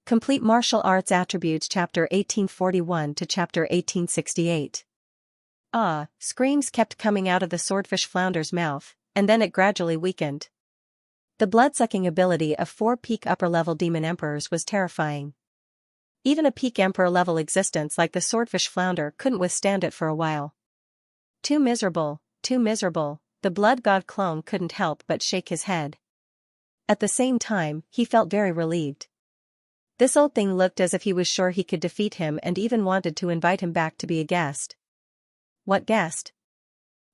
Complete Martial Arts Attributes Chapter 1841 to Chapter 1868. Screams kept coming out of the swordfish flounder's mouth, and then it gradually weakened. The blood-sucking ability of 4 peak upper-level demon emperors was terrifying. Even a peak emperor-level existence like the swordfish flounder couldn't withstand it for a while. Too miserable, the blood god clone couldn't help but shake his head. At the same time, he felt very relieved. This old thing looked as if he was sure he could defeat him and even wanted to invite him back to be a guest. What guest?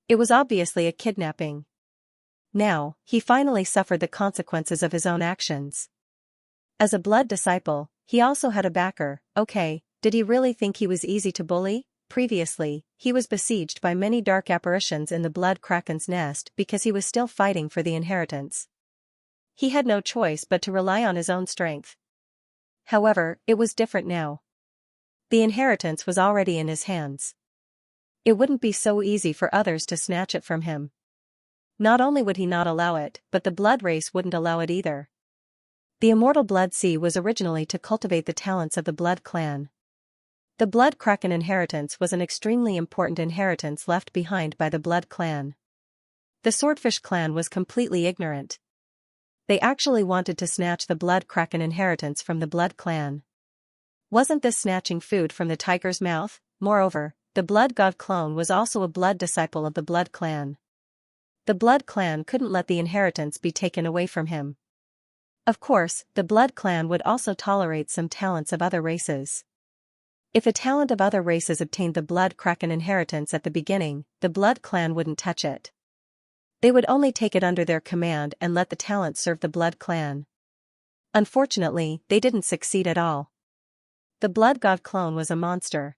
It was obviously a kidnapping. Now, he finally suffered the consequences of his own actions. As a blood disciple, he also had a backer. Okay, did he really think he was easy to bully? Previously, he was besieged by many dark apparitions in the blood kraken's nest because he was still fighting for the inheritance. He had no choice but to rely on his own strength. However, it was different now. The inheritance was already in his hands. It wouldn't be so easy for others to snatch it from him. Not only would he not allow it, but the blood race wouldn't allow it either. The immortal blood sea was originally to cultivate the talents of the blood clan. The blood kraken inheritance was an extremely important inheritance left behind by the blood clan. The swordfish clan was completely ignorant. They actually wanted to snatch the blood kraken inheritance from the blood clan. Wasn't this snatching food from the tiger's mouth? Moreover, the blood god clone was also a blood disciple of the blood clan. The blood clan couldn't let the inheritance be taken away from him. Of course, the blood clan would also tolerate some talents of other races. If a talent of other races obtained the blood kraken inheritance at the beginning, the blood clan wouldn't touch it. They would only take it under their command and let the talent serve the blood clan. Unfortunately, they didn't succeed at all. The blood god clone was a monster.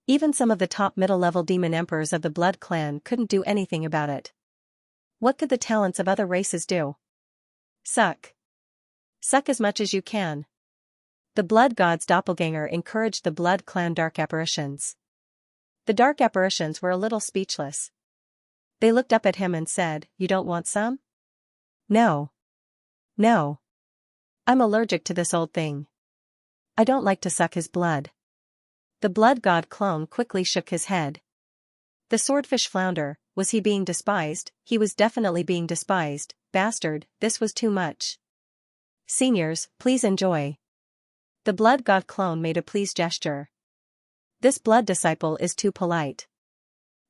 Even some of the top middle-level demon emperors of the blood clan couldn't do anything about it. What could the talents of other races do? Suck. Suck as much as you can. The blood god's doppelganger encouraged the blood clan dark apparitions. The dark apparitions were a little speechless. They looked up at him and said, "You don't want some?" No. No. I'm allergic to this old thing. I don't like to suck his blood. The blood god clone quickly shook his head. The swordfish flounder, was he being despised? He was definitely being despised. Bastard, this was too much. Seniors, please enjoy. The blood god clone made a please gesture. This blood disciple is too polite.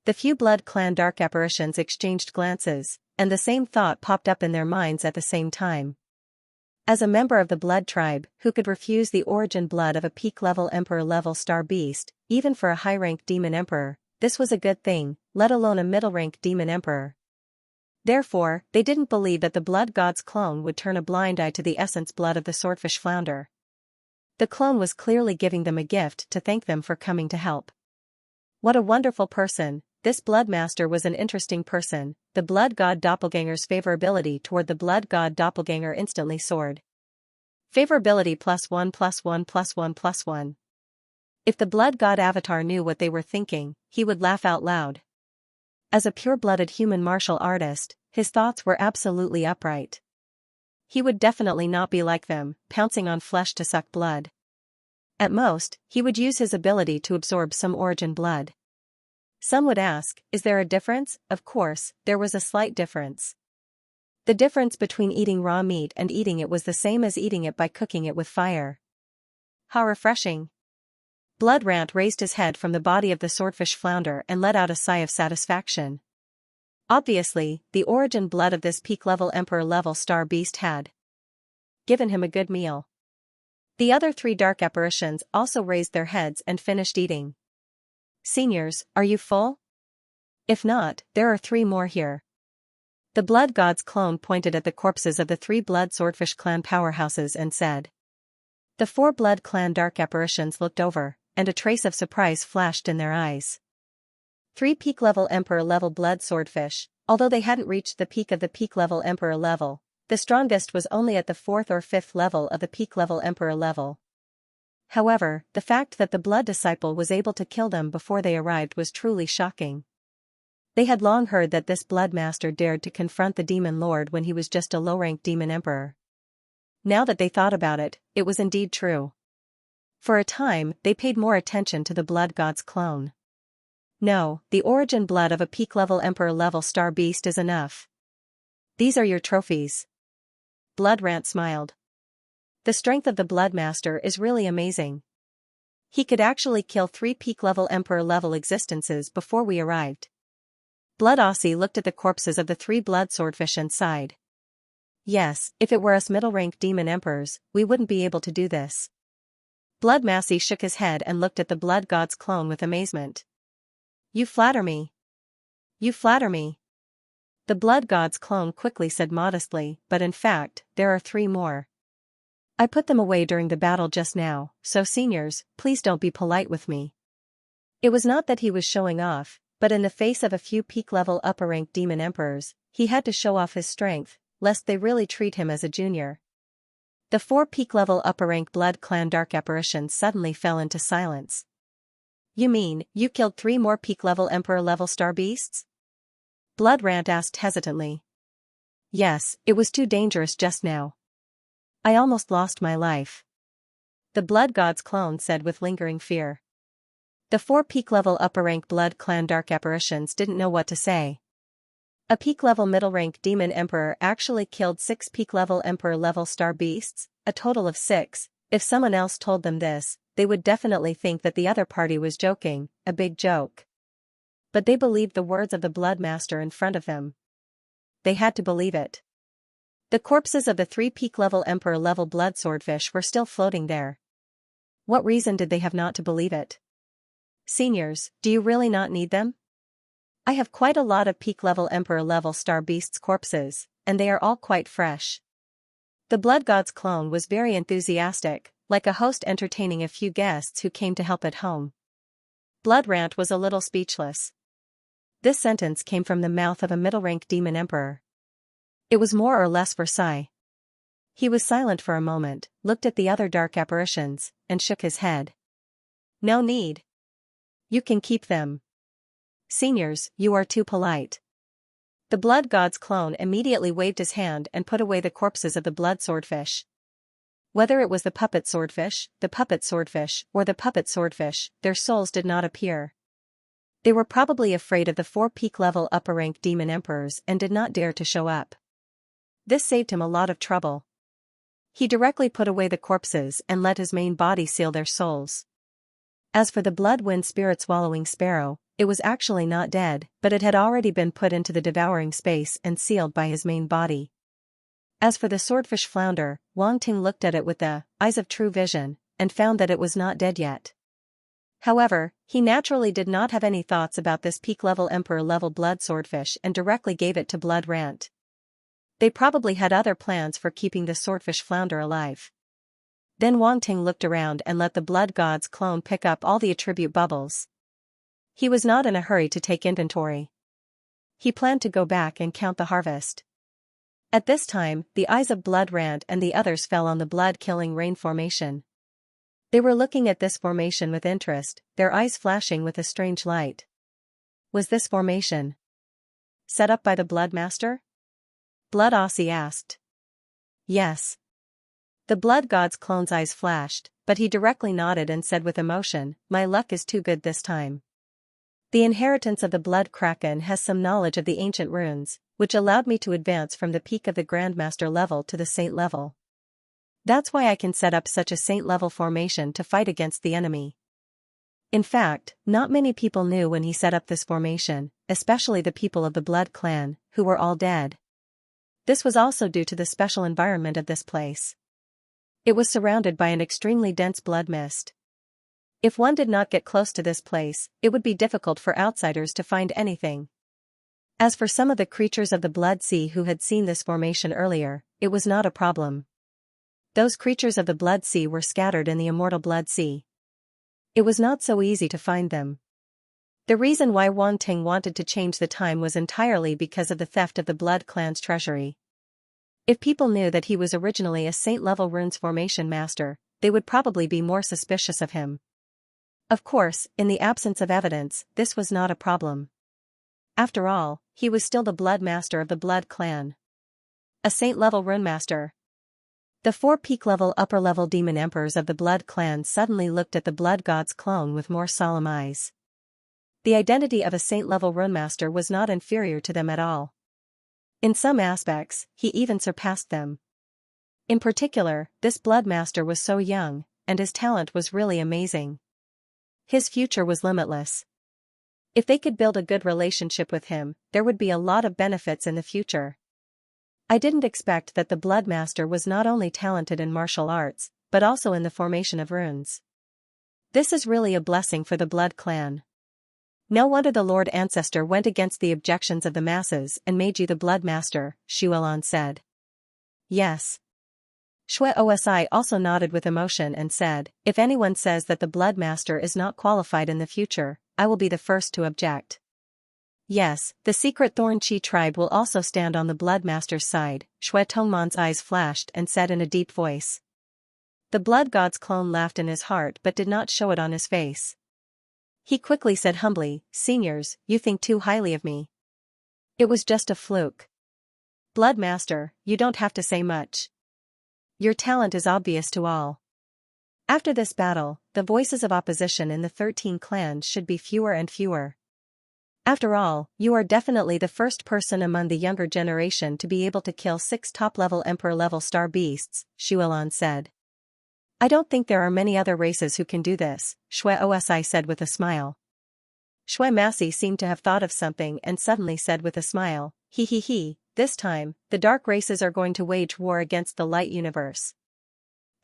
The few blood clan dark apparitions exchanged glances, and the same thought popped up in their minds at the same time. As a member of the blood tribe, who could refuse the origin blood of a peak-level emperor-level star beast, even for a high-rank demon emperor, this was a good thing, let alone a middle-rank demon emperor. Therefore, they didn't believe that the blood god's clone would turn a blind eye to the essence blood of the swordfish flounder. The clone was clearly giving them a gift to thank them for coming to help. What a wonderful person. This blood master was an interesting person. The blood god doppelganger's favorability toward the blood god doppelganger instantly soared. Favorability +1+1+1+1. If the blood god avatar knew what they were thinking, he would laugh out loud. As a pure-blooded human martial artist, his thoughts were absolutely upright. He would definitely not be like them, pouncing on flesh to suck blood. At most, he would use his ability to absorb some origin blood. Some would ask, is there a difference? Of course, there was a slight difference. The difference between eating raw meat and eating it was the same as eating it by cooking it with fire. How refreshing. Bloodrant raised his head from the body of the swordfish flounder and let out a sigh of satisfaction. Obviously, the origin blood of this peak-level emperor-level star beast had given him a good meal. The other 3 dark apparitions also raised their heads and finished eating. Seniors, are you full? If not, there are 3 more here. The blood god's clone pointed at the corpses of the 3 blood swordfish clan powerhouses and said. The 4 blood clan dark apparitions looked over, and a trace of surprise flashed in their eyes. 3 peak-level emperor-level blood swordfish, although they hadn't reached the peak of the peak-level emperor level, the strongest was only at the 4th or 5th level of the peak-level emperor level. However, the fact that the blood disciple was able to kill them before they arrived was truly shocking. They had long heard that this blood master dared to confront the demon lord when he was just a low-rank demon emperor. Now that they thought about it, it was indeed true. For a time, they paid more attention to the blood god's clone. No, the origin blood of a peak-level Emperor-level star beast is enough. These are your trophies. Blood Rant smiled. The strength of the Bloodmaster is really amazing. He could actually kill 3 peak-level Emperor-level existences before we arrived. Blood Aussie looked at the corpses of the 3 blood swordfish and sighed. Yes, if it were us middle-rank demon emperors, we wouldn't be able to do this. Blood Massey shook his head and looked at the blood god's clone with amazement. You flatter me. You flatter me. The blood god's clone quickly said modestly, but in fact, there are 3 more. I put them away during the battle just now, so seniors, please don't be polite with me. It was not that he was showing off, but in the face of a few peak-level upper-rank demon emperors, he had to show off his strength, lest they really treat him as a junior. The 4 peak-level upper-rank blood clan dark apparitions suddenly fell into silence. You mean, you killed 3 more peak-level emperor-level star beasts? Blood Rant asked hesitantly. Yes, it was too dangerous just now. I almost lost my life. The blood god's clone said with lingering fear. The 4 peak-level upper-rank blood clan dark apparitions didn't know what to say. A peak-level middle-rank demon emperor actually killed 6 peak-level emperor-level star beasts, a total of 6. If someone else told them this, they would definitely think that the other party was joking, a big joke. But they believed the words of the Bloodmaster in front of them. They had to believe it. The corpses of the 3 peak-level emperor-level blood swordfish were still floating there. What reason did they have not to believe it? Seniors, do you really not need them? I have quite a lot of peak-level emperor-level star beasts' corpses, and they are all quite fresh. The blood god's clone was very enthusiastic, like a host entertaining a few guests who came to help at home. Blood Rant was a little speechless. This sentence came from the mouth of a middle-rank demon emperor. It was more or less Versailles. He was silent for a moment, looked at the other dark apparitions, and shook his head. No need. You can keep them. Seniors, you are too polite. The blood god's clone immediately waved his hand and put away the corpses of the blood swordfish. Whether it was the puppet swordfish, or the puppet swordfish, their souls did not appear. They were probably afraid of the 4 peak-level upper-rank demon emperors and did not dare to show up. This saved him a lot of trouble. He directly put away the corpses and let his main body seal their souls. As for the blood-wind spirit-swallowing sparrow, it was actually not dead, but it had already been put into the devouring space and sealed by his main body. As for the swordfish flounder, Wang Ting looked at it with the eyes of true vision, and found that it was not dead yet. However, he naturally did not have any thoughts about this peak-level emperor-level blood swordfish and directly gave it to Blood Rant. They probably had other plans for keeping the swordfish flounder alive. Then Wang Ting looked around and let the blood god's clone pick up all the attribute bubbles. He was not in a hurry to take inventory. He planned to go back and count the harvest. At this time, the eyes of Blood Rant and the others fell on the blood-killing rain formation. They were looking at this formation with interest, their eyes flashing with a strange light. Was this formation set up by the Bloodmaster? Blood Aussie asked. Yes. The blood god's clone's eyes flashed, but he directly nodded and said with emotion, my luck is too good this time. The inheritance of the blood kraken has some knowledge of the ancient runes, which allowed me to advance from the peak of the Grandmaster level to the Saint level. That's why I can set up such a Saint-level formation to fight against the enemy. In fact, not many people knew when he set up this formation, especially the people of the Blood Clan, who were all dead. This was also due to the special environment of this place. It was surrounded by an extremely dense blood mist. If one did not get close to this place, it would be difficult for outsiders to find anything. As for some of the creatures of the Blood Sea who had seen this formation earlier, it was not a problem. Those creatures of the Blood Sea were scattered in the immortal Blood Sea. It was not so easy to find them. The reason why Wang Ting wanted to change the time was entirely because of the theft of the Blood Clan's treasury. If people knew that he was originally a Saint-level runes formation master, they would probably be more suspicious of him. Of course, in the absence of evidence, this was not a problem. After all, he was still the Blood Master of the Blood Clan. A Saint-level rune master. The 4 peak-level upper-level demon emperors of the Blood Clan suddenly looked at the Blood God's clone with more solemn eyes. The identity of a saint-level runemaster was not inferior to them at all. In some aspects, he even surpassed them. In particular, this Blood Master was so young, and his talent was really amazing. His future was limitless. If they could build a good relationship with him, there would be a lot of benefits in the future. I didn't expect that the Blood Master was not only talented in martial arts, but also in the formation of runes. This is really a blessing for the Blood Clan. No wonder the Lord Ancestor went against the objections of the masses and made you the Blood Master, Xuelon said. Yes. Xue Osi also nodded with emotion and said, if anyone says that the Blood Master is not qualified in the future, I will be the first to object. Yes, the secret Thorn Chi tribe will also stand on the Blood Master's side, Xue Tongmon's eyes flashed and said in a deep voice. The Blood God's clone laughed in his heart but did not show it on his face. He quickly said humbly, Seniors, you think too highly of me. It was just a fluke. Blood Master, you don't have to say much. Your talent is obvious to all. After this battle, the voices of opposition in the 13 clans should be fewer and fewer. After all, you are definitely the first person among the younger generation to be able to kill 6 top-level Emperor-level star beasts, Xuelon said. I don't think there are many other races who can do this, Xue Osi said with a smile. Xue Masi seemed to have thought of something and suddenly said with a smile, he, this time, the dark races are going to wage war against the light universe.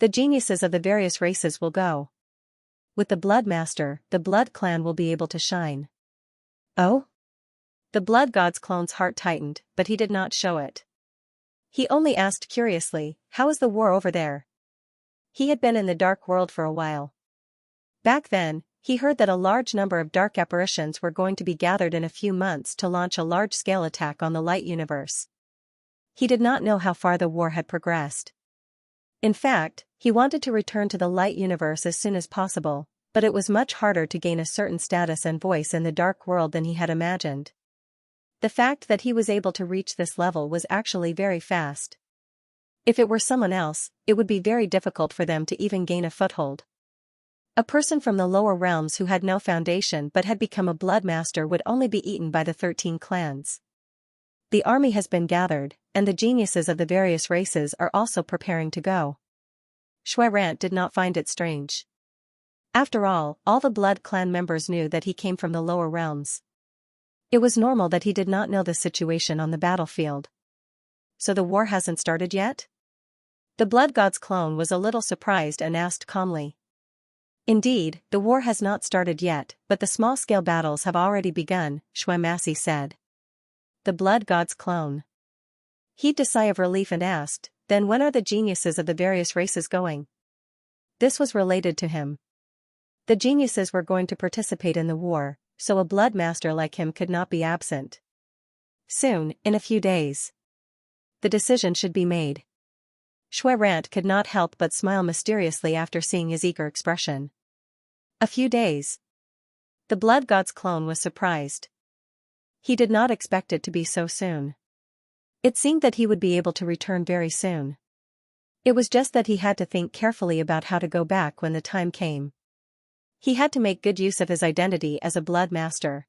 The geniuses of the various races will go. With the Blood Master, the Blood Clan will be able to shine. Oh? The Blood God's clone's heart tightened, but he did not show it. He only asked curiously, how is the war over there? He had been in the dark world for a while. Back then, he heard that a large number of dark apparitions were going to be gathered in a few months to launch a large-scale attack on the light universe. He did not know how far the war had progressed. In fact, he wanted to return to the light universe as soon as possible, but it was much harder to gain a certain status and voice in the dark world than he had imagined. The fact that he was able to reach this level was actually very fast. If it were someone else, it would be very difficult for them to even gain a foothold. A person from the lower realms who had no foundation but had become a Blood Master would only be eaten by the 13 clans. The army has been gathered, and the geniuses of the various races are also preparing to go. Xue Rant did not find it strange. After all the Blood Clan members knew that he came from the lower realms. It was normal that he did not know the situation on the battlefield. So the war hasn't started yet? The Blood God's clone was a little surprised and asked calmly. Indeed, the war has not started yet, but the small-scale battles have already begun, Xue Masi said. The Blood God's clone heaved a sigh of relief and asked, then when are the geniuses of the various races going? This was related to him. The geniuses were going to participate in the war, so a Blood Master like him could not be absent. Soon, in a few days. The decision should be made. Xue Rant could not help but smile mysteriously after seeing his eager expression. A few days. The Blood God's clone was surprised. He did not expect it to be so soon. It seemed that he would be able to return very soon. It was just that he had to think carefully about how to go back when the time came. He had to make good use of his identity as a Blood Master.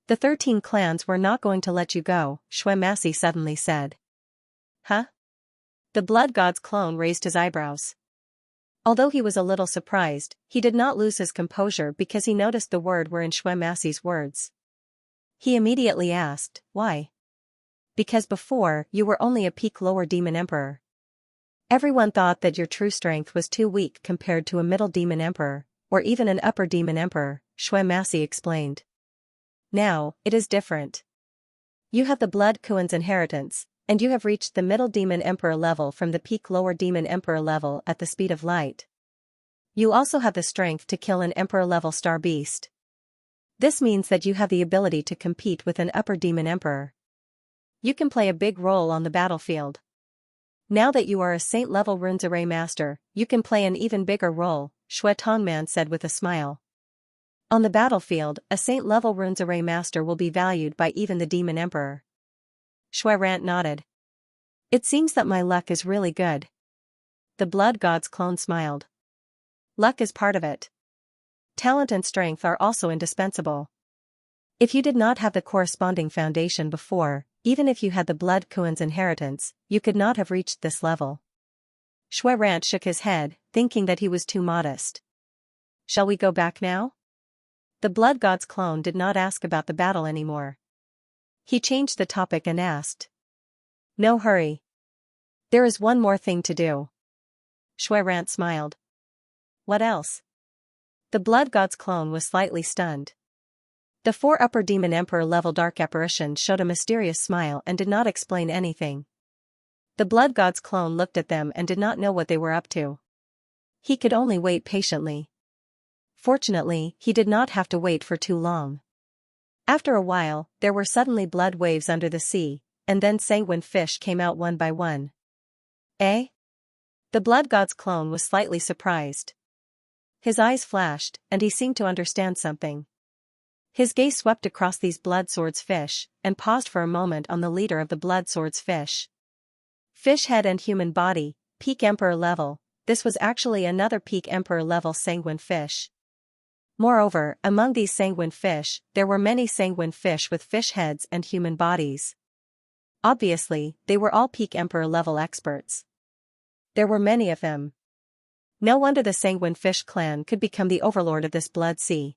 The 13 clans were not going to let you go, Xue Masi suddenly said. Huh? The Blood God's clone raised his eyebrows. Although he was a little surprised, he did not lose his composure because he noticed the word were in Xue Masi's words. He immediately asked, why? Because before, you were only a peak lower demon emperor. Everyone thought that your true strength was too weak compared to a middle demon emperor, or even an upper demon emperor, Xue Masi explained. Now, it is different. You have the Blood Kuan's inheritance, and you have reached the middle demon emperor level from the peak lower demon emperor level at the speed of light. You also have the strength to kill an emperor level star beast. This means that you have the ability to compete with an upper demon emperor. You can play a big role on the battlefield. Now that you are a saint-level runes array master, you can play an even bigger role, Xue Tongman said with a smile. On the battlefield, a saint-level runes array master will be valued by even the demon emperor. Xue Rant nodded. It seems that my luck is really good. the Blood God's clone smiled. Luck is part of it. Talent and strength are also indispensable. If you did not have the corresponding foundation before, even if you had the Blood Kuan's inheritance, you could not have reached this level. Shui Rant shook his head, thinking that he was too modest. Shall we go back now? The Blood God's clone did not ask about the battle anymore. He changed the topic and asked. No hurry. There is one more thing to do. Shui Rant smiled. What else? The Blood God's clone was slightly stunned. The 4 upper demon emperor level dark apparitions showed a mysterious smile and did not explain anything. The Blood God's clone looked at them and did not know what they were up to. He could only wait patiently. Fortunately, he did not have to wait for too long. After a while, there were suddenly blood waves under the sea, and then sanguine fish came out one by one. Eh? The Blood God's clone was slightly surprised. His eyes flashed, and he seemed to understand something. His gaze swept across these Blood Swords fish, and paused for a moment on the leader of the Blood Swords fish. Fish head and human body, peak emperor level. This was actually another peak emperor level sanguine fish. Moreover, among these sanguine fish, there were many sanguine fish with fish heads and human bodies. Obviously, they were all peak emperor level experts. There were many of them. No wonder the sanguine fish clan could become the overlord of this blood sea.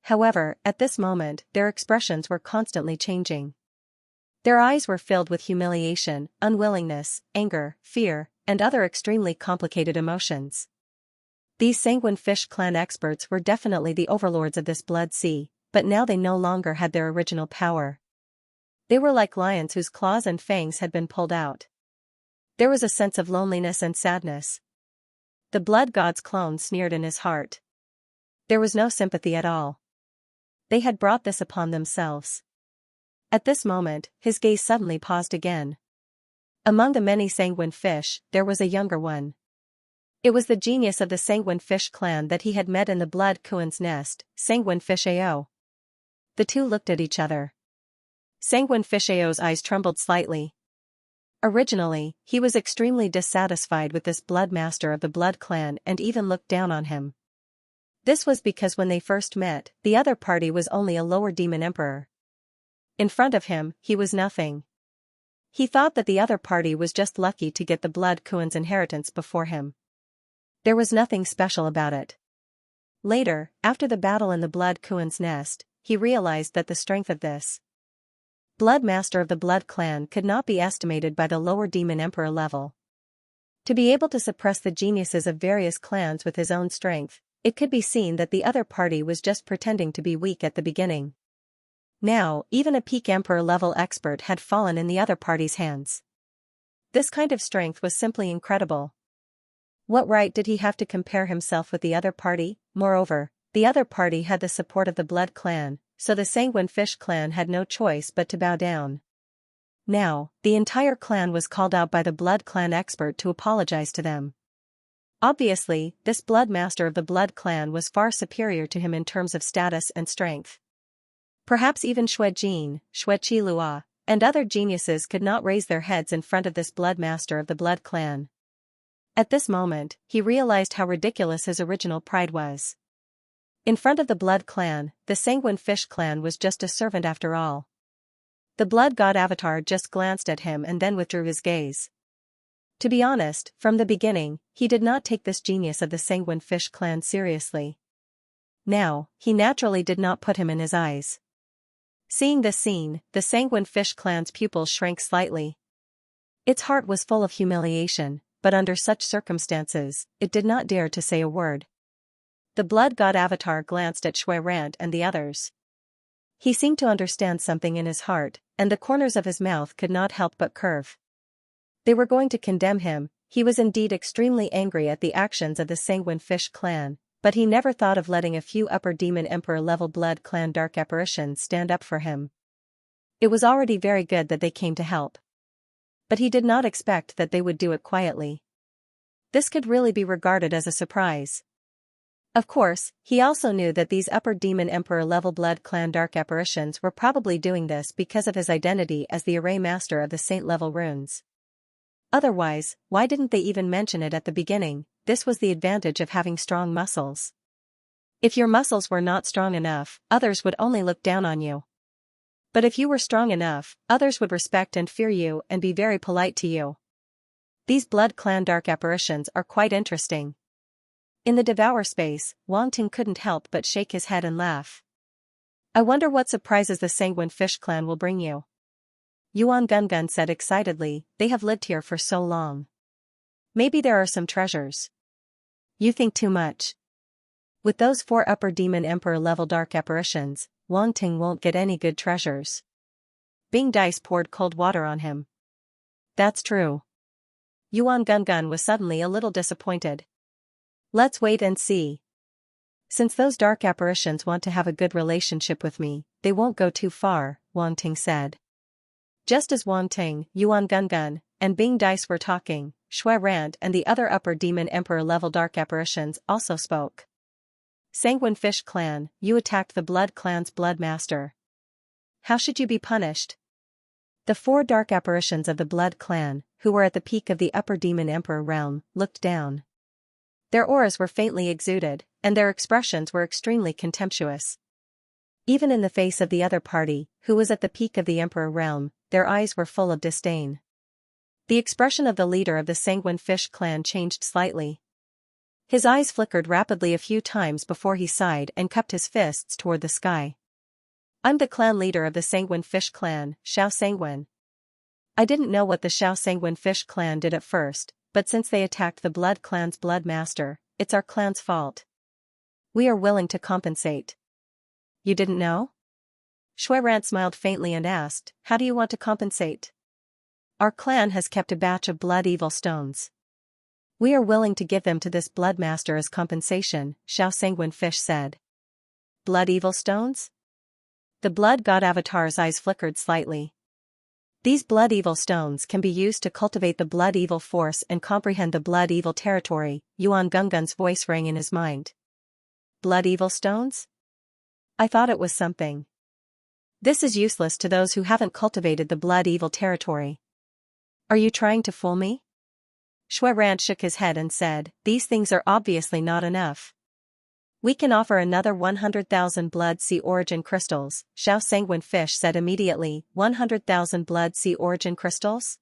However, at this moment, their expressions were constantly changing. Their eyes were filled with humiliation, unwillingness, anger, fear, and other extremely complicated emotions. These sanguine fish clan experts were definitely the overlords of this blood sea, but now they no longer had their original power. They were like lions whose claws and fangs had been pulled out. There was a sense of loneliness and sadness. The Blood God's clone sneered in his heart. There was no sympathy at all. They had brought this upon themselves. At this moment, his gaze suddenly paused again. Among the many sanguine fish, there was a younger one. It was the genius of the sanguine fish clan that he had met in the Blood Kuan's nest, Sanguine Fish Ao. The two looked at each other. Sanguine Fish Ao's eyes trembled slightly. Originally, he was extremely dissatisfied with this Blood Master of the Blood Clan and even looked down on him. This was because when they first met, the other party was only a lower demon emperor. In front of him, he was nothing. He thought that the other party was just lucky to get the Blood Kuan's inheritance before him. There was nothing special about it. Later, after the battle in the Blood Kuan's nest, he realized that the strength of this Blood Master of the Blood Clan could not be estimated by the lower demon emperor level. To be able to suppress the geniuses of various clans with his own strength, it could be seen that the other party was just pretending to be weak at the beginning. Now, even a peak emperor level expert had fallen in the other party's hands. This kind of strength was simply incredible. What right did he have to compare himself with the other party? Moreover, the other party had the support of the Blood Clan, so the Sanguine Fish clan had no choice but to bow down. Now, the entire clan was called out by the Blood Clan expert to apologize to them. Obviously, this Blood Master of the Blood Clan was far superior to him in terms of status and strength. Perhaps even Xue Jin, Xue Qilua, and other geniuses could not raise their heads in front of this Blood Master of the Blood Clan. At this moment, he realized how ridiculous his original pride was. In front of the Blood Clan, the Sanguine Fish clan was just a servant after all. The Blood God Avatar just glanced at him and then withdrew his gaze. To be honest, from the beginning, he did not take this genius of the Sanguine Fish clan seriously. Now, he naturally did not put him in his eyes. Seeing this scene, the Sanguine Fish clan's pupils shrank slightly. Its heart was full of humiliation, but under such circumstances, it did not dare to say a word. The Blood God Avatar glanced at Shui Rant and the others. He seemed to understand something in his heart, and the corners of his mouth could not help but curve. They were going to condemn him. He was indeed extremely angry at the actions of the Sanguine Fish clan, but he never thought of letting a few upper demon emperor level Blood Clan dark apparitions stand up for him. It was already very good that they came to help. But he did not expect that they would do it quietly. This could really be regarded as a surprise. Of course, he also knew that these upper demon emperor level Blood Clan dark apparitions were probably doing this because of his identity as the array master of the saint level runes. Otherwise, why didn't they even mention it at the beginning? This was the advantage of having strong muscles. If your muscles were not strong enough, others would only look down on you. But if you were strong enough, others would respect and fear you and be very polite to you. These Blood Clan dark apparitions are quite interesting. In the Devour space, Wang Ting couldn't help but shake his head and laugh. I wonder what surprises the Sanguine Fish Clan will bring you. Yuan Gungun said excitedly, they have lived here for so long. Maybe there are some treasures. You think too much. With those 4 upper demon emperor level dark apparitions, Wang Ting won't get any good treasures. Bing Dice poured cold water on him. That's true. Yuan Gungun was suddenly a little disappointed. Let's wait and see. Since those dark apparitions want to have a good relationship with me, they won't go too far, Wang Ting said. Just as Wang Ting, Yuan Gungun, and Bing Dice were talking, Shui Rand and the other upper demon emperor level dark apparitions also spoke. Sanguine Fish Clan, you attacked the Blood Clan's Blood Master. How should you be punished? The 4 dark apparitions of the Blood Clan, who were at the peak of the upper demon emperor realm, looked down. Their auras were faintly exuded, and their expressions were extremely contemptuous. Even in the face of the other party, who was at the peak of the emperor realm, their eyes were full of disdain. The expression of the leader of the Sanguine Fish Clan changed slightly. His eyes flickered rapidly a few times before he sighed and cupped his fists toward the sky. I'm the clan leader of the Sanguine Fish Clan, Xiao Sanguine. I didn't know what the Xiao Sanguine Fish Clan did at first, but since they attacked the Blood Clan's Blood Master, it's our clan's fault. We are willing to compensate. You didn't know? Shui Rant smiled faintly and asked, how do you want to compensate? Our clan has kept a batch of blood evil stones. We are willing to give them to this Blood Master as compensation, Xiao Sanguine Fish said. Blood evil stones? The Blood God Avatar's eyes flickered slightly. These blood evil stones can be used to cultivate the blood evil force and comprehend the blood evil territory, Yuan Gungun's voice rang in his mind. Blood evil stones? I thought it was something. This is useless to those who haven't cultivated the blood evil territory. Are you trying to fool me? Shui Rant shook his head and said, these things are obviously not enough. We can offer another 100,000 blood sea origin crystals, Xiao Sanguine Fish said immediately. 100,000 blood sea origin crystals?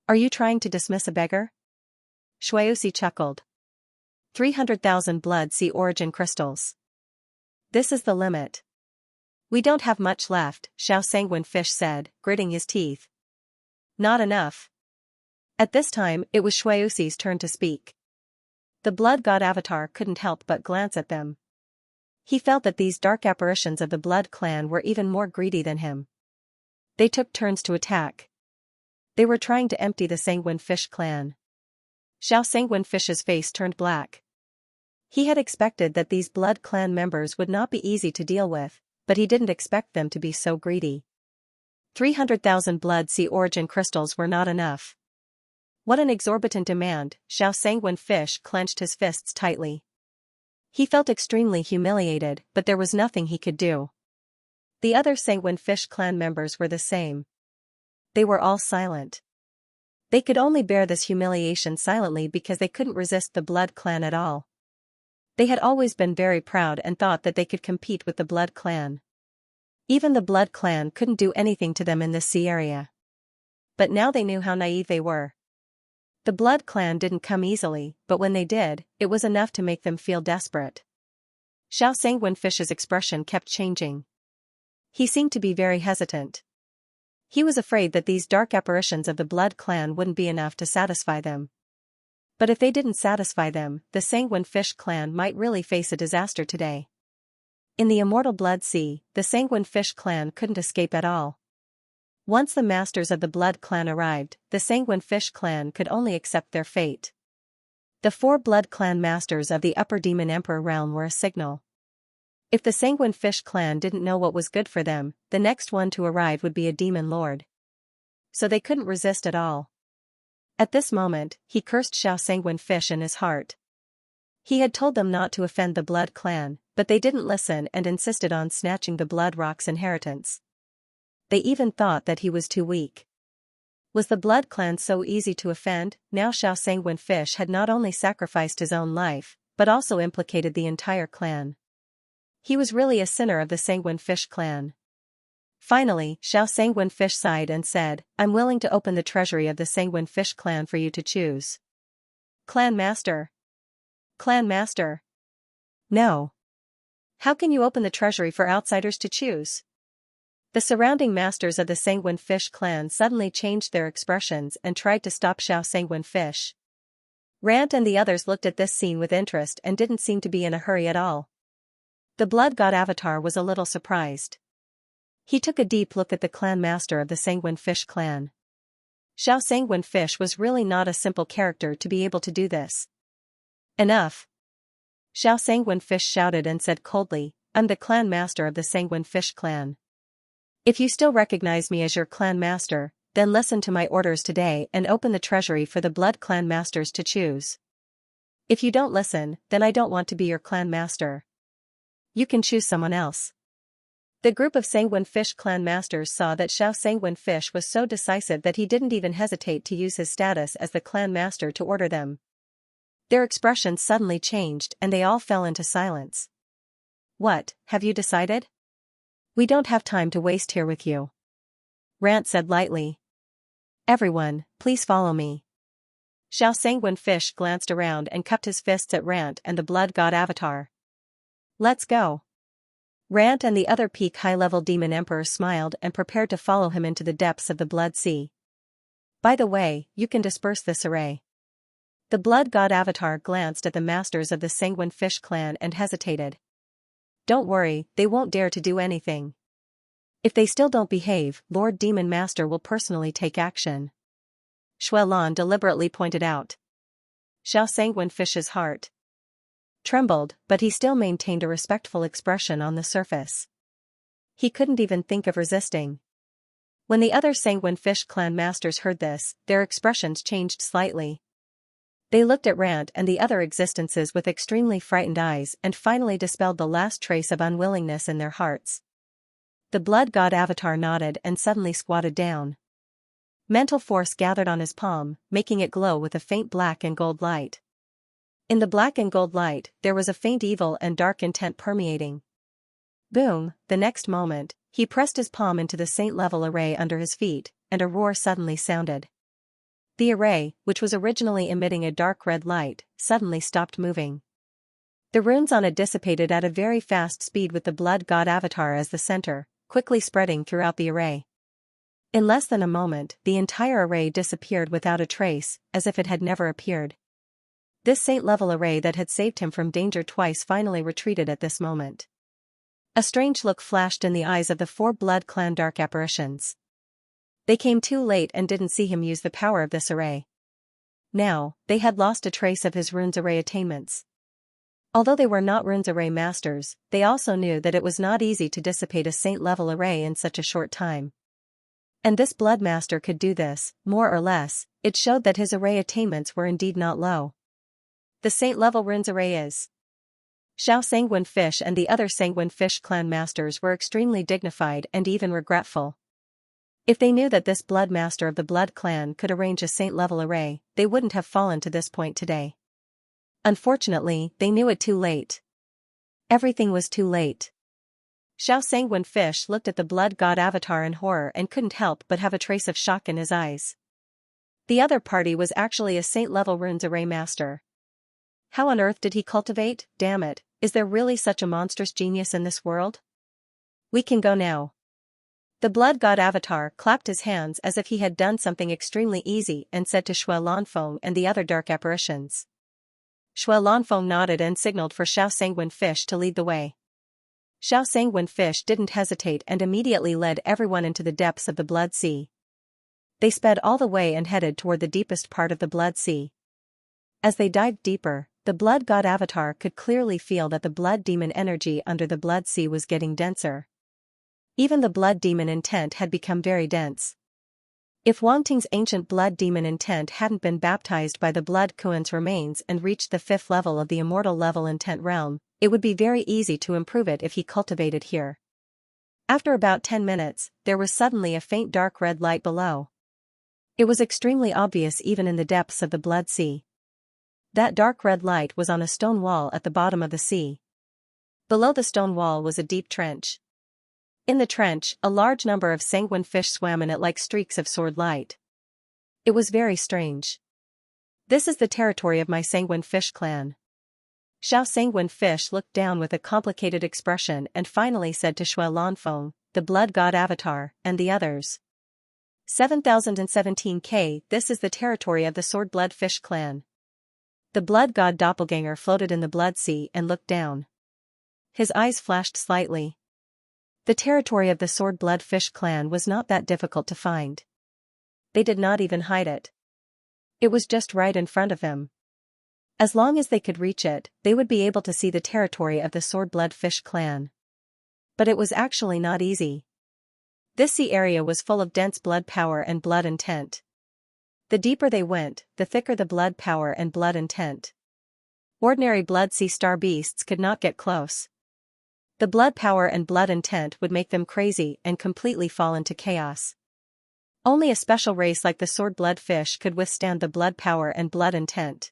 Are you trying to dismiss a beggar? Shuiusi chuckled. 300,000 blood sea origin crystals. This is the limit. We don't have much left, Xiao Sanguine Fish said, gritting his teeth. Not enough. At this time, it was Shuiusi's turn to speak. The Blood God Avatar couldn't help but glance at them. He felt that these dark apparitions of the Blood Clan were even more greedy than him. They took turns to attack. They were trying to empty the Sanguine Fish Clan. Xiao Sanguine Fish's face turned black. He had expected that these Blood Clan members would not be easy to deal with, but he didn't expect them to be so greedy. 300,000 blood sea origin crystals were not enough. What an exorbitant demand, Xiao Sanguine Fish clenched his fists tightly. He felt extremely humiliated, but there was nothing he could do. The other Sanguine Fish clan members were the same. They were all silent. They could only bear this humiliation silently because they couldn't resist the Blood Clan at all. They had always been very proud and thought that they could compete with the Blood Clan. Even the Blood Clan couldn't do anything to them in this sea area. But now they knew how naive they were. The Blood Clan didn't come easily, but when they did, it was enough to make them feel desperate. Xiao Sanguine Fish's expression kept changing. He seemed to be very hesitant. He was afraid that these dark apparitions of the Blood Clan wouldn't be enough to satisfy them. But if they didn't satisfy them, the Sanguine Fish Clan might really face a disaster today. In the Immortal Blood Sea, the Sanguine Fish Clan couldn't escape at all. Once the masters of the Blood Clan arrived, the Sanguine Fish Clan could only accept their fate. The 4 Blood Clan masters of the Upper Demon Emperor realm were a signal. If the Sanguine Fish Clan didn't know what was good for them, the next one to arrive would be a demon lord. So they couldn't resist at all. At this moment, he cursed Xiao Sanguine Fish in his heart. He had told them not to offend the Blood Clan, but they didn't listen and insisted on snatching the Blood Rock's inheritance. They even thought that he was too weak. Was the blood clan so easy to offend? Now Xiao Sanguine Fish had not only sacrificed his own life, but also implicated the entire clan. He was really a sinner of the Sanguine Fish clan. Finally, Xiao Sanguine Fish sighed and said, "I'm willing to open the treasury of the Sanguine Fish clan for you to choose." Clan Master. Clan Master. No. How can you open the treasury for outsiders to choose? The surrounding masters of the Sanguine Fish clan suddenly changed their expressions and tried to stop Xiao Sanguine Fish. Rant and the others looked at this scene with interest and didn't seem to be in a hurry at all. The blood god Avatar was a little surprised. He took a deep look at the clan master of the Sanguine Fish clan. Xiao Sanguine Fish was really not a simple character to be able to do this. Enough. Xiao Sanguine Fish shouted and said coldly, "I'm the clan master of the Sanguine Fish clan. If you still recognize me as your clan master, then listen to my orders today and open the treasury for the blood clan masters to choose. If you don't listen, then I don't want to be your clan master. You can choose someone else." The group of Sanguine Fish clan masters saw that Xiao Sanguine Fish was so decisive that he didn't even hesitate to use his status as the clan master to order them. Their expressions suddenly changed and they all fell into silence. "What, have you decided? We don't have time to waste here with you." Rant said lightly. "Everyone, please follow me." Xiao Sanguine Fish glanced around and cupped his fists at Rant and the blood god Avatar. "Let's go." Rant and the other peak high-level demon emperors smiled and prepared to follow him into the depths of the Blood Sea. "By the way, you can disperse this array." The blood god Avatar glanced at the masters of the Sanguine Fish clan and hesitated. "Don't worry, they won't dare to do anything. If they still don't behave, Lord Demon Master will personally take action," Shuelan deliberately pointed out. Xiao Sanguine Fish's heart trembled, but he still maintained a respectful expression on the surface. He couldn't even think of resisting. When the other Sanguine Fish clan masters heard this, their expressions changed slightly. They looked at Rant and the other existences with extremely frightened eyes and finally dispelled the last trace of unwillingness in their hearts. The blood god Avatar nodded and suddenly squatted down. Mental force gathered on his palm, making it glow with a faint black and gold light. In the black and gold light, there was a faint evil and dark intent permeating. Boom, the next moment, he pressed his palm into the saint-level array under his feet, and a roar suddenly sounded. The array, which was originally emitting a dark red light, suddenly stopped moving. The runes on it dissipated at a very fast speed with the blood god Avatar as the center, quickly spreading throughout the array. In less than a moment, the entire array disappeared without a trace, as if it had never appeared. This saint-level array that had saved him from danger twice finally retreated at this moment. A strange look flashed in the eyes of the 4 blood clan dark apparitions. They came too late and didn't see him use the power of this array. Now, they had lost a trace of his runes array attainments. Although they were not runes array masters, they also knew that it was not easy to dissipate a saint-level array in such a short time. And this blood master could do this, more or less. It showed that his array attainments were indeed not low. The saint-level runes array is. Xiao Sanguine Fish and the other Sanguine Fish clan masters were extremely dignified and even regretful. If they knew that this blood master of the blood clan could arrange a saint-level array, they wouldn't have fallen to this point today. Unfortunately, they knew it too late. Everything was too late. Xiao Sanguine Fish looked at the blood god Avatar in horror and couldn't help but have a trace of shock in his eyes. The other party was actually a saint-level runes array master. How on earth did he cultivate? Damn it, is there really such a monstrous genius in this world? We can go now. The blood god Avatar clapped his hands as if he had done something extremely easy and said to Shui Lanfeng and the other dark apparitions. Shui Lanfeng nodded and signaled for Xiao Sanguine Fish to lead the way. Xiao Sanguine Fish didn't hesitate and immediately led everyone into the depths of the Blood Sea. They sped all the way and headed toward the deepest part of the Blood Sea. As they dived deeper, the blood god Avatar could clearly feel that the blood demon energy under the Blood Sea was getting denser. Even the blood demon intent had become very dense. If Wang Ting's ancient blood demon intent hadn't been baptized by the blood Kuan's remains and reached the 5th level of the immortal level intent realm, it would be very easy to improve it if he cultivated here. After about 10 minutes, there was suddenly a faint dark red light below. It was extremely obvious even in the depths of the blood sea. That dark red light was on a stone wall at the bottom of the sea. Below the stone wall was a deep trench. In the trench, a large number of sanguine fish swam in it like streaks of sword light. It was very strange. This is the territory of my sanguine fish clan. Xiao Sanguine Fish looked down with a complicated expression and finally said to Shui Lanfeng, the blood god avatar, and the others. 7017K. This is the territory of the sword blood fish clan. The blood god doppelganger floated in the blood sea and looked down. His eyes flashed slightly. The territory of the sword blood fish clan was not that difficult to find. They did not even hide it. It was just right in front of him. As long as they could reach it, they would be able to see the territory of the sword blood fish clan. But it was actually not easy. This sea area was full of dense blood power and blood intent. The deeper they went, the thicker the blood power and blood intent. Ordinary blood sea star beasts could not get close. The blood power and blood intent would make them crazy and completely fall into chaos. Only a special race like the sword blood fish could withstand the blood power and blood intent.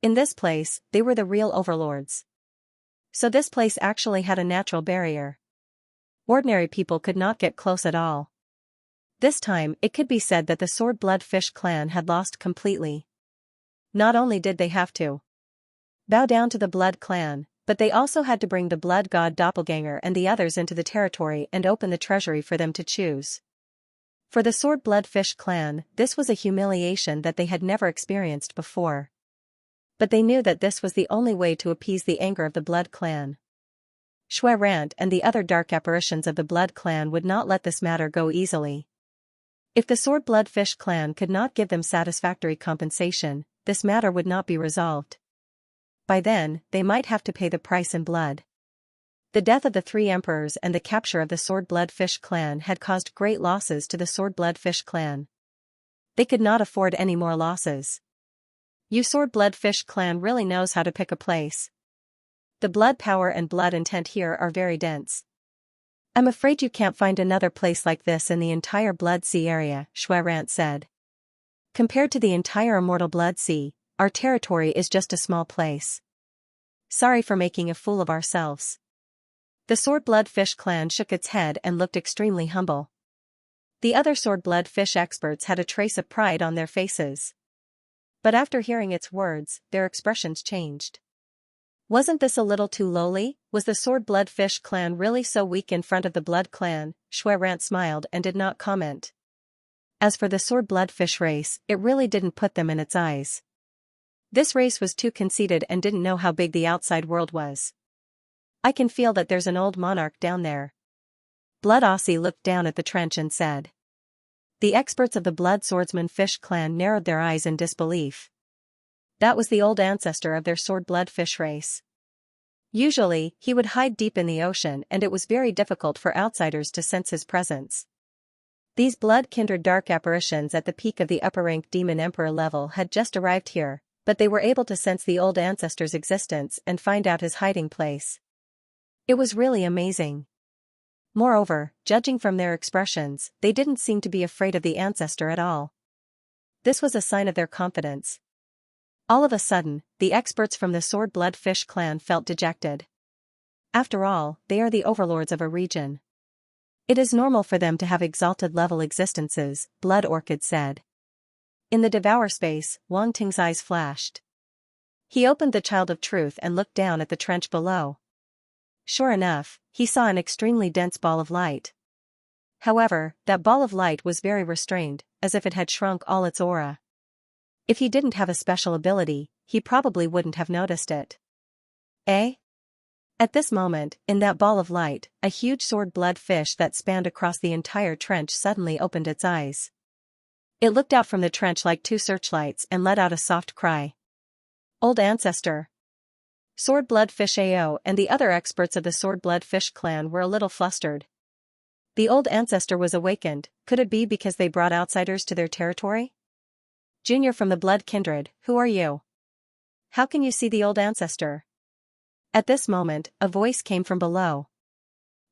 In this place, they were the real overlords. So this place actually had a natural barrier. Ordinary people could not get close at all. This time, it could be said that the sword blood fish clan had lost completely. Not only did they have to bow down to the blood clan, but they also had to bring the blood god doppelganger and the others into the territory and open the treasury for them to choose. For the sword blood fish clan, this was a humiliation that they had never experienced before. But they knew that this was the only way to appease the anger of the blood clan. Shui Rant and the other dark apparitions of the blood clan would not let this matter go easily. If the sword blood fish clan could not give them satisfactory compensation, this matter would not be resolved. By then, they might have to pay the price in blood. The death of the 3 emperors and the capture of the sword blood fish clan had caused great losses to the sword blood fish clan. They could not afford any more losses. You sword blood fish clan really knows how to pick a place. The blood power and blood intent here are very dense. I'm afraid you can't find another place like this in the entire blood sea area, Shui Rant said. Compared to the entire immortal blood sea, our territory is just a small place. Sorry for making a fool of ourselves. The sword blood fish clan shook its head and looked extremely humble. The other sword blood fish experts had a trace of pride on their faces. But after hearing its words, their expressions changed. Wasn't this a little too lowly? Was the sword blood fish clan really so weak in front of the blood clan? Shui Rant smiled and did not comment. As for the sword blood fish race, it really didn't put them in its eyes. This race was too conceited and didn't know how big the outside world was. I can feel that there's an old monarch down there. Blood Aussie looked down at the trench and said. The experts of the blood swordsman fish clan narrowed their eyes in disbelief. That was the old ancestor of their sword blood fish race. Usually, he would hide deep in the ocean and it was very difficult for outsiders to sense his presence. These blood-kindred dark apparitions at the peak of the upper-rank demon emperor level had just arrived here, but they were able to sense the old ancestor's existence and find out his hiding place. It was really amazing. Moreover, judging from their expressions, they didn't seem to be afraid of the ancestor at all. This was a sign of their confidence. All of a sudden, the experts from the sword blood fish clan felt dejected. After all, they are the overlords of a region. It is normal for them to have exalted level existences, Blood Orchid said. In the devour space, Wang Ting's eyes flashed. He opened the Child of Truth and looked down at the trench below. Sure enough, he saw an extremely dense ball of light. However, that ball of light was very restrained, as if it had shrunk all its aura. If he didn't have a special ability, he probably wouldn't have noticed it. Eh? At this moment, in that ball of light, a huge sword blood fish that spanned across the entire trench suddenly opened its eyes. It looked out from the trench like 2 searchlights and let out a soft cry. Old ancestor. Sword blood fish AO and the other experts of the sword blood fish clan were a little flustered. The old ancestor was awakened. Could it be because they brought outsiders to their territory? Junior from the blood kindred, who are you? How can you see the old ancestor? At this moment, a voice came from below.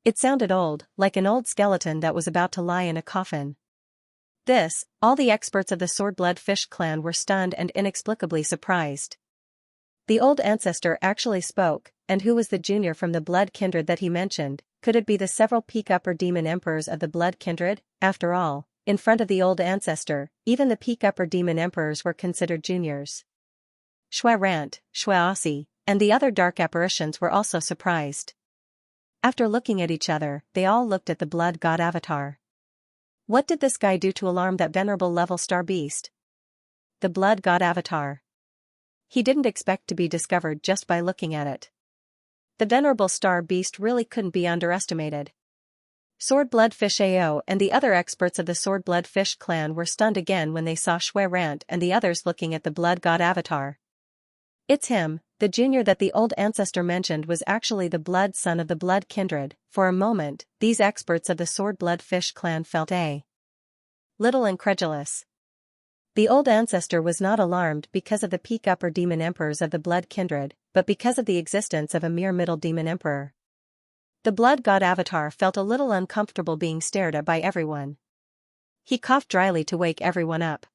It sounded old, like an old skeleton that was about to lie in a coffin. this, all the experts of the Sword-Blood Fish clan were stunned and inexplicably surprised. The old ancestor actually spoke, and who was the junior from the blood kindred that he mentioned? Could it be the several peak upper demon emperors of the blood kindred? After all, in front of the old ancestor, even the peak upper demon emperors were considered juniors. Xianxia, Xianxia, and the other dark apparitions were also surprised. After looking at each other, they all looked at the blood god avatar. What did this guy do to alarm that venerable level star beast? The blood god avatar. He didn't expect to be discovered just by looking at it. The venerable star beast really couldn't be underestimated. Sword-Blood Fish AO and the other experts of the Sword-Blood Fish clan were stunned again when they saw Xianxia and the others looking at the blood god avatar. It's him, the junior that the old ancestor mentioned was actually the blood son of the blood kindred. For a moment, these experts of the Sword-Blood Fish clan felt a little incredulous. The old ancestor was not alarmed because of the peak upper demon emperors of the blood kindred, but because of the existence of a mere middle demon emperor. The blood god avatar felt a little uncomfortable being stared at by everyone. He coughed dryly to wake everyone up.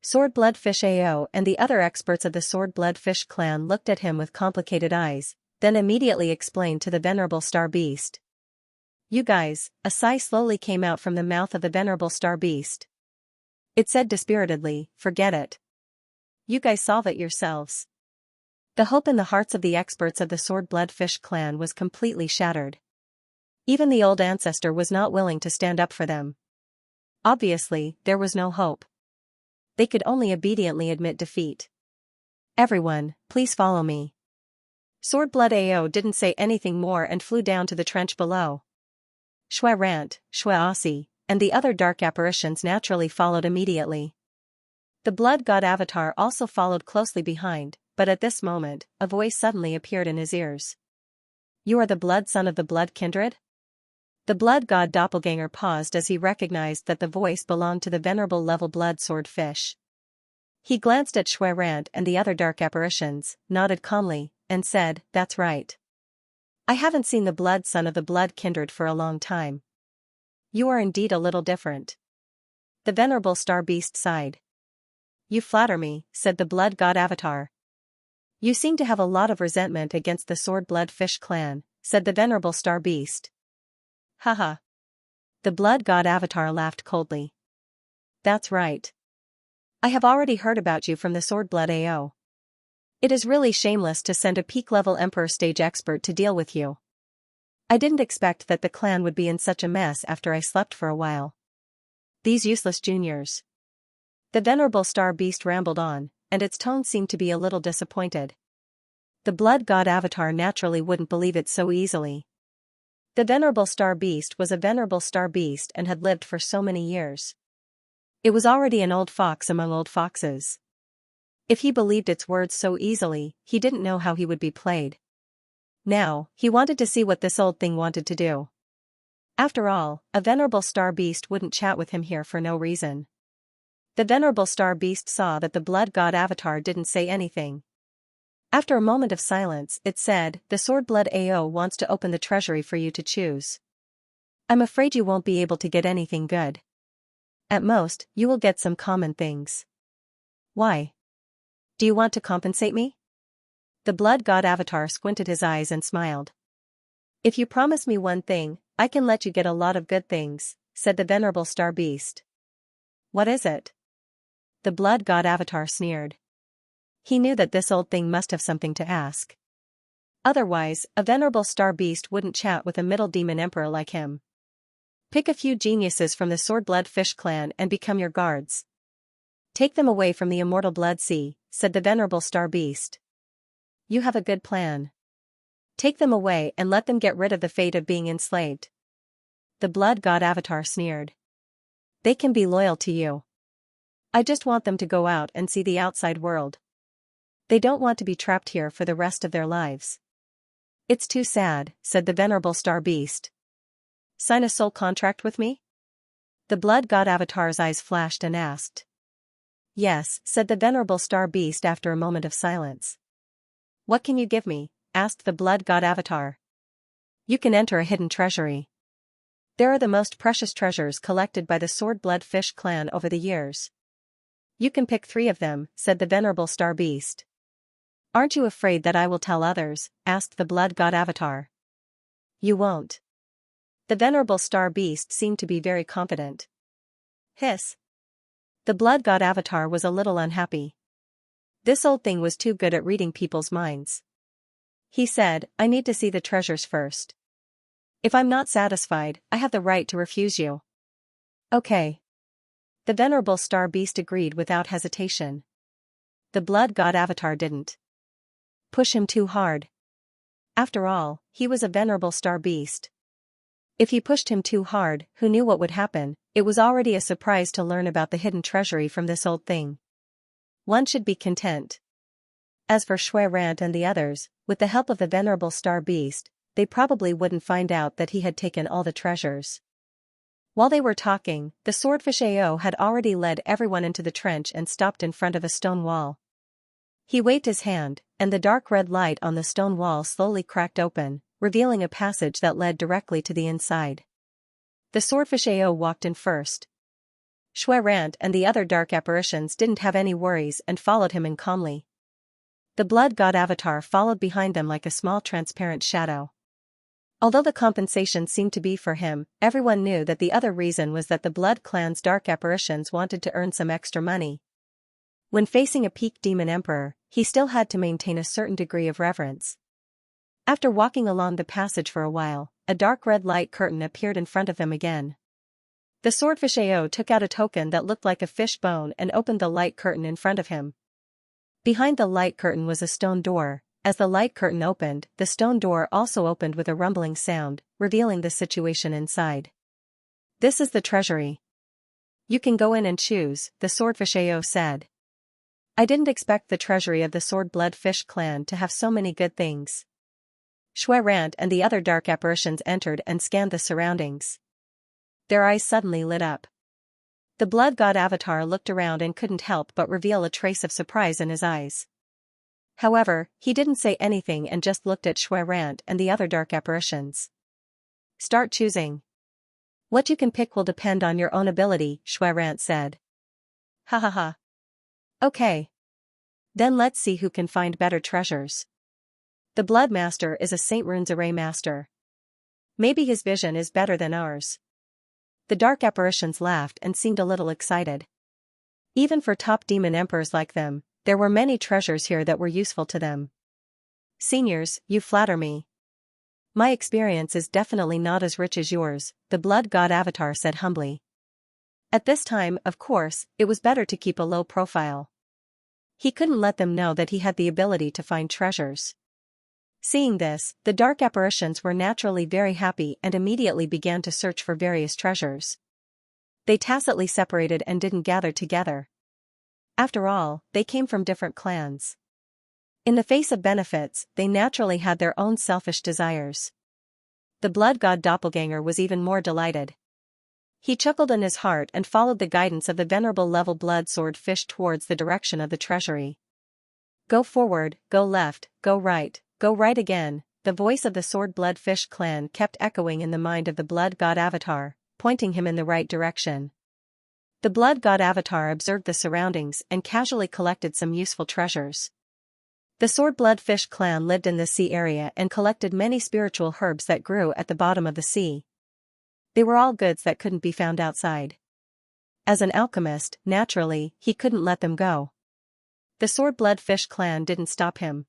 Sword-Blood Fish AO and the other experts of the Sword-Blood Fish clan looked at him with complicated eyes, then immediately explained to the venerable star beast. You guys, a sigh slowly came out from the mouth of the venerable star beast. It said dispiritedly, forget it. You guys solve it yourselves. The hope in the hearts of the experts of the Sword-Blood Fish clan was completely shattered. Even the old ancestor was not willing to stand up for them. Obviously, there was no hope. They could only obediently admit defeat. Everyone, please follow me. Sword-Blood AO didn't say anything more and flew down to the trench below. Xianxia, Xianxia, and the other dark apparitions naturally followed immediately. The blood god avatar also followed closely behind, but at this moment, a voice suddenly appeared in his ears. You are the blood son of the blood kindred? The blood god doppelganger paused as he recognized that the voice belonged to the venerable level blood sword fish. He glanced at Xianxia and the other dark apparitions, nodded calmly, and said, that's right. I haven't seen the blood son of the blood kindred for a long time. You are indeed a little different. The venerable star beast sighed. You flatter me, said the blood god avatar. You seem to have a lot of resentment against the Sword-Blood Fish clan, said the venerable star beast. Haha. The blood god avatar laughed coldly. That's right. I have already heard about you from the Sword-Blood AO. It is really shameless to send a peak-level Emperor stage expert to deal with you. I didn't expect that the clan would be in such a mess after I slept for a while. These useless juniors. The venerable star beast rambled on, and its tone seemed to be a little disappointed. The blood god avatar naturally wouldn't believe it so easily. The venerable star beast was a venerable star beast and had lived for so many years. It was already an old fox among old foxes. If he believed its words so easily, he didn't know how he would be played. Now, he wanted to see what this old thing wanted to do. After all, a venerable star beast wouldn't chat with him here for no reason. The venerable star beast saw that the blood god avatar didn't say anything. After a moment of silence, it said, the Sword-Blood AO wants to open the treasury for you to choose. I'm afraid you won't be able to get anything good. At most, you will get some common things. Why? Do you want to compensate me? The blood god avatar squinted his eyes and smiled. If you promise me one thing, I can let you get a lot of good things, said the venerable star beast. What is it? The blood god avatar sneered. He knew that this old thing must have something to ask. Otherwise, a venerable star beast wouldn't chat with a middle demon emperor like him. Pick a few geniuses from the Sword-Blood Fish clan and become your guards. Take them away from the immortal blood sea, said the venerable star beast. You have a good plan. Take them away and let them get rid of the fate of being enslaved. The blood god avatar sneered. They can be loyal to you. I just want them to go out and see the outside world. They don't want to be trapped here for the rest of their lives. It's too sad, said the venerable star beast. Sign a soul contract with me? The blood god avatar's eyes flashed and asked. Yes, said the venerable star beast after a moment of silence. What can you give me? Asked the blood god avatar. You can enter a hidden treasury. There are the most precious treasures collected by the Sword-Blood Fish clan over the years. You can pick 3 of them, said the venerable star beast. Aren't you afraid that I will tell others? Asked the blood god avatar. You won't. The venerable star beast seemed to be very confident. Hiss. The blood god avatar was a little unhappy. This old thing was too good at reading people's minds. He said, I need to see the treasures first. If I'm not satisfied, I have the right to refuse you. Okay. The venerable star beast agreed without hesitation. The blood god avatar didn't push him too hard. After all, he was a venerable star beast. If he pushed him too hard, who knew what would happen? It was already a surprise to learn about the hidden treasury from this old thing. One should be content. As for Shui Rant and the others, with the help of the venerable star beast, they probably wouldn't find out that he had taken all the treasures. While they were talking, the swordfish Ao had already led everyone into the trench and stopped in front of a stone wall. He waved his hand, and the dark red light on the stone wall slowly cracked open, revealing a passage that led directly to the inside. The swordfish Ao walked in first. Shui Rant and the other dark apparitions didn't have any worries and followed him in calmly. The blood god avatar followed behind them like a small transparent shadow. Although the compensation seemed to be for him, everyone knew that the other reason was that the blood clan's dark apparitions wanted to earn some extra money. When facing a peak demon emperor, he still had to maintain a certain degree of reverence. After walking along the passage for a while, a dark red light curtain appeared in front of them again. The swordfish Ao took out a token that looked like a fish bone and opened the light curtain in front of him. Behind the light curtain was a stone door. As the light curtain opened, the stone door also opened with a rumbling sound, revealing the situation inside. This is the treasury. You can go in and choose, the swordfish Ao said. I didn't expect the treasury of the Sword-Blood Fish clan to have so many good things. Shui Rant and the other dark apparitions entered and scanned the surroundings. Their eyes suddenly lit up. The blood god avatar looked around and couldn't help but reveal a trace of surprise in his eyes. However, he didn't say anything and just looked at Shui Rant and the other dark apparitions. Start choosing. What you can pick will depend on your own ability, Shui Rant said. Ha ha ha. Okay. Then let's see who can find better treasures. The Blood Master is a Saint Rune's Array Master. Maybe his vision is better than ours. The dark apparitions laughed and seemed a little excited. Even for top demon emperors like them, there were many treasures here that were useful to them. Seniors, you flatter me. My experience is definitely not as rich as yours, the blood god avatar said humbly. At this time, of course, it was better to keep a low profile. He couldn't let them know that he had the ability to find treasures. Seeing this, the dark apparitions were naturally very happy and immediately began to search for various treasures. They tacitly separated and didn't gather together. After all, they came from different clans. In the face of benefits, they naturally had their own selfish desires. The blood god doppelganger was even more delighted. He chuckled in his heart and followed the guidance of the venerable level blood sword fish towards the direction of the treasury. Go forward, go left, go right again, the voice of the sword blood fish clan kept echoing in the mind of the blood god avatar, pointing him in the right direction. The blood god avatar observed the surroundings and casually collected some useful treasures. The sword blood fish clan lived in the sea area and collected many spiritual herbs that grew at the bottom of the sea. They were all goods that couldn't be found outside. As an alchemist, naturally, he couldn't let them go. The sword blood fish clan didn't stop him.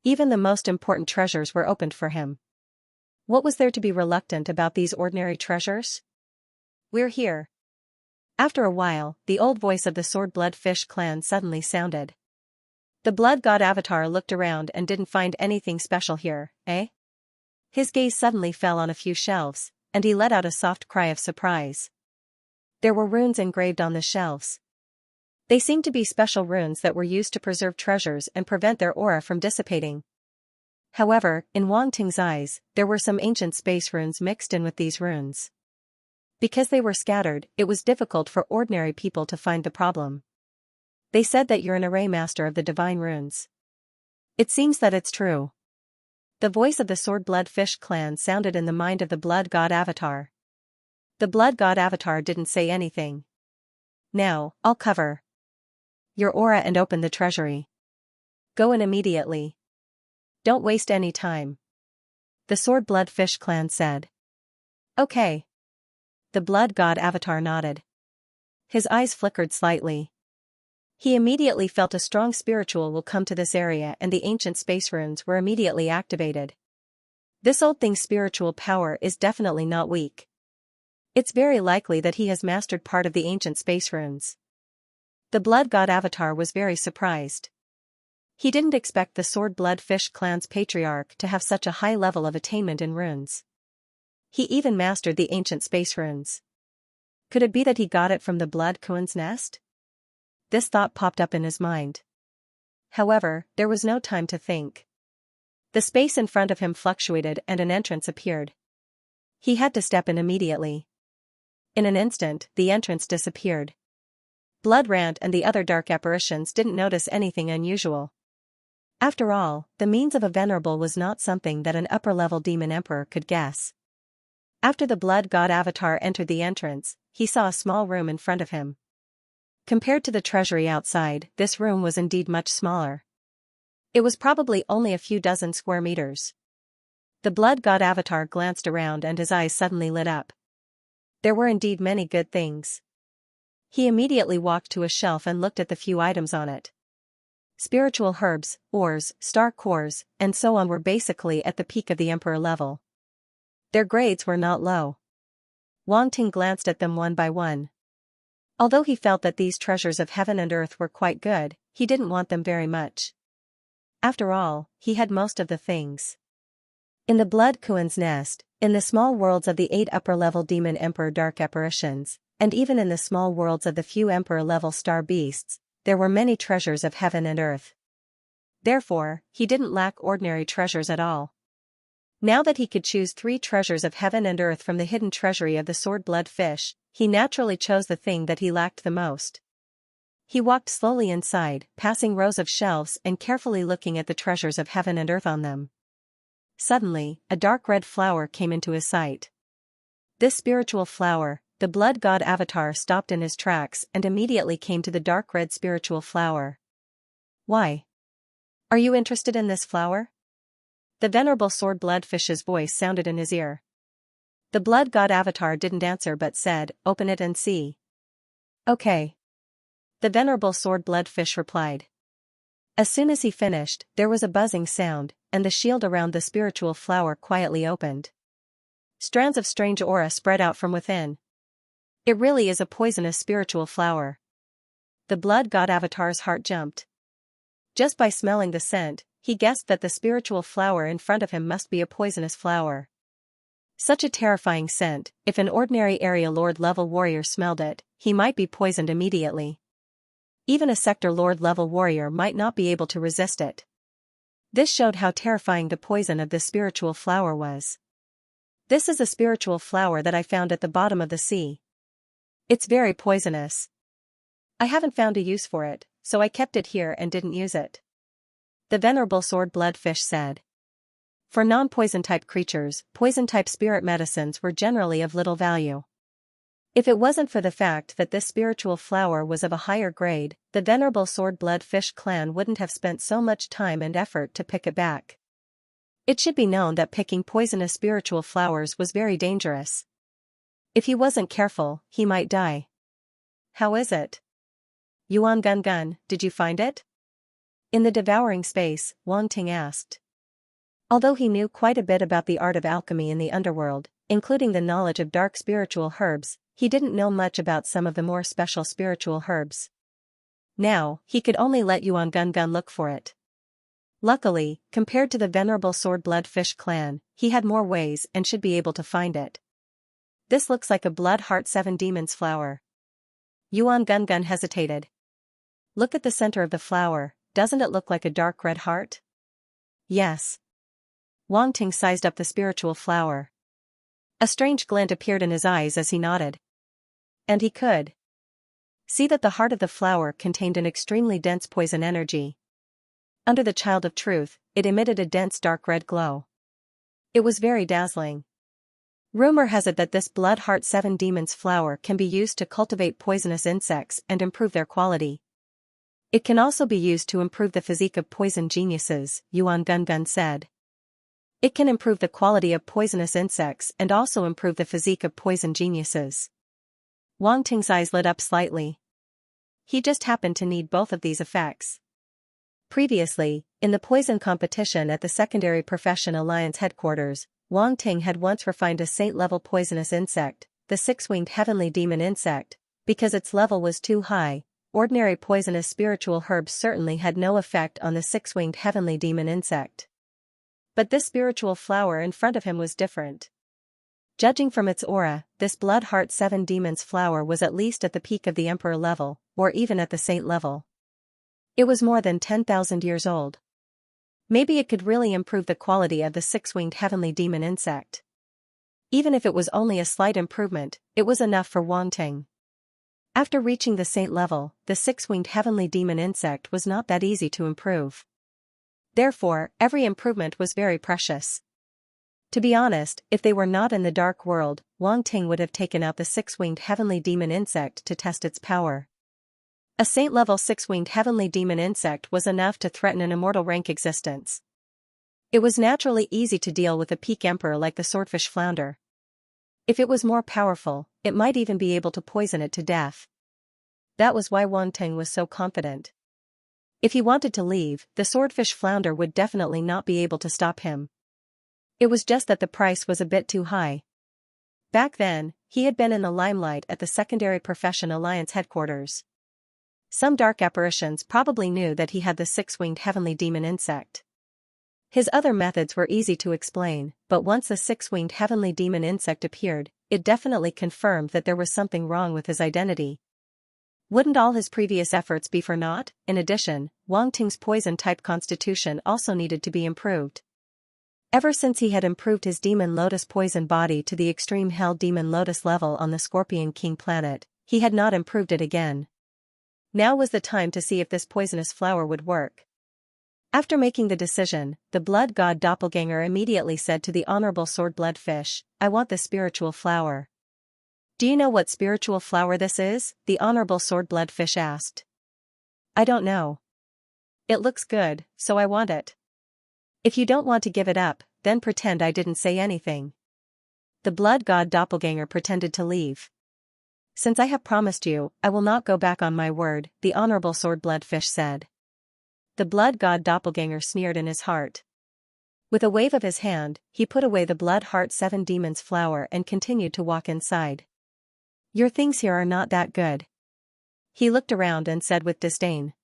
Even the most important treasures were opened for him. What was there to be reluctant about these ordinary treasures? We're here. After a while, the old voice of the sword blood fish clan suddenly sounded. The blood god avatar looked around and didn't find anything special here, eh? His gaze suddenly fell on a few shelves, and he let out a soft cry of surprise. There were runes engraved on the shelves. They seemed to be special runes that were used to preserve treasures and prevent their aura from dissipating. However, in Wang Ting's eyes, there were some ancient space runes mixed in with these runes. Because they were scattered, it was difficult for ordinary people to find the problem. They said that you're an array master of the divine runes. It seems that it's true. The voice of the sword blood fish clan sounded in the mind of the blood god avatar. The blood god avatar didn't say anything. Now, I'll cover your aura and open the treasury. Go in immediately. Don't waste any time. The sword blood fish clan said. Okay. The blood god avatar nodded. His eyes flickered slightly. He immediately felt a strong spiritual will come to this area, and the ancient space runes were immediately activated. This old thing's spiritual power is definitely not weak. It's very likely that he has mastered part of the ancient space runes. The blood god avatar was very surprised. He didn't expect the sword blood fish clan's patriarch to have such a high level of attainment in runes. He even mastered the ancient space runes. Could it be that he got it from the blood koan's nest? This thought popped up in his mind. However, there was no time to think. The space in front of him fluctuated and an entrance appeared. He had to step in immediately. In an instant, the entrance disappeared. Bloodrant and the other dark apparitions didn't notice anything unusual. After all, the means of a venerable was not something that an upper-level demon emperor could guess. After the blood god avatar entered the entrance, he saw a small room in front of him. Compared to the treasury outside, this room was indeed much smaller. It was probably only a few dozen square meters. The blood god avatar glanced around and his eyes suddenly lit up. There were indeed many good things. He immediately walked to a shelf and looked at the few items on it. Spiritual herbs, ores, star cores, and so on were basically at the peak of the emperor level. Their grades were not low. Wang Ting glanced at them one by one. Although he felt that these treasures of heaven and earth were quite good, he didn't want them very much. After all, he had most of the things. In the blood koan's nest, in the small worlds of the 8 upper-level demon emperor dark apparitions, and even in the small worlds of the few emperor-level star beasts, there were many treasures of heaven and earth. Therefore, he didn't lack ordinary treasures at all. Now that he could choose 3 treasures of heaven and earth from the hidden treasury of the sword blood fish, he naturally chose the thing that he lacked the most. He walked slowly inside, passing rows of shelves and carefully looking at the treasures of heaven and earth on them. Suddenly, a dark red flower came into his sight. This spiritual flower, the blood god avatar stopped in his tracks and immediately came to the dark red spiritual flower. Why? Are you interested in this flower? The venerable sword blood fish's voice sounded in his ear. The blood god avatar didn't answer but said, "Open it and see." Okay. The venerable sword blood fish replied. As soon as he finished, there was a buzzing sound, and the shield around the spiritual flower quietly opened. Strands of strange aura spread out from within. It really is a poisonous spiritual flower. The blood god avatar's heart jumped. Just by smelling the scent, he guessed that the spiritual flower in front of him must be a poisonous flower. Such a terrifying scent, if an ordinary area lord level warrior smelled it, he might be poisoned immediately. Even a sector lord level warrior might not be able to resist it. This showed how terrifying the poison of this spiritual flower was. This is a spiritual flower that I found at the bottom of the sea. It's very poisonous. I haven't found a use for it, so I kept it here and didn't use it. The venerable sword blood fish said. For non-poison type creatures, poison type spirit medicines were generally of little value. If it wasn't for the fact that this spiritual flower was of a higher grade, the venerable sword blood fish clan wouldn't have spent so much time and effort to pick it back. It should be known that picking poisonous spiritual flowers was very dangerous. If he wasn't careful, he might die. How is it? Yuan Gun Gun, did you find it? In the devouring space, Wang Ting asked. Although he knew quite a bit about the art of alchemy in the underworld, including the knowledge of dark spiritual herbs, he didn't know much about some of the more special spiritual herbs. Now, he could only let Yuan Gun Gun look for it. Luckily, compared to the venerable sword blood fish clan, he had more ways and should be able to find it. This looks like a blood heart 7 demons flower. Yuan Gun Gun hesitated. Look at the center of the flower, doesn't it look like a dark red heart? Yes. Wang Ting sized up the spiritual flower. A strange glint appeared in his eyes as he nodded. And he could see that the heart of the flower contained an extremely dense poison energy. Under the child of truth, it emitted a dense dark red glow. It was very dazzling. Rumor has it that this Blood Heart 7 Demons flower can be used to cultivate poisonous insects and improve their quality. It can also be used to improve the physique of poison geniuses, Yuan Gungun said. It can improve the quality of poisonous insects and also improve the physique of poison geniuses. Wang Ting's eyes lit up slightly. He just happened to need both of these effects. Previously, in the poison competition at the Secondary Profession Alliance headquarters, Wang Ting had once refined a saint-level poisonous insect, the six-winged heavenly demon insect, because its level was too high. Ordinary poisonous spiritual herbs certainly had no effect on the six-winged heavenly demon insect. But this spiritual flower in front of him was different. Judging from its aura, this Blood Heart 7 Demons flower was at least at the peak of the Emperor level, or even at the saint level. It was more than 10,000 years old. Maybe it could really improve the quality of the six-winged heavenly demon insect. Even if it was only a slight improvement, it was enough for Wang Ting. After reaching the saint level, the six-winged heavenly demon insect was not that easy to improve. Therefore, every improvement was very precious. To be honest, if they were not in the dark world, Wang Ting would have taken out the six-winged heavenly demon insect to test its power. A saint-level six-winged heavenly demon insect was enough to threaten an immortal rank existence. It was naturally easy to deal with a peak emperor like the swordfish flounder. If it was more powerful, it might even be able to poison it to death. That was why Wang Ting was so confident. If he wanted to leave, the swordfish flounder would definitely not be able to stop him. It was just that the price was a bit too high. Back then, he had been in the limelight at the Secondary Profession Alliance headquarters. Some dark apparitions probably knew that he had the six-winged heavenly demon insect. His other methods were easy to explain, but once the six-winged heavenly demon insect appeared, it definitely confirmed that there was something wrong with his identity. Wouldn't all his previous efforts be for naught? In addition, Wang Ting's poison-type constitution also needed to be improved. Ever since he had improved his Demon Lotus poison body to the extreme Hell Demon Lotus level on the Scorpion King planet, he had not improved it again. Now was the time to see if this poisonous flower would work. After making the decision, the blood god doppelganger immediately said to the Honorable Sword Bloodfish, "I want the spiritual flower." "Do you know what spiritual flower this is?" the Honorable Sword Bloodfish asked. "I don't know. It looks good, so I want it. If you don't want to give it up, then pretend I didn't say anything." The blood god doppelganger pretended to leave. "Since I have promised you, I will not go back on my word," the Honorable Sword Bloodfish said. The blood god doppelganger sneered in his heart. With a wave of his hand, he put away the Blood Heart 7 Demons flower and continued to walk inside. "Your things here are not that good." He looked around and said with disdain.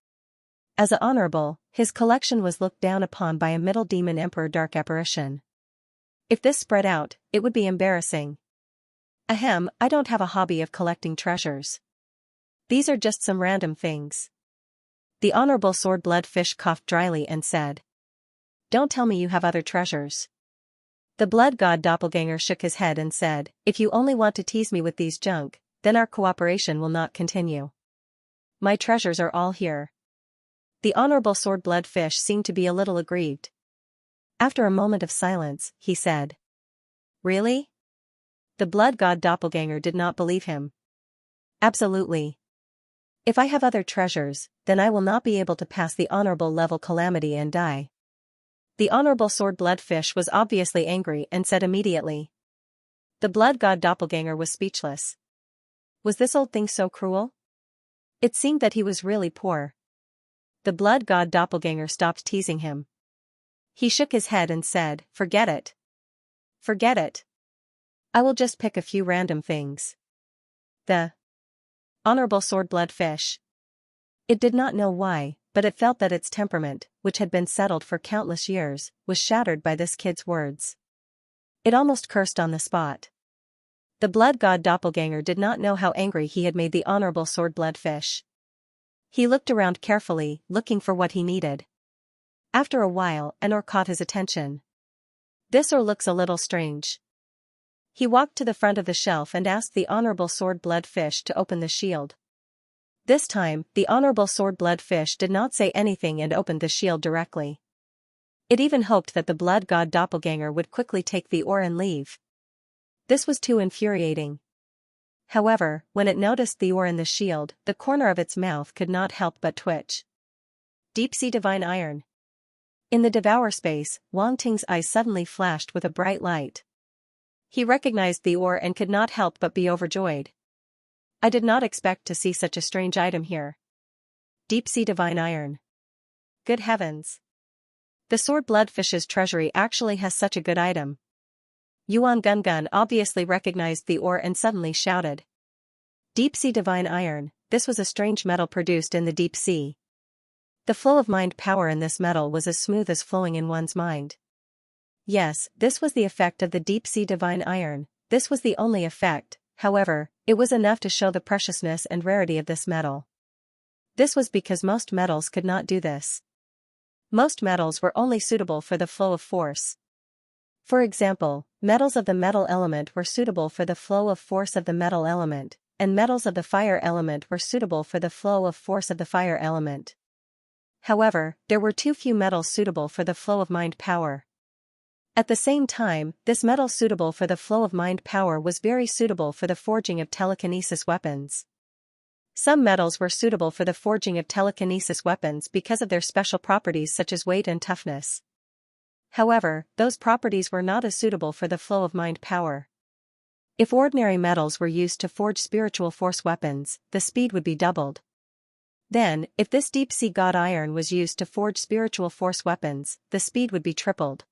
As a honorable, his collection was looked down upon by a middle demon emperor dark apparition. If this spread out, it would be embarrassing. Ahem, I don't have a hobby of collecting treasures. These are just some random things. The Honorable Sword Bloodfish coughed dryly and said. "Don't tell me you have other treasures." The blood god doppelganger shook his head and said, "If you only want to tease me with these junk, then our cooperation will not continue. My treasures are all here." The Honorable Sword Bloodfish seemed to be a little aggrieved. After a moment of silence, he said. "Really?" The blood god doppelganger did not believe him. "Absolutely. If I have other treasures, then I will not be able to pass the honorable level calamity and die." The Honorable Sword Bloodfish was obviously angry and said immediately. The blood god doppelganger was speechless. Was this old thing so cruel? It seemed that he was really poor. The blood god doppelganger stopped teasing him. He shook his head and said, "Forget it. Forget it. I will just pick a few random things." The Honorable Sword Bloodfish. It did not know why, but it felt that its temperament, which had been settled for countless years, was shattered by this kid's words. It almost cursed on the spot. The blood god doppelganger did not know how angry he had made the Honorable Sword Bloodfish. He looked around carefully, looking for what he needed. After a while, an ore caught his attention. "This ore looks a little strange." He walked to the front of the shelf and asked the Honorable Sword Bloodfish to open the shield. This time, the Honorable Sword Bloodfish did not say anything and opened the shield directly. It even hoped that the blood god doppelganger would quickly take the ore and leave. This was too infuriating. However, when it noticed the ore in the shield, the corner of its mouth could not help but twitch. Deep-sea divine iron. In the devour space, Wang Ting's eyes suddenly flashed with a bright light. He recognized the ore and could not help but be overjoyed. I did not expect to see such a strange item here. Deep-sea divine iron. Good heavens. The sword bloodfish's treasury actually has such a good item. Yuan Gungun obviously recognized the ore and suddenly shouted. Deep-sea divine iron, this was a strange metal produced in the deep sea. The flow of mind power in this metal was as smooth as flowing in one's mind. Yes, this was the effect of the deep-sea divine iron. This was the only effect, however, it was enough to show the preciousness and rarity of this metal. This was because most metals could not do this. Most metals were only suitable for the flow of force. For example, metals of the metal element were suitable for the flow of force of the metal element, and metals of the fire element were suitable for the flow of force of the fire element. However, there were too few metals suitable for the flow of mind power. At the same time, this metal suitable for the flow of mind power was very suitable for the forging of telekinesis weapons. Some metals were suitable for the forging of telekinesis weapons because of their special properties such as weight and toughness. However, those properties were not as suitable for the flow of mind power. If ordinary metals were used to forge spiritual force weapons, the speed would be doubled. Then, if this deep-sea god iron was used to forge spiritual force weapons, the speed would be tripled.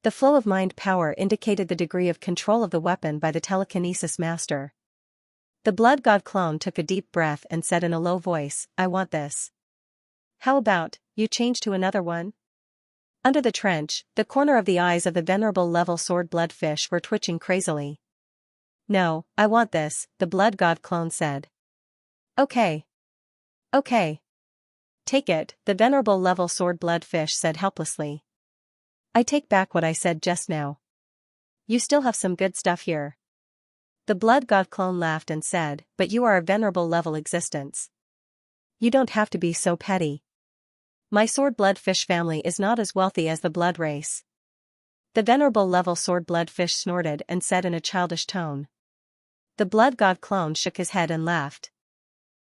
The flow of mind power indicated the degree of control of the weapon by the telekinesis master. The blood god clone took a deep breath and said in a low voice, I want this. How about, you change to another one? Under the trench, the corner of the eyes of the venerable level sword bloodfish were twitching crazily. No, I want this, the blood god clone said. Okay. Okay. Take it, the venerable level sword bloodfish said helplessly. I take back what I said just now. You still have some good stuff here. The blood god clone laughed and said, but you are a venerable level existence. You don't have to be so petty. My sword bloodfish family is not as wealthy as the blood race. The venerable level sword bloodfish snorted and said in a childish tone. The blood god clone shook his head and laughed.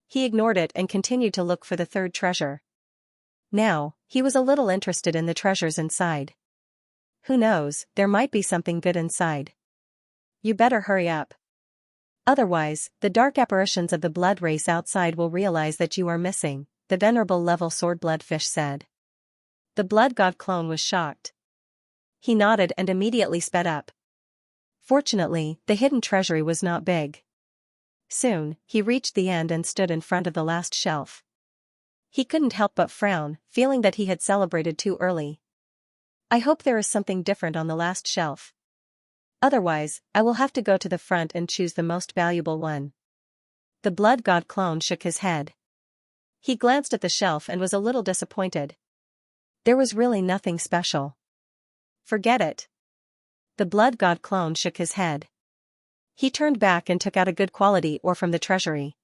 He ignored it and continued to look for the third treasure. Now, he was a little interested in the treasures inside. Who knows, there might be something good inside. You better hurry up. Otherwise, the dark apparitions of the blood race outside will realize that you are missing, the venerable level sword bloodfish said. The blood god clone was shocked. He nodded and immediately sped up. Fortunately, the hidden treasury was not big. Soon, he reached the end and stood in front of the last shelf. He couldn't help but frown, feeling that he had celebrated too early. I hope there is something different on the last shelf. Otherwise, I will have to go to the front and choose the most valuable one. The blood god clone shook his head. He glanced at the shelf and was a little disappointed. There was really nothing special. Forget it. The blood god clone shook his head. He turned back and took out a good quality ore from the treasury.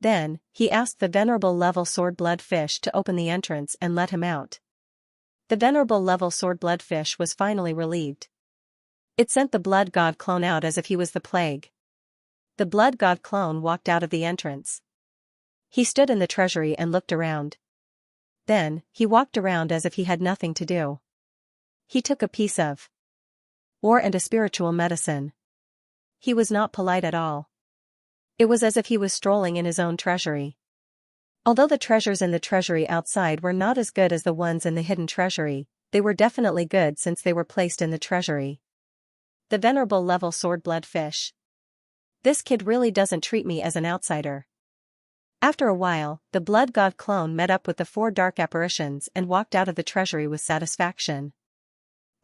Then, he asked the venerable level sword bloodfish to open the entrance and let him out. The venerable level sword bloodfish was finally relieved. It sent the blood god clone out as if he was the plague. The blood god clone walked out of the entrance. He stood in the treasury and looked around. Then, he walked around as if he had nothing to do. He took a piece of ore and a spiritual medicine. He was not polite at all. It was as if he was strolling in his own treasury. Although the treasures in the treasury outside were not as good as the ones in the hidden treasury, they were definitely good since they were placed in the treasury. The venerable level sword bloodfish. This kid really doesn't treat me as an outsider. After a while, the blood god clone met up with the four dark apparitions and walked out of the treasury with satisfaction.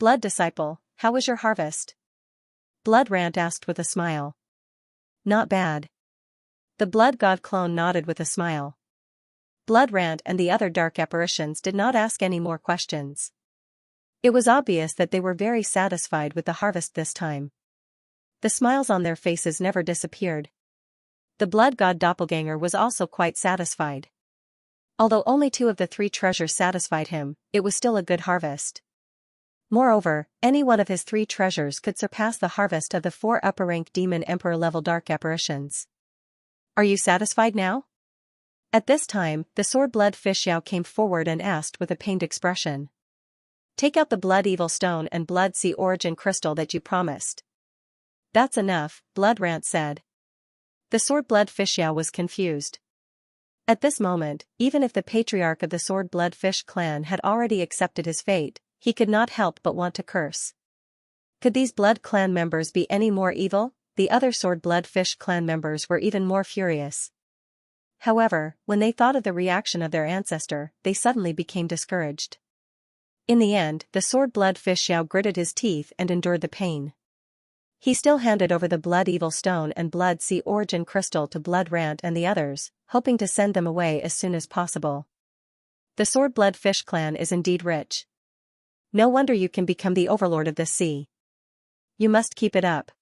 Blood disciple, how was your harvest? Blood Rant asked with a smile. Not bad. The blood god clone nodded with a smile. Blood Rant and the other dark apparitions did not ask any more questions. It was obvious that they were very satisfied with the harvest this time. The smiles on their faces never disappeared. The blood god doppelganger was also quite satisfied. Although only 2 of the 3 treasures satisfied him, it was still a good harvest. Moreover, any one of his 3 treasures could surpass the harvest of the 4 upper-rank demon emperor-level dark apparitions. Are you satisfied now? At this time, the sword-blood Xiao came forward and asked with a pained expression. Take out the blood evil stone and blood sea origin crystal that you promised. That's enough, Blood Rant said. The sword-blood Xiao was confused. At this moment, even if the patriarch of the sword-blood fish clan had already accepted his fate, he could not help but want to curse. Could these blood clan members be any more evil? The other sword-blood fish clan members were even more furious. However, when they thought of the reaction of their ancestor, they suddenly became discouraged. In the end, the sword-blood Xiao gritted his teeth and endured the pain. He still handed over the blood evil stone and blood sea origin crystal to Blood Rant and the others, hoping to send them away as soon as possible. The sword-blood fish clan is indeed rich. No wonder you can become the overlord of this sea. You must keep it up.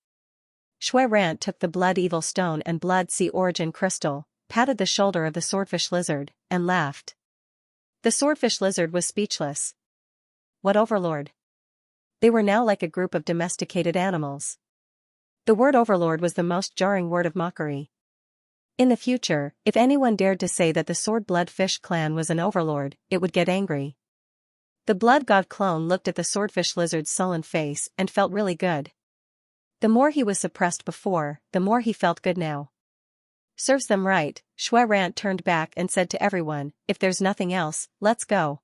Shui Rant took the blood evil stone and blood sea origin crystal, patted the shoulder of the swordfish lizard, and laughed. The swordfish lizard was speechless. What overlord? They were now like a group of domesticated animals. The word overlord was the most jarring word of mockery. In the future, if anyone dared to say that the sword-blood fish clan was an overlord, it would get angry. The blood god clone looked at the swordfish lizard's sullen face and felt really good. The more he was suppressed before, the more he felt good now. Serves them right, Shui Rant turned back and said to everyone, if there's nothing else, let's go.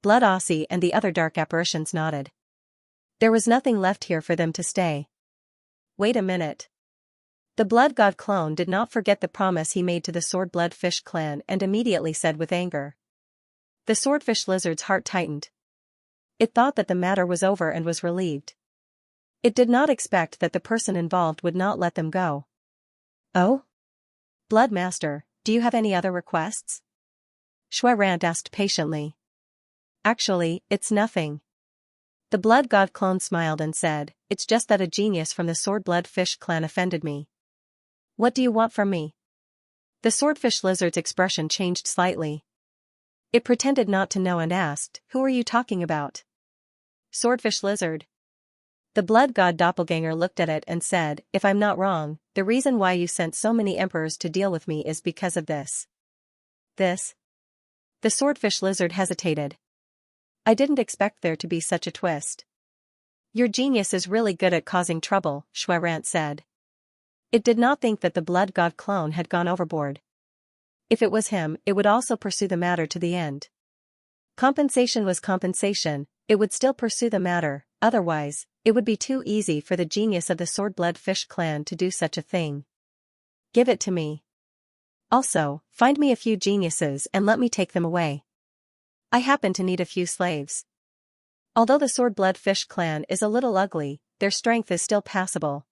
Blood Aussie and the other dark apparitions nodded. There was nothing left here for them to stay. Wait a minute. The blood god clone did not forget the promise he made to the sword-blood fish clan and immediately said with anger. The swordfish lizard's heart tightened. It thought that the matter was over and was relieved. It did not expect that the person involved would not let them go. Oh? Blood Master, do you have any other requests? Shui Rant asked patiently. Actually, it's nothing. The blood god clone smiled and said, it's just that a genius from the sword-blood fish clan offended me. What do you want from me? The swordfish lizard's expression changed slightly. It pretended not to know and asked, who are you talking about? Swordfish lizard. The blood god doppelganger looked at it and said, if I'm not wrong, the reason why you sent so many emperors to deal with me is because of this. This? The swordfish lizard hesitated. I didn't expect there to be such a twist. Your genius is really good at causing trouble, Shui Rant said. It did not think that the blood god clone had gone overboard. If it was him, it would also pursue the matter to the end. Compensation was compensation, it would still pursue the matter, otherwise, it would be too easy for the genius of the sword-blood fish clan to do such a thing. Give it to me. Also, find me a few geniuses and let me take them away. I happen to need a few slaves. Although the sword-blood fish clan is a little ugly, their strength is still passable.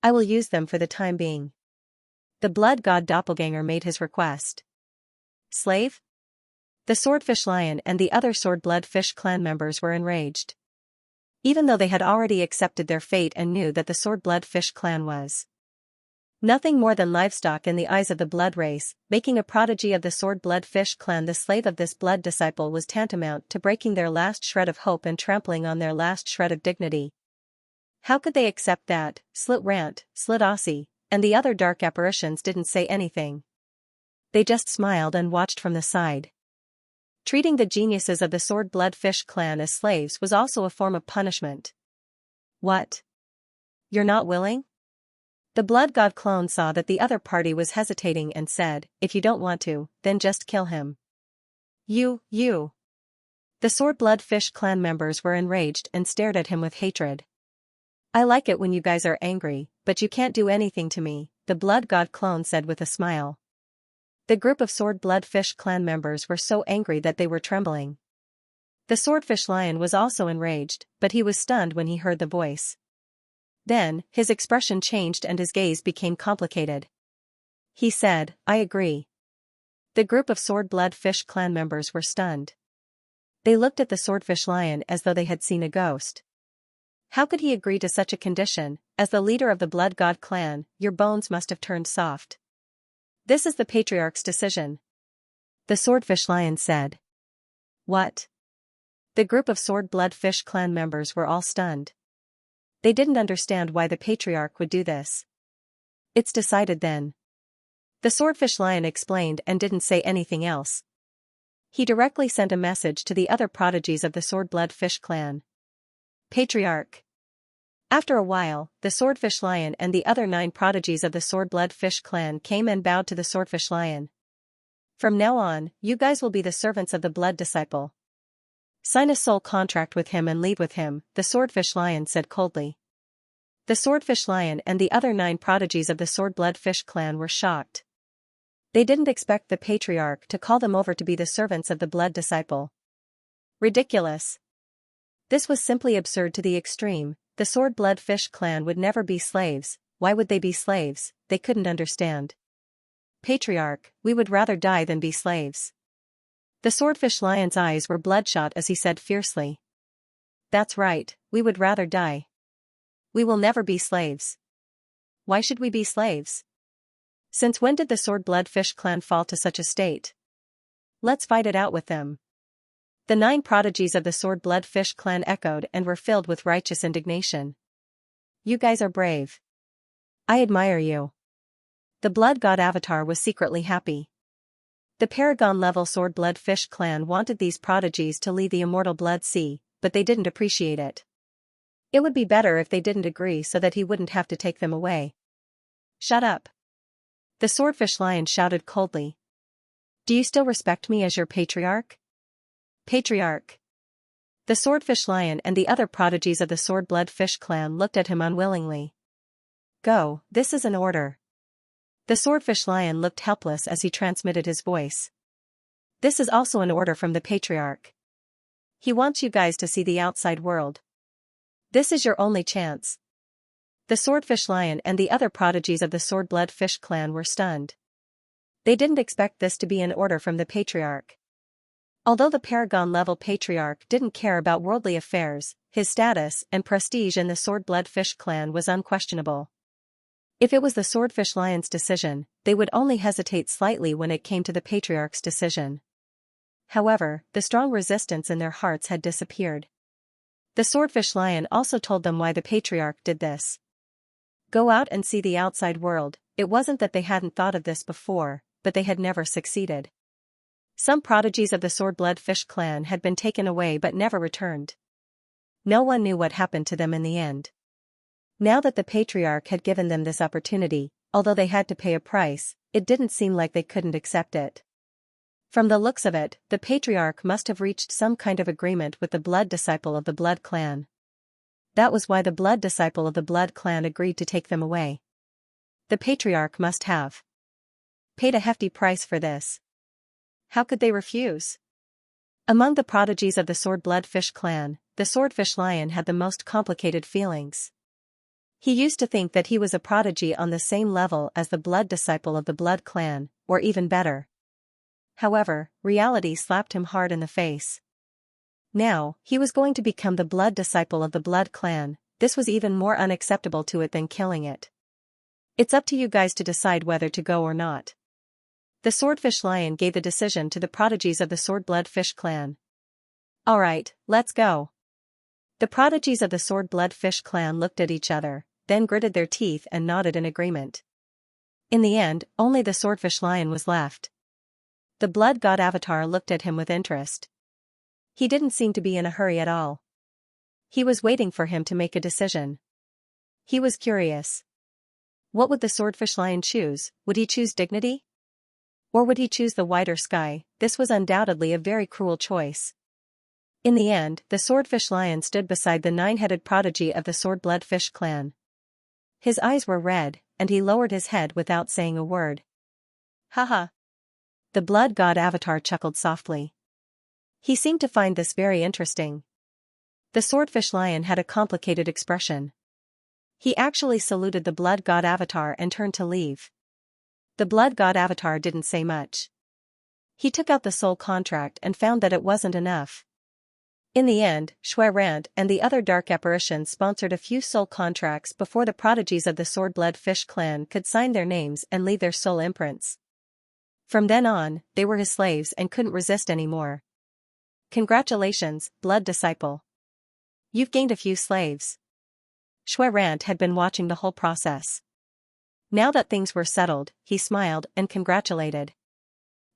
I will use them for the time being. The blood god doppelganger made his request. Slave? The swordfish lion and the other sword-blood fish clan members were enraged. Even though they had already accepted their fate and knew that the sword-blood fish clan was nothing more than livestock in the eyes of the blood race, making a prodigy of the sword-blood fish clan the slave of this blood disciple was tantamount to breaking their last shred of hope and trampling on their last shred of dignity. How could they accept that? Slit Rant, Slit Aussie, and the other dark apparitions didn't say anything. They just smiled and watched from the side. Treating the geniuses of the sword-blood fish clan as slaves was also a form of punishment. What? You're not willing? The blood god clone saw that the other party was hesitating and said, if you don't want to, then just kill him. You. The sword-blood fish clan members were enraged and stared at him with hatred. I like it when you guys are angry, but you can't do anything to me, the blood god clone said with a smile. The group of sword-blood fish clan members were so angry that they were trembling. The swordfish lion was also enraged, but he was stunned when he heard the voice. Then, his expression changed and his gaze became complicated. He said, I agree. The group of sword-blood fish clan members were stunned. They looked at the swordfish lion as though they had seen a ghost. How could he agree to such a condition? As the leader of the blood god clan, your bones must have turned soft. This is the patriarch's decision. The swordfish lion said. What? The group of Sword Blood Fish clan members were all stunned. They didn't understand why the patriarch would do this. It's decided then. The Swordfish Lion explained and didn't say anything else. He directly sent a message to the other prodigies of the Sword Blood Fish clan. Patriarch. After a while, the Swordfish Lion and the other 9 prodigies of the Sword Blood Fish clan came and bowed to the Swordfish Lion. From now on, you guys will be the servants of the Blood Disciple. Sign a soul contract with him and leave with him, the Swordfish Lion said coldly. The Swordfish Lion and the other 9 prodigies of the Sword Blood Fish clan were shocked. They didn't expect the patriarch to call them over to be the servants of the Blood Disciple. Ridiculous. This was simply absurd to the extreme. The Sword Blood Fish clan would never be slaves. Why would they be slaves? They couldn't understand. Patriarch, we would rather die than be slaves. The Swordfish Lion's eyes were bloodshot as he said fiercely. That's right, we would rather die. We will never be slaves. Why should we be slaves? Since when did the Sword Blood Fish clan fall to such a state? Let's fight it out with them. The 9 prodigies of the Sword Blood Fish clan echoed and were filled with righteous indignation. You guys are brave. I admire you. The Blood God Avatar was secretly happy. The Paragon-level Sword Blood Fish clan wanted these prodigies to leave the immortal Blood Sea, but they didn't appreciate it. It would be better if they didn't agree so that he wouldn't have to take them away. Shut up. The Swordfish Lion shouted coldly. Do you still respect me as your patriarch? Patriarch. The Swordfish Lion and the other prodigies of the Sword Blood Fish clan looked at him unwillingly. Go, this is an order. The Swordfish Lion looked helpless as he transmitted his voice. This is also an order from the patriarch. He wants you guys to see the outside world. This is your only chance. The Swordfish Lion and the other prodigies of the Sword Blood Fish clan were stunned. They didn't expect this to be an order from the patriarch. Although the Paragon-level patriarch didn't care about worldly affairs, his status and prestige in the Sword Blood Fish clan was unquestionable. If it was the Swordfish Lion's decision, they would only hesitate slightly when it came to the patriarch's decision. However, the strong resistance in their hearts had disappeared. The Swordfish Lion also told them why the patriarch did this. Go out and see the outside world. It wasn't that they hadn't thought of this before, but they had never succeeded. Some prodigies of the Sword Blood Fish clan had been taken away but never returned. No one knew what happened to them in the end. Now that the patriarch had given them this opportunity, although they had to pay a price, it didn't seem like they couldn't accept it. From the looks of it, the patriarch must have reached some kind of agreement with the Blood Disciple of the Blood Clan. That was why the Blood Disciple of the Blood Clan agreed to take them away. The patriarch must have paid a hefty price for this. How could they refuse? Among the prodigies of the Sword Blood Fish clan, the Swordfish Lion had the most complicated feelings. He used to think that he was a prodigy on the same level as the Blood Disciple of the Blood Clan, or even better. However, reality slapped him hard in the face. Now, he was going to become the Blood Disciple of the Blood Clan. This was even more unacceptable to it than killing it. It's up to you guys to decide whether to go or not. The Swordfish Lion gave the decision to the prodigies of the Sword Blood Fish clan. Alright, let's go. The prodigies of the Sword Blood Fish clan looked at each other, then gritted their teeth and nodded in agreement. In the end, only the Swordfish Lion was left. The Blood God Avatar looked at him with interest. He didn't seem to be in a hurry at all. He was waiting for him to make a decision. He was curious. What would the Swordfish Lion choose? Would he choose dignity? Or would he choose the wider sky? This was undoubtedly a very cruel choice. In the end, the Swordfish Lion stood beside the 9-headed prodigy of the Sword Blood Fish clan. His eyes were red, and he lowered his head without saying a word. Haha. The Blood God Avatar chuckled softly. He seemed to find this very interesting. The Swordfish Lion had a complicated expression. He actually saluted the Blood God Avatar and turned to leave. The Blood God Avatar didn't say much. He took out the soul contract and found that it wasn't enough. In the end, Shui Rand and the other dark apparitions sponsored a few soul contracts before the prodigies of the Sword Blood Fish clan could sign their names and leave their soul imprints. From then on, they were his slaves and couldn't resist anymore. Congratulations, Blood Disciple. You've gained a few slaves. Shui Rant had been watching the whole process. Now that things were settled, he smiled and congratulated.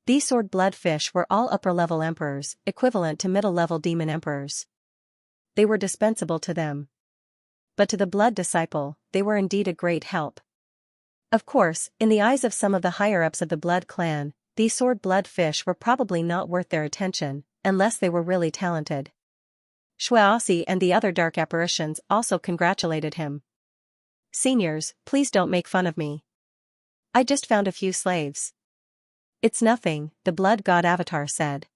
These sword blood fish were all upper-level emperors, equivalent to middle-level demon emperors. They were dispensable to them. But to the Blood Disciple, they were indeed a great help. Of course, in the eyes of some of the higher-ups of the Blood clan, these sword blood fish were probably not worth their attention, unless they were really talented. Xianxia and the other dark apparitions also congratulated him. Seniors, please don't make fun of me. I just found a few slaves. It's nothing, the Blood God Avatar said.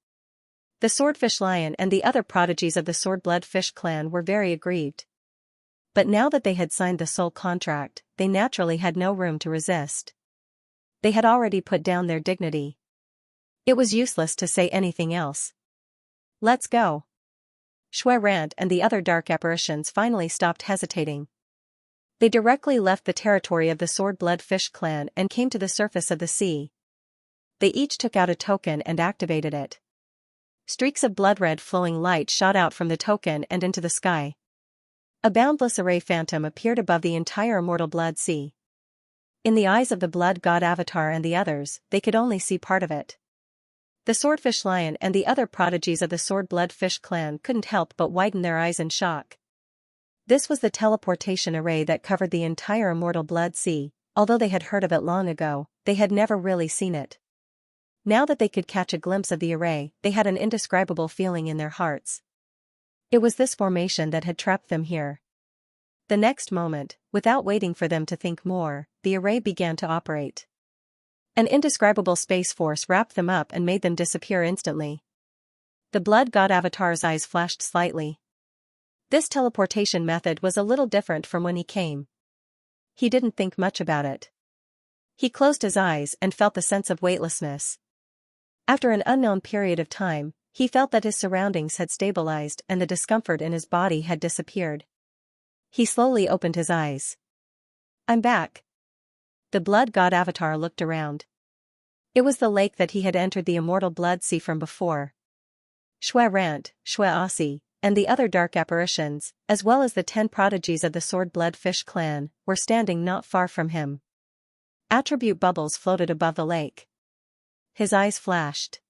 The Swordfish Lion and the other prodigies of the Sword Blood Fish clan were very aggrieved. But now that they had signed the soul contract, they naturally had no room to resist. They had already put down their dignity. It was useless to say anything else. Let's go. Shui Rant and the other dark apparitions finally stopped hesitating. They directly left the territory of the Sword Blood Fish clan and came to the surface of the sea. They each took out a token and activated it. Streaks of blood-red flowing light shot out from the token and into the sky. A boundless array phantom appeared above the entire immortal blood sea. In the eyes of the Blood God Avatar and the others, they could only see part of it. The Swordfish Lion and the other prodigies of the Sword Blood Fish clan couldn't help but widen their eyes in shock. This was the teleportation array that covered the entire immortal blood sea. Although they had heard of it long ago, they had never really seen it. Now that they could catch a glimpse of the array, they had an indescribable feeling in their hearts. It was this formation that had trapped them here. The next moment, without waiting for them to think more, the array began to operate. An indescribable space force wrapped them up and made them disappear instantly. The Blood God Avatar's eyes flashed slightly. This teleportation method was a little different from when he came. He didn't think much about it. He closed his eyes and felt the sense of weightlessness. After an unknown period of time, he felt that his surroundings had stabilized and the discomfort in his body had disappeared. He slowly opened his eyes. I'm back. The Blood God Avatar looked around. It was the lake that he had entered the immortal blood sea from before. Shui Rant, Xianxia, and the other dark apparitions, as well as the 10 prodigies of the Sword Blood Fish clan, were standing not far from him. Attribute bubbles floated above the lake. His eyes flashed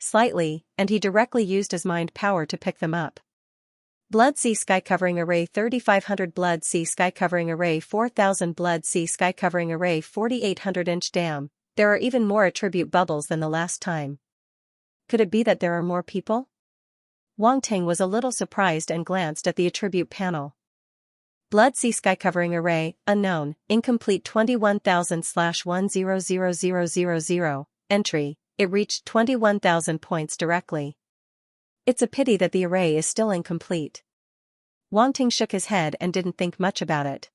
slightly, and he directly used his mind power to pick them up. Blood Sea Sky Covering Array 3500 Blood Sea Sky Covering Array 4000 Blood Sea Sky Covering Array 4800 Inch Damn, there are even more attribute bubbles than the last time. Could it be that there are more people? Wang Ting was a little surprised and glanced at the attribute panel. Blood Sea Sky Covering Array, Unknown, Incomplete 21,000/100000. Entry, it reached 21,000 points directly. It's a pity that the array is still incomplete. Wang Ting shook his head and didn't think much about it.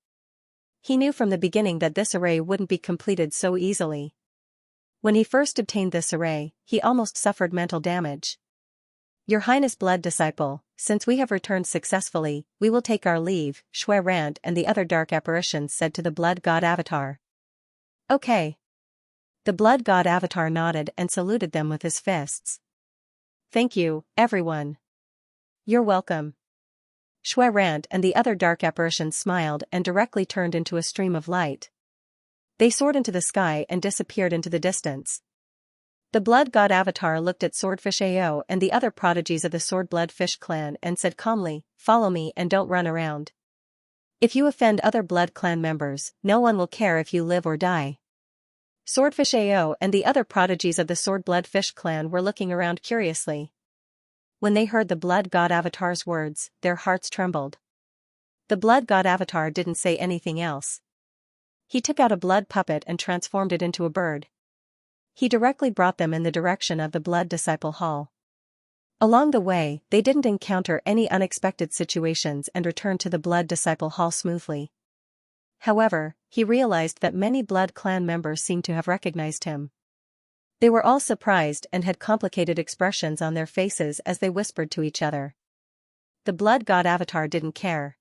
He knew from the beginning that this array wouldn't be completed so easily. When he first obtained this array, he almost suffered mental damage. Your Highness Blood Disciple, since we have returned successfully, we will take our leave, Shui Rant and the other dark apparitions said to the Blood God Avatar. Okay. The Blood God Avatar nodded and saluted them with his fists. Thank you, everyone. You're welcome. Shui Rant and the other dark apparitions smiled and directly turned into a stream of light. They soared into the sky and disappeared into the distance. The Blood God Avatar looked at Swordfish Ao and the other prodigies of the Sword Blood Fish clan and said calmly, follow me and don't run around. If you offend other Blood clan members, no one will care if you live or die. Swordfish Ao and the other prodigies of the Sword Blood Fish clan were looking around curiously. When they heard the Blood God Avatar's words, their hearts trembled. The Blood God Avatar didn't say anything else. He took out a blood puppet and transformed it into a bird. He directly brought them in the direction of the Blood Disciple Hall. Along the way, they didn't encounter any unexpected situations and returned to the Blood Disciple Hall smoothly. However, he realized that many Blood clan members seemed to have recognized him. They were all surprised and had complicated expressions on their faces as they whispered to each other. The Blood God Avatar didn't care.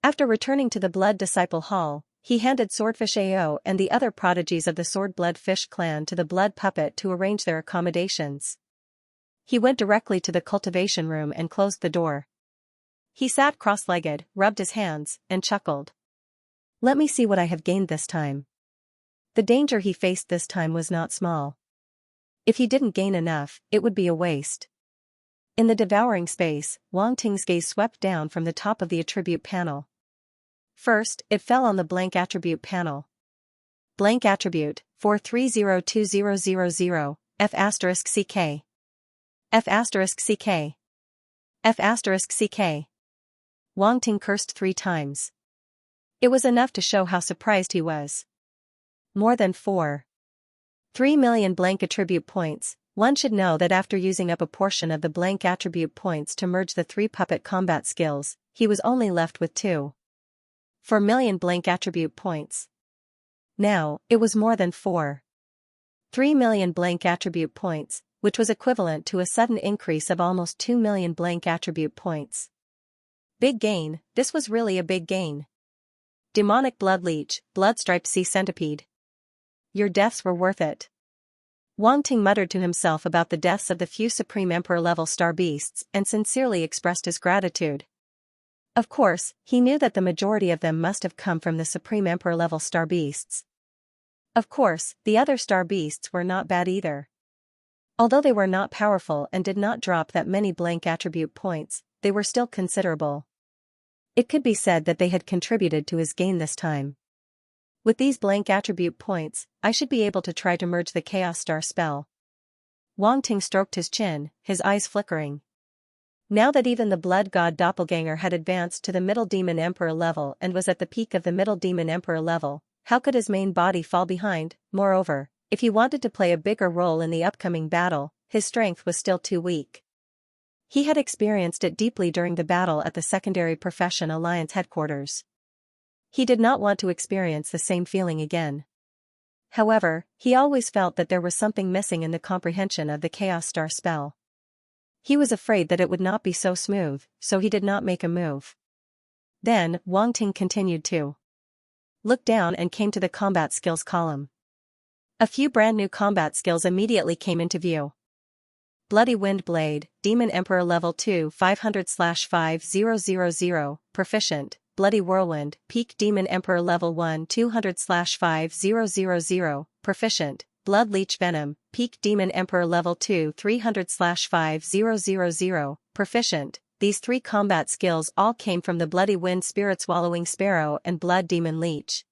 After returning to the Blood Disciple Hall, he handed Swordfish Ao and the other prodigies of the Sword Blood Fish clan to the Blood Puppet to arrange their accommodations. He went directly to the cultivation room and closed the door. He sat cross-legged, rubbed his hands, and chuckled. Let me see what I have gained this time. The danger he faced this time was not small. If he didn't gain enough, it would be a waste. In the devouring space, Wang Ting's gaze swept down from the top of the attribute panel. First, it fell on the blank attribute panel. Blank attribute, 4302000, F***CK. F***CK. F***CK. Wang Ting cursed 3 times. It was enough to show how surprised he was. More than 3 million blank attribute points. One should know that after using up a portion of the blank attribute points to merge the 3 puppet combat skills, he was only left with 4 million blank attribute points. Now, it was more than 3 million blank attribute points, which was equivalent to a sudden increase of almost 2 million blank attribute points. Big gain, this was really a big gain. Demonic Blood Leech, Blood-Striped Sea Centipede. Your deaths were worth it. Wang Ting muttered to himself about the deaths of the few Supreme Emperor-level star beasts and sincerely expressed his gratitude. Of course, he knew that the majority of them must have come from the Supreme Emperor-level star beasts. Of course, the other star beasts were not bad either. Although they were not powerful and did not drop that many blank attribute points, they were still considerable. It could be said that they had contributed to his gain this time. With these blank attribute points, I should be able to try to merge the Chaos Star spell. Wang Ting stroked his chin, his eyes flickering. Now that even the Blood God Doppelganger had advanced to the Middle Demon Emperor level and was at the peak of the Middle Demon Emperor level, how could his main body fall behind? Moreover, if he wanted to play a bigger role in the upcoming battle, his strength was still too weak. He had experienced it deeply during the battle at the Secondary Profession Alliance headquarters. He did not want to experience the same feeling again. However, he always felt that there was something missing in the comprehension of the Chaos Star spell. He was afraid that it would not be so smooth, so he did not make a move. Then, Wang Ting continued to look down and came to the combat skills column. A few brand new combat skills immediately came into view. Bloody Wind Blade, Demon Emperor Level 2 500/5000, Proficient, Bloody Whirlwind, Peak Demon Emperor Level 1 200/5000, Proficient, Blood Leech Venom, Peak Demon Emperor Level 2 300/5000, Proficient. These 3 combat skills all came from the Bloody Wind Spirit Swallowing Sparrow and Blood Demon Leech.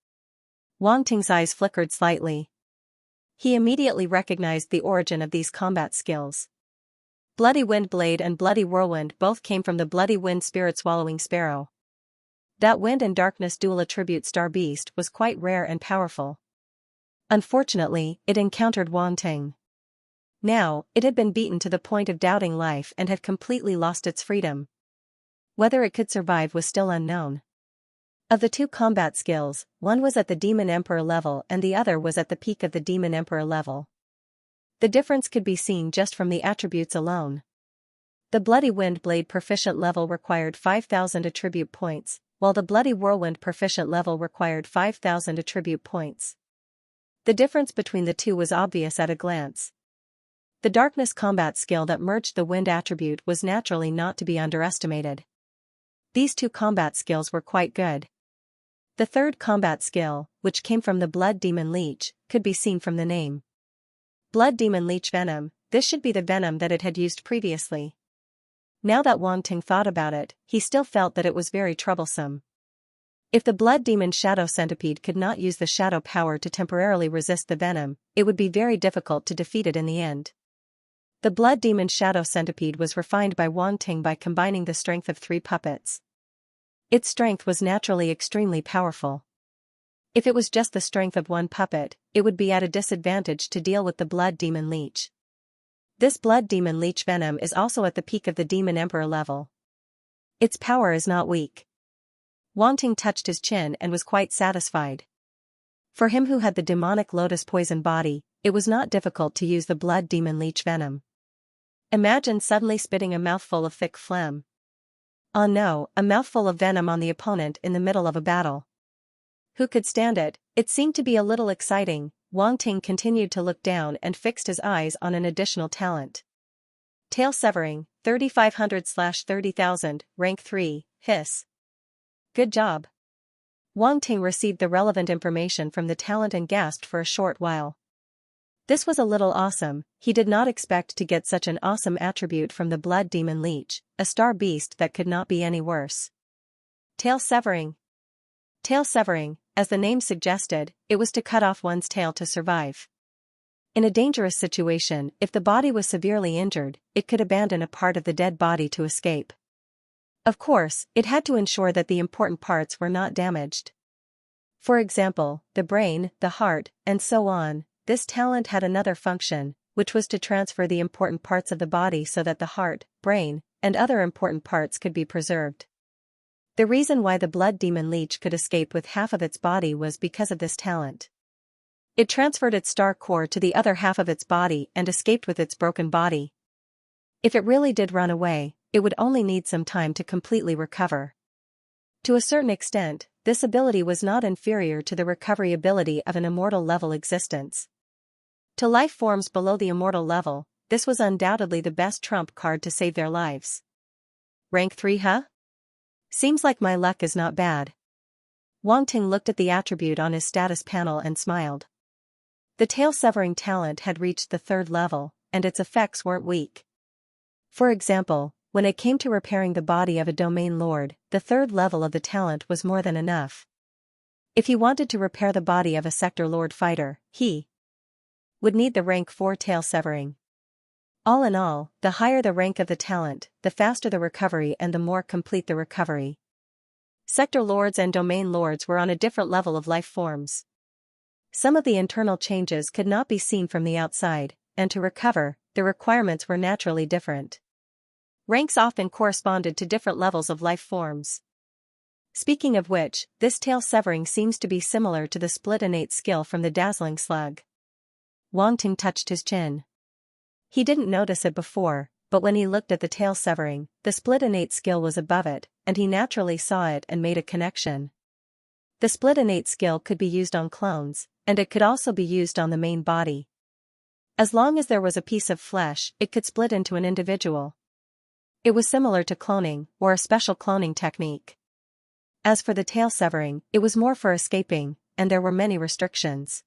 Wang Ting's eyes flickered slightly. He immediately recognized the origin of these combat skills. Bloody Wind Blade and Bloody Whirlwind both came from the Bloody Wind Spirit Swallowing Sparrow. That wind and darkness dual attribute star beast was quite rare and powerful. Unfortunately, it encountered Wang Ting. Now, it had been beaten to the point of doubting life and had completely lost its freedom. Whether it could survive was still unknown. Of the 2 combat skills, one was at the Demon Emperor level and the other was at the peak of the Demon Emperor level. The difference could be seen just from the attributes alone. The Bloody Wind Blade proficient level required 5,000 attribute points, while the Bloody Whirlwind proficient level required 5,000 attribute points. The difference between the 2 was obvious at a glance. The Darkness combat skill that merged the Wind attribute was naturally not to be underestimated. These 2 combat skills were quite good. The third combat skill, which came from the Blood Demon Leech, could be seen from the name. Blood Demon Leech Venom, this should be the venom that it had used previously. Now that Wang Ting thought about it, he still felt that it was very troublesome. If the Blood Demon Shadow Centipede could not use the shadow power to temporarily resist the venom, it would be very difficult to defeat it in the end. The Blood Demon Shadow Centipede was refined by Wang Ting by combining the strength of 3 puppets. Its strength was naturally extremely powerful. If it was just the strength of 1 puppet, it would be at a disadvantage to deal with the Blood Demon Leech. This Blood Demon Leech Venom is also at the peak of the Demon Emperor level. Its power is not weak. Wang Ting touched his chin and was quite satisfied. For him who had the demonic lotus poison body, it was not difficult to use the Blood Demon Leech Venom. Imagine suddenly spitting a mouthful of thick phlegm. Oh no, a mouthful of venom on the opponent in the middle of a battle. Who could stand it? It seemed to be a little exciting. Wang Ting continued to look down and fixed his eyes on an additional talent. Tail severing, 3500/30,000, rank 3, hiss. Good job. Wang Ting received the relevant information from the talent and gasped for a short while. This was a little awesome. He did not expect to get such an awesome attribute from the blood demon leech, a star beast that could not be any worse. Tail severing. Tail severing, as the name suggested, it was to cut off one's tail to survive. In a dangerous situation, if the body was severely injured, it could abandon a part of the dead body to escape. Of course, it had to ensure that the important parts were not damaged. For example, the brain, the heart, and so on. This talent had another function, which was to transfer the important parts of the body so that the heart, brain, and other important parts could be preserved. The reason why the blood demon leech could escape with half of its body was because of this talent. It transferred its star core to the other half of its body and escaped with its broken body. If it really did run away, it would only need some time to completely recover. To a certain extent, this ability was not inferior to the recovery ability of an immortal level existence. To life forms below the immortal level, this was undoubtedly the best trump card to save their lives. Rank 3, huh? Seems like my luck is not bad. Wang Ting looked at the attribute on his status panel and smiled. The tail-severing talent had reached the 3rd level, and its effects weren't weak. For example, when it came to repairing the body of a domain lord, the 3rd level of the talent was more than enough. If he wanted to repair the body of a sector lord fighter, he would need the rank 4 tail severing. All in all, the higher the rank of the talent, the faster the recovery and the more complete the recovery. Sector lords and domain lords were on a different level of life forms. Some of the internal changes could not be seen from the outside, and to recover, the requirements were naturally different. Ranks often corresponded to different levels of life forms. Speaking of which, this tail severing seems to be similar to the split innate skill from the dazzling slug. Wang Ting touched his chin. He didn't notice it before, but when he looked at the tail severing, the split innate skill was above it, and he naturally saw it and made a connection. The split innate skill could be used on clones, and it could also be used on the main body. As long as there was a piece of flesh, it could split into an individual. It was similar to cloning, or a special cloning technique. As for the tail severing, it was more for escaping, and there were many restrictions.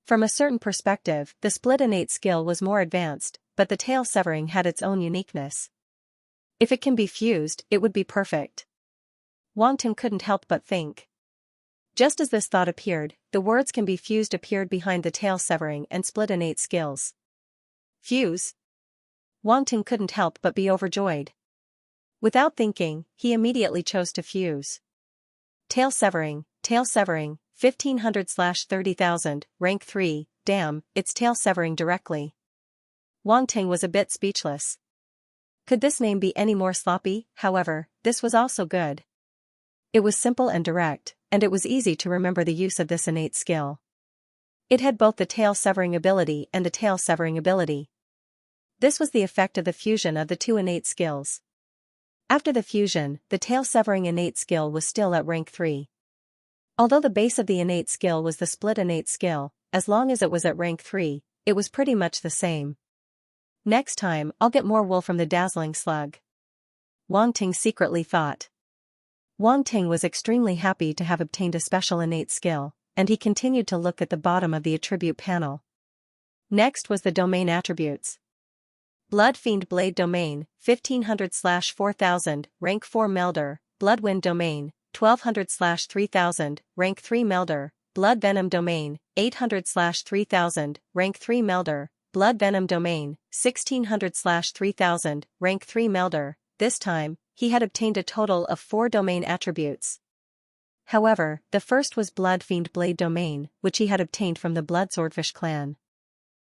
From a certain perspective, the split innate skill was more advanced, but the tail severing had its own uniqueness. If it can be fused, it would be perfect. Wang Ting couldn't help but think. Just as this thought appeared, the words "can be fused" appeared behind the tail severing and split innate skills. Fuse? Wang Ting couldn't help but be overjoyed. Without thinking, he immediately chose to fuse. Tail severing, 1500/30,000, rank 3, damn, it's tail severing directly. Wang Ting was a bit speechless. Could this name be any more sloppy? However, this was also good. It was simple and direct, and it was easy to remember the use of this innate skill. It had both the tail severing ability and the tail severing ability. This was the effect of the fusion of the two innate skills. After the fusion, the tail severing innate skill was still at rank 3. Although the base of the innate skill was the split innate skill, as long as it was at rank 3, it was pretty much the same. Next time, I'll get more wool from the dazzling slug. Wang Ting secretly thought. Wang Ting was extremely happy to have obtained a special innate skill, and he continued to look at the bottom of the attribute panel. Next was the domain attributes. Blood Fiend Blade Domain, 1500/4000, rank 4 Melder, Blood Wind Domain, 1200/3000, rank 3 Melder, Blood Venom Domain, 800/3000, rank 3 Melder, Blood Venom Domain, 1600/3000, rank 3 Melder. This time, he had obtained a total of 4 domain attributes. However, the first was Blood Fiend Blade Domain, which he had obtained from the Blood Swordfish clan.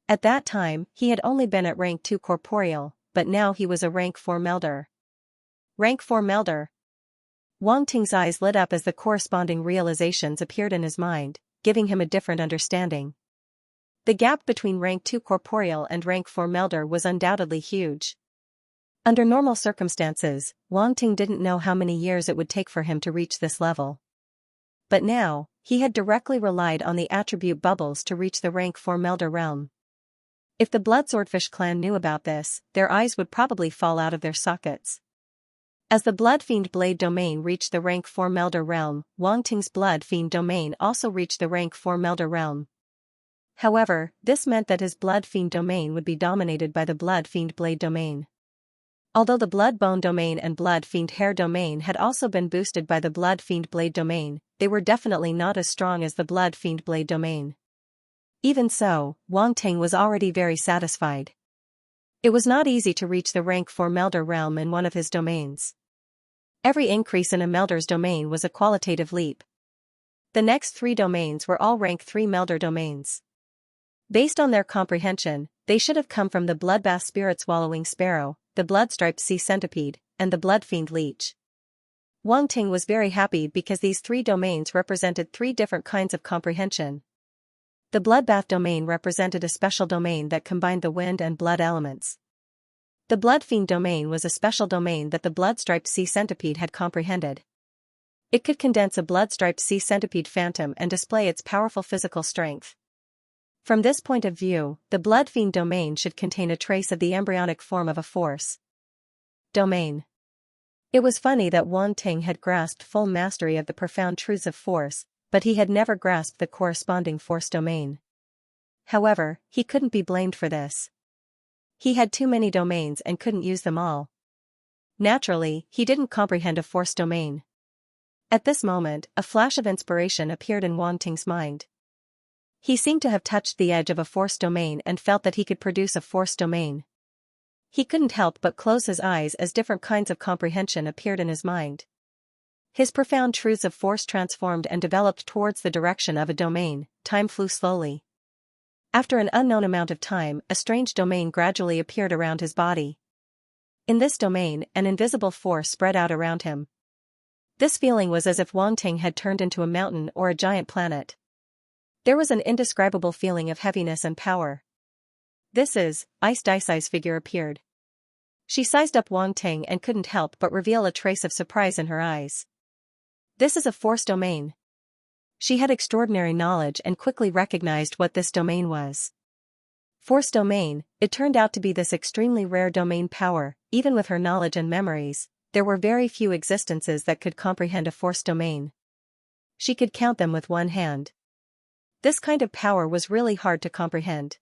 At that time, he had only been at rank 2 Corporeal, but now he was a rank 4 Melder. Rank 4 Melder. Wang Ting's eyes lit up as the corresponding realizations appeared in his mind, giving him a different understanding. The gap between rank 2 Corporeal and rank 4 Melder was undoubtedly huge. Under normal circumstances, Wang Ting didn't know how many years it would take for him to reach this level. But now, he had directly relied on the attribute bubbles to reach the rank 4 Melder realm. If the Blood Swordfish clan knew about this, their eyes would probably fall out of their sockets. As the Blood Fiend Blade domain reached the rank 4 Melder realm, Wang Ting's Blood Fiend domain also reached the rank 4 Melder realm. However, this meant that his Blood Fiend domain would be dominated by the Blood Fiend Blade domain. Although the Blood Bone domain and Blood Fiend Hair domain had also been boosted by the Blood Fiend Blade domain, they were definitely not as strong as the Blood Fiend Blade domain. Even so, Wang Ting was already very satisfied. It was not easy to reach the rank 4 Melder realm in one of his domains. Every increase in a Melder's domain was a qualitative leap. The next 3 domains were all rank 3 Melder domains. Based on their comprehension, they should have come from the Bloodbath Spirit Swallowing Sparrow, the Bloodstriped Sea Centipede, and the Blood Fiend Leech. Wang Ting was very happy because these 3 domains represented 3 different kinds of comprehension. The Bloodbath domain represented a special domain that combined the wind and blood elements. The Blood Fiend domain was a special domain that the Bloodstriped Sea Centipede had comprehended. It could condense a Bloodstriped Sea Centipede phantom and display its powerful physical strength. From this point of view, the Blood Fiend domain should contain a trace of the embryonic form of a force domain. It was funny that Wang Ting had grasped full mastery of the profound truths of force, but he had never grasped the corresponding force domain. However, he couldn't be blamed for this. He had too many domains and couldn't use them all. Naturally, he didn't comprehend a force domain. At this moment, a flash of inspiration appeared in Wang Ting's mind. He seemed to have touched the edge of a force domain and felt that he could produce a force domain. He couldn't help but close his eyes as different kinds of comprehension appeared in his mind. His profound truths of force transformed and developed towards the direction of a domain. Time flew slowly. After an unknown amount of time, a strange domain gradually appeared around his body. In this domain, an invisible force spread out around him. This feeling was as if Wang Ting had turned into a mountain or a giant planet. There was an indescribable feeling of heaviness and power. "This is," Ice Daisai's figure appeared. She sized up Wang Ting and couldn't help but reveal a trace of surprise in her eyes. "This is a force domain." She had extraordinary knowledge and quickly recognized what this domain was. Force domain, it turned out to be this extremely rare domain power. Even with her knowledge and memories, there were very few existences that could comprehend a force domain. She could count them with one hand. This kind of power was really hard to comprehend.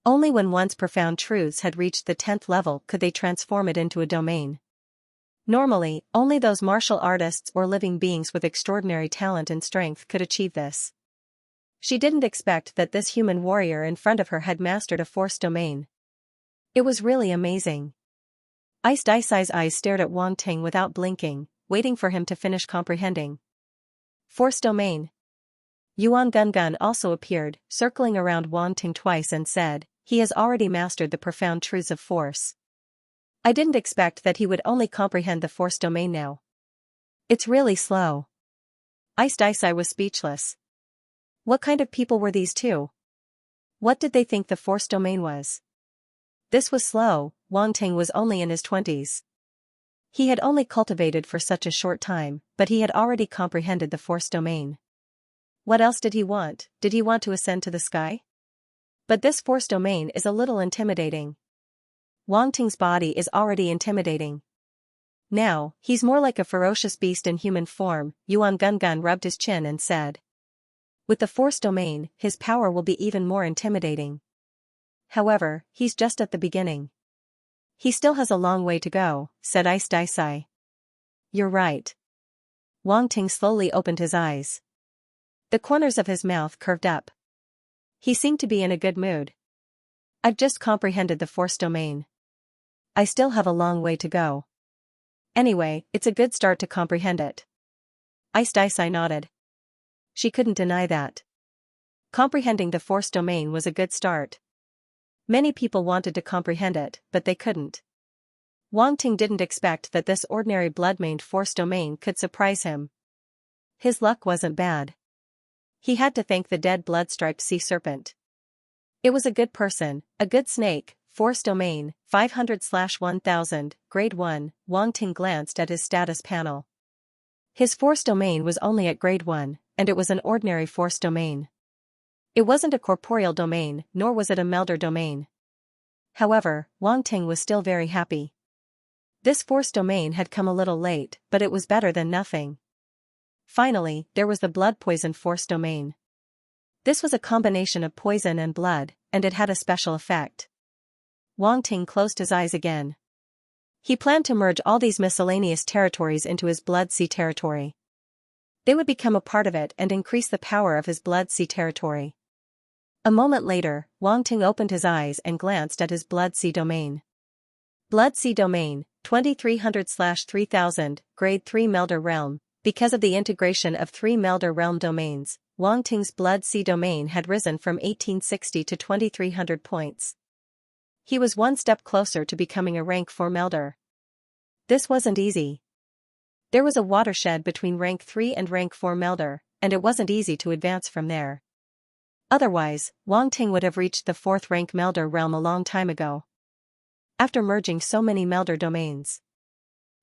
Only when one's profound truths had reached the 10th level could they transform it into a domain. Normally, only those martial artists or living beings with extraordinary talent and strength could achieve this. She didn't expect that this human warrior in front of her had mastered a force domain. It was really amazing. Ice Daisai's eyes stared at Wang Ting without blinking, waiting for him to finish comprehending. Force domain. Yuan Gungun also appeared, circling around Wang Ting twice and said, "He has already mastered the profound truths of force. I didn't expect that he would only comprehend the force domain now. It's really slow." Ice Daisai was speechless. What kind of people were these two? What did they think the force domain was? This was slow. Wang Ting was only in his 20s. He had only cultivated for such a short time, but he had already comprehended the force domain. What else did he want? Did he want to ascend to the sky? But this force domain is a little intimidating. Wang Ting's body is already intimidating. Now, he's more like a ferocious beast in human form. Yuan Gungun rubbed his chin and said. With the force domain, his power will be even more intimidating. However, he's just at the beginning. He still has a long way to go, said Ice Daisai. You're right. Wang Ting slowly opened his eyes. The corners of his mouth curved up. He seemed to be in a good mood. I've just comprehended the force domain. I still have a long way to go. Anyway, it's a good start to comprehend it. Ice Daisai nodded. She couldn't deny that. Comprehending the force domain was a good start. Many people wanted to comprehend it, but they couldn't. Wang Ting didn't expect that this ordinary blood-maned force domain could surprise him. His luck wasn't bad. He had to thank the dead blood-striped sea serpent. It was a good person, a good snake. Force domain, 500/1000, grade 1, Wang Ting glanced at his status panel. His force domain was only at grade 1, and it was an ordinary force domain. It wasn't a corporeal domain, nor was it a melder domain. However, Wang Ting was still very happy. This force domain had come a little late, but it was better than nothing. Finally, there was the blood poison force domain. This was a combination of poison and blood, and it had a special effect. Wang Ting closed his eyes again. He planned to merge all these miscellaneous territories into his blood sea territory. They would become a part of it and increase the power of his blood sea territory. A moment later, Wang Ting opened his eyes and glanced at his blood sea domain. Blood sea domain, 2300/3000, grade 3 Melder realm. Because of the integration of 3 Melder realm domains, Wang Ting's blood sea domain had risen from 1860 to 2300 points. He was one step closer to becoming a rank 4 Melder. This wasn't easy. There was a watershed between rank 3 and rank 4 Melder, and it wasn't easy to advance from there. Otherwise, Wang Ting would have reached the 4th rank Melder realm a long time ago. After merging so many Melder domains.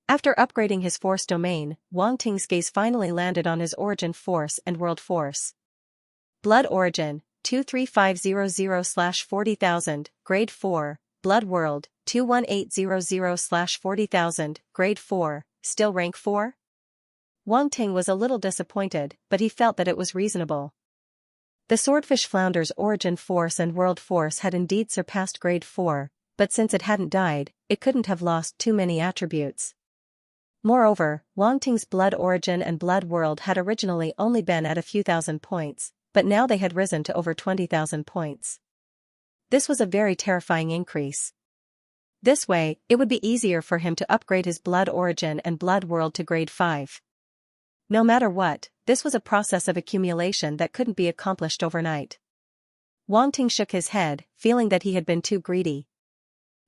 After upgrading his force domain, Wang Ting's gaze finally landed on his origin force and world force. Blood origin, 23500/40,000, grade 4, blood world, 21800/40,000, grade 4, still rank 4? Wang Ting was a little disappointed, but he felt that it was reasonable. The swordfish flounder's origin force and world force had indeed surpassed grade 4, but since it hadn't died, it couldn't have lost too many attributes. Moreover, Wang Ting's blood origin and blood world had originally only been at a few thousand points, but now they had risen to over 20,000 points. This was a very terrifying increase. This way, it would be easier for him to upgrade his blood origin and blood world to grade 5. No matter what, this was a process of accumulation that couldn't be accomplished overnight. Wang Ting shook his head, feeling that he had been too greedy.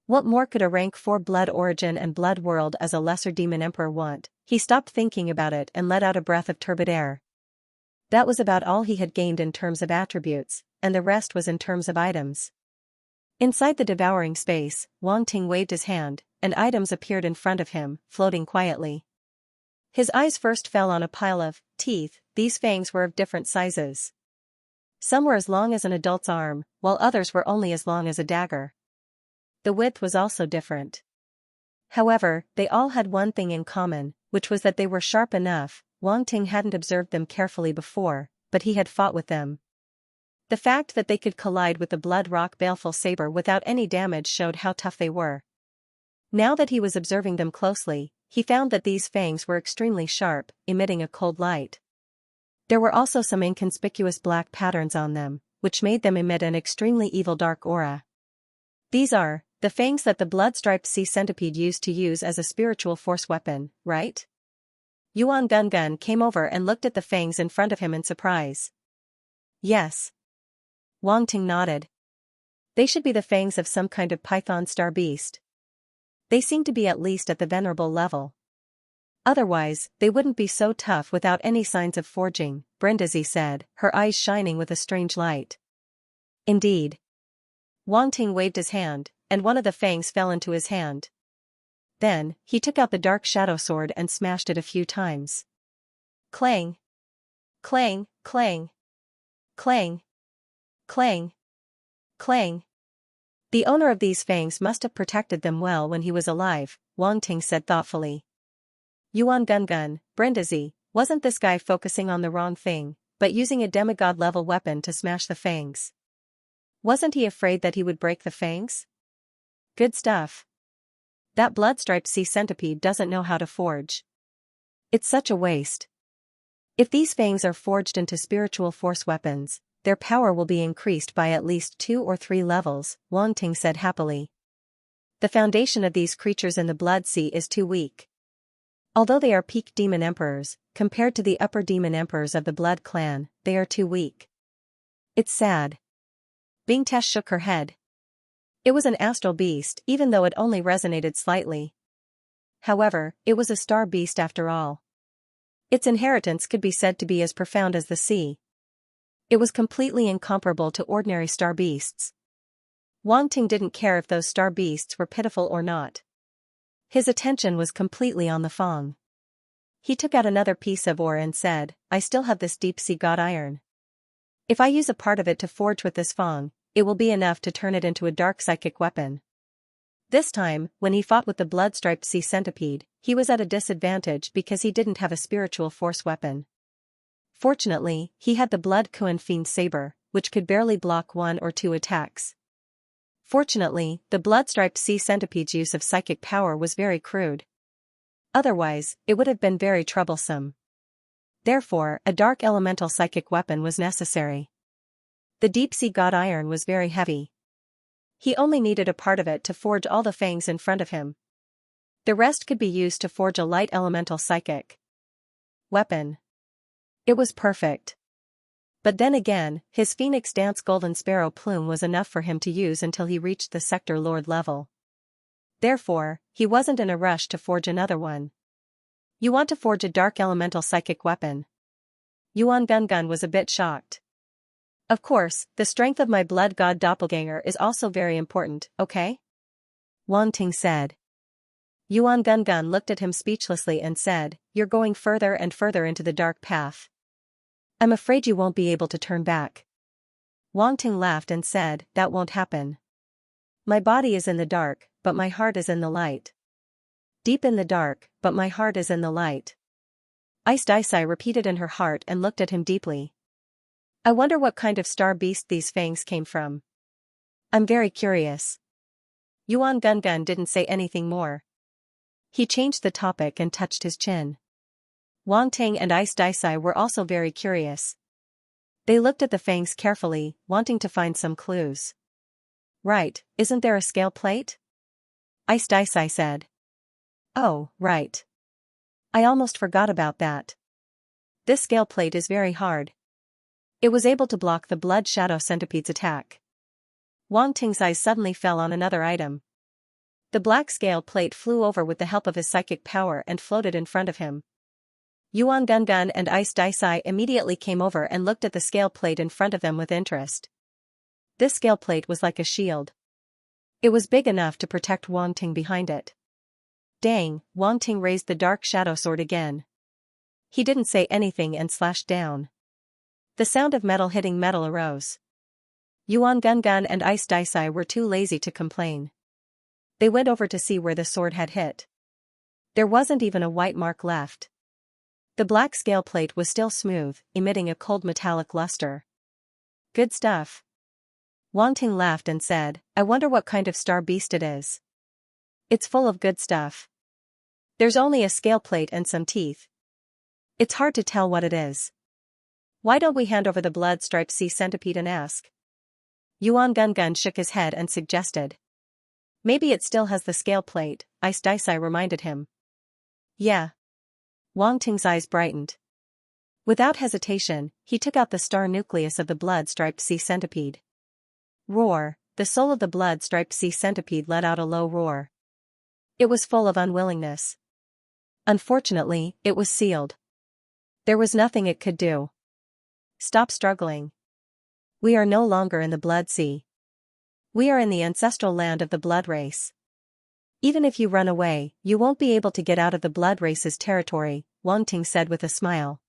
What more could a rank 4 blood origin and blood world as a lesser demon emperor want? He stopped thinking about it and let out a breath of turbid air. That was about all he had gained in terms of attributes, and the rest was in terms of items. Inside the devouring space, Wang Ting waved his hand, and items appeared in front of him, floating quietly. His eyes first fell on a pile of teeth. These fangs were of different sizes. Some were as long as an adult's arm, while others were only as long as a dagger. The width was also different. However, they all had one thing in common, which was that they were sharp enough. Wang Ting hadn't observed them carefully before, but he had fought with them. The fact that they could collide with the blood rock baleful saber without any damage showed how tough they were. Now that he was observing them closely, he found that these fangs were extremely sharp, emitting a cold light. There were also some inconspicuous black patterns on them, which made them emit an extremely evil dark aura. These are the fangs that the blood-striped sea centipede used to use as a spiritual force weapon, right? Yuan Gungun came over and looked at the fangs in front of him in surprise. Yes. Wang Ting nodded. They should be the fangs of some kind of python star beast. They seem to be at least at the venerable level. Otherwise, they wouldn't be so tough without any signs of forging, Brindisi said, her eyes shining with a strange light. Indeed. Wang Ting waved his hand, and one of the fangs fell into his hand. Then, he took out the dark shadow sword and smashed it a few times. Clang! Clang, clang! Clang! Clang! Clang! The owner of these fangs must have protected them well when he was alive, Wang Ting said thoughtfully. Yuan Gungun, Brindisi, wasn't this guy focusing on the wrong thing, but using a demigod-level weapon to smash the fangs? Wasn't he afraid that he would break the fangs? Good stuff. That blood-striped sea centipede doesn't know how to forge. It's such a waste. If these fangs are forged into spiritual force weapons, their power will be increased by at least 2 or 3 levels, Wang Ting said happily. The foundation of these creatures in the blood sea is too weak. Although they are peak demon emperors, compared to the upper demon emperors of the blood clan, they are too weak. It's sad. Bingtesh shook her head. It was an astral beast even though it only resonated slightly. However, it was a star beast after all. Its inheritance could be said to be as profound as the sea. It was completely incomparable to ordinary star beasts. Wang Ting didn't care if those star beasts were pitiful or not. His attention was completely on the fang. He took out another piece of ore and said, I still have this deep-sea god iron. If I use a part of it to forge with this Fang, it will be enough to turn it into a dark psychic weapon. This time, when he fought with the blood-striped sea centipede, he was at a disadvantage because he didn't have a spiritual force weapon. Fortunately, he had the blood Kuan Fiend saber, which could barely block 1 or 2 attacks. Fortunately, the blood-striped sea centipede's use of psychic power was very crude. Otherwise, it would have been very troublesome. Therefore, a dark elemental psychic weapon was necessary. The deep-sea god iron was very heavy. He only needed a part of it to forge all the fangs in front of him. The rest could be used to forge a light elemental psychic weapon. It was perfect. But then again, his Phoenix Dance Golden Sparrow plume was enough for him to use until he reached the Sector Lord level. Therefore, he wasn't in a rush to forge another one. You want to forge a dark elemental psychic weapon? Yuan Gungun was a bit shocked. Of course, the strength of my blood god doppelganger is also very important, okay? Wang Ting said. Yuan Gungun looked at him speechlessly and said, "You're going further and further into the dark path. I'm afraid you won't be able to turn back." Wang Ting laughed and said, "That won't happen. My body is in the dark, but my heart is in the light. Deep in the dark, but my heart is in the light." Ice Daisai repeated in her heart and looked at him deeply. I wonder what kind of star beast these fangs came from. I'm very curious. Yuan Gungun didn't say anything more. He changed the topic and touched his chin. Wang Ting and Ice Daisai were also very curious. They looked at the fangs carefully, wanting to find some clues. Right, isn't there a scale plate? Ice Daisai said. Oh, right. I almost forgot about that. This scale plate is very hard. It was able to block the blood shadow centipede's attack. Wang Ting's eyes suddenly fell on another item. The black scale plate flew over with the help of his psychic power and floated in front of him. Yuan Gungun and Ice Daisai immediately came over and looked at the scale plate in front of them with interest. This scale plate was like a shield. It was big enough to protect Wang Ting behind it. Dang, Wang Ting raised the dark shadow sword again. He didn't say anything and slashed down. The sound of metal hitting metal arose. Yuan Gungun and Ice Daisai were too lazy to complain. They went over to see where the sword had hit. There wasn't even a white mark left. The black scale plate was still smooth, emitting a cold metallic luster. Good stuff. Wang Ting laughed and said, I wonder what kind of star beast it is. It's full of good stuff. There's only a scale plate and some teeth. It's hard to tell what it is. Why don't we hand over the blood-striped sea centipede and ask? Yuan Gungun shook his head and suggested. Maybe it still has the scale plate, Ice Daisai reminded him. Yeah. Wang Ting's eyes brightened. Without hesitation, he took out the star nucleus of the blood-striped sea centipede. Roar, the soul of the blood-striped sea centipede let out a low roar. It was full of unwillingness. Unfortunately, it was sealed. There was nothing it could do. Stop struggling. We are no longer in the blood sea. We are in the ancestral land of the blood race. Even if you run away, you won't be able to get out of the blood race's territory, Wang Ting said with a smile.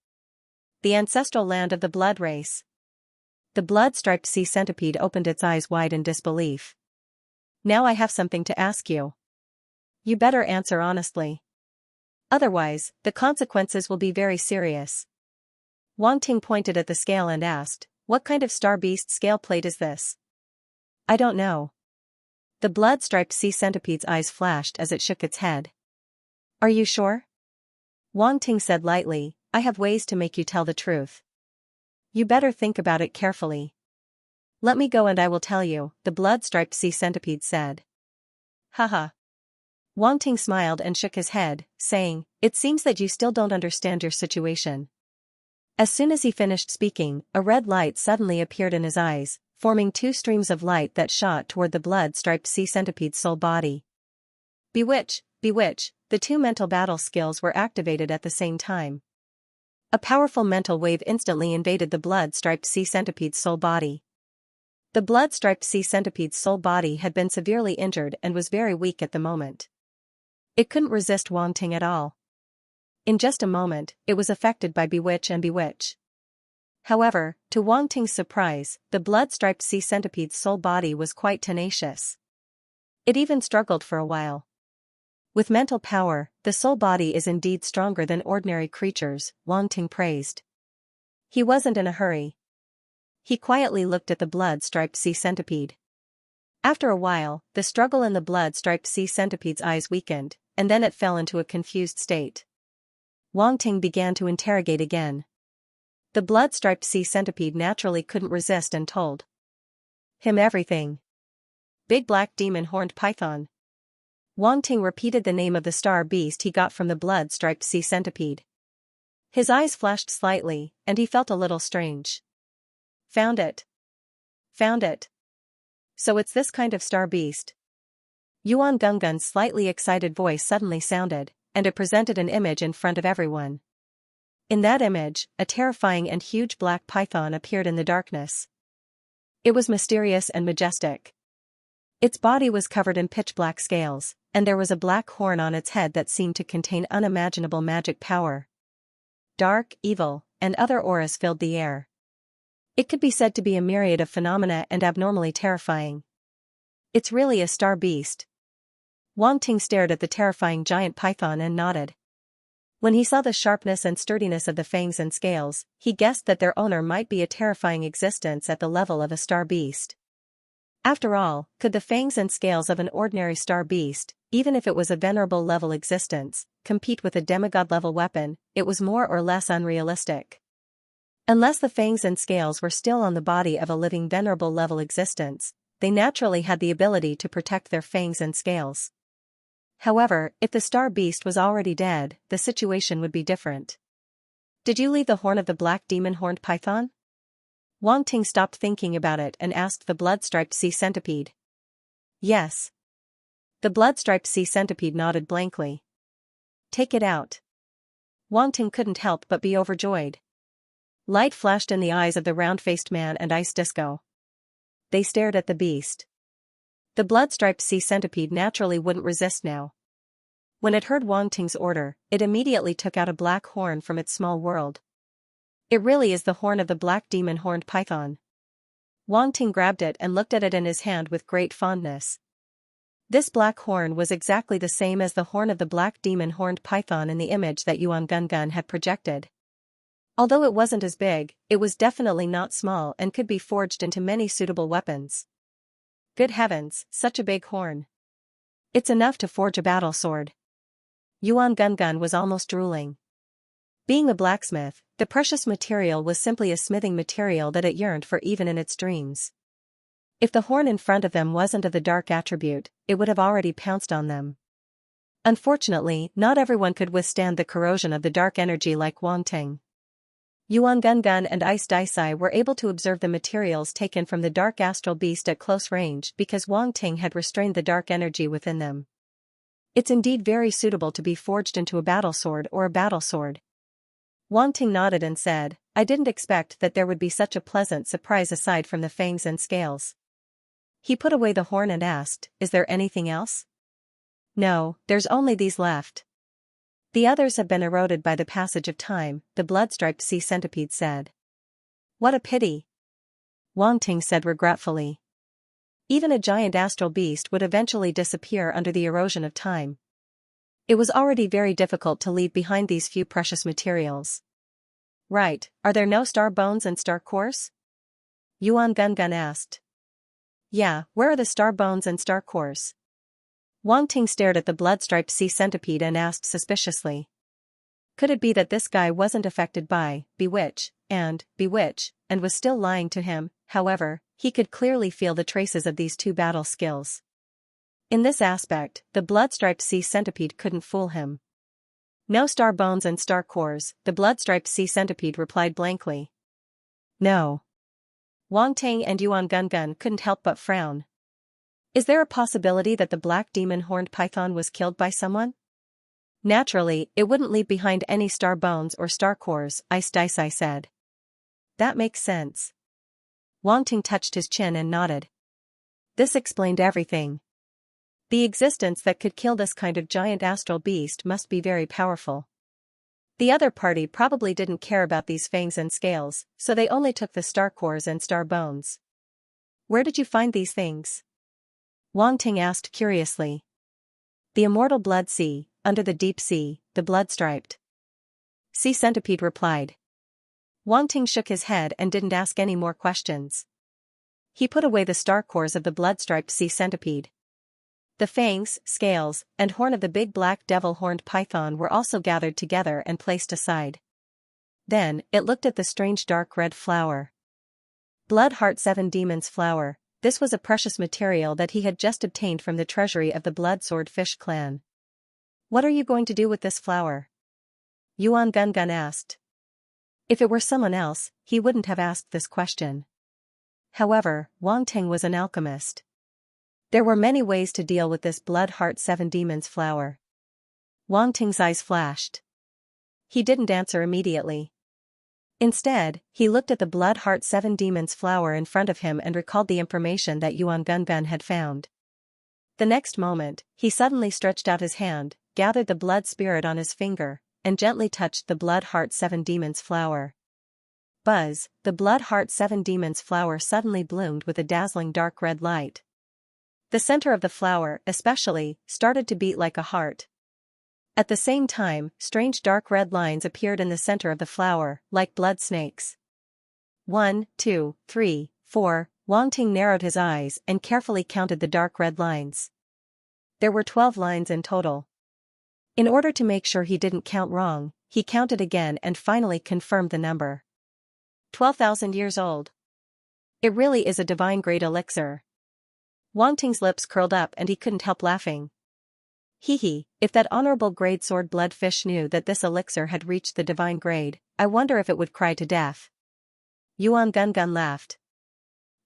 The ancestral land of the blood race. The blood-striped sea centipede opened its eyes wide in disbelief. Now I have something to ask you. You better answer honestly. Otherwise, the consequences will be very serious. Wang Ting pointed at the scale and asked, what kind of star beast scale plate is this? I don't know. The blood-striped sea centipede's eyes flashed as it shook its head. Are you sure? Wang Ting said lightly, I have ways to make you tell the truth. You better think about it carefully. Let me go and I will tell you, the blood-striped sea centipede said. Haha. Wang Ting smiled and shook his head, saying, it seems that you still don't understand your situation. As soon as he finished speaking, a red light suddenly appeared in his eyes, forming 2 streams of light that shot toward the blood-striped sea centipede's soul body. Bewitch, bewitch, the 2 mental battle skills were activated at the same time. A powerful mental wave instantly invaded the blood-striped sea centipede's soul body. The blood-striped sea centipede's soul body had been severely injured and was very weak at the moment. It couldn't resist Wang Ting at all. In just a moment, it was affected by Bewitch and Bewitch. However, to Wang Ting's surprise, the blood-striped sea centipede's sole body was quite tenacious. It even struggled for a while. With mental power, the soul body is indeed stronger than ordinary creatures, Wang Ting praised. He wasn't in a hurry. He quietly looked at the blood-striped sea centipede. After a while, the struggle in the blood-striped sea centipede's eyes weakened, and then it fell into a confused state. Wang Ting began to interrogate again. The blood-striped sea centipede naturally couldn't resist and told him everything. Big black demon horned python. Wang Ting repeated the name of the star beast he got from the blood-striped sea centipede. His eyes flashed slightly, and he felt a little strange. Found it. Found it. So it's this kind of star beast. Yuan Gungun's slightly excited voice suddenly sounded, and it presented an image in front of everyone. In that image, a terrifying and huge black python appeared in the darkness. It was mysterious and majestic. Its body was covered in pitch-black scales, and there was a black horn on its head that seemed to contain unimaginable magic power. Dark, evil, and other auras filled the air. It could be said to be a myriad of phenomena and abnormally terrifying. It's really a star beast. Wang Ting stared at the terrifying giant python and nodded. When he saw the sharpness and sturdiness of the fangs and scales, he guessed that their owner might be a terrifying existence at the level of a star beast. After all, could the fangs and scales of an ordinary star beast, even if it was a venerable level existence, compete with a demigod-level weapon? It was more or less unrealistic. Unless the fangs and scales were still on the body of a living venerable level existence, they naturally had the ability to protect their fangs and scales. However, if the star beast was already dead, the situation would be different. Did you leave the horn of the black demon-horned python? Wang Ting stopped thinking about it and asked the blood-striped sea centipede. Yes. The blood-striped sea centipede nodded blankly. Take it out. Wang Ting couldn't help but be overjoyed. Light flashed in the eyes of the round-faced man and Ice Disco. They stared at the beast. The blood-striped sea centipede naturally wouldn't resist now. When it heard Wang Ting's order, it immediately took out a black horn from its small world. It really is the horn of the black demon-horned python. Wang Ting grabbed it and looked at it in his hand with great fondness. This black horn was exactly the same as the horn of the black demon-horned python in the image that Yuan Gungun had projected. Although it wasn't as big, it was definitely not small and could be forged into many suitable weapons. Good heavens, such a big horn. It's enough to forge a battle sword. Yuan Gungun was almost drooling. Being a blacksmith, the precious material was simply a smithing material that it yearned for even in its dreams. If the horn in front of them wasn't of the dark attribute, it would have already pounced on them. Unfortunately, not everyone could withstand the corrosion of the dark energy like Wang Ting. Yuan Gungun and Ice Daisai were able to observe the materials taken from the dark astral beast at close range because Wang Ting had restrained the dark energy within them. It's indeed very suitable to be forged into a battle sword or a battle sword. Wang Ting nodded and said, I didn't expect that there would be such a pleasant surprise aside from the fangs and scales. He put away the horn and asked, is there anything else? No, there's only these left. The others have been eroded by the passage of time, the blood-striped sea centipede said. What a pity. Wang Ting said regretfully. Even a giant astral beast would eventually disappear under the erosion of time. It was already very difficult to leave behind these few precious materials. Right, are there no star bones and star cores? Yuan Gungun asked. Yeah, where are the star bones and star cores? Wang Ting stared at the blood-striped sea centipede and asked suspiciously. Could it be that this guy wasn't affected by bewitch, and was still lying to him? However, he could clearly feel the traces of these two battle skills. In this aspect, the blood-striped sea centipede couldn't fool him. No star bones and star cores, the blood-striped sea centipede replied blankly. No. Wang Ting and Yuan Gungun couldn't help but frown. Is there a possibility that the black demon-horned python was killed by someone? Naturally, it wouldn't leave behind any star bones or star cores, Ice Daisai said. That makes sense. Wang Ting touched his chin and nodded. This explained everything. The existence that could kill this kind of giant astral beast must be very powerful. The other party probably didn't care about these fangs and scales, so they only took the star cores and star bones. Where did you find these things? Wang Ting asked curiously. The immortal blood sea, under the deep sea, the blood-striped sea centipede replied. Wang Ting shook his head and didn't ask any more questions. He put away the star cores of the blood-striped sea centipede. The fangs, scales, and horn of the big black devil-horned python were also gathered together and placed aside. Then, it looked at the strange dark red flower. Blood Heart 7 Demons flower. This was a precious material that he had just obtained from the treasury of the Blood Swordfish clan. What are you going to do with this flower? Yuan Gungun asked. If it were someone else, he wouldn't have asked this question. However, Wang Ting was an alchemist. There were many ways to deal with this Blood Heart 7 Demons flower. Wang Ting's eyes flashed. He didn't answer immediately. Instead, he looked at the Blood Heart 7 Demons flower in front of him and recalled the information that Yuan Gungun had found. The next moment, he suddenly stretched out his hand, gathered the blood spirit on his finger, and gently touched the Blood Heart 7 Demons flower. Buzz, the Blood Heart 7 Demons flower suddenly bloomed with a dazzling dark red light. The center of the flower, especially, started to beat like a heart. At the same time, strange dark red lines appeared in the center of the flower, like blood snakes. 1, 2, 3, 4, Wang Ting narrowed his eyes and carefully counted the dark red lines. There were 12 lines in total. In order to make sure he didn't count wrong, he counted again and finally confirmed the number. 12,000 years old. It really is a divine-grade elixir. Wang Ting's lips curled up and he couldn't help laughing. Hee, if that honorable grade sword bloodfish knew that this elixir had reached the divine grade, I wonder if it would cry to death. Yuan Gungun laughed.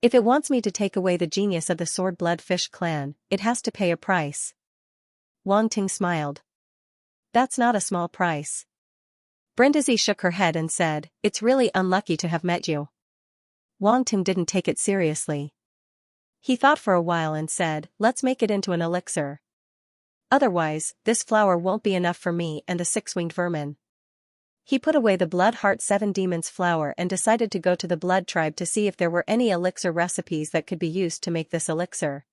If it wants me to take away the genius of the sword bloodfish clan, it has to pay a price. Wang Ting smiled. That's not a small price. Brindisi shook her head and said, It's really unlucky to have met you. Wang Ting didn't take it seriously. He thought for a while and said, Let's make it into an elixir. Otherwise, this flower won't be enough for me and the six-winged vermin. He put away the Blood Heart 7 Demons flower and decided to go to the Blood Tribe to see if there were any elixir recipes that could be used to make this elixir.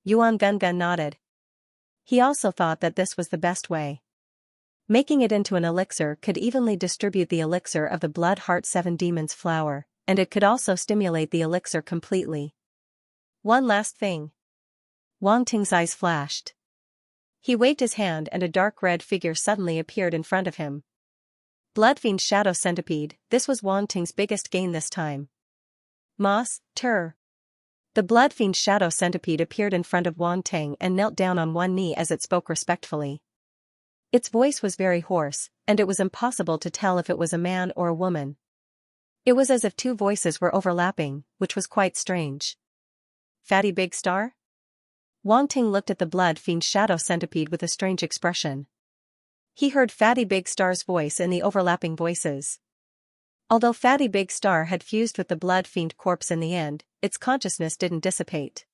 Yuan Gungun nodded. He also thought that this was the best way. Making it into an elixir could evenly distribute the elixir of the Blood Heart 7 Demons flower, and it could also stimulate the elixir completely. One last thing. Wang Ting's eyes flashed. He waved his hand and a dark red figure suddenly appeared in front of him. Bloodfiend Shadow Centipede, this was Wang Ting's biggest gain this time. Moss, Tur. The Bloodfiend Shadow Centipede appeared in front of Wang Ting and knelt down on one knee as it spoke respectfully. Its voice was very hoarse, and it was impossible to tell if it was a man or a woman. It was as if two voices were overlapping, which was quite strange. Fatty Big Star? Wang Ting looked at the Bloodfiend Shadow Centipede with a strange expression. He heard Fatty Big Star's voice in the overlapping voices. Although Fatty Big Star had fused with the Bloodfiend corpse in the end, its consciousness didn't dissipate.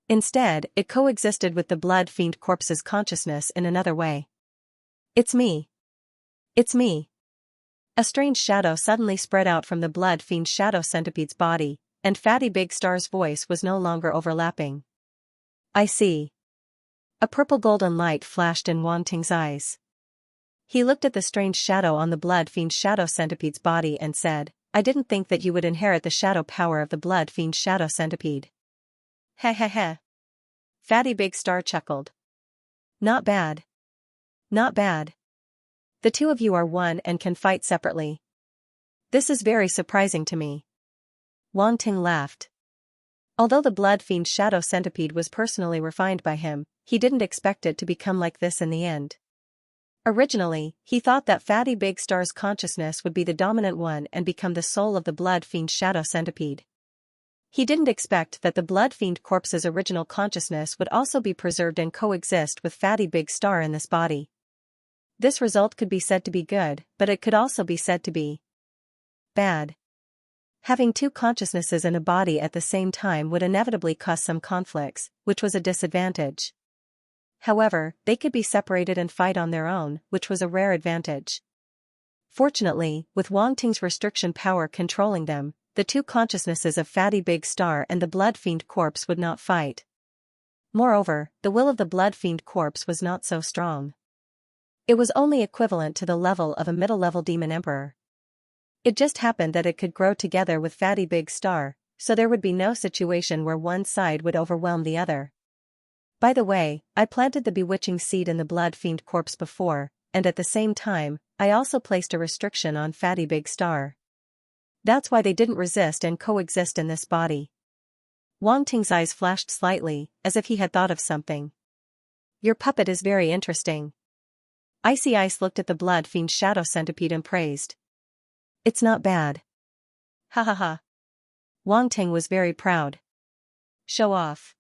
Instead, it coexisted with the Bloodfiend corpse's consciousness in another way. It's me. It's me. A strange shadow suddenly spread out from the Bloodfiend Shadow Centipede's body, and Fatty Big Star's voice was no longer overlapping. I see. A purple golden light flashed in Wang Ting's eyes. He looked at the strange shadow on the Bloodfiend Shadow Centipede's body and said, I didn't think that you would inherit the shadow power of the Bloodfiend Shadow Centipede. Heh heh heh. Fatty Big Star chuckled. Not bad. Not bad. The two of you are one and can fight separately. This is very surprising to me. Wang Ting laughed. Although the Bloodfiend Shadow Centipede was personally refined by him, he didn't expect it to become like this in the end. Originally, he thought that Fatty Big Star's consciousness would be the dominant one and become the soul of the Bloodfiend Shadow Centipede. He didn't expect that the Bloodfiend corpse's original consciousness would also be preserved and coexist with Fatty Big Star in this body. This result could be said to be good, but it could also be said to be bad. Having two consciousnesses in a body at the same time would inevitably cause some conflicts, which was a disadvantage. However, they could be separated and fight on their own, which was a rare advantage. Fortunately, with Wang Ting's restriction power controlling them, the two consciousnesses of Fatty Big Star and the Blood Fiend corpse would not fight. Moreover, the will of the Blood Fiend corpse was not so strong. It was only equivalent to the level of a middle-level demon emperor. It just happened that it could grow together with Fatty Big Star, so there would be no situation where one side would overwhelm the other. By the way, I planted the bewitching seed in the Blood Fiend corpse before, and at the same time, I also placed a restriction on Fatty Big Star. That's why they didn't resist and coexist in this body. Wang Ting's eyes flashed slightly, as if he had thought of something. Your puppet is very interesting. Icy Ice looked at the Blood Fiend Shadow Centipede and praised. It's not bad. Ha ha ha. Wang Ting was very proud. Show off.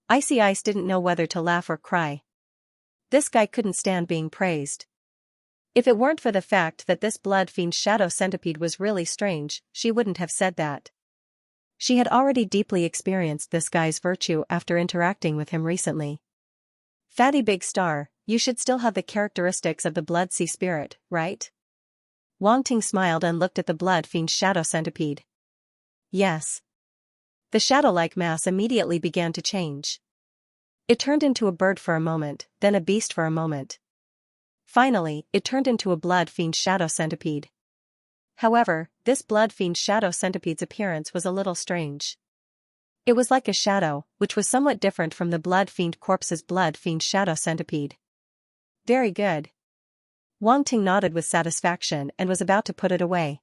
Icy Ice didn't know whether to laugh or cry. This guy couldn't stand being praised. If it weren't for the fact that this Blood Fiend Shadow Centipede was really strange, she wouldn't have said that. She had already deeply experienced this guy's virtue after interacting with him recently. Fatty Big Star, you should still have the characteristics of the Blood Sea Spirit, right? Wang Ting smiled and looked at the Blood Fiend Shadow Centipede. Yes. The shadow-like mass immediately began to change. It turned into a bird for a moment, then a beast for a moment. Finally, it turned into a Blood Fiend Shadow Centipede. However, this Blood Fiend Shadow Centipede's appearance was a little strange. It was like a shadow, which was somewhat different from the Blood Fiend Corpse's Blood Fiend Shadow Centipede. Very good. Wang Ting nodded with satisfaction and was about to put it away.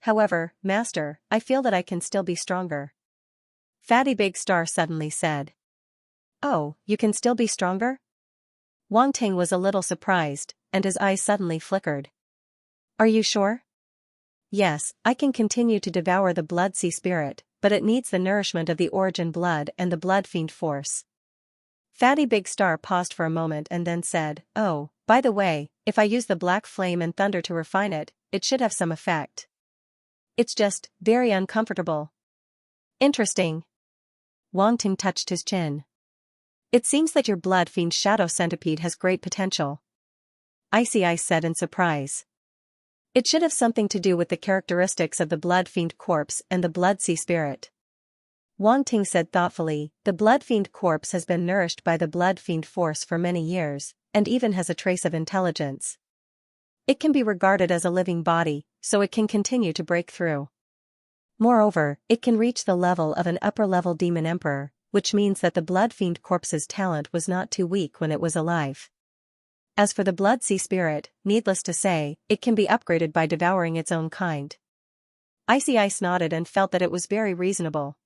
However, Master, I feel that I can still be stronger. Fatty Big Star suddenly said. Oh, you can still be stronger? Wang Ting was a little surprised, and his eyes suddenly flickered. Are you sure? Yes, I can continue to devour the Blood Sea Spirit, but it needs the nourishment of the Origin Blood and the Blood Fiend Force. Fatty Big Star paused for a moment and then said, Oh, by the way, if I use the Black Flame and Thunder to refine it, it should have some effect. It's just, very uncomfortable. Interesting. Wang Ting touched his chin. It seems that your Blood Fiend Shadow Centipede has great potential. Icy Ice said in surprise. It should have something to do with the characteristics of the Blood Fiend Corpse and the Blood Sea Spirit. Wang Ting said thoughtfully, the Blood Fiend Corpse has been nourished by the Blood Fiend Force for many years, and even has a trace of intelligence. It can be regarded as a living body, so it can continue to break through. Moreover, it can reach the level of an upper-level demon emperor, which means that the Blood Fiend Corpse's talent was not too weak when it was alive. As for the Blood Sea Spirit, needless to say, it can be upgraded by devouring its own kind. Icy Ice nodded and felt that it was very reasonable.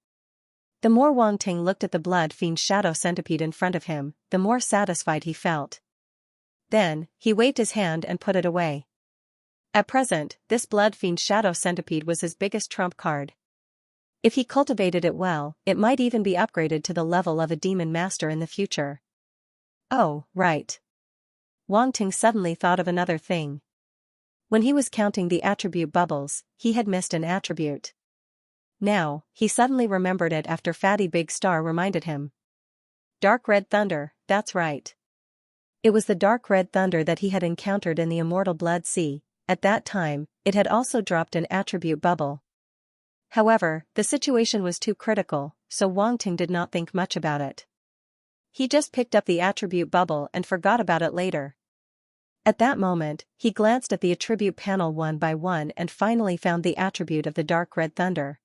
The more Wang Ting looked at the Blood Fiend Shadow Centipede in front of him, the more satisfied he felt. Then, he waved his hand and put it away. At present, this Blood Fiend Shadow Centipede was his biggest trump card. If he cultivated it well, it might even be upgraded to the level of a demon master in the future. Oh, right. Wang Ting suddenly thought of another thing. When he was counting the attribute bubbles, he had missed an attribute. Now, he suddenly remembered it after Fatty Big Star reminded him. Dark Red Thunder, that's right. It was the Dark Red Thunder that he had encountered in the Immortal Blood Sea. At that time, it had also dropped an attribute bubble. However, the situation was too critical, so Wang Ting did not think much about it. He just picked up the attribute bubble and forgot about it later. At that moment, he glanced at the attribute panel one by one and finally found the attribute of the Dark Red Thunder.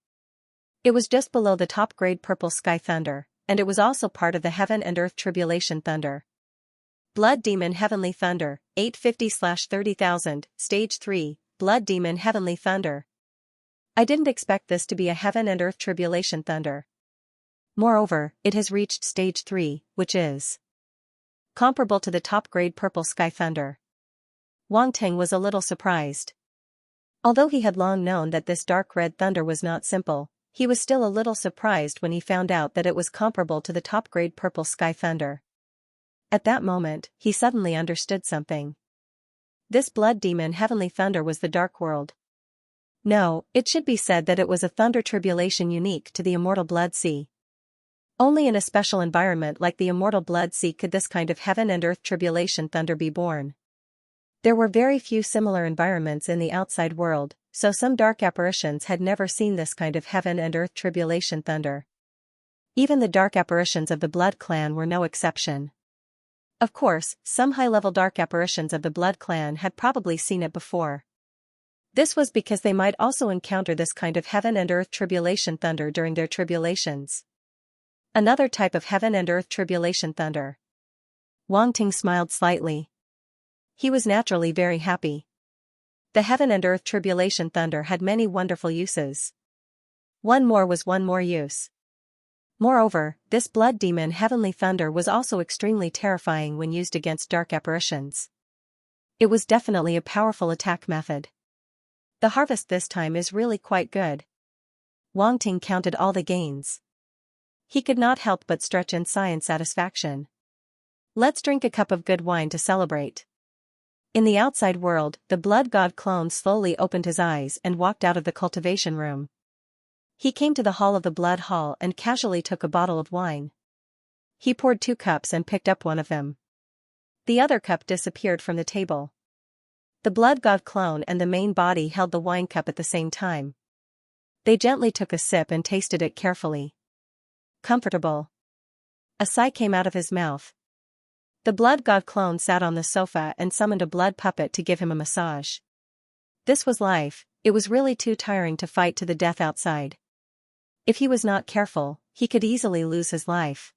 It was just below the top-grade Purple Sky Thunder, and it was also part of the Heaven and Earth Tribulation Thunder. Blood Demon Heavenly Thunder, 850/30,000, Stage 3, Blood Demon Heavenly Thunder. I didn't expect this to be a Heaven and Earth Tribulation Thunder. Moreover, it has reached Stage 3, which is comparable to the top-grade Purple Sky Thunder. Wang Ting was a little surprised. Although he had long known that this Dark Red Thunder was not simple, he was still a little surprised when he found out that it was comparable to the top-grade Purple Sky Thunder. At that moment, he suddenly understood something. This Blood Demon Heavenly Thunder was the Dark World. No, it should be said that it was a thunder tribulation unique to the Immortal Blood Sea. Only in a special environment like the Immortal Blood Sea could this kind of Heaven and Earth Tribulation Thunder be born. There were very few similar environments in the outside world, so some dark apparitions had never seen this kind of heaven and earth tribulation thunder. Even the dark apparitions of the Blood Clan were no exception. Of course, some high-level dark apparitions of the Blood Clan had probably seen it before. This was because they might also encounter this kind of heaven and earth tribulation thunder during their tribulations. Another type of heaven and earth tribulation thunder. Wang Ting smiled slightly. He was naturally very happy. The heaven and earth tribulation thunder had many wonderful uses. One more use. Moreover, this blood demon heavenly thunder was also extremely terrifying when used against dark apparitions. It was definitely a powerful attack method. The harvest this time is really quite good. Wang Ting counted all the gains. He could not help but stretch and sigh in satisfaction. Let's drink a cup of good wine to celebrate. In the outside world, the blood god clone slowly opened his eyes and walked out of the cultivation room. He came to the hall of the blood hall and casually took a bottle of wine. He poured 2 cups and picked up one of them. The other cup disappeared from the table. The blood god clone and the main body held the wine cup at the same time. They gently took a sip and tasted it carefully. Comfortable. A sigh came out of his mouth. The blood god clone sat on the sofa and summoned a blood puppet to give him a massage. This was life. It was really too tiring to fight to the death outside. If he was not careful, he could easily lose his life.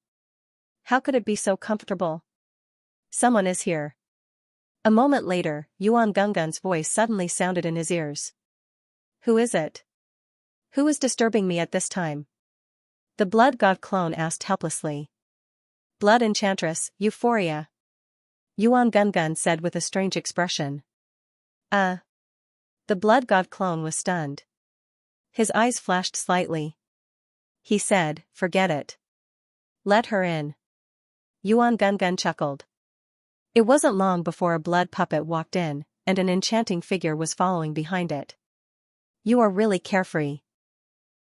How could it be so comfortable? Someone is here. A moment later, Yuan Gungun's voice suddenly sounded in his ears. Who is it? Who is disturbing me at this time? The blood god clone asked helplessly. Blood enchantress, Euphoria. Yuan Gungun said with a strange expression. The blood god clone was stunned. His eyes flashed slightly. He said, forget it. Let her in. Yuan Gungun chuckled. It wasn't long before a blood puppet walked in, and an enchanting figure was following behind it. You are really carefree.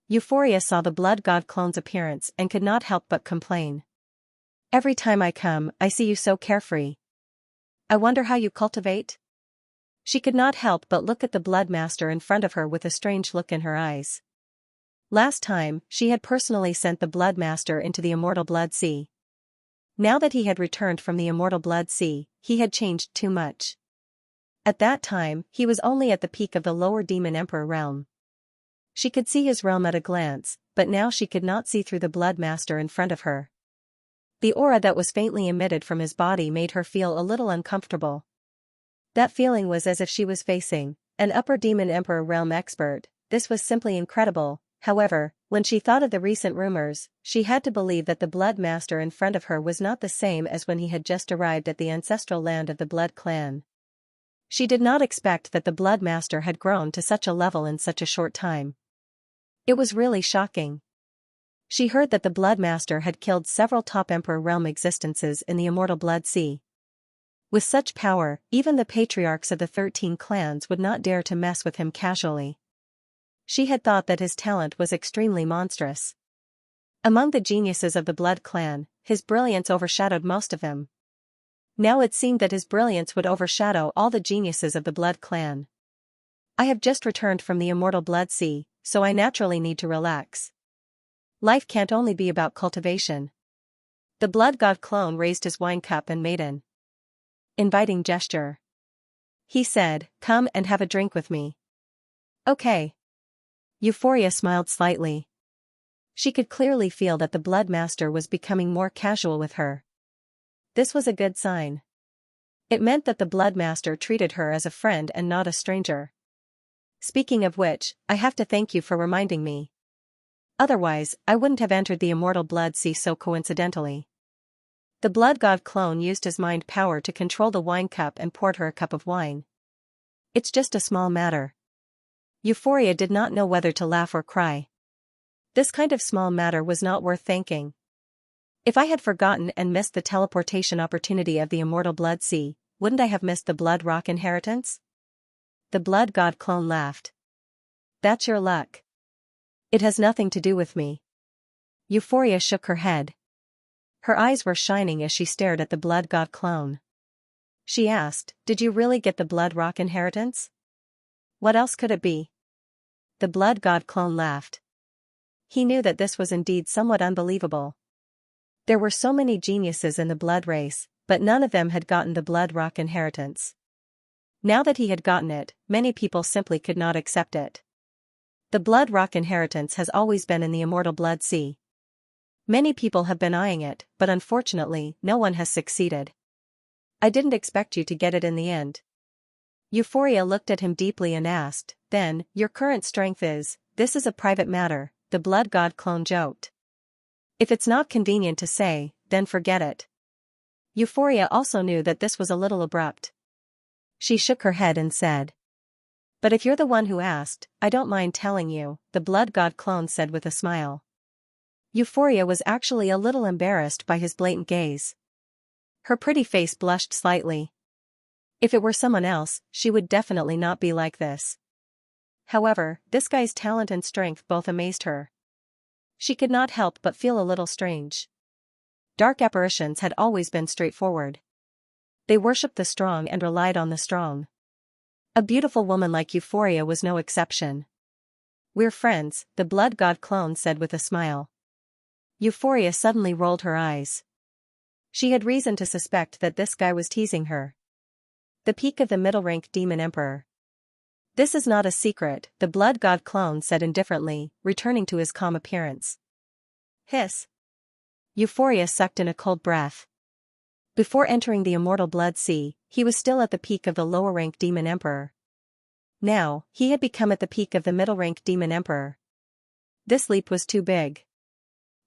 Euphoria saw the blood god clone's appearance and could not help but complain. Every time I come, I see you so carefree. I wonder how you cultivate? She could not help but look at the blood master in front of her with a strange look in her eyes. Last time, she had personally sent the blood master into the immortal blood sea. Now that he had returned from the immortal blood sea, he had changed too much. At that time, he was only at the peak of the lower demon emperor realm. She could see his realm at a glance, but now she could not see through the blood master in front of her. The aura that was faintly emitted from his body made her feel a little uncomfortable. That feeling was as if she was facing an upper demon emperor realm expert. This was simply incredible. However, when she thought of the recent rumors, she had to believe that the blood master in front of her was not the same as when he had just arrived at the ancestral land of the blood clan. She did not expect that the blood master had grown to such a level in such a short time. It was really shocking. She heard that the blood master had killed several top emperor realm existences in the immortal blood sea. With such power, even the patriarchs of the 13 clans would not dare to mess with him casually. She had thought that his talent was extremely monstrous. Among the geniuses of the blood clan, his brilliance overshadowed most of them. Now it seemed that his brilliance would overshadow all the geniuses of the blood clan. I have just returned from the immortal blood sea, so I naturally need to relax. Life can't only be about cultivation. The blood god clone raised his wine cup and made an inviting gesture. He said, come and have a drink with me. Okay. Euphoria smiled slightly. She could clearly feel that the blood master was becoming more casual with her. This was a good sign. It meant that the blood master treated her as a friend and not a stranger. Speaking of which, I have to thank you for reminding me. Otherwise, I wouldn't have entered the immortal blood sea so coincidentally. The blood god clone used his mind power to control the wine cup and poured her a cup of wine. It's just a small matter. Euphoria did not know whether to laugh or cry. This kind of small matter was not worth thanking. If I had forgotten and missed the teleportation opportunity of the immortal blood sea, wouldn't I have missed the blood rock inheritance? The blood god clone laughed. That's your luck. It has nothing to do with me. Euphoria shook her head. Her eyes were shining as she stared at the blood god clone. She asked, "Did you really get the blood rock inheritance?" "What else could it be?" The blood god clone laughed. He knew that this was indeed somewhat unbelievable. There were so many geniuses in the blood race, but none of them had gotten the blood rock inheritance. Now that he had gotten it, many people simply could not accept it. The blood rock inheritance has always been in the immortal blood sea. Many people have been eyeing it, but unfortunately, no one has succeeded. "I didn't expect you to get it in the end." Euphoria looked at him deeply and asked, "Then, your current strength is?" "This is a private matter," the blood god clone joked. "If it's not convenient to say, then forget it." Euphoria also knew that this was a little abrupt. She shook her head and said, "But if you're the one who asked, I don't mind telling you," the blood god clone said with a smile. Euphoria was actually a little embarrassed by his blatant gaze. Her pretty face blushed slightly. If it were someone else, she would definitely not be like this. However, this guy's talent and strength both amazed her. She could not help but feel a little strange. Dark apparitions had always been straightforward. They worshipped the strong and relied on the strong. A beautiful woman like Euphoria was no exception. "We're friends," the blood god clone said with a smile. Euphoria suddenly rolled her eyes. She had reason to suspect that this guy was teasing her. The peak of the middle-rank demon emperor. "This is not a secret," the blood god clone said indifferently, returning to his calm appearance. Hiss. Euphoria sucked in a cold breath. Before entering the immortal blood sea, he was still at the peak of the lower-rank demon emperor. Now, he had become at the peak of the middle-rank demon emperor. This leap was too big.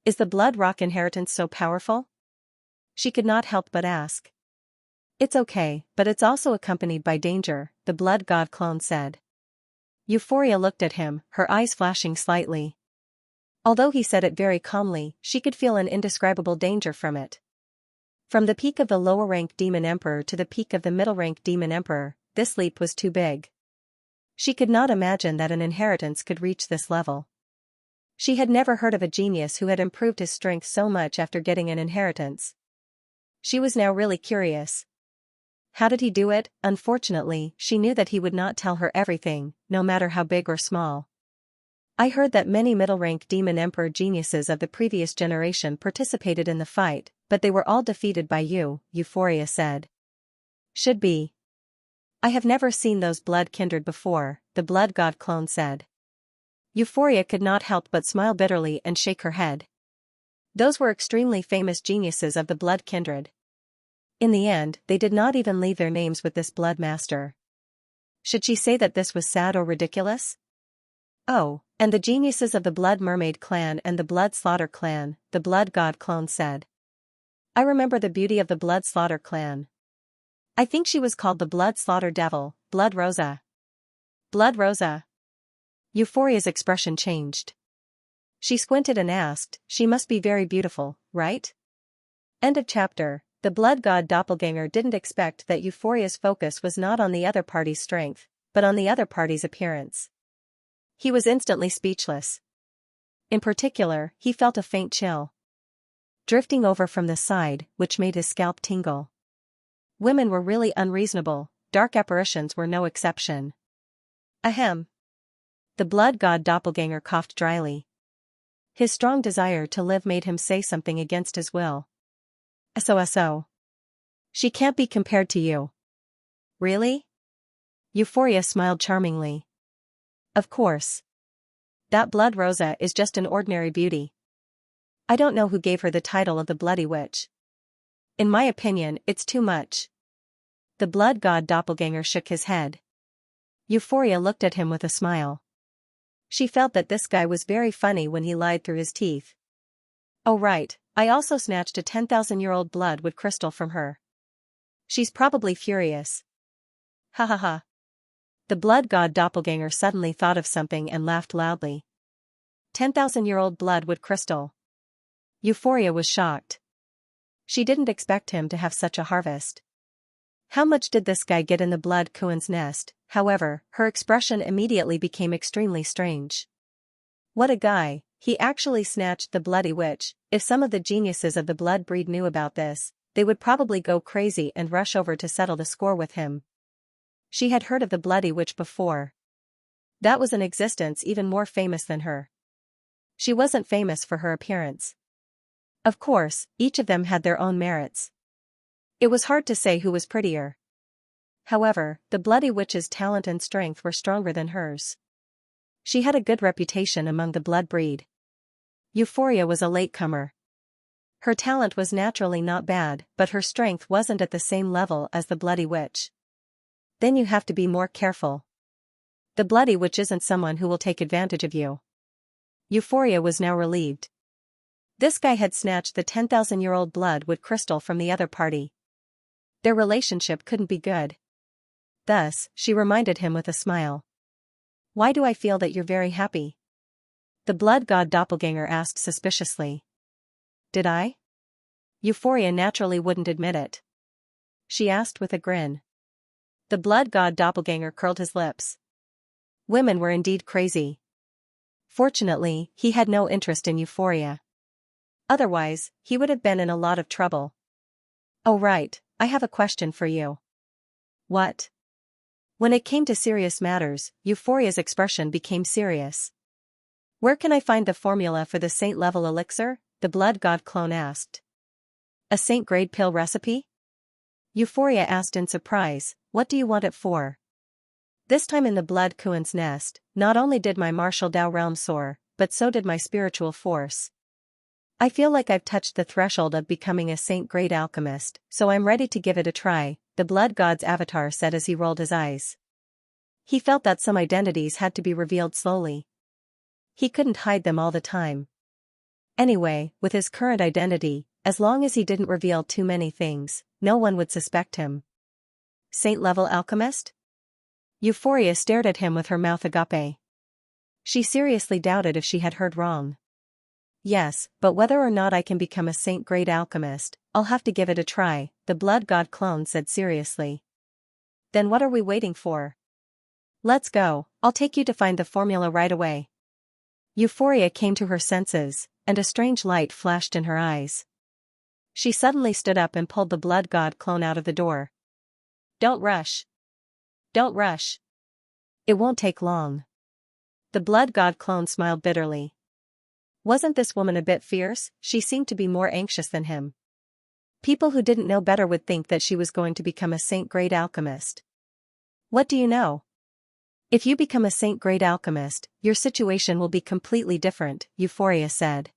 "Is the blood rock inheritance so powerful?" She could not help but ask. "It's okay, but it's also accompanied by danger," the blood god clone said. Euphoria looked at him, her eyes flashing slightly. Although he said it very calmly, she could feel an indescribable danger from it. From the peak of the lower-rank demon emperor to the peak of the middle-rank demon emperor, this leap was too big. She could not imagine that an inheritance could reach this level. She had never heard of a genius who had improved his strength so much after getting an inheritance. She was now really curious. How did he do it? Unfortunately, she knew that he would not tell her everything, no matter how big or small. "I heard that many middle-rank demon emperor geniuses of the previous generation participated in the fight, but they were all defeated by you," Euphoria said. "Should be. I have never seen those blood kindred before," the blood god clone said. Euphoria could not help but smile bitterly and shake her head. Those were extremely famous geniuses of the blood kindred. In the end, they did not even leave their names with this blood master. Should she say that this was sad or ridiculous? "Oh, and the geniuses of the Blood Mermaid clan and the Blood Slaughter clan," the blood god clone said. "I remember the beauty of the Blood Slaughter clan. I think she was called the Blood Slaughter Devil, Blood Rosa." "Blood Rosa?" Euphoria's expression changed. She squinted and asked, "She must be very beautiful, right?" End of chapter. The blood god doppelganger didn't expect that Euphoria's focus was not on the other party's strength, but on the other party's appearance. He was instantly speechless. In particular, he felt a faint chill drifting over from the side, which made his scalp tingle. Women were really unreasonable, dark apparitions were no exception. Ahem. The blood god doppelganger coughed dryly. His strong desire to live made him say something against his will. "So. She can't be compared to you." "Really?" Euphoria smiled charmingly. "Of course. That Blood Rosa is just an ordinary beauty. I don't know who gave her the title of the Bloody Witch. In my opinion, it's too much." The blood god doppelganger shook his head. Euphoria looked at him with a smile. She felt that this guy was very funny when he lied through his teeth. "Oh right, I also snatched a 10,000-year-old bloodwood crystal from her. She's probably furious." "Ha ha ha." The blood god doppelganger suddenly thought of something and laughed loudly. 10,000-year-old bloodwood crystal. Euphoria was shocked. She didn't expect him to have such a harvest. How much did this guy get in the blood Kuan's nest? However, her expression immediately became extremely strange. What a guy, he actually snatched the bloody witch. If some of the geniuses of the blood breed knew about this, they would probably go crazy and rush over to settle the score with him. She had heard of the Bloody Witch before. That was an existence even more famous than her. She wasn't famous for her appearance. Of course, each of them had their own merits. It was hard to say who was prettier. However, the Bloody Witch's talent and strength were stronger than hers. She had a good reputation among the blood breed. Euphoria was a latecomer. Her talent was naturally not bad, but her strength wasn't at the same level as the Bloody Witch. Then you have to be more careful. The Bloody Witch isn't someone who will take advantage of you. Euphoria was now relieved. This guy had snatched the 10,000-year-old bloodwood crystal from the other party. Their relationship couldn't be good. Thus, she reminded him with a smile. Why do I feel that you're very happy? The blood god doppelganger asked suspiciously. Did I? Euphoria naturally wouldn't admit it. She asked with a grin. The blood god doppelganger curled his lips. Women were indeed crazy. Fortunately, he had no interest in Euphoria. Otherwise, he would have been in a lot of trouble. Oh right, I have a question for you. What? When it came to serious matters, Euphoria's expression became serious. Where can I find the formula for the saint-level elixir? The blood god clone asked. A saint-grade pill recipe? Euphoria asked in surprise, what do you want it for? This time in the blood Kuan's nest, not only did my martial Dao realm soar, but so did my spiritual force. I feel like I've touched the threshold of becoming a saint-grade alchemist, so I'm ready to give it a try, the blood god's avatar said as he rolled his eyes. He felt that some identities had to be revealed slowly. He couldn't hide them all the time. Anyway, with his current identity, as long as he didn't reveal too many things, no one would suspect him. Saint-level alchemist? Euphoria stared at him with her mouth agape. She seriously doubted if she had heard wrong. Yes, but whether or not I can become a saint-grade alchemist, I'll have to give it a try, the blood god clone said seriously. Then what are we waiting for? Let's go, I'll take you to find the formula right away. Euphoria came to her senses, and a strange light flashed in her eyes. She suddenly stood up and pulled the blood god clone out of the door. Don't rush. Don't rush. It won't take long. The blood god clone smiled bitterly. Wasn't this woman a bit fierce? She seemed to be more anxious than him. People who didn't know better would think that she was going to become a saint-grade alchemist. What do you know? If you become a saint-grade alchemist, your situation will be completely different, Euphoria said.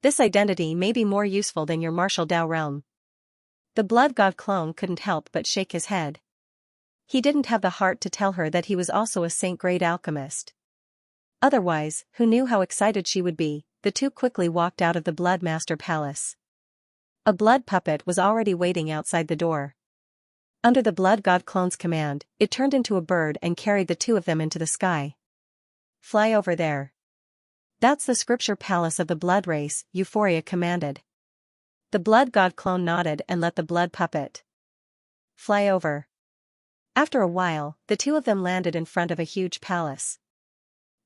This identity may be more useful than your martial Dao realm. The blood god clone couldn't help but shake his head. He didn't have the heart to tell her that he was also a saint-grade alchemist. Otherwise, who knew how excited she would be? The two quickly walked out of the Blood Master Palace. A blood puppet was already waiting outside the door. Under the blood god clone's command, it turned into a bird and carried the two of them into the sky. Fly over there. That's the scripture palace of the blood race, Euphoria commanded. The blood god clone nodded and let the blood puppet fly over. After a while, the two of them landed in front of a huge palace.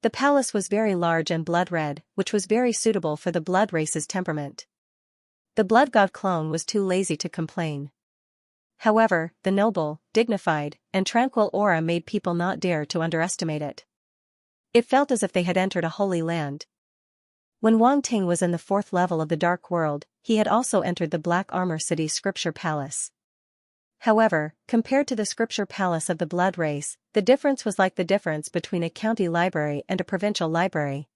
The palace was very large and blood-red, which was very suitable for the blood race's temperament. The blood god clone was too lazy to complain. However, the noble, dignified, and tranquil aura made people not dare to underestimate it. It felt as if they had entered a holy land. When Wang Ting was in the 4th level of the Dark World, he had also entered the Black Armor City Scripture Palace. However, compared to the Scripture Palace of the Blood Race, the difference was like the difference between a county library and a provincial library.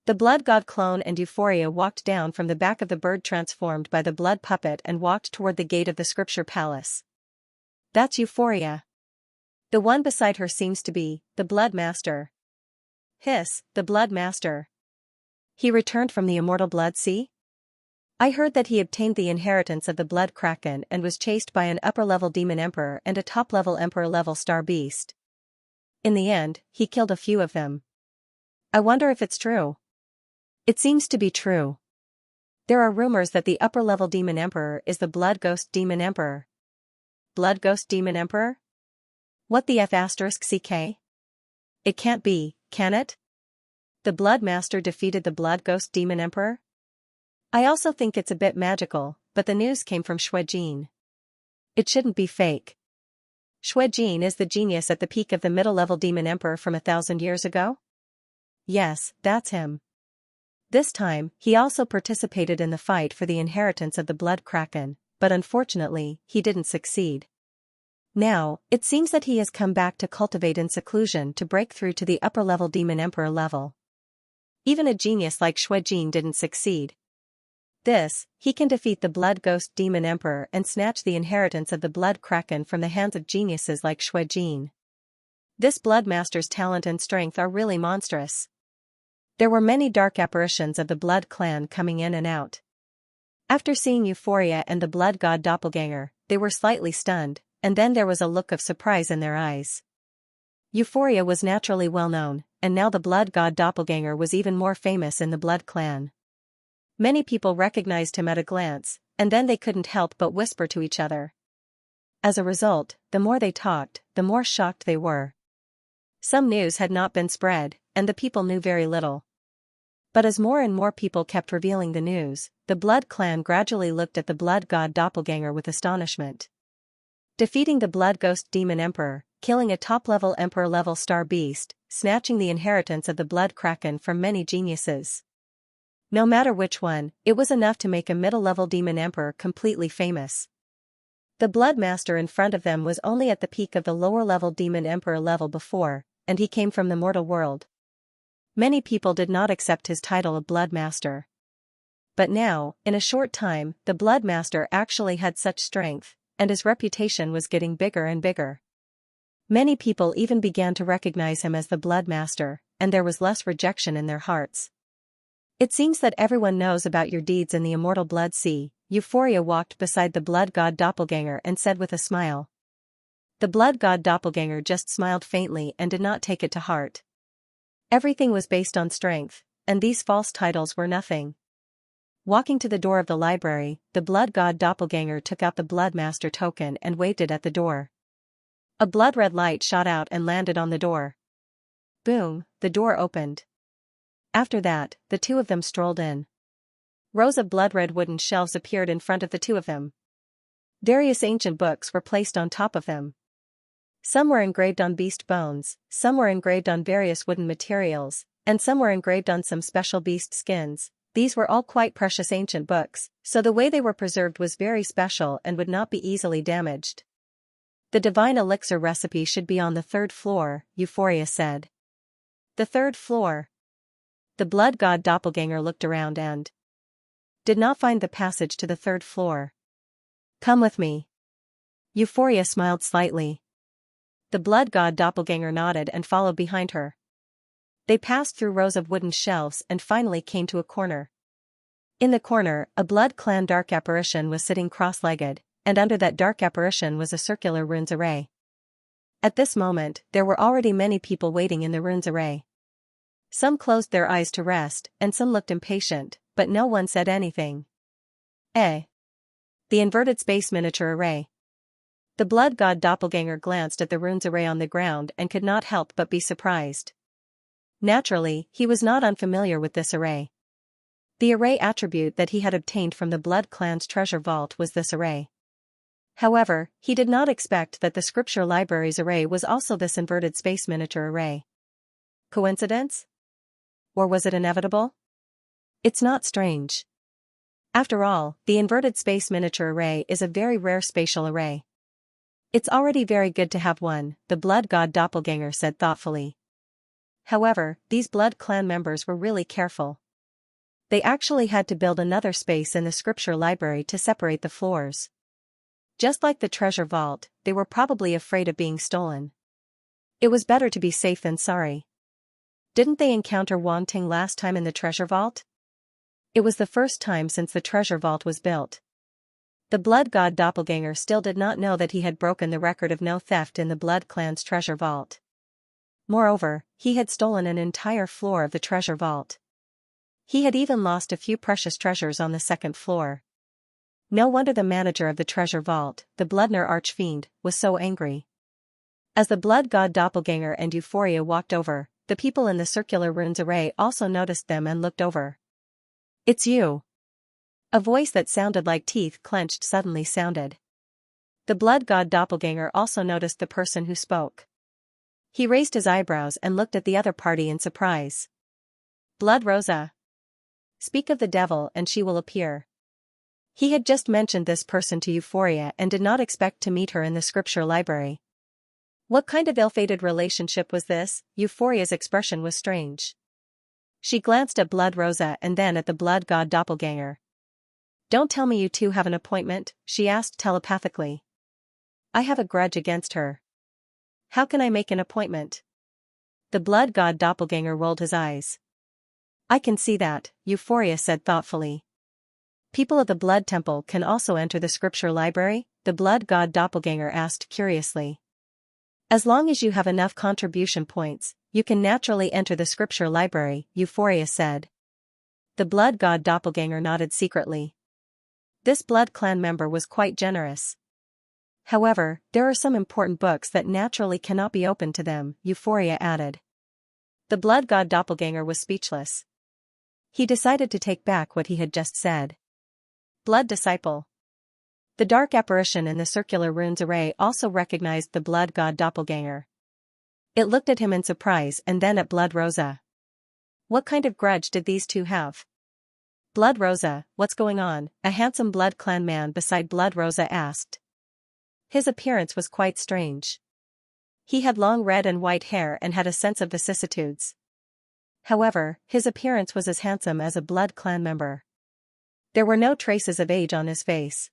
The blood god clone and Euphoria walked down from the back of the bird transformed by the blood puppet and walked toward the gate of the Scripture Palace. That's Euphoria. The one beside her seems to be the Blood Master. Hiss, the Blood Master. He returned from the immortal Blood Sea? I heard that he obtained the inheritance of the Blood Kraken and was chased by an upper-level demon emperor and a top-level emperor-level star beast. In the end, he killed a few of them. I wonder if it's true. It seems to be true. There are rumors that the upper-level demon emperor is the Blood Ghost Demon Emperor. Blood Ghost Demon Emperor? What the F***ck? It can't be, can it? The Blood Master defeated the Blood Ghost Demon Emperor? I also think it's a bit magical, but the news came from Xuejin. It shouldn't be fake. Xuejin is the genius at the peak of the middle-level demon emperor from 1,000 years ago? Yes, that's him. This time, he also participated in the fight for the inheritance of the Blood Kraken, but unfortunately, he didn't succeed. Now, it seems that he has come back to cultivate in seclusion to break through to the upper-level demon emperor level. Even a genius like Xuejin didn't succeed. He can defeat the Blood Ghost Demon Emperor and snatch the inheritance of the Blood Kraken from the hands of geniuses like Xuejin. This Blood Master's talent and strength are really monstrous. There were many dark apparitions of the Blood Clan coming in and out. After seeing Euphoria and the Blood God Doppelganger, they were slightly stunned, and then there was a look of surprise in their eyes. Euphoria was naturally well known, and now the Blood God Doppelganger was even more famous in the Blood Clan. Many people recognized him at a glance, and then they couldn't help but whisper to each other. As a result, the more they talked, the more shocked they were. Some news had not been spread, and the people knew very little. But as more and more people kept revealing the news, the Blood Clan gradually looked at the Blood God Doppelganger with astonishment. Defeating the Blood Ghost Demon Emperor, killing a top-level Emperor-level star beast, snatching the inheritance of the Blood Kraken from many geniuses. No matter which one, it was enough to make a middle-level demon emperor completely famous. The Blood Master in front of them was only at the peak of the lower-level demon emperor level before, and he came from the mortal world. Many people did not accept his title of Blood Master. But now, in a short time, the Blood Master actually had such strength, and his reputation was getting bigger and bigger. Many people even began to recognize him as the Blood Master, and there was less rejection in their hearts. It seems that everyone knows about your deeds in the immortal Blood Sea. Euphoria walked beside the Blood God Doppelganger and said with a smile. The Blood God Doppelganger just smiled faintly and did not take it to heart. Everything was based on strength, and these false titles were nothing. Walking to the door of the library, the Blood God Doppelganger took out the Blood Master token and waved it at the door. A blood-red light shot out and landed on the door. Boom, the door opened. After that, the two of them strolled in. Rows of blood-red wooden shelves appeared in front of the two of them. Various ancient books were placed on top of them. Some were engraved on beast bones, some were engraved on various wooden materials, and some were engraved on some special beast skins. These were all quite precious ancient books, so the way they were preserved was very special and would not be easily damaged. The divine elixir recipe should be on the 3rd floor, Euphoria said. The 3rd floor. The Blood God Doppelganger looked around and did not find the passage to the 3rd floor. Come with me. Euphoria smiled slightly. The Blood God Doppelganger nodded and followed behind her. They passed through rows of wooden shelves and finally came to a corner. In the corner, a Blood Clan dark apparition was sitting cross-legged, and under that dark apparition was a circular runes array. At this moment, there were already many people waiting in the runes array. Some closed their eyes to rest, and some looked impatient, but no one said anything. The inverted space miniature array. The Blood God Doppelganger glanced at the runes array on the ground and could not help but be surprised. Naturally, he was not unfamiliar with this array. The array attribute that he had obtained from the Blood Clan's treasure vault was this array. However, he did not expect that the Scripture Library's array was also this inverted space miniature array. Coincidence? Or was it inevitable? It's not strange. After all, the inverted space miniature array is a very rare spatial array. It's already very good to have one, the Blood God Doppelganger said thoughtfully. However, these Blood Clan members were really careful. They actually had to build another space in the Scripture Library to separate the floors. Just like the treasure vault, they were probably afraid of being stolen. It was better to be safe than sorry. Didn't they encounter Wang Ting last time in the treasure vault? It was the first time since the treasure vault was built. The Blood God Doppelganger still did not know that he had broken the record of no theft in the Blood Clan's treasure vault. Moreover, he had stolen an entire floor of the treasure vault. He had even lost a few precious treasures on the 2nd floor. No wonder the manager of the treasure vault, the Bloodner Archfiend, was so angry. As the Blood God Doppelganger and Euphoria walked over, the people in the circular runes array also noticed them and looked over. It's you. A voice that sounded like teeth clenched suddenly sounded. The blood god doppelganger also noticed the person who spoke. He raised his eyebrows and looked at the other party in surprise. Blood Rosa. Speak of the devil and she will appear. He had just mentioned this person to Euphoria and did not expect to meet her in the scripture library. What kind of ill-fated relationship was this? Euphoria's expression was strange. She glanced at Blood Rosa and then at the blood god doppelganger. Don't tell me you two have an appointment, she asked telepathically. I have a grudge against her. How can I make an appointment? The blood god doppelganger rolled his eyes. I can see that, Euphoria said thoughtfully. People of the blood temple can also enter the scripture library? The blood god doppelganger asked curiously. As long as you have enough contribution points, you can naturally enter the scripture library, Euphoria said. The blood god doppelganger nodded secretly. This blood clan member was quite generous. However, there are some important books that naturally cannot be opened to them, Euphoria added. The blood god doppelganger was speechless. He decided to take back what he had just said. Blood disciple. The dark apparition in the circular runes array also recognized the blood god doppelganger. It looked at him in surprise and then at Blood Rosa. What kind of grudge did these two have? Blood Rosa, what's going on? A handsome blood clan man beside Blood Rosa asked. His appearance was quite strange. He had long red and white hair and had a sense of vicissitudes. However, his appearance was as handsome as a blood clan member. There were no traces of age on his face.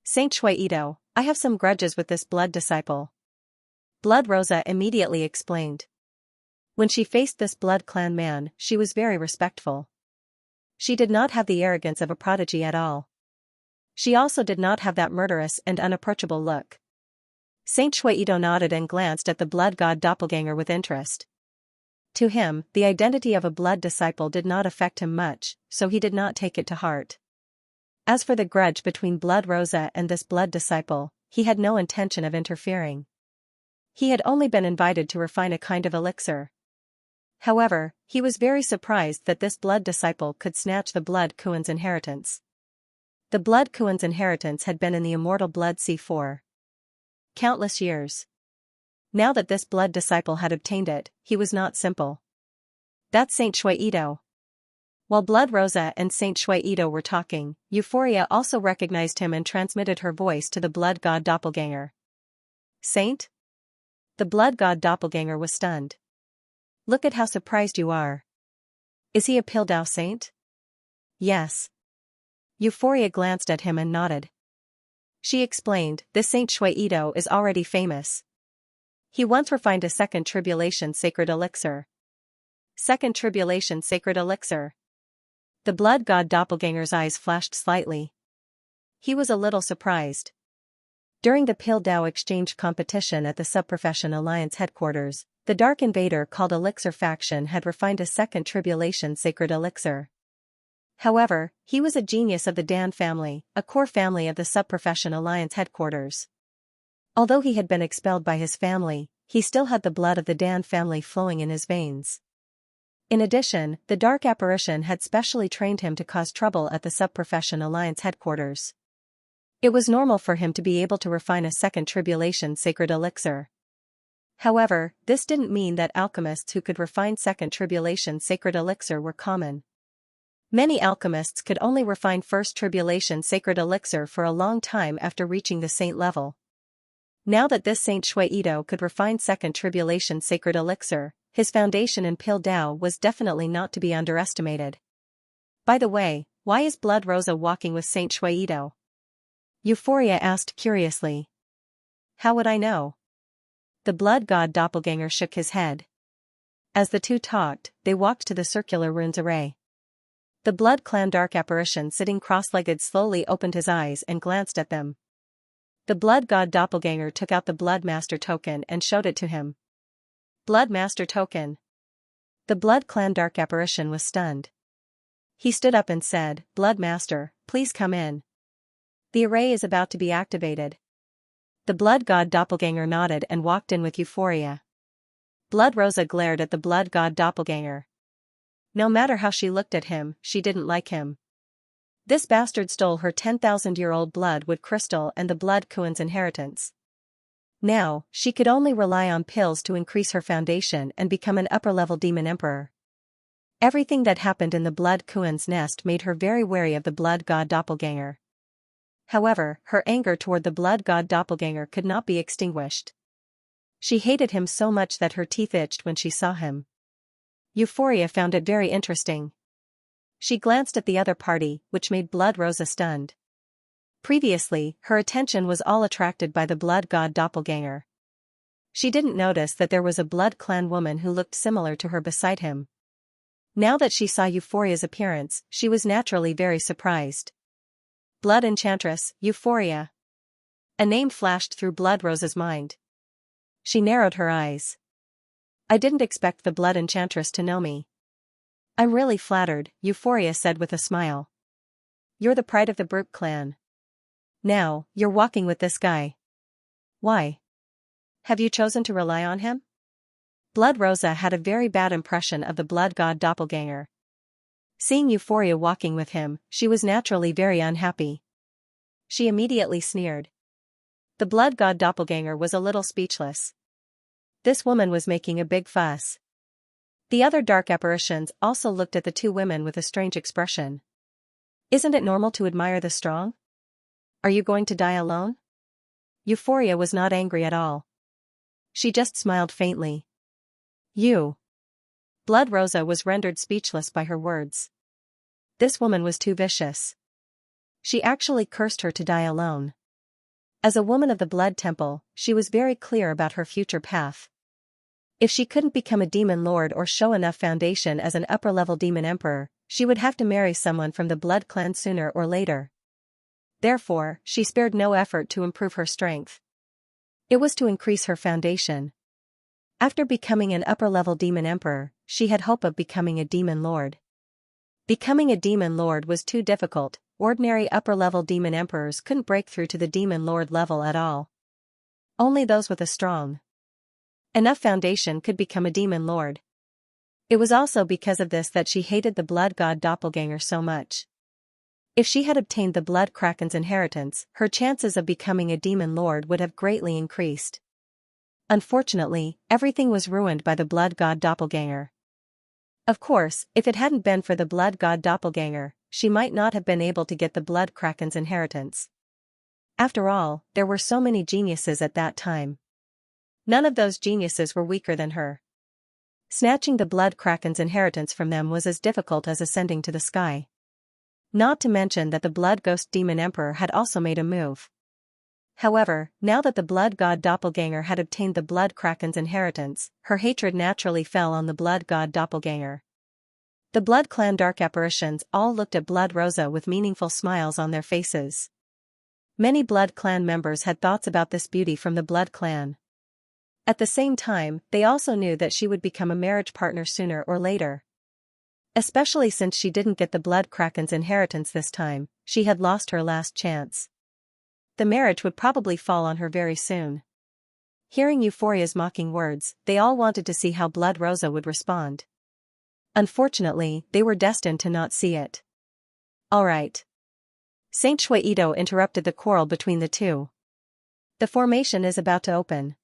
Saint Shuaido, I have some grudges with this blood disciple. Blood Rosa immediately explained. When she faced this blood clan man, she was very respectful. She did not have the arrogance of a prodigy at all. She also did not have that murderous and unapproachable look. Saint Shuaido nodded and glanced at the blood god doppelganger with interest. To him, the identity of a blood disciple did not affect him much, so he did not take it to heart. As for the grudge between Blood Rosa and this blood disciple, he had no intention of interfering. He had only been invited to refine a kind of elixir. However, he was very surprised that this blood disciple could snatch the blood Kuan's inheritance. The blood Kuan's inheritance had been in the immortal blood sea for countless years. Now that this blood disciple had obtained it, he was not simple. That's Saint Shuaido. While Blood Rosa and Saint Shuaido were talking, Euphoria also recognized him and transmitted her voice to the blood god doppelganger. Saint? The blood god doppelganger was stunned. Look at how surprised you are. Is he a Pildao saint? Yes. Euphoria glanced at him and nodded. She explained, this Saint Shuaido is already famous. He once refined a second tribulation sacred elixir. Second tribulation sacred elixir. The blood god doppelganger's eyes flashed slightly. He was a little surprised. During the Pildao exchange competition at the Subprofession Alliance headquarters, the Dark Invader called Elixir faction had refined a second tribulation sacred elixir. However, he was a genius of the Dan family, a core family of the Subprofession Alliance headquarters. Although he had been expelled by his family, he still had the blood of the Dan family flowing in his veins. In addition, the Dark Apparition had specially trained him to cause trouble at the Subprofession Alliance headquarters. It was normal for him to be able to refine a second tribulation sacred elixir. However, this didn't mean that alchemists who could refine second tribulation sacred elixir were common. Many alchemists could only refine first tribulation sacred elixir for a long time after reaching the saint level. Now that this Saint Shuaido could refine second tribulation sacred elixir, his foundation in Pildao was definitely not to be underestimated. By the way, why is Blood Rosa walking with Saint Shuaido? Euphoria asked curiously. How would I know? The blood god doppelganger shook his head. As the two talked, they walked to the circular runes array. The blood clan dark apparition sitting cross-legged slowly opened his eyes and glanced at them. The blood god doppelganger took out the blood master token and showed it to him. Blood master token. The blood clan dark apparition was stunned. He stood up and said, Blood master, please come in. The array is about to be activated. The blood god doppelganger nodded and walked in with Euphoria. Blood Rosa glared at the blood god doppelganger. No matter how she looked at him, she didn't like him. This bastard stole her 10,000-year-old blood wood crystal and the blood Kuan's inheritance. Now, she could only rely on pills to increase her foundation and become an upper-level demon emperor. Everything that happened in the blood Kuan's nest made her very wary of the blood god doppelganger. However, her anger toward the blood god doppelganger could not be extinguished. She hated him so much that her teeth itched when she saw him. Euphoria found it very interesting. She glanced at the other party, which made Blood Rosa stunned. Previously, her attention was all attracted by the blood god doppelganger. She didn't notice that there was a blood clan woman who looked similar to her beside him. Now that she saw Euphoria's appearance, she was naturally very surprised. Blood Enchantress, Euphoria. A name flashed through Blood Rosa's mind. She narrowed her eyes. I didn't expect the Blood Enchantress to know me. I'm really flattered, Euphoria said with a smile. You're the pride of the Brute clan. Now, you're walking with this guy. Why? Have you chosen to rely on him? Blood Rosa had a very bad impression of the blood god doppelganger. Seeing Euphoria walking with him, she was naturally very unhappy. She immediately sneered. The blood god doppelganger was a little speechless. This woman was making a big fuss. The other dark apparitions also looked at the two women with a strange expression. Isn't it normal to admire the strong? Are you going to die alone? Euphoria was not angry at all. She just smiled faintly. You. Blood Rosa was rendered speechless by her words. This woman was too vicious. She actually cursed her to die alone. As a woman of the Blood Temple, she was very clear about her future path. If she couldn't become a demon lord or show enough foundation as an upper-level demon emperor, she would have to marry someone from the Blood clan sooner or later. Therefore, she spared no effort to improve her strength. It was to increase her foundation. After becoming an upper-level demon emperor, she had hope of becoming a demon lord. Becoming a demon lord was too difficult. Ordinary upper-level demon emperors couldn't break through to the demon lord level at all. Only those with a strong enough foundation could become a demon lord. It was also because of this that she hated the blood god doppelganger so much. If she had obtained the blood kraken's inheritance, her chances of becoming a demon lord would have greatly increased. Unfortunately, everything was ruined by the blood god doppelganger. Of course, if it hadn't been for the blood god doppelganger, she might not have been able to get the blood kraken's inheritance. After all, there were so many geniuses at that time. None of those geniuses were weaker than her. Snatching the blood kraken's inheritance from them was as difficult as ascending to the sky. Not to mention that the blood ghost demon emperor had also made a move. However, now that the blood god doppelganger had obtained the blood kraken's inheritance, her hatred naturally fell on the blood god doppelganger. The Blood Clan dark apparitions all looked at Blood Rosa with meaningful smiles on their faces. Many Blood Clan members had thoughts about this beauty from the Blood Clan. At the same time, they also knew that she would become a marriage partner sooner or later. Especially since she didn't get the blood kraken's inheritance this time, she had lost her last chance. The marriage would probably fall on her very soon. Hearing Euphoria's mocking words, they all wanted to see how Blood Rosa would respond. Unfortunately, they were destined to not see it. All right. Saint Shuaido interrupted the quarrel between the two. The formation is about to open.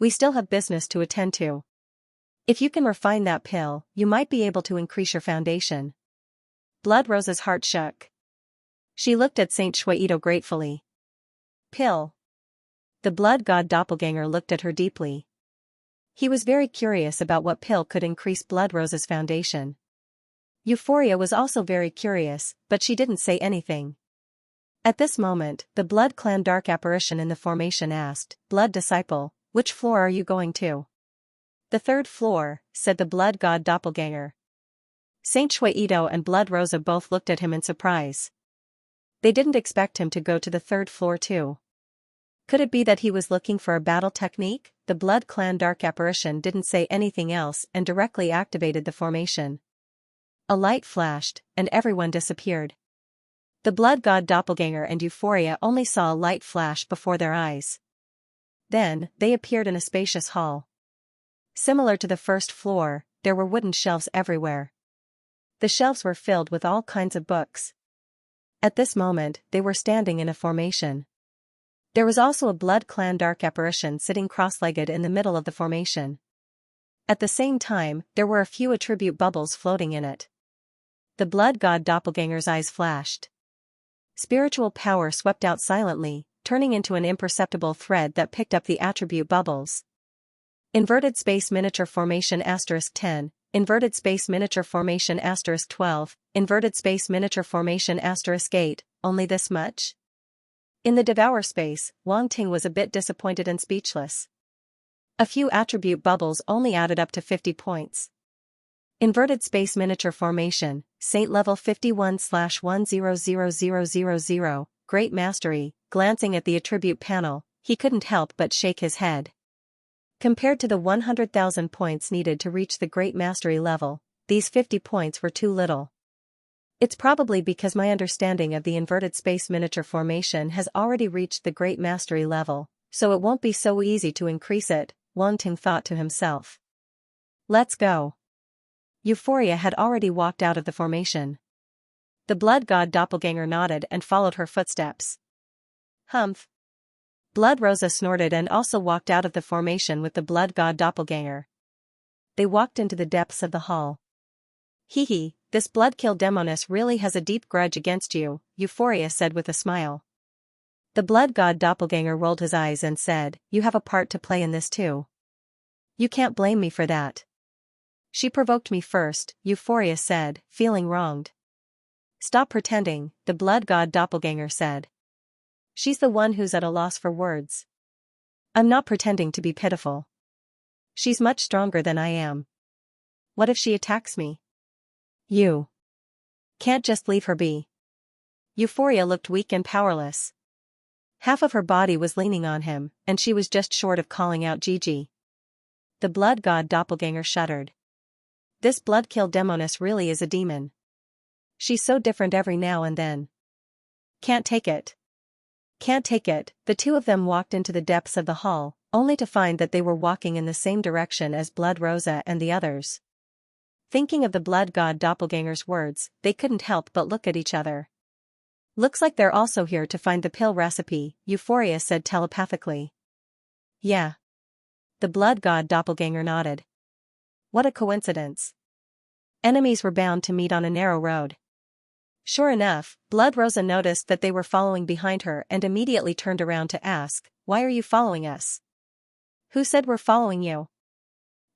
We still have business to attend to. If you can refine that pill, you might be able to increase your foundation. Blood Rosa's heart shook. She looked at Saint Shuaido gratefully. Pill. The blood god doppelganger looked at her deeply. He was very curious about what pill could increase Blood Rosa's foundation. Euphoria was also very curious, but she didn't say anything. At this moment, the Blood Clan dark apparition in the formation asked, Blood Disciple, which floor are you going to? The third floor, said the blood god doppelganger. Saint Shuaido and Blood Rosa both looked at him in surprise. They didn't expect him to go to the third floor too. Could it be that he was looking for a battle technique? The Blood Clan dark apparition didn't say anything else and directly activated the formation. A light flashed, and everyone disappeared. The blood god doppelganger and Euphoria only saw a light flash before their eyes. Then, they appeared in a spacious hall. Similar to the first floor, there were wooden shelves everywhere. The shelves were filled with all kinds of books. At this moment, they were standing in a formation. There was also a Blood Clan dark apparition sitting cross-legged in the middle of the formation. At the same time, there were a few attribute bubbles floating in it. The Blood God Doppelganger's eyes flashed. Spiritual power swept out silently, turning into an imperceptible thread that picked up the attribute bubbles. Inverted space miniature formation *10, inverted space miniature formation *12, inverted space miniature formation *8, only this much? In the devour space, Wang Ting was a bit disappointed and speechless. A few attribute bubbles only added up to 50 points. Inverted space miniature formation, Saint level 51/100000, Great Mastery. Glancing at the attribute panel, he couldn't help but shake his head. Compared to the 100,000 points needed to reach the Great Mastery level, these 50 points were too little. It's probably because my understanding of the inverted space miniature formation has already reached the Great Mastery level, so it won't be so easy to increase it, Wang Ting thought to himself. Let's go. Euphoria had already walked out of the formation. The Blood God Doppelganger nodded and followed her footsteps. Humph. Blood Rosa snorted and also walked out of the formation with the Blood God Doppelganger. They walked into the depths of the hall. Hee, this Bloodkill Demoness really has a deep grudge against you, Euphoria said with a smile. The Blood God Doppelganger rolled his eyes and said, you have a part to play in this too. You can't blame me for that. She provoked me first, Euphoria said, feeling wronged. Stop pretending, the Blood God Doppelganger said. She's the one who's at a loss for words. I'm not pretending to be pitiful. She's much stronger than I am. What if she attacks me? You can't just leave her be. Euphoria looked weak and powerless. Half of her body was leaning on him, and she was just short of calling out Gigi. The Blood God Doppelganger shuddered. This Bloodkill Demoness really is a demon. She's so different every now and then. Can't take it. Can't take it. The two of them walked into the depths of the hall, only to find that they were walking in the same direction as Blood Rosa and the others. Thinking of the Blood God Doppelganger's words, they couldn't help but look at each other. Looks like they're also here to find the pill recipe, Euphoria said telepathically. Yeah. The Blood God Doppelganger nodded. What a coincidence. Enemies were bound to meet on a narrow road. Sure enough, Blood Rosa noticed that they were following behind her and immediately turned around to ask, why are you following us? Who said we're following you?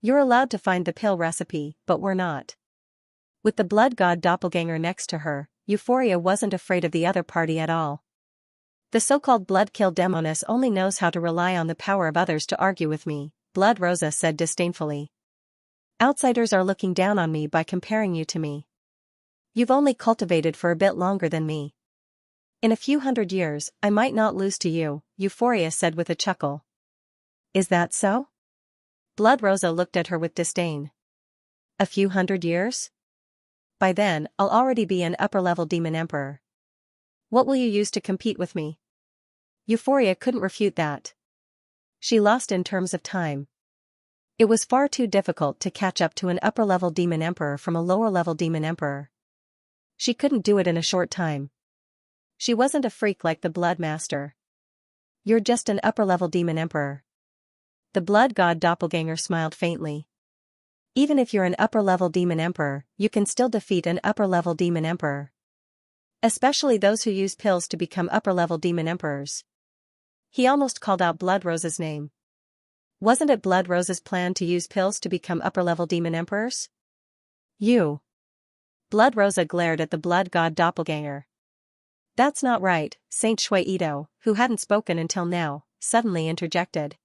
You're allowed to find the pill recipe, but we're not. With the Blood God Doppelganger next to her, Euphoria wasn't afraid of the other party at all. The so-called Bloodkill Demoness only knows how to rely on the power of others to argue with me, Blood Rosa said disdainfully. Outsiders are looking down on me by comparing you to me. You've only cultivated for a bit longer than me. In a few hundred years, I might not lose to you, Euphoria said with a chuckle. Is that so? Blood Rosa looked at her with disdain. A few hundred years? By then, I'll already be an upper-level demon emperor. What will you use to compete with me? Euphoria couldn't refute that. She lost in terms of time. It was far too difficult to catch up to an upper-level demon emperor from a lower-level demon emperor. She couldn't do it in a short time. She wasn't a freak like the Blood Master. You're just an upper-level demon emperor. The Blood God Doppelganger smiled faintly. Even if you're an upper-level demon emperor, you can still defeat an upper-level demon emperor. Especially those who use pills to become upper-level demon emperors. He almost called out Blood Rosa's name. Wasn't it Blood Rosa's plan to use pills to become upper-level demon emperors? You. Blood Rosa glared at the Blood God Doppelganger. That's not right, Saint Shui Ito, who hadn't spoken until now, suddenly interjected.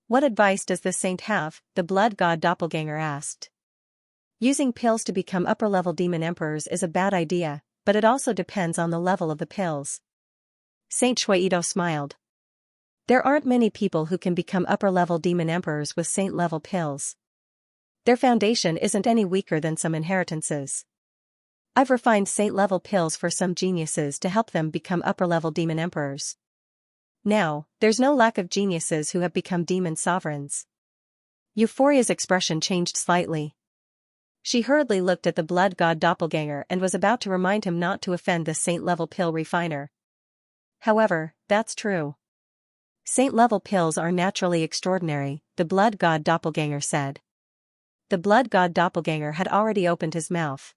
What advice does this saint have? The Blood God Doppelganger asked. Using pills to become upper-level demon emperors is a bad idea, but it also depends on the level of the pills. Saint Shui Ito smiled. There aren't many people who can become upper-level demon emperors with saint-level pills. Their foundation isn't any weaker than some inheritances. I've refined saint-level pills for some geniuses to help them become upper-level demon emperors. Now, there's no lack of geniuses who have become demon sovereigns. Euphoria's expression changed slightly. She hurriedly looked at the blood god doppelganger and was about to remind him not to offend the saint-level pill refiner. However, that's true. Saint-level pills are naturally extraordinary, the blood god doppelganger said. The blood god doppelganger had already opened his mouth.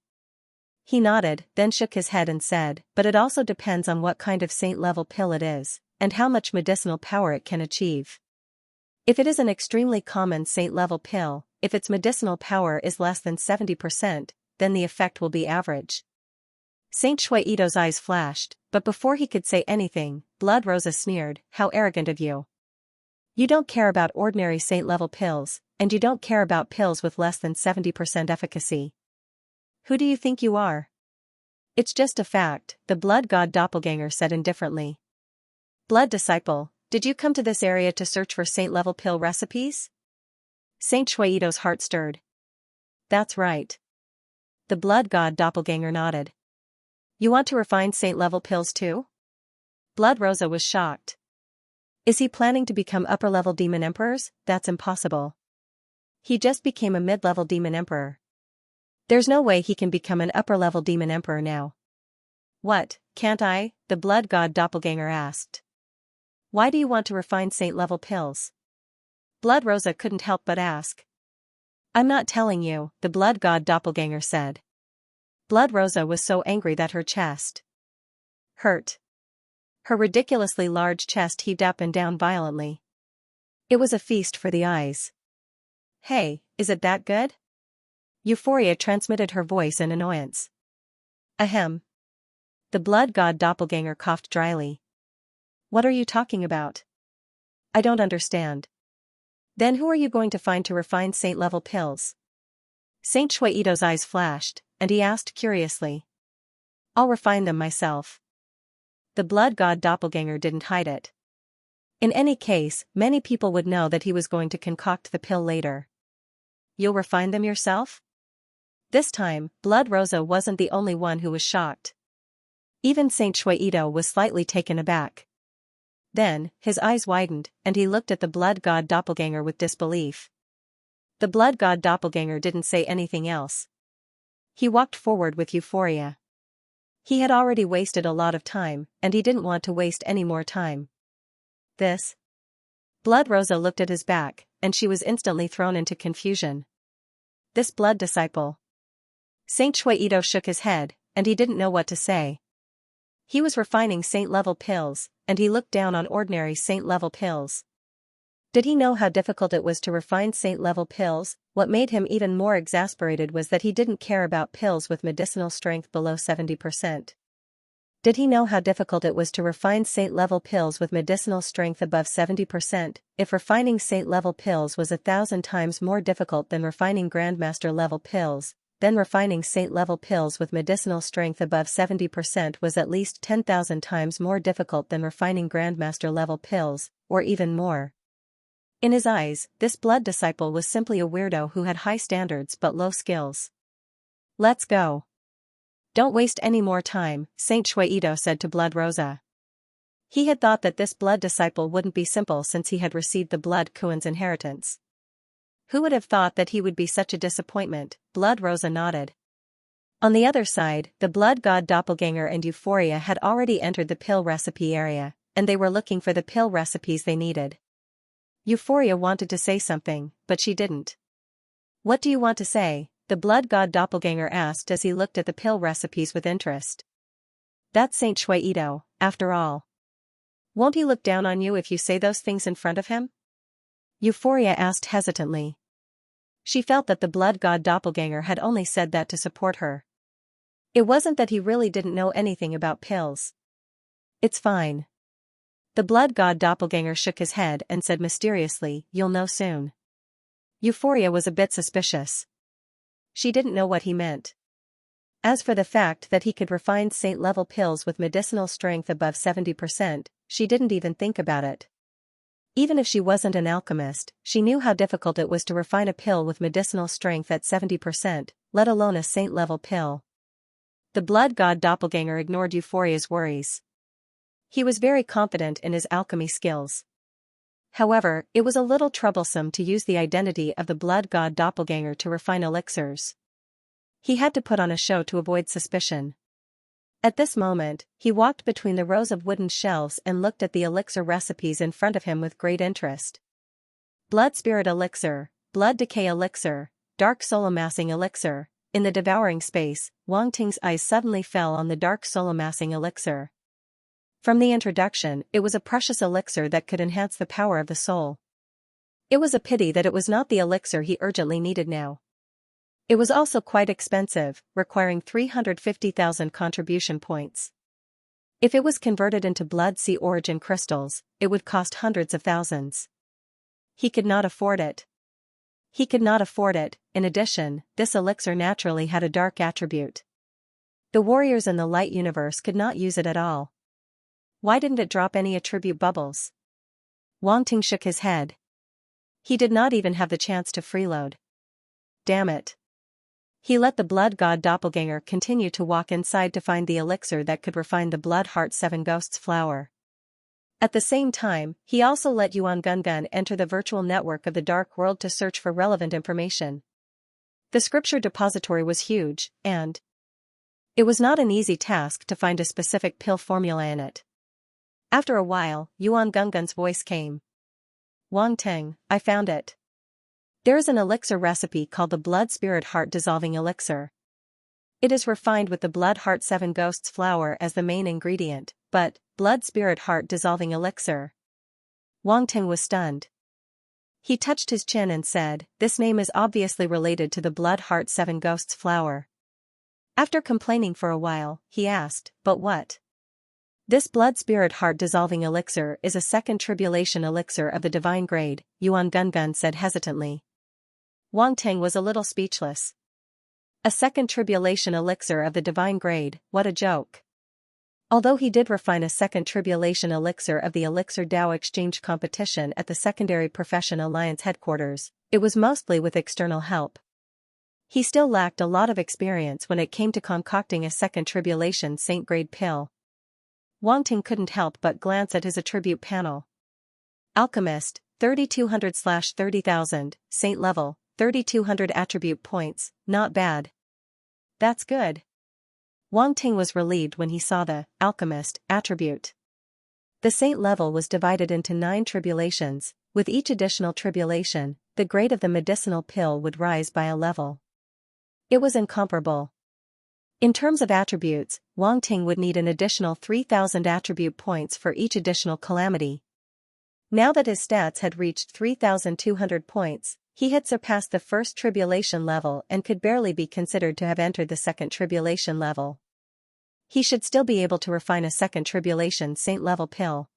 He nodded, then shook his head and said, but it also depends on what kind of saint-level pill it is, and how much medicinal power it can achieve. If it is an extremely common saint-level pill, if its medicinal power is less than 70%, then the effect will be average. Saint Shuaido's eyes flashed, but before he could say anything, Blood Rosa sneered, "How arrogant of you. You don't care about ordinary saint-level pills, and you don't care about pills with less than 70% efficacy. Who do you think you are?" "It's just a fact," the blood god doppelganger said indifferently. "Blood disciple, did you come to this area to search for saint-level pill recipes?" Saint Shuaido's heart stirred. "That's right." The blood god doppelganger nodded. "You want to refine saint-level pills too?" Blood Rosa was shocked. "Is he planning to become upper-level demon emperors? That's impossible. He just became a mid-level demon emperor. There's no way he can become an upper-level demon emperor now." "What, can't I?" the blood god doppelganger asked. "Why do you want to refine saint-level pills?" Blood Rosa couldn't help but ask. "I'm not telling you," the blood god doppelganger said. Blood Rosa was so angry that her chest hurt. Her ridiculously large chest heaved up and down violently. It was a feast for the eyes. "Hey, is it that good?" Euphoria transmitted her voice in annoyance. "Ahem." The blood god doppelganger coughed dryly. "What are you talking about? I don't understand." "Then who are you going to find to refine saint-level pills?" Saint Shuaido's eyes flashed, and he asked curiously. "I'll refine them myself." The blood god doppelganger didn't hide it. In any case, many people would know that he was going to concoct the pill later. "You'll refine them yourself?" This time, Blood Rosa wasn't the only one who was shocked. Even Saint Shuaido was slightly taken aback. Then, his eyes widened, and he looked at the blood god doppelganger with disbelief. The blood god doppelganger didn't say anything else. He walked forward with Euphoria. He had already wasted a lot of time, and he didn't want to waste any more time. This? Blood Rosa looked at his back, and she was instantly thrown into confusion. This blood disciple. Saint Shuaido shook his head, and he didn't know what to say. He was refining saint-level pills, and he looked down on ordinary saint-level pills. Did he know how difficult it was to refine saint-level pills? What made him even more exasperated was that he didn't care about pills with medicinal strength below 70%. Did he know how difficult it was to refine saint-level pills with medicinal strength above 70%? If refining saint-level pills was 1,000 times more difficult than refining grandmaster-level pills, then refining saint-level pills with medicinal strength above 70% was at least 10,000 times more difficult than refining grandmaster-level pills, or even more. In his eyes, this blood disciple was simply a weirdo who had high standards but low skills. "Let's go. Don't waste any more time," Saint Shuaido said to Blood Rosa. He had thought that this blood disciple wouldn't be simple since he had received the blood Kuan's inheritance. Who would have thought that he would be such a disappointment? Blood Rosa nodded. On the other side, the blood god doppelganger and Euphoria had already entered the pill recipe area, and they were looking for the pill recipes they needed. Euphoria wanted to say something, but she didn't. "What do you want to say?" the blood god doppelganger asked as he looked at the pill recipes with interest. "That's Saint Shuaido, after all. Won't he look down on you if you say those things in front of him?" Euphoria asked hesitantly. She felt that the blood god doppelganger had only said that to support her. It wasn't that he really didn't know anything about pills. "It's fine." The blood god doppelganger shook his head and said mysteriously, "You'll know soon." Euphoria was a bit suspicious. She didn't know what he meant. As for the fact that he could refine saint-level pills with medicinal strength above 70%, she didn't even think about it. Even if she wasn't an alchemist, she knew how difficult it was to refine a pill with medicinal strength at 70%, let alone a saint-level pill. The blood god doppelganger ignored Euphoria's worries. He was very confident in his alchemy skills. However, it was a little troublesome to use the identity of the blood god doppelganger to refine elixirs. He had to put on a show to avoid suspicion. At this moment, he walked between the rows of wooden shelves and looked at the elixir recipes in front of him with great interest. Blood Spirit Elixir, Blood Decay Elixir, Dark Soul Amassing Elixir. In the devouring space, Wang Ting's eyes suddenly fell on the Dark Soul Amassing Elixir. From the introduction, it was a precious elixir that could enhance the power of the soul. It was a pity that it was not the elixir he urgently needed now. It was also quite expensive, requiring 350,000 contribution points. If it was converted into Blood Sea Origin crystals, it would cost hundreds of thousands. He could not afford it. In addition, this elixir naturally had a dark attribute. The warriors in the light universe could not use it at all. Why didn't it drop any attribute bubbles? Wang Ting shook his head. He did not even have the chance to freeload. Damn it. He let the blood god doppelganger continue to walk inside to find the elixir that could refine the Blood Heart 7 Ghosts flower. At the same time, he also let Yuan Gungun enter the virtual network of the Dark World to search for relevant information. The scripture depository was huge, and it was not an easy task to find a specific pill formula in it. After a while, Yuan Gungun's voice came. Wang Ting, I found it. There is an elixir recipe called the Blood Spirit Heart Dissolving Elixir. It is refined with the Blood Heart 7 Ghosts flower as the main ingredient, but, Blood Spirit Heart Dissolving Elixir. Wang Ting was stunned. He touched his chin and said, this name is obviously related to the Blood Heart 7 Ghosts flower. After complaining for a while, he asked, but what? This Blood Spirit Heart Dissolving Elixir is a second tribulation elixir of the divine grade, Yuan Gungun said hesitantly. Wang Ting was a little speechless. A second tribulation elixir of the divine grade, what a joke. Although he did refine a second tribulation elixir of the Elixir Dao Exchange competition at the Secondary Profession Alliance headquarters, it was mostly with external help. He still lacked a lot of experience when it came to concocting a second tribulation saint grade pill. Wang Ting couldn't help but glance at his attribute panel. Alchemist, 3200/30,000, Saint level, 3200 attribute points, not bad. That's good. Wang Ting was relieved when he saw the Alchemist attribute. The Saint level was divided into 9 tribulations, with each additional tribulation, the grade of the medicinal pill would rise by a level. It was incomparable. In terms of attributes, Wang Ting would need an additional 3,000 attribute points for each additional calamity. Now that his stats had reached 3,200 points, he had surpassed the first tribulation level and could barely be considered to have entered the second tribulation level. He should still be able to refine a second tribulation saint level pill.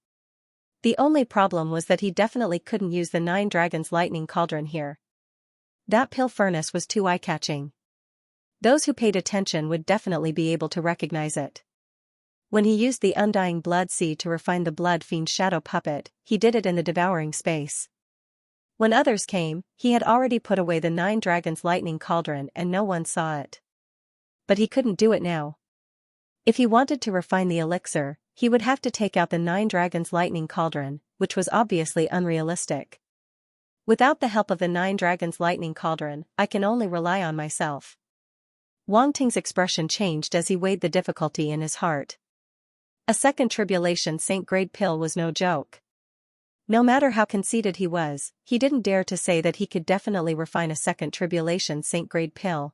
The only problem was that he definitely couldn't use the 9 Dragons Lightning Cauldron here. That pill furnace was too eye-catching. Those who paid attention would definitely be able to recognize it. When he used the Undying Blood Sea to refine the Blood Fiend Shadow Puppet, he did it in the devouring space. When others came, he had already put away the 9 Dragons Lightning Cauldron and no one saw it. But he couldn't do it now. If he wanted to refine the elixir, he would have to take out the 9 Dragons Lightning Cauldron, which was obviously unrealistic. Without the help of the 9 Dragons Lightning Cauldron, I can only rely on myself. Wang Ting's expression changed as he weighed the difficulty in his heart. A second tribulation saint grade pill was no joke. No matter how conceited he was, he didn't dare to say that he could definitely refine a second tribulation saint grade pill.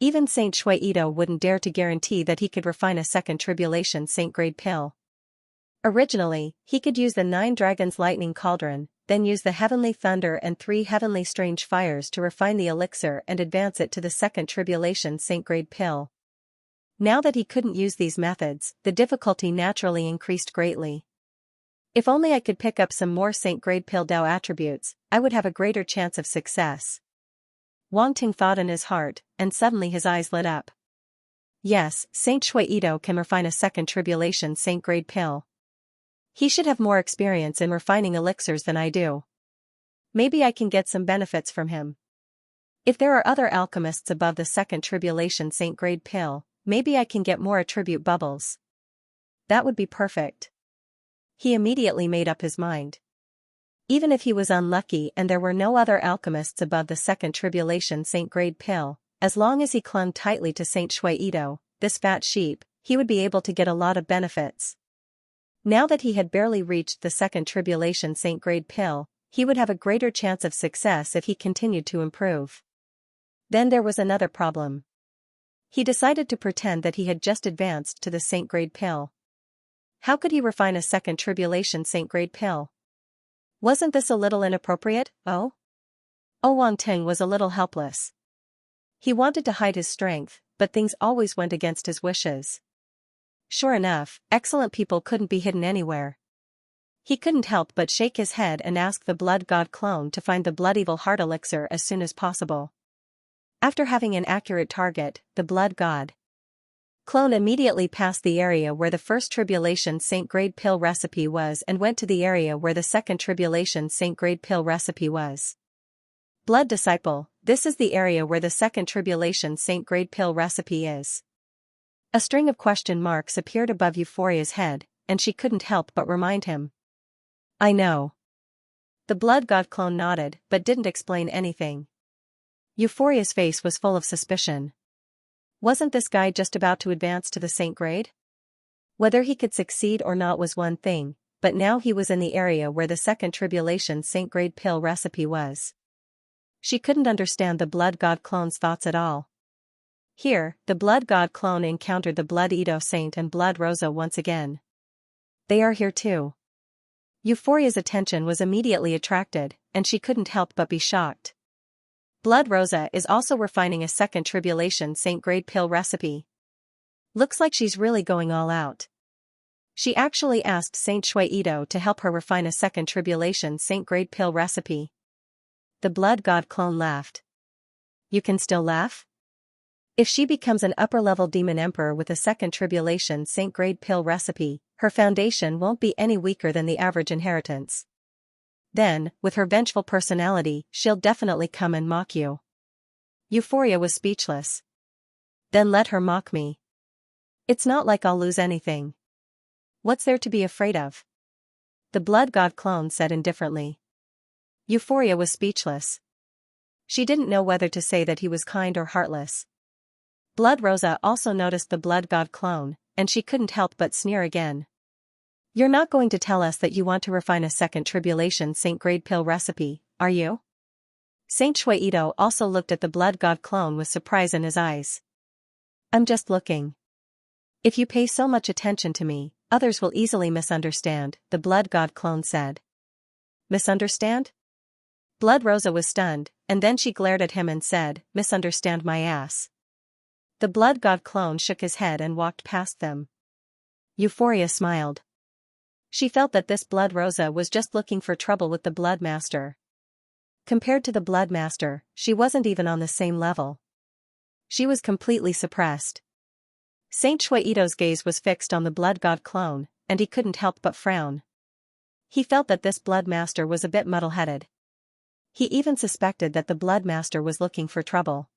Even Saint Shui Ito wouldn't dare to guarantee that he could refine a second tribulation saint grade pill. Originally, he could use the 9 Dragons Lightning Cauldron, then use the Heavenly Thunder and 3 Heavenly Strange Fires to refine the elixir and advance it to the second tribulation saint grade pill. Now that he couldn't use these methods, the difficulty naturally increased greatly. If only I could pick up some more saint grade pill Dao attributes, I would have a greater chance of success. Wang Ting thought in his heart, and suddenly his eyes lit up. Yes, Saint Shui Ito can refine a second tribulation saint grade pill. He should have more experience in refining elixirs than I do. Maybe I can get some benefits from him. If there are other alchemists above the second tribulation saint grade pill, maybe I can get more attribute bubbles. That would be perfect. He immediately made up his mind. Even if he was unlucky and there were no other alchemists above the second tribulation saint grade pill, as long as he clung tightly to Saint Shui Ito, this fat sheep, he would be able to get a lot of benefits. Now that he had barely reached the second tribulation Saint grade pill, he would have a greater chance of success if he continued to improve. Then there was another problem. He decided to pretend that he had just advanced to the Saint grade pill. How could he refine a second tribulation Saint grade pill? Wasn't this a little inappropriate? Oh Wang Ting was a little helpless. He wanted to hide his strength, but things always went against his wishes. Sure enough, excellent people couldn't be hidden anywhere. He couldn't help but shake his head and ask the blood god clone to find the blood evil heart elixir as soon as possible. After having an accurate target, the blood god clone immediately passed the area where the first tribulation Saint grade pill recipe was and went to the area where the second tribulation Saint grade pill recipe was. Blood disciple, this is the area where the second tribulation Saint grade pill recipe is. A string of question marks appeared above Euphoria's head, and she couldn't help but remind him. I know. The blood god clone nodded but didn't explain anything. Euphoria's face was full of suspicion. Wasn't this guy just about to advance to the Saint grade? Whether he could succeed or not was one thing, but now he was in the area where the second tribulation Saint grade pill recipe was. She couldn't understand the blood god clone's thoughts at all. Here, the blood god clone encountered the blood Edo Saint and blood Rosa once again. They are here too. Euphoria's attention was immediately attracted, and she couldn't help but be shocked. Blood Rosa is also refining a second tribulation Saint grade pill recipe. Looks like she's really going all out. She actually asked Saint Shui Ito to help her refine a second tribulation Saint grade pill recipe. The blood god clone laughed. You can still laugh? If she becomes an upper-level demon emperor with a second tribulation Saint grade pill recipe, her foundation won't be any weaker than the average inheritance. Then, with her vengeful personality, she'll definitely come and mock you. Euphoria was speechless. Then let her mock me. It's not like I'll lose anything. What's there to be afraid of? The blood god clone said indifferently. Euphoria was speechless. She didn't know whether to say that he was kind or heartless. Blood Rosa also noticed the blood god clone, and she couldn't help but sneer again. You're not going to tell us that you want to refine a second tribulation Saint grade pill recipe, are you? Saint Shui Ito also looked at the blood god clone with surprise in his eyes. I'm just looking. If you pay so much attention to me, others will easily misunderstand, the blood god clone said. Misunderstand? Blood Rosa was stunned, and then she glared at him and said, misunderstand my ass. The blood god clone shook his head and walked past them. Euphoria smiled. She felt that this blood Rosa was just looking for trouble with the blood master. Compared to the blood master, she wasn't even on the same level. She was completely suppressed. Saint Shui Ito's gaze was fixed on the blood god clone, and he couldn't help but frown. He felt that this blood master was a bit muddle-headed. He even suspected that the blood master was looking for trouble.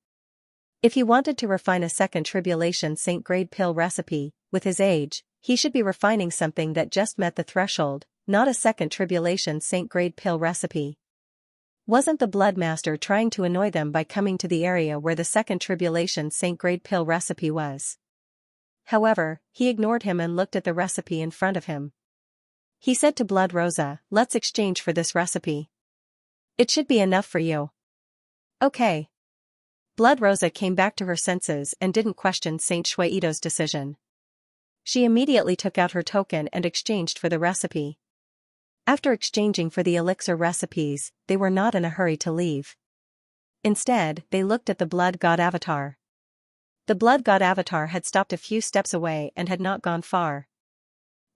If he wanted to refine a second tribulation Saint grade pill recipe, with his age, he should be refining something that just met the threshold, not a second tribulation Saint grade pill recipe. Wasn't the blood master trying to annoy them by coming to the area where the second tribulation Saint grade pill recipe was? However, he ignored him and looked at the recipe in front of him. He said to Blood Rosa, let's exchange for this recipe. It should be enough for you. Okay. Blood Rosa came back to her senses and didn't question Saint Shui Ito's decision. She immediately took out her token and exchanged for the recipe. After exchanging for the elixir recipes, they were not in a hurry to leave. Instead, they looked at the blood god avatar. The blood god avatar had stopped a few steps away and had not gone far.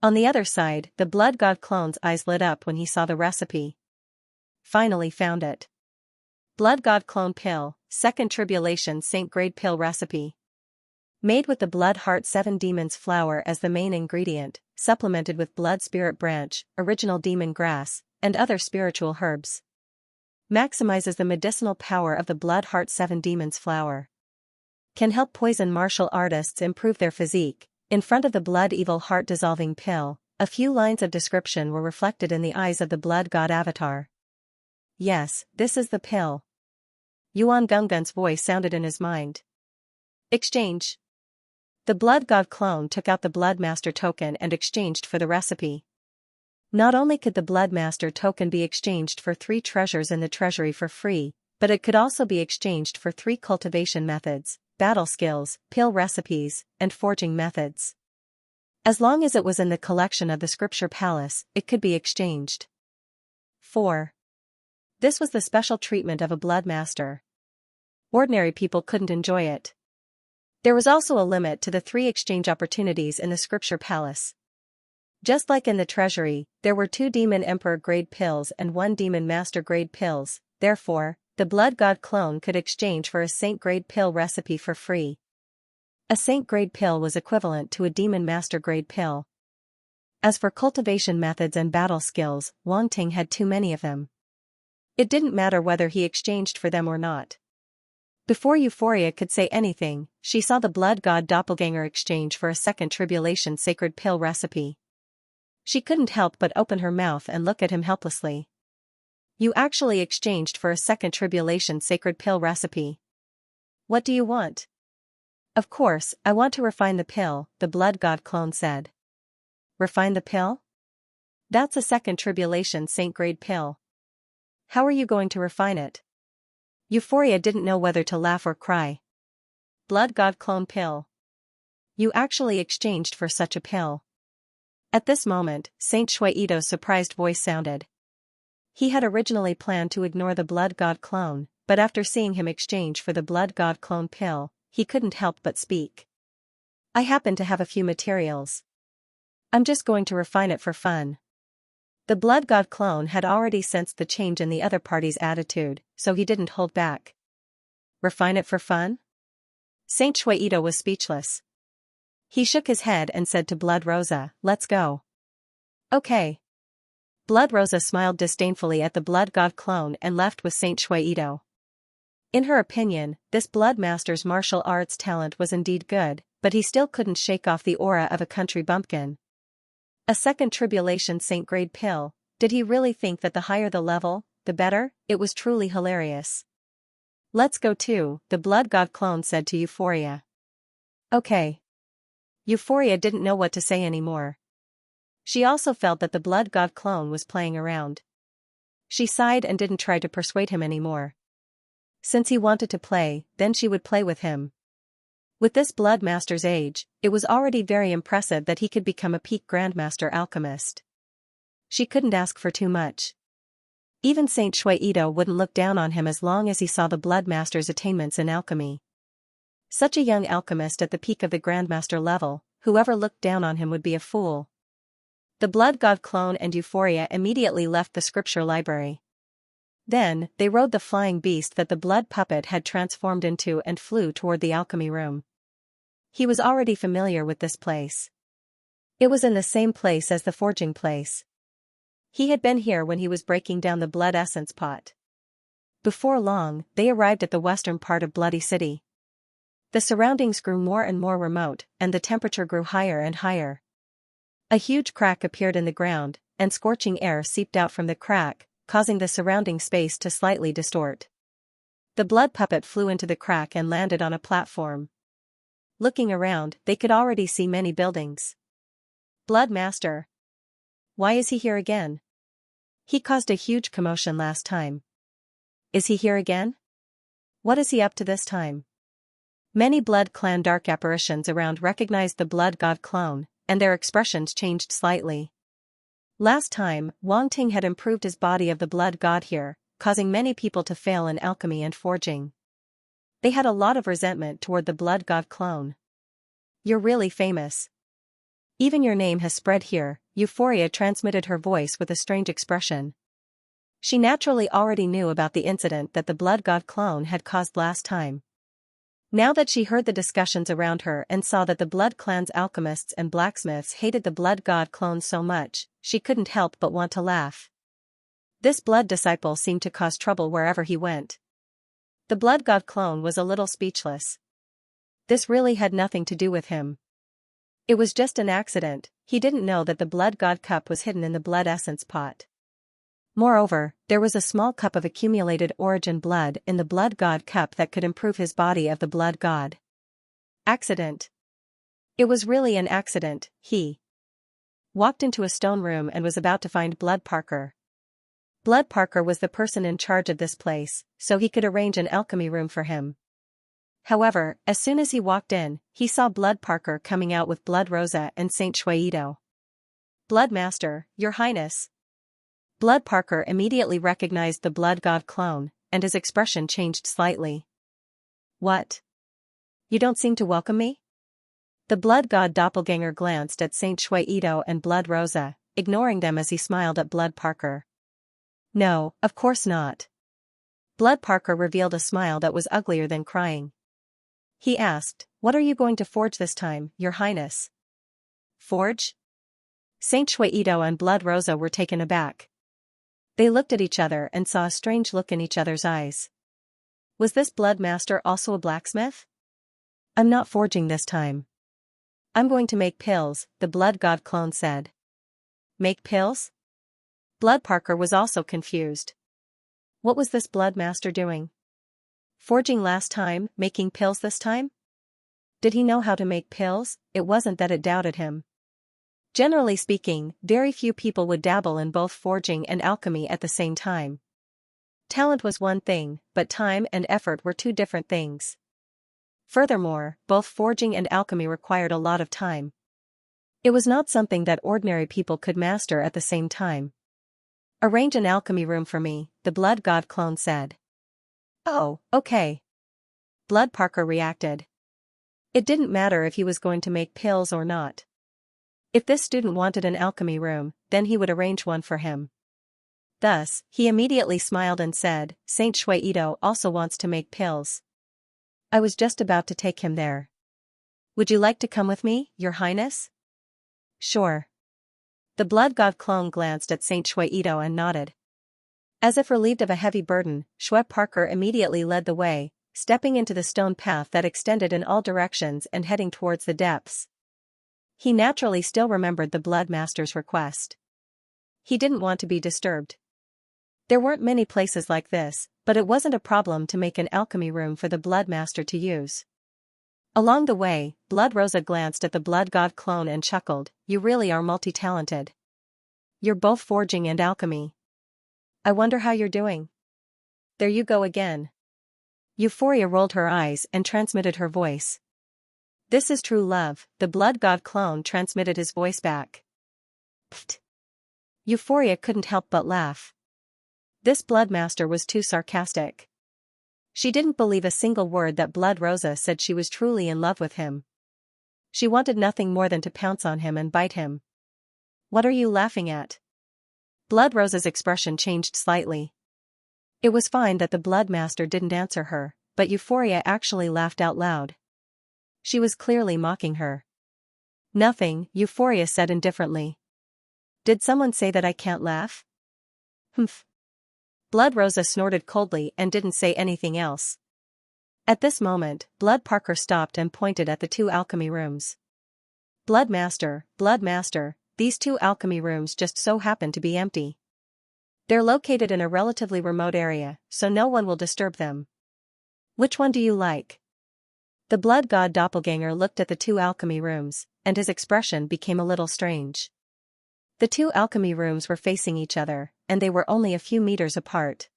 On the other side, the blood god clone's eyes lit up when he saw the recipe. Finally found it. Blood god clone pill, second tribulation Saint grade pill recipe. Made with the blood heart 7 demons flower as the main ingredient, supplemented with blood spirit branch, original demon grass, and other spiritual herbs. Maximizes the medicinal power of the blood heart 7 demons flower. Can help poison martial artists improve their physique. In front of the blood evil heart dissolving pill, a few lines of description were reflected in the eyes of the blood god avatar. Yes, this is the pill. Yuan Gunggun's voice sounded in his mind. Exchange. The blood god clone took out the blood master token and exchanged for the recipe. Not only could the blood master token be exchanged for 3 treasures in the treasury for free, but it could also be exchanged for 3 cultivation methods, battle skills, pill recipes, and forging methods. As long as it was in the collection of the scripture palace, it could be exchanged. 4. This was the special treatment of a blood master. Ordinary people couldn't enjoy it. There was also a limit to the 3 exchange opportunities in the scripture palace. Just like in the treasury, there were 2 demon emperor grade pills and 1 demon master grade pills, therefore, the blood god clone could exchange for a saint grade pill recipe for free. A saint grade pill was equivalent to a demon master grade pill. As for cultivation methods and battle skills, Wang Ting had too many of them. It didn't matter whether he exchanged for them or not. Before Euphoria could say anything, she saw the blood god doppelganger exchange for a second tribulation sacred pill recipe. She couldn't help but open her mouth and look at him helplessly. You actually exchanged for a second tribulation sacred pill recipe. What do you want? Of course, I want to refine the pill, the blood god clone said. Refine the pill? That's a second tribulation saint grade pill. How are you going to refine it? Euphoria didn't know whether to laugh or cry. Blood god clone pill. You actually exchanged for such a pill. At this moment, Saint Shui Ito's surprised voice sounded. He had originally planned to ignore the blood god clone, but after seeing him exchange for the blood god clone pill, he couldn't help but speak. I happen to have a few materials. I'm just going to refine it for fun. The blood god clone had already sensed the change in the other party's attitude, so he didn't hold back. Refine it for fun? Saint Shui Ito was speechless. He shook his head and said to Blood Rosa, let's go. Okay. Blood Rosa smiled disdainfully at the blood god clone and left with Saint Shui Ito. In her opinion, this blood master's martial arts talent was indeed good, but he still couldn't shake off the aura of a country bumpkin. A second tribulation saint grade pill, did he really think that the higher the level, the better? It was truly hilarious. Let's go too, the blood god clone said to Euphoria. Okay. Euphoria didn't know what to say anymore. She also felt that the blood god clone was playing around. She sighed and didn't try to persuade him anymore. Since he wanted to play, then she would play with him. With this blood master's age, it was already very impressive that he could become a peak grandmaster alchemist. She couldn't ask for too much. Even Saint Shui Ito wouldn't look down on him as long as he saw the blood master's attainments in alchemy. Such a young alchemist at the peak of the grandmaster level, whoever looked down on him would be a fool. The blood god clone and Euphoria immediately left the scripture library. Then, they rode the flying beast that the blood puppet had transformed into and flew toward the alchemy room. He was already familiar with this place. It was in the same place as the forging place. He had been here when he was breaking down the blood essence pot. Before long, they arrived at the western part of Bloody City. The surroundings grew more and more remote, and the temperature grew higher and higher. A huge crack appeared in the ground, and scorching air seeped out from the crack, causing the surrounding space to slightly distort. The blood puppet flew into the crack and landed on a platform. Looking around, they could already see many buildings. Blood Master. Why is he here again? He caused a huge commotion last time. Is he here again? What is he up to this time? Many Blood Clan dark apparitions around recognized the blood god clone, and their expressions changed slightly. Last time, Wang Ting had improved his body of the blood god here, causing many people to fail in alchemy and forging. They had a lot of resentment toward the blood god clone. You're really famous. Even your name has spread here, Euphoria transmitted her voice with a strange expression. She naturally already knew about the incident that the blood god clone had caused last time. Now that she heard the discussions around her and saw that the blood clan's alchemists and blacksmiths hated the blood god clone so much, she couldn't help but want to laugh. This blood disciple seemed to cause trouble wherever he went. The blood god clone was a little speechless. This really had nothing to do with him. It was just an accident. He didn't know that the blood god cup was hidden in the blood essence pot. Moreover, there was a small cup of accumulated origin blood in the blood god cup that could improve his body of the blood god. Accident. It was really an accident. He walked into a stone room and was about to find Blood Parker. Blood Parker was the person in charge of this place, so he could arrange an alchemy room for him. However, as soon as he walked in, he saw Blood Parker coming out with Blood Rosa and Saint Shuido. Blood Master, Your Highness. Blood Parker immediately recognized the blood god clone, and his expression changed slightly. What? You don't seem to welcome me? The blood god doppelganger glanced at Saint Shuido and Blood Rosa, ignoring them as he smiled at Blood Parker. No, of course not. Blood Parker revealed a smile that was uglier than crying. He asked, What are you going to forge this time, Your Highness? Forge? Saint Shuido and Blood Rosa were taken aback. They looked at each other and saw a strange look in each other's eyes. Was this Blood Master also a blacksmith? I'm not forging this time. I'm going to make pills, the blood god clone said. Make pills? Blood Parker was also confused. What was this blood master doing? Forging last time, making pills this time? Did he know how to make pills? It wasn't that it doubted him. Generally speaking, very few people would dabble in both forging and alchemy at the same time. Talent was one thing, but time and effort were two different things. Furthermore, both forging and alchemy required a lot of time. It was not something that ordinary people could master at the same time. Arrange an alchemy room for me, the blood god clone said. Oh, okay. Blood Parker reacted. It didn't matter if he was going to make pills or not. If this student wanted an alchemy room, then he would arrange one for him. Thus, he immediately smiled and said, Saint Shuido also wants to make pills. I was just about to take him there. Would you like to come with me, Your Highness? Sure. The blood god clone glanced at Saint Shuido and nodded. As if relieved of a heavy burden, Blood Parker immediately led the way, stepping into the stone path that extended in all directions and heading towards the depths. He naturally still remembered the blood master's request. He didn't want to be disturbed. There weren't many places like this, but it wasn't a problem to make an alchemy room for the blood master to use. Along the way, Blood Rosa glanced at the blood god clone and chuckled, You really are multi-talented. You're both forging and alchemy. I wonder how you're doing. There you go again. Euphoria rolled her eyes and transmitted her voice. This is true love, the blood god clone transmitted his voice back. Pfft. Euphoria couldn't help but laugh. This blood master was too sarcastic. She didn't believe a single word that Blood Rosa said. She was truly in love with him. She wanted nothing more than to pounce on him and bite him. What are you laughing at? Blood Rosa's expression changed slightly. It was fine that the blood master didn't answer her, but Euphoria actually laughed out loud. She was clearly mocking her. Nothing, Euphoria said indifferently. Did someone say that I can't laugh? Humph. Blood Rosa snorted coldly and didn't say anything else. At this moment, Blood Parker stopped and pointed at the two alchemy rooms. Blood Master, these two alchemy rooms just so happen to be empty. They're located in a relatively remote area, so no one will disturb them. Which one do you like? The blood god doppelganger looked at the two alchemy rooms, and his expression became a little strange. The two alchemy rooms were facing each other, and they were only a few meters apart.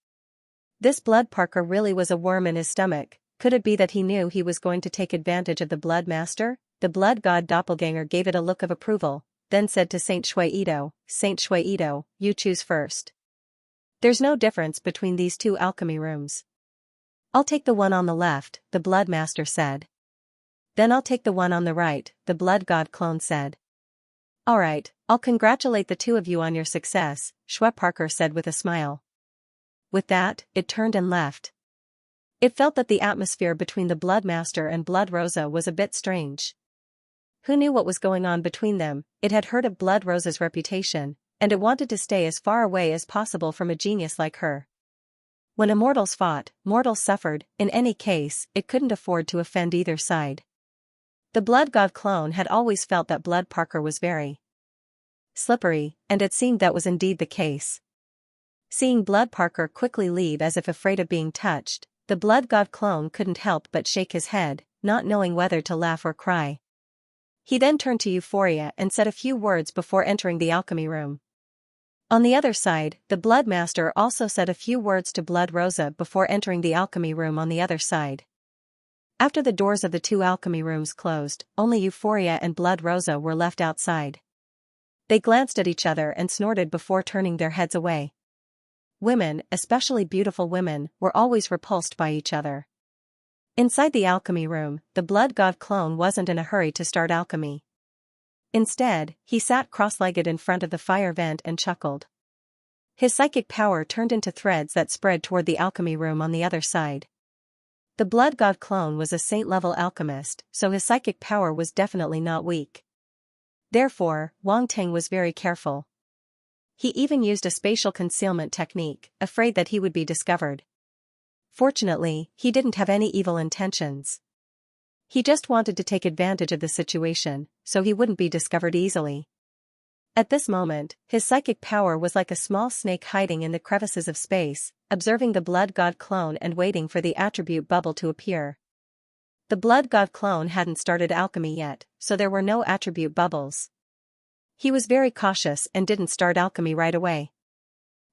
This Blood Parker really was a worm in his stomach. Could it be that he knew he was going to take advantage of the blood master? The blood god doppelganger gave it a look of approval, then said to Saint Shuido, you choose first. There's no difference between these two alchemy rooms. I'll take the one on the left, the blood master said. Then I'll take the one on the right, the blood god clone said. Alright, I'll congratulate the two of you on your success, Blood Parker said with a smile. With that, it turned and left. It felt that the atmosphere between the Blood Master and Blood Rosa was a bit strange. Who knew what was going on between them? It had heard of Blood Rosa's reputation, and it wanted to stay as far away as possible from a genius like her. When immortals fought, mortals suffered. In any case, it couldn't afford to offend either side. The blood god clone had always felt that Blood Parker was very slippery, and it seemed that was indeed the case. Seeing Blood Parker quickly leave as if afraid of being touched, the blood god clone couldn't help but shake his head, not knowing whether to laugh or cry. He then turned to Euphoria and said a few words before entering the alchemy room. On the other side, the Blood Master also said a few words to Blood Rosa before entering the alchemy room on the other side. After the doors of the two alchemy rooms closed, only Euphoria and Blood Rosa were left outside. They glanced at each other and snorted before turning their heads away. Women, especially beautiful women, were always repulsed by each other. Inside the alchemy room, the blood god clone wasn't in a hurry to start alchemy. Instead, he sat cross-legged in front of the fire vent and chuckled. His psychic power turned into threads that spread toward the alchemy room on the other side. The blood god clone was a saint-level alchemist, so his psychic power was definitely not weak. Therefore, Wang Ting was very careful. He even used a spatial concealment technique, afraid that he would be discovered. Fortunately, he didn't have any evil intentions. He just wanted to take advantage of the situation, so he wouldn't be discovered easily. At this moment, his psychic power was like a small snake hiding in the crevices of space, observing the blood god clone and waiting for the attribute bubble to appear. The blood god clone hadn't started alchemy yet, so there were no attribute bubbles. He was very cautious and didn't start alchemy right away.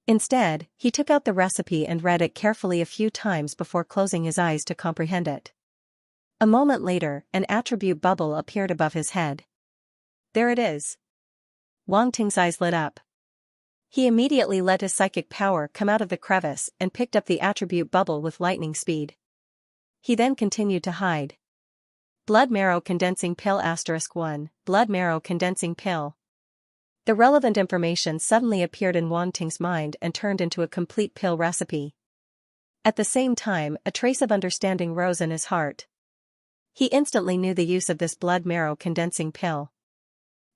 Instead, he took out the recipe and read it carefully a few times before closing his eyes to comprehend it. A moment later, an attribute bubble appeared above his head. There it is. Wang Ting's eyes lit up. He immediately let his psychic power come out of the crevice and picked up the attribute bubble with lightning speed. He then continued to hide. Blood marrow condensing pill *1, blood marrow condensing pill. The relevant information suddenly appeared in Wang Ting's mind and turned into a complete pill recipe. At the same time, a trace of understanding rose in his heart. He instantly knew the use of this blood marrow condensing pill.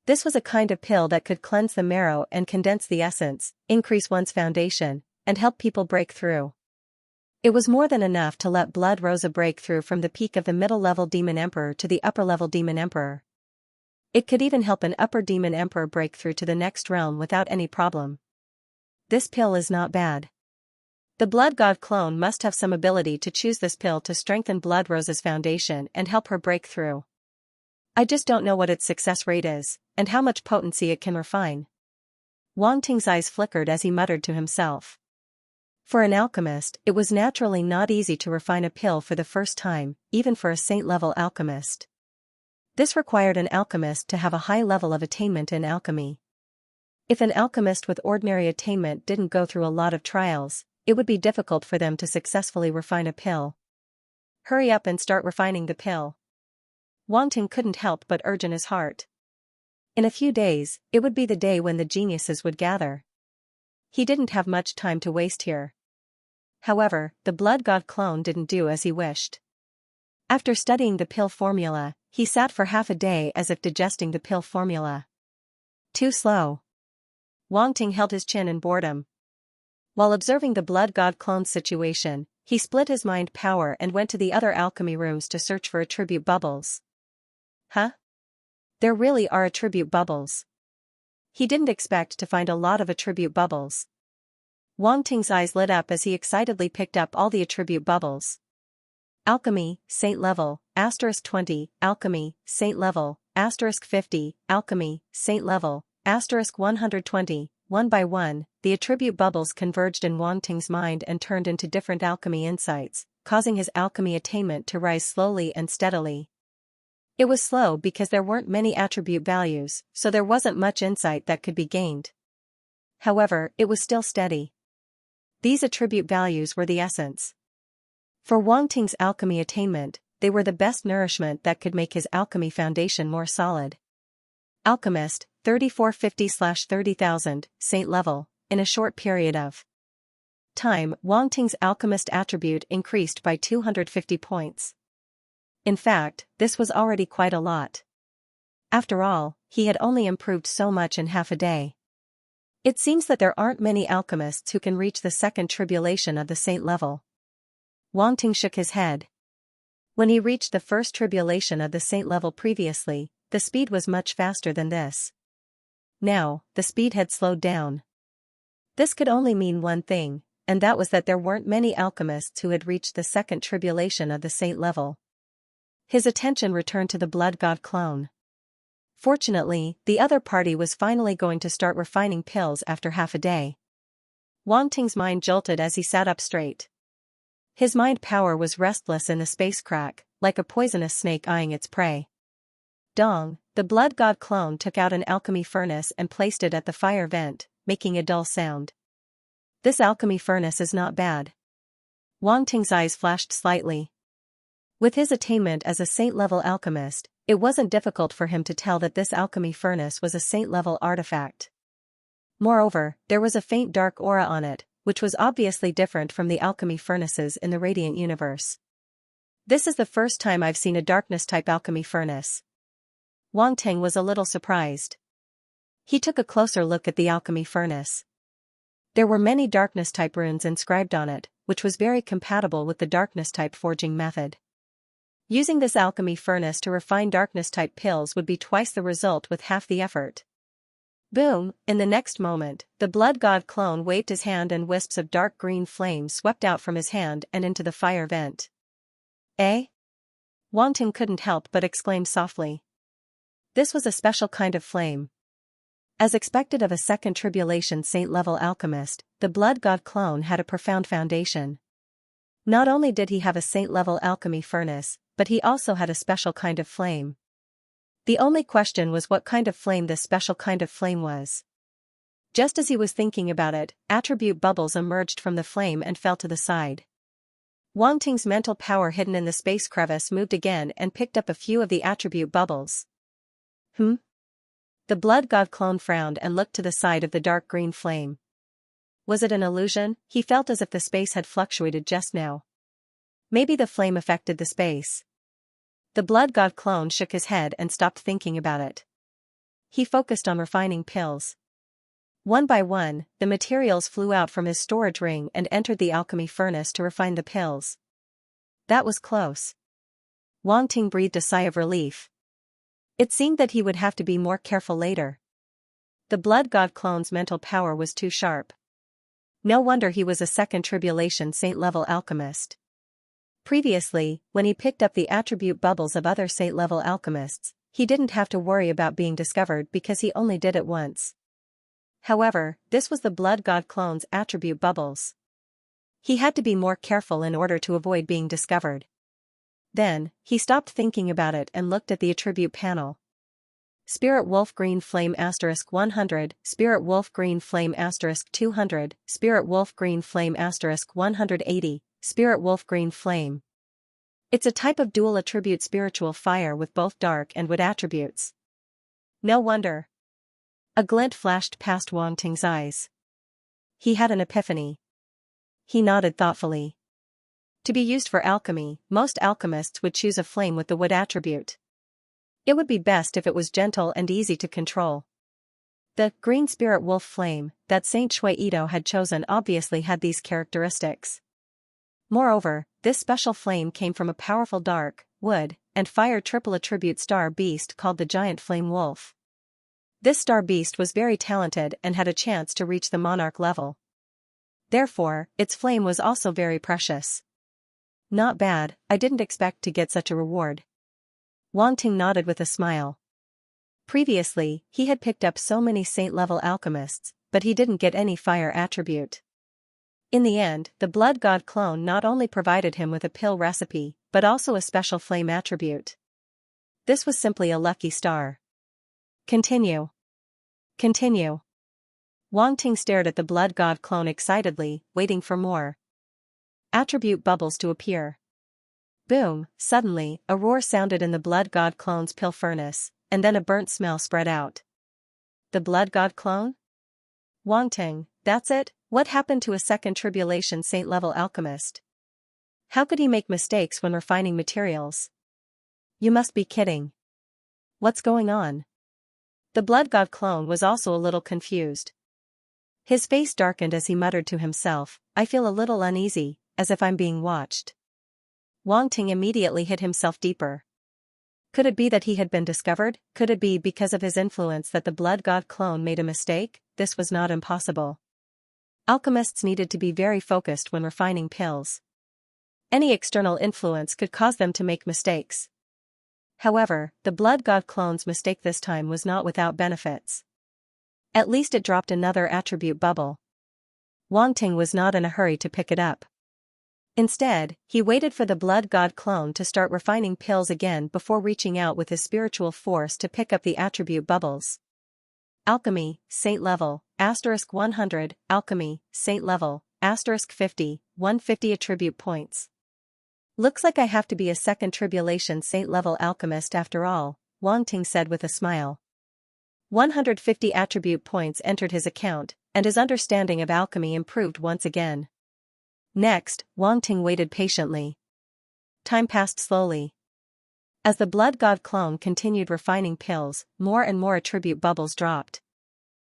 This was a kind of pill that could cleanse the marrow and condense the essence, increase one's foundation, and help people break through. It was more than enough to let Blood Rosa break through from the peak of the middle-level Demon Emperor to the upper-level Demon Emperor. It could even help an upper Demon Emperor break through to the next realm without any problem. This pill is not bad. The blood god clone must have some ability to choose this pill to strengthen Blood Rosa's foundation and help her break through. I just don't know what its success rate is, and how much potency it can refine. Wang Ting's eyes flickered as he muttered to himself. For an alchemist, it was naturally not easy to refine a pill for the first time, even for a saint-level alchemist. This required an alchemist to have a high level of attainment in alchemy. If an alchemist with ordinary attainment didn't go through a lot of trials, it would be difficult for them to successfully refine a pill. Hurry up and start refining the pill. Wang Ting couldn't help but urge in his heart. In a few days, it would be the day when the geniuses would gather. He didn't have much time to waste here. However, the blood god clone didn't do as he wished. After studying the pill formula, he sat for half a day as if digesting the pill formula. Too slow. Wang Ting held his chin in boredom. While observing the blood god clone's situation, he split his mind power and went to the other alchemy rooms to search for attribute bubbles. Huh? There really are attribute bubbles. He didn't expect to find a lot of attribute bubbles. Wang Ting's eyes lit up as he excitedly picked up all the attribute bubbles. Alchemy, Saint level, *20, Alchemy, Saint level, *50, Alchemy, Saint level, *120, one by one, the attribute bubbles converged in Wang Ting's mind and turned into different alchemy insights, causing his alchemy attainment to rise slowly and steadily. It was slow because there weren't many attribute values, so there wasn't much insight that could be gained. However, it was still steady. These attribute values were the essence. For Wang Ting's alchemy attainment, they were the best nourishment that could make his alchemy foundation more solid. Alchemist, 3450/30,000, Saint level, in a short period of time, Wang Ting's alchemist attribute increased by 250 points. In fact, this was already quite a lot. After all, he had only improved so much in half a day. It seems that there aren't many alchemists who can reach the second tribulation of the saint level. Wang Ting shook his head. When he reached the first tribulation of the saint level previously, the speed was much faster than this. Now, the speed had slowed down. This could only mean one thing, and that was that there weren't many alchemists who had reached the second tribulation of the saint level. His attention returned to the blood god clone. Fortunately, the other party was finally going to start refining pills after half a day. Wang Ting's mind jolted as he sat up straight. His mind power was restless in the space crack, like a poisonous snake eyeing its prey. Dong, the blood god clone took out an alchemy furnace and placed it at the fire vent, making a dull sound. This alchemy furnace is not bad. Wang Ting's eyes flashed slightly. With his attainment as a saint-level alchemist, it wasn't difficult for him to tell that this alchemy furnace was a saint-level artifact. Moreover, there was a faint dark aura on it, which was obviously different from the alchemy furnaces in the Radiant Universe. This is the first time I've seen a darkness-type alchemy furnace. Wang Ting was a little surprised. He took a closer look at the alchemy furnace. There were many darkness-type runes inscribed on it, which was very compatible with the darkness-type forging method. Using this alchemy furnace to refine darkness-type pills would be twice the result with half the effort. Boom! In the next moment, the blood god clone waved his hand and wisps of dark green flame swept out from his hand and into the fire vent. Eh? Wang Ting couldn't help but exclaim softly. This was a special kind of flame. As expected of a second tribulation saint-level alchemist, the blood god clone had a profound foundation. Not only did he have a saint-level alchemy furnace, but he also had a special kind of flame. The only question was what kind of flame this special kind of flame was. Just as he was thinking about it, attribute bubbles emerged from the flame and fell to the side. Wang Ting's mental power hidden in the space crevice moved again and picked up a few of the attribute bubbles. The blood god clone frowned and looked to the side of the dark green flame. Was it an illusion? He felt as if the space had fluctuated just now. Maybe the flame affected the space. The blood god clone shook his head and stopped thinking about it. He focused on refining pills. One by one, the materials flew out from his storage ring and entered the alchemy furnace to refine the pills. That was close. Wang Ting breathed a sigh of relief. It seemed that he would have to be more careful later. The blood god clone's mental power was too sharp. No wonder he was a second tribulation saint-level alchemist. Previously, when he picked up the attribute bubbles of other saint-level alchemists, he didn't have to worry about being discovered because he only did it once. However, this was the blood god clone's attribute bubbles. He had to be more careful in order to avoid being discovered. Then, he stopped thinking about it and looked at the attribute panel. Spirit Wolf Green Flame *100, Spirit Wolf Green Flame *200, Spirit Wolf Green Flame *180, Spirit Wolf Green Flame. It's a type of dual attribute spiritual fire with both dark and wood attributes. No wonder. A glint flashed past Wang Ting's eyes. He had an epiphany. He nodded thoughtfully. To be used for alchemy, most alchemists would choose a flame with the wood attribute. It would be best if it was gentle and easy to control. The green spirit wolf flame that Saint Shui Ito had chosen obviously had these characteristics. Moreover, this special flame came from a powerful dark, wood, and fire triple attribute star beast called the Giant Flame Wolf. This star beast was very talented and had a chance to reach the monarch level. Therefore, its flame was also very precious. Not bad, I didn't expect to get such a reward. Wang Ting nodded with a smile. Previously, he had picked up so many saint-level alchemists, but he didn't get any fire attribute. In the end, the blood god clone not only provided him with a pill recipe, but also a special flame attribute. This was simply a lucky star. Continue. Continue. Wang Ting stared at the blood god clone excitedly, waiting for more attribute bubbles to appear. Boom! Suddenly, a roar sounded in the blood god clone's pill furnace, and then a burnt smell spread out. The blood god clone? Wang Ting, that's it? What happened to a second tribulation saint-level alchemist? How could he make mistakes when refining materials? You must be kidding. What's going on? The blood god clone was also a little confused. His face darkened as he muttered to himself, I feel a little uneasy, as if I'm being watched. Wang Ting immediately hid himself deeper. Could it be that he had been discovered? Could it be because of his influence that the blood god clone made a mistake? This was not impossible. Alchemists needed to be very focused when refining pills. Any external influence could cause them to make mistakes. However, the blood god clone's mistake this time was not without benefits. At least it dropped another attribute bubble. Wang Ting was not in a hurry to pick it up. Instead, he waited for the blood god clone to start refining pills again before reaching out with his spiritual force to pick up the attribute bubbles. Alchemy, Saint level, *100, Alchemy, Saint level, *50, 150 attribute points. Looks like I have to be a second tribulation saint level alchemist after all, Wang Ting said with a smile. 150 attribute points entered his account, and his understanding of alchemy improved once again. Next, Wang Ting waited patiently. Time passed slowly. As the blood god clone continued refining pills, more and more attribute bubbles dropped.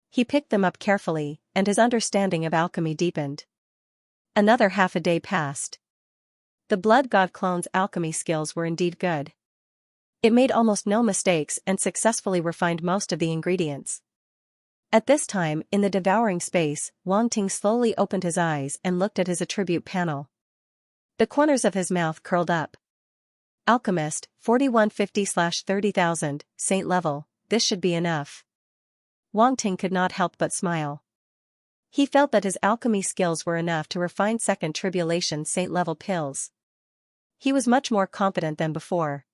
He picked them up carefully, and his understanding of alchemy deepened. Another half a day passed. The blood god clone's alchemy skills were indeed good. It made almost no mistakes and successfully refined most of the ingredients. At this time, in the devouring space, Wang Ting slowly opened his eyes and looked at his attribute panel. The corners of his mouth curled up. Alchemist, 4150/30,000, saint level, this should be enough. Wang Ting could not help but smile. He felt that his alchemy skills were enough to refine second tribulation saint level pills. He was much more confident than before.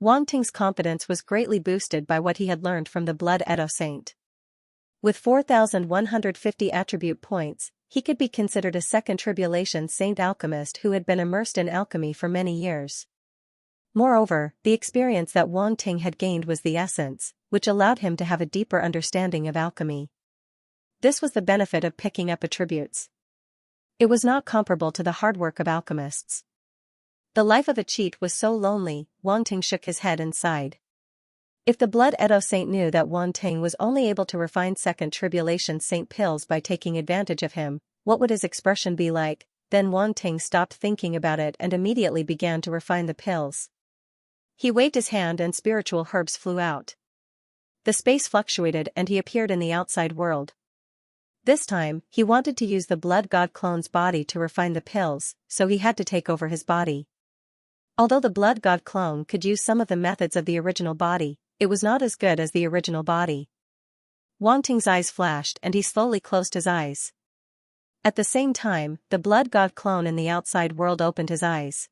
Wang Ting's confidence was greatly boosted by what he had learned from the blood Edo saint. With 4,150 attribute points, he could be considered a second tribulation saint alchemist who had been immersed in alchemy for many years. Moreover, the experience that Wang Ting had gained was the essence, which allowed him to have a deeper understanding of alchemy. This was the benefit of picking up attributes. It was not comparable to the hard work of alchemists. The life of a cheat was so lonely, Wang Ting shook his head and sighed. If the blood Edo saint knew that Wang Ting was only able to refine second tribulation saint pills by taking advantage of him, what would his expression be like? Then Wang Ting stopped thinking about it and immediately began to refine the pills. He waved his hand and spiritual herbs flew out. The space fluctuated and he appeared in the outside world. This time, he wanted to use the blood god clone's body to refine the pills, so he had to take over his body. Although the blood god clone could use some of the methods of the original body, it was not as good as the original body. Wang Ting's eyes flashed and he slowly closed his eyes. At the same time, the blood god clone in the outside world opened his eyes.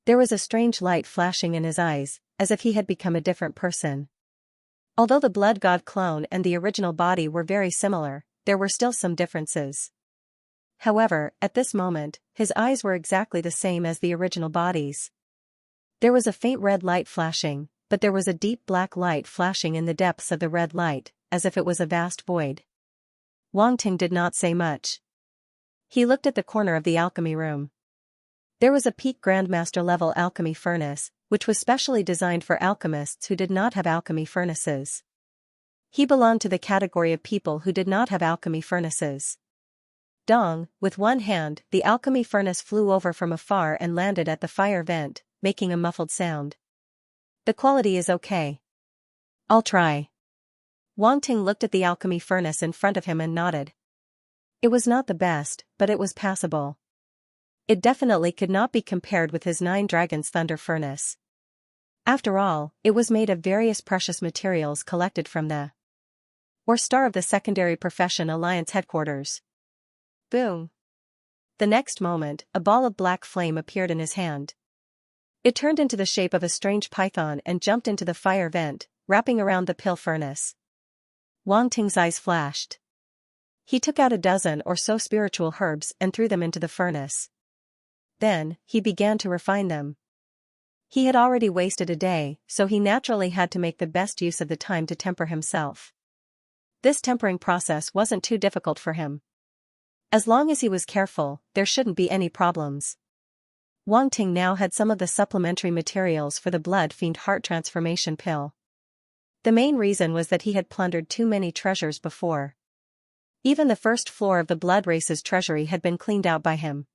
There was a strange light flashing in his eyes, as if he had become a different person. Although the blood god clone and the original body were very similar, there were still some differences. However, at this moment, his eyes were exactly the same as the original bodies. There was a faint red light flashing, but there was a deep black light flashing in the depths of the red light, as if it was a vast void. Wang Ting did not say much. He looked at the corner of the alchemy room. There was a peak grandmaster level alchemy furnace, which was specially designed for alchemists who did not have alchemy furnaces. He belonged to the category of people who did not have alchemy furnaces. Dong, with one hand, the alchemy furnace flew over from afar and landed at the fire vent, making a muffled sound. The quality is okay. I'll try. Wang Ting looked at the alchemy furnace in front of him and nodded. It was not the best, but it was passable. It definitely could not be compared with his 9 Dragons Thunder furnace. After all, it was made of various precious materials collected from the star of the Secondary Profession Alliance headquarters. Boom. The next moment, a ball of black flame appeared in his hand. It turned into the shape of a strange python and jumped into the fire vent, wrapping around the pill furnace. Wang Ting's eyes flashed. He took out a dozen or so spiritual herbs and threw them into the furnace. Then, he began to refine them. He had already wasted a day, so he naturally had to make the best use of the time to temper himself. This tempering process wasn't too difficult for him. As long as he was careful, there shouldn't be any problems. Wang Ting now had some of the supplementary materials for the Blood Fiend Heart Transformation Pill. The main reason was that he had plundered too many treasures before. Even the first floor of the Blood Race's treasury had been cleaned out by him.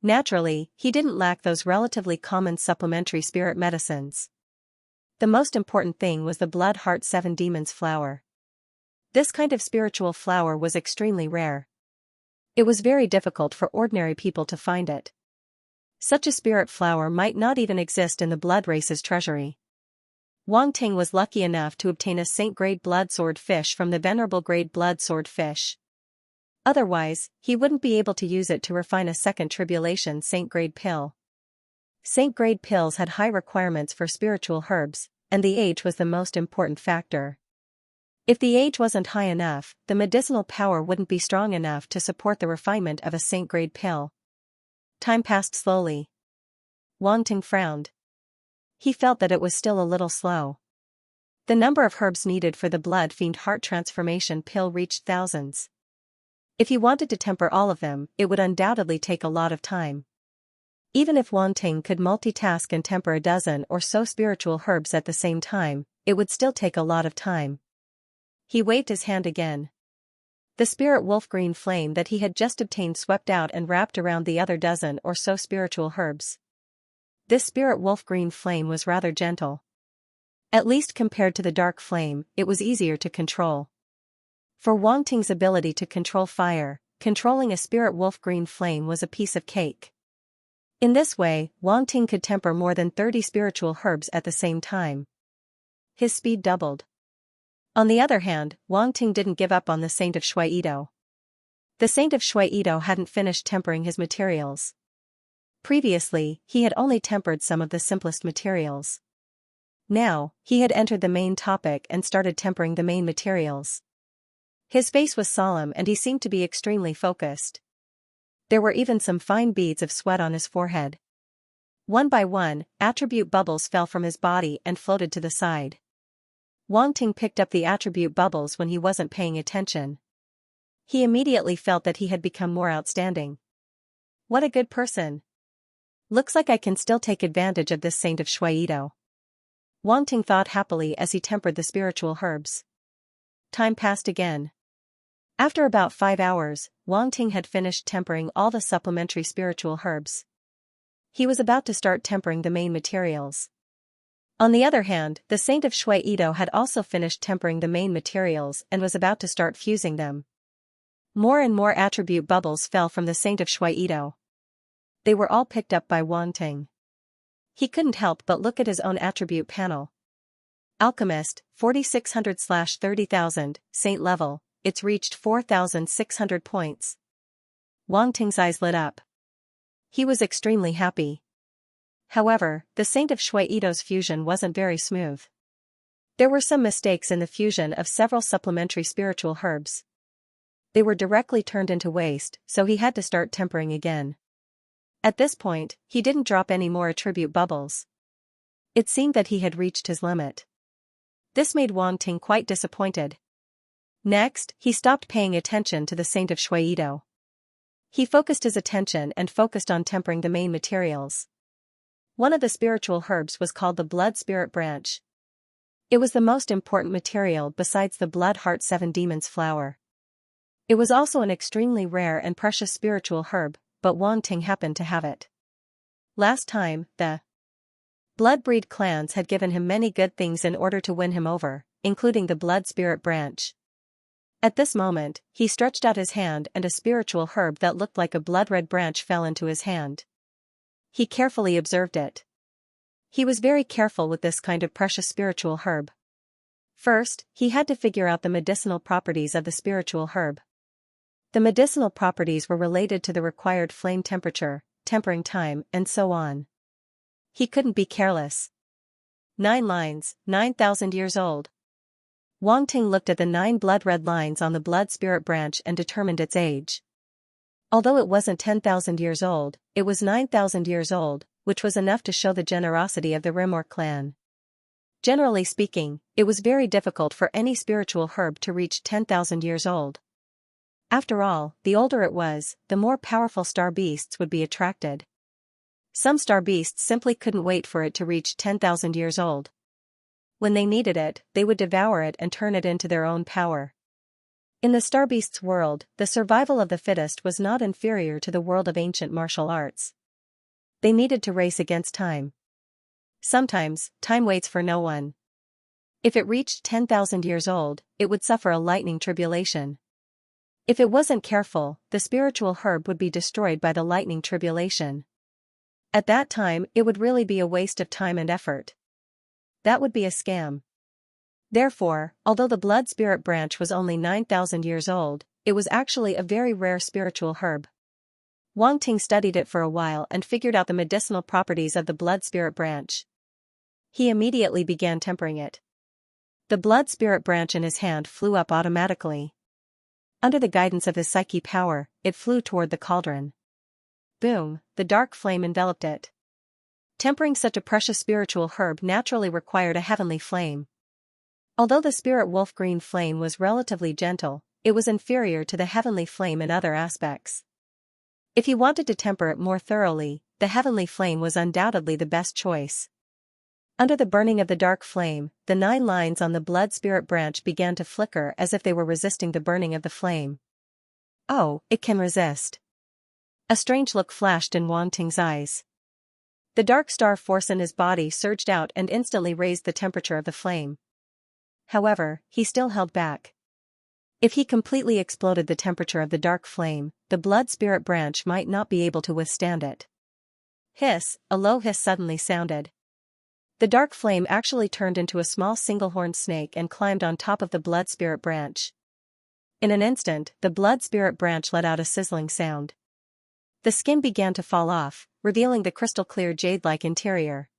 Naturally, he didn't lack those relatively common supplementary spirit medicines. The most important thing was the Blood Heart 7 Demons flower. This kind of spiritual flower was extremely rare. It was very difficult for ordinary people to find it. Such a spirit flower might not even exist in the blood race's treasury. Wang Ting was lucky enough to obtain a saint-grade blood sword fish from the venerable grade blood sword fish. Otherwise, he wouldn't be able to use it to refine a second tribulation saint-grade pill. Saint-grade pills had high requirements for spiritual herbs, and the age was the most important factor. If the age wasn't high enough, the medicinal power wouldn't be strong enough to support the refinement of a saint-grade pill. Time passed slowly. Wang Ting frowned. He felt that it was still a little slow. The number of herbs needed for the blood fiend heart transformation pill reached thousands. If he wanted to temper all of them, it would undoubtedly take a lot of time. Even if Wang Ting could multitask and temper a dozen or so spiritual herbs at the same time, it would still take a lot of time. He waved his hand again. The spirit wolf green flame that he had just obtained swept out and wrapped around the other dozen or so spiritual herbs. This spirit wolf green flame was rather gentle. At least compared to the dark flame, it was easier to control. For Wang Ting's ability to control fire, controlling a spirit wolf green flame was a piece of cake. In this way, Wang Ting could temper more than 30 spiritual herbs at the same time. His speed doubled. On the other hand, Wang Ting didn't give up on the Saint of Shuaido. The Saint of Shuaido hadn't finished tempering his materials. Previously, he had only tempered some of the simplest materials. Now, he had entered the main topic and started tempering the main materials. His face was solemn and he seemed to be extremely focused. There were even some fine beads of sweat on his forehead. One by one, attribute bubbles fell from his body and floated to the side. Wang Ting picked up the attribute bubbles when he wasn't paying attention. He immediately felt that he had become more outstanding. What a good person. Looks like I can still take advantage of this Saint of Shuaido. Wang Ting thought happily as he tempered the spiritual herbs. Time passed again. After about 5 hours, Wang Ting had finished tempering all the supplementary spiritual herbs. He was about to start tempering the main materials. On the other hand, the Saint of Shuaido had also finished tempering the main materials and was about to start fusing them. More and more attribute bubbles fell from the Saint of Shuaido. They were all picked up by Wang Ting. He couldn't help but look at his own attribute panel. Alchemist, 4600/30,000, Saint level, it's reached 4,600 points. Wang Ting's eyes lit up. He was extremely happy. However, the Saint of Shuaido's fusion wasn't very smooth. There were some mistakes in the fusion of several supplementary spiritual herbs. They were directly turned into waste, so he had to start tempering again. At this point, he didn't drop any more attribute bubbles. It seemed that he had reached his limit. This made Wang Ting quite disappointed. Next, he stopped paying attention to the Saint of Shuaido. He focused his attention and focused on tempering the main materials. One of the spiritual herbs was called the Blood Spirit Branch. It was the most important material besides the Blood Heart 7 Demons flower. It was also an extremely rare and precious spiritual herb, but Wang Ting happened to have it. Last time, the Bloodbreed clans had given him many good things in order to win him over, including the Blood Spirit Branch. At this moment, he stretched out his hand and a spiritual herb that looked like a blood-red branch fell into his hand. He carefully observed it. He was very careful with this kind of precious spiritual herb. First, he had to figure out the medicinal properties of the spiritual herb. The medicinal properties were related to the required flame temperature, tempering time, and so on. He couldn't be careless. 9 lines, 9,000 years old. Wang Ting looked at the 9 blood-red lines on the Blood Spirit Branch and determined its age. Although it wasn't 10,000 years old, it was 9,000 years old, which was enough to show the generosity of the Rimor clan. Generally speaking, it was very difficult for any spiritual herb to reach 10,000 years old. After all, the older it was, the more powerful star beasts would be attracted. Some star beasts simply couldn't wait for it to reach 10,000 years old. When they needed it, they would devour it and turn it into their own power. In the star beasts' world, the survival of the fittest was not inferior to the world of ancient martial arts. They needed to race against time. Sometimes, time waits for no one. If it reached 10,000 years old, it would suffer a lightning tribulation. If it wasn't careful, the spiritual herb would be destroyed by the lightning tribulation. At that time, it would really be a waste of time and effort. That would be a scam. Therefore, although the blood spirit branch was only 9,000 years old, it was actually a very rare spiritual herb. Wang Ting studied it for a while and figured out the medicinal properties of the blood spirit branch. He immediately began tempering it. The blood spirit branch in his hand flew up automatically. Under the guidance of his psyche power, it flew toward the cauldron. Boom, the dark flame enveloped it. Tempering such a precious spiritual herb naturally required a heavenly flame. Although the spirit wolf green flame was relatively gentle, it was inferior to the heavenly flame in other aspects. If he wanted to temper it more thoroughly, the heavenly flame was undoubtedly the best choice. Under the burning of the dark flame, the 9 lines on the blood spirit branch began to flicker as if they were resisting the burning of the flame. Oh, it can resist. A strange look flashed in Wang Ting's eyes. The dark star force in his body surged out and instantly raised the temperature of the flame. However, he still held back. If he completely exploded the temperature of the dark flame, the blood spirit branch might not be able to withstand it. Hiss, a low hiss suddenly sounded. The dark flame actually turned into a small single-horned snake and climbed on top of the blood spirit branch. In an instant, the blood spirit branch let out a sizzling sound. The skin began to fall off, revealing the crystal-clear jade-like interior.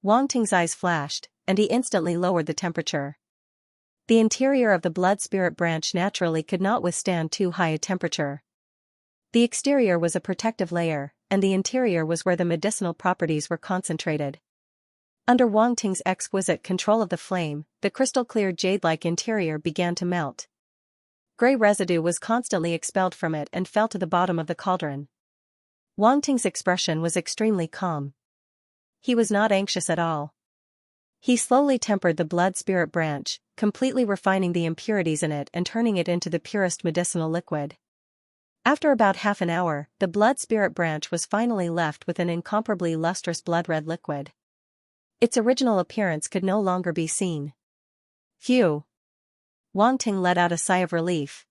Wang Ting's eyes flashed, and he instantly lowered the temperature. The interior of the blood spirit branch naturally could not withstand too high a temperature. The exterior was a protective layer, and the interior was where the medicinal properties were concentrated. Under Wang Ting's exquisite control of the flame, the crystal-clear jade-like interior began to melt. Gray residue was constantly expelled from it and fell to the bottom of the cauldron. Wang Ting's expression was extremely calm. He was not anxious at all. He slowly tempered the blood spirit branch, completely refining the impurities in it and turning it into the purest medicinal liquid. After about half an hour, the blood spirit branch was finally left with an incomparably lustrous blood-red liquid. Its original appearance could no longer be seen. Phew! Wang Ting let out a sigh of relief.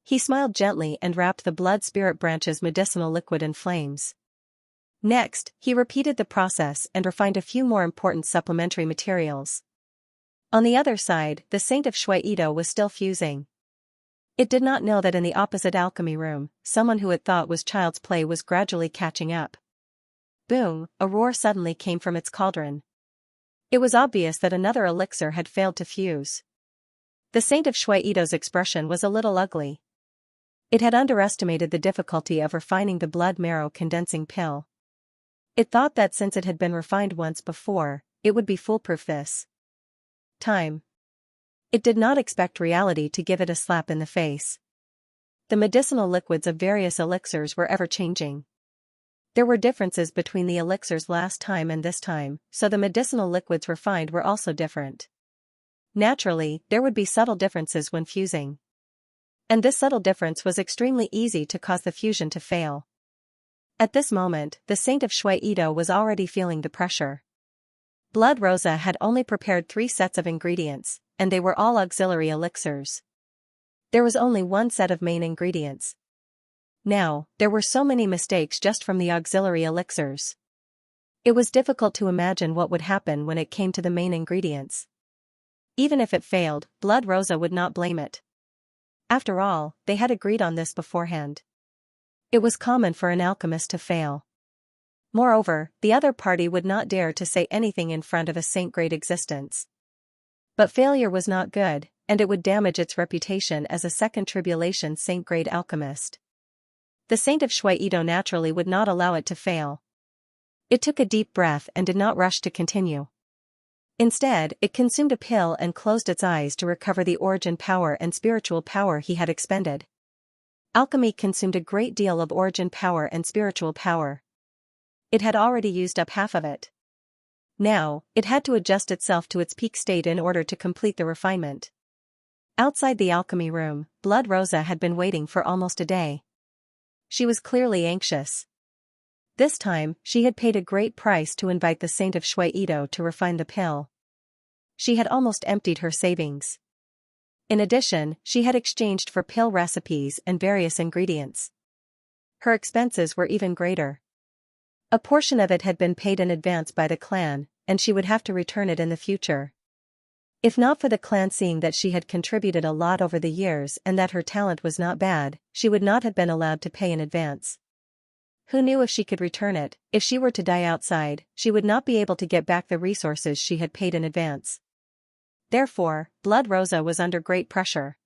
He smiled gently and wrapped the blood spirit branch's medicinal liquid in flames. Next, he repeated the process and refined a few more important supplementary materials. On the other side, the Saint of Shuaido was still fusing. It did not know that in the opposite alchemy room, someone who it thought was child's play was gradually catching up. Boom, a roar suddenly came from its cauldron. It was obvious that another elixir had failed to fuse. The Saint of Shuaido's expression was a little ugly. It had underestimated the difficulty of refining the blood marrow condensing pill. It thought that since it had been refined once before, it would be foolproof this time. It did not expect reality to give it a slap in the face. The medicinal liquids of various elixirs were ever-changing. There were differences between the elixirs last time and this time, so the medicinal liquids refined were also different. Naturally, there would be subtle differences when fusing. And this subtle difference was extremely easy to cause the fusion to fail. At this moment, the Saint of Shuaido was already feeling the pressure. Blood Rosa had only prepared 3 sets of ingredients, and they were all auxiliary elixirs. There was only one set of main ingredients. Now, there were so many mistakes just from the auxiliary elixirs. It was difficult to imagine what would happen when it came to the main ingredients. Even if it failed, Blood Rosa would not blame it. After all, they had agreed on this beforehand. It was common for an alchemist to fail. Moreover, the other party would not dare to say anything in front of a saint-grade existence. But failure was not good, and it would damage its reputation as a second tribulation saint-grade alchemist. The Saint of Shuaido naturally would not allow it to fail. It took a deep breath and did not rush to continue. Instead, it consumed a pill and closed its eyes to recover the origin power and spiritual power he had expended. Alchemy consumed a great deal of origin power and spiritual power. It had already used up half of it. Now, it had to adjust itself to its peak state in order to complete the refinement. Outside the alchemy room, Blood Rosa had been waiting for almost a day. She was clearly anxious. This time, she had paid a great price to invite the Saint of Shuaido to refine the pill. She had almost emptied her savings. In addition, she had exchanged for pill recipes and various ingredients. Her expenses were even greater. A portion of it had been paid in advance by the clan, and she would have to return it in the future. If not for the clan seeing that she had contributed a lot over the years and that her talent was not bad, she would not have been allowed to pay in advance. Who knew if she could return it? If she were to die outside, she would not be able to get back the resources she had paid in advance. Therefore, Blood Rosa was under great pressure.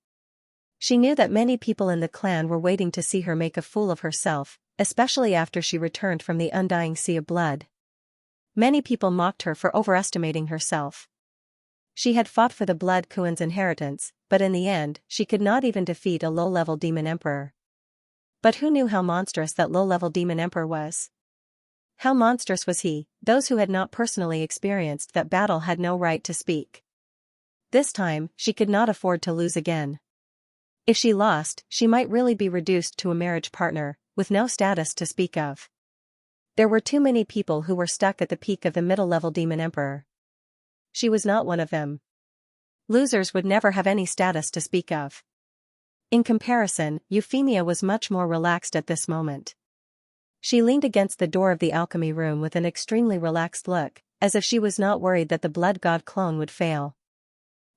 She knew that many people in the clan were waiting to see her make a fool of herself, especially after she returned from the undying sea of blood. Many people mocked her for overestimating herself. She had fought for the Blood Kuan's inheritance, but in the end, she could not even defeat a low-level demon emperor. But who knew how monstrous that low-level demon emperor was? How monstrous was he? Those who had not personally experienced that battle had no right to speak. This time, she could not afford to lose again. If she lost, she might really be reduced to a marriage partner, with no status to speak of. There were too many people who were stuck at the peak of the middle-level demon emperor. She was not one of them. Losers would never have any status to speak of. In comparison, Euphemia was much more relaxed at this moment. She leaned against the door of the alchemy room with an extremely relaxed look, as if she was not worried that the blood god clone would fail.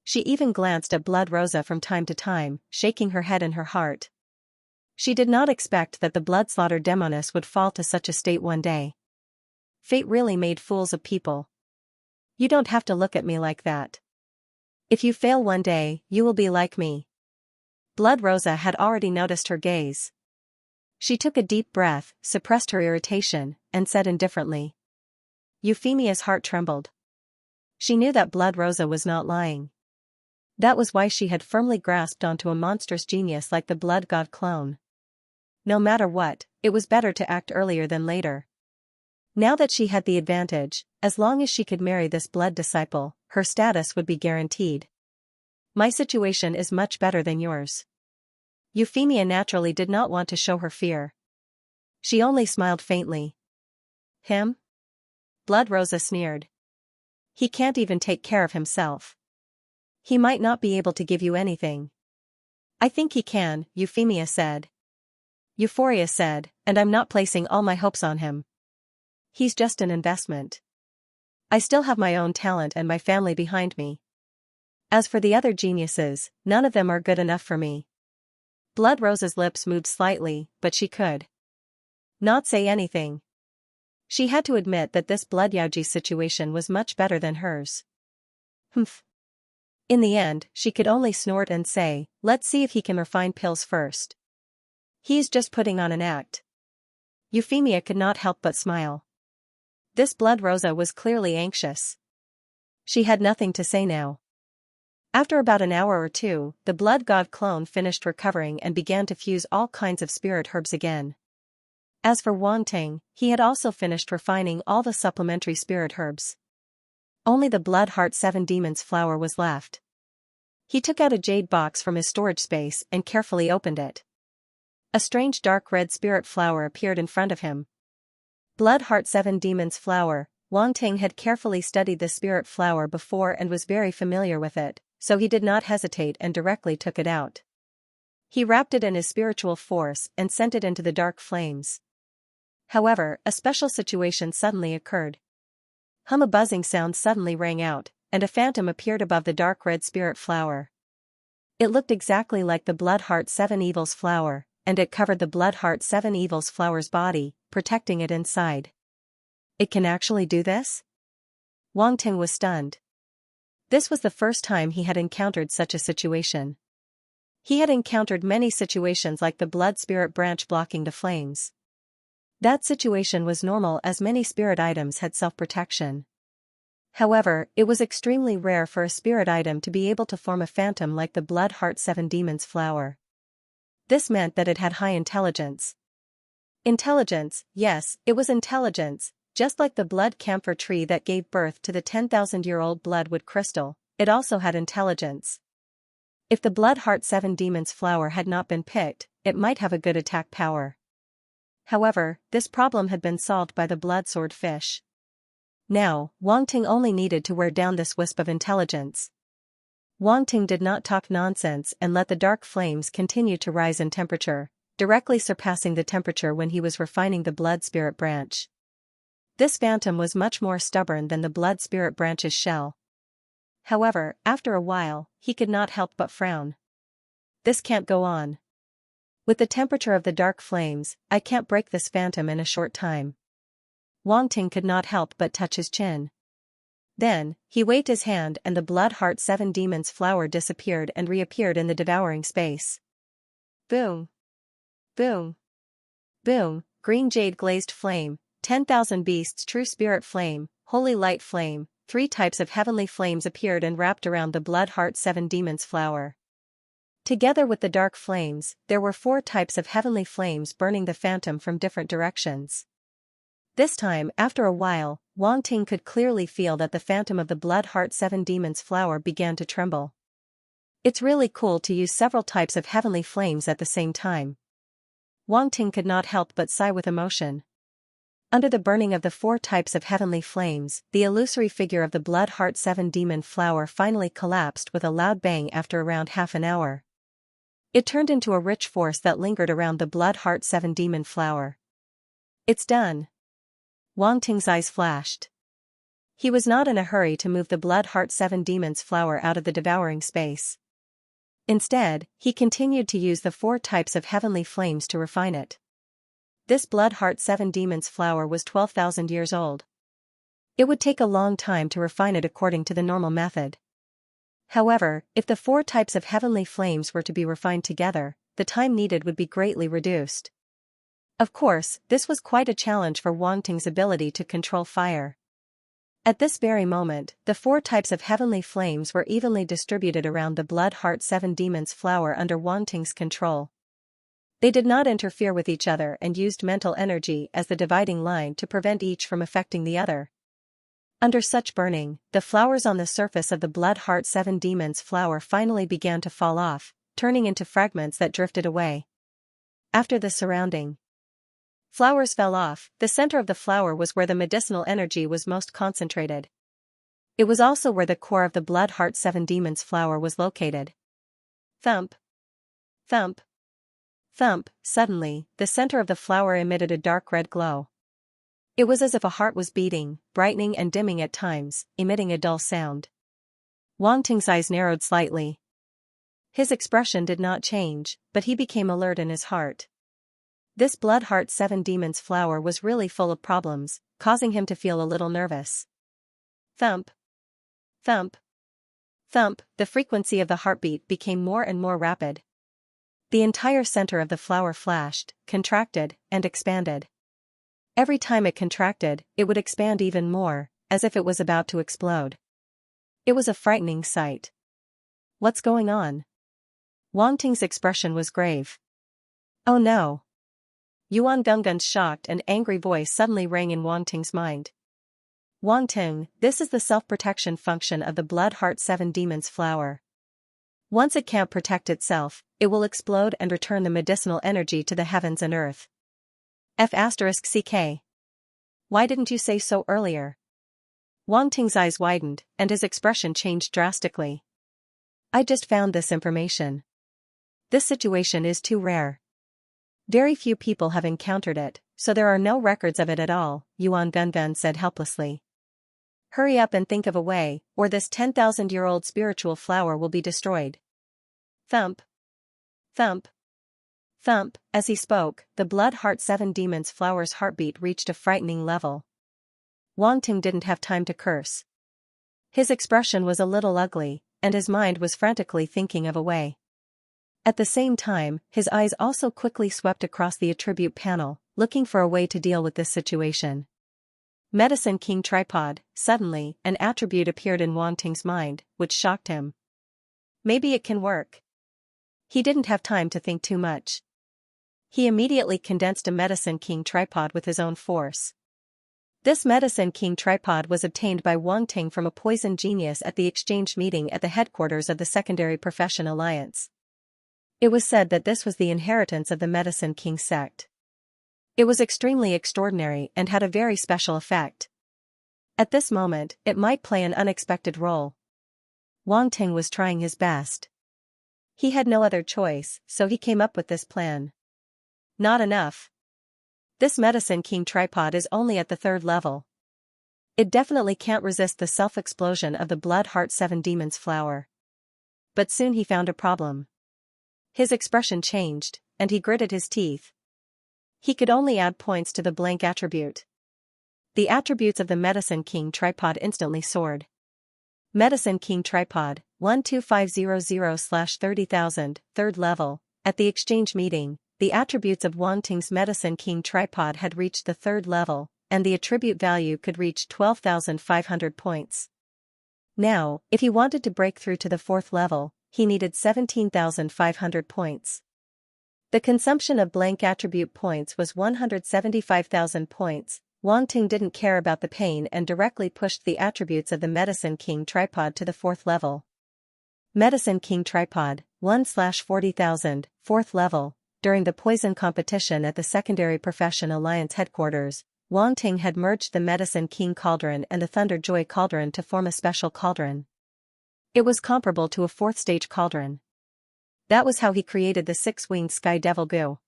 She even glanced at Blood Rosa from time to time, shaking her head in her heart. She did not expect that the blood-slaughter demoness would fall to such a state one day. Fate really made fools of people. You don't have to look at me like that. If you fail one day, you will be like me. Blood Rosa had already noticed her gaze. She took a deep breath, suppressed her irritation, and said indifferently. Euphemia's heart trembled. She knew that Blood Rosa was not lying. That was why she had firmly grasped onto a monstrous genius like the blood god clone. No matter what, it was better to act earlier than later. Now that she had the advantage, as long as she could marry this blood disciple, her status would be guaranteed. My situation is much better than yours. Euphemia naturally did not want to show her fear. She only smiled faintly. Him? Blood Rosa sneered. He can't even take care of himself. He might not be able to give you anything. I think he can, Euphemia said. Euphoria said, and I'm not placing all my hopes on him. He's just an investment. I still have my own talent and my family behind me. As for the other geniuses, none of them are good enough for me. Blood Rosa's lips moved slightly, but she could not say anything. She had to admit that this Blood Yaoji's situation was much better than hers. Humph. In the end, she could only snort and say, let's see if he can refine pills first. He's just putting on an act. Euphemia could not help but smile. This Blood Rosa was clearly anxious. She had nothing to say now. After about an hour or two, the blood god clone finished recovering and began to fuse all kinds of spirit herbs again. As for Wang Ting, he had also finished refining all the supplementary spirit herbs. Only the Blood Heart 7 Demons flower was left. He took out a jade box from his storage space and carefully opened it. A strange dark red spirit flower appeared in front of him. Blood Heart 7 Demons flower. Wang Ting had carefully studied the spirit flower before and was very familiar with it, so he did not hesitate and directly took it out. He wrapped it in his spiritual force and sent it into the dark flames. However, a special situation suddenly occurred. A buzzing sound suddenly rang out, and a phantom appeared above the dark red spirit flower. It looked exactly like the Blood Heart 7 Evils flower, and it covered the Blood Heart 7 Evils flower's body, protecting it inside. It can actually do this? Wang Ting was stunned. This was the first time he had encountered such a situation. He had encountered many situations like the blood spirit branch blocking the flames. That situation was normal as many spirit items had self-protection. However, it was extremely rare for a spirit item to be able to form a phantom like the Blood Heart 7 Demons flower. This meant that it had high intelligence. Intelligence, yes, it was intelligence, just like the blood camphor tree that gave birth to the 10,000-year-old bloodwood crystal, it also had intelligence. If the Blood Heart 7 Demons flower had not been picked, it might have a good attack power. However, this problem had been solved by the blood sword fish. Now, Wang Ting only needed to wear down this wisp of intelligence. Wang Ting did not talk nonsense and let the dark flames continue to rise in temperature, directly surpassing the temperature when he was refining the blood spirit branch. This phantom was much more stubborn than the blood spirit branch's shell. However, after a while, he could not help but frown. This can't go on. With the temperature of the dark flames, I can't break this phantom in a short time. Wang Ting could not help but touch his chin. Then, he waved his hand and the Blood Heart 7 Demons flower disappeared and reappeared in the devouring space. Boom! Boom! Boom! Green Jade Glazed Flame, 10,000 Beasts True Spirit Flame, Holy Light Flame, 3 types of heavenly flames appeared and wrapped around the Blood Heart 7 Demons flower. Together with the dark flames, there were 4 types of heavenly flames burning the phantom from different directions. This time, after a while, Wang Ting could clearly feel that the phantom of the Blood Heart 7 Demons flower began to tremble. It's really cool to use several types of heavenly flames at the same time. Wang Ting could not help but sigh with emotion. Under the burning of the 4 types of heavenly flames, the illusory figure of the Blood Heart 7 Demon flower finally collapsed with a loud bang after around half an hour. It turned into a rich force that lingered around the Blood Heart 7 Demon flower. It's done. Wang Ting's eyes flashed. He was not in a hurry to move the Blood Heart 7 Demons flower out of the devouring space. Instead, he continued to use the 4 types of heavenly flames to refine it. This Blood Heart 7 Demons flower was 12,000 years old. It would take a long time to refine it according to the normal method. However, if the 4 types of heavenly flames were to be refined together, the time needed would be greatly reduced. Of course, this was quite a challenge for Wang Ting's ability to control fire. At this very moment, the 4 types of heavenly flames were evenly distributed around the Blood Heart 7 Demons flower under Wang Ting's control. They did not interfere with each other and used mental energy as the dividing line to prevent each from affecting the other. Under such burning, the flowers on the surface of the Blood Heart 7 Demons flower finally began to fall off, turning into fragments that drifted away. After the surrounding flowers fell off, the center of the flower was where the medicinal energy was most concentrated. It was also where the core of the Blood Heart 7 Demons flower was located. Thump! Thump! Thump! Suddenly, the center of the flower emitted a dark red glow. It was as if a heart was beating, brightening and dimming at times, emitting a dull sound. Wang Ting's eyes narrowed slightly. His expression did not change, but he became alert in his heart. This Blood Heart 7 Demons flower was really full of problems, causing him to feel a little nervous. Thump! Thump! Thump! The frequency of the heartbeat became more and more rapid. The entire center of the flower flashed, contracted, and expanded. Every time it contracted, it would expand even more, as if it was about to explode. It was a frightening sight. What's going on? Wang Ting's expression was grave. Oh no! Yuan Gungun's shocked and angry voice suddenly rang in Wang Ting's mind. Wang Ting, this is the self-protection function of the Blood Heart 7 Demons flower. Once it can't protect itself, it will explode and return the medicinal energy to the heavens and earth. F***ck. Why didn't you say so earlier? Wang Ting's eyes widened, and his expression changed drastically. I just found this information. This situation is too rare. Very few people have encountered it, so there are no records of it at all, Yuan Gungun said helplessly. Hurry up and think of a way, or this 10,000-year-old spiritual flower will be destroyed. Thump! Thump! Thump! As he spoke, the Blood Heart 7 Demons flower's heartbeat reached a frightening level. Wang Ting didn't have time to curse. His expression was a little ugly, and his mind was frantically thinking of a way. At the same time, his eyes also quickly swept across the attribute panel, looking for a way to deal with this situation. Medicine King Tripod. Suddenly, an attribute appeared in Wang Ting's mind, which shocked him. Maybe it can work. He didn't have time to think too much. He immediately condensed a Medicine King Tripod with his own force. This Medicine King Tripod was obtained by Wang Ting from a poison genius at the exchange meeting at the headquarters of the Secondary Profession Alliance. It was said that this was the inheritance of the Medicine King sect. It was extremely extraordinary and had a very special effect. At this moment, it might play an unexpected role. Wang Ting was trying his best. He had no other choice, so he came up with this plan. Not enough. This Medicine King tripod is only at the 3rd level. It definitely can't resist the self-explosion of the Blood Heart 7 Demons flower. But soon he found a problem. His expression changed, and he gritted his teeth. He could only add points to the blank attribute. The attributes of the Medicine King tripod instantly soared. Medicine King tripod, 12500/30,000, 3rd level. At the exchange meeting, the attributes of Wang Ting's Medicine King tripod had reached the 3rd level, and the attribute value could reach 12,500 points. Now, if he wanted to break through to the 4th level, he needed 17,500 points. The consumption of blank attribute points was 175,000 points. Wang Ting didn't care about the pain and directly pushed the attributes of the Medicine King tripod to the 4th level. Medicine King tripod, 1/40,000, 4th level. During the poison competition at the Secondary Profession Alliance headquarters, Wang Ting had merged the Medicine King cauldron and the Thunder Joy cauldron to form a special cauldron. It was comparable to a 4th stage cauldron. That was how he created the 6-winged Sky Devil Goo.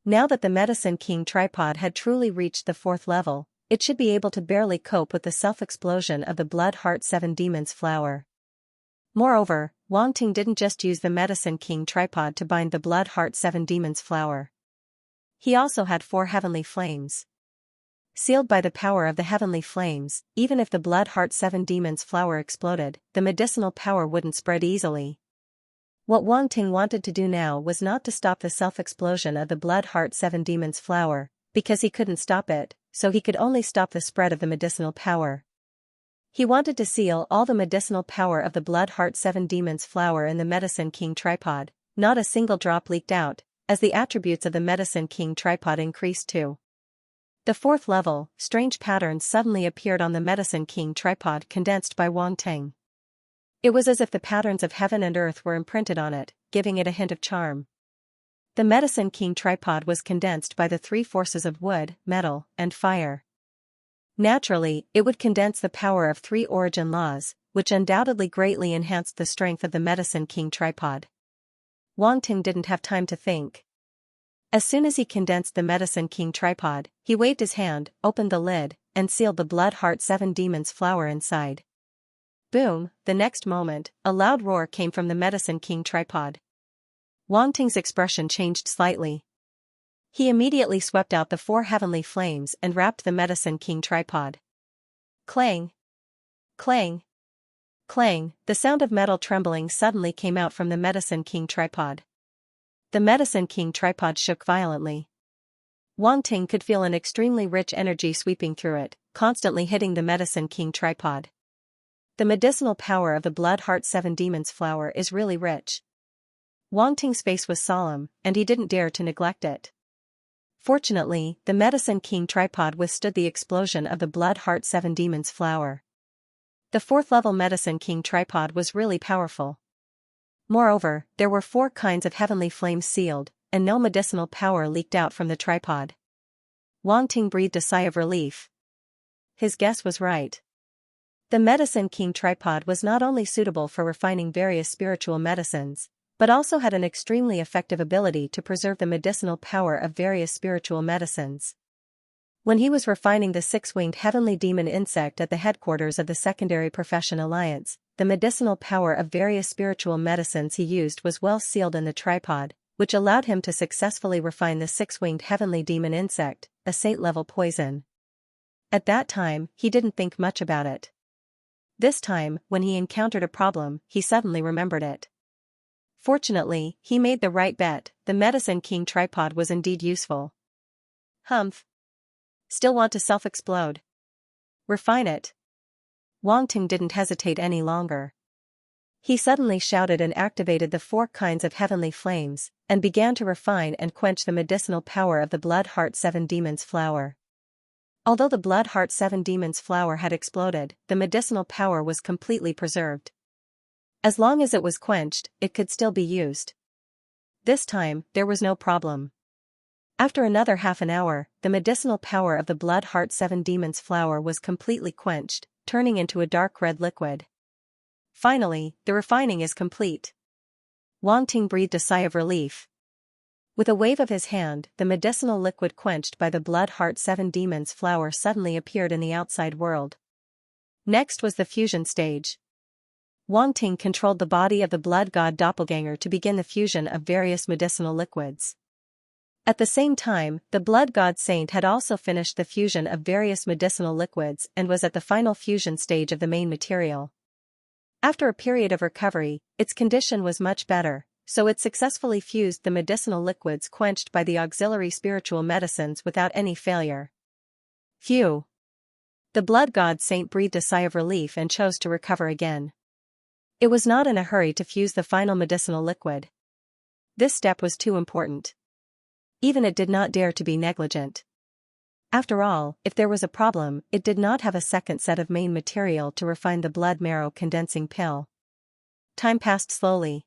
Now that the Medicine King tripod had truly reached the 4th level, it should be able to barely cope with the self-explosion of the Blood Heart 7 Demons flower. Moreover, Wang Ting didn't just use the Medicine King tripod to bind the Blood Heart 7 Demons flower. He also had 4 heavenly flames. Sealed by the power of the heavenly flames, even if the Blood Heart 7 Demons flower exploded, the medicinal power wouldn't spread easily. What Wang Ting wanted to do now was not to stop the self-explosion of the Blood Heart 7 Demons flower, because he couldn't stop it, so he could only stop the spread of the medicinal power. He wanted to seal all the medicinal power of the Blood Heart 7 Demons flower in the Medicine King tripod. Not a single drop leaked out, as the attributes of the Medicine King tripod increased too. The 4th level, strange patterns suddenly appeared on the Medicine King tripod condensed by Wang Ting. It was as if the patterns of heaven and earth were imprinted on it, giving it a hint of charm. The Medicine King tripod was condensed by the 3 forces of wood, metal, and fire. Naturally, it would condense the power of 3 origin laws, which undoubtedly greatly enhanced the strength of the Medicine King tripod. Wang Ting didn't have time to think. As soon as he condensed the Medicine King tripod, he waved his hand, opened the lid, and sealed the Blood Heart 7 Demons flower inside. Boom, the next moment, a loud roar came from the Medicine King tripod. Wang Ting's expression changed slightly. He immediately swept out the 4 heavenly flames and wrapped the Medicine King tripod. Clang! Clang! Clang! The sound of metal trembling suddenly came out from the Medicine King tripod. The Medicine King tripod shook violently. Wang Ting could feel an extremely rich energy sweeping through it, constantly hitting the Medicine King tripod. The medicinal power of the Blood Heart 7 Demons flower is really rich. Wang Ting's face was solemn, and he didn't dare to neglect it. Fortunately, the Medicine King tripod withstood the explosion of the Blood Heart 7 Demons flower. The 4th level Medicine King tripod was really powerful. Moreover, there were 4 kinds of heavenly flames sealed, and no medicinal power leaked out from the tripod. Wang Ting breathed a sigh of relief. His guess was right. The Medicine King tripod was not only suitable for refining various spiritual medicines, but also had an extremely effective ability to preserve the medicinal power of various spiritual medicines. When he was refining the 6-winged heavenly demon insect at the headquarters of the Secondary Profession Alliance, the medicinal power of various spiritual medicines he used was well sealed in the tripod, which allowed him to successfully refine the 6-winged heavenly demon insect, a saint-level poison. At that time, he didn't think much about it. This time, when he encountered a problem, he suddenly remembered it. Fortunately, he made the right bet. The Medicine King tripod was indeed useful. Humph. Still want to self-explode? Refine it. Wang Ting didn't hesitate any longer. He suddenly shouted and activated the 4 kinds of heavenly flames, and began to refine and quench the medicinal power of the Blood Heart 7 Demons flower. Although the Blood Heart 7 Demons flower had exploded, the medicinal power was completely preserved. As long as it was quenched, it could still be used. This time, there was no problem. After another half an hour, the medicinal power of the Blood Heart 7 Demons flower was completely quenched, turning into a dark red liquid. Finally, the refining is complete. Wang Ting breathed a sigh of relief. With a wave of his hand, the medicinal liquid quenched by the Blood Heart 7 Demons flower suddenly appeared in the outside world. Next was the fusion stage. Wang Ting controlled the body of the blood god doppelganger to begin the fusion of various medicinal liquids. At the same time, the blood god saint had also finished the fusion of various medicinal liquids and was at the final fusion stage of the main material. After a period of recovery, its condition was much better, so it successfully fused the medicinal liquids quenched by the auxiliary spiritual medicines without any failure. Phew! The blood god saint breathed a sigh of relief and chose to recover again. It was not in a hurry to fuse the final medicinal liquid. This step was too important. Even it did not dare to be negligent. After all, if there was a problem, it did not have a second set of main material to refine the blood marrow condensing pill. Time passed slowly.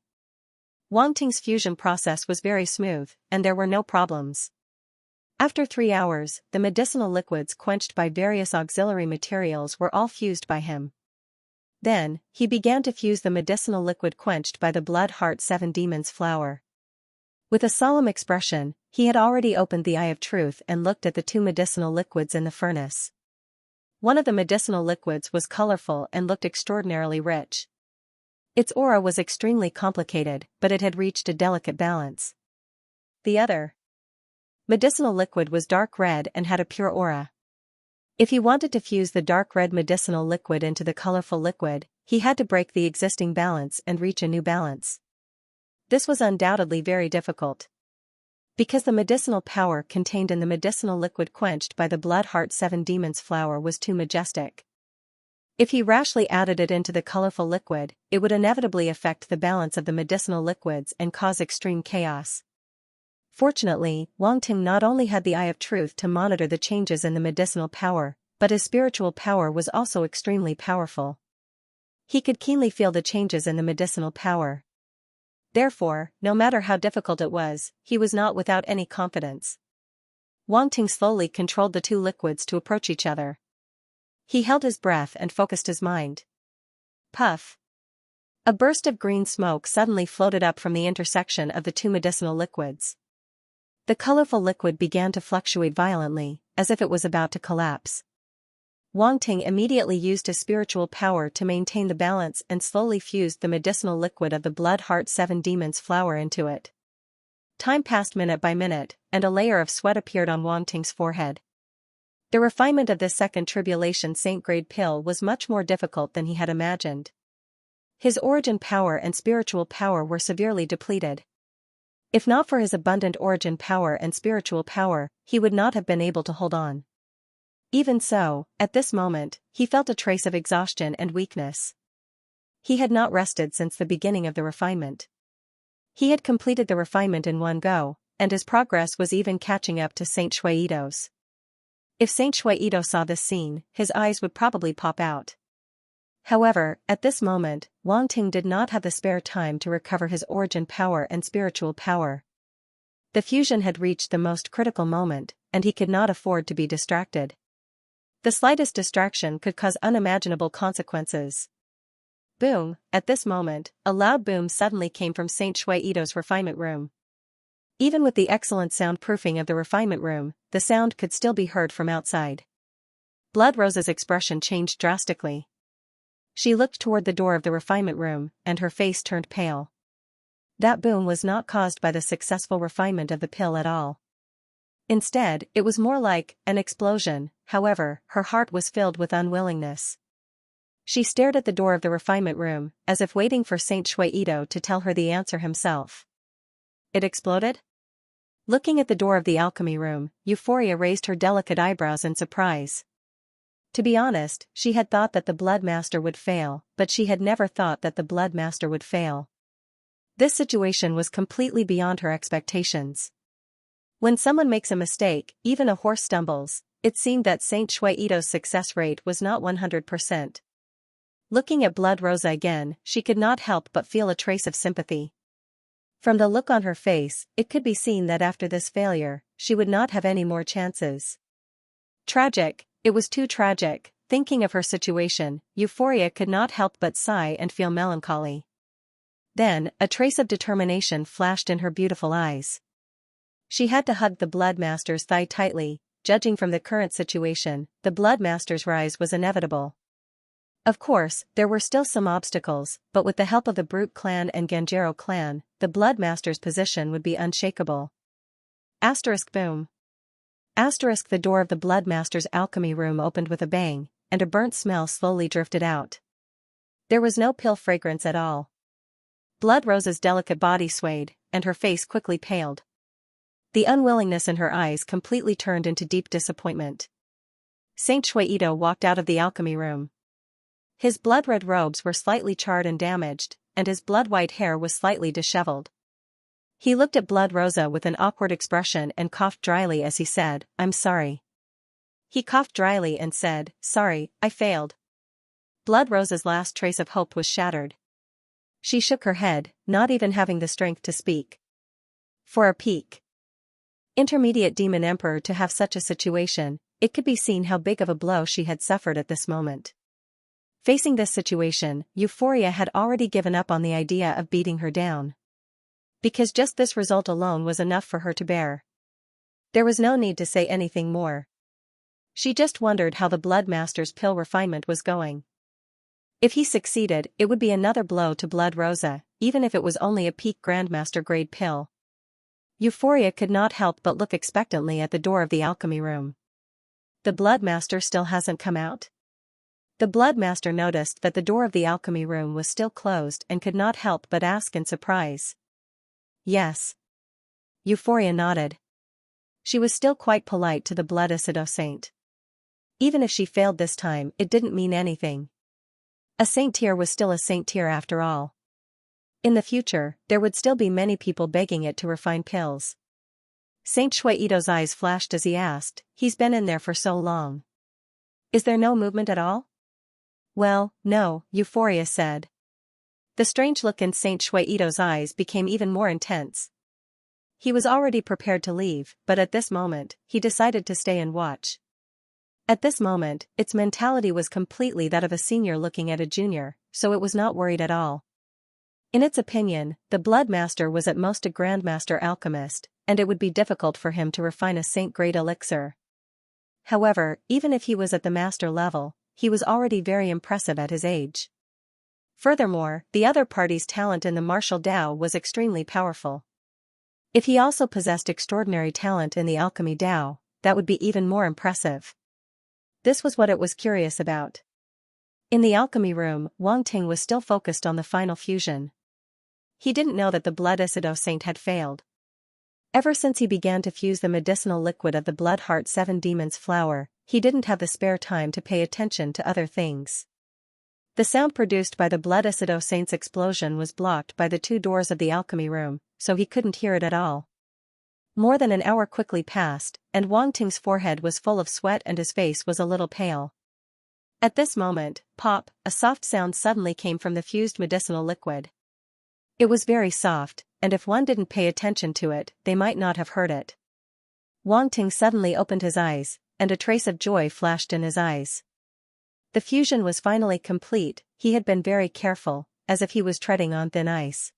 Wang Ting's fusion process was very smooth, and there were no problems. After 3 hours, the medicinal liquids quenched by various auxiliary materials were all fused by him. Then, he began to fuse the medicinal liquid quenched by the Blood Heart 7 Demons flower. With a solemn expression, he had already opened the Eye of Truth and looked at the 2 medicinal liquids in the furnace. One of the medicinal liquids was colorful and looked extraordinarily rich. Its aura was extremely complicated, but it had reached a delicate balance. The other medicinal liquid was dark red and had a pure aura. If he wanted to fuse the dark red medicinal liquid into the colorful liquid, he had to break the existing balance and reach a new balance. This was undoubtedly very difficult. Because the medicinal power contained in the medicinal liquid quenched by the Blood Heart 7 Demons flower was too majestic. If he rashly added it into the colorful liquid, it would inevitably affect the balance of the medicinal liquids and cause extreme chaos. Fortunately, Wang Ting not only had the Eye of Truth to monitor the changes in the medicinal power, but his spiritual power was also extremely powerful. He could keenly feel the changes in the medicinal power. Therefore, no matter how difficult it was, he was not without any confidence. Wang Ting slowly controlled the 2 liquids to approach each other. He held his breath and focused his mind. Puff! A burst of green smoke suddenly floated up from the intersection of the 2 medicinal liquids. The colorful liquid began to fluctuate violently, as if it was about to collapse. Wang Ting immediately used his spiritual power to maintain the balance and slowly fused the medicinal liquid of the Blood Heart 7 Demons flower into it. Time passed minute by minute, and a layer of sweat appeared on Wang Ting's forehead. The refinement of this second tribulation saint-grade pill was much more difficult than he had imagined. His origin power and spiritual power were severely depleted. If not for his abundant origin power and spiritual power, he would not have been able to hold on. Even so, at this moment, he felt a trace of exhaustion and weakness. He had not rested since the beginning of the refinement. He had completed the refinement in one go, and his progress was even catching up to Saint Shuaido's. If Saint Shuaido saw this scene, his eyes would probably pop out. However, at this moment, Wang Ting did not have the spare time to recover his origin power and spiritual power. The fusion had reached the most critical moment, and he could not afford to be distracted. The slightest distraction could cause unimaginable consequences. Boom! At this moment, a loud boom suddenly came from Saint Shuaido's refinement room. Even with the excellent soundproofing of the refinement room, the sound could still be heard from outside. Blood Rosa's expression changed drastically. She looked toward the door of the refinement room, and her face turned pale. That boom was not caused by the successful refinement of the pill at all. Instead, it was more like an explosion. However, her heart was filled with unwillingness. She stared at the door of the refinement room, as if waiting for Saint Shuaido to tell her the answer himself. It exploded? Looking at the door of the alchemy room, Euphoria raised her delicate eyebrows in surprise. To be honest, she had thought that the Blood Master would fail, but she had never thought that the Blood Master would fail. This situation was completely beyond her expectations. When someone makes a mistake, even a horse stumbles, it seemed that Saint Shuaido's success rate was not 100%. Looking at Blood Rosa again, she could not help but feel a trace of sympathy. From the look on her face, it could be seen that after this failure, she would not have any more chances. Tragic, it was too tragic, thinking of her situation, Euphoria could not help but sigh and feel melancholy. Then, a trace of determination flashed in her beautiful eyes. She had to hug the Bloodmaster's thigh tightly. Judging from the current situation, the Bloodmaster's rise was inevitable. Of course, there were still some obstacles, but with the help of the Brute clan and Ganjero clan, the Bloodmaster's position would be unshakable. Boom. The door of the Bloodmaster's alchemy room opened with a bang, and a burnt smell slowly drifted out. There was no pill fragrance at all. Blood Rosa's delicate body swayed, and her face quickly paled. The unwillingness in her eyes completely turned into deep disappointment. Saint Shuido walked out of the alchemy room. His blood-red robes were slightly charred and damaged, and his blood-white hair was slightly disheveled. He looked at Blood Rosa with an awkward expression and coughed dryly as he said, "I'm sorry." He coughed dryly and said, "Sorry, I failed." Blood Rosa's last trace of hope was shattered. She shook her head, not even having the strength to speak. For a peak intermediate demon emperor to have such a situation, it could be seen how big of a blow she had suffered at this moment. Facing this situation, Euphoria had already given up on the idea of beating her down. Because just this result alone was enough for her to bear. There was no need to say anything more. She just wondered how the Bloodmaster's pill refinement was going. If he succeeded, it would be another blow to Blood Rosa, even if it was only a peak Grandmaster grade pill. Euphoria could not help but look expectantly at the door of the alchemy room. The Bloodmaster still hasn't come out? The Bloodmaster noticed that the door of the alchemy room was still closed and could not help but ask in surprise. Yes. Euphoria nodded. She was still quite polite to the Blood Isido Saint. Even if she failed this time, it didn't mean anything. A Saint tier was still a Saint tier after all. In the future, there would still be many people begging it to refine pills. Saint Shuido's eyes flashed as he asked, "He's been in there for so long. Is there no movement at all?" "Well, no," Euphoria said. The strange look in Saint Shuido's eyes became even more intense. He was already prepared to leave, but at this moment, he decided to stay and watch. At this moment, its mentality was completely that of a senior looking at a junior, so it was not worried at all. In its opinion, the Bloodmaster was at most a Grandmaster alchemist, and it would be difficult for him to refine a Saint-grade elixir. However, even if he was at the Master level, he was already very impressive at his age. Furthermore, the other party's talent in the martial Dao was extremely powerful. If he also possessed extraordinary talent in the alchemy Dao, that would be even more impressive. This was what it was curious about. In the alchemy room, Wang Ting was still focused on the final fusion. He didn't know that the Blood Isido Saint had failed. Ever since he began to fuse the medicinal liquid of the Blood Heart 7 Demons flower, he didn't have the spare time to pay attention to other things. The sound produced by the Blood Isido Saint's explosion was blocked by the two doors of the alchemy room, so he couldn't hear it at all. More than an hour quickly passed, and Wang Ting's forehead was full of sweat and his face was a little pale. At this moment, pop, a soft sound suddenly came from the fused medicinal liquid. It was very soft, and if one didn't pay attention to it, they might not have heard it. Wang Ting suddenly opened his eyes, and a trace of joy flashed in his eyes. The fusion was finally complete. He had been very careful, as if he was treading on thin ice.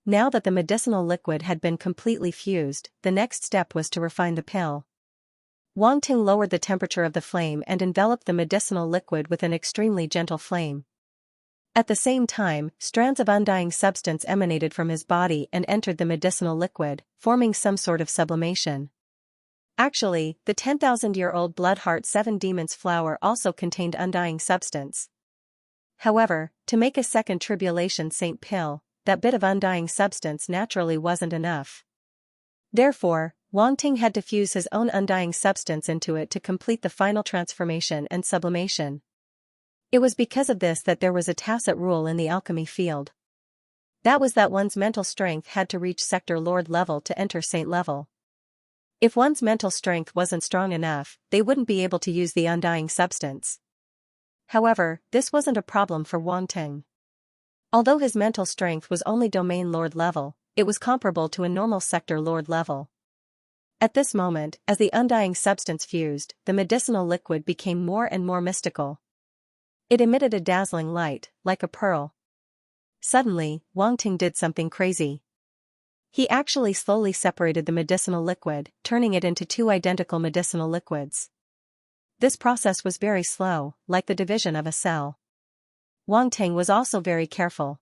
Now that the medicinal liquid had been completely fused, the next step was to refine the pill. Wang Ting lowered the temperature of the flame and enveloped the medicinal liquid with an extremely gentle flame. At the same time, strands of undying substance emanated from his body and entered the medicinal liquid, forming some sort of sublimation. Actually, the 10,000-year-old Blood Heart 7 Demons flower also contained undying substance. However, to make a second Tribulation Saint pill, that bit of undying substance naturally wasn't enough. Therefore, Wang Ting had to fuse his own undying substance into it to complete the final transformation and sublimation. It was because of this that there was a tacit rule in the alchemy field. That was that one's mental strength had to reach Sector Lord level to enter Saint level. If one's mental strength wasn't strong enough, they wouldn't be able to use the undying substance. However, this wasn't a problem for Wang Ting. Although his mental strength was only Domain Lord level, it was comparable to a normal Sector Lord level. At this moment, as the undying substance fused, the medicinal liquid became more and more mystical. It emitted a dazzling light, like a pearl. Suddenly, Wang Ting did something crazy. He actually slowly separated the medicinal liquid, turning it into two identical medicinal liquids. This process was very slow, like the division of a cell. Wang Ting was also very careful.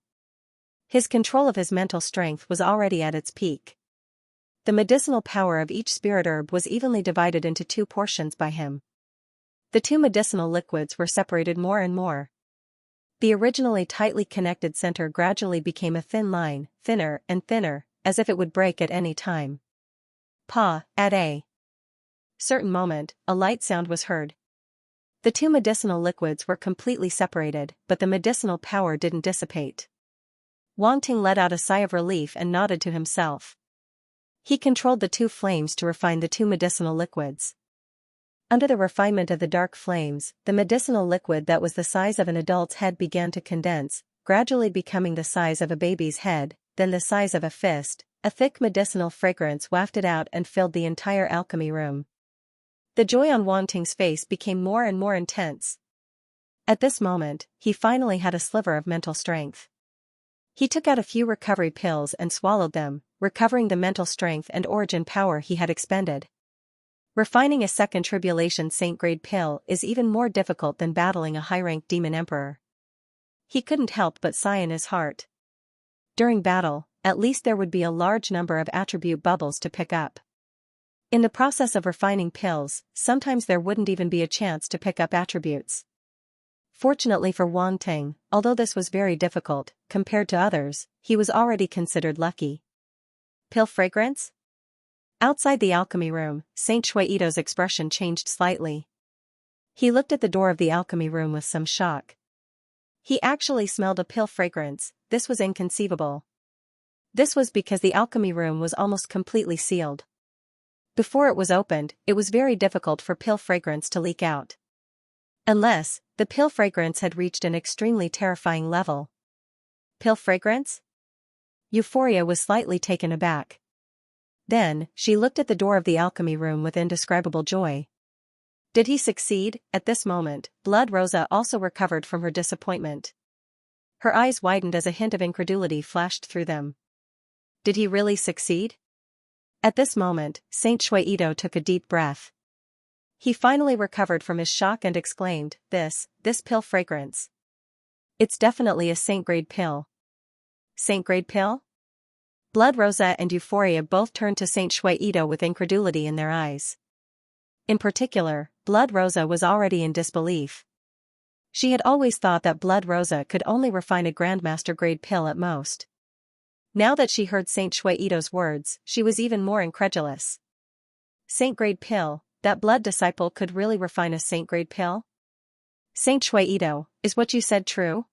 His control of his mental strength was already at its peak. The medicinal power of each spirit herb was evenly divided into two portions by him. The two medicinal liquids were separated more and more. The originally tightly connected center gradually became a thin line, thinner and thinner, as if it would break at any time. At a certain moment, a light sound was heard. The two medicinal liquids were completely separated, but the medicinal power didn't dissipate. Wang Ting let out a sigh of relief and nodded to himself. He controlled the two flames to refine the two medicinal liquids. Under the refinement of the dark flames, the medicinal liquid that was the size of an adult's head began to condense, gradually becoming the size of a baby's head, then the size of a fist. A thick medicinal fragrance wafted out and filled the entire alchemy room. The joy on Wang Ting's face became more and more intense. At this moment, he finally had a sliver of mental strength. He took out a few recovery pills and swallowed them, recovering the mental strength and origin power he had expended. Refining a second tribulation saint-grade pill is even more difficult than battling a high-ranked demon emperor. He couldn't help but sigh in his heart. During battle, at least there would be a large number of attribute bubbles to pick up. In the process of refining pills, sometimes there wouldn't even be a chance to pick up attributes. Fortunately for Wang Ting, although this was very difficult, compared to others, he was already considered lucky. Pill fragrance? Outside the alchemy room, Saint Shui Ito's expression changed slightly. He looked at the door of the alchemy room with some shock. He actually smelled a pill fragrance. This was inconceivable. This was because the alchemy room was almost completely sealed. Before it was opened, it was very difficult for pill fragrance to leak out. Unless, the pill fragrance had reached an extremely terrifying level. Pill fragrance? Euphoria was slightly taken aback. Then, she looked at the door of the alchemy room with indescribable joy. Did he succeed? At this moment, Blood Rosa also recovered from her disappointment. Her eyes widened as a hint of incredulity flashed through them. Did he really succeed? At this moment, Saint Shui Ito took a deep breath. He finally recovered from his shock and exclaimed, This pill fragrance. It's definitely a saint-grade pill. Saint-grade pill? Blood Rosa and Euphoria both turned to Saint Shui Ito with incredulity in their eyes. In particular, Blood Rosa was already in disbelief. She had always thought that Blood Rosa could only refine a Grandmaster-grade pill at most. Now that she heard Saint Shui Ito's words, she was even more incredulous. Saint-grade pill, that blood disciple could really refine a saint-grade pill? Saint Shui Ito, is what you said true?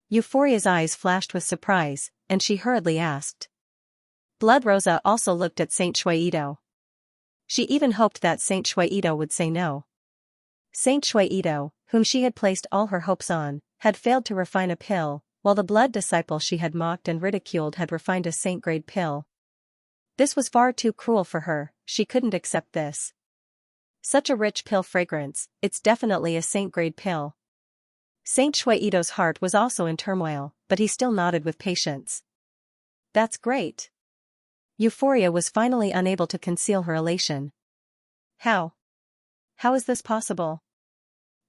Euphoria's eyes flashed with surprise, and she hurriedly asked. Blood Rosa also looked at Saint Shui Ito. She even hoped that Saint Shui Ito would say no. Saint Shui Ito, whom she had placed all her hopes on, had failed to refine a pill, while the blood disciple she had mocked and ridiculed had refined a saint-grade pill. This was far too cruel for her, she couldn't accept this. Such a rich pill fragrance, it's definitely a saint-grade pill. Saint Shui Ito's heart was also in turmoil, but he still nodded with patience. That's great. Euphoria was finally unable to conceal her elation. How? How is this possible?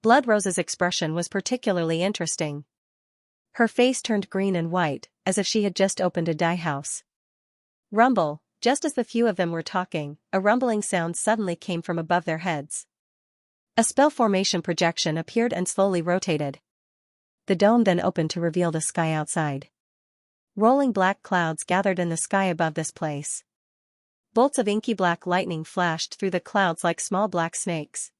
Blood Rosa's expression was particularly interesting. Her face turned green and white, as if she had just opened a dye house. Rumble, just as the few of them were talking, a rumbling sound suddenly came from above their heads. A spell formation projection appeared and slowly rotated. The dome then opened to reveal the sky outside. Rolling black clouds gathered in the sky above this place. Bolts of inky black lightning flashed through the clouds like small black snakes.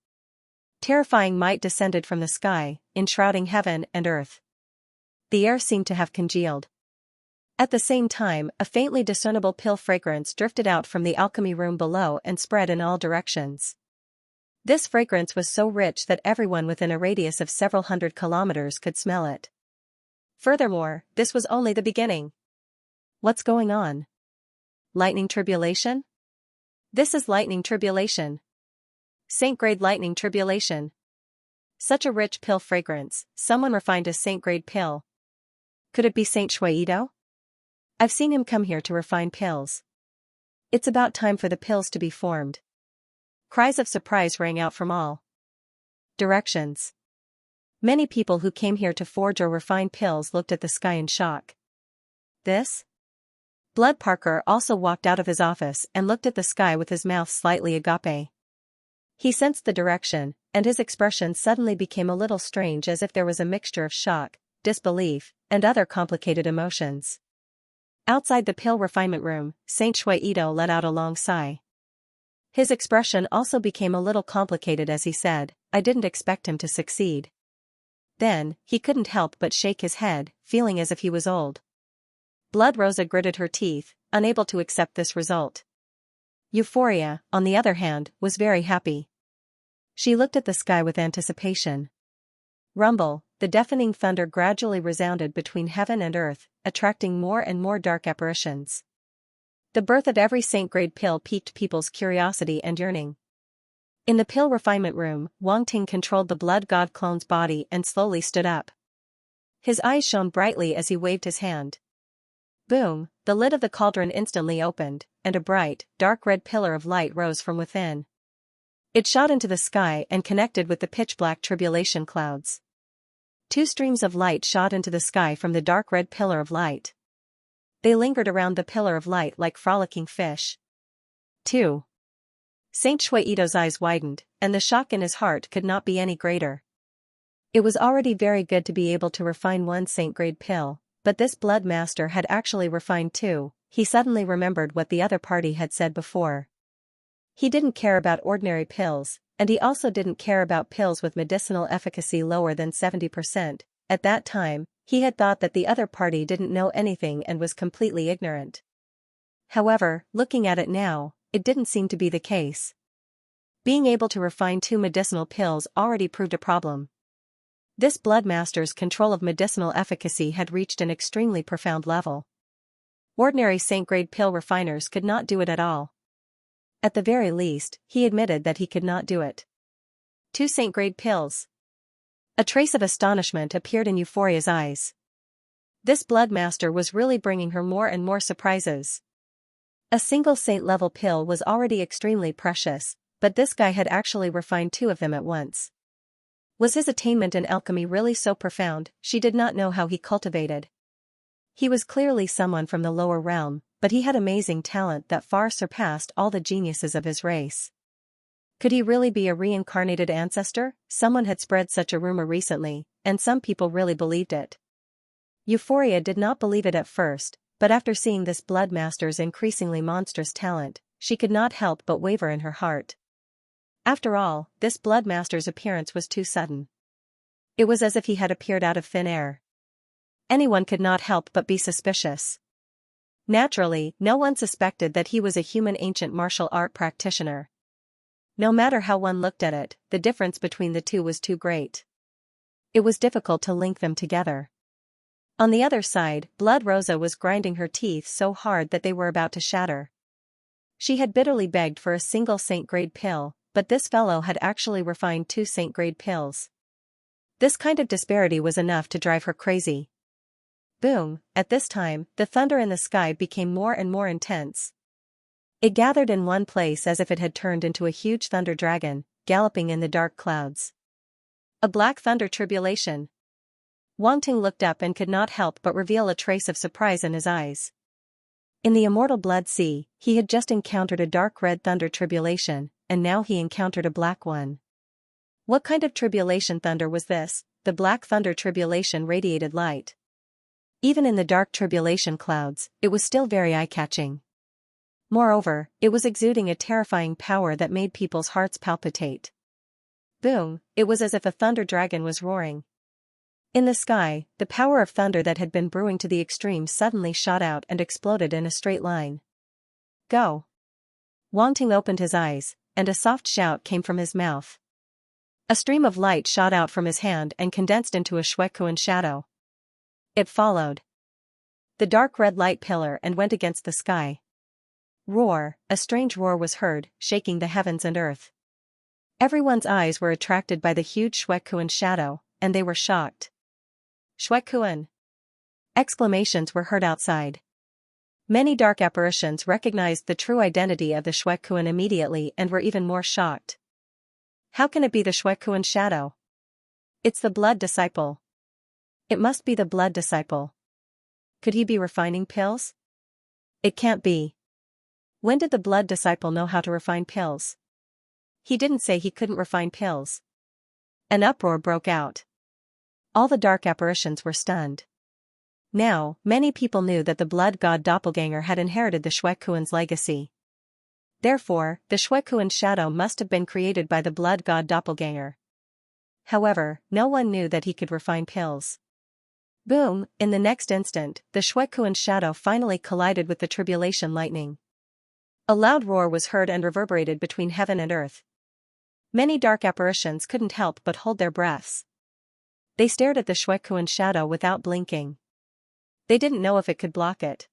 Terrifying might descended from the sky, enshrouding heaven and earth. The air seemed to have congealed. At the same time, a faintly discernible pill fragrance drifted out from the alchemy room below and spread in all directions. This fragrance was so rich that everyone within a radius of several hundred kilometers could smell it. Furthermore, this was only the beginning. What's going on? Lightning tribulation? This is lightning tribulation. Saint-grade lightning tribulation. Such a rich pill fragrance, someone refined a saint-grade pill. Could it be Saint Shuaido? I've seen him come here to refine pills. It's about time for the pills to be formed. Cries of surprise rang out from all directions. Many people who came here to forge or refine pills looked at the sky in shock. This? Blood Parker also walked out of his office and looked at the sky with his mouth slightly agape. He sensed the direction, and his expression suddenly became a little strange, as if there was a mixture of shock, disbelief, and other complicated emotions. Outside the pill refinement room, Saint Shuaido let out a long sigh. His expression also became a little complicated as he said, "I didn't expect him to succeed." Then, he couldn't help but shake his head, feeling as if he was old. Blood Rosa gritted her teeth, unable to accept this result. Euphoria, on the other hand, was very happy. She looked at the sky with anticipation. Rumble, the deafening thunder gradually resounded between heaven and earth, attracting more and more dark apparitions. The birth of every saint-grade pill piqued people's curiosity and yearning. In the pill refinement room, Wang Ting controlled the blood god clone's body and slowly stood up. His eyes shone brightly as he waved his hand. Boom, the lid of the cauldron instantly opened, and a bright, dark red pillar of light rose from within. It shot into the sky and connected with the pitch-black tribulation clouds. Two streams of light shot into the sky from the dark red pillar of light. They lingered around the pillar of light like frolicking fish. 2. Saint Shuaido's eyes widened, and the shock in his heart could not be any greater. It was already very good to be able to refine one saint-grade pill, but this blood master had actually refined two. He suddenly remembered what the other party had said before. He didn't care about ordinary pills, and he also didn't care about pills with medicinal efficacy lower than 70%. At that time, he had thought that the other party didn't know anything and was completely ignorant. However, looking at it now, it didn't seem to be the case. Being able to refine two medicinal pills already proved a problem. This blood master's control of medicinal efficacy had reached an extremely profound level. Ordinary saint-grade pill refiners could not do it at all. At the very least, he admitted that he could not do it. 2 saint-grade pills. A trace of astonishment appeared in Euphoria's eyes. This blood master was really bringing her more and more surprises. A single saint-level pill was already extremely precious, but this guy had actually refined 2 of them at once. Was his attainment in alchemy really so profound? She did not know how he cultivated. He was clearly someone from the lower realm, but he had amazing talent that far surpassed all the geniuses of his race. Could he really be a reincarnated ancestor? Someone had spread such a rumor recently, and some people really believed it. Euphoria did not believe it at first, but after seeing this blood master's increasingly monstrous talent, she could not help but waver in her heart. After all, this blood master's appearance was too sudden. It was as if he had appeared out of thin air. Anyone could not help but be suspicious. Naturally, no one suspected that he was a human ancient martial art practitioner. No matter how one looked at it, the difference between the two was too great. It was difficult to link them together. On the other side, Blood Rosa was grinding her teeth so hard that they were about to shatter. She had bitterly begged for a single saint-grade pill, but this fellow had actually refined 2 saint-grade pills. This kind of disparity was enough to drive her crazy. Boom, at this time, the thunder in the sky became more and more intense. It gathered in one place as if it had turned into a huge thunder dragon, galloping in the dark clouds. A black thunder tribulation. Wang Ting looked up and could not help but reveal a trace of surprise in his eyes. In the immortal blood sea, he had just encountered a dark red thunder tribulation, and now he encountered a black one. What kind of tribulation thunder was this? The black thunder tribulation radiated light. Even in the dark tribulation clouds, it was still very eye-catching. Moreover, it was exuding a terrifying power that made people's hearts palpitate. Boom, it was as if a thunder dragon was roaring. In the sky, the power of thunder that had been brewing to the extreme suddenly shot out and exploded in a straight line. Go! Wang Ting opened his eyes, and a soft shout came from his mouth. A stream of light shot out from his hand and condensed into a Shuekuan shadow. It followed the dark red light pillar and went against the sky. Roar, a strange roar was heard, shaking the heavens and earth. Everyone's eyes were attracted by the huge Xuekuan shadow, and they were shocked. Xuekuan! Exclamations were heard outside. Many dark apparitions recognized the true identity of the Xuekuan immediately and were even more shocked. How can it be the Xuekuan shadow? It's the blood disciple. It must be the blood disciple. Could he be refining pills? It can't be. When did the blood disciple know how to refine pills? He didn't say he couldn't refine pills. An uproar broke out. All the dark apparitions were stunned. Now, many people knew that the blood god doppelganger had inherited the Xuekuan's legacy. Therefore, the Xuekuan shadow must have been created by the blood god doppelganger. However, no one knew that he could refine pills. Boom! In the next instant, the Xuekuan shadow finally collided with the tribulation lightning. A loud roar was heard and reverberated between heaven and earth. Many dark apparitions couldn't help but hold their breaths. They stared at the Xuekuan shadow without blinking. They didn't know if it could block it.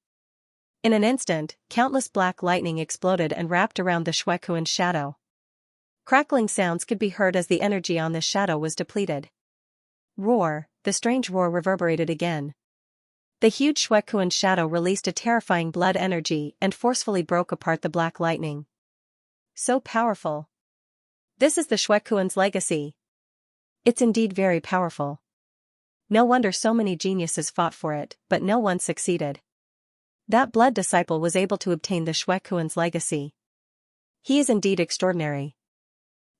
In an instant, countless black lightning exploded and wrapped around the Xuekuan shadow. Crackling sounds could be heard as the energy on the shadow was depleted. Roar! The strange roar reverberated again. The huge Xuekuan shadow released a terrifying blood energy and forcefully broke apart the black lightning. So powerful. This is the Xuekuan's legacy. It's indeed very powerful. No wonder so many geniuses fought for it, but no one succeeded. That blood disciple was able to obtain the Xuekuan's legacy. He is indeed extraordinary.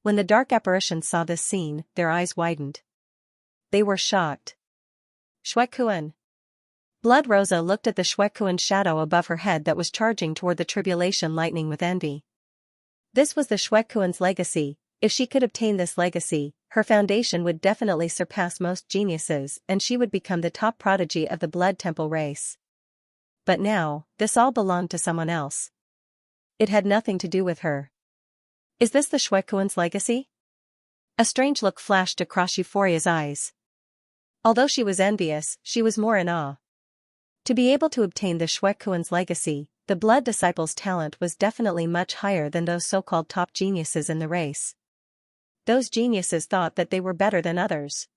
When the dark apparitions saw this scene, their eyes widened. They were shocked. Xuekuan! Blood Rosa looked at the Xuekuan shadow above her head that was charging toward the tribulation lightning with envy. This was the Xuekuan's legacy. If she could obtain this legacy, her foundation would definitely surpass most geniuses and she would become the top prodigy of the Blood Temple race. But now, this all belonged to someone else. It had nothing to do with her. Is this the Xuekuan's legacy? A strange look flashed across Euphoria's eyes. Although she was envious, she was more in awe. To be able to obtain the Xuekuan's legacy, the blood disciple's talent was definitely much higher than those so-called top geniuses in the race. Those geniuses thought that they were better than others.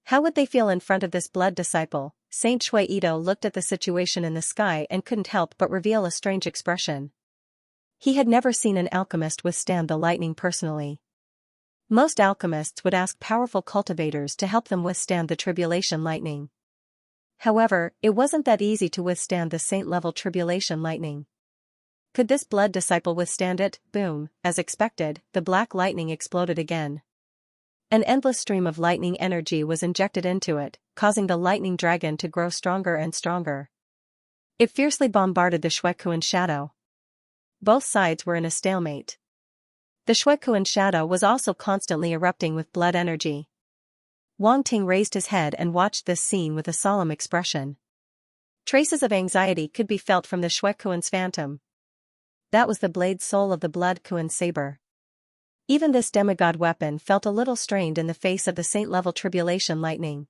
How would they feel in front of this blood disciple? Saint Shui Ito looked at the situation in the sky and couldn't help but reveal a strange expression. He had never seen an alchemist withstand the lightning personally. Most alchemists would ask powerful cultivators to help them withstand the tribulation lightning. However, it wasn't that easy to withstand the saint-level tribulation lightning. Could this blood disciple withstand it? Boom! As expected, the black lightning exploded again. An endless stream of lightning energy was injected into it, causing the lightning dragon to grow stronger and stronger. It fiercely bombarded the Xuekuan shadow. Both sides were in a stalemate. The Xuekuan shadow was also constantly erupting with blood energy. Wang Ting raised his head and watched this scene with a solemn expression. Traces of anxiety could be felt from the Xuekuan's phantom. That was the blade soul of the blood Kuan saber. Even this demigod weapon felt a little strained in the face of the saint-level tribulation lightning.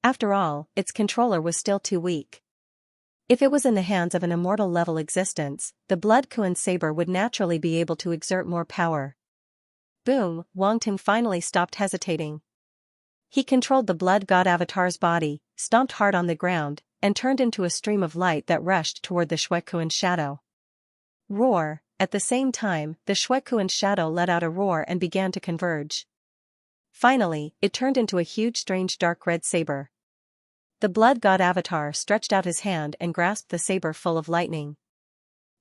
After all, its controller was still too weak. If it was in the hands of an immortal-level existence, the blood Kuan saber would naturally be able to exert more power. Boom! Wang Ting finally stopped hesitating. He controlled the blood god avatar's body, stomped hard on the ground, and turned into a stream of light that rushed toward the Xuekuan shadow. Roar! At the same time, the Xuekuan shadow let out a roar and began to converge. Finally, it turned into a huge strange dark red saber. The blood god avatar stretched out his hand and grasped the saber full of lightning.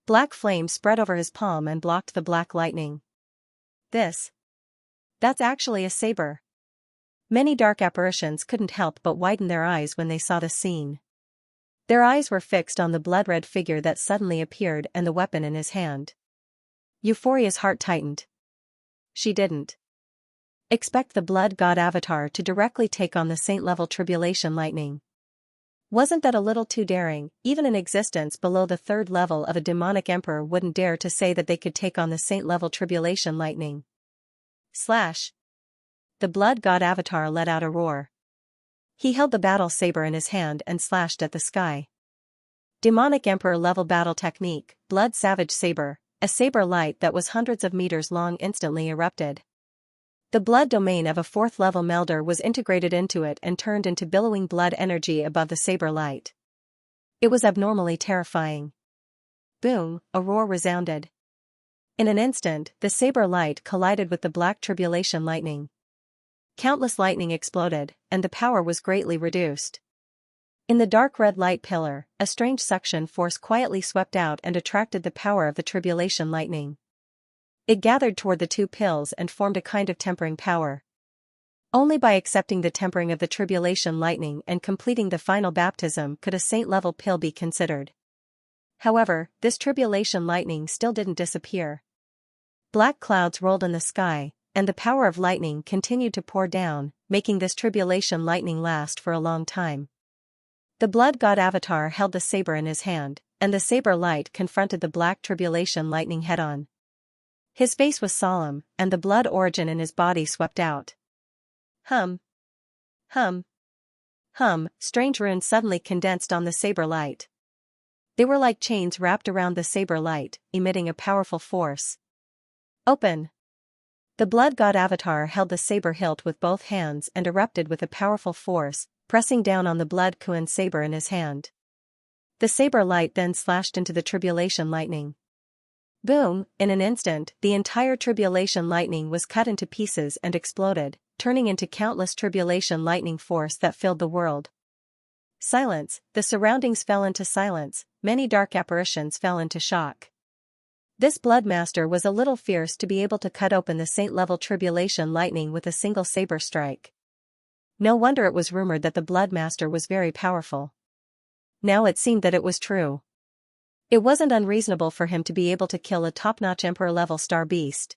Black flame spread over his palm and blocked the black lightning. That's actually a saber. Many dark apparitions couldn't help but widen their eyes when they saw the scene. Their eyes were fixed on the blood-red figure that suddenly appeared and the weapon in his hand. Euphoria's heart tightened. She didn't expect the blood god avatar to directly take on the saint-level tribulation lightning. Wasn't that a little too daring? Even an existence below the third level of a demonic emperor wouldn't dare to say that they could take on the saint-level tribulation lightning. Slash! The blood god avatar let out a roar. He held the battle saber in his hand and slashed at the sky. Demonic Emperor-level battle technique, Blood Savage Saber, a saber light that was hundreds of meters long instantly erupted. The blood domain of a 4th-level melder was integrated into it and turned into billowing blood energy above the saber light. It was abnormally terrifying. Boom, a roar resounded. In an instant, the saber light collided with the black tribulation lightning. Countless lightning exploded, and the power was greatly reduced. In the dark red light pillar, a strange suction force quietly swept out and attracted the power of the tribulation lightning. It gathered toward the two pills and formed a kind of tempering power. Only by accepting the tempering of the tribulation lightning and completing the final baptism could a saint-level pill be considered. However, this tribulation lightning still didn't disappear. Black clouds rolled in the sky, and the power of lightning continued to pour down, making this tribulation lightning last for a long time. The blood god avatar held the saber in his hand, and the saber light confronted the black tribulation lightning head-on. His face was solemn, and the blood origin in his body swept out. Hum. Hum. Hum, strange runes suddenly condensed on the saber light. They were like chains wrapped around the saber light, emitting a powerful force. Open. The blood god avatar held the saber hilt with both hands and erupted with a powerful force, pressing down on the blood Kuan saber in his hand. The saber light then slashed into the tribulation lightning. Boom, in an instant, the entire tribulation lightning was cut into pieces and exploded, turning into countless tribulation lightning force that filled the world. Silence, the surroundings fell into silence, many dark apparitions fell into shock. This Bloodmaster was a little fierce to be able to cut open the saint-level tribulation lightning with a single saber strike. No wonder it was rumored that the Bloodmaster was very powerful. Now it seemed that it was true. It wasn't unreasonable for him to be able to kill a top-notch Emperor-level star beast.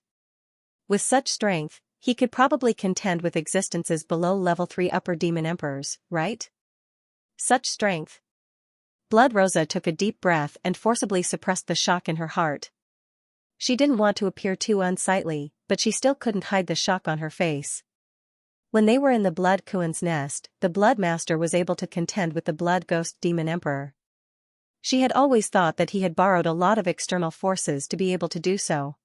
With such strength, he could probably contend with existences below level 3 upper demon emperors, right? Such strength. Blood Rosa took a deep breath and forcibly suppressed the shock in her heart. She didn't want to appear too unsightly, but she still couldn't hide the shock on her face. When they were in the Blood Kuan's nest, the Bloodmaster was able to contend with the Blood Ghost Demon Emperor. She had always thought that he had borrowed a lot of external forces to be able to do so.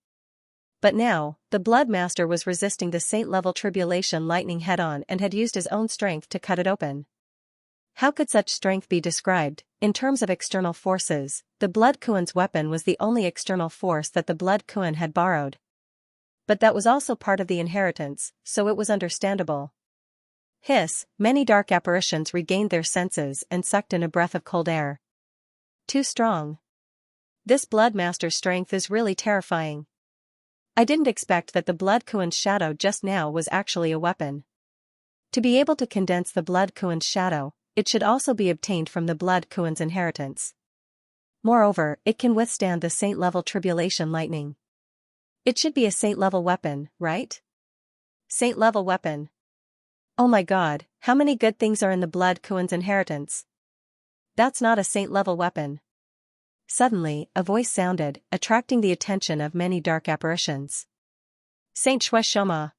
But now, the Bloodmaster was resisting the saint-level tribulation lightning head-on and had used his own strength to cut it open. How could such strength be described? In terms of external forces, the Blood Kuan's weapon was the only external force that the Blood Kuan had borrowed. But that was also part of the inheritance, so it was understandable. Hiss, many dark apparitions regained their senses and sucked in a breath of cold air. Too strong. This Bloodmaster's strength is really terrifying. I didn't expect that the Blood Kuan's shadow just now was actually a weapon. To be able to condense the Blood Kuan's shadow, it should also be obtained from the Blood Kuan's inheritance. Moreover, it can withstand the saint-level tribulation lightning. It should be a saint-level weapon, right? Saint-level weapon. Oh my god, how many good things are in the Blood Kuan's inheritance? That's not a saint-level weapon. Suddenly, a voice sounded, attracting the attention of many dark apparitions. Saint Shueshoma.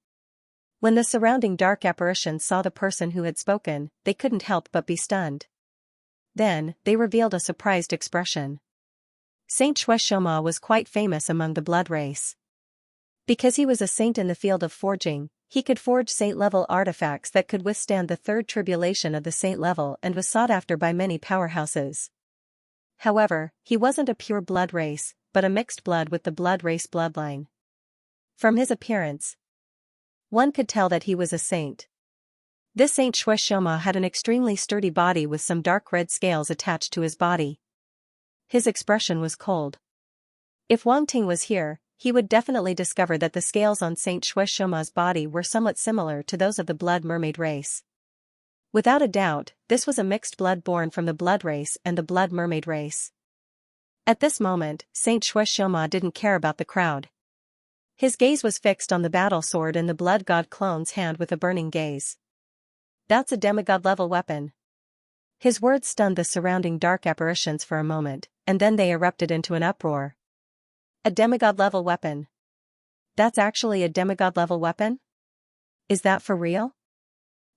When the surrounding dark apparitions saw the person who had spoken, they couldn't help but be stunned. Then, they revealed a surprised expression. Saint Shueshoma was quite famous among the blood race. Because he was a saint in the field of forging, he could forge saint-level artifacts that could withstand the third tribulation of the saint level and was sought after by many powerhouses. However, he wasn't a pure blood race, but a mixed blood with the blood race bloodline. From his appearance, one could tell that he was a saint. This Saint Shueshoma had an extremely sturdy body with some dark red scales attached to his body. His expression was cold. If Wang Ting was here, he would definitely discover that the scales on Saint Shueshoma's body were somewhat similar to those of the blood mermaid race. Without a doubt, this was a mixed blood born from the blood race and the blood mermaid race. At this moment, Saint Shueshoma didn't care about the crowd. His gaze was fixed on the battle sword in the blood god clone's hand with a burning gaze. That's a demigod-level weapon. His words stunned the surrounding dark apparitions for a moment, and then they erupted into an uproar. A demigod-level weapon. That's actually a demigod-level weapon? Is that for real?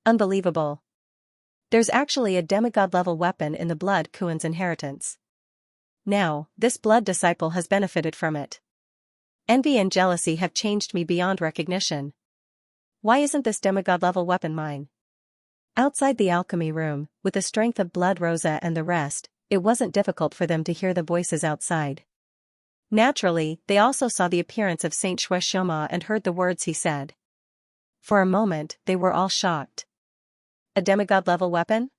Unbelievable. There's actually a demigod-level weapon in the Blood Kuan's inheritance. Now, this blood disciple has benefited from it. Envy and jealousy have changed me beyond recognition. Why isn't this demigod-level weapon mine? Outside the alchemy room, with the strength of Blood Rosa and the rest, it wasn't difficult for them to hear the voices outside. Naturally, they also saw the appearance of Saint Xianxia and heard the words he said. For a moment, they were all shocked. A demigod-level weapon?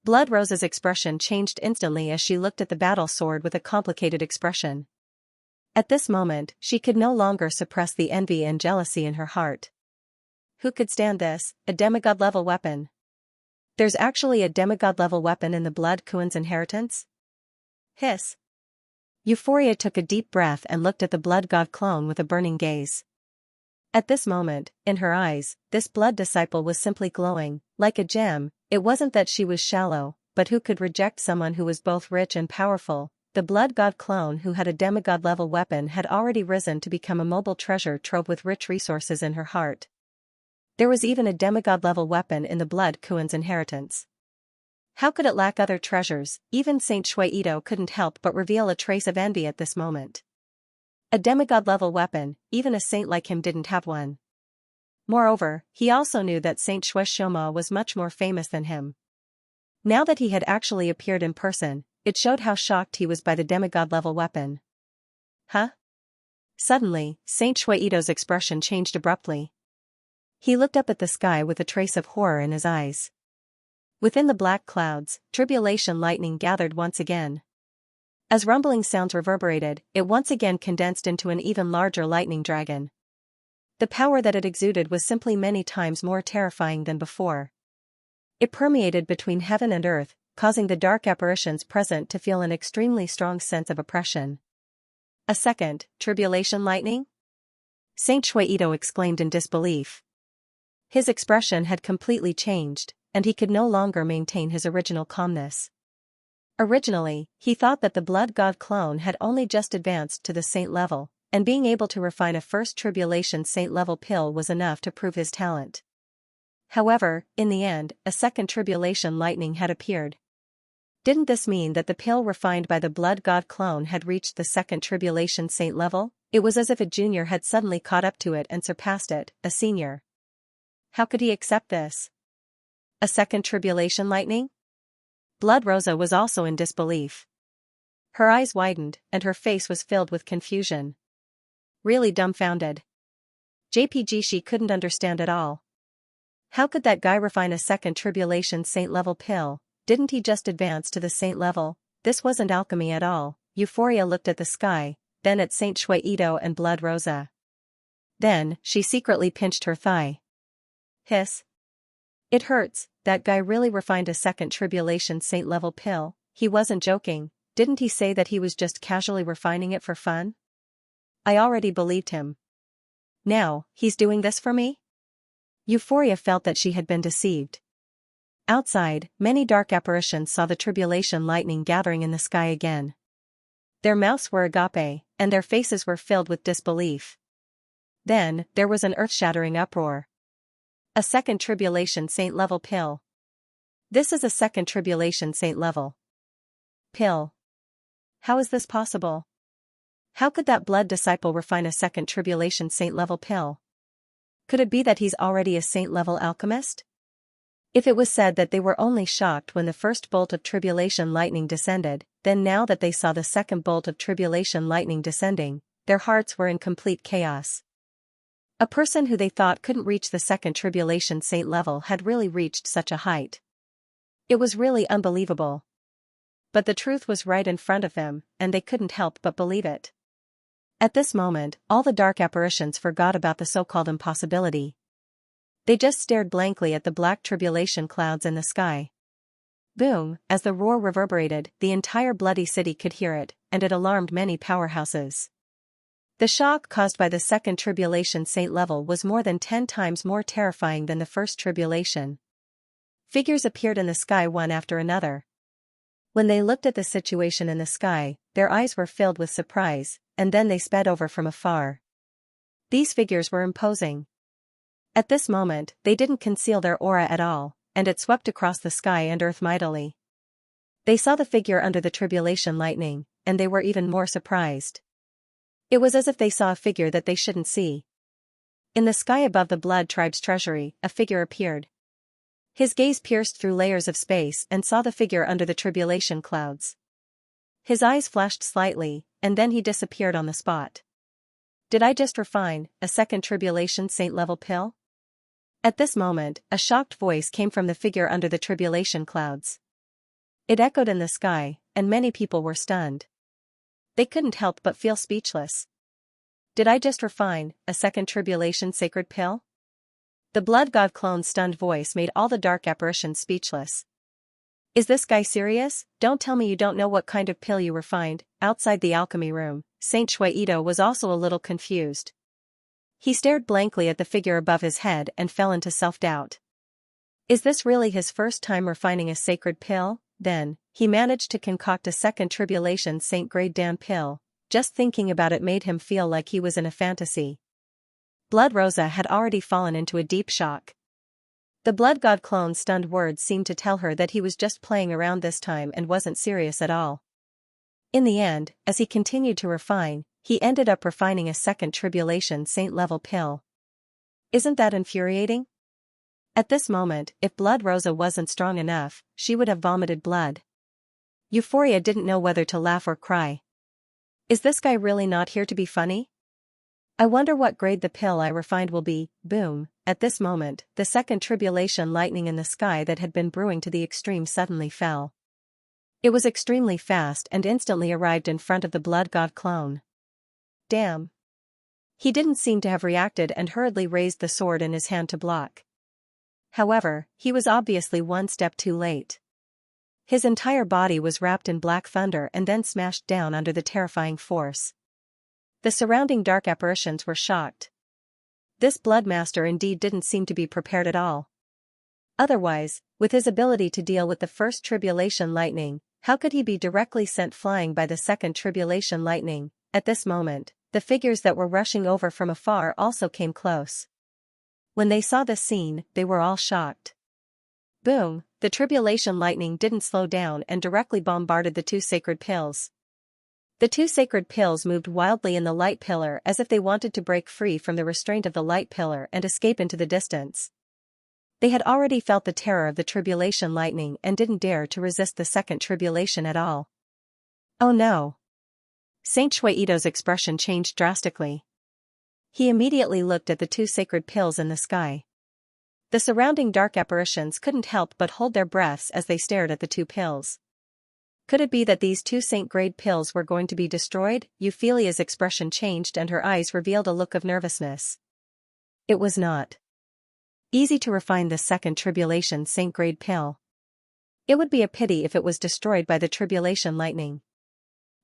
Blood Rosa's expression changed instantly as she looked at the battle sword with a complicated expression. At this moment, she could no longer suppress the envy and jealousy in her heart. Who could stand this, a demigod-level weapon? There's actually a demigod-level weapon in the Blood Kuan's inheritance? Hiss. Euphoria took a deep breath and looked at the blood god clone with a burning gaze. At this moment, in her eyes, this blood disciple was simply glowing, like a gem. It wasn't that she was shallow, but who could reject someone who was both rich and powerful? The blood god clone who had a demigod-level weapon had already risen to become a mobile treasure trove with rich resources in her heart. There was even a demigod-level weapon in the Blood Kuan's inheritance. How could it lack other treasures? Even Saint Xianxia couldn't help but reveal a trace of envy at this moment. A demigod-level weapon, even a saint like him didn't have one. Moreover, he also knew that Saint Xianxia was much more famous than him. Now that he had actually appeared in person, it showed how shocked he was by the demigod-level weapon. Huh? Suddenly, Saint Xianxia's expression changed abruptly. He looked up at the sky with a trace of horror in his eyes. Within the black clouds, tribulation lightning gathered once again. As rumbling sounds reverberated, it once again condensed into an even larger lightning dragon. The power that it exuded was simply many times more terrifying than before. It permeated between heaven and earth, causing the dark apparitions present to feel an extremely strong sense of oppression. A second, tribulation lightning? Saint Xianxia exclaimed in disbelief. His expression had completely changed, and he could no longer maintain his original calmness. Originally, he thought that the blood god clone had only just advanced to the saint level, and being able to refine a first tribulation saint level pill was enough to prove his talent. However, in the end, a second tribulation lightning had appeared. Didn't this mean that the pill refined by the blood god clone had reached the second tribulation saint level? It was as if a junior had suddenly caught up to it and surpassed it, a senior. How could he accept this? A second tribulation lightning? Blood Rosa was also in disbelief. Her eyes widened, and her face was filled with confusion. Really dumbfounded. JPG she couldn't understand at all. How could that guy refine a second tribulation saint level pill? Didn't he just advance to the saint level? This wasn't alchemy at all. Euphoria looked at the sky, then at Saint Xianxia and Blood Rosa. Then, she secretly pinched her thigh. Hiss. It hurts. That guy really refined a second tribulation saint level pill. He wasn't joking. Didn't he say that he was just casually refining it for fun? I already believed him. Now, he's doing this for me? Euphoria felt that she had been deceived. Outside, many dark apparitions saw the tribulation lightning gathering in the sky again. Their mouths were agape, and their faces were filled with disbelief. Then, there was an earth-shattering uproar. A second tribulation saint level pill. This is a second tribulation saint level pill. How is this possible? How could that blood disciple refine a second tribulation saint level pill? Could it be that he's already a saint level alchemist? If it was said that they were only shocked when the first bolt of tribulation lightning descended, then now that they saw the second bolt of tribulation lightning descending, their hearts were in complete chaos. A person who they thought couldn't reach the second tribulation saint level had really reached such a height. It was really unbelievable. But the truth was right in front of them, and they couldn't help but believe it. At this moment, all the dark apparitions forgot about the so-called impossibility. They just stared blankly at the black tribulation clouds in the sky. Boom, as the roar reverberated, the entire bloody city could hear it, and it alarmed many powerhouses. The shock caused by the second tribulation saint level was more than 10 times more terrifying than the first tribulation. Figures appeared in the sky one after another. When they looked at the situation in the sky, their eyes were filled with surprise, and then they sped over from afar. These figures were imposing. At this moment, they didn't conceal their aura at all, and it swept across the sky and earth mightily. They saw the figure under the tribulation lightning, and they were even more surprised. It was as if they saw a figure that they shouldn't see. In the sky above the Blood Tribe's treasury, a figure appeared. His gaze pierced through layers of space and saw the figure under the tribulation clouds. His eyes flashed slightly, and then he disappeared on the spot. Did I just refine a second tribulation saint-level pill? At this moment, a shocked voice came from the figure under the tribulation clouds. It echoed in the sky, and many people were stunned. They couldn't help but feel speechless. Did I just refine a second tribulation sacred pill? The blood god clone's stunned voice made all the dark apparitions speechless. Is this guy serious? Don't tell me you don't know what kind of pill you refined. Outside the alchemy room, Saint Shuaido was also a little confused. He stared blankly at the figure above his head and fell into self-doubt. Is this really his first time refining a sacred pill? Then, he managed to concoct a second tribulation Saint Grade Dan pill. Just thinking about it made him feel like he was in a fantasy. Blood Rosa had already fallen into a deep shock. The blood god clone's stunned words seemed to tell her that he was just playing around this time and wasn't serious at all. In the end, as he continued to refine, he ended up refining a second tribulation saint-level pill. Isn't that infuriating? At this moment, if Blood Rosa wasn't strong enough, she would have vomited blood. Euphoria didn't know whether to laugh or cry. Is this guy really not here to be funny? I wonder what grade the pill I refined will be. Boom. At this moment, the second tribulation lightning in the sky that had been brewing to the extreme suddenly fell. It was extremely fast and instantly arrived in front of the blood god clone. Damn. He didn't seem to have reacted and hurriedly raised the sword in his hand to block. However, he was obviously one step too late. His entire body was wrapped in black thunder and then smashed down under the terrifying force. The surrounding dark apparitions were shocked. This Bloodmaster indeed didn't seem to be prepared at all. Otherwise, with his ability to deal with the first tribulation lightning, how could he be directly sent flying by the second tribulation lightning? At this moment, the figures that were rushing over from afar also came close. When they saw this scene, they were all shocked. Boom, the tribulation lightning didn't slow down and directly bombarded the two sacred pills. The two sacred pills moved wildly in the light pillar as if they wanted to break free from the restraint of the light pillar and escape into the distance. They had already felt the terror of the tribulation lightning and didn't dare to resist the second tribulation at all. Oh no! Saint Shuaido's expression changed drastically. He immediately looked at the two sacred pills in the sky. The surrounding dark apparitions couldn't help but hold their breaths as they stared at the two pills. Could it be that these two saint-grade pills were going to be destroyed? Euphelia's expression changed and her eyes revealed a look of nervousness. It was not easy to refine this second tribulation saint-grade pill. It would be a pity if it was destroyed by the tribulation lightning.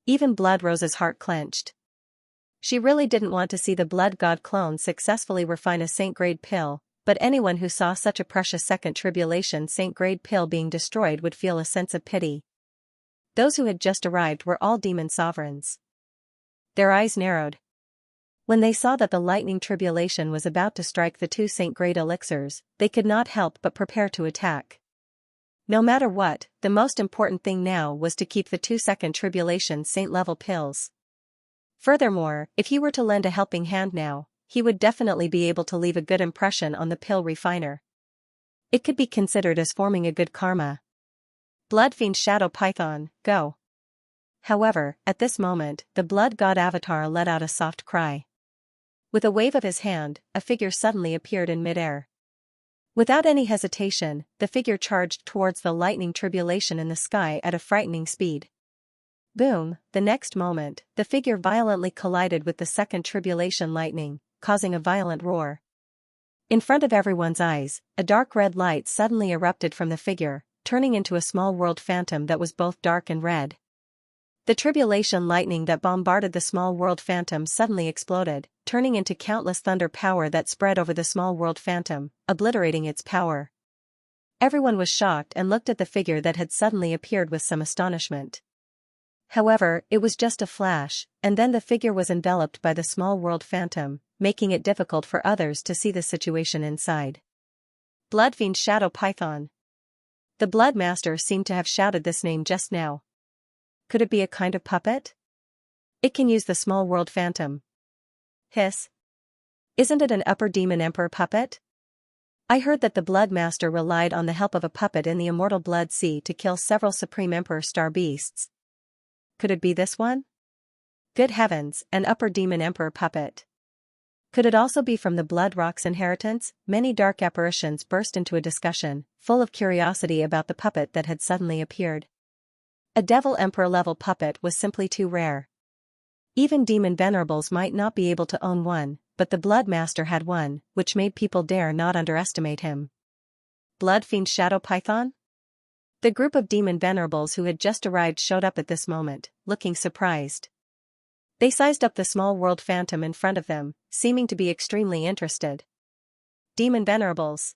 Even Blood Rosa's heart clenched. She really didn't want to see the blood god clone successfully refine a saint-grade pill, but anyone who saw such a precious second tribulation saint-grade pill being destroyed would feel a sense of pity. Those who had just arrived were all demon sovereigns. Their eyes narrowed. When they saw that the lightning tribulation was about to strike the two saint-grade elixirs, they could not help but prepare to attack. No matter what, the most important thing now was to keep the two second tribulation saint-level pills. Furthermore, if he were to lend a helping hand now, he would definitely be able to leave a good impression on the pill refiner. It could be considered as forming a good karma. Bloodfiend Shadow Python, go. However, at this moment, the blood god avatar let out a soft cry. With a wave of his hand, a figure suddenly appeared in midair. Without any hesitation, the figure charged towards the lightning tribulation in the sky at a frightening speed. Boom, the next moment, the figure violently collided with the second tribulation lightning, causing a violent roar. In front of everyone's eyes, a dark red light suddenly erupted from the figure, turning into a small world phantom that was both dark and red. The tribulation lightning that bombarded the small world phantom suddenly exploded, turning into countless thunder power that spread over the small world phantom, obliterating its power. Everyone was shocked and looked at the figure that had suddenly appeared with some astonishment. However, it was just a flash, and then the figure was enveloped by the small world phantom, making it difficult for others to see the situation inside. Bloodfiend Shadow Python. The Bloodmaster seemed to have shouted this name just now. Could it be a kind of puppet? It can use the small world phantom. Hiss. Isn't it an upper demon emperor puppet? I heard that the Blood Master relied on the help of a puppet in the immortal Blood Sea to kill several Supreme Emperor star beasts. Could it be this one? Good heavens, an upper demon emperor puppet. Could it also be from the Blood Rock's inheritance? Many dark apparitions burst into a discussion, full of curiosity about the puppet that had suddenly appeared. A Devil Emperor-level puppet was simply too rare. Even demon venerables might not be able to own one, but the Blood Master had one, which made people dare not underestimate him. Blood Fiend Shadow Python? The group of demon venerables who had just arrived showed up at this moment, looking surprised. They sized up the small world phantom in front of them, seeming to be extremely interested. Demon venerables.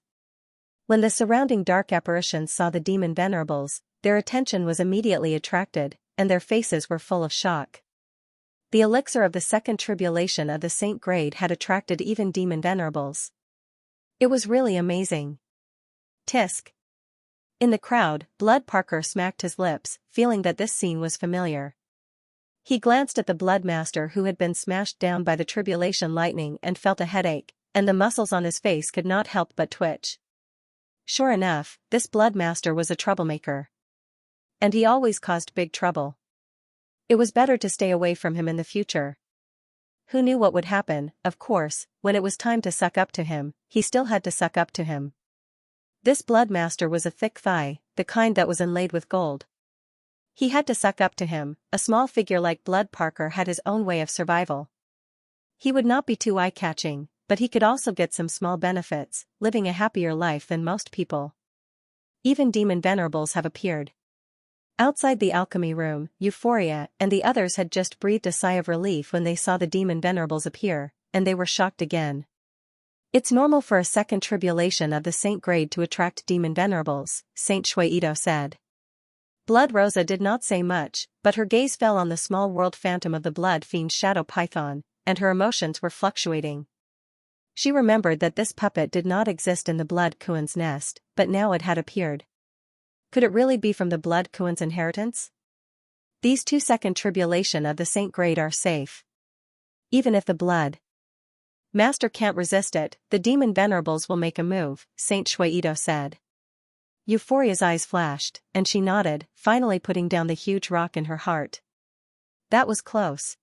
When the surrounding dark apparitions saw the demon venerables, their attention was immediately attracted, and their faces were full of shock. The elixir of the second tribulation of the Saint Grade had attracted even demon venerables. It was really amazing. Tisk. In the crowd, Blood Parker smacked his lips, feeling that this scene was familiar. He glanced at the Blood Master who had been smashed down by the tribulation lightning and felt a headache, and the muscles on his face could not help but twitch. Sure enough, this Blood Master was a troublemaker. And he always caused big trouble. It was better to stay away from him in the future. Who knew what would happen? Of course, when it was time to suck up to him, he still had to suck up to him. This Blood Master was a thick thigh, the kind that was inlaid with gold. He had to suck up to him. A small figure like Blood Parker had his own way of survival. He would not be too eye-catching, but he could also get some small benefits, living a happier life than most people. Even demon venerables have appeared. Outside the alchemy room, Euphoria and the others had just breathed a sigh of relief when they saw the demon venerables appear, and they were shocked again. It's normal for a second tribulation of the Saint Grade to attract demon venerables, Saint Shuido said. Blood Rosa did not say much, but her gaze fell on the small world phantom of the Blood Fiend Shadow Python, and her emotions were fluctuating. She remembered that this puppet did not exist in the Blood Kuan's nest, but now it had appeared. Could it really be from the Blood Kuan's inheritance? These two second tribulation of the Saint Grade are safe. Even if the Blood Master can't resist it, the demon venerables will make a move, Saint Shuido said. Euphoria's eyes flashed, and she nodded, finally putting down the huge rock in her heart. That was close.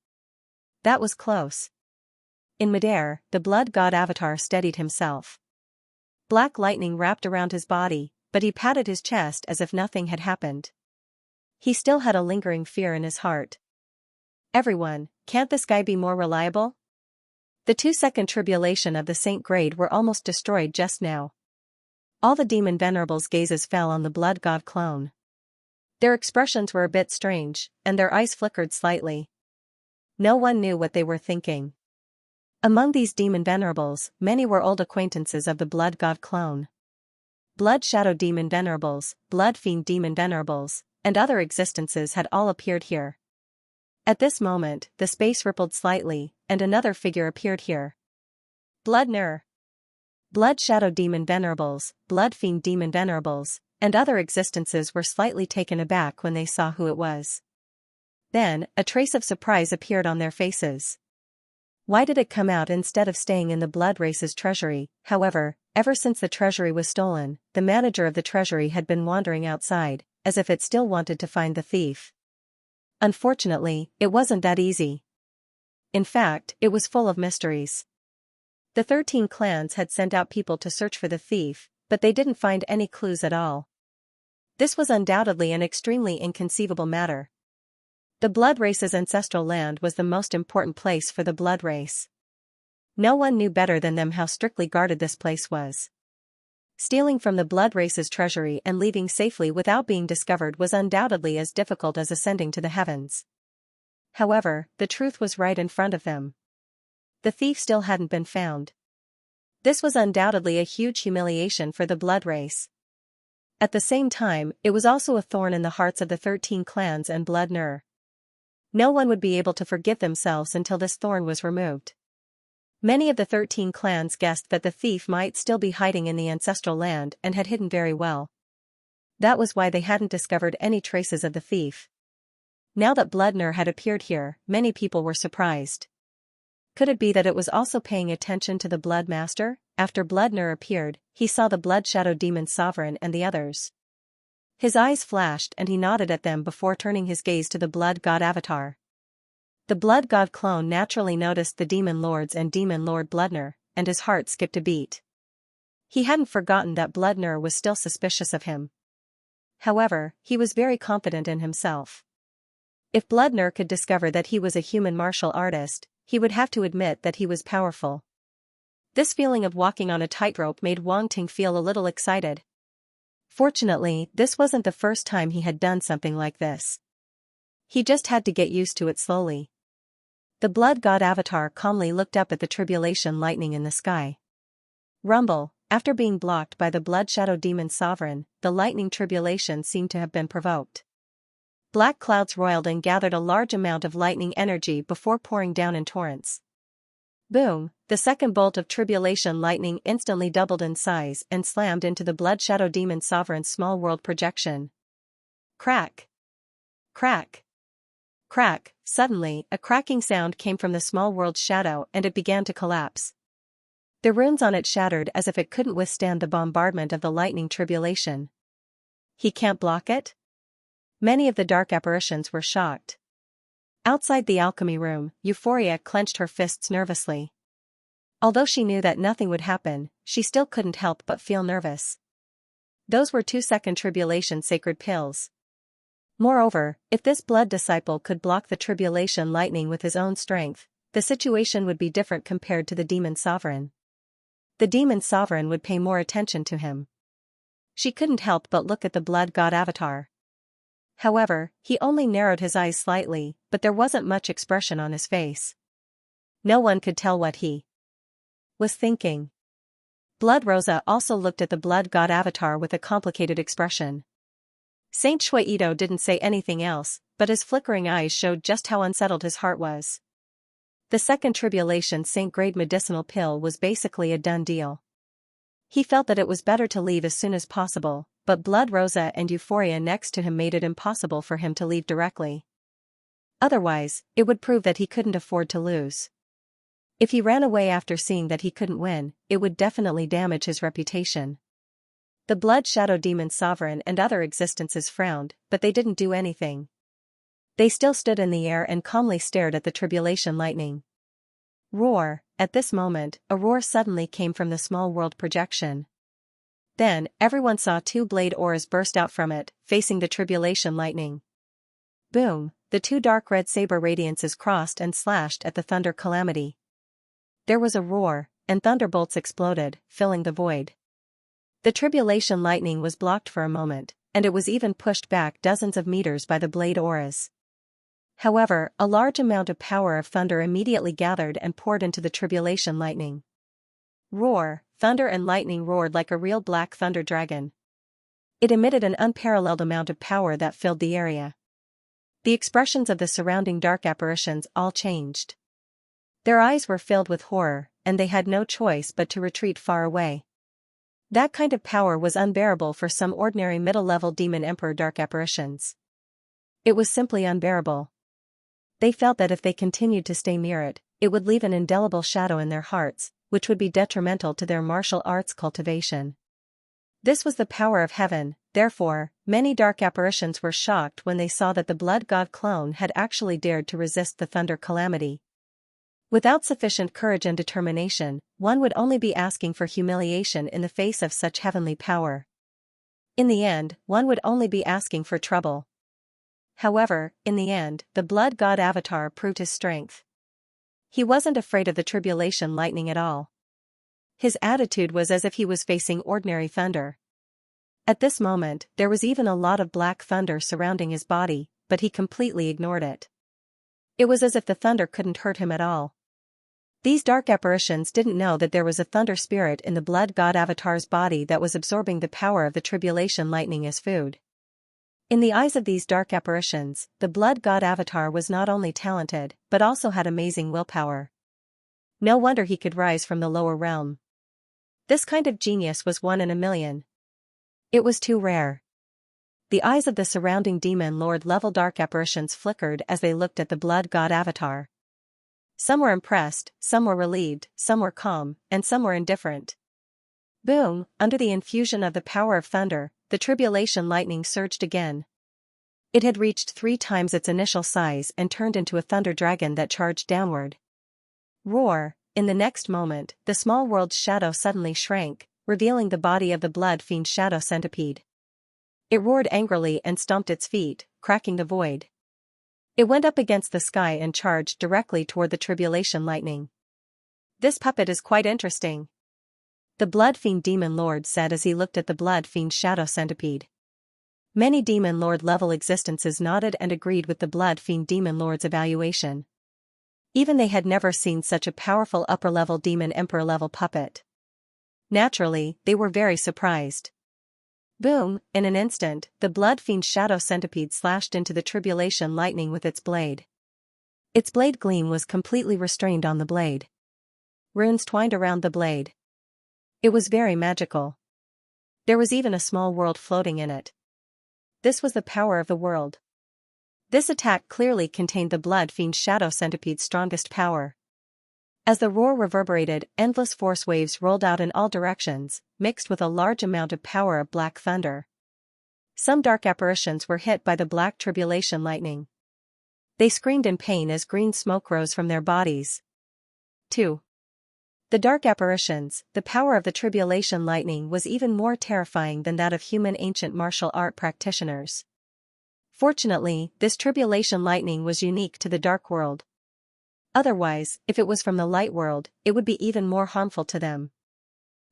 That was close. In midair, the Blood God Avatar steadied himself. Black lightning wrapped around his body, but he patted his chest as if nothing had happened. He still had a lingering fear in his heart. Everyone, can't this guy be more reliable? The two second tribulation of the Saint Grade were almost destroyed just now. All the demon venerables' gazes fell on the Blood God clone. Their expressions were a bit strange, and their eyes flickered slightly. No one knew what they were thinking. Among these demon venerables, many were old acquaintances of the Blood God clone. Blood Shadow Demon Venerables, Blood Fiend Demon Venerables, and other existences had all appeared here. At this moment, the space rippled slightly, and another figure appeared here. Blood Nur. Blood Shadow Demon Venerables, Blood Fiend Demon Venerables, and other existences were slightly taken aback when they saw who it was. Then, a trace of surprise appeared on their faces. Why did it come out instead of staying in the Blood Race's treasury? However, ever since the treasury was stolen, the manager of the treasury had been wandering outside, as if it still wanted to find the thief. Unfortunately, it wasn't that easy. In fact, it was full of mysteries. The 13 clans had sent out people to search for the thief, but they didn't find any clues at all. This was undoubtedly an extremely inconceivable matter. The Blood Race's ancestral land was the most important place for the Blood Race. No one knew better than them how strictly guarded this place was. Stealing from the Blood Race's treasury and leaving safely without being discovered was undoubtedly as difficult as ascending to the heavens. However, the truth was right in front of them. The thief still hadn't been found. This was undoubtedly a huge humiliation for the Blood Race. At the same time, it was also a thorn in the hearts of the 13 clans and Blood Nur. No one would be able to forgive themselves until this thorn was removed. Many of the 13 clans guessed that the thief might still be hiding in the ancestral land and had hidden very well. That was why they hadn't discovered any traces of the thief. Now that Bloodner had appeared here, many people were surprised. Could it be that it was also paying attention to the Blood Master? After Bloodner appeared, he saw the Blood Shadow Demon Sovereign and the others. His eyes flashed and he nodded at them before turning his gaze to the Blood God Avatar. The Blood God clone naturally noticed the Demon Lords and Demon Lord Bloodner, and his heart skipped a beat. He hadn't forgotten that Bloodner was still suspicious of him. However, he was very confident in himself. If Bloodner could discover that he was a human martial artist, he would have to admit that he was powerful. This feeling of walking on a tightrope made Wang Ting feel a little excited. Fortunately, this wasn't the first time he had done something like this. He just had to get used to it slowly. The Blood God Avatar calmly looked up at the tribulation lightning in the sky. Rumble, after being blocked by the Blood Shadow Demon Sovereign, the lightning tribulation seemed to have been provoked. Black clouds roiled and gathered a large amount of lightning energy before pouring down in torrents. Boom, the second bolt of tribulation lightning instantly doubled in size and slammed into the Blood Shadow Demon Sovereign's small world projection. Crack! Crack! Crack! Suddenly, a cracking sound came from the small world's shadow and it began to collapse. The runes on it shattered as if it couldn't withstand the bombardment of the lightning tribulation. He can't block it? Many of the dark apparitions were shocked. Outside the alchemy room, Euphoria clenched her fists nervously. Although she knew that nothing would happen, she still couldn't help but feel nervous. Those were 2-second tribulation sacred pills. Moreover, if this blood disciple could block the tribulation lightning with his own strength, the situation would be different compared to the Demon Sovereign. The Demon Sovereign would pay more attention to him. She couldn't help but look at the Blood God Avatar. However, he only narrowed his eyes slightly, but there wasn't much expression on his face. No one could tell what he was thinking. Blood Rosa also looked at the Blood God Avatar with a complicated expression. Saint Shuido didn't say anything else, but his flickering eyes showed just how unsettled his heart was. The second tribulation Saint-grade medicinal pill was basically a done deal. He felt that it was better to leave as soon as possible, but Blood Rosa and Euphoria next to him made it impossible for him to leave directly. Otherwise, it would prove that he couldn't afford to lose. If he ran away after seeing that he couldn't win, it would definitely damage his reputation. The Blood Shadow Demon Sovereign and other existences frowned, but they didn't do anything. They still stood in the air and calmly stared at the tribulation lightning. Roar! At this moment, a roar suddenly came from the small world projection. Then, everyone saw 2 blade auras burst out from it, facing the tribulation lightning. Boom! The 2 dark red saber radiances crossed and slashed at the thunder calamity. There was a roar, and thunderbolts exploded, filling the void. The tribulation lightning was blocked for a moment, and it was even pushed back dozens of meters by the blade auras. However, a large amount of power of thunder immediately gathered and poured into the tribulation lightning. Roar! Thunder and lightning roared like a real black thunder dragon. It emitted an unparalleled amount of power that filled the area. The expressions of the surrounding dark apparitions all changed. Their eyes were filled with horror, and they had no choice but to retreat far away. That kind of power was unbearable for some ordinary middle-level demon emperor dark apparitions. It was simply unbearable. They felt that if they continued to stay near it, it would leave an indelible shadow in their hearts, which would be detrimental to their martial arts cultivation. This was the power of heaven, therefore, many dark apparitions were shocked when they saw that the Blood God clone had actually dared to resist the thunder calamity. Without sufficient courage and determination, one would only be asking for humiliation in the face of such heavenly power. In the end, one would only be asking for trouble. However, in the end, the Blood God Avatar proved his strength. He wasn't afraid of the tribulation lightning at all. His attitude was as if he was facing ordinary thunder. At this moment, there was even a lot of black thunder surrounding his body, but he completely ignored it. It was as if the thunder couldn't hurt him at all. These dark apparitions didn't know that there was a thunder spirit in the Blood God Avatar's body that was absorbing the power of the tribulation lightning as food. In the eyes of these dark apparitions, the Blood God Avatar was not only talented, but also had amazing willpower. No wonder he could rise from the lower realm. This kind of genius was 1 in a million. It was too rare. The eyes of the surrounding demon lord level dark apparitions flickered as they looked at the blood god avatar. Some were impressed, some were relieved, some were calm, and some were indifferent. Boom, under the infusion of the power of thunder, the tribulation lightning surged again. It had reached 3 times its initial size and turned into a thunder dragon that charged downward. Roar! In the next moment, the small world's shadow suddenly shrank, revealing the body of the blood fiend shadow centipede. It roared angrily and stomped its feet, cracking the void. It went up against the sky and charged directly toward the tribulation lightning. This puppet is quite interesting, the blood fiend demon lord said as he looked at the blood fiend shadow centipede. Many demon lord level existences nodded and agreed with the blood fiend demon lord's evaluation. Even they had never seen such a powerful upper-level demon emperor level puppet. Naturally, they were very surprised. Boom, in an instant, the blood fiend shadow centipede slashed into the tribulation lightning with its blade. Its blade gleam was completely restrained on the blade. Runes twined around the blade. It was very magical. There was even a small world floating in it. This was the power of the world. This attack clearly contained the blood fiend shadow centipede's strongest power. As the roar reverberated, endless force waves rolled out in all directions, mixed with a large amount of power of black thunder. Some dark apparitions were hit by the black tribulation lightning. They screamed in pain as green smoke rose from their bodies. 2. The dark apparitions, the power of the tribulation lightning was even more terrifying than that of human ancient martial art practitioners. Fortunately, this tribulation lightning was unique to the dark world. Otherwise, if it was from the light world, it would be even more harmful to them.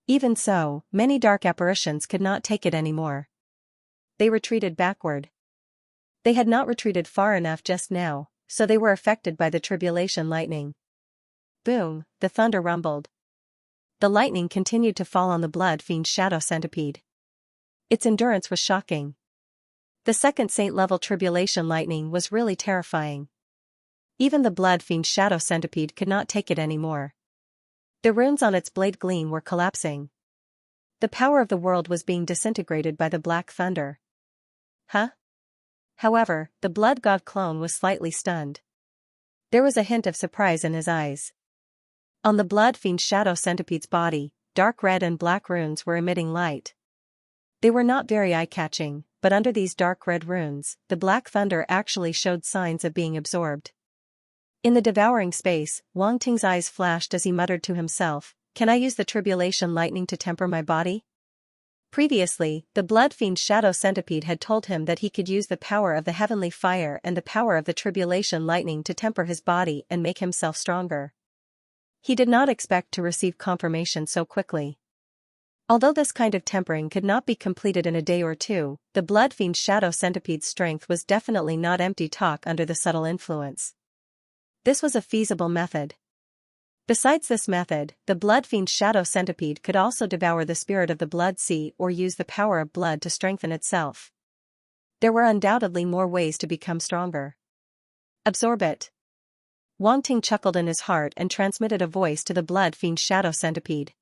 Even so, many dark apparitions could not take it anymore. They retreated backward. They had not retreated far enough just now, so they were affected by the tribulation lightning. Boom, the thunder rumbled. The lightning continued to fall on the blood fiend shadow centipede. Its endurance was shocking. The second saint-level tribulation lightning was really terrifying. Even the blood fiend shadow centipede could not take it anymore. The runes on its blade gleam were collapsing. The power of the world was being disintegrated by the black thunder. Huh? However, the blood god clone was slightly stunned. There was a hint of surprise in his eyes. On the blood fiend shadow centipede's body, dark red and black runes were emitting light. They were not very eye-catching, but under these dark red runes, the black thunder actually showed signs of being absorbed. In the devouring space, Wang Ting's eyes flashed as he muttered to himself, "Can I use the tribulation lightning to temper my body?" Previously, the blood fiend shadow centipede had told him that he could use the power of the heavenly fire and the power of the tribulation lightning to temper his body and make himself stronger. He did not expect to receive confirmation so quickly. Although this kind of tempering could not be completed in a day or two, the blood fiend shadow centipede's strength was definitely not empty talk under the subtle influence. This was a feasible method. Besides this method, the blood fiend shadow centipede could also devour the spirit of the blood sea or use the power of blood to strengthen itself. There were undoubtedly more ways to become stronger. Absorb it. Wang Ting chuckled in his heart and transmitted a voice to the blood fiend shadow centipede.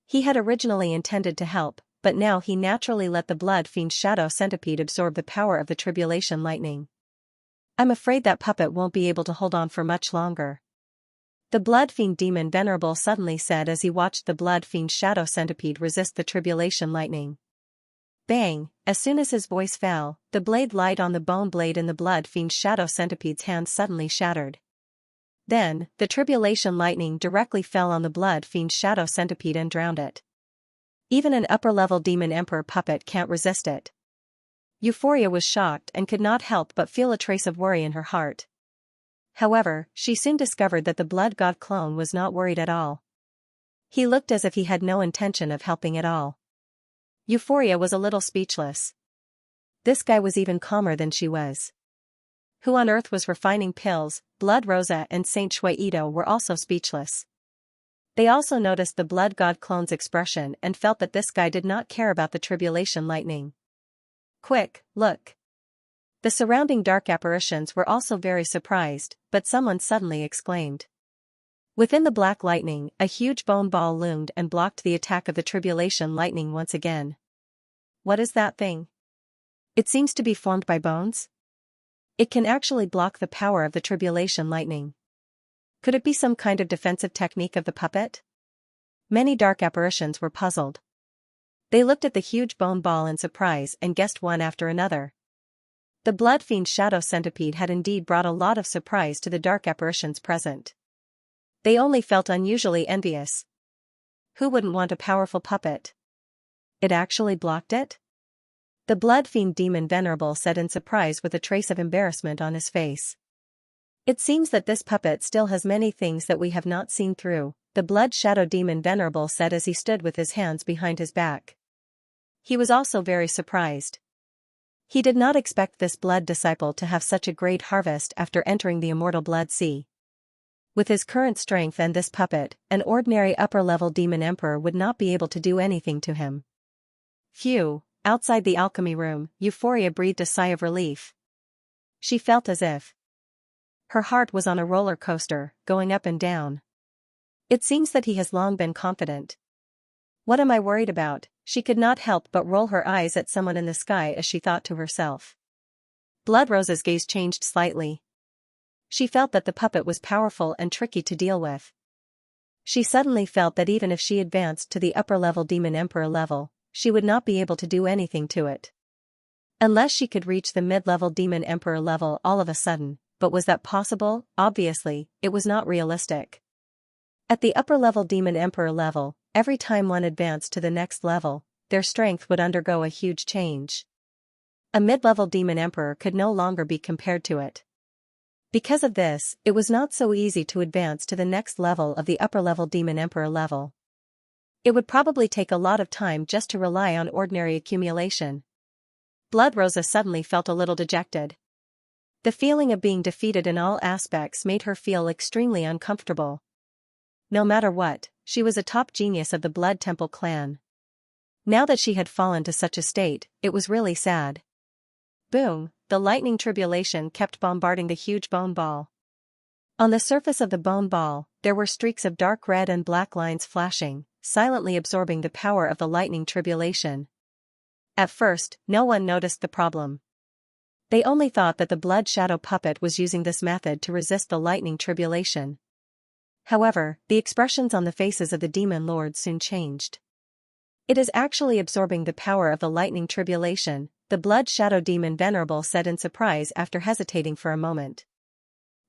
He had originally intended to help, but now he naturally let the blood fiend shadow centipede absorb the power of the tribulation lightning. I'm afraid that puppet won't be able to hold on for much longer. The blood fiend demon venerable suddenly said as he watched the blood fiend shadow centipede resist the tribulation lightning. Bang! As soon as his voice fell, the blade light on the bone blade in the blood fiend shadow centipede's hand suddenly shattered. Then, the tribulation lightning directly fell on the blood fiend shadow centipede and drowned it. Even an upper-level demon emperor puppet can't resist it. Euphoria was shocked and could not help but feel a trace of worry in her heart. However, she soon discovered that the blood god clone was not worried at all. He looked as if he had no intention of helping at all. Euphoria was a little speechless. This guy was even calmer than she was. Who on earth was refining pills? Blood Rosa and Saint Shui Ito were also speechless. They also noticed the blood god clone's expression and felt that this guy did not care about the tribulation lightning. Quick, look. The surrounding dark apparitions were also very surprised, but someone suddenly exclaimed. Within the black lightning, a huge bone ball loomed and blocked the attack of the tribulation lightning once again. What is that thing? It seems to be formed by bones? It can actually block the power of the tribulation lightning. Could it be some kind of defensive technique of the puppet? Many dark apparitions were puzzled. They looked at the huge bone ball in surprise and guessed one after another. The blood fiend shadow centipede had indeed brought a lot of surprise to the dark apparitions present. They only felt unusually envious. Who wouldn't want a powerful puppet? It actually blocked it? The blood fiend demon venerable said in surprise with a trace of embarrassment on his face. It seems that this puppet still has many things that we have not seen through, the blood shadow demon venerable said as he stood with his hands behind his back. He was also very surprised. He did not expect this blood disciple to have such a great harvest after entering the immortal blood sea. With his current strength and this puppet, an ordinary upper-level demon emperor would not be able to do anything to him. Phew, outside the alchemy room, Euphoria breathed a sigh of relief. She felt as if her heart was on a roller coaster, going up and down. It seems that he has long been confident. What am I worried about? She could not help but roll her eyes at someone in the sky as she thought to herself. Bloodrose's gaze changed slightly. She felt that the puppet was powerful and tricky to deal with. She suddenly felt that even if she advanced to the upper-level demon emperor level, she would not be able to do anything to it. Unless she could reach the mid-level demon emperor level all of a sudden, but was that possible? Obviously, it was not realistic. At the upper-level demon emperor level, every time one advanced to the next level, their strength would undergo a huge change. A mid-level demon emperor could no longer be compared to it. Because of this, it was not so easy to advance to the next level of the upper-level demon emperor level. It would probably take a lot of time just to rely on ordinary accumulation. Bloodrosa suddenly felt a little dejected. The feeling of being defeated in all aspects made her feel extremely uncomfortable. No matter what, she was a top genius of the Blood Temple clan. Now that she had fallen to such a state, it was really sad. Boom, the lightning tribulation kept bombarding the huge bone ball. On the surface of the bone ball, there were streaks of dark red and black lines flashing, silently absorbing the power of the lightning tribulation. At first, no one noticed the problem. They only thought that the blood shadow puppet was using this method to resist the lightning tribulation. However, the expressions on the faces of the demon lords soon changed. It is actually absorbing the power of the lightning tribulation, the blood shadow demon venerable said in surprise after hesitating for a moment.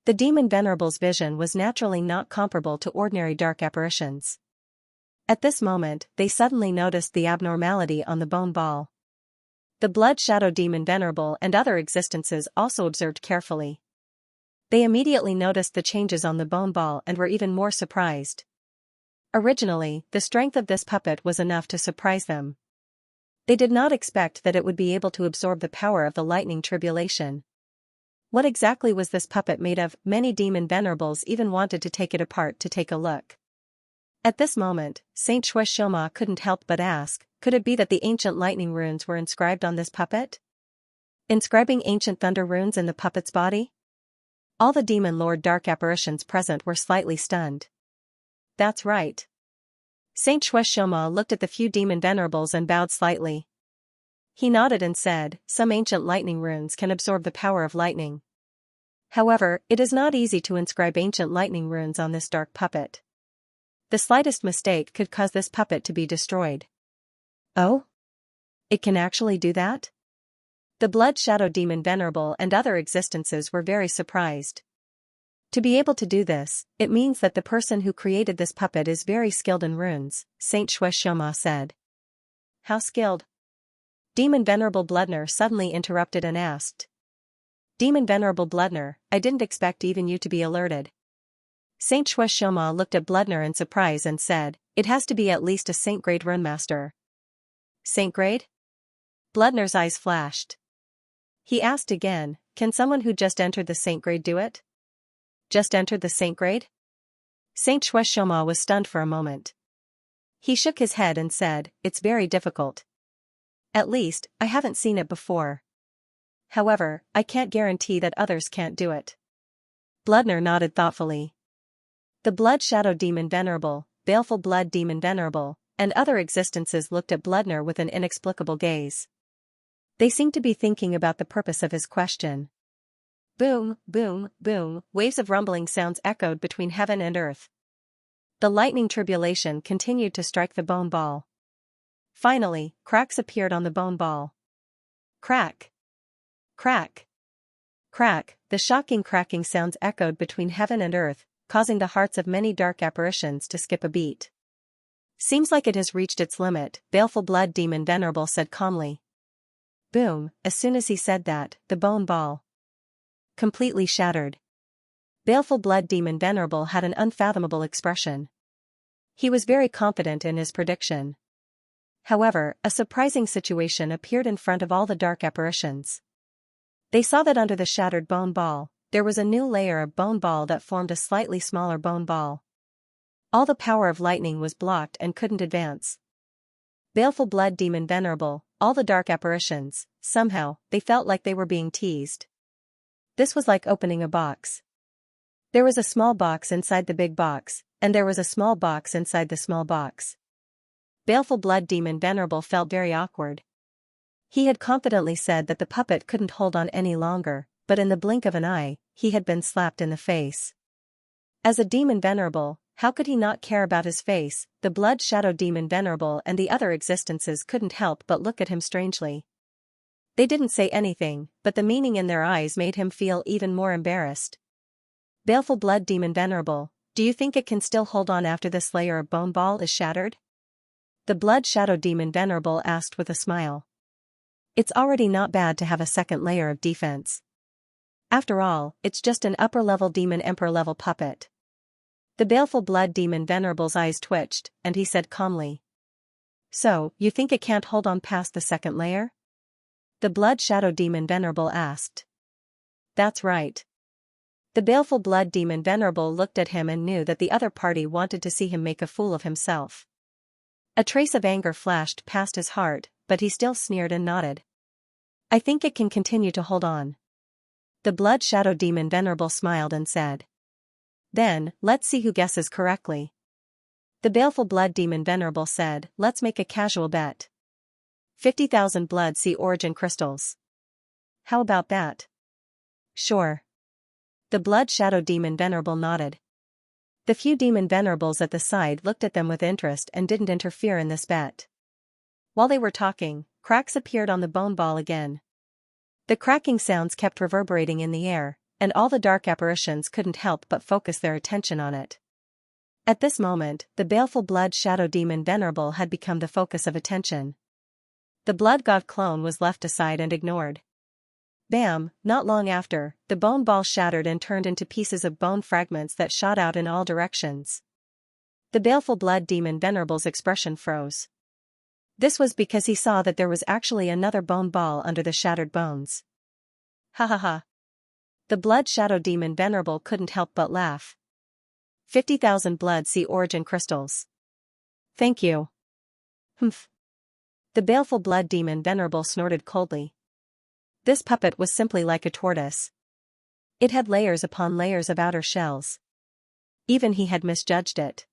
The demon venerable's vision was naturally not comparable to ordinary dark apparitions. At this moment, they suddenly noticed the abnormality on the bone ball. The blood shadow demon venerable and other existences also observed carefully. They immediately noticed the changes on the bone ball and were even more surprised. Originally, the strength of this puppet was enough to surprise them. They did not expect that it would be able to absorb the power of the lightning tribulation. What exactly was this puppet made of? Many demon venerables even wanted to take it apart to take a look. At this moment, Saint Xianxia couldn't help but ask, could it be that the ancient lightning runes were inscribed on this puppet? Inscribing ancient thunder runes in the puppet's body? All the demon lord dark apparitions present were slightly stunned. That's right. Saint Xianxia looked at the few demon venerables and bowed slightly. He nodded and said, some ancient lightning runes can absorb the power of lightning. However, it is not easy to inscribe ancient lightning runes on this dark puppet. The slightest mistake could cause this puppet to be destroyed. Oh? It can actually do that? The blood shadow demon venerable and other existences were very surprised. To be able to do this, it means that the person who created this puppet is very skilled in runes, Saint Xianxia said. How skilled? Demon Venerable Bloodner suddenly interrupted and asked. Demon Venerable Bloodner, I didn't expect even you to be alerted. Saint Xianxia looked at Bloodner in surprise and said, it has to be at least a Saint-grade runemaster. Saint-grade? Bloodner's eyes flashed. He asked again, can someone who just entered the Saint-grade do it? Just entered the Saint-grade? Saint Xianxia was stunned for a moment. He shook his head and said, it's very difficult. At least, I haven't seen it before. However, I can't guarantee that others can't do it. Bloodner nodded thoughtfully. The Blood Shadow Demon Venerable, Baleful Blood Demon Venerable, and other existences looked at Bloodner with an inexplicable gaze. They seemed to be thinking about the purpose of his question. Boom, boom, boom, waves of rumbling sounds echoed between heaven and earth. The lightning tribulation continued to strike the bone ball. Finally, cracks appeared on the bone ball. Crack! Crack! Crack! The shocking cracking sounds echoed between heaven and earth, causing the hearts of many dark apparitions to skip a beat. Seems like it has reached its limit, baleful blood demon Venerable said calmly. Boom! As soon as he said that, the bone ball completely shattered. Baleful blood demon Venerable had an unfathomable expression. He was very confident in his prediction. However, a surprising situation appeared in front of all the dark apparitions. They saw that under the shattered bone ball, there was a new layer of bone ball that formed a slightly smaller bone ball. All the power of lightning was blocked and couldn't advance. Baleful blood demon Venerable, all the dark apparitions, somehow, they felt like they were being teased. This was like opening a box. There was a small box inside the big box, and there was a small box inside the small box. Baleful blood demon Venerable felt very awkward. He had confidently said that the puppet couldn't hold on any longer, but in the blink of an eye, he had been slapped in the face. As a demon Venerable, how could he not care about his face? The blood shadow demon Venerable and the other existences couldn't help but look at him strangely. They didn't say anything, but the meaning in their eyes made him feel even more embarrassed. Baleful blood demon Venerable, do you think it can still hold on after this layer of bone ball is shattered? The blood shadow demon Venerable asked with a smile. It's already not bad to have a second layer of defense. After all, it's just an upper-level demon emperor-level puppet. The baleful blood demon Venerable's eyes twitched, and he said calmly. So, you think it can't hold on past the second layer? The blood shadow demon Venerable asked. That's right. The baleful blood demon Venerable looked at him and knew that the other party wanted to see him make a fool of himself. A trace of anger flashed past his heart, but he still sneered and nodded. I think it can continue to hold on. The blood shadow demon Venerable smiled and said. Then, let's see who guesses correctly. The baleful blood demon Venerable said, let's make a casual bet. 50,000 blood sea origin crystals. How about that? Sure. The blood shadow demon Venerable nodded. The few demon venerables at the side looked at them with interest and didn't interfere in this bet. While they were talking, cracks appeared on the bone ball again. The cracking sounds kept reverberating in the air, and all the dark apparitions couldn't help but focus their attention on it. At this moment, the baleful blood shadow demon Venerable had become the focus of attention. The blood god clone was left aside and ignored. Bam! Not long after, the bone ball shattered and turned into pieces of bone fragments that shot out in all directions. The baleful blood demon Venerable's expression froze. This was because he saw that there was actually another bone ball under the shattered bones. Ha ha ha. The blood shadow demon Venerable couldn't help but laugh. 50,000 blood sea origin crystals. Thank you. Humph. The baleful blood demon Venerable snorted coldly. This puppet was simply like a tortoise. It had layers upon layers of outer shells. Even he had misjudged it.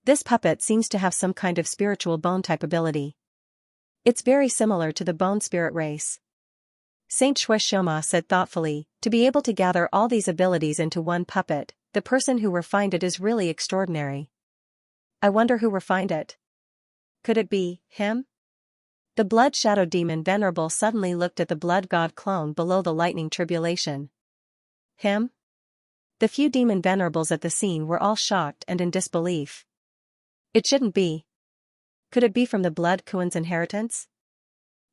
This puppet seems to have some kind of spiritual bone-type ability. It's very similar to the bone spirit race. Saint Xianxia said thoughtfully, to be able to gather all these abilities into one puppet, the person who refined it is really extraordinary. I wonder who refined it. Could it be him? The blood shadow demon Venerable suddenly looked at the blood god clone below the lightning tribulation. Him? The few demon venerables at the scene were all shocked and in disbelief. It shouldn't be. Could it be from the blood Kuan's inheritance?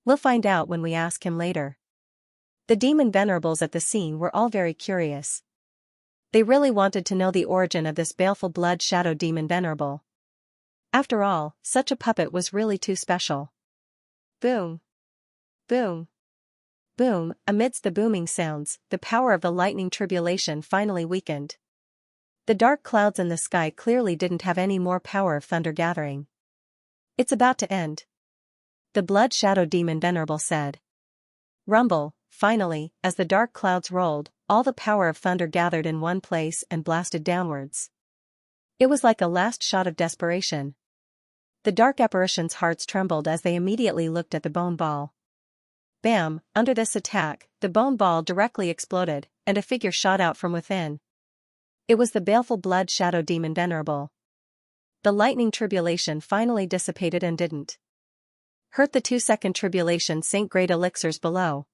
We'll find out when we ask him later. The demon venerables at the scene were all very curious. They really wanted to know the origin of this baleful blood shadow demon venerable. After all, such a puppet was really too special. Boom! Boom! Boom! Amidst the booming sounds, the power of the lightning tribulation finally weakened. The dark clouds in the sky clearly didn't have any more power of thunder gathering. It's about to end. The blood shadow demon venerable said. Rumble, finally, as the dark clouds rolled, all the power of thunder gathered in one place and blasted downwards. It was like a last shot of desperation. The dark apparitions' hearts trembled as they immediately looked at the bone ball. Bam! Under this attack, the bone ball directly exploded, and a figure shot out from within. It was the baleful blood shadow demon Venerable. The lightning tribulation finally dissipated and didn't hurt the 2-second tribulation Saint Great elixirs below.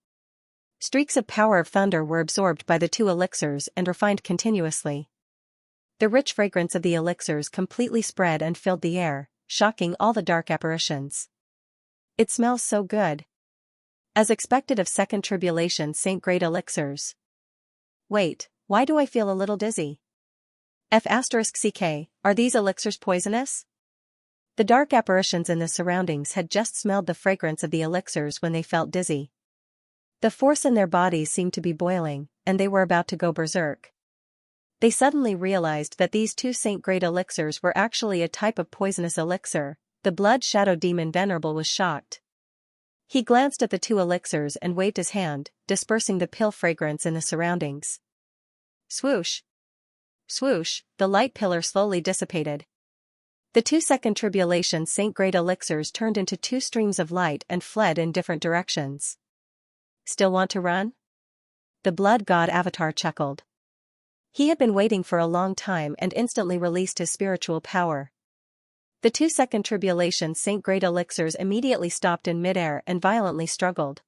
Streaks of power of thunder were absorbed by the 2 elixirs and refined continuously. The rich fragrance of the elixirs completely spread and filled the air, shocking all the dark apparitions. It smells so good. As expected of 2nd tribulation Saint Great elixirs. Wait, why do I feel a little dizzy? F***ck, are these elixirs poisonous? The dark apparitions in the surroundings had just smelled the fragrance of the elixirs when they felt dizzy. The force in their bodies seemed to be boiling, and they were about to go berserk. They suddenly realized that these 2 Saint Great elixirs were actually a type of poisonous elixir. The blood shadow demon Venerable was shocked. He glanced at the 2 elixirs and waved his hand, dispersing the pill fragrance in the surroundings. Swoosh! Swoosh! The light pillar slowly dissipated. The 2-second tribulation Saint Great elixirs turned into 2 streams of light and fled in different directions. Still want to run? The blood god avatar chuckled. He had been waiting for a long time and instantly released his spiritual power. The 2-second tribulation Saint Great elixirs immediately stopped in midair and violently struggled.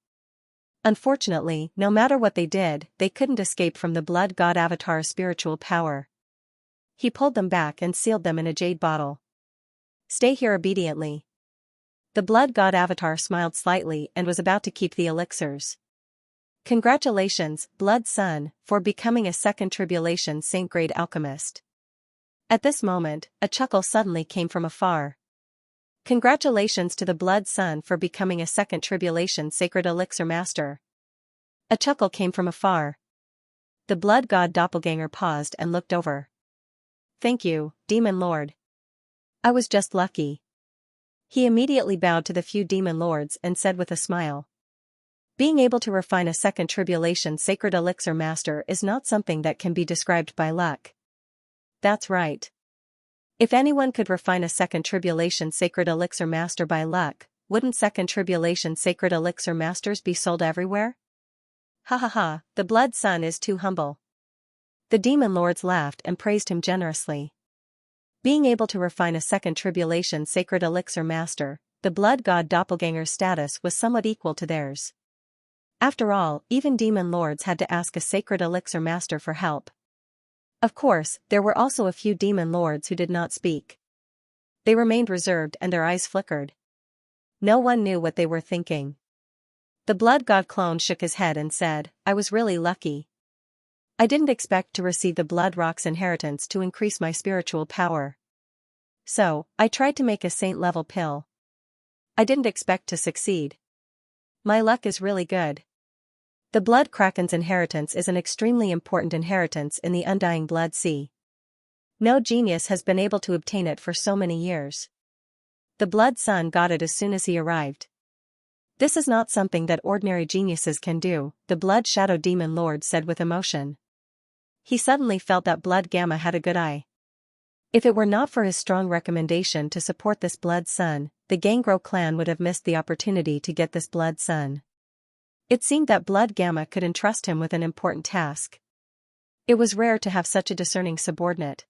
Unfortunately, no matter what they did, they couldn't escape from the blood god avatar's spiritual power. He pulled them back and sealed them in a jade bottle. Stay here obediently. The blood god avatar smiled slightly and was about to keep the elixirs. Congratulations, Blood Sun, for becoming a 2nd tribulation Saint Great alchemist. At this moment, a chuckle suddenly came from afar. Congratulations to the Blood Sun for becoming a 2nd tribulation sacred elixir master. A chuckle came from afar. The blood god doppelganger paused and looked over. Thank you, Demon Lord. I was just lucky. He immediately bowed to the few demon lords and said with a smile. Being able to refine a 2nd tribulation sacred elixir master is not something that can be described by luck. That's right. If anyone could refine a 2nd tribulation sacred elixir master by luck, wouldn't 2nd tribulation sacred elixir masters be sold everywhere? Ha ha ha, the Blood Sun is too humble. The demon lords laughed and praised him generously. Being able to refine a 2nd tribulation sacred elixir master, the blood god doppelganger's status was somewhat equal to theirs. After all, even demon lords had to ask a sacred elixir master for help. Of course, there were also a few demon lords who did not speak. They remained reserved and their eyes flickered. No one knew what they were thinking. The blood god clone shook his head and said, I was really lucky. I didn't expect to receive the blood rock's inheritance to increase my spiritual power. So, I tried to make a saint-level pill. I didn't expect to succeed. My luck is really good. The blood kraken's inheritance is an extremely important inheritance in the undying blood sea. No genius has been able to obtain it for so many years. The blood sun got it as soon as he arrived. This is not something that ordinary geniuses can do, the blood shadow demon lord said with emotion. He suddenly felt that Blood Gamma had a good eye. If it were not for his strong recommendation to support this Blood Sun, the Gangro clan would have missed the opportunity to get this Blood Sun. It seemed that Blood Gamma could entrust him with an important task. It was rare to have such a discerning subordinate.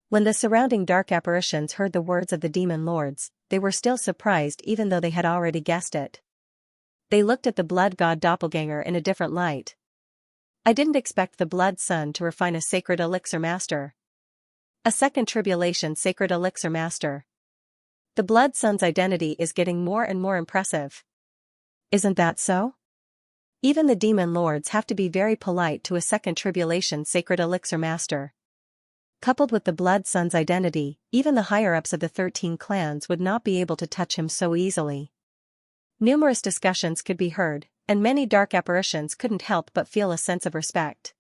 When the surrounding dark apparitions heard the words of the demon lords, they were still surprised even though they had already guessed it. They looked at the blood god doppelganger in a different light. I didn't expect the Blood Sun to refine a sacred elixir master. A 2nd tribulation sacred elixir master. The Blood Sun's identity is getting more and more impressive. Isn't that so? Even the demon lords have to be very polite to a 2nd tribulation sacred elixir master. Coupled with the Blood Sun's identity, even the higher-ups of the 13 clans would not be able to touch him so easily. Numerous discussions could be heard, and many dark apparitions couldn't help but feel a sense of respect.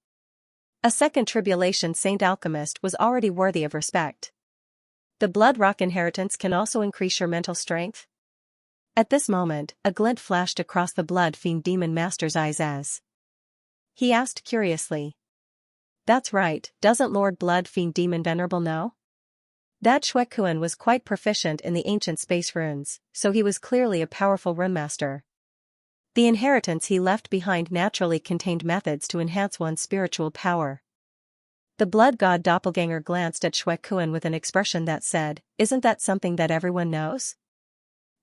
A 2nd tribulation saint alchemist was already worthy of respect. The blood rock inheritance can also increase your mental strength. At this moment, a glint flashed across the blood fiend demon master's eyes as he asked curiously. That's right, doesn't Lord Blood Fiend Demon Venerable know? That Shuekuan was quite proficient in the ancient space runes, so he was clearly a powerful runemaster. The inheritance he left behind naturally contained methods to enhance one's spiritual power. The blood god doppelganger glanced at Xue Kuan with an expression that said, "Isn't that something that everyone knows?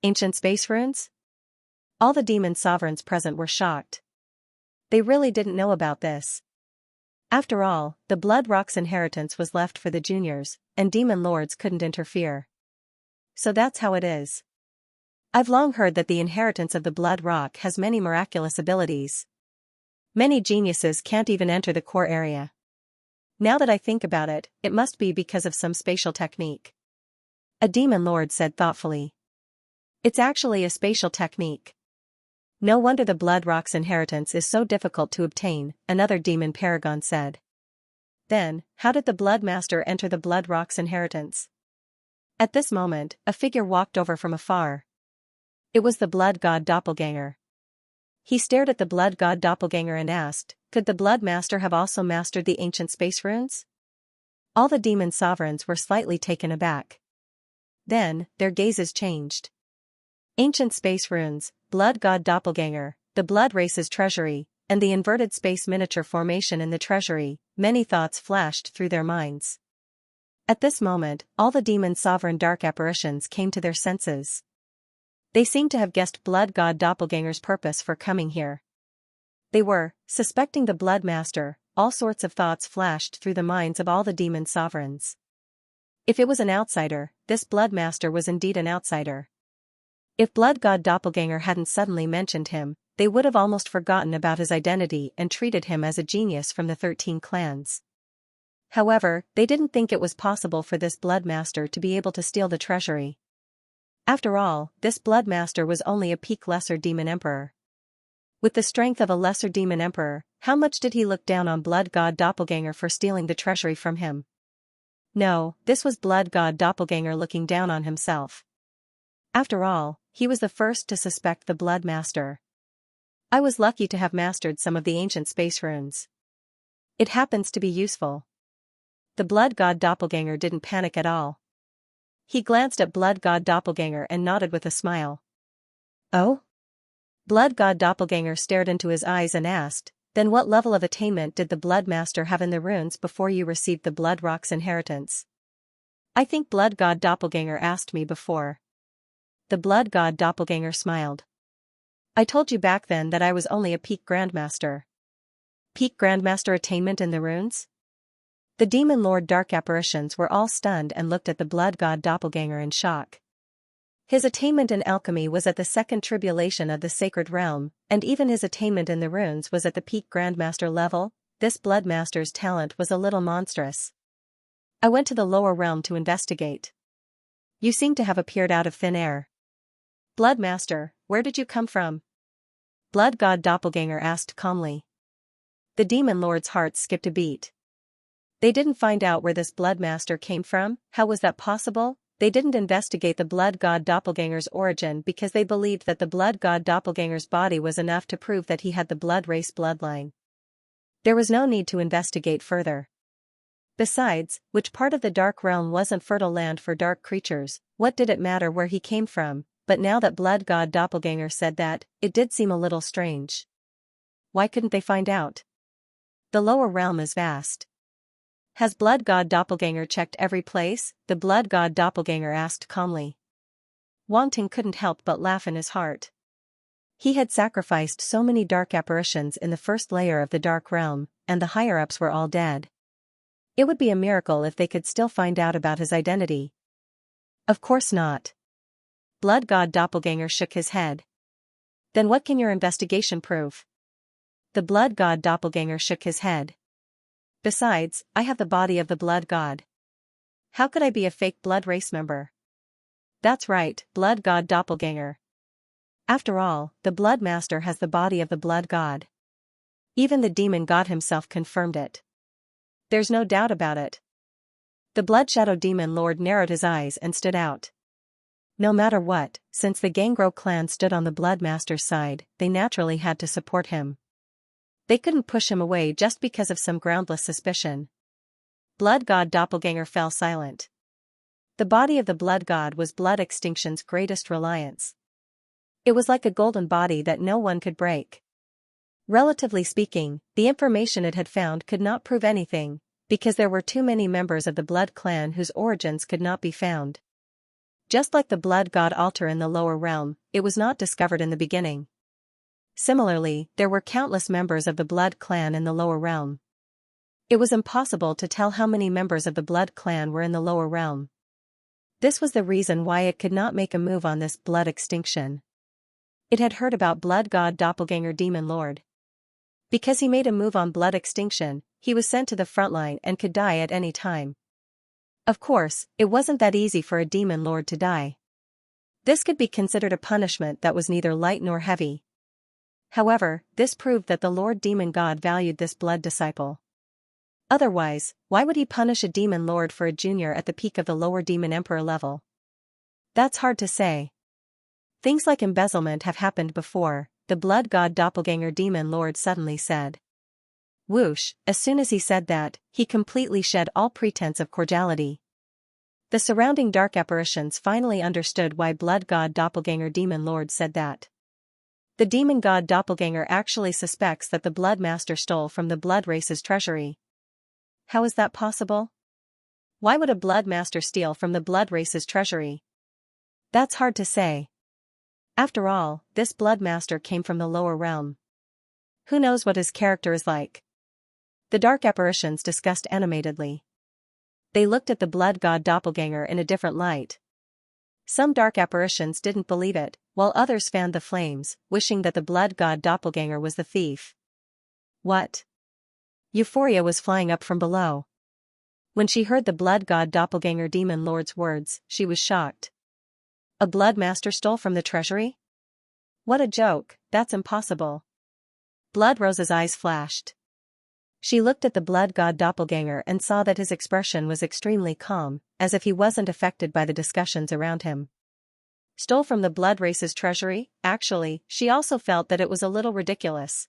Ancient space runes?" All the demon sovereigns present were shocked. They really didn't know about this. After all, the Blood Rock's inheritance was left for the juniors, and demon lords couldn't interfere. So that's how it is. I've long heard that the inheritance of the Blood Rock has many miraculous abilities. Many geniuses can't even enter the core area. Now that I think about it, it must be because of some spatial technique. A demon lord said thoughtfully. It's actually a spatial technique. No wonder the Blood Rock's inheritance is so difficult to obtain, another demon paragon said. Then, how did the Blood Master enter the Blood Rock's inheritance? At this moment, a figure walked over from afar. It was the Blood God Doppelganger. He stared at the Blood God Doppelganger and asked, could the Blood Master have also mastered the ancient space runes? All the demon sovereigns were slightly taken aback. Then, their gazes changed. Ancient space runes, Blood God Doppelganger, the Blood Race's treasury, and the inverted space miniature formation in the treasury, many thoughts flashed through their minds. At this moment, all the demon sovereign dark apparitions came to their senses. They seemed to have guessed Blood God Doppelganger's purpose for coming here. They were, suspecting the Blood Master, all sorts of thoughts flashed through the minds of all the demon sovereigns. If it was an outsider, this Blood Master was indeed an outsider. If Blood God Doppelganger hadn't suddenly mentioned him, they would have almost forgotten about his identity and treated him as a genius from the 13 clans. However, they didn't think it was possible for this Blood Master to be able to steal the treasury. After all, this Blood Master was only a peak lesser demon emperor. With the strength of a lesser demon emperor, how much did he look down on Blood God Doppelganger for stealing the treasury from him? No, this was Blood God Doppelganger looking down on himself. After all, he was the first to suspect the Blood Master. I was lucky to have mastered some of the ancient space runes. It happens to be useful. The Blood God Doppelganger didn't panic at all. He glanced at Blood God Doppelganger and nodded with a smile. Oh? Blood God Doppelganger stared into his eyes and asked, then what level of attainment did the Blood Master have in the runes before you received the Blood Rock's inheritance? I think Blood God Doppelganger asked me before. The Blood God Doppelganger smiled. I told you back then that I was only a peak Grandmaster. Peak Grandmaster attainment in the runes? The Demon Lord Dark Apparitions were all stunned and looked at the Blood God Doppelganger in shock. His attainment in alchemy was at the second tribulation of the Sacred Realm, and even his attainment in the runes was at the peak Grandmaster level. This Blood Master's talent was a little monstrous. I went to the lower realm to investigate. You seem to have appeared out of thin air. Blood Master, where did you come from? Blood God Doppelganger asked calmly. The Demon Lord's heart skipped a beat. They didn't find out where this Blood Master came from. How was that possible? They didn't investigate the Blood God Doppelganger's origin because they believed that the Blood God Doppelganger's body was enough to prove that he had the Blood Race bloodline. There was no need to investigate further. Besides, which part of the Dark Realm wasn't fertile land for dark creatures? What did it matter where he came from? But now that Blood God Doppelganger said that, it did seem a little strange. Why couldn't they find out? The lower realm is vast. Has Blood God Doppelganger checked every place? The Blood God Doppelganger asked calmly. Wang Ting couldn't help but laugh in his heart. He had sacrificed so many dark apparitions in the first layer of the Dark Realm, and the higher-ups were all dead. It would be a miracle if they could still find out about his identity. Of course not. Blood God Doppelganger shook his head. Then what can your investigation prove? The Blood God Doppelganger shook his head. Besides, I have the body of the Blood God. How could I be a fake Blood Race member? That's right, Blood God Doppelganger. After all, the Blood Master has the body of the Blood God. Even the Demon God himself confirmed it. There's no doubt about it. The Blood Shadow Demon Lord narrowed his eyes and stood out. No matter what, since the Gangrel clan stood on the Blood Master's side, they naturally had to support him. They couldn't push him away just because of some groundless suspicion. Blood God Doppelganger fell silent. The body of the Blood God was Blood Extinction's greatest reliance. It was like a golden body that no one could break. Relatively speaking, the information it had found could not prove anything, because there were too many members of the blood clan whose origins could not be found. Just like the blood god altar in the lower realm, it was not discovered in the beginning. Similarly, there were countless members of the blood clan in the lower realm. It was impossible to tell how many members of the blood clan were in the lower realm. This was the reason why it could not make a move on this blood extinction. It had heard about blood god doppelganger demon lord. Because he made a move on blood extinction, he was sent to the front line and could die at any time. Of course, it wasn't that easy for a demon lord to die. This could be considered a punishment that was neither light nor heavy. However, this proved that the Lord Demon God valued this blood disciple. Otherwise, why would he punish a demon lord for a junior at the peak of the lower demon emperor level? That's hard to say. Things like embezzlement have happened before, the blood god doppelganger demon lord suddenly said. Whoosh, as soon as he said that, he completely shed all pretense of cordiality. The surrounding dark apparitions finally understood why blood god doppelganger demon lord said that. The demon god doppelganger actually suspects that the blood master stole from the blood race's treasury. How is that possible? Why would a blood master steal from the blood race's treasury? That's hard to say. After all, this blood master came from the lower realm. Who knows what his character is like? The dark apparitions discussed animatedly. They looked at the blood god doppelganger in a different light. Some dark apparitions didn't believe it, while others fanned the flames, wishing that the blood god doppelganger was the thief. What? Euphoria was flying up from below. When she heard the blood god doppelganger demon lord's words, she was shocked. A blood master stole from the treasury? What a joke, that's impossible. Blood Rose's eyes flashed. She looked at the blood god doppelganger and saw that his expression was extremely calm, as if he wasn't affected by the discussions around him. Stole from the blood race's treasury? Actually, she also felt that it was a little ridiculous.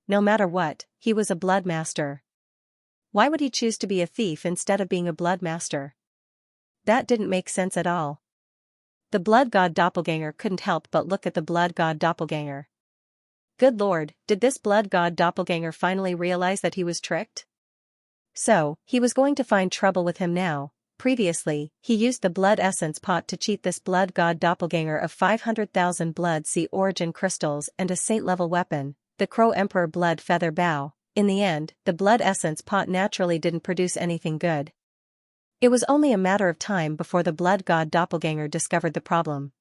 No matter what, he was a blood master. Why would he choose to be a thief instead of being a blood master? That didn't make sense at all. The blood god doppelganger couldn't help but look at the blood god doppelganger. Good lord, did this blood god doppelganger finally realize that he was tricked? So, he was going to find trouble with him now. Previously, he used the blood essence pot to cheat this blood god doppelganger of 500,000 blood sea origin crystals and a saint-level weapon, the Crow Emperor blood feather bow. In the end, the blood essence pot naturally didn't produce anything good. It was only a matter of time before the blood god doppelganger discovered the problem.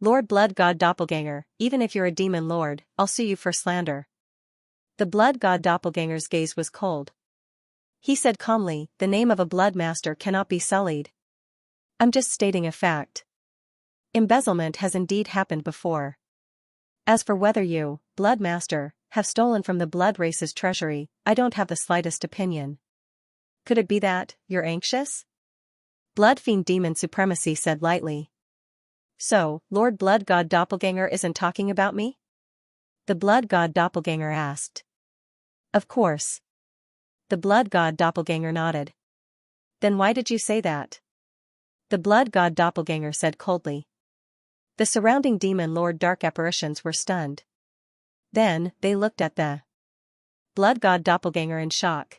Lord blood god doppelganger, even if you're a demon lord, I'll sue you for slander. The blood god doppelganger's gaze was cold. He said calmly, the name of a blood master cannot be sullied. I'm just stating a fact. Embezzlement has indeed happened before. As for whether you, blood master, have stolen from the blood race's treasury, I don't have the slightest opinion. Could it be that you're anxious? Blood fiend demon supremacy said lightly. So, Lord blood god doppelganger isn't talking about me? The blood god doppelganger asked. Of course. The blood god doppelganger nodded. Then why did you say that? The blood god doppelganger said coldly. The surrounding demon lord dark apparitions were stunned. Then, they looked at the blood god doppelganger in shock.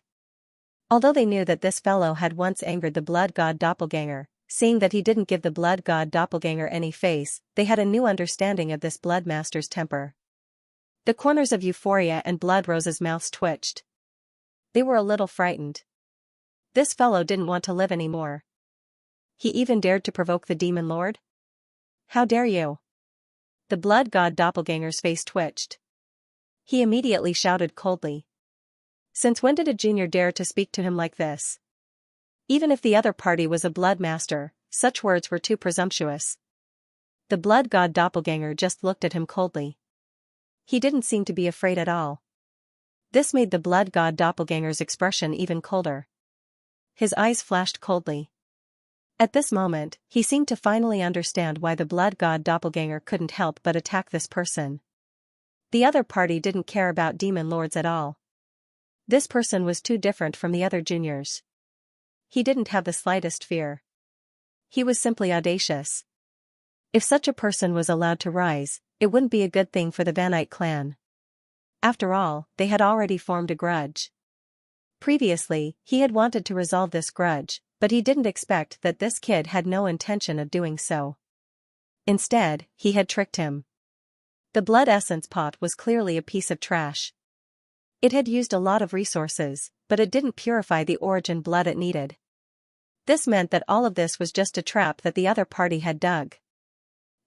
Although they knew that this fellow had once angered the blood god doppelganger, seeing that he didn't give the blood god doppelganger any face, they had a new understanding of this blood master's temper. The corners of Euphoria and Blood Rose's mouths twitched. They were a little frightened. This fellow didn't want to live anymore. He even dared to provoke the demon lord? How dare you? The blood god doppelganger's face twitched. He immediately shouted coldly. Since when did a junior dare to speak to him like this? Even if the other party was a blood master, such words were too presumptuous. The blood god doppelganger just looked at him coldly. He didn't seem to be afraid at all. This made the blood god doppelganger's expression even colder. His eyes flashed coldly. At this moment, he seemed to finally understand why the blood god doppelganger couldn't help but attack this person. The other party didn't care about demon lords at all. This person was too different from the other juniors. He didn't have the slightest fear. He was simply audacious. If such a person was allowed to rise, it wouldn't be a good thing for the Vanite clan. After all, they had already formed a grudge. Previously, he had wanted to resolve this grudge, but he didn't expect that this kid had no intention of doing so. Instead, he had tricked him. The blood essence pot was clearly a piece of trash. It had used a lot of resources, but it didn't purify the origin blood it needed. This meant that all of this was just a trap that the other party had dug.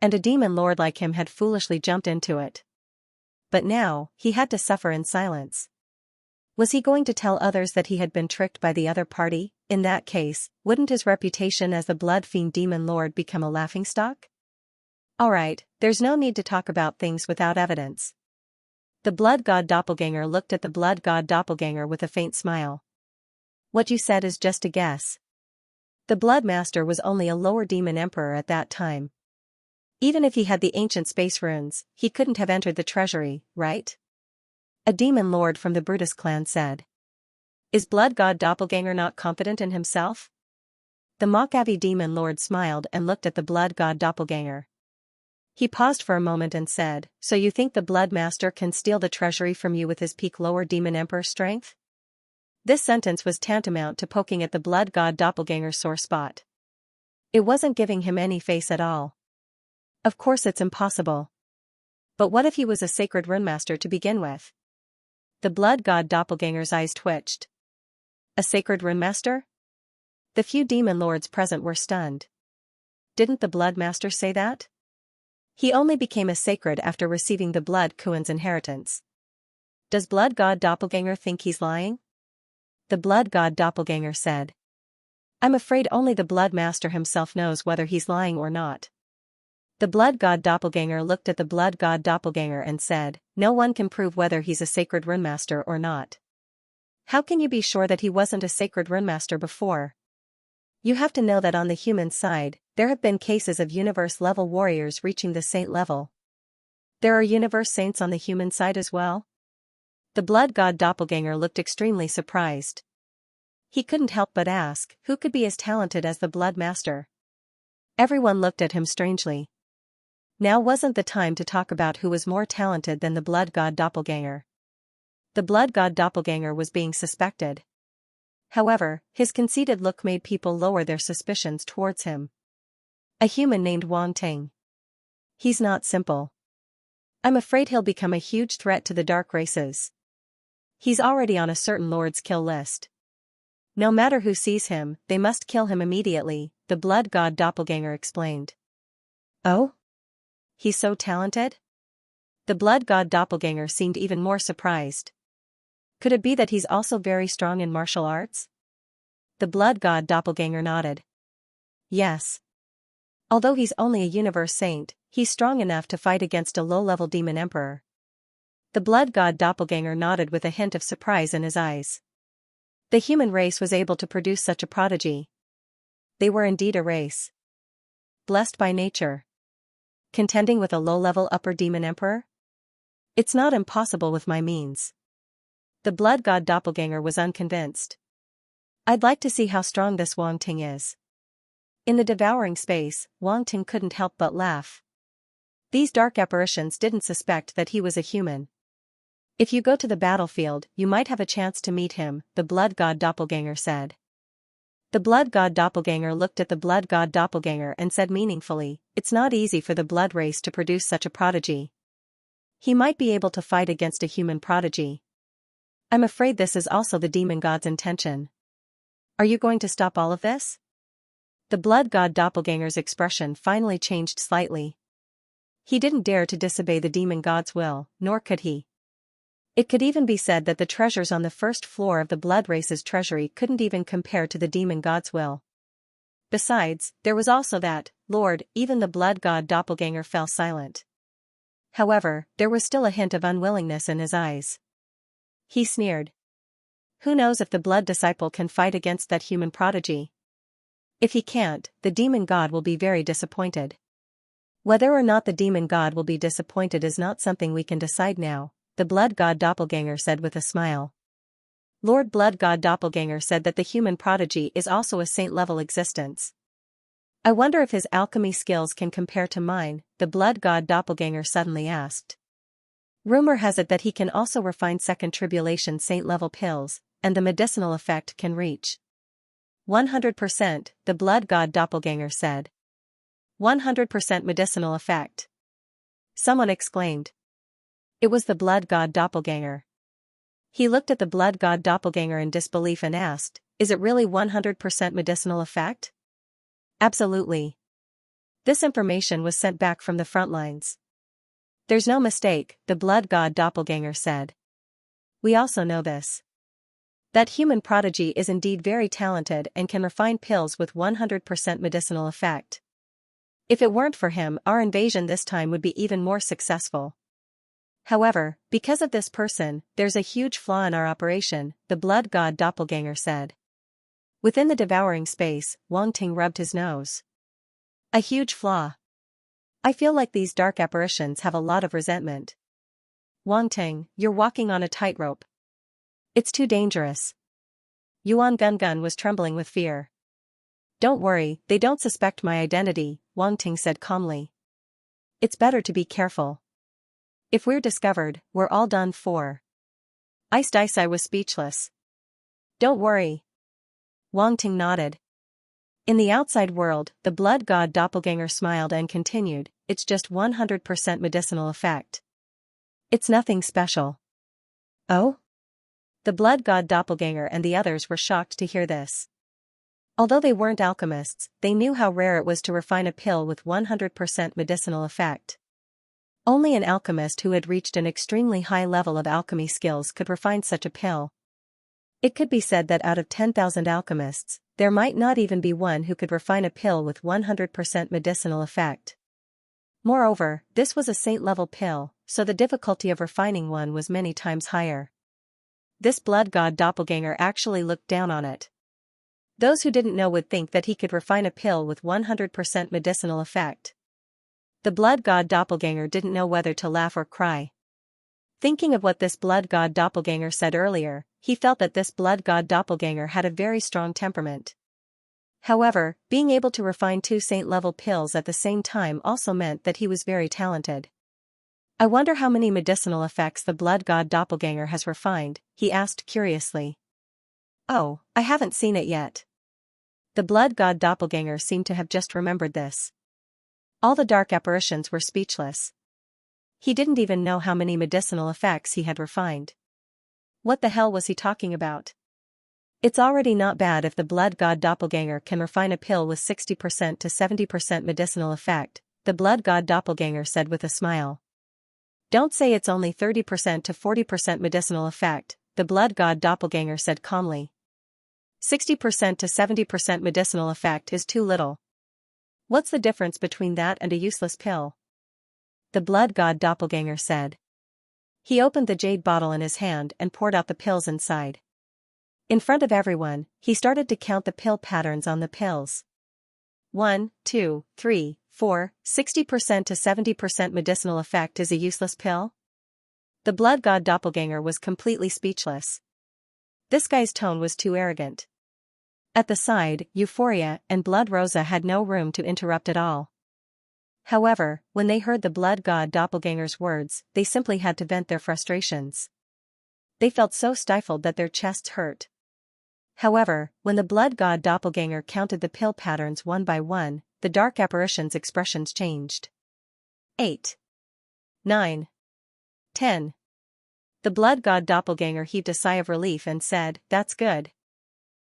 And a demon lord like him had foolishly jumped into it. But now, he had to suffer in silence. Was he going to tell others that he had been tricked by the other party? In that case, wouldn't his reputation as the blood fiend demon lord become a laughingstock? Alright, there's no need to talk about things without evidence. The blood god doppelganger looked at the blood god doppelganger with a faint smile. What you said is just a guess. The blood master was only a lower demon emperor at that time. Even if he had the ancient space runes, he couldn't have entered the treasury, right? A demon lord from the Brutus clan said. Is blood god doppelganger not confident in himself? The Mockavi demon lord smiled and looked at the blood god doppelganger. He paused for a moment and said, so you think the blood master can steal the treasury from you with his peak lower demon emperor strength? This sentence was tantamount to poking at the blood god doppelganger's sore spot. It wasn't giving him any face at all. Of course it's impossible. But what if he was a sacred runemaster to begin with? The blood god doppelganger's eyes twitched. A sacred runemaster? The few demon lords present were stunned. Didn't the blood master say that? He only became a sacred after receiving the blood Kuan's inheritance. Does blood god doppelganger think he's lying? The blood god doppelganger said. I'm afraid only the blood master himself knows whether he's lying or not. The blood god doppelganger looked at the blood god doppelganger and said, no one can prove whether he's a sacred runemaster or not. How can you be sure that he wasn't a sacred runemaster before? You have to know that on the human side, there have been cases of universe-level warriors reaching the saint level. There are universe saints on the human side as well? The blood god doppelganger looked extremely surprised. He couldn't help but ask, who could be as talented as the blood master? Everyone looked at him strangely. Now wasn't the time to talk about who was more talented than the blood god doppelganger. The blood god doppelganger was being suspected. However, his conceited look made people lower their suspicions towards him. A human named Wang Ting. He's not simple. I'm afraid he'll become a huge threat to the dark races. He's already on a certain lord's kill list. No matter who sees him, they must kill him immediately, the blood god doppelganger explained. Oh? He's so talented? The blood god doppelganger seemed even more surprised. Could it be that he's also very strong in martial arts? The blood god doppelganger nodded. Yes. Although he's only a universe saint, he's strong enough to fight against a low-level demon emperor. The blood god doppelganger nodded with a hint of surprise in his eyes. The human race was able to produce such a prodigy. They were indeed a race. Blessed by nature. Contending with a low-level upper demon emperor? It's not impossible with my means. The blood god doppelganger was unconvinced. I'd like to see how strong this Wang Ting is. In the devouring space, Wang Ting couldn't help but laugh. These dark apparitions didn't suspect that he was a human. If you go to the battlefield, you might have a chance to meet him, the blood god doppelganger said. The blood god doppelganger looked at the blood god doppelganger and said meaningfully, it's not easy for the blood race to produce such a prodigy. He might be able to fight against a human prodigy. I'm afraid this is also the demon god's intention. Are you going to stop all of this? The blood god doppelganger's expression finally changed slightly. He didn't dare to disobey the demon god's will, nor could he. It could even be said that the treasures on the first floor of the blood race's treasury couldn't even compare to the demon god's will. Besides, there was also that, Lord, even the blood god doppelganger fell silent. However, there was still a hint of unwillingness in his eyes. He sneered. Who knows if the blood disciple can fight against that human prodigy? If he can't, the demon god will be very disappointed. Whether or not the demon god will be disappointed is not something we can decide now, the blood god doppelganger said with a smile. Lord blood god doppelganger said that the human prodigy is also a saint-level existence. I wonder if his alchemy skills can compare to mine, the blood god doppelganger suddenly asked. Rumor has it that he can also refine second tribulation saint-level pills, and the medicinal effect can reach 100%, the blood god doppelganger said. 100% medicinal effect. Someone exclaimed. It was the blood god doppelganger. He looked at the blood god doppelganger in disbelief and asked, is it really 100% medicinal effect? Absolutely. This information was sent back from the front lines. There's no mistake, the blood god doppelganger said. We also know this. That human prodigy is indeed very talented and can refine pills with 100% medicinal effect. If it weren't for him, our invasion this time would be even more successful. However, because of this person, there's a huge flaw in our operation, the blood god doppelganger said. Within the devouring space, Wang Ting rubbed his nose. A huge flaw. I feel like these dark apparitions have a lot of resentment. Wang Ting, you're walking on a tightrope. It's too dangerous. Yuan Gun was trembling with fear. Don't worry, they don't suspect my identity, Wang Ting said calmly. It's better to be careful. If we're discovered, we're all done for. Iced Ice I was speechless. Don't worry. Wang Ting nodded. In the outside world, the blood god doppelganger smiled and continued, it's just 100% medicinal effect. It's nothing special. Oh? The blood god doppelganger and the others were shocked to hear this. Although they weren't alchemists, they knew how rare it was to refine a pill with 100% medicinal effect. Only an alchemist who had reached an extremely high level of alchemy skills could refine such a pill. It could be said that out of 10,000 alchemists, there might not even be one who could refine a pill with 100% medicinal effect. Moreover, this was a saint-level pill, so the difficulty of refining one was many times higher. This blood god doppelganger actually looked down on it. Those who didn't know would think that he could refine a pill with 100% medicinal effect. The blood god doppelganger didn't know whether to laugh or cry. Thinking of what this blood god doppelganger said earlier, he felt that this blood god doppelganger had a very strong temperament. However, being able to refine two saint-level pills at the same time also meant that he was very talented. I wonder how many medicinal effects the blood god doppelganger has refined, he asked curiously. Oh, I haven't seen it yet. The blood god doppelganger seemed to have just remembered this. All the dark apparitions were speechless. He didn't even know how many medicinal effects he had refined. What the hell was he talking about? It's already not bad if the blood god doppelganger can refine a pill with 60% to 70% medicinal effect, the blood god doppelganger said with a smile. Don't say it's only 30% to 40% medicinal effect, the blood god doppelganger said calmly. 60% to 70% medicinal effect is too little. What's the difference between that and a useless pill? The blood god doppelganger said. He opened the jade bottle in his hand and poured out the pills inside. In front of everyone, he started to count the pill patterns on the pills. 1, 2, 3, 4, 60% to 70% medicinal effect is a useless pill? The blood god doppelganger was completely speechless. This guy's tone was too arrogant. At the side, Euphoria and Blood Rosa had no room to interrupt at all. However, when they heard the blood god doppelganger's words, they simply had to vent their frustrations. They felt so stifled that their chests hurt. However, when the blood god doppelganger counted the pill patterns one by one, the dark apparition's expressions changed. 8. 9. 10. The blood god doppelganger heaved a sigh of relief and said, "That's good.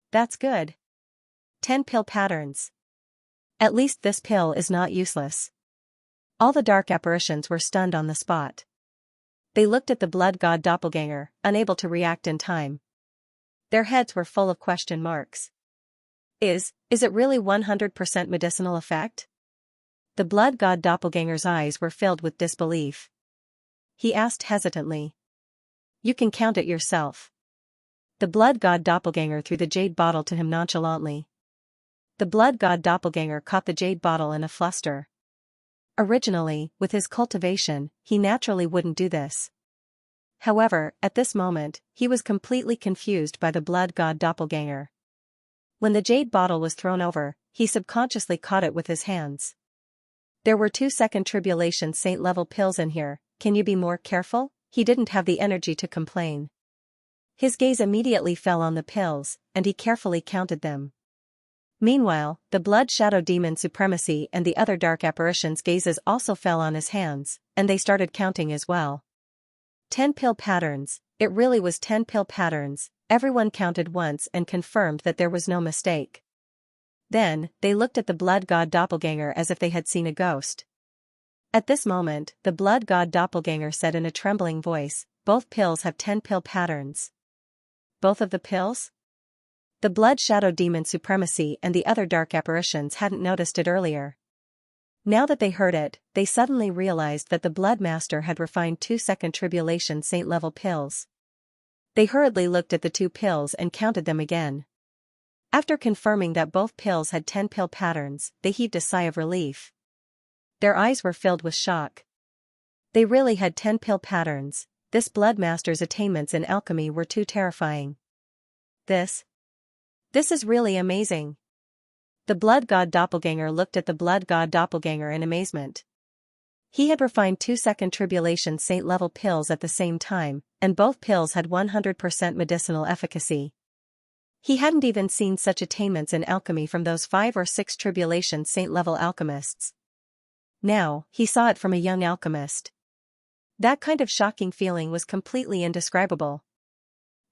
That's good. 10 pill patterns. At least this pill is not useless." All the dark apparitions were stunned on the spot. They looked at the blood god doppelganger, unable to react in time. Their heads were full of question marks. Is it really 100% medicinal effect? The blood god doppelganger's eyes were filled with disbelief. He asked hesitantly. You can count it yourself. The blood god doppelganger threw the jade bottle to him nonchalantly. The blood god doppelganger caught the jade bottle in a fluster. Originally, with his cultivation, he naturally wouldn't do this. However, at this moment, he was completely confused by the blood god doppelganger. When the jade bottle was thrown over, he subconsciously caught it with his hands. There were 2 second tribulation saint level pills in here, can you be more careful? He didn't have the energy to complain. His gaze immediately fell on the pills, and he carefully counted them. Meanwhile, the blood shadow demon supremacy and the other dark apparitions' gazes also fell on his hands, and they started counting as well. 10 pill patterns, it really was 10 pill patterns. Everyone counted once and confirmed that there was no mistake. Then, they looked at the blood god doppelganger as if they had seen a ghost. At this moment, the blood god doppelganger said in a trembling voice, "Both pills have 10 pill patterns." Both of the pills? The blood shadow demon supremacy and the other dark apparitions hadn't noticed it earlier. Now that they heard it, they suddenly realized that the blood master had refined 2 second tribulation saint level pills. They hurriedly looked at the 2 pills and counted them again. After confirming that both pills had 10 pill patterns, they heaved a sigh of relief. Their eyes were filled with shock. They really had 10 pill patterns. This blood master's attainments in alchemy were too terrifying. This is really amazing. The blood god doppelganger looked at the blood god doppelganger in amazement. He had refined 2 second tribulation saint level pills at the same time, and both pills had 100% medicinal efficacy. He hadn't even seen such attainments in alchemy from those 5 or 6 tribulation saint level alchemists. Now, he saw it from a young alchemist. That kind of shocking feeling was completely indescribable.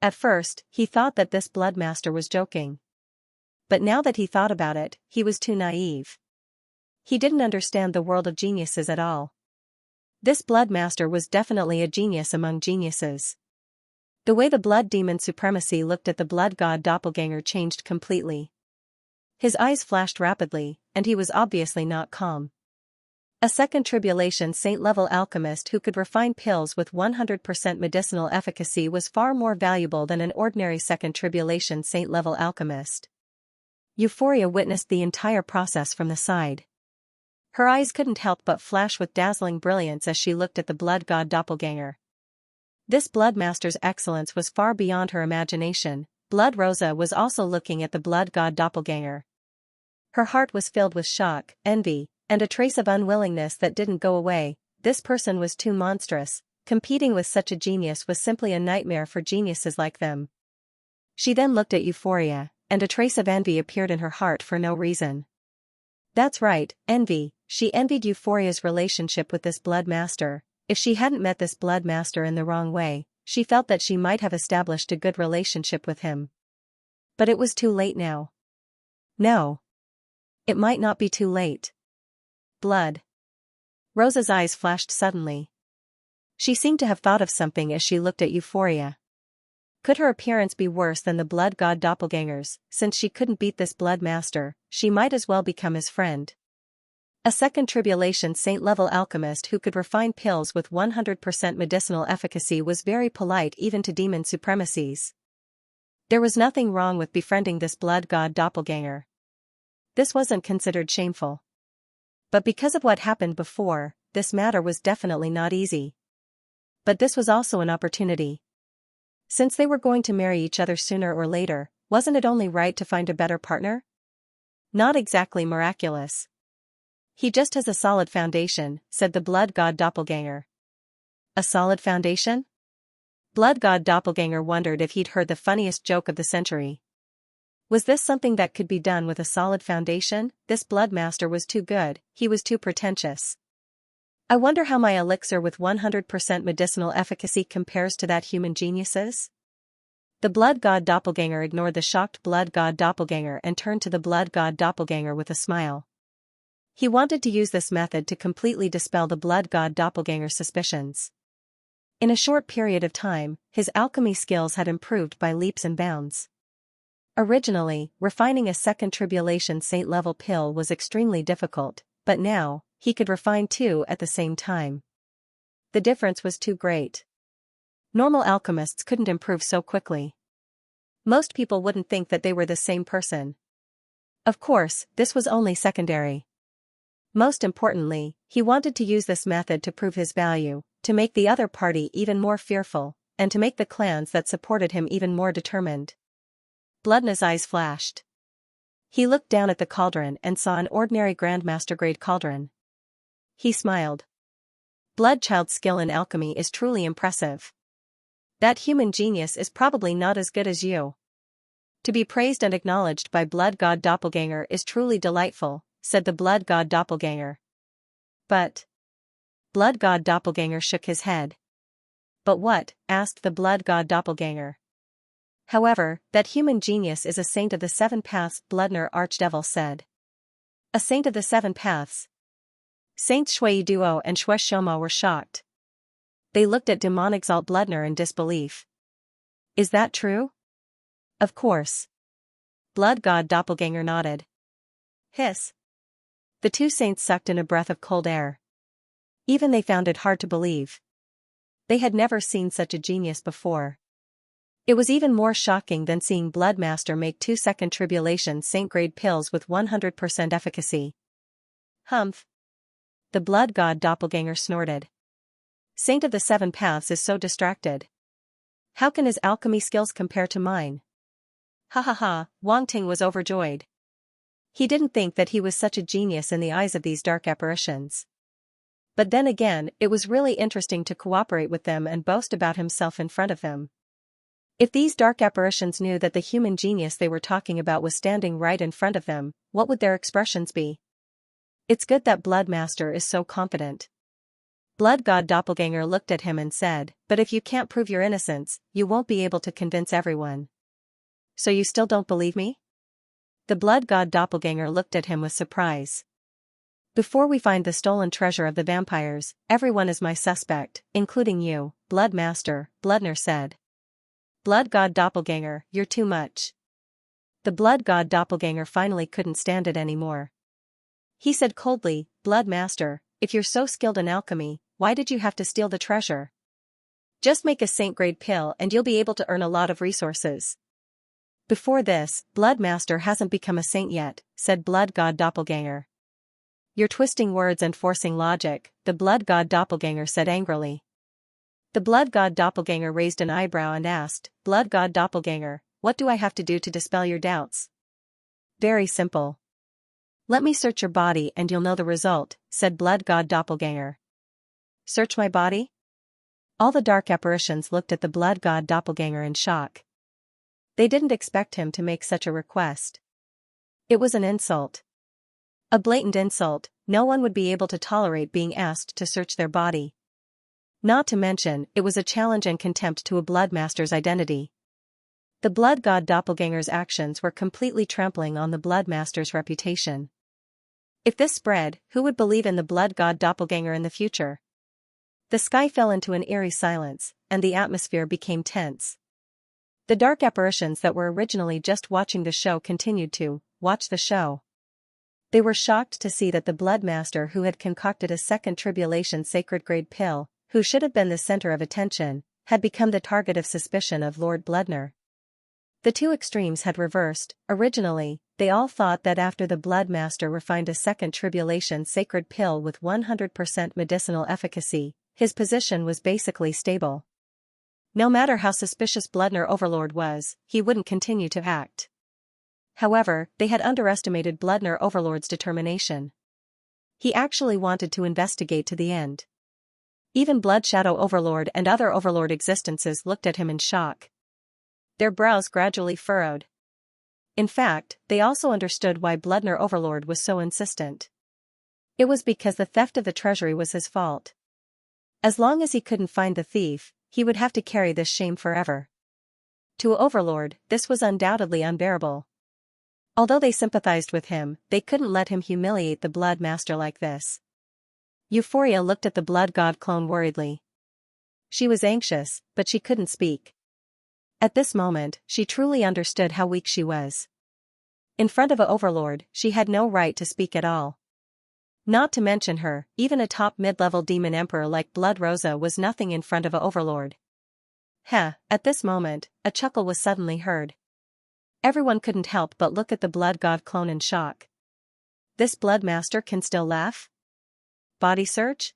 At first, he thought that this blood master was joking. But now that he thought about it, he was too naive. He didn't understand the world of geniuses at all. This blood master was definitely a genius among geniuses. The way the blood demon supremacy looked at the blood god doppelganger changed completely. His eyes flashed rapidly, and he was obviously not calm. A second tribulation saint level alchemist who could refine pills with 100% medicinal efficacy was far more valuable than an ordinary second tribulation saint level alchemist. Euphoria witnessed the entire process from the side. Her eyes couldn't help but flash with dazzling brilliance as she looked at the blood god doppelganger. This blood master's excellence was far beyond her imagination. Blood Rosa was also looking at the blood god doppelganger. Her heart was filled with shock, envy, and a trace of unwillingness that didn't go away. This person was too monstrous. Competing with such a genius was simply a nightmare for geniuses like them. She then looked at Euphoria, and a trace of envy appeared in her heart for no reason. That's right, envy. She envied Euphoria's relationship with this blood master. If she hadn't met this blood master in the wrong way, she felt that she might have established a good relationship with him. But it was too late now. No. It might not be too late. Blood. Rosa's eyes flashed suddenly. She seemed to have thought of something as she looked at Euphoria. Could her appearance be worse than the blood god doppelganger's? Since she couldn't beat this blood master, she might as well become his friend. A second tribulation saint level alchemist who could refine pills with 100% medicinal efficacy was very polite even to demon supremacies. There was nothing wrong with befriending this blood god doppelganger. This wasn't considered shameful. But because of what happened before, this matter was definitely not easy. But this was also an opportunity. Since they were going to marry each other sooner or later, wasn't it only right to find a better partner? Not exactly miraculous. He just has a solid foundation, said the blood god doppelganger. A solid foundation? Blood god doppelganger wondered if he'd heard the funniest joke of the century. Was this something that could be done with a solid foundation? This blood master was too good, he was too pretentious. I wonder how my elixir with 100% medicinal efficacy compares to that human genius's? The blood god doppelganger ignored the shocked blood god doppelganger and turned to the blood god doppelganger with a smile. He wanted to use this method to completely dispel the blood god doppelganger's suspicions. In a short period of time, his alchemy skills had improved by leaps and bounds. Originally, refining a second tribulation saint level pill was extremely difficult, but now, he could refine 2 at the same time. The difference was too great. Normal alchemists couldn't improve so quickly. Most people wouldn't think that they were the same person. Of course, this was only secondary. Most importantly, he wanted to use this method to prove his value, to make the other party even more fearful, and to make the clans that supported him even more determined. Bloodna's eyes flashed. He looked down at the cauldron and saw an ordinary Grandmaster-grade cauldron. He smiled. Bloodchild's skill in alchemy is truly impressive. That human genius is probably not as good as you. To be praised and acknowledged by Blood God Doppelganger is truly delightful, said the Blood God Doppelganger. But... Blood God Doppelganger shook his head. But what? Asked the Blood God Doppelganger. However, that human genius is a saint of the 7 paths, Bloodner Archdevil said. A saint of the 7 paths. Saints Shui Duo and Shui Shoma were shocked. They looked at Demonexalt Bloodner in disbelief. Is that true? Of course. Blood God Doppelganger nodded. Hiss. The two saints sucked in a breath of cold air. Even they found it hard to believe. They had never seen such a genius before. It was even more shocking than seeing Bloodmaster make 2-second tribulation saint-grade pills with 100% efficacy. Humph. The Blood God Doppelganger snorted. Saint of the 7 paths is so distracted. How can his alchemy skills compare to mine? Ha ha ha, Wang Ting was overjoyed. He didn't think that he was such a genius in the eyes of these dark apparitions. But then again, it was really interesting to cooperate with them and boast about himself in front of them. If these dark apparitions knew that the human genius they were talking about was standing right in front of them, what would their expressions be? It's good that Bloodmaster is so confident. Blood God Doppelganger looked at him and said, but if you can't prove your innocence, you won't be able to convince everyone. So you still don't believe me? The Blood God Doppelganger looked at him with surprise. Before we find the stolen treasure of the vampires, everyone is my suspect, including you, Bloodmaster, Bloodner said. Blood God Doppelganger, you're too much. The Blood God Doppelganger finally couldn't stand it anymore. He said coldly, Bloodmaster, if you're so skilled in alchemy, why did you have to steal the treasure? Just make a saint-grade pill and you'll be able to earn a lot of resources. Before this, Bloodmaster hasn't become a saint yet, said Blood God Doppelganger. You're twisting words and forcing logic, the Blood God Doppelganger said angrily. The Blood God Doppelganger raised an eyebrow and asked, Blood God Doppelganger, what do I have to do to dispel your doubts? Very simple. Let me search your body and you'll know the result, said Blood God Doppelganger. Search my body? All the dark apparitions looked at the Blood God Doppelganger in shock. They didn't expect him to make such a request. It was an insult. A blatant insult. No one would be able to tolerate being asked to search their body. Not to mention, it was a challenge and contempt to a Bloodmaster's identity. The Blood God Doppelganger's actions were completely trampling on the Bloodmaster's reputation. If this spread, who would believe in the Blood God Doppelganger in the future? The sky fell into an eerie silence, and the atmosphere became tense. The dark apparitions that were originally just watching the show continued to watch the show. They were shocked to see that the Bloodmaster who had concocted a second tribulation sacred-grade pill, who should have been the center of attention, had become the target of suspicion of Lord Bloodner. The two extremes had reversed. Originally, they all thought that after the Bloodmaster refined a second tribulation sacred pill with 100% medicinal efficacy, his position was basically stable. No matter how suspicious Bloodner Overlord was, he wouldn't continue to act. However, they had underestimated Bloodner Overlord's determination. He actually wanted to investigate to the end. Even Blood Shadow Overlord and other Overlord existences looked at him in shock. Their brows gradually furrowed. In fact, they also understood why Bloodner Overlord was so insistent. It was because the theft of the treasury was his fault. As long as he couldn't find the thief, he would have to carry this shame forever. To Overlord, this was undoubtedly unbearable. Although they sympathized with him, they couldn't let him humiliate the Bloodmaster like this. Euphoria looked at the Blood God clone worriedly. She was anxious, but she couldn't speak. At this moment, she truly understood how weak she was. In front of a Overlord, she had no right to speak at all. Not to mention her, even a top mid-level demon emperor like Blood Rosa was nothing in front of a Overlord. At this moment, a chuckle was suddenly heard. Everyone couldn't help but look at the Blood God clone in shock. This Bloodmaster can still laugh? Body search?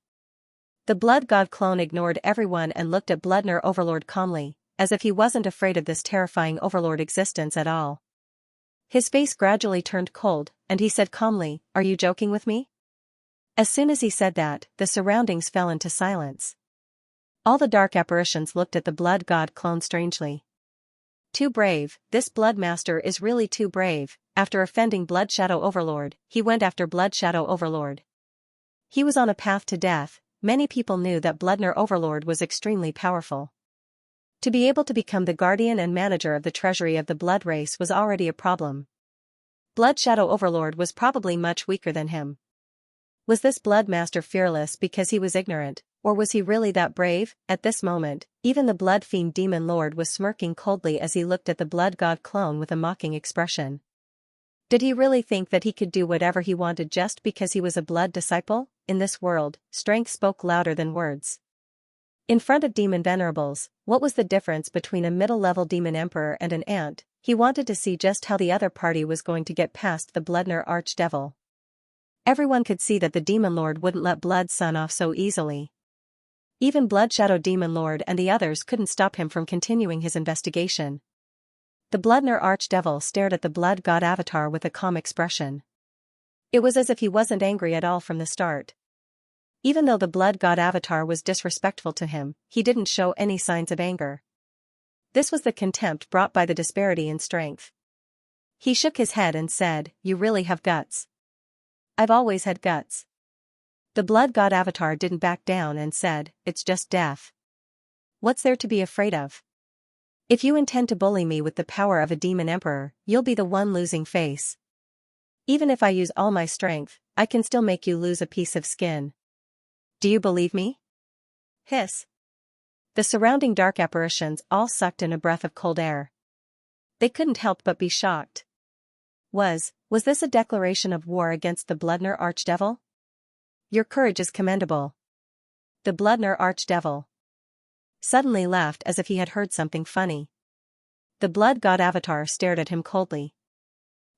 The Blood God clone ignored everyone and looked at Bloodner Overlord calmly, as if he wasn't afraid of this terrifying Overlord existence at all. His face gradually turned cold, and he said calmly, "Are you joking with me?" As soon as he said that, the surroundings fell into silence. All the dark apparitions looked at the blood god clone strangely. Too brave, this blood master is really too brave. After offending Blood Shadow Overlord, he went after Blood Shadow Overlord. He was on a path to death. Many people knew that Bloodner Overlord was extremely powerful. To be able to become the guardian and manager of the treasury of the blood race was already a problem. Blood Shadow Overlord was probably much weaker than him. Was this blood master fearless because he was ignorant, or was he really that brave? At this moment, even the blood fiend demon lord was smirking coldly as he looked at the blood god clone with a mocking expression. Did he really think that he could do whatever he wanted just because he was a blood disciple? In this world, strength spoke louder than words. In front of demon venerables, what was the difference between a middle-level demon emperor and an ant? He wanted to see just how the other party was going to get past the Bloodner archdevil. Everyone could see that the demon lord wouldn't let Blood Sun off so easily. Even Blood Shadow Demon Lord and the others couldn't stop him from continuing his investigation. The Bloodner archdevil stared at the blood god avatar with a calm expression. It was as if he wasn't angry at all from the start. Even though the blood god avatar was disrespectful to him, he didn't show any signs of anger. This was the contempt brought by the disparity in strength. He shook his head and said, "You really have guts." "I've always had guts." The blood god avatar didn't back down and said, "It's just death. What's there to be afraid of? If you intend to bully me with the power of a demon emperor, you'll be the one losing face. Even if I use all my strength, I can still make you lose a piece of skin. Do you believe me?" Hiss. The surrounding dark apparitions all sucked in a breath of cold air. They couldn't help but be shocked. Was this a declaration of war against the Bloodner archdevil? "Your courage is commendable." The Bloodner archdevil suddenly laughed as if he had heard something funny. The blood god avatar stared at him coldly.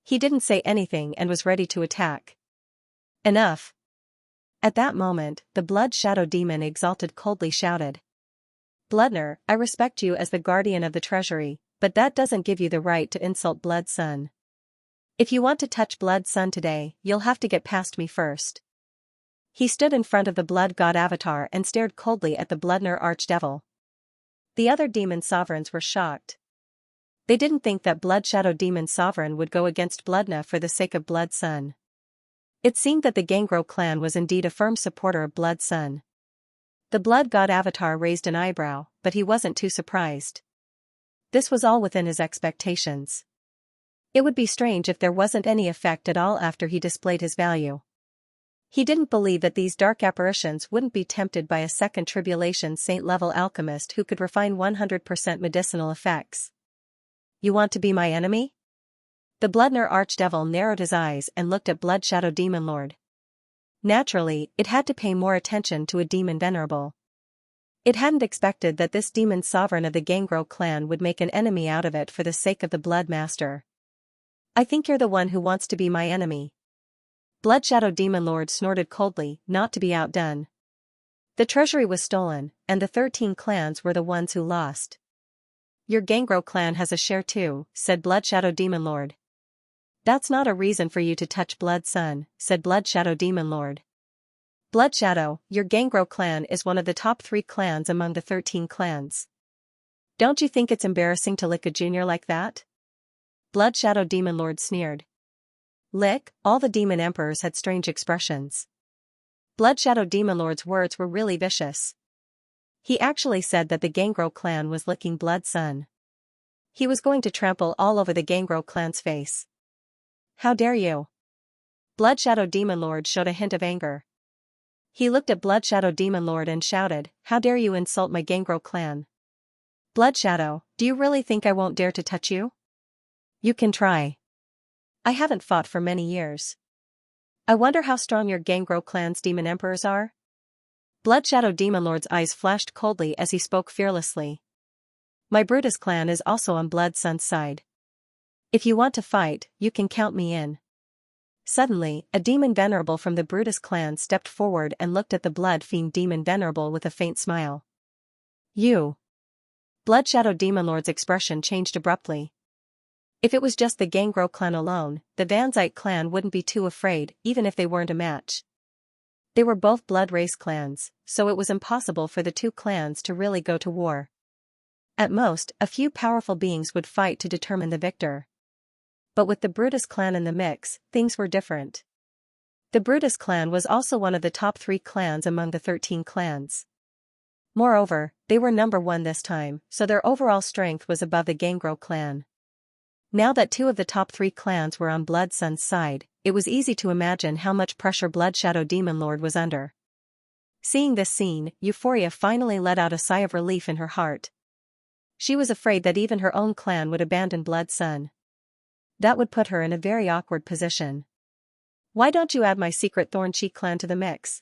He didn't say anything and was ready to attack. "Enough." At that moment, the blood shadow demon exalted coldly shouted, "Bloodner, I respect you as the guardian of the treasury, but that doesn't give you the right to insult Blood Sun. If you want to touch Blood Sun today, you'll have to get past me first." He stood in front of the blood god avatar and stared coldly at the Bloodner archdevil. The other demon sovereigns were shocked. They didn't think that Blood Shadow Demon Sovereign would go against Bloodna for the sake of Blood Sun. It seemed that the Gangrel clan was indeed a firm supporter of Blood Sun. The blood god avatar raised an eyebrow, but he wasn't too surprised. This was all within his expectations. It would be strange if there wasn't any effect at all after he displayed his value. He didn't believe that these dark apparitions wouldn't be tempted by a second tribulation saint-level alchemist who could refine 100% medicinal effects. "You want to be my enemy?" The Bloodner archdevil narrowed his eyes and looked at Blood Shadow Demon Lord. Naturally, it had to pay more attention to a demon venerable. It hadn't expected that this demon sovereign of the Gangrel clan would make an enemy out of it for the sake of the Blood Master. "I think you're the one who wants to be my enemy." Blood Shadow Demon Lord snorted coldly, not to be outdone. The treasury was stolen, and the 13 clans were the ones who lost. "Your Gangrel clan has a share too," said Blood Shadow Demon Lord. "That's not a reason for you to touch Blood Sun," said Blood Shadow Demon Lord. "Blood Shadow, your Gangrel clan is one of the top 3 clans among the 13 clans. Don't you think it's embarrassing to lick a junior like that?" Blood Shadow Demon Lord sneered. Lick, all the demon emperors had strange expressions. Blood Shadow Demon Lord's words were really vicious. He actually said that the Gangrel clan was licking Blood Sun. He was going to trample all over the Gangrel clan's face. "How dare you?" Blood Shadow Demon Lord showed a hint of anger. He looked at Blood Shadow Demon Lord and shouted, "How dare you insult my Gangrel clan? Blood Shadow, do you really think I won't dare to touch you? You can try. I haven't fought for many years. I wonder how strong your Gangrel clan's demon emperors are?" Blood Shadow Demon Lord's eyes flashed coldly as he spoke fearlessly. "My Brutus clan is also on Blood Sun's side. If you want to fight, you can count me in." Suddenly, a demon venerable from the Brutus clan stepped forward and looked at the blood fiend demon venerable with a faint smile. "You." Blood Shadow Demon Lord's expression changed abruptly. If it was just the Gangrel clan alone, the Vanzite clan wouldn't be too afraid, even if they weren't a match. They were both blood race clans, so it was impossible for the two clans to really go to war. At most, a few powerful beings would fight to determine the victor. But with the Brutus clan in the mix, things were different. The Brutus clan was also one of the top 3 clans among the 13 clans. Moreover, they were number 1 this time, so their overall strength was above the Gangrel clan. Now that 2 of the top 3 clans were on Blood Sun's side, it was easy to imagine how much pressure Blood Shadow Demon Lord was under. Seeing this scene, Euphoria finally let out a sigh of relief in her heart. She was afraid that even her own clan would abandon Blood Sun. That would put her in a very awkward position. Why don't you add my secret Thorn Chi clan to the mix?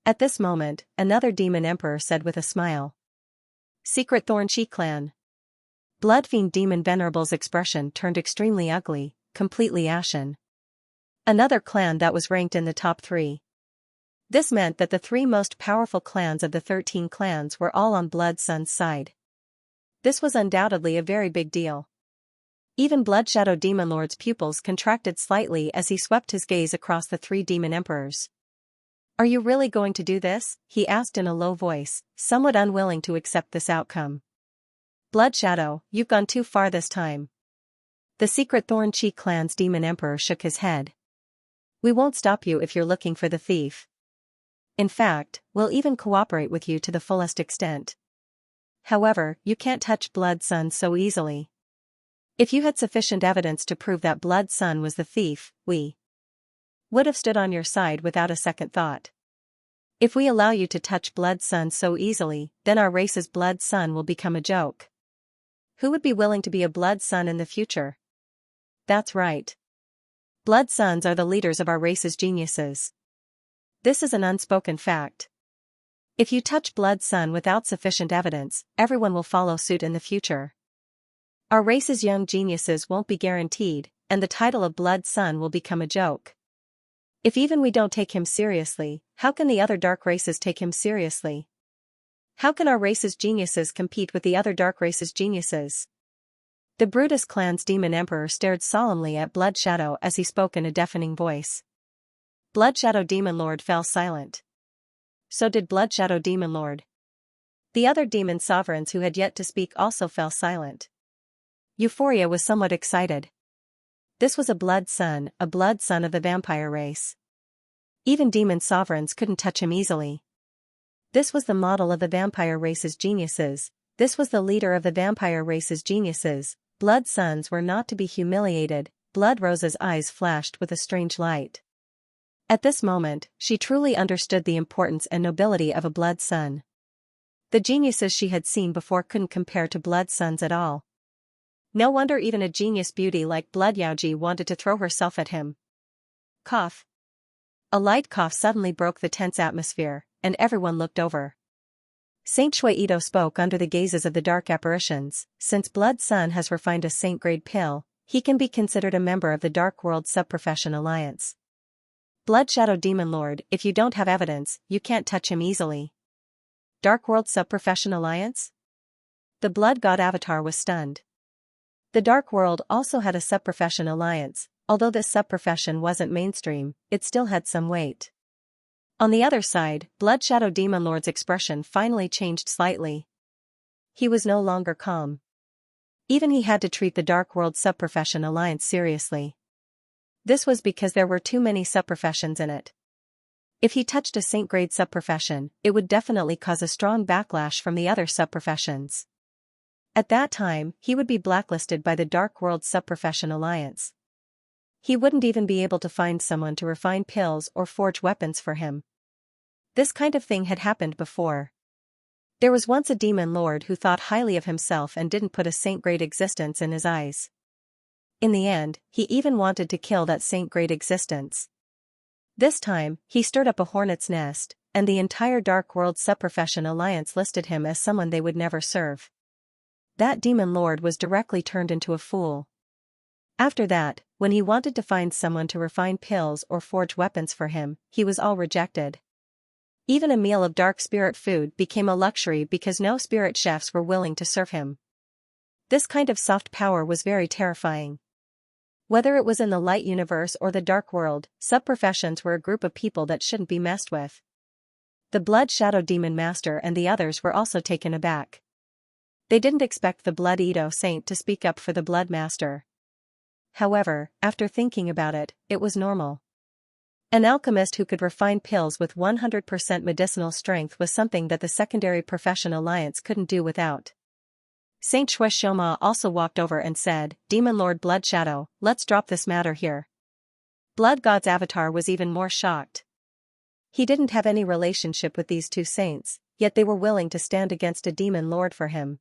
At this moment, another demon emperor said with a smile. Secret Thorn Chi clan. Bloodfiend Demon Venerable's expression turned extremely ugly, completely ashen. Another clan that was ranked in the top 3. This meant that the 3 most powerful clans of the 13 clans were all on Blood Sun's side. This was undoubtedly a very big deal. Even Blood Shadow Demon Lord's pupils contracted slightly as he swept his gaze across the 3 demon emperors. Are you really going to do this? He asked in a low voice, somewhat unwilling to accept this outcome. Blood Shadow, you've gone too far this time. The secret Thorn Chi clan's demon emperor shook his head. We won't stop you if you're looking for the thief. In fact, we'll even cooperate with you to the fullest extent. However, you can't touch Blood Sun so easily. If you had sufficient evidence to prove that Blood Sun was the thief, we would have stood on your side without a second thought. If we allow you to touch Blood Sun so easily, then our race's Blood Sun will become a joke. Who would be willing to be a Blood Sun in the future? That's right. Blood Suns are the leaders of our race's geniuses. This is an unspoken fact. If you touch Blood Sun without sufficient evidence, everyone will follow suit in the future. Our race's young geniuses won't be guaranteed, and the title of Blood Sun will become a joke. If even we don't take him seriously, how can the other dark races take him seriously? How can our race's geniuses compete with the other dark races' geniuses? The Brutus clan's demon emperor stared solemnly at Blood Shadow as he spoke in a deafening voice. Blood Shadow Demon Lord fell silent. So did Blood Shadow Demon Lord. The other demon sovereigns who had yet to speak also fell silent. Euphoria was somewhat excited. This was a Blood Sun of the vampire race. Even demon sovereigns couldn't touch him easily. This was the model of the vampire race's geniuses. This was the leader of the vampire race's geniuses. Blood Suns were not to be humiliated. Blood Rose's eyes flashed with a strange light. At this moment, she truly understood the importance and nobility of a Blood Sun. The geniuses she had seen before couldn't compare to Blood Suns at all. No wonder even a genius beauty like Blood Yaoji wanted to throw herself at him. Cough. A light cough suddenly broke the tense atmosphere, and everyone looked over. Saint Shui Ito spoke under the gazes of the dark apparitions. Since Blood Sun has refined a saint-grade pill, he can be considered a member of the Dark World Subprofession Alliance. Blood Shadow Demon Lord, if you don't have evidence, you can't touch him easily. Dark World Subprofession Alliance? The Blood God Avatar was stunned. The Dark World also had a subprofession alliance. Although this subprofession wasn't mainstream, it still had some weight. On the other side, Blood Shadow Demon Lord's expression finally changed slightly. He was no longer calm. Even he had to treat the Dark World Subprofession Alliance seriously. This was because there were too many subprofessions in it. If he touched a saint-grade subprofession, it would definitely cause a strong backlash from the other subprofessions. At that time, he would be blacklisted by the Dark World Subprofession Alliance. He wouldn't even be able to find someone to refine pills or forge weapons for him. This kind of thing had happened before. There was once a demon lord who thought highly of himself and didn't put a saint-grade existence in his eyes. In the end, he even wanted to kill that saint-grade existence. This time, he stirred up a hornet's nest, and the entire Dark World Subprofession Alliance listed him as someone they would never serve. That demon lord was directly turned into a fool. After that, when he wanted to find someone to refine pills or forge weapons for him, he was all rejected. Even a meal of dark spirit food became a luxury because no spirit chefs were willing to serve him. This kind of soft power was very terrifying. Whether it was in the light universe or the dark world, sub-professions were a group of people that shouldn't be messed with. The Blood Shadow Demon Master and the others were also taken aback. They didn't expect the Blood Edo Saint to speak up for the Blood Master. However, after thinking about it, it was normal. An alchemist who could refine pills with 100% medicinal strength was something that the Secondary Profession Alliance couldn't do without. Saint Shui Shoma also walked over and said, "Demon Lord Blood Shadow, let's drop this matter here." Blood God's avatar was even more shocked. He didn't have any relationship with these two saints, yet they were willing to stand against a demon lord for him.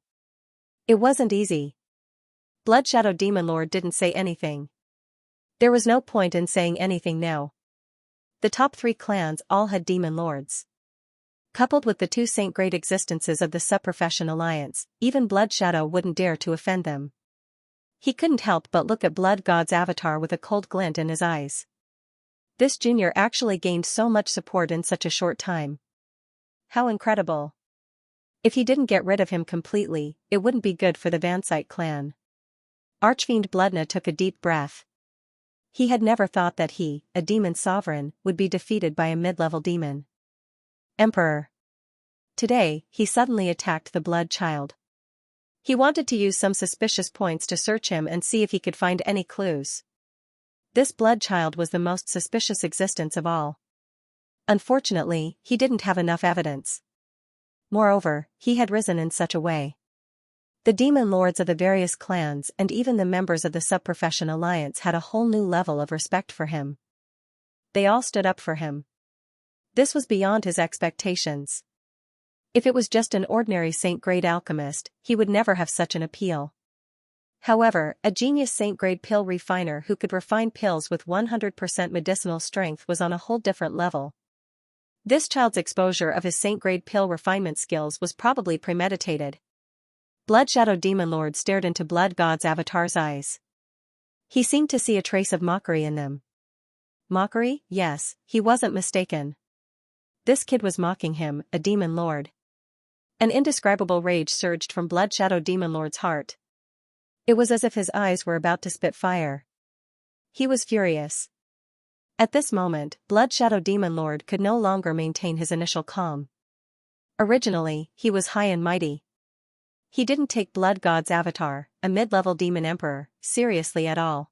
It wasn't easy. Blood Shadow Demon Lord didn't say anything. There was no point in saying anything now. The top 3 clans all had demon lords. Coupled with the 2 saint-grade existences of the Sub-Profession Alliance, even Blood Shadow wouldn't dare to offend them. He couldn't help but look at Blood God's avatar with a cold glint in his eyes. This junior actually gained so much support in such a short time. How incredible. If he didn't get rid of him completely, it wouldn't be good for the Vansite clan. Archfiend Bloodna took a deep breath. He had never thought that he, a demon sovereign, would be defeated by a mid-level demon emperor. Today, he suddenly attacked the Blood Child. He wanted to use some suspicious points to search him and see if he could find any clues. This Blood Child was the most suspicious existence of all. Unfortunately, he didn't have enough evidence. Moreover, he had risen in such a way. The demon lords of the various clans and even the members of the Sub-Profession Alliance had a whole new level of respect for him. They all stood up for him. This was beyond his expectations. If it was just an ordinary saint-grade alchemist, he would never have such an appeal. However, a genius saint-grade pill refiner who could refine pills with 100% medicinal strength was on a whole different level. This child's exposure of his saint-grade pill refinement skills was probably premeditated. Blood Shadow Demon Lord stared into Blood God's avatar's eyes. He seemed to see a trace of mockery in them. Mockery? Yes, he wasn't mistaken. This kid was mocking him, a demon lord. An indescribable rage surged from Blood Shadow Demon Lord's heart. It was as if his eyes were about to spit fire. He was furious. At this moment, Blood Shadow Demon Lord could no longer maintain his initial calm. Originally, he was high and mighty. He didn't take Blood God's avatar, a mid-level demon emperor, seriously at all.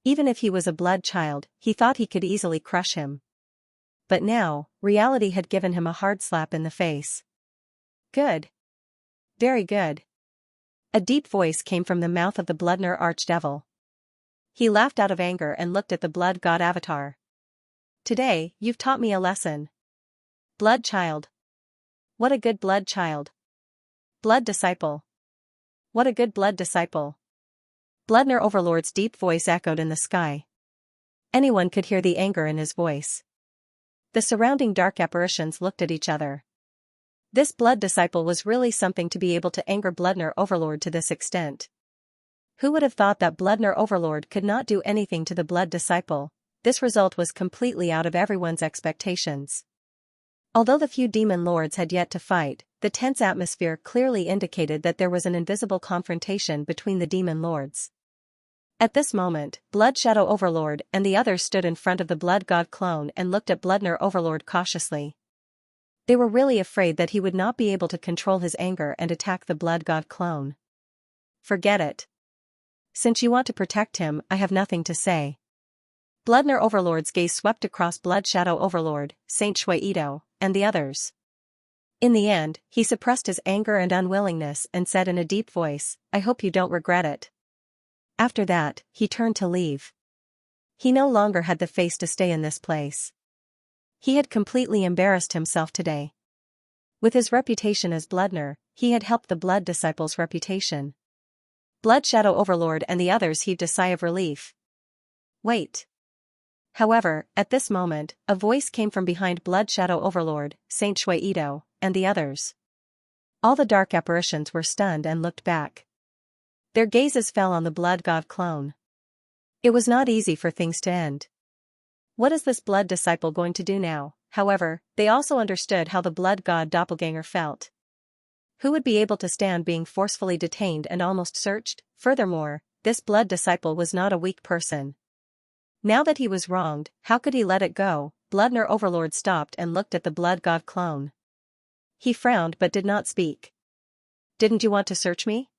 Even if he was a blood child, he thought he could easily crush him. But now, reality had given him a hard slap in the face. Good. Very good. A deep voice came from the mouth of the Bloodner Archdevil. He laughed out of anger and looked at the Blood God avatar. Today, you've taught me a lesson. Blood child. What a good blood child. Blood disciple. What a good blood disciple. Bloodner Overlord's deep voice echoed in the sky. Anyone could hear the anger in his voice. The surrounding dark apparitions looked at each other. This blood disciple was really something to be able to anger Bloodner Overlord to this extent. Who would have thought that Bloodner Overlord could not do anything to the blood disciple? This result was completely out of everyone's expectations. Although the few demon lords had yet to fight, the tense atmosphere clearly indicated that there was an invisible confrontation between the demon lords. At this moment, Blood Shadow Overlord and the others stood in front of the Blood God clone and looked at Bloodner Overlord cautiously. They were really afraid that he would not be able to control his anger and attack the Blood God clone. Forget it. Since you want to protect him, I have nothing to say. Bloodner Overlord's gaze swept across Blood Shadow Overlord, Saint Shui Ito, and the others. In the end, he suppressed his anger and unwillingness and said in a deep voice, "I hope you don't regret it." After that, he turned to leave. He no longer had the face to stay in this place. He had completely embarrassed himself today. With his reputation as Bloodner, he had helped the Blood Disciple's reputation. Blood Shadow Overlord and the others heaved a sigh of relief. Wait. However, at this moment, a voice came from behind Blood Shadow Overlord, Saint Shui Ito, and the others. All the dark apparitions were stunned and looked back. Their gazes fell on the Blood God clone. It was not easy for things to end. What is this blood disciple going to do now? However, they also understood how the Blood God doppelganger felt. Who would be able to stand being forcefully detained and almost searched? Furthermore, this blood disciple was not a weak person. Now that he was wronged, how could he let it go? Bloodner Overlord stopped and looked at the blood god clone. He frowned but did not speak. Didn't you want to search me?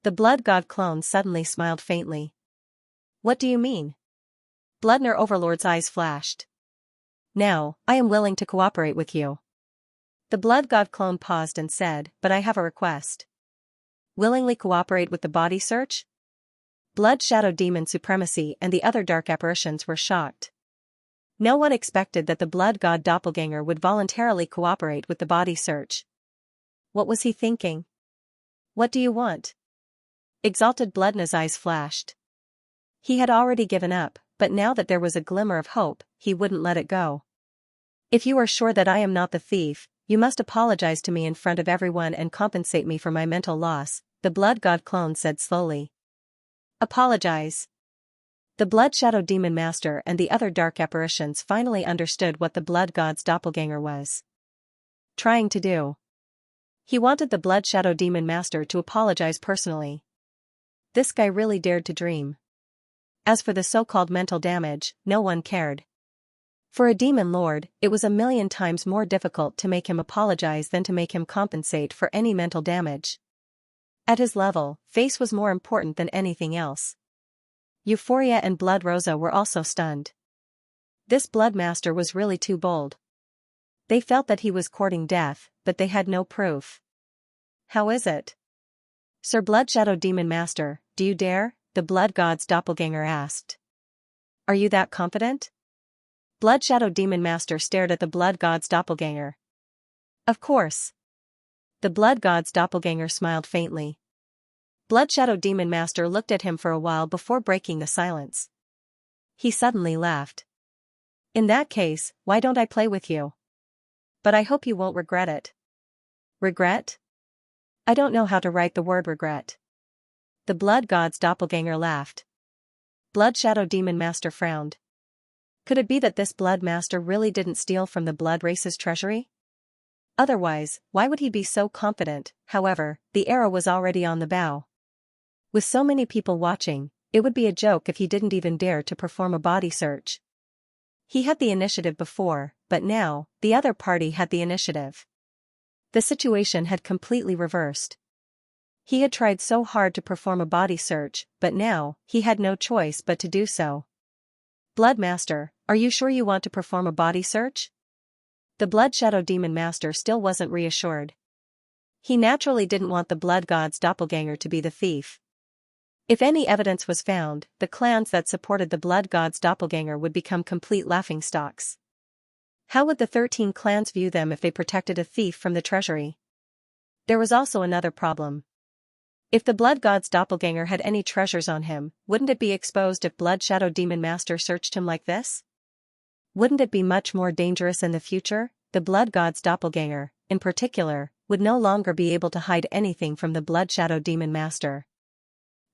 The blood god clone suddenly smiled faintly. What do you mean? Bloodner Overlord's eyes flashed. Now, I am willing to cooperate with you. The blood god clone paused and said, but I have a request. Willingly cooperate with the body search? Blood Shadow Demon Supremacy and the other dark apparitions were shocked. No one expected that the blood god doppelganger would voluntarily cooperate with the body search. What was he thinking? What do you want? Exalted Bloodna's eyes flashed. He had already given up, but now that there was a glimmer of hope, he wouldn't let it go. If you are sure that I am not the thief, you must apologize to me in front of everyone and compensate me for my mental loss, the blood god clone said slowly. Apologize. The Blood Shadow Demon Master and the other dark apparitions finally understood what the blood god's doppelganger was trying to do. He wanted the Blood Shadow Demon Master to apologize personally. This guy really dared to dream. As for the so-called mental damage, no one cared. For a demon lord, it was a million times more difficult to make him apologize than to make him compensate for any mental damage. At his level, face was more important than anything else. Euphoria and Blood Rosa were also stunned. This Blood Master was really too bold. They felt that he was courting death, but they had no proof. How is it? Sir Blood Shadow Demon Master, do you dare? The blood god's doppelganger asked. Are you that confident? Blood Shadow Demon Master stared at the blood god's doppelganger. Of course. The blood god's doppelganger smiled faintly. Blood Shadow Demon Master looked at him for a while before breaking the silence. He suddenly laughed. In that case, why don't I play with you? But I hope you won't regret it. Regret? I don't know how to write the word regret. The blood god's doppelganger laughed. Blood Shadow Demon Master frowned. Could it be that this blood master really didn't steal from the blood race's treasury? Otherwise, why would he be so confident? However, the arrow was already on the bow. With so many people watching, it would be a joke if he didn't even dare to perform a body search. He had the initiative before, but now, the other party had the initiative. The situation had completely reversed. He had tried so hard to perform a body search, but now, he had no choice but to do so. Blood Master, are you sure you want to perform a body search? The Blood Shadow Demon Master still wasn't reassured. He naturally didn't want the blood god's doppelganger to be the thief. If any evidence was found, the clans that supported the blood god's doppelganger would become complete laughingstocks. How would the 13 clans view them if they protected a thief from the treasury? There was also another problem. If the blood god's doppelganger had any treasures on him, wouldn't it be exposed if Blood Shadow Demon Master searched him like this? Wouldn't it be much more dangerous in the future? The blood god's doppelganger, in particular, would no longer be able to hide anything from the Blood Shadow Demon Master.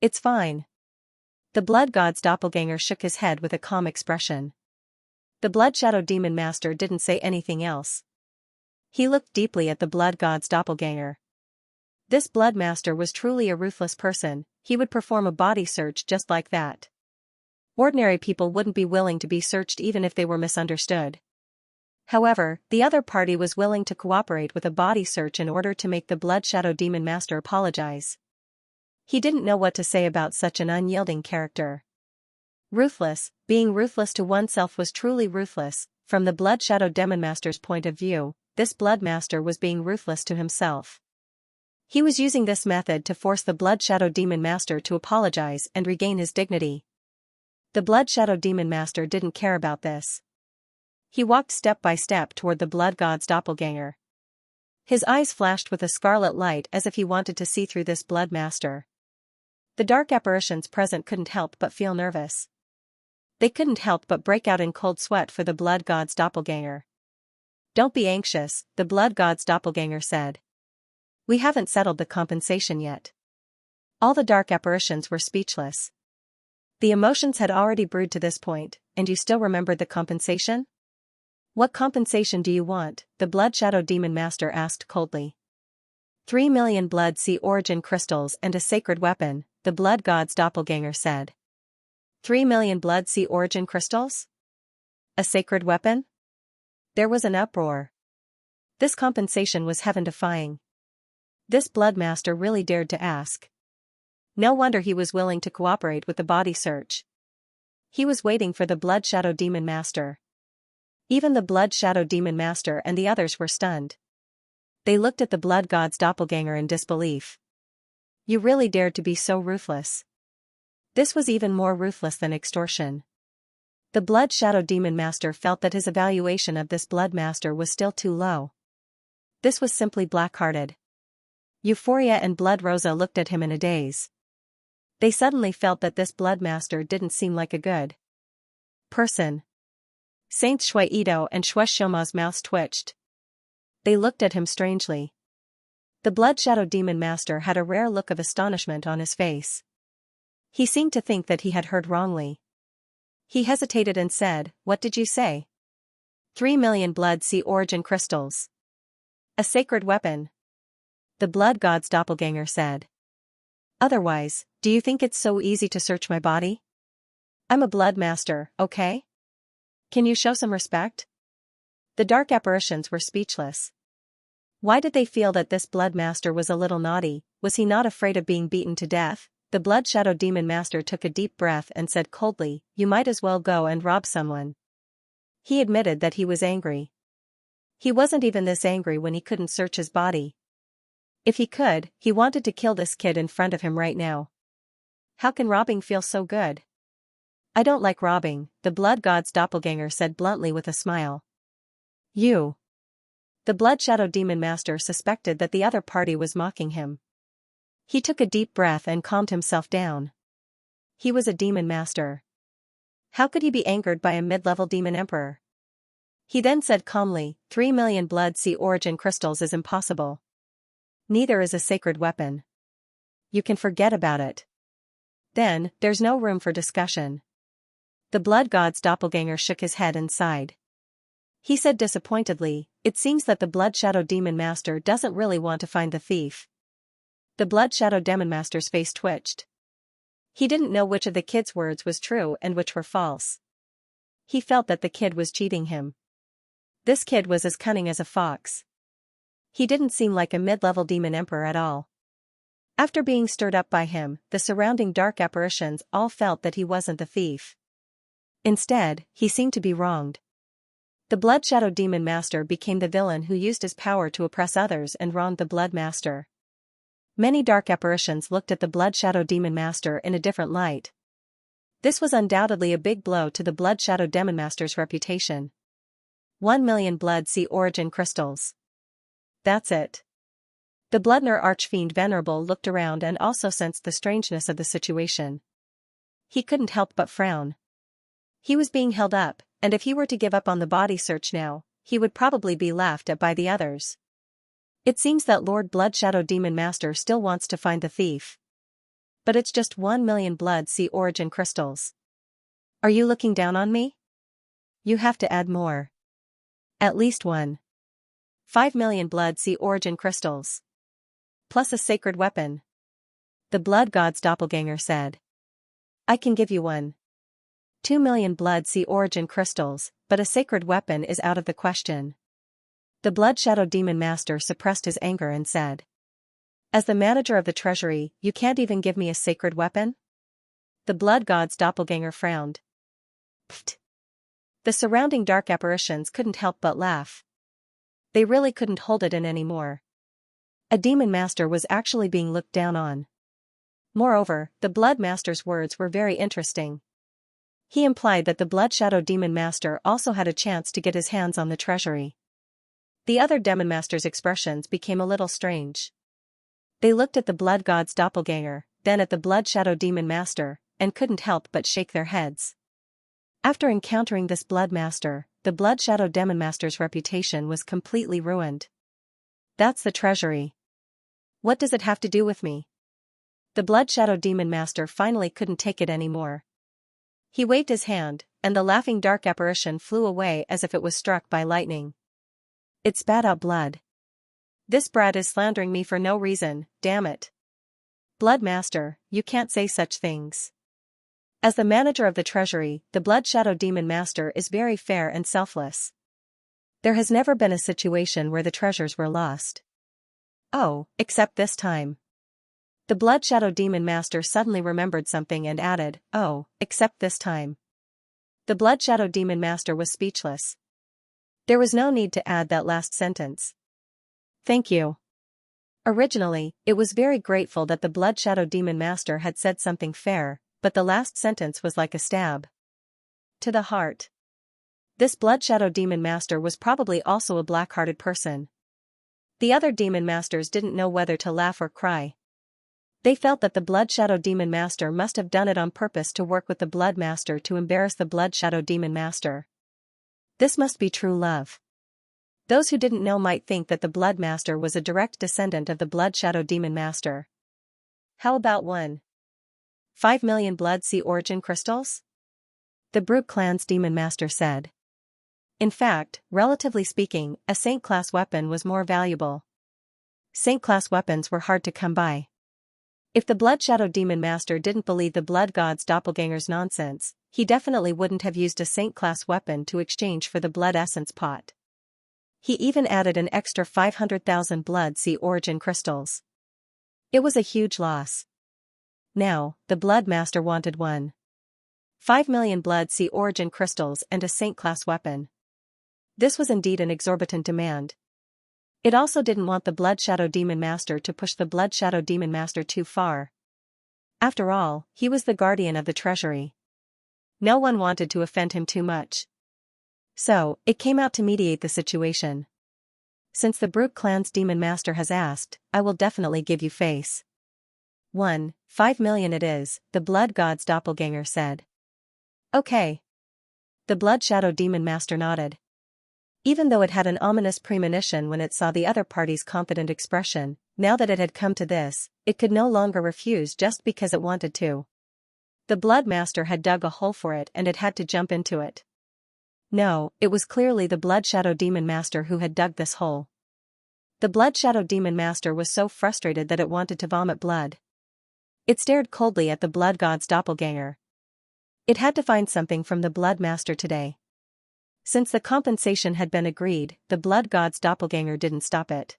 It's fine. The blood god's doppelganger shook his head with a calm expression. The Blood Shadow Demon Master didn't say anything else. He looked deeply at the blood god's doppelganger. This blood master was truly a ruthless person. He would perform a body search just like that. Ordinary people wouldn't be willing to be searched even if they were misunderstood. However, the other party was willing to cooperate with a body search in order to make the Blood Shadow Demon Master apologize. He didn't know what to say about such an unyielding character. Ruthless, being ruthless to oneself was truly ruthless. From the Blood Shadow Demon Master's point of view, this blood master was being ruthless to himself. He was using this method to force the Blood Shadow Demon Master to apologize and regain his dignity. The Blood Shadow Demon Master didn't care about this. He walked step by step toward the blood god's doppelganger. His eyes flashed with a scarlet light as if he wanted to see through this blood master. The dark apparitions present couldn't help but feel nervous. They couldn't help but break out in cold sweat for the blood god's doppelganger. Don't be anxious, the blood god's doppelganger said. We haven't settled the compensation yet. All the dark apparitions were speechless. The emotions had already brewed to this point, and you still remembered the compensation? What compensation do you want? The Blood Shadow Demon Master asked coldly. 3 million blood sea origin crystals and a sacred weapon, the blood god's doppelganger said. 3 million blood sea origin crystals? A sacred weapon? There was an uproar. This compensation was heaven-defying. This bloodmaster really dared to ask. No wonder he was willing to cooperate with the body search. He was waiting for the Blood Shadow Demon Master. Even the Blood Shadow Demon Master and the others were stunned. They looked at the blood god's doppelganger in disbelief. You really dared to be so ruthless. This was even more ruthless than extortion. The Blood Shadow Demon Master felt that his evaluation of this Blood Master was still too low. This was simply black-hearted. Euphoria and Blood Rosa looked at him in a daze. They suddenly felt that this Blood Master didn't seem like a good person. Saints Shui Ito and Shui Shoma's mouths twitched. They looked at him strangely. The Blood Shadow Demon Master had a rare look of astonishment on his face. He seemed to think that he had heard wrongly. He hesitated and said, "What did you say?" 3 million blood sea origin crystals. A sacred weapon. The blood god's doppelganger said. Otherwise, do you think it's so easy to search my body? I'm a blood master, okay? Can you show some respect? The dark apparitions were speechless. Why did they feel that this blood master was a little naughty? Was he not afraid of being beaten to death? The Blood Shadow Demon Master took a deep breath and said coldly, "You might as well go and rob someone." He admitted that he was angry. He wasn't even this angry when he couldn't search his body. If he could, he wanted to kill this kid in front of him right now. How can robbing feel so good? I don't like robbing, the blood god's doppelganger said bluntly with a smile. You. The Blood Shadow Demon Master suspected that the other party was mocking him. He took a deep breath and calmed himself down. He was a demon master. How could he be angered by a mid-level demon emperor? He then said calmly, 3 million blood sea origin crystals is impossible. Neither is a sacred weapon. You can forget about it. Then, there's no room for discussion. The blood god's doppelganger shook his head and sighed. He said disappointedly, "It seems that the Blood Shadow Demon Master doesn't really want to find the thief." The Blood Shadow Demon Master's face twitched. He didn't know which of the kid's words was true and which were false. He felt that the kid was cheating him. This kid was as cunning as a fox. He didn't seem like a mid-level demon emperor at all. After being stirred up by him, the surrounding dark apparitions all felt that he wasn't the thief. Instead, he seemed to be wronged. The Blood Shadow Demon Master became the villain who used his power to oppress others and wronged the Blood Master. Many dark apparitions looked at the Blood Shadow Demon Master in a different light. This was undoubtedly a big blow to the Blood Shadow Demon Master's reputation. 1 million blood sea origin crystals. That's it. The Bloodner Archfiend Venerable looked around and also sensed the strangeness of the situation. He couldn't help but frown. He was being held up, and if he were to give up on the body search now, he would probably be laughed at by the others. It seems that Lord Blood Shadow Demon Master still wants to find the thief. But it's just 1 million blood sea origin crystals. Are you looking down on me? You have to add more. At least one. 5 million blood sea origin crystals. Plus a sacred weapon. The blood god's doppelganger said. I can give you one. 2 million blood sea origin crystals, but a sacred weapon is out of the question. The Blood Shadow Demon Master suppressed his anger and said. As the manager of the treasury, you can't even give me a sacred weapon? The blood god's doppelganger frowned. Pfft. The surrounding dark apparitions couldn't help but laugh. They really couldn't hold it in anymore. A demon master was actually being looked down on. Moreover, the Blood Master's words were very interesting. He implied that the Blood Shadow Demon Master also had a chance to get his hands on the treasury. The other Demon Master's expressions became a little strange. They looked at the Blood God's doppelganger, then at the Blood Shadow Demon Master, and couldn't help but shake their heads. After encountering this Blood Master, the Blood Shadow Demon Master's reputation was completely ruined. That's the treasury. What does it have to do with me? The Blood Shadow Demon Master finally couldn't take it anymore. He waved his hand, and the laughing dark apparition flew away as if it was struck by lightning. It spat out blood. This brat is slandering me for no reason, damn it. Blood Master, you can't say such things. As the manager of the treasury, the Blood Shadow Demon Master is very fair and selfless. There has never been a situation where the treasures were lost. Oh, except this time. The Blood Shadow Demon Master suddenly remembered something and added, oh, except this time. The Blood Shadow Demon Master was speechless. There was no need to add that last sentence. Thank you. Originally, it was very grateful that the Blood Shadow Demon Master had said something fair, but the last sentence was like a stab to the heart. This Blood Shadow Demon Master was probably also a black-hearted person. The other Demon Masters didn't know whether to laugh or cry. They felt that the Blood Shadow Demon Master must have done it on purpose to work with the Blood Master to embarrass the Blood Shadow Demon Master. This must be true love. Those who didn't know might think that the Blood Master was a direct descendant of the Blood Shadow Demon Master. How about 1.5 million Blood Sea origin crystals? The Brute Clan's Demon Master said. In fact, relatively speaking, a Saint-class weapon was more valuable. Saint-class weapons were hard to come by. If the Blood Shadow Demon Master didn't believe the Blood God's doppelganger's nonsense, he definitely wouldn't have used a Saint-class weapon to exchange for the Blood Essence pot. He even added an extra 500,000 Blood Sea origin crystals. It was a huge loss. Now, the Blood Master wanted 1.5 million Blood Sea origin crystals and a Saint-class weapon. This was indeed an exorbitant demand. It also didn't want the Blood Shadow Demon Master to push the Blood Shadow Demon Master too far. After all, he was the guardian of the treasury. No one wanted to offend him too much. So, it came out to mediate the situation. Since the Brute Clan's Demon Master has asked, I will definitely give you face. 1.5 million it is, the Blood God's doppelganger said. Okay. The Blood Shadow Demon Master nodded. Even though it had an ominous premonition when it saw the other party's confident expression, now that it had come to this, it could no longer refuse just because it wanted to. The Blood Master had dug a hole for it and it had to jump into it. No, it was clearly the Blood Shadow Demon Master who had dug this hole. The Blood Shadow Demon Master was so frustrated that it wanted to vomit blood. It stared coldly at the Blood God's doppelganger. It had to find something from the Blood Master today. Since the compensation had been agreed, the Blood God's doppelganger didn't stop it.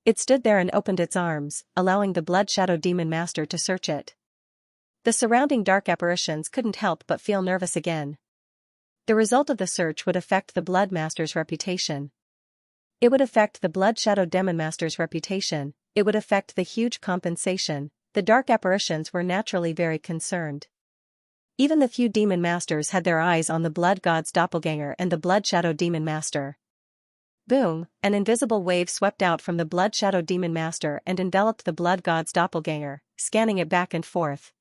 It stood there and opened its arms, allowing the Blood Shadow Demon Master to search it. The surrounding dark apparitions couldn't help but feel nervous again. The result of the search would affect the Blood Master's reputation. It would affect the Blood Shadow Demon Master's reputation, it would affect the huge compensation. The dark apparitions were naturally very concerned. Even the few Demon Masters had their eyes on the Blood God's doppelganger and the Blood Shadow Demon Master. Boom, an invisible wave swept out from the Blood Shadow Demon Master and enveloped the Blood God's doppelganger, scanning it back and forth.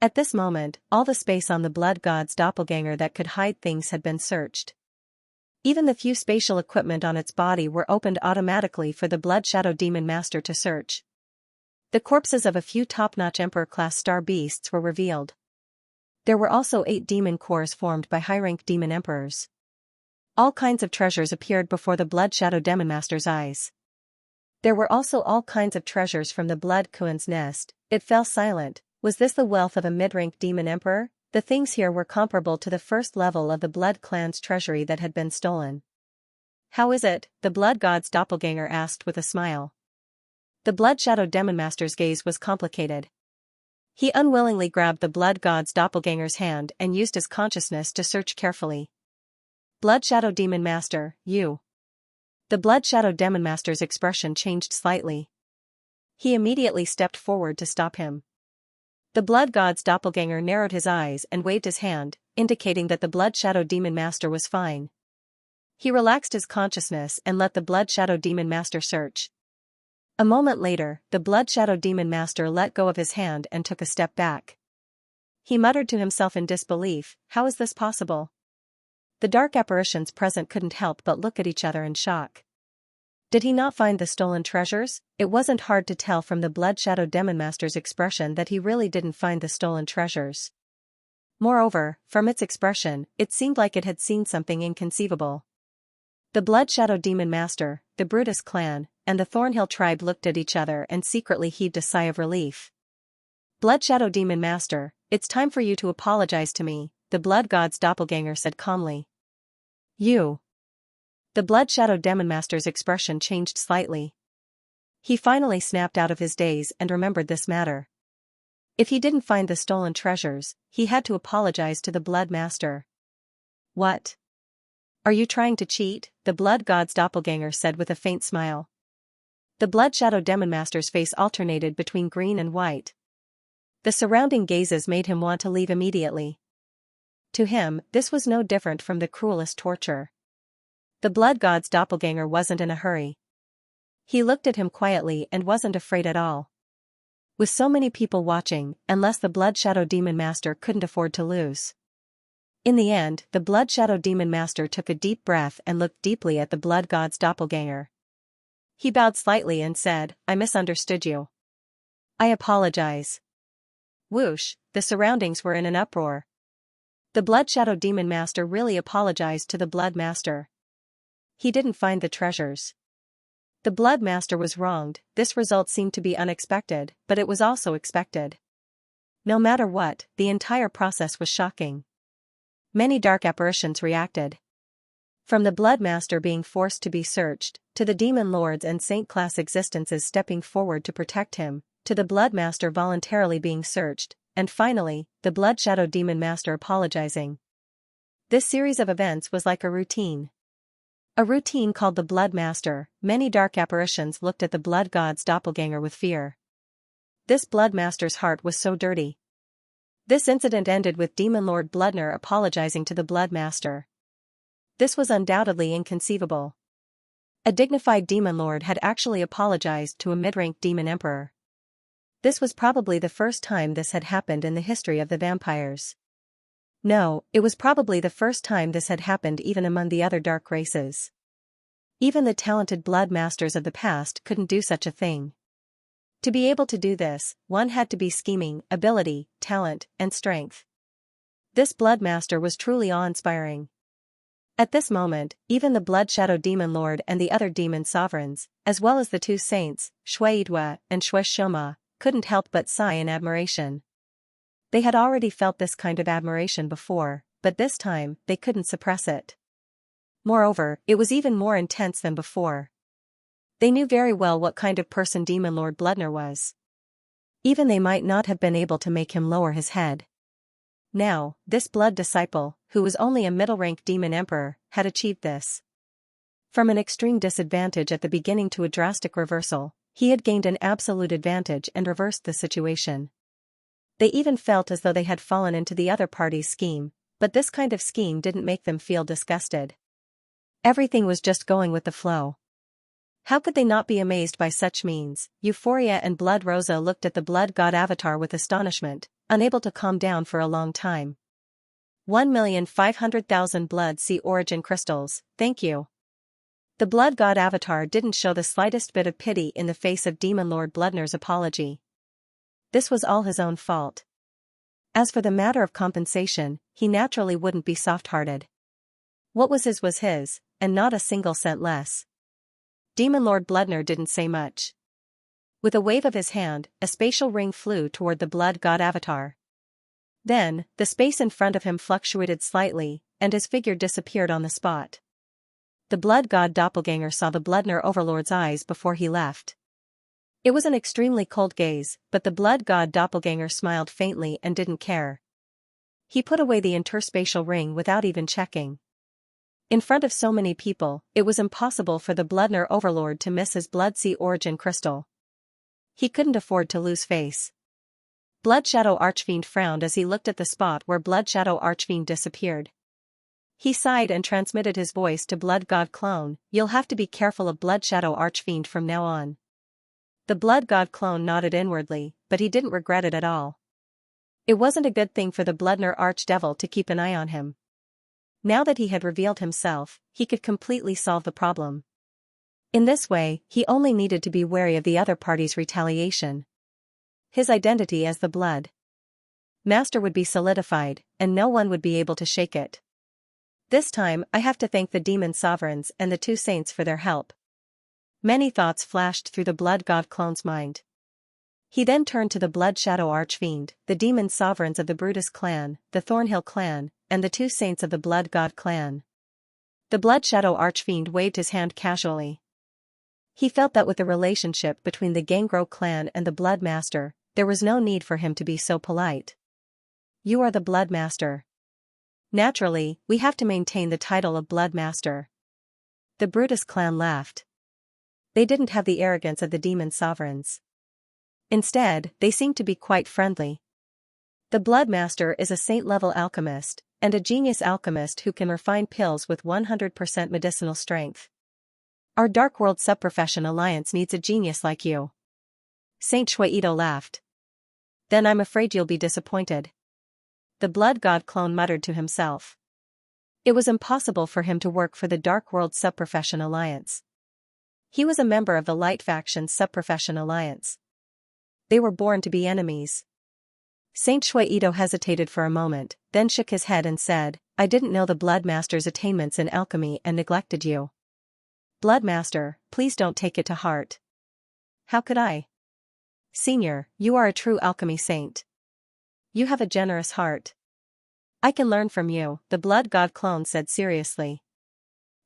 At this moment, all the space on the Blood God's doppelganger that could hide things had been searched. Even the few spatial equipment on its body were opened automatically for the Blood Shadow Demon Master to search. The corpses of a few top-notch Emperor-class star beasts were revealed. There were also 8 demon cores formed by high-rank demon emperors. All kinds of treasures appeared before the Blood Shadow Demon Master's eyes. There were also all kinds of treasures from the Blood Kuan's nest. It fell silent. Was this the wealth of a mid-rank demon emperor? The things here were comparable to the first level of the Blood Clan's treasury that had been stolen. How is it? The Blood God's doppelganger asked with a smile. The Blood Shadow Demon Master's gaze was complicated. He unwillingly grabbed the Blood God's doppelganger's hand and used his consciousness to search carefully. Blood Shadow Demon Master, you. The Blood Shadow Demon Master's expression changed slightly. He immediately stepped forward to stop him. The Blood God's doppelganger narrowed his eyes and waved his hand, indicating that the Blood Shadow Demon Master was fine. He relaxed his consciousness and let the Blood Shadow Demon Master search. A moment later, the Blood Shadow Demon Master let go of his hand and took a step back. He muttered to himself in disbelief, how is this possible? The dark apparitions present couldn't help but look at each other in shock. Did he not find the stolen treasures? It wasn't hard to tell from the Blood Shadow Demon Master's expression that he really didn't find the stolen treasures. Moreover, from its expression, it seemed like it had seen something inconceivable. The Blood Shadow Demon Master, the Brutus clan, and the Thornhill tribe looked at each other and secretly heaved a sigh of relief. Blood Shadow Demon Master, it's time for you to apologize to me, the Blood God's doppelganger said calmly. You. The Blood Shadow Demon Master's expression changed slightly. He finally snapped out of his daze and remembered this matter. If he didn't find the stolen treasures, he had to apologize to the Blood Master. What? Are you trying to cheat? The Blood God's doppelganger said with a faint smile. The Blood Shadow Demon Master's face alternated between green and white. The surrounding gazes made him want to leave immediately. To him, this was no different from the cruelest torture. The Blood God's doppelganger wasn't in a hurry. He looked at him quietly and wasn't afraid at all. With so many people watching, unless the Blood Shadow Demon Master couldn't afford to lose. In the end, the Blood Shadow Demon Master took a deep breath and looked deeply at the Blood God's doppelganger. He bowed slightly and said, I misunderstood you. I apologize. Whoosh, the surroundings were in an uproar. The Blood Shadow Demon Master really apologized to the Blood Master. He didn't find the treasures. The Blood Master was wronged. This result seemed to be unexpected, but it was also expected. No matter what, the entire process was shocking. Many dark apparitions reacted. From the Blood Master being forced to be searched, to the demon lords and saint-class existences stepping forward to protect him, to the Blood Master voluntarily being searched, and finally, the Blood Shadow Demon Master apologizing. This series of events was like a routine. A routine called the Blood Master. Many dark apparitions looked at the Blood God's doppelganger with fear. This Blood Master's heart was so dirty. This incident ended with Demon Lord Bloodner apologizing to the Blood Master. This was undoubtedly inconceivable. A dignified Demon Lord had actually apologized to a mid-rank Demon Emperor. This was probably the first time this had happened in the history of the vampires. No, it was probably the first time this had happened even among the other dark races. Even the talented Blood Masters of the past couldn't do such a thing. To be able to do this, one had to be scheming, ability, talent, and strength. This Blood Master was truly awe-inspiring. At this moment, even the Blood Shadow Demon Lord and the other demon sovereigns, as well as the two saints, Shueidwa and Shueshoma, couldn't help but sigh in admiration. They had already felt this kind of admiration before, but this time, they couldn't suppress it. Moreover, it was even more intense than before. They knew very well what kind of person Demon Lord Bloodner was. Even they might not have been able to make him lower his head. Now, this Blood Disciple, who was only a middle-rank Demon Emperor, had achieved this. From an extreme disadvantage at the beginning to a drastic reversal, he had gained an absolute advantage and reversed the situation. They even felt as though they had fallen into the other party's scheme, but this kind of scheme didn't make them feel disgusted. Everything was just going with the flow. How could they not be amazed by such means? Euphoria and Blood Rosa looked at the Blood God Avatar with astonishment, unable to calm down for a long time. 1,500,000 Blood Sea Origin Crystals, thank you. The Blood God Avatar didn't show the slightest bit of pity in the face of Demon Lord Bloodner's apology. This was all his own fault. As for the matter of compensation, he naturally wouldn't be soft-hearted. What was his, and not a single cent less. Demon Lord Bloodner didn't say much. With a wave of his hand, a spatial ring flew toward the Blood God Avatar. Then, the space in front of him fluctuated slightly, and his figure disappeared on the spot. The Blood God Doppelganger saw the Bloodner Overlord's eyes before he left. It was an extremely cold gaze, but the Blood God Doppelganger smiled faintly and didn't care. He put away the interspatial ring without even checking. In front of so many people, it was impossible for the Bloodner Overlord to miss his Blood Sea Origin crystal. He couldn't afford to lose face. Blood Shadow Archfiend frowned as he looked at the spot where Blood Shadow Archfiend disappeared. He sighed and transmitted his voice to Blood God Clone, "You'll have to be careful of Blood Shadow Archfiend from now on." The Blood God Clone nodded inwardly, but he didn't regret it at all. It wasn't a good thing for the Bloodner Archdevil to keep an eye on him. Now that he had revealed himself, he could completely solve the problem. In this way, he only needed to be wary of the other party's retaliation. His identity as the Blood Master would be solidified, and no one would be able to shake it. This time, I have to thank the demon sovereigns and the two saints for their help. Many thoughts flashed through the blood god clone's mind. He then turned to the blood shadow archfiend, the demon sovereigns of the Brutus clan, the Thornhill clan, and the two saints of the blood god clan. The blood shadow archfiend waved his hand casually. He felt that with the relationship between the Gangrel clan and the Blood Master, there was no need for him to be so polite. You are the Blood Master. Naturally, we have to maintain the title of Blood Master. The Brutus clan laughed. They didn't have the arrogance of the demon sovereigns. Instead, they seemed to be quite friendly. The Blood Master is a saint-level alchemist, and a genius alchemist who can refine pills with 100% medicinal strength. Our Dark World Subprofession Alliance needs a genius like you. Saint Shuaido laughed. Then I'm afraid you'll be disappointed. The blood god clone muttered to himself. It was impossible for him to work for the Dark World Subprofession Alliance. He was a member of the Light Faction's Subprofession Alliance. They were born to be enemies. Saint Shuaido hesitated for a moment, then shook his head and said, I didn't know the Blood Master's attainments in alchemy and neglected you. Blood Master, please don't take it to heart. How could I? Senior, you are a true alchemy saint. You have a generous heart. I can learn from you, the blood god clone said seriously.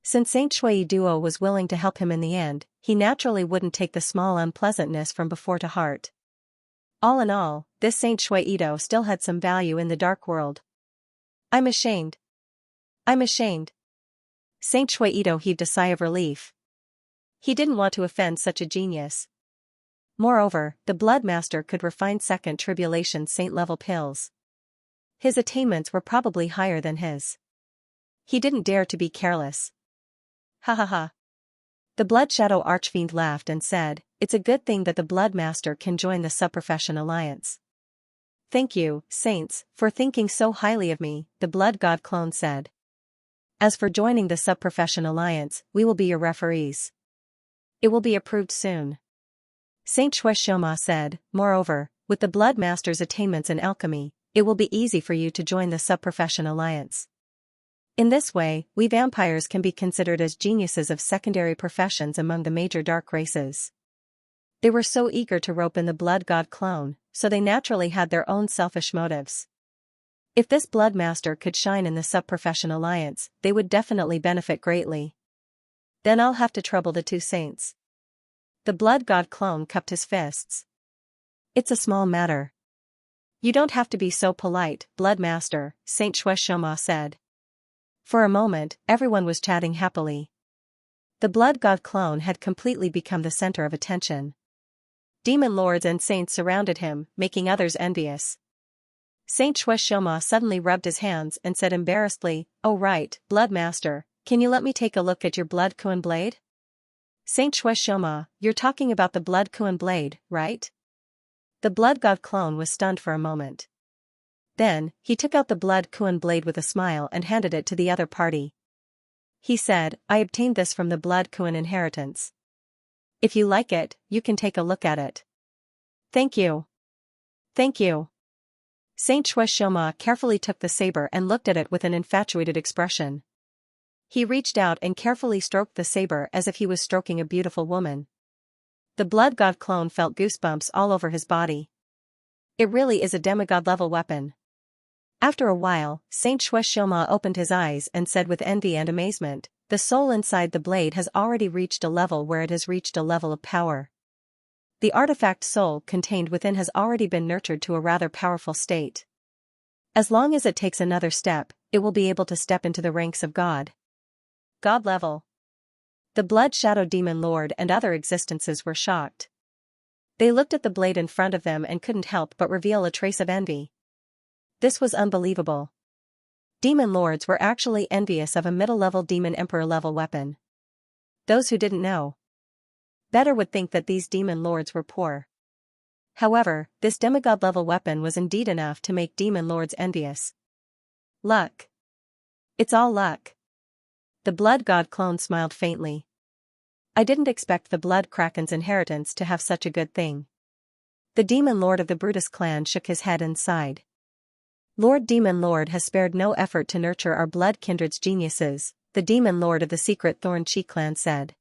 Since Saint Shuaido was willing to help him in the end, he naturally wouldn't take the small unpleasantness from before to heart. All in all, this Saint Shuaido still had some value in the dark world. I'm ashamed. I'm ashamed. Saint Shuaido heaved a sigh of relief. He didn't want to offend such a genius. Moreover, the Blood Master could refine second tribulation saint-level pills. His attainments were probably higher than his. He didn't dare to be careless. Ha ha ha. The Blood Shadow Archfiend laughed and said, It's a good thing that the Blood Master can join the Subprofession Alliance. Thank you, saints, for thinking so highly of me, the Blood God clone said. As for joining the Subprofession Alliance, we will be your referees. It will be approved soon. Saint Shueshoma said, Moreover, with the Blood Master's attainments in alchemy, it will be easy for you to join the Subprofession Alliance. In this way, we vampires can be considered as geniuses of secondary professions among the major dark races. They were so eager to rope in the Blood God clone, so they naturally had their own selfish motives. If this Blood Master could shine in the Subprofession Alliance, they would definitely benefit greatly. Then I'll have to trouble the two saints. The Blood God clone cupped his fists. It's a small matter. You don't have to be so polite, Blood Master, Saint Shueshoma said. For a moment, everyone was chatting happily. The Blood God clone had completely become the center of attention. Demon lords and saints surrounded him, making others envious. Saint Shueshoma suddenly rubbed his hands and said embarrassedly, Oh right, Blood Master, can you let me take a look at your Blood Kuan blade? Saint Shueshoma, you're talking about the Blood Kuan blade, right? The Blood God clone was stunned for a moment. Then, he took out the Blood Kuan blade with a smile and handed it to the other party. He said, I obtained this from the Blood Kuan inheritance. If you like it, you can take a look at it. Thank you. Thank you. Saint Shueshoma carefully took the saber and looked at it with an infatuated expression. He reached out and carefully stroked the saber as if he was stroking a beautiful woman. The Blood God clone felt goosebumps all over his body. It really is a demigod-level weapon. After a while, Saint Shueshoma opened his eyes and said with envy and amazement, The soul inside the blade has already reached a level where it has reached a level of power. The artifact soul contained within has already been nurtured to a rather powerful state. As long as it takes another step, it will be able to step into the ranks of God. God level. The Blood Shadow Demon Lord and other existences were shocked. They looked at the blade in front of them and couldn't help but reveal a trace of envy. This was unbelievable. Demon Lords were actually envious of a middle-level Demon Emperor-level weapon. Those who didn't know better would think that these Demon Lords were poor. However, this demigod-level weapon was indeed enough to make Demon Lords envious. Luck. It's all luck. The Blood God clone smiled faintly. I didn't expect the Blood Kraken's inheritance to have such a good thing. The Demon Lord of the Brutus clan shook his head and sighed. Lord Demon Lord has spared no effort to nurture our blood kindred's geniuses, the Demon Lord of the secret Thorn Chi clan said.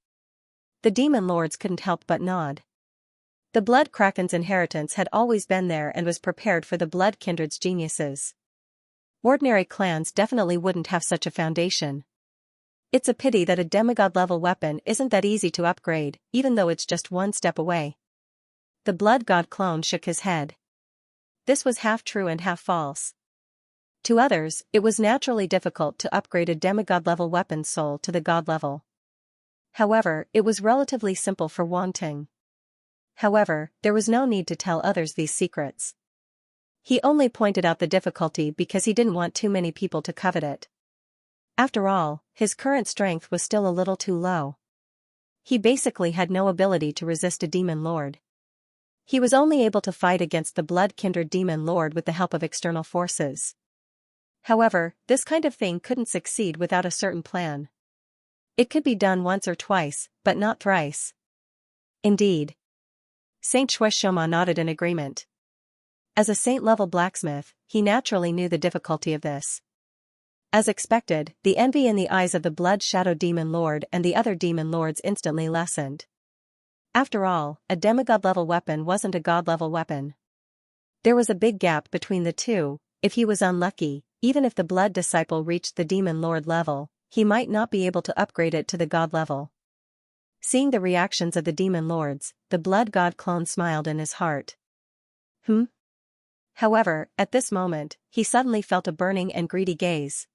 The Demon Lords couldn't help but nod. The Blood Kraken's inheritance had always been there and was prepared for the blood kindred's geniuses. Ordinary clans definitely wouldn't have such a foundation. It's a pity that a demigod-level weapon isn't that easy to upgrade, even though it's just one step away. The Blood God clone shook his head. This was half true and half false. To others, it was naturally difficult to upgrade a demigod-level weapon's soul to the god level. However, it was relatively simple for Wangting. However, there was no need to tell others these secrets. He only pointed out the difficulty because he didn't want too many people to covet it. After all, his current strength was still a little too low. He basically had no ability to resist a demon lord. He was only able to fight against the blood-kindred demon lord with the help of external forces. However, this kind of thing couldn't succeed without a certain plan. It could be done once or twice, but not thrice. Indeed. Saint Shueshoma nodded in agreement. As a saint-level blacksmith, he naturally knew the difficulty of this. As expected, the envy in the eyes of the Blood Shadow Demon Lord and the other demon lords instantly lessened. After all, a demigod-level weapon wasn't a god-level weapon. There was a big gap between the two. If he was unlucky, even if the Blood Disciple reached the Demon Lord level, he might not be able to upgrade it to the god level. Seeing the reactions of the Demon Lords, the Blood God clone smiled in his heart. However, at this moment, he suddenly felt a burning and greedy gaze.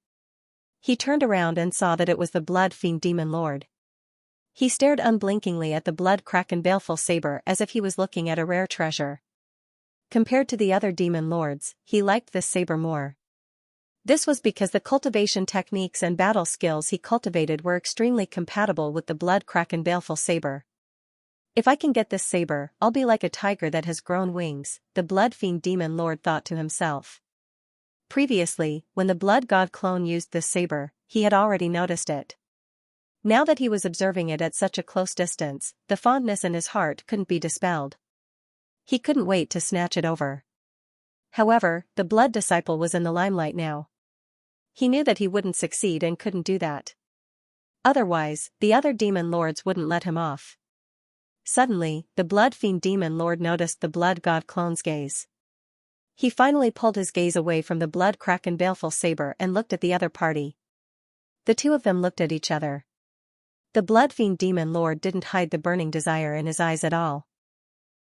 He turned around and saw that it was the Blood Fiend Demon Lord. He stared unblinkingly at the Blood Kraken baleful saber as if he was looking at a rare treasure. Compared to the other demon lords, he liked this saber more. This was because the cultivation techniques and battle skills he cultivated were extremely compatible with the Blood Kraken baleful saber. If I can get this saber, I'll be like a tiger that has grown wings, the Blood Fiend Demon Lord thought to himself. Previously, when the Blood God clone used this saber, he had already noticed it. Now that he was observing it at such a close distance, the fondness in his heart couldn't be dispelled. He couldn't wait to snatch it over. However, the Blood Disciple was in the limelight now. He knew that he wouldn't succeed and couldn't do that. Otherwise, the other demon lords wouldn't let him off. Suddenly, the Blood Fiend Demon Lord noticed the Blood God clone's gaze. He finally pulled his gaze away from the Blood Kraken baleful saber and looked at the other party. The two of them looked at each other. The Blood Fiend Demon Lord didn't hide the burning desire in his eyes at all.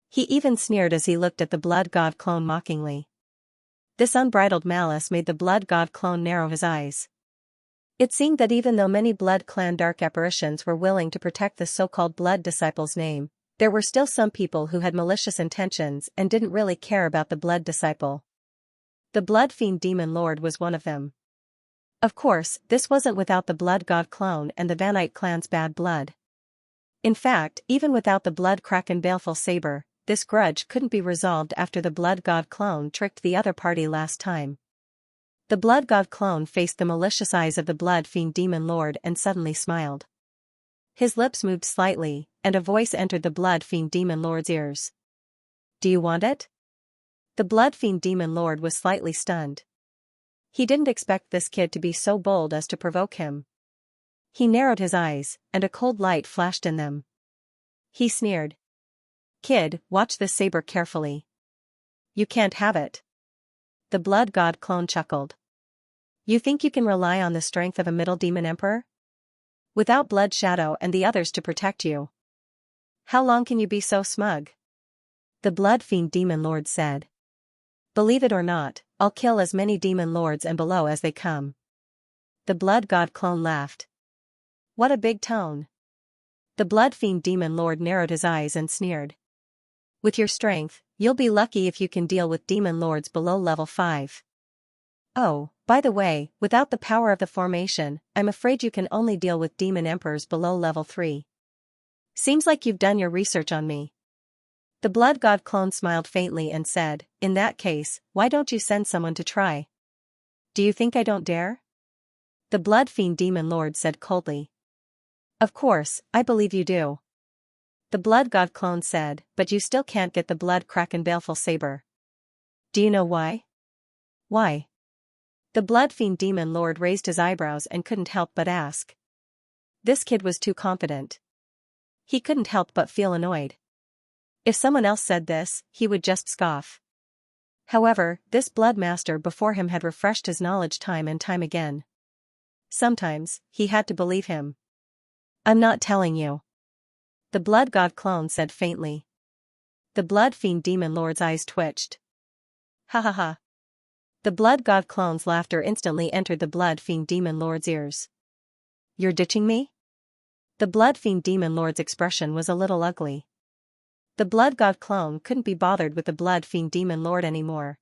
He even sneered as he looked at the Blood God clone mockingly. This unbridled malice made the Blood God clone narrow his eyes. It seemed that even though many Blood Clan dark apparitions were willing to protect the so-called Blood Disciple's name, there were still some people who had malicious intentions and didn't really care about the Blood Disciple. The Blood Fiend Demon Lord was one of them. Of course, this wasn't without the Blood God clone and the Vanite clan's bad blood. In fact, even without the Blood Kraken baleful saber, this grudge couldn't be resolved after the Blood God clone tricked the other party last time. The Blood God clone faced the malicious eyes of the Blood Fiend Demon Lord and suddenly smiled. His lips moved slightly, and a voice entered the Blood Fiend Demon Lord's ears. "Do you want it?" The Blood Fiend Demon Lord was slightly stunned. He didn't expect this kid to be so bold as to provoke him. He narrowed his eyes, and a cold light flashed in them. He sneered. "Kid, watch this saber carefully. You can't have it." The Blood God clone chuckled. "You think you can rely on the strength of a middle demon emperor? Without Blood Shadow and the others to protect you? How long can you be so smug?" The Blood Fiend Demon Lord said. "Believe it or not, I'll kill as many demon lords and below as they come." The Blood God clone laughed. "What a big tone." The Blood Fiend Demon Lord narrowed his eyes and sneered. "With your strength, you'll be lucky if you can deal with demon lords below level 5. Oh, by the way, without the power of the formation, I'm afraid you can only deal with demon emperors below level 3. Seems like you've done your research on me." The Blood God clone smiled faintly and said, "In that case, why don't you send someone to try?" "Do you think I don't dare?" The Blood Fiend Demon Lord said coldly. "Of course, I believe you do." The Blood God clone said, "But you still can't get the Blood Kraken baleful saber. Do you know why?" "Why?" The blood fiend demon lord raised his eyebrows and couldn't help but ask. This kid was too confident. He couldn't help but feel annoyed. If someone else said this, he would just scoff. However, this blood master before him had refreshed his knowledge time and time again. Sometimes, he had to believe him. I'm not telling you. The blood god clone said faintly. The blood fiend demon lord's eyes twitched. Ha ha ha. The blood god clone's laughter instantly entered the blood fiend demon lord's ears. You're ditching me? The blood fiend demon lord's expression was a little ugly. The blood god clone couldn't be bothered with the blood fiend demon lord anymore.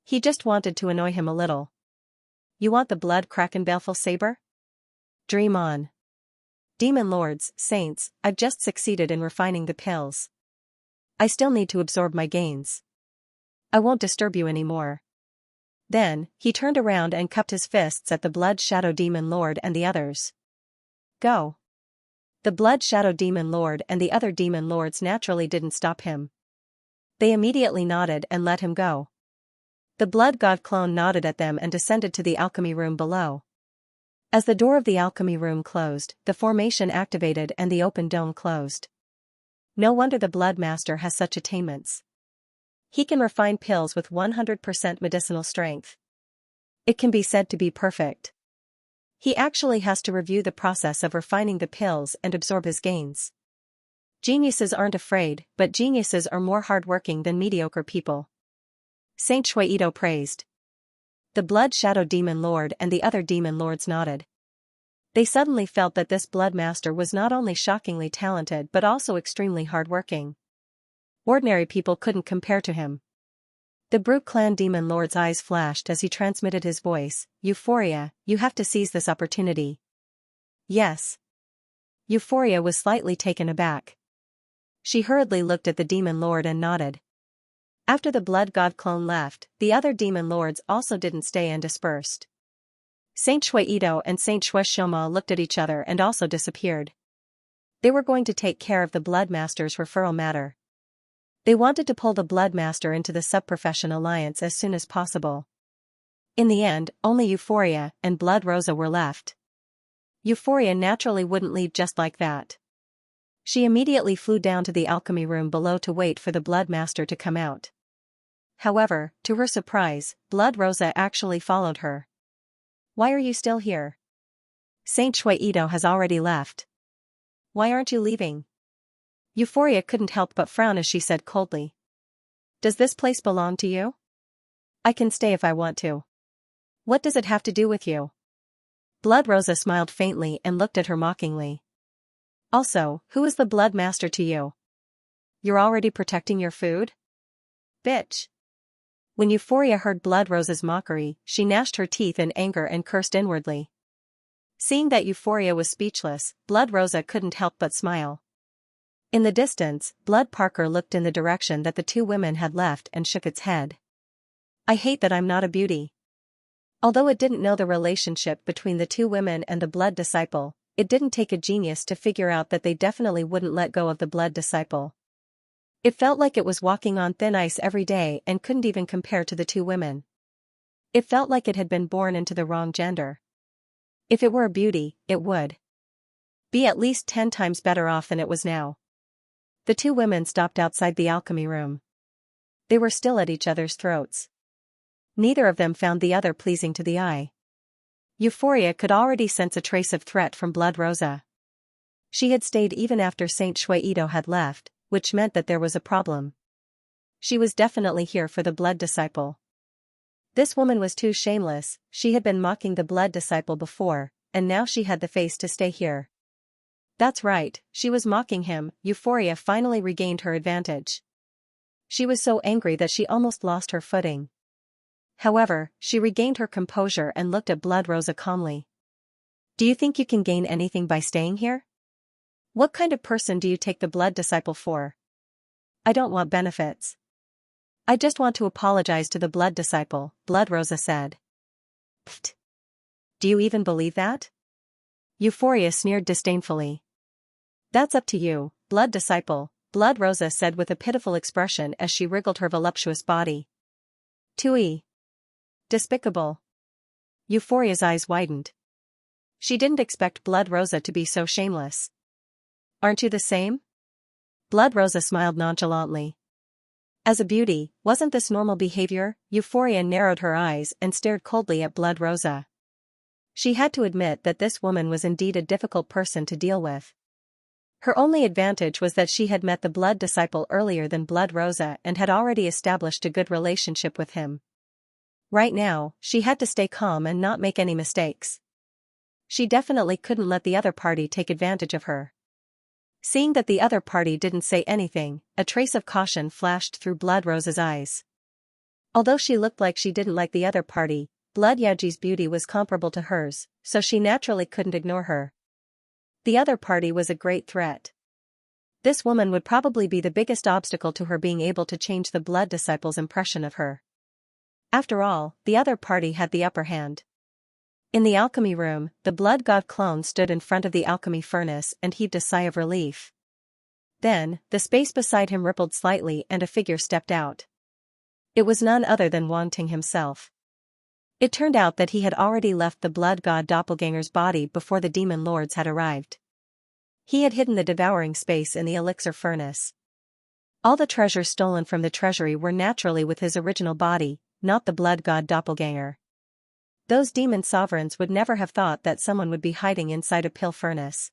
He just wanted to annoy him a little. You want the blood kraken baleful saber? Dream on. Demon lords, saints, I've just succeeded in refining the pills. I still need to absorb my gains. I won't disturb you anymore. Then, he turned around and cupped his fists at the blood shadow demon lord and the others. Go. The blood shadow demon lord and the other demon lords naturally didn't stop him. They immediately nodded and let him go. The blood god clone nodded at them and descended to the alchemy room below. As the door of the alchemy room closed, the formation activated and the open dome closed. No wonder the blood master has such attainments. He can refine pills with 100% medicinal strength. It can be said to be perfect. He actually has to review the process of refining the pills and absorb his gains. Geniuses aren't afraid, but geniuses are more hardworking than mediocre people. Saint Shuido praised. The blood shadow demon lord and the other demon lords nodded. They suddenly felt that this blood master was not only shockingly talented but also extremely hardworking. Ordinary people couldn't compare to him. The Brute Clan demon lord's eyes flashed as he transmitted his voice. Euphoria, you have to seize this opportunity. Yes. Euphoria was slightly taken aback. She hurriedly looked at the demon lord and nodded. After the blood god clone left, the other demon lords also didn't stay and dispersed. Saint Shuido and Saint Shuishoma looked at each other and also disappeared. They were going to take care of the blood master's referral matter. They wanted to pull the blood master into the subprofession alliance as soon as possible. In the end, only Euphoria and Blood Rosa were left. Euphoria naturally wouldn't leave just like that. She immediately flew down to the alchemy room below to wait for the blood master to come out. However, to her surprise, Blood Rosa actually followed her. Why are you still here? Saint Shuido has already left. Why aren't you leaving? Euphoria couldn't help but frown as she said coldly. Does this place belong to you? I can stay if I want to. What does it have to do with you? Blood Rosa smiled faintly and looked at her mockingly. Also, who is the blood master to you? You're already protecting your food? Bitch. When Euphoria heard Blood Rosa's mockery, she gnashed her teeth in anger and cursed inwardly. Seeing that Euphoria was speechless, Blood Rosa couldn't help but smile. In the distance, Blood Parker looked in the direction that the two women had left and shook its head. I hate that I'm not a beauty. Although it didn't know the relationship between the two women and the blood disciple, it didn't take a genius to figure out that they definitely wouldn't let go of the blood disciple. It felt like it was walking on thin ice every day and couldn't even compare to the two women. It felt like it had been born into the wrong gender. If it were a beauty, it would be at least 10 times better off than it was now. The two women stopped outside the alchemy room. They were still at each other's throats. Neither of them found the other pleasing to the eye. Euphoria could already sense a trace of threat from Blood Rosa. She had stayed even after Saint Shuido had left, which meant that there was a problem. She was definitely here for the blood disciple. This woman was too shameless. She had been mocking the blood disciple before, and now she had the face to stay here. That's right, she was mocking him. Euphoria finally regained her advantage. She was so angry that she almost lost her footing. However, she regained her composure and looked at Blood Rosa calmly. Do you think you can gain anything by staying here? What kind of person do you take the blood disciple for? I don't want benefits. I just want to apologize to the blood disciple, Blood Rosa said. Pfft. Do you even believe that? Euphoria sneered disdainfully. That's up to you, blood disciple, Blood Rosa said with a pitiful expression as she wriggled her voluptuous body. Tui. Despicable. Euphoria's eyes widened. She didn't expect Blood Rosa to be so shameless. Aren't you the same? Blood Rosa smiled nonchalantly. As a beauty, wasn't this normal behavior? Euphoria narrowed her eyes and stared coldly at Blood Rosa. She had to admit that this woman was indeed a difficult person to deal with. Her only advantage was that she had met the Blood Disciple earlier than Blood Rosa and had already established a good relationship with him. Right now, she had to stay calm and not make any mistakes. She definitely couldn't let the other party take advantage of her. Seeing that the other party didn't say anything, a trace of caution flashed through Blood Rosa's eyes. Although she looked like she didn't like the other party, Blood Yaji's beauty was comparable to hers, so she naturally couldn't ignore her. The other party was a great threat. This woman would probably be the biggest obstacle to her being able to change the Blood Disciple's impression of her. After all, the other party had the upper hand. In the alchemy room, the Blood God clone stood in front of the alchemy furnace and heaved a sigh of relief. Then, the space beside him rippled slightly and a figure stepped out. It was none other than Wanting himself. It turned out that he had already left the Blood God doppelganger's body before the demon lords had arrived. He had hidden the devouring space in the elixir furnace. All the treasures stolen from the treasury were naturally with his original body, not the Blood God doppelganger. Those demon sovereigns would never have thought that someone would be hiding inside a pill furnace.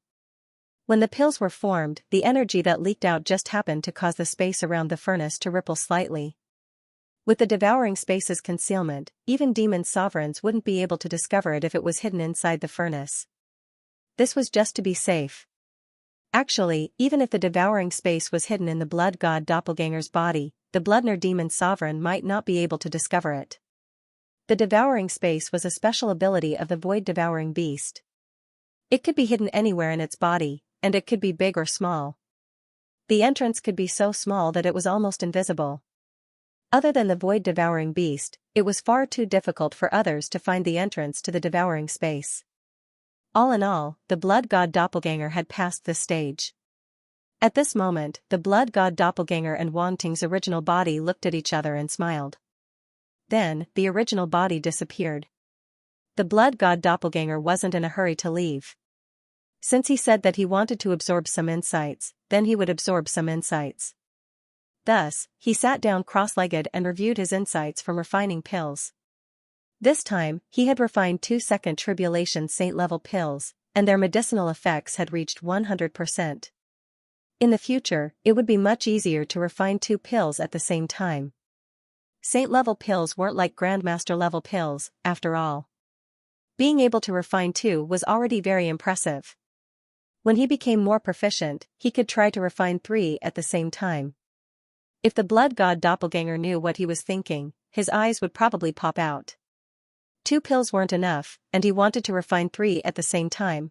When the pills were formed, the energy that leaked out just happened to cause the space around the furnace to ripple slightly. With the devouring space's concealment, even demon sovereigns wouldn't be able to discover it if it was hidden inside the furnace. This was just to be safe. Actually, even if the devouring space was hidden in the Blood God doppelganger's body, the Bloodner demon sovereign might not be able to discover it. The devouring space was a special ability of the void devouring beast. It could be hidden anywhere in its body, and it could be big or small. The entrance could be so small that it was almost invisible. Other than the void devouring beast, it was far too difficult for others to find the entrance to the devouring space. All in all, the Blood God doppelganger had passed this stage. At this moment, the Blood God doppelganger and Wanting's original body looked at each other and smiled. Then, the original body disappeared. The Blood God doppelganger wasn't in a hurry to leave. Since he said that he wanted to absorb some insights, then he would absorb some insights. Thus, he sat down cross-legged and reviewed his insights from refining pills. This time, he had refined 2-second tribulation saint-level pills, and their medicinal effects had reached 100%. In the future, it would be much easier to refine 2 pills at the same time. Saint-level pills weren't like Grandmaster-level pills, after all. Being able to refine 2 was already very impressive. When he became more proficient, he could try to refine 3 at the same time. If the Blood God doppelganger knew what he was thinking, his eyes would probably pop out. 2 pills weren't enough, and he wanted to refine 3 at the same time.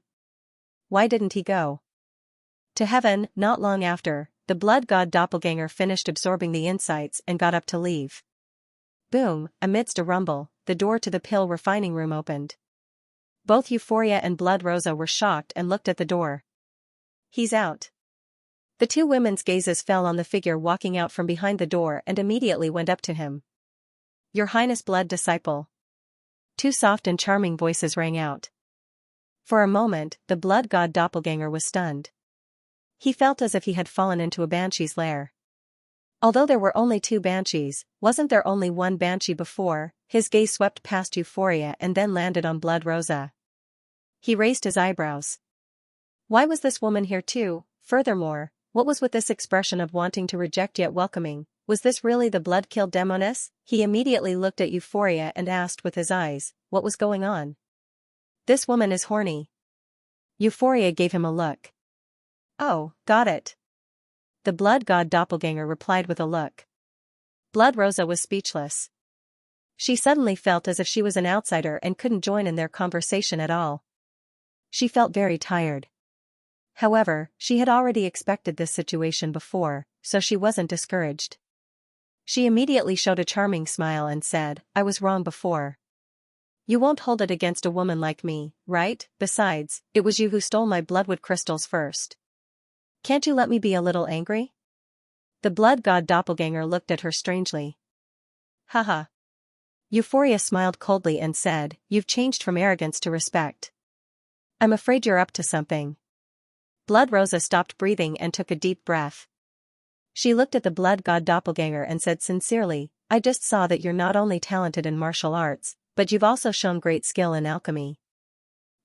Why didn't he go to heaven? Not long after, the Blood God doppelganger finished absorbing the insights and got up to leave. Boom, amidst a rumble, the door to the pill refining room opened. Both Euphoria and Blood Rosa were shocked and looked at the door. He's out. The 2 women's gazes fell on the figure walking out from behind the door and immediately went up to him. Your Highness Blood Disciple. 2 soft and charming voices rang out. For a moment, the Blood God doppelganger was stunned. He felt as if he had fallen into a banshee's lair. Although there were only 2 banshees, wasn't there only one banshee before? His gaze swept past Euphoria and then landed on Blood Rosa. He raised his eyebrows. Why was this woman here too? Furthermore, what was with this expression of wanting to reject yet welcoming? Was this really the blood-killed demoness? He immediately looked at Euphoria and asked with his eyes, what was going on? This woman is horny. Euphoria gave him a look. Oh, got it. The Blood God doppelganger replied with a look. Blood Rosa was speechless. She suddenly felt as if she was an outsider and couldn't join in their conversation at all. She felt very tired. However, she had already expected this situation before, so she wasn't discouraged. She immediately showed a charming smile and said, I was wrong before. You won't hold it against a woman like me, right? Besides, it was you who stole my bloodwood crystals first. Can't you let me be a little angry? The Blood God doppelganger looked at her strangely. Haha. Euphoria smiled coldly and said, "You've changed from arrogance to respect. I'm afraid you're up to something." Blood Rosa stopped breathing and took a deep breath. She looked at the blood god doppelganger and said sincerely, "I just saw that you're not only talented in martial arts, but you've also shown great skill in alchemy.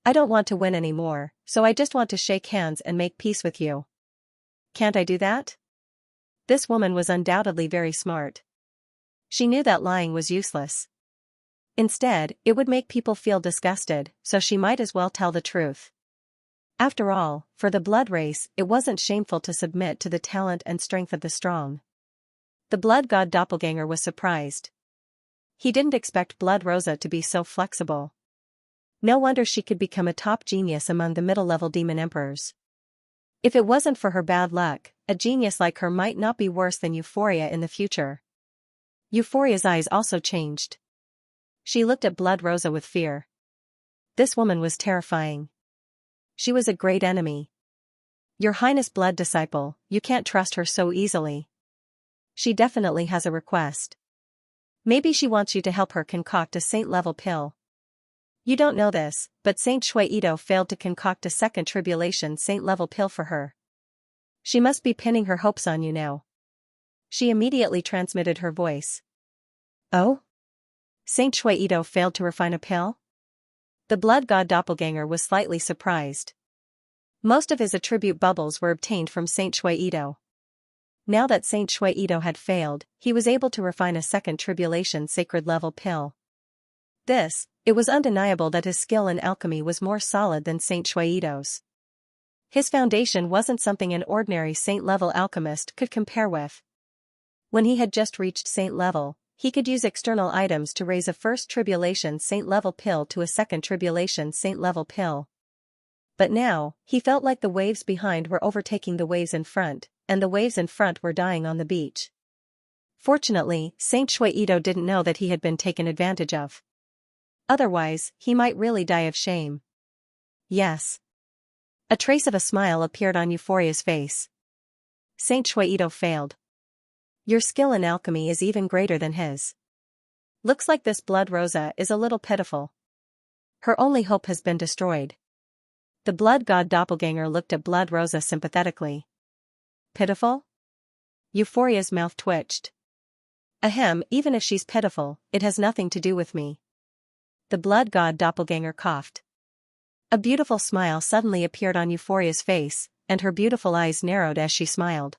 I don't want to win anymore, so I just want to shake hands and make peace with you. Can't I do that?" This woman was undoubtedly very smart. She knew that lying was useless. Instead, it would make people feel disgusted, so she might as well tell the truth. After all, for the blood race, it wasn't shameful to submit to the talent and strength of the strong. The blood god doppelganger was surprised. He didn't expect Blood Rosa to be so flexible. No wonder she could become a top genius among the middle-level demon emperors. If it wasn't for her bad luck, a genius like her might not be worse than Euphoria in the future. Euphoria's eyes also changed. She looked at Blood Rosa with fear. This woman was terrifying. She was a great enemy. "Your Highness blood disciple, you can't trust her so easily. She definitely has a request. Maybe she wants you to help her concoct a saint-level pill. You don't know this, but Saint Shui Ito failed to concoct a second tribulation saint-level pill for her. She must be pinning her hopes on you now." She immediately transmitted her voice. "Oh? Saint Shui Ito failed to refine a pill?" The blood god doppelganger was slightly surprised. Most of his attribute bubbles were obtained from Saint Shui Ito. Now that Saint Shui Ito had failed, he was able to refine a second tribulation sacred-level pill. It was undeniable that his skill in alchemy was more solid than Saint Shui Ito's. His foundation wasn't something an ordinary saint-level alchemist could compare with. When he had just reached saint level, he could use external items to raise a first tribulation saint-level pill to a second tribulation saint-level pill. But now, he felt like the waves behind were overtaking the waves in front, and the waves in front were dying on the beach. Fortunately, Saint Shui Ito didn't know that he had been taken advantage of. Otherwise, he might really die of shame. Yes. A trace of a smile appeared on Euphoria's face. Saint Shui Ito failed. Your skill in alchemy is even greater than his. Looks like this Blood Rosa is a little pitiful. Her only hope has been destroyed. The blood god doppelganger looked at Blood Rosa sympathetically. Pitiful? Euphoria's mouth twitched. Ahem, even if she's pitiful, it has nothing to do with me. The blood god doppelganger coughed. A beautiful smile suddenly appeared on Euphoria's face, and her beautiful eyes narrowed as she smiled.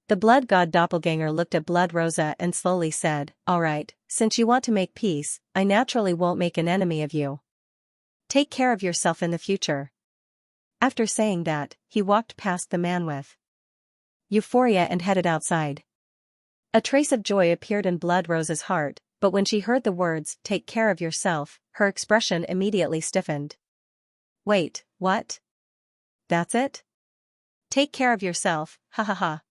The blood god doppelganger looked at Blood Rosa and slowly said, "All right, since you want to make peace, I naturally won't make an enemy of you. Take care of yourself in the future." After saying that, he walked past the man with Euphoria and headed outside. A trace of joy appeared in Blood Rosa's heart, but when she heard the words, "take care of yourself," her expression immediately stiffened. Wait, what? That's it? Take care of yourself, ha ha ha.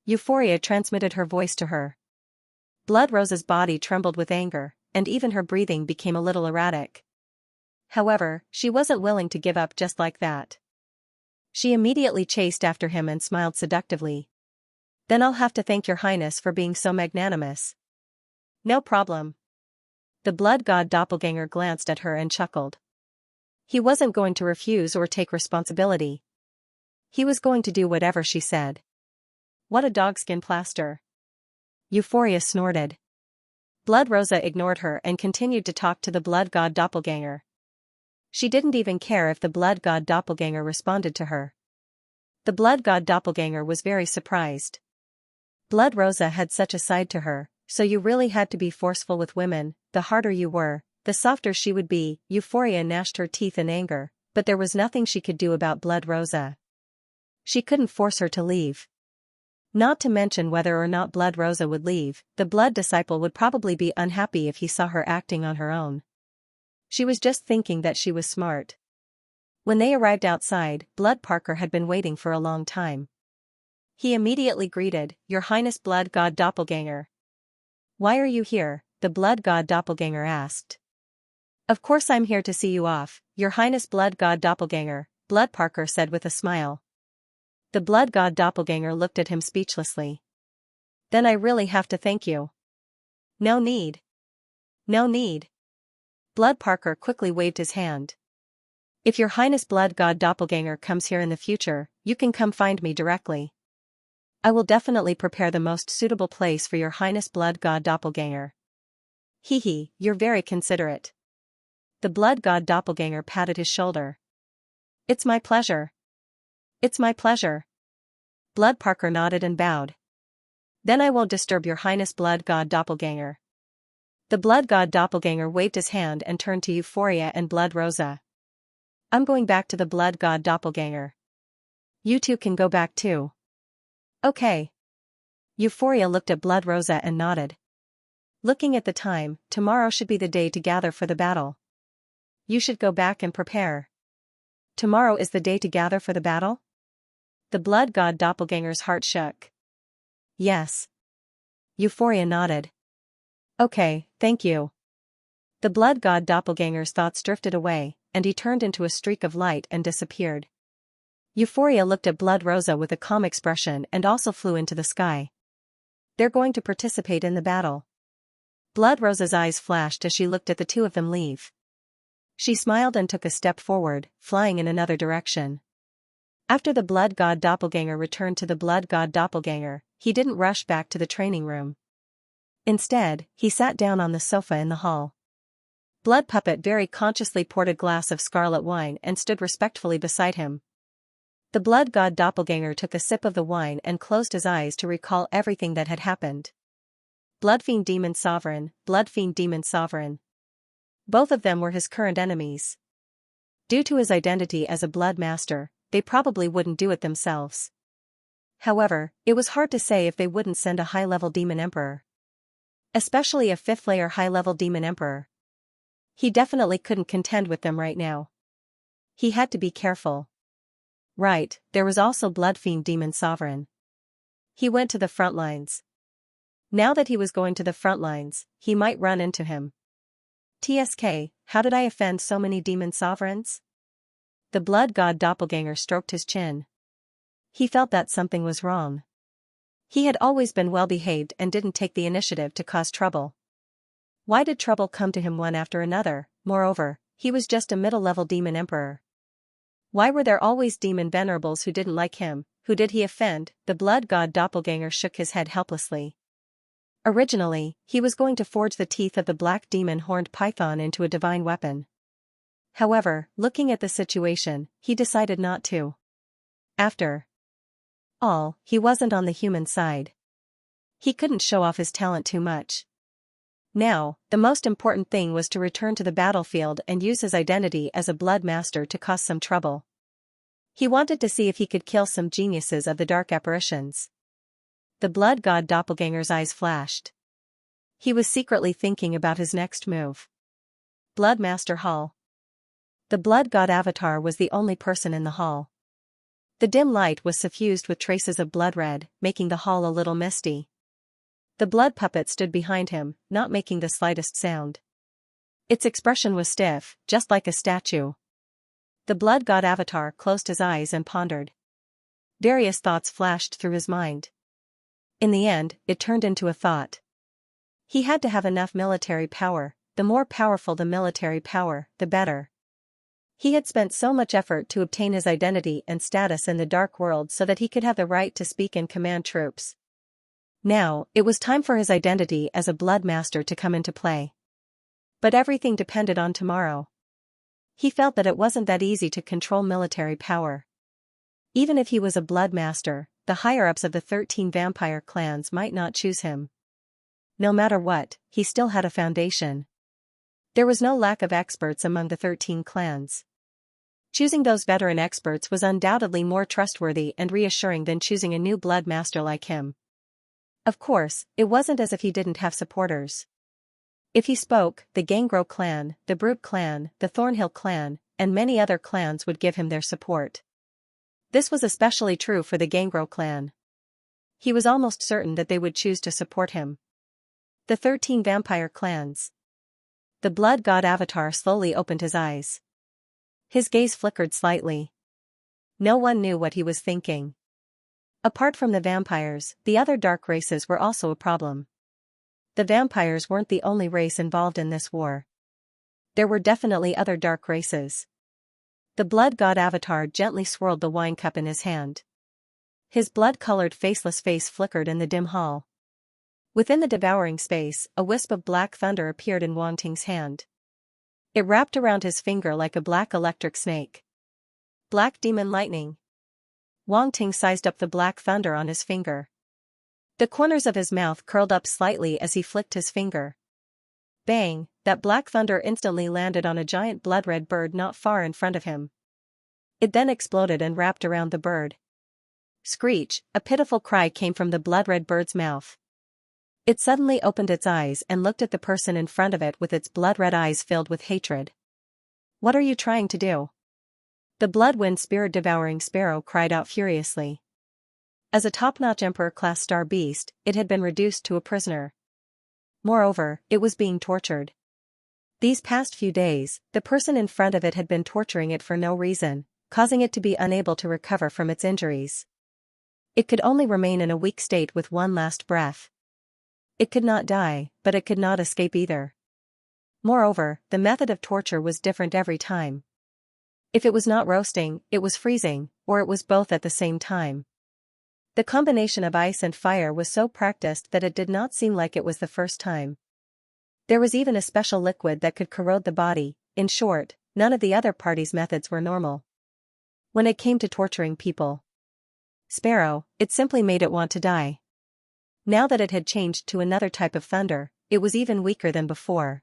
Euphoria transmitted her voice to her. Blood Rosa's body trembled with anger, and even her breathing became a little erratic. However, she wasn't willing to give up just like that. She immediately chased after him and smiled seductively. "Then I'll have to thank your highness for being so magnanimous." "No problem." The blood god doppelganger glanced at her and chuckled. He wasn't going to refuse or take responsibility. He was going to do whatever she said. What a dogskin plaster. Euphoria snorted. Blood Rosa ignored her and continued to talk to the blood god doppelganger. She didn't even care if the blood god doppelganger responded to her. The blood god doppelganger was very surprised. Blood Rosa had such a side to her, so you really had to be forceful with women. The harder you were, the softer she would be. Euphoria gnashed her teeth in anger, but there was nothing she could do about Blood Rosa. She couldn't force her to leave. Not to mention whether or not Blood Rosa would leave, the blood disciple would probably be unhappy if he saw her acting on her own. She was just thinking that she was smart. When they arrived outside, Blood Parker had been waiting for a long time. He immediately greeted, "Your Highness Blood God Doppelganger." "Why are you here?" the Blood God Doppelganger asked. "Of course I'm here to see you off, Your Highness Blood God Doppelganger," Blood Parker said with a smile. The Blood God Doppelganger looked at him speechlessly. "Then I really have to thank you." "No need." No need. Blood Parker quickly waved his hand. If your Highness Blood God Doppelganger comes here in the future, you can come find me directly. I will definitely prepare the most suitable place for your Highness Blood God Doppelganger. Hee, you're very considerate. The Blood God Doppelganger patted his shoulder. It's my pleasure. It's my pleasure. Blood Parker nodded and bowed. Then I won't disturb your Highness Blood God Doppelganger. The Blood God Doppelganger waved his hand and turned to Euphoria and Blood Rosa. I'm going back to the Blood God Doppelganger. You two can go back too. Okay. Euphoria looked at Blood Rosa and nodded. Looking at the time, tomorrow should be the day to gather for the battle. You should go back and prepare. Tomorrow is the day to gather for the battle? The Blood God Doppelganger's heart shook. Yes. Euphoria nodded. Okay, thank you. The Blood God Doppelganger's thoughts drifted away, and he turned into a streak of light and disappeared. Euphoria looked at Blood Rosa with a calm expression and also flew into the sky. They're going to participate in the battle. Blood Rosa's eyes flashed as she looked at the two of them leave. She smiled and took a step forward, flying in another direction. After the Blood God Doppelganger returned to the Blood God Doppelganger, he didn't rush back to the training room. Instead, he sat down on the sofa in the hall. Blood Puppet very consciously poured a glass of scarlet wine and stood respectfully beside him. The Blood God Doppelganger took a sip of the wine and closed his eyes to recall everything that had happened. Bloodfiend Demon Sovereign, Bloodfiend Demon Sovereign. Both of them were his current enemies. Due to his identity as a Blood Master, they probably wouldn't do it themselves. However, it was hard to say if they wouldn't send a high-level Demon Emperor. Especially a 5th-layer high-level Demon Emperor. He definitely couldn't contend with them right now. He had to be careful. Right, there was also Bloodfiend Demon Sovereign. He went to the front lines. Now that he was going to the front lines, he might run into him. TSK, how did I offend so many Demon Sovereigns? The Blood God Doppelganger stroked his chin. He felt that something was wrong. He had always been well-behaved and didn't take the initiative to cause trouble. Why did trouble come to him one after another? Moreover, he was just a middle-level Demon Emperor. Why were there always Demon Venerables who didn't like him? Who did he offend? The Blood God Doppelganger shook his head helplessly. Originally, he was going to forge the teeth of the Black Demon Horned Python into a divine weapon. However, looking at the situation, he decided not to. After all, he wasn't on the human side. He couldn't show off his talent too much. Now, the most important thing was to return to the battlefield and use his identity as a Blood Master to cause some trouble. He wanted to see if he could kill some geniuses of the Dark Apparitions. The Blood God Doppelganger's eyes flashed. He was secretly thinking about his next move. Blood Master Hall. The Blood God Avatar was the only person in the hall. The dim light was suffused with traces of blood red, making the hall a little misty. The Blood Puppet stood behind him, not making the slightest sound. Its expression was stiff, just like a statue. The Blood God Avatar closed his eyes and pondered. Various thoughts flashed through his mind. In the end, it turned into a thought. He had to have enough military power. The more powerful the military power, the better. He had spent so much effort to obtain his identity and status in the Dark World so that he could have the right to speak and command troops. Now, it was time for his identity as a Blood Master to come into play. But everything depended on tomorrow. He felt that it wasn't that easy to control military power. Even if he was a Blood Master, the higher-ups of the 13 vampire clans might not choose him. No matter what, he still had a foundation. There was no lack of experts among the 13 clans. Choosing those veteran experts was undoubtedly more trustworthy and reassuring than choosing a new Blood Master like him. Of course, it wasn't as if he didn't have supporters. If he spoke, the Gangrel clan, the Brute clan, the Thornhill clan, and many other clans would give him their support. This was especially true for the Gangrel clan. He was almost certain that they would choose to support him. The 13 vampire clans. The Blood God Avatar slowly opened his eyes. His gaze flickered slightly. No one knew what he was thinking. Apart from the vampires, the other dark races were also a problem. The vampires weren't the only race involved in this war. There were definitely other dark races. The blood god avatar gently swirled the wine cup in his hand. His blood-colored faceless face flickered in the dim hall. Within the devouring space, a wisp of black thunder appeared in Wang Ting's hand. It wrapped around his finger like a black electric snake. Black demon lightning. Wang Ting sized up the black thunder on his finger. The corners of his mouth curled up slightly as he flicked his finger. Bang, that black thunder instantly landed on a giant blood-red bird not far in front of him. It then exploded and wrapped around the bird. Screech, a pitiful cry came from the blood-red bird's mouth. It suddenly opened its eyes and looked at the person in front of it with its blood-red eyes filled with hatred. "What are you trying to do?" The blood-wind spirit-devouring sparrow cried out furiously. As a top-notch Emperor-class star beast, it had been reduced to a prisoner. Moreover, it was being tortured. These past few days, the person in front of it had been torturing it for no reason, causing it to be unable to recover from its injuries. It could only remain in a weak state with one last breath. It could not die, but it could not escape either. Moreover, the method of torture was different every time. If it was not roasting, it was freezing, or it was both at the same time. The combination of ice and fire was so practiced that it did not seem like it was the first time. There was even a special liquid that could corrode the body. In short, none of the other party's methods were normal. When it came to torturing people, Sparrow, it simply made it want to die. Now that it had changed to another type of thunder, it was even weaker than before.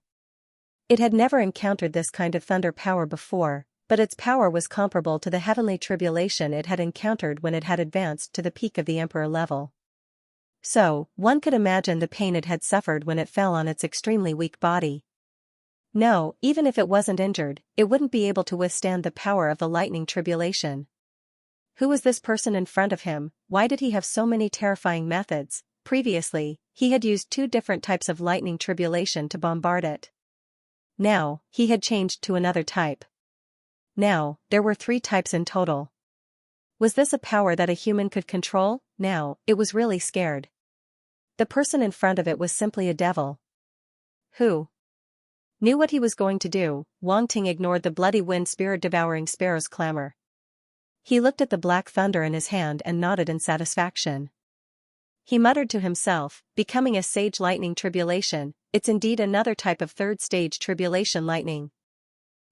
It had never encountered this kind of thunder power before, but its power was comparable to the heavenly tribulation it had encountered when it had advanced to the peak of the Emperor level. So, one could imagine the pain it had suffered when it fell on its extremely weak body. No, even if it wasn't injured, it wouldn't be able to withstand the power of the lightning tribulation. Who was this person in front of him? Why did he have so many terrifying methods? Previously, he had used 2 different types of lightning tribulation to bombard it. Now, he had changed to another type. Now, there were 3 types in total. Was this a power that a human could control? Now, it was really scared. The person in front of it was simply a devil. Who knew what he was going to do? Wang Ting ignored the bloody wind spirit-devouring sparrow's clamor. He looked at the black thunder in his hand and nodded in satisfaction. He muttered to himself, becoming a sage lightning tribulation, it's indeed another type of 3rd stage tribulation lightning.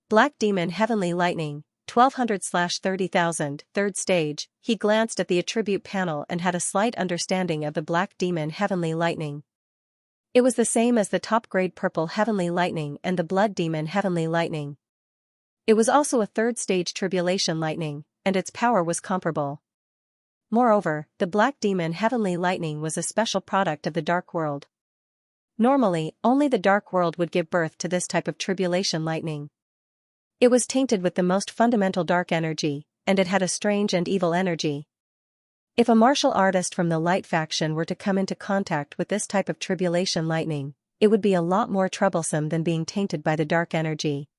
Black demon heavenly lightning, 1200/30,000, 3rd stage. He glanced at the attribute panel and had a slight understanding of the black demon heavenly lightning. It was the same as the top-grade purple heavenly lightning and the blood demon heavenly lightning. It was also a 3rd stage tribulation lightning, and its power was comparable. Moreover, the black demon heavenly lightning was a special product of the dark world. Normally, only the dark world would give birth to this type of tribulation lightning. It was tainted with the most fundamental dark energy, and it had a strange and evil energy. If a martial artist from the light faction were to come into contact with this type of tribulation lightning, it would be a lot more troublesome than being tainted by the dark energy.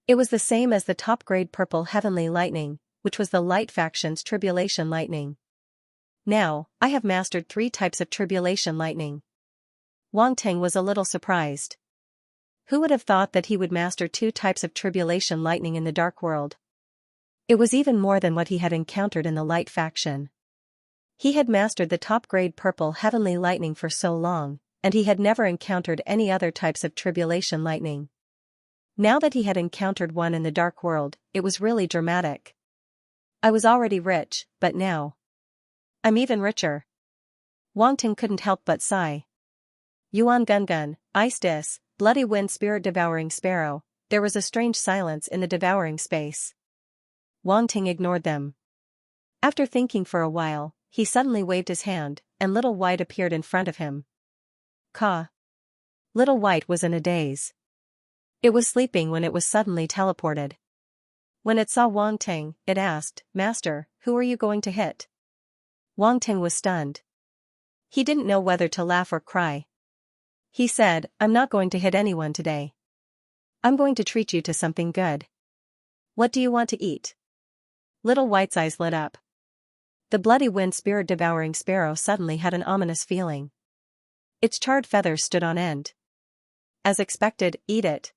It was the same as the top-grade purple heavenly lightning, which was the light faction's tribulation lightning. Now, I have mastered 3 types of tribulation lightning. Wang Ting was a little surprised. Who would have thought that he would master 2 types of tribulation lightning in the dark world? It was even more than what he had encountered in the light faction. He had mastered the top-grade purple heavenly lightning for so long, and he had never encountered any other types of tribulation lightning. Now that he had encountered one in the dark world, it was really dramatic. I was already rich, but now I'm even richer. Wang Ting couldn't help but sigh. Yuan Gun, Ice Dis, Bloody Wind Spirit-Devouring Sparrow. There was a strange silence in the devouring space. Wang Ting ignored them. After thinking for a while, he suddenly waved his hand, and Little White appeared in front of him. Ka. Little White was in a daze. It was sleeping when it was suddenly teleported. When it saw Wang Ting, it asked, "Master, who are you going to hit?" Wang Ting was stunned. He didn't know whether to laugh or cry. He said, "I'm not going to hit anyone today. I'm going to treat you to something good. What do you want to eat?" Little White's eyes lit up. The bloody wind spirit-devouring sparrow suddenly had an ominous feeling. Its charred feathers stood on end. As expected, eat it.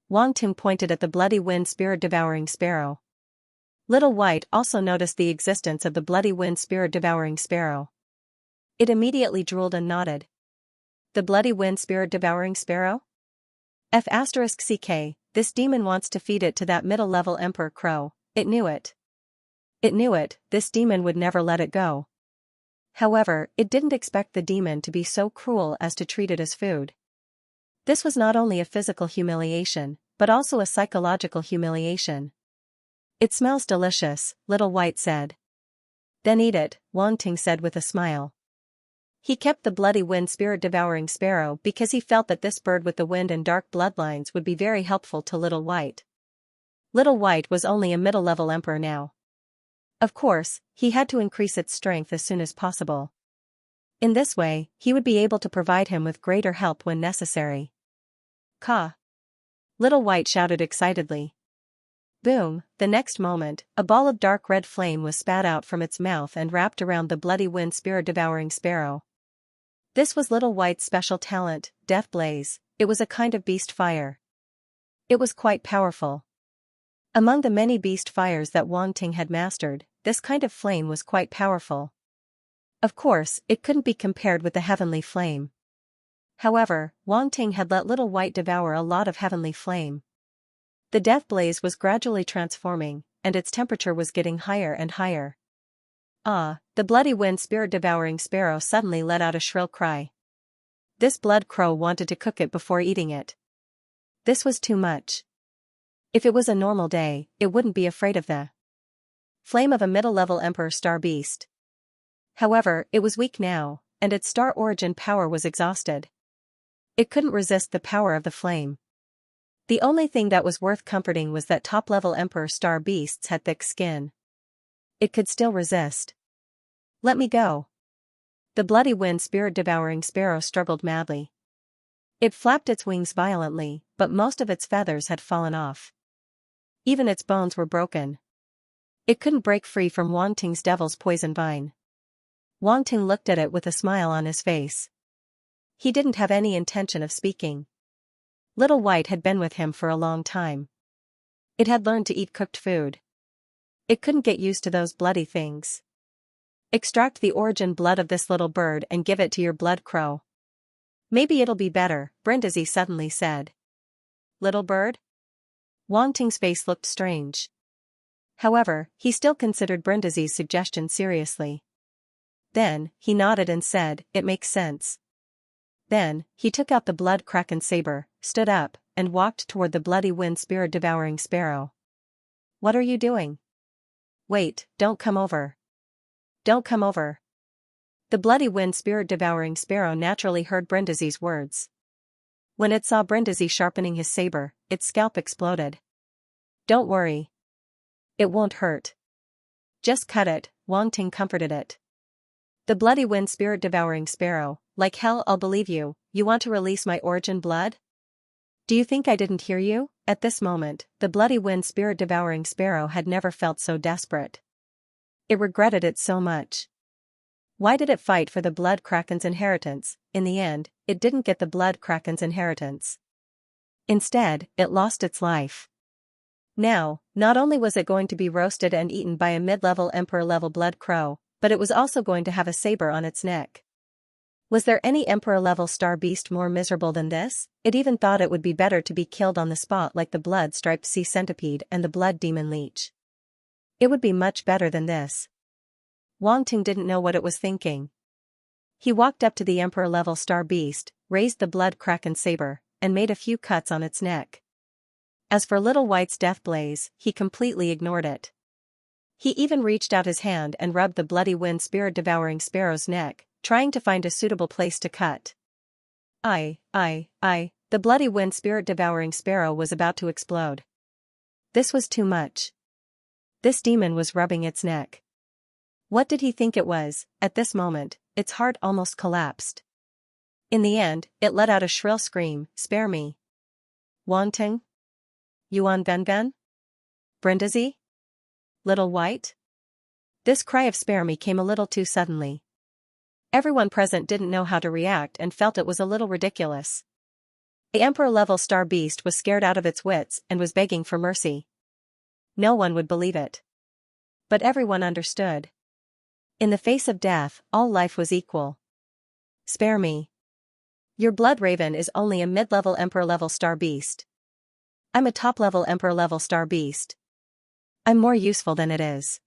Wang Ting pointed at the bloody wind spirit-devouring sparrow. Little White also noticed the existence of the bloody wind spirit-devouring sparrow. It immediately drooled and nodded. The bloody wind spirit-devouring sparrow? F***ck, this demon wants to feed it to that middle-level emperor crow, it knew it. It knew it, this demon would never let it go. However, it didn't expect the demon to be so cruel as to treat it as food. This was not only a physical humiliation, but also a psychological humiliation. It smells delicious, Little White said. Then eat it, Wang Ting said with a smile. He kept the bloody wind spirit-devouring sparrow because he felt that this bird with the wind and dark bloodlines would be very helpful to Little White. Little White was only a middle-level emperor now. Of course, he had to increase its strength as soon as possible. In this way, he would be able to provide him with greater help when necessary. Caw! Little White shouted excitedly. Boom, the next moment, a ball of dark red flame was spat out from its mouth and wrapped around the bloody wind spirit-devouring sparrow. This was Little White's special talent, Death Blaze. It was a kind of beast fire. It was quite powerful. Among the many beast fires that Wang Ting had mastered, this kind of flame was quite powerful. Of course, it couldn't be compared with the heavenly flame. However, Wang Ting had let Little White devour a lot of heavenly flame. The death blaze was gradually transforming, and its temperature was getting higher and higher. Ah, the bloody wind spirit-devouring sparrow suddenly let out a shrill cry. This blood crow wanted to cook it before eating it. This was too much. If it was a normal day, it wouldn't be afraid of the flame of a middle-level emperor star beast. However, it was weak now, and its star origin power was exhausted. It couldn't resist the power of the flame. The only thing that was worth comforting was that top-level emperor star beasts had thick skin. It could still resist. Let me go. The bloody wind spirit-devouring sparrow struggled madly. It flapped its wings violently, but most of its feathers had fallen off. Even its bones were broken. It couldn't break free from Wang Ting's devil's poison vine. Wang Ting looked at it with a smile on his face. He didn't have any intention of speaking. Little White had been with him for a long time. It had learned to eat cooked food. It couldn't get used to those bloody things. Extract the origin blood of this little bird and give it to your blood crow. Maybe it'll be better, Brindisi suddenly said. Little bird? Wang Ting's face looked strange. However, he still considered Brindisi's suggestion seriously. Then, he nodded and said, it makes sense. Then, he took out the blood kraken saber, stood up, and walked toward the bloody wind spirit-devouring sparrow. What are you doing? Wait, don't come over. Don't come over. The bloody wind spirit-devouring sparrow naturally heard Brindisi's words. When it saw Brindisi sharpening his saber, its scalp exploded. Don't worry. It won't hurt. Just cut it, Wang Ting comforted it. The bloody wind spirit-devouring sparrow, like hell I'll believe you, you want to release my origin blood? Do you think I didn't hear you? At this moment, the bloody wind spirit-devouring sparrow had never felt so desperate. It regretted it so much. Why did it fight for the blood kraken's inheritance? In the end, it didn't get the blood kraken's inheritance. Instead, it lost its life. Now, not only was it going to be roasted and eaten by a mid-level emperor-level blood crow, but it was also going to have a saber on its neck. Was there any emperor-level star beast more miserable than this? It even thought it would be better to be killed on the spot like the blood-striped sea centipede and the blood demon leech. It would be much better than this. Wang Ting didn't know what it was thinking. He walked up to the emperor-level star beast, raised the blood kraken saber, and made a few cuts on its neck. As for Little White's death blaze, he completely ignored it. He even reached out his hand and rubbed the bloody wind spirit-devouring sparrow's neck, trying to find a suitable place to cut. The bloody wind spirit-devouring sparrow was about to explode. This was too much. This demon was rubbing its neck. What did he think it was? At this moment, its heart almost collapsed. In the end, it let out a shrill scream, spare me. Wang Ting? Yuan Benben? Brindisi? Little White? This cry of spare me came a little too suddenly. Everyone present didn't know how to react and felt it was a little ridiculous. The Emperor-level star beast was scared out of its wits and was begging for mercy. No one would believe it. But everyone understood. In the face of death, all life was equal. Spare me. Your blood raven is only a mid-level Emperor-level star beast. I'm a top-level Emperor-level star beast. I'm more useful than it is.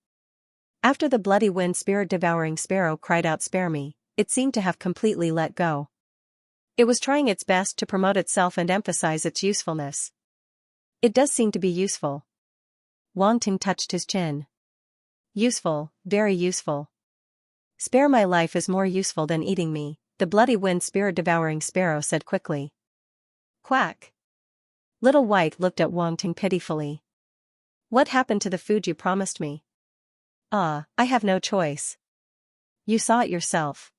After the bloody wind spirit-devouring sparrow cried out spare me, it seemed to have completely let go. It was trying its best to promote itself and emphasize its usefulness. It does seem to be useful. Wang Ting touched his chin. Useful, very useful. Spare my life is more useful than eating me, the bloody wind spirit-devouring sparrow said quickly. Quack. Little White looked at Wang Ting pitifully. What happened to the food you promised me? I have no choice. You saw it yourself.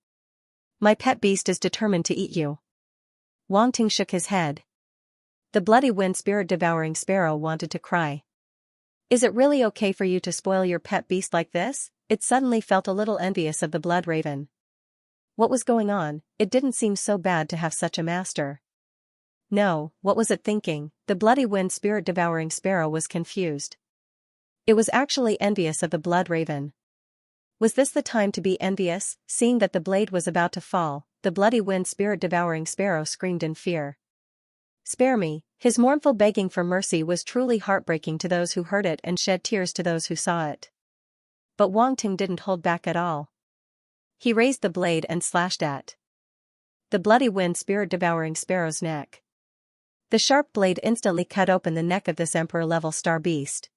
My pet beast is determined to eat you. Wang Ting shook his head. The bloody wind spirit-devouring sparrow wanted to cry. Is it really okay for you to spoil your pet beast like this? It suddenly felt a little envious of the blood raven. What was going on? It didn't seem so bad to have such a master. No, what was it thinking? The bloody wind spirit-devouring sparrow was confused. It was actually envious of the blood raven. Was this the time to be envious? Seeing that the blade was about to fall, the bloody wind spirit-devouring sparrow screamed in fear. Spare me. His mournful begging for mercy was truly heartbreaking to those who heard it and shed tears to those who saw it. But Wang Ting didn't hold back at all. He raised the blade and slashed at the bloody wind spirit-devouring sparrow's neck. The sharp blade instantly cut open the neck of this Emperor-level star beast.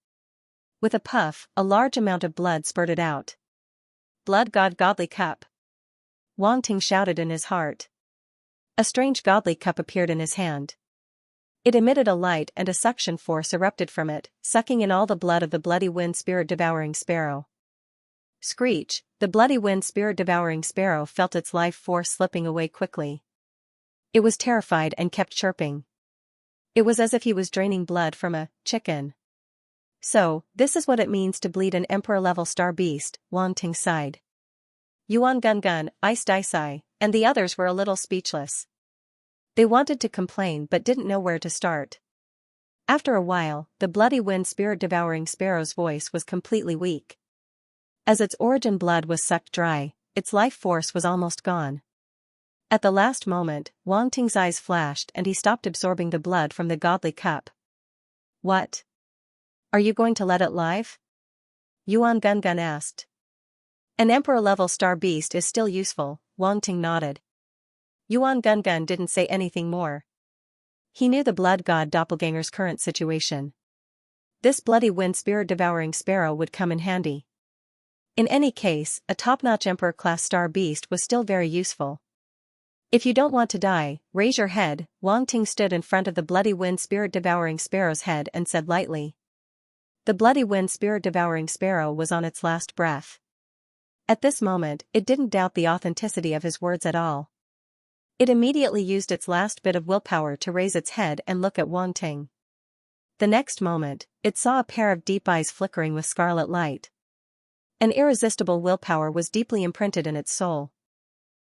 With a puff, a large amount of blood spurted out. Blood god godly cup. Wang Ting shouted in his heart. A strange godly cup appeared in his hand. It emitted a light and a suction force erupted from it, sucking in all the blood of the bloody wind spirit-devouring sparrow. Screech, the bloody wind spirit-devouring sparrow felt its life force slipping away quickly. It was terrified and kept chirping. It was as if he was draining blood from a chicken. So, this is what it means to bleed an Emperor-level star beast, Wang Ting sighed. Yuan Gun Gun, Ice Dicei, and the others were a little speechless. They wanted to complain but didn't know where to start. After a while, the bloody wind spirit-devouring sparrow's voice was completely weak. As its origin blood was sucked dry, its life force was almost gone. At the last moment, Wang Ting's eyes flashed and he stopped absorbing the blood from the godly cup. What? Are you going to let it live? Yuan Gun Gun asked. An Emperor-level star beast is still useful, Wang Ting nodded. Yuan Gun Gun didn't say anything more. He knew the blood god doppelganger's current situation. This bloody wind spirit-devouring sparrow would come in handy. In any case, a top-notch Emperor-class star beast was still very useful. If you don't want to die, raise your head. Wang Ting stood in front of the bloody wind spirit-devouring sparrow's head and said lightly. The bloody wind spirit-devouring sparrow was on its last breath. At this moment, it didn't doubt the authenticity of his words at all. It immediately used its last bit of willpower to raise its head and look at Wang Ting. The next moment, it saw a pair of deep eyes flickering with scarlet light. An irresistible willpower was deeply imprinted in its soul.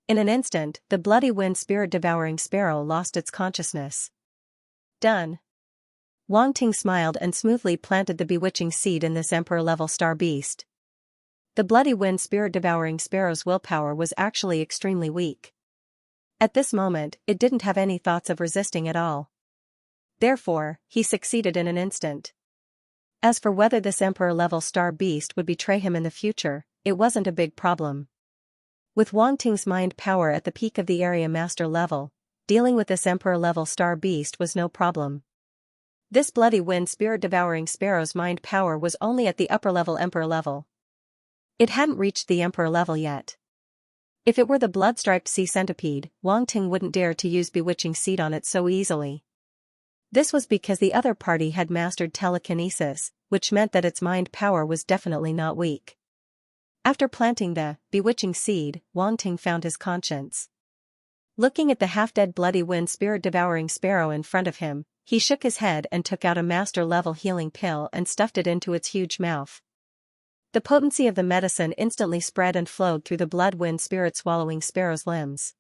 In an instant, the bloody wind spirit-devouring sparrow lost its consciousness. Done. Wang Ting smiled and smoothly planted the bewitching seed in this Emperor-level star beast. The bloody wind spirit-devouring sparrow's willpower was actually extremely weak. At this moment, it didn't have any thoughts of resisting at all. Therefore, he succeeded in an instant. As for whether this Emperor-level star beast would betray him in the future, it wasn't a big problem. With Wang Ting's mind power at the peak of the area master level, dealing with this Emperor-level star beast was no problem. This bloody wind spirit-devouring sparrow's mind power was only at the upper-level Emperor level. It hadn't reached the Emperor level yet. If it were the blood-striped sea centipede, Wang Ting wouldn't dare to use bewitching seed on it so easily. This was because the other party had mastered telekinesis, which meant that its mind power was definitely not weak. After planting the bewitching seed, Wang Ting found his conscience. Looking at the half-dead bloody wind spirit-devouring sparrow in front of him, he shook his head and took out a master-level healing pill and stuffed it into its huge mouth. The potency of the medicine instantly spread and flowed through the blood-wind spirit-swallowing sparrow's limbs.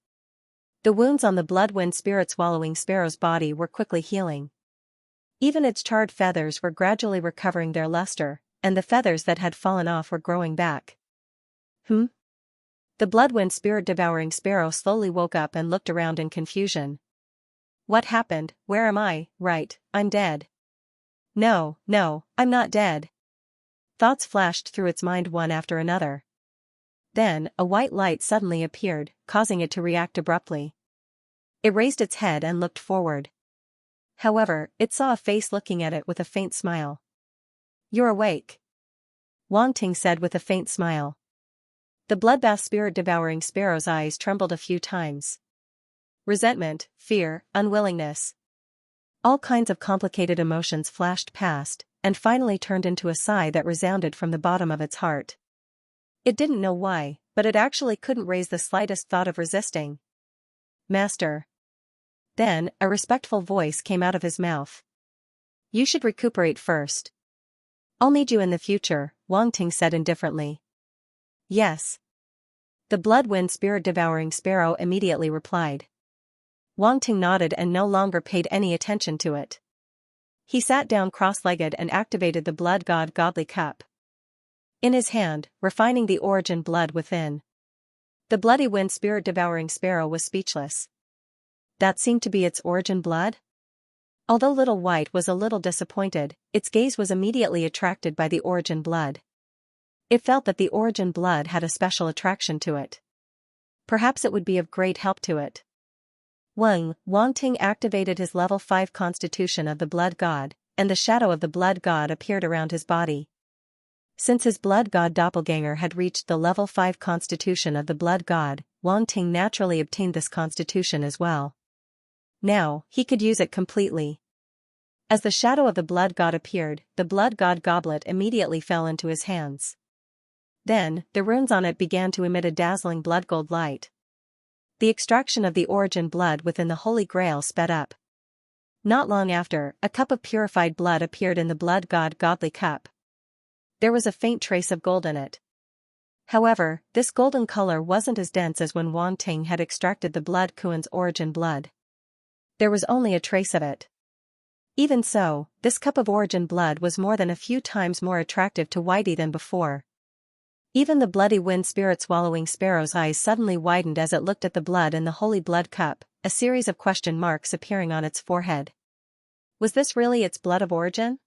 The wounds on the blood-wind spirit-swallowing sparrow's body were quickly healing. Even its charred feathers were gradually recovering their luster, and the feathers that had fallen off were growing back. The blood-wind spirit-devouring sparrow slowly woke up and looked around in confusion. What happened? Where am I? Right, I'm dead. No, I'm not dead. Thoughts flashed through its mind one after another. Then, a white light suddenly appeared, causing it to react abruptly. It raised its head and looked forward. However, it saw a face looking at it with a faint smile. You're awake, Wang Ting said with a faint smile. The bloodbath spirit-devouring sparrow's eyes trembled a few times. Resentment, fear, unwillingness. All kinds of complicated emotions flashed past, and finally turned into a sigh that resounded from the bottom of its heart. It didn't know why, but it actually couldn't raise the slightest thought of resisting. Master. Then, a respectful voice came out of his mouth. You should recuperate first. I'll need you in the future, Wang Ting said indifferently. Yes. The blood-wind spirit-devouring sparrow immediately replied. Wang Ting nodded and no longer paid any attention to it. He sat down cross-legged and activated the blood god godly cup in his hand, refining the origin blood within. The bloody wind spirit-devouring sparrow was speechless. That seemed to be its origin blood? Although Little White was a little disappointed, its gaze was immediately attracted by the origin blood. It felt that the origin blood had a special attraction to it. Perhaps it would be of great help to it. Wang Ting activated his level 5 constitution of the blood god, and the shadow of the blood god appeared around his body. Since his blood god doppelganger had reached the level 5 constitution of the blood god, Wang Ting naturally obtained this constitution as well. Now, he could use it completely. As the shadow of the blood god appeared, the blood god goblet immediately fell into his hands. Then, the runes on it began to emit a dazzling blood gold light. The extraction of the origin blood within the Holy Grail sped up. Not long after, a cup of purified blood appeared in the blood god godly cup. There was a faint trace of gold in it. However, this golden color wasn't as dense as when Wang Ting had extracted the blood Kuan's origin blood. There was only a trace of it. Even so, this cup of origin blood was more than a few times more attractive to Whitey than before. Even the bloody wind spirit-swallowing sparrow's eyes suddenly widened as it looked at the blood in the holy blood cup, a series of question marks appearing on its forehead. Was this really its blood of origin?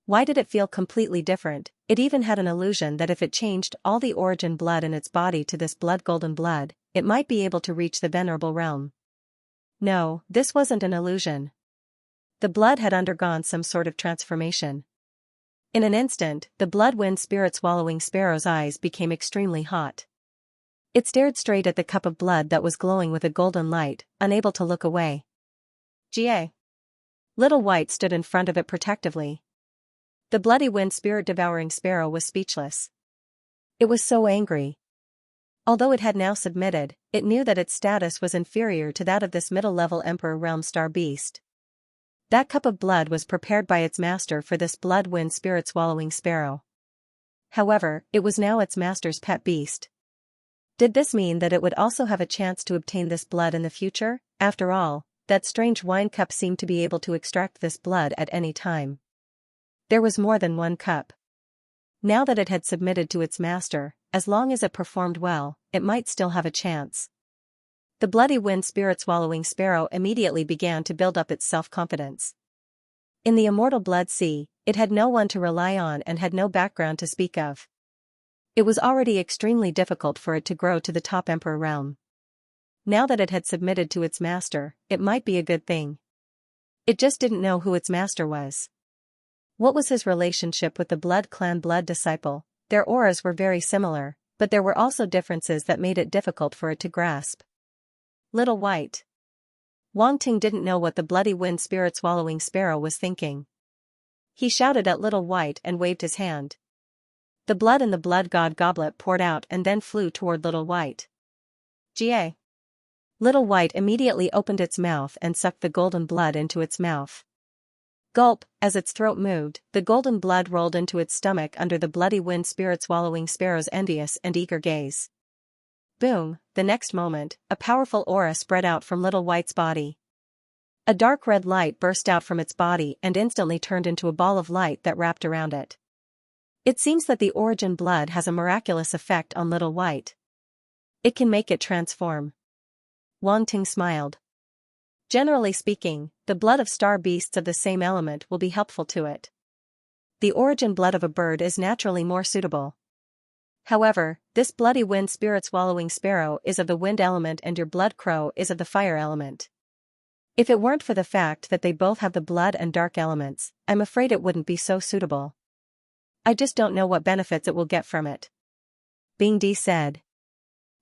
Why did it feel completely different? It even had an illusion that if it changed all the origin blood in its body to this blood golden blood, it might be able to reach the venerable realm. No, this wasn't an illusion. The blood had undergone some sort of transformation. In an instant, the blood-wind spirit-swallowing sparrow's eyes became extremely hot. It stared straight at the cup of blood that was glowing with a golden light, unable to look away. Jie. Little White stood in front of it protectively. The bloody wind spirit-devouring sparrow was speechless. It was so angry. Although it had now submitted, it knew that its status was inferior to that of this middle-level Emperor Realm Star Beast. That cup of blood was prepared by its master for this blood-wind spirit-swallowing sparrow. However, it was now its master's pet beast. Did this mean that it would also have a chance to obtain this blood in the future? After all, that strange wine cup seemed to be able to extract this blood at any time. There was more than one cup. Now that it had submitted to its master, as long as it performed well, it might still have a chance. The bloody wind spirit-swallowing sparrow immediately began to build up its self-confidence. In the immortal blood sea, it had no one to rely on and had no background to speak of. It was already extremely difficult for it to grow to the top emperor realm. Now that it had submitted to its master, it might be a good thing. It just didn't know who its master was. What was his relationship with the blood clan blood disciple? Their auras were very similar, but there were also differences that made it difficult for it to grasp. Little White. Wang Ting didn't know what the bloody wind spirit-swallowing sparrow was thinking. He shouted at Little White and waved his hand. The blood in the blood god goblet poured out and then flew toward Little White. Jie. Little White immediately opened its mouth and sucked the golden blood into its mouth. Gulp, as its throat moved, the golden blood rolled into its stomach under the bloody wind spirit swallowing sparrow's envious and eager gaze. Boom, the next moment, a powerful aura spread out from Little White's body. A dark red light burst out from its body and instantly turned into a ball of light that wrapped around it. It seems that the origin blood has a miraculous effect on Little White. It can make it transform. Wang Ting smiled. Generally speaking, the blood of star beasts of the same element will be helpful to it. The origin blood of a bird is naturally more suitable. However, this bloody wind spirit swallowing sparrow is of the wind element and your blood crow is of the fire element. If it weren't for the fact that they both have the blood and dark elements, I'm afraid it wouldn't be so suitable. I just don't know what benefits it will get from it. Bing Di said.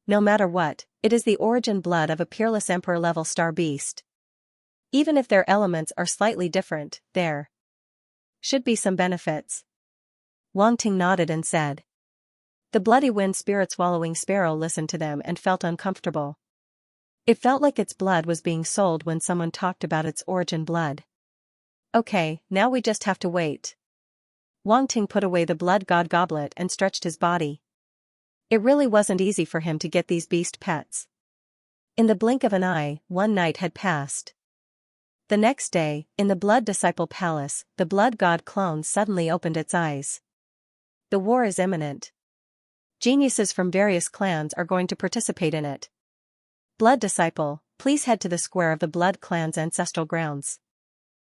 No matter what, it is the origin blood of a peerless emperor-level star beast. Even if their elements are slightly different, there should be some benefits. Wang Ting nodded and said. The bloody wind spirit swallowing sparrow listened to them and felt uncomfortable. It felt like its blood was being sold when someone talked about its origin blood. Okay, now we just have to wait. Wang Ting put away the blood god goblet and stretched his body. It really wasn't easy for him to get these beast pets. In the blink of an eye, one night had passed. The next day, in the Blood Disciple Palace, the blood god clone suddenly opened its eyes. The war is imminent. Geniuses from various clans are going to participate in it. Blood Disciple, please head to the square of the Blood Clan's ancestral grounds.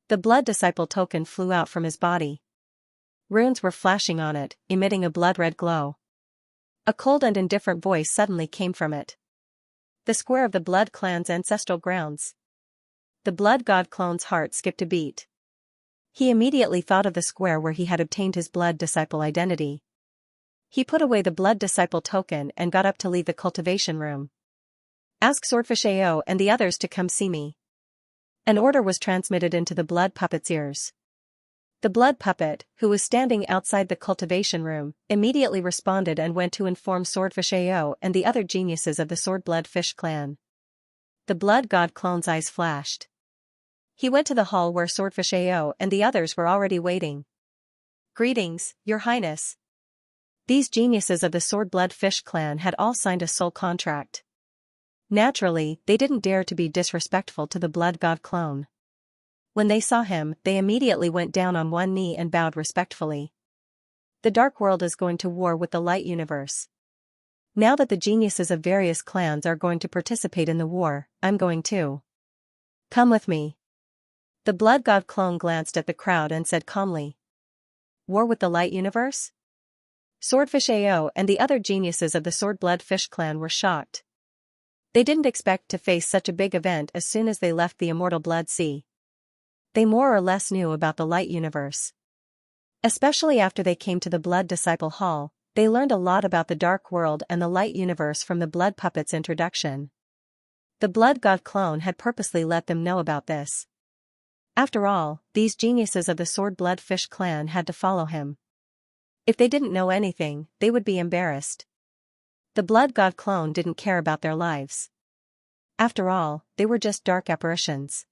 The Blood Disciple token flew out from his body. Runes were flashing on it, emitting a blood-red glow. A cold and indifferent voice suddenly came from it. The square of the Blood Clan's ancestral grounds. The blood god clone's heart skipped a beat. He immediately thought of the square where he had obtained his blood disciple identity. He put away the blood disciple token and got up to leave the cultivation room. Ask Swordfish AO and the others to come see me. An order was transmitted into the blood puppet's ears. The blood puppet, who was standing outside the cultivation room, immediately responded and went to inform Swordfish AO and the other geniuses of the Swordblood Fish clan. The blood god clone's eyes flashed. He went to the hall where Swordfish AO and the others were already waiting. Greetings, Your Highness. These geniuses of the Swordblood Fish clan had all signed a soul contract. Naturally, they didn't dare to be disrespectful to the blood god clone. When they saw him, they immediately went down on one knee and bowed respectfully. The Dark World is going to war with the Light Universe. Now that the geniuses of various clans are going to participate in the war, I'm going too. Come with me. The blood god clone glanced at the crowd and said calmly. War with the Light Universe? Swordfish AO and the other geniuses of the Swordblood Fish clan were shocked. They didn't expect to face such a big event as soon as they left the Immortal Blood Sea. They more or less knew about the Light Universe. Especially after they came to the Blood Disciple Hall, they learned a lot about the Dark World and the Light Universe from the Blood Puppet's introduction. The Blood God clone had purposely let them know about this. After all, these geniuses of the Swordblood Fish clan had to follow him. If they didn't know anything, they would be embarrassed. The Blood God clone didn't care about their lives. After all, they were just dark apparitions.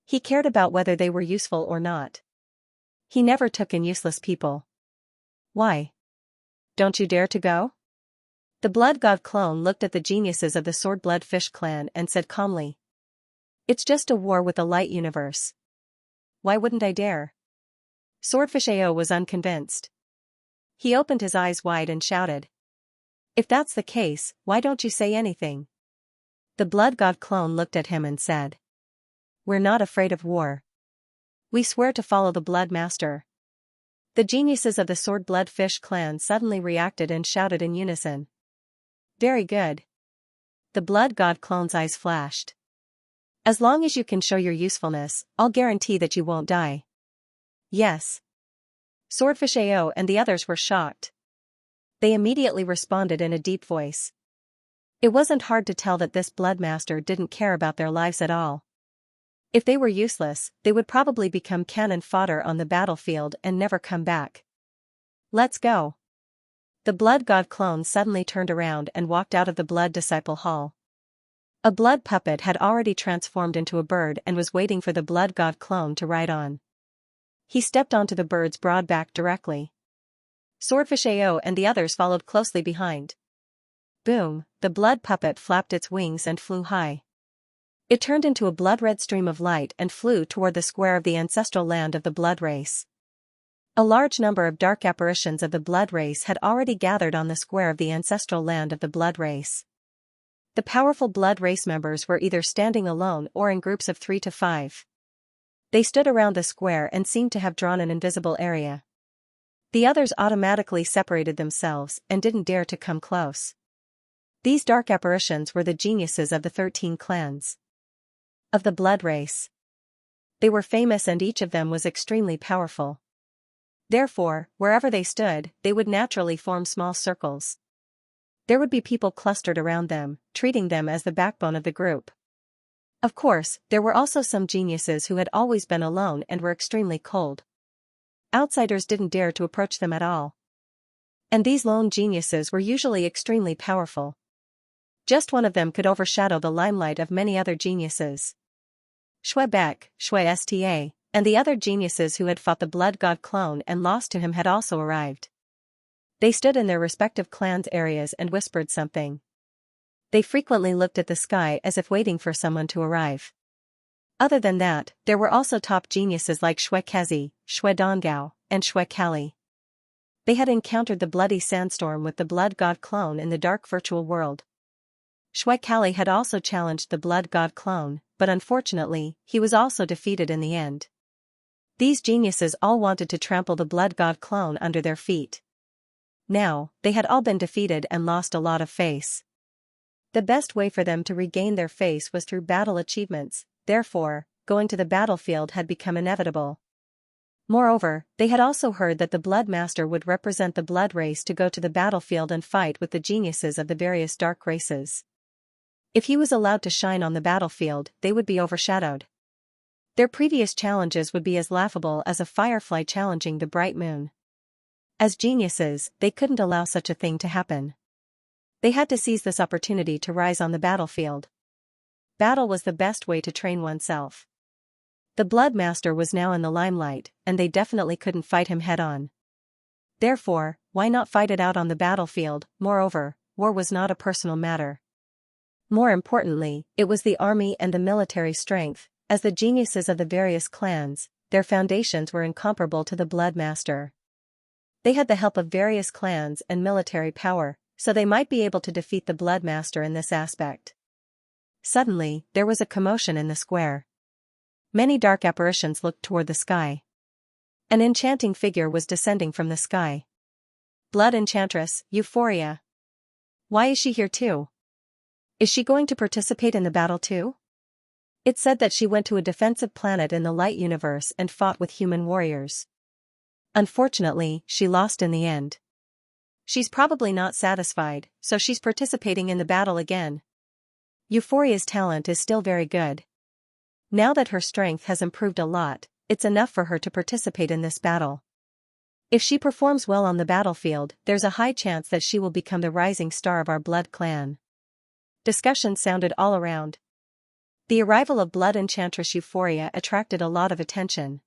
He cared about whether they were useful or not. He never took in useless people. Why? Don't you dare to go? The Blood God clone looked at the geniuses of the Swordblood Fish clan and said calmly. It's just a war with the Light Universe. Why wouldn't I dare? Swordfish AO was unconvinced. He opened his eyes wide and shouted. If that's the case, why don't you say anything? The Blood God clone looked at him and said. We're not afraid of war. We swear to follow the Blood Master. The geniuses of the Swordblood Fish clan suddenly reacted and shouted in unison. Very good. The Blood God clone's eyes flashed. As long as you can show your usefulness, I'll guarantee that you won't die. Yes. Swordfish AO and the others were shocked. They immediately responded in a deep voice. It wasn't hard to tell that this Bloodmaster didn't care about their lives at all. If they were useless, they would probably become cannon fodder on the battlefield and never come back. Let's go. The Blood God clone suddenly turned around and walked out of the Blood Disciple Hall. A blood puppet had already transformed into a bird and was waiting for the Blood God clone to ride on. He stepped onto the bird's broad back directly. Swordfish AO and the others followed closely behind. Boom, the blood puppet flapped its wings and flew high. It turned into a blood-red stream of light and flew toward the square of the ancestral land of the blood race. A large number of dark apparitions of the blood race had already gathered on the square of the ancestral land of the blood race. The powerful blood race members were either standing alone or in groups of 3 to 5. They stood around the square and seemed to have drawn an invisible area. The others automatically separated themselves and didn't dare to come close. These dark apparitions were the geniuses of the 13 clans of the blood race. They were famous and each of them was extremely powerful. Therefore, wherever they stood, they would naturally form small circles. There would be people clustered around them, treating them as the backbone of the group. Of course, there were also some geniuses who had always been alone and were extremely cold. Outsiders didn't dare to approach them at all. And these lone geniuses were usually extremely powerful. Just one of them could overshadow the limelight of many other geniuses. Xue Beck, Xue Sta, and the other geniuses who had fought the blood god clone and lost to him had also arrived. They stood in their respective clans' areas and whispered something. They frequently looked at the sky as if waiting for someone to arrive. Other than that, there were also top geniuses like Xue Kezi, Xue Dongao, and Xue Kali. They had encountered the bloody sandstorm with the blood god clone in the dark virtual world. Xue Kali had also challenged the blood god clone, but unfortunately, he was also defeated in the end. These geniuses all wanted to trample the blood god clone under their feet. Now, they had all been defeated and lost a lot of face. The best way for them to regain their face was through battle achievements, therefore, going to the battlefield had become inevitable. Moreover, they had also heard that the Blood Master would represent the blood race to go to the battlefield and fight with the geniuses of the various dark races. If he was allowed to shine on the battlefield, they would be overshadowed. Their previous challenges would be as laughable as a firefly challenging the bright moon. As geniuses, they couldn't allow such a thing to happen. They had to seize this opportunity to rise on the battlefield. Battle was the best way to train oneself. The Blood Master was now in the limelight, and they definitely couldn't fight him head-on. Therefore, why not fight it out on the battlefield? Moreover, war was not a personal matter. More importantly, it was the army and the military strength. As the geniuses of the various clans, their foundations were incomparable to the Blood Master. They had the help of various clans and military power, so they might be able to defeat the Blood Master in this aspect. Suddenly, there was a commotion in the square. Many dark apparitions looked toward the sky. An enchanting figure was descending from the sky. Blood Enchantress, Euphoria. Why is she here too? Is she going to participate in the battle too? It said that she went to a defensive planet in the light universe and fought with human warriors. Unfortunately, she lost in the end. She's probably not satisfied, so she's participating in the battle again. Euphoria's talent is still very good. Now that her strength has improved a lot, it's enough for her to participate in this battle. If she performs well on the battlefield, there's a high chance that she will become the rising star of our blood clan. Discussions sounded all around. The arrival of Blood Enchantress Euphoria attracted a lot of attention.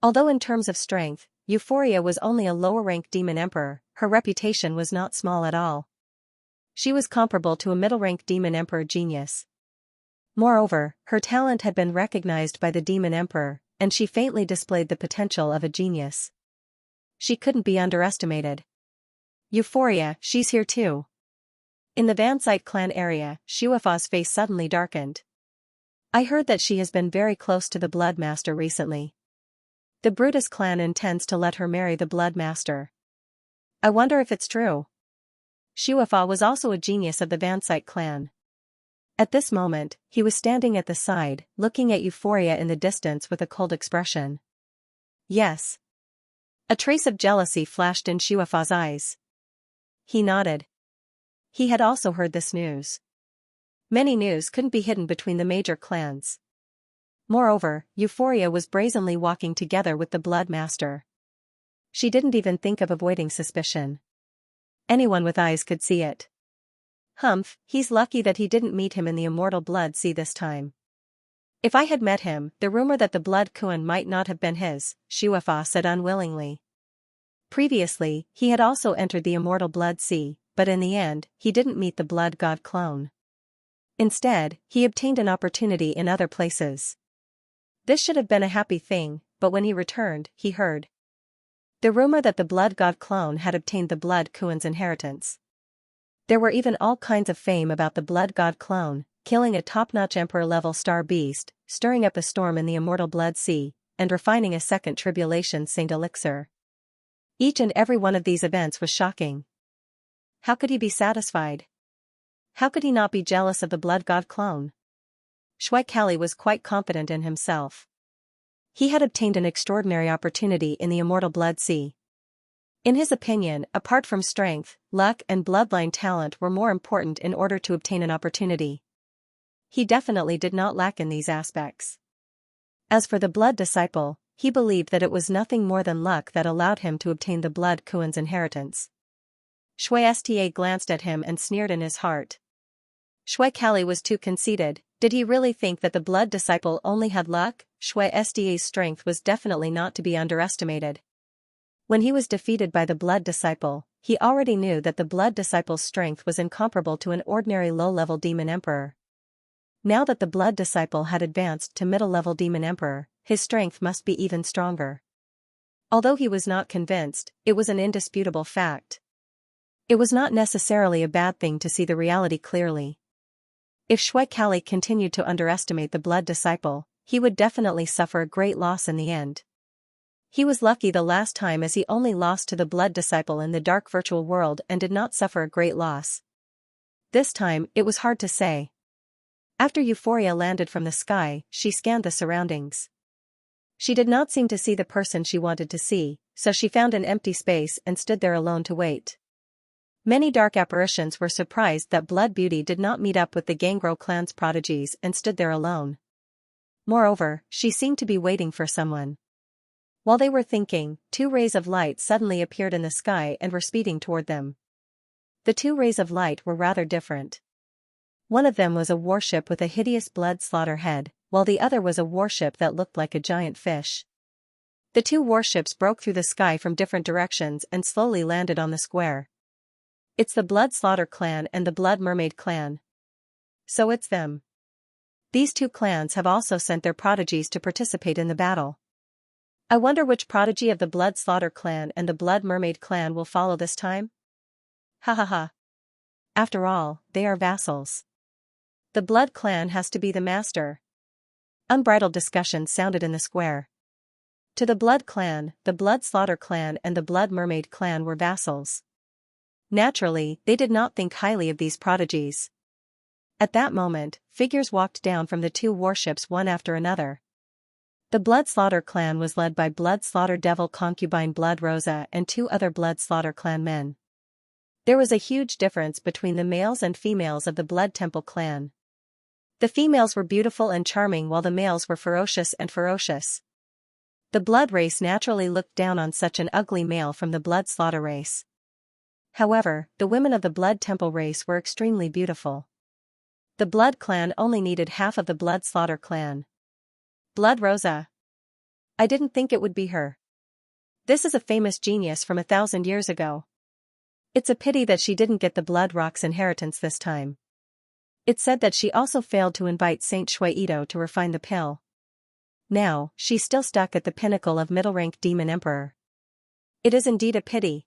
Although in terms of strength, Euphoria was only a lower-rank demon emperor, her reputation was not small at all. She was comparable to a middle-rank demon emperor genius. Moreover, her talent had been recognized by the demon emperor, and she faintly displayed the potential of a genius. She couldn't be underestimated. Euphoria, she's here too. In the Vansite clan area, Shuafa's face suddenly darkened. I heard that she has been very close to the Blood Master recently. The Brutus clan intends to let her marry the Blood Master. I wonder if it's true. Shuafa was also a genius of the Vansite clan. At this moment, he was standing at the side, looking at Euphoria in the distance with a cold expression. Yes. A trace of jealousy flashed in Shuafa's eyes. He nodded. He had also heard this news. Many news couldn't be hidden between the major clans. Moreover, Euphoria was brazenly walking together with the Blood Master. She didn't even think of avoiding suspicion. Anyone with eyes could see it. Humph, he's lucky that he didn't meet him in the immortal blood sea this time. If I had met him, the rumor that the blood Kuan might not have been his, Shuefa said unwillingly. Previously, he had also entered the immortal blood sea, but in the end, he didn't meet the blood god clone. Instead, he obtained an opportunity in other places. This should have been a happy thing, but when he returned, he heard the rumor that the blood god clone had obtained the blood Kuan's inheritance. There were even all kinds of fame about the blood god clone, killing a top-notch emperor-level star beast, stirring up a storm in the immortal blood sea, and refining a second tribulation saint elixir. Each and every one of these events was shocking. How could he be satisfied? How could he not be jealous of the blood god clone? Shui Kali was quite confident in himself. He had obtained an extraordinary opportunity in the immortal blood sea. In his opinion, apart from strength, luck and bloodline talent were more important in order to obtain an opportunity. He definitely did not lack in these aspects. As for the blood disciple, he believed that it was nothing more than luck that allowed him to obtain the blood Kuan's inheritance. Xianxia glanced at him and sneered in his heart. Shui Kali was too conceited. Did he really think that the blood disciple only had luck? Xianxia's strength was definitely not to be underestimated. When he was defeated by the blood disciple, he already knew that the blood disciple's strength was incomparable to an ordinary low-level demon emperor. Now that the blood disciple had advanced to middle-level demon emperor, his strength must be even stronger. Although he was not convinced, it was an indisputable fact. It was not necessarily a bad thing to see the reality clearly. If Shui Kali continued to underestimate the blood disciple, he would definitely suffer a great loss in the end. He was lucky the last time, as he only lost to the blood disciple in the dark virtual world and did not suffer a great loss. This time, it was hard to say. After Euphoria landed from the sky, she scanned the surroundings. She did not seem to see the person she wanted to see, so she found an empty space and stood there alone to wait. Many dark apparitions were surprised that Blood Beauty did not meet up with the Gangrel clan's prodigies and stood there alone. Moreover, she seemed to be waiting for someone. While they were thinking, 2 rays of light suddenly appeared in the sky and were speeding toward them. The 2 rays of light were rather different. One of them was a warship with a hideous blood slaughter head, while the other was a warship that looked like a giant fish. The 2 warships broke through the sky from different directions and slowly landed on the square. It's the Blood Slaughter clan and the Blood Mermaid clan. So it's them. These 2 clans have also sent their prodigies to participate in the battle. I wonder which prodigy of the Blood Slaughter clan and the Blood Mermaid clan will follow this time? Ha ha ha. After all, they are vassals. The Blood clan has to be the master. Unbridled discussion sounded in the square. To the Blood clan, the Blood Slaughter clan and the Blood Mermaid clan were vassals. Naturally, they did not think highly of these prodigies. At that moment, figures walked down from the 2 warships one after another. The Blood Slaughter clan was led by Blood Slaughter Devil concubine Blood Rosa and 2 other Blood Slaughter clan men. There was a huge difference between the males and females of the Blood Temple clan. The females were beautiful and charming while the males were ferocious and ferocious. The Blood race naturally looked down on such an ugly male from the Blood Slaughter race. However, the women of the Blood Temple race were extremely beautiful. The Blood clan only needed half of the Blood Slaughter clan. Blood Rosa. I didn't think it would be her. This is a famous genius from 1,000 years ago. It's a pity that she didn't get the Blood Rock's inheritance this time. It's said that she also failed to invite Saint Shui Ito to refine the pill. Now, she's still stuck at the pinnacle of middle-rank demon emperor. It is indeed a pity.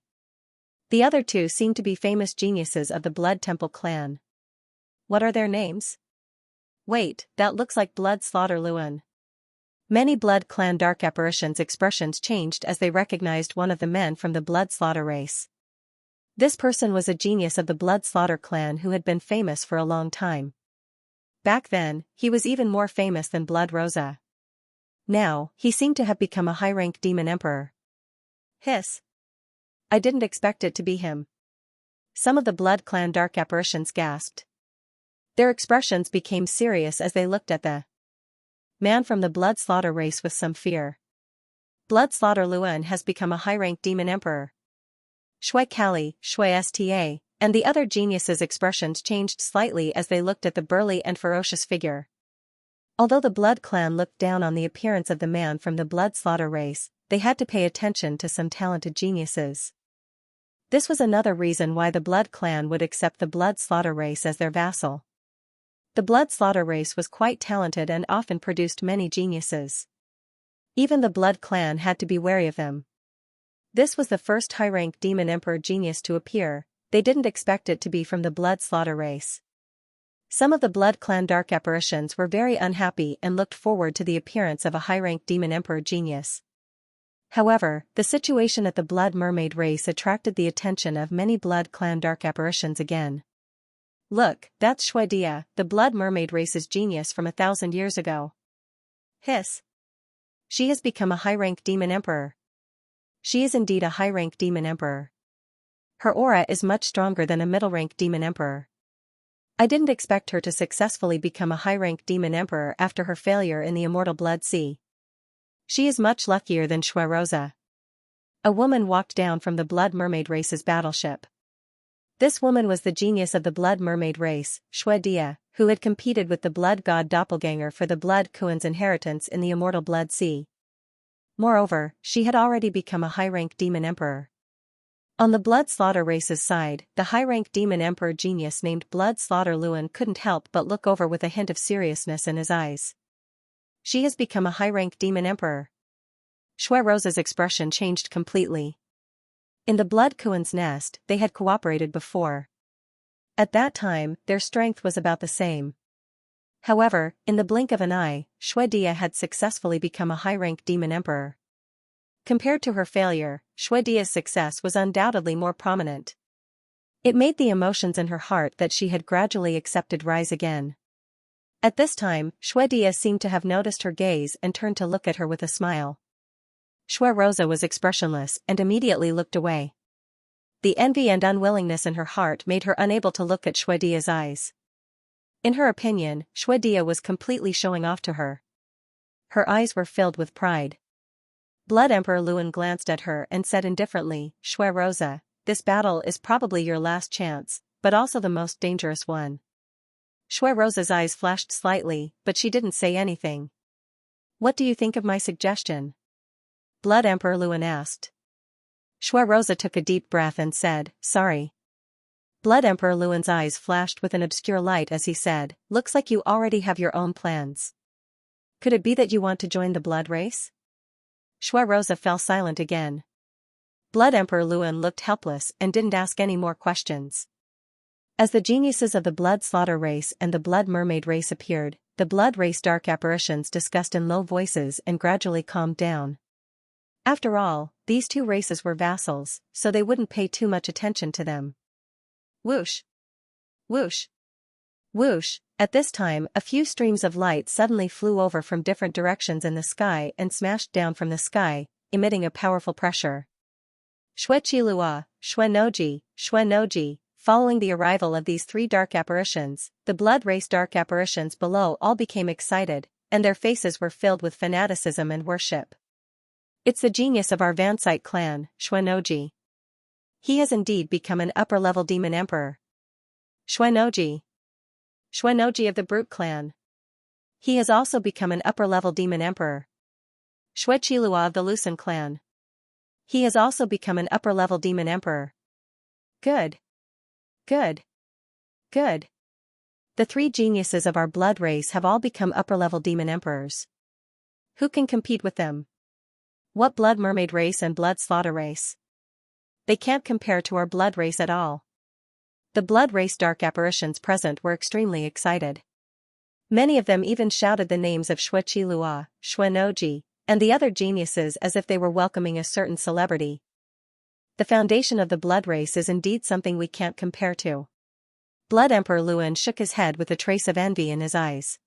The other 2 seem to be famous geniuses of the Blood Temple clan. What are their names? Wait, that looks like Blood Slaughter Luan. Many Blood clan dark apparitions' expressions changed as they recognized one of the men from the Blood Slaughter race. This person was a genius of the Blood Slaughter clan who had been famous for a long time. Back then, he was even more famous than Blood Rosa. Now, he seemed to have become a high-rank demon emperor. Hiss. I didn't expect it to be him. Some of the Blood clan dark apparitions gasped. Their expressions became serious as they looked at the man from the Blood Slaughter race with some fear. Blood Slaughter Luan has become a high-rank demon emperor. Shui Kali, Xianxia, and the other geniuses' expressions changed slightly as they looked at the burly and ferocious figure. Although the Blood clan looked down on the appearance of the man from the Blood Slaughter race, they had to pay attention to some talented geniuses. This was another reason why the Blood clan would accept the Blood Slaughter race as their vassal. The Blood Slaughter race was quite talented and often produced many geniuses. Even the Blood clan had to be wary of them. This was the first high-rank Demon Emperor genius to appear. They didn't expect it to be from the Blood Slaughter race. Some of the Blood clan dark apparitions were very unhappy and looked forward to the appearance of a high-rank Demon Emperor genius. However, the situation at the Blood Mermaid race attracted the attention of many Blood clan dark apparitions again. Look, that's Xianxia, the Blood Mermaid race's genius from 1,000 years ago. Hiss. She has become a high-rank Demon Emperor. She is indeed a high-rank Demon Emperor. Her aura is much stronger than a middle-rank Demon Emperor. I didn't expect her to successfully become a high-rank Demon Emperor after her failure in the Immortal Blood Sea. She is much luckier than Xianxia. A woman walked down from the Blood Mermaid race's battleship. This woman was the genius of the Blood Mermaid race, Xianxia, who had competed with the Blood God Doppelganger for the Blood Kuan's inheritance in the Immortal Blood Sea. Moreover, she had already become a high-rank Demon Emperor. On the Blood Slaughter race's side, the high-rank Demon Emperor genius named Blood Slaughter Luan couldn't help but look over with a hint of seriousness in his eyes. She has become a high-rank Demon Emperor. Xianxia's expression changed completely. In the Blood Kuan's nest, they had cooperated before. At that time, their strength was about the same. However, in the blink of an eye, Xianxia had successfully become a high-rank Demon Emperor. Compared to her failure, Xianxia's success was undoubtedly more prominent. It made the emotions in her heart that she had gradually accepted rise again. At this time, Xianxia seemed to have noticed her gaze and turned to look at her with a smile. Xianxia was expressionless and immediately looked away. The envy and unwillingness in her heart made her unable to look at Xianxia's eyes. In her opinion, Xianxia was completely showing off to her. Her eyes were filled with pride. Blood Emperor Luan glanced at her and said indifferently, "Xianxia, this battle is probably your last chance, but also the most dangerous one." Xianxia's eyes flashed slightly, but she didn't say anything. "What do you think of my suggestion?" Blood Emperor Luan asked. Xianxia took a deep breath and said, "Sorry." Blood Emperor Luan's eyes flashed with an obscure light as he said, "Looks like you already have your own plans. Could it be that you want to join the Blood race?" Xianxia fell silent again. Blood Emperor Luan looked helpless and didn't ask any more questions. As the geniuses of the Blood Slaughter race and the Blood Mermaid race appeared, the Blood race dark apparitions discussed in low voices and gradually calmed down. After all, these two races were vassals, so they wouldn't pay too much attention to them. Whoosh! Whoosh! Whoosh! At this time, a few streams of light suddenly flew over from different directions in the sky and smashed down from the sky, emitting a powerful pressure. Xuechilua, Xuenoji, Xuenoji. Following the arrival of these three dark apparitions, the Blood race dark apparitions below all became excited, and their faces were filled with fanaticism and worship. "It's the genius of our Vansite clan, Xuenoji. He has indeed become an upper-level Demon Emperor. Xuenoji. Xuenoji of the Brute clan. He has also become an upper-level Demon Emperor. Xuechilua of the Lucen clan. He has also become an upper-level Demon Emperor. Good. Good. Good. The three geniuses of our Blood race have all become upper-level Demon Emperors. Who can compete with them? What Blood Mermaid race and Blood Slaughter race? They can't compare to our Blood race at all." The Blood race dark apparitions present were extremely excited. Many of them even shouted the names of Xuechilua, Xuenoji, and the other geniuses as if they were welcoming a certain celebrity. The foundation of the Blood race is indeed something we can't compare to. Blood Emperor Luan shook his head with a trace of envy in his eyes.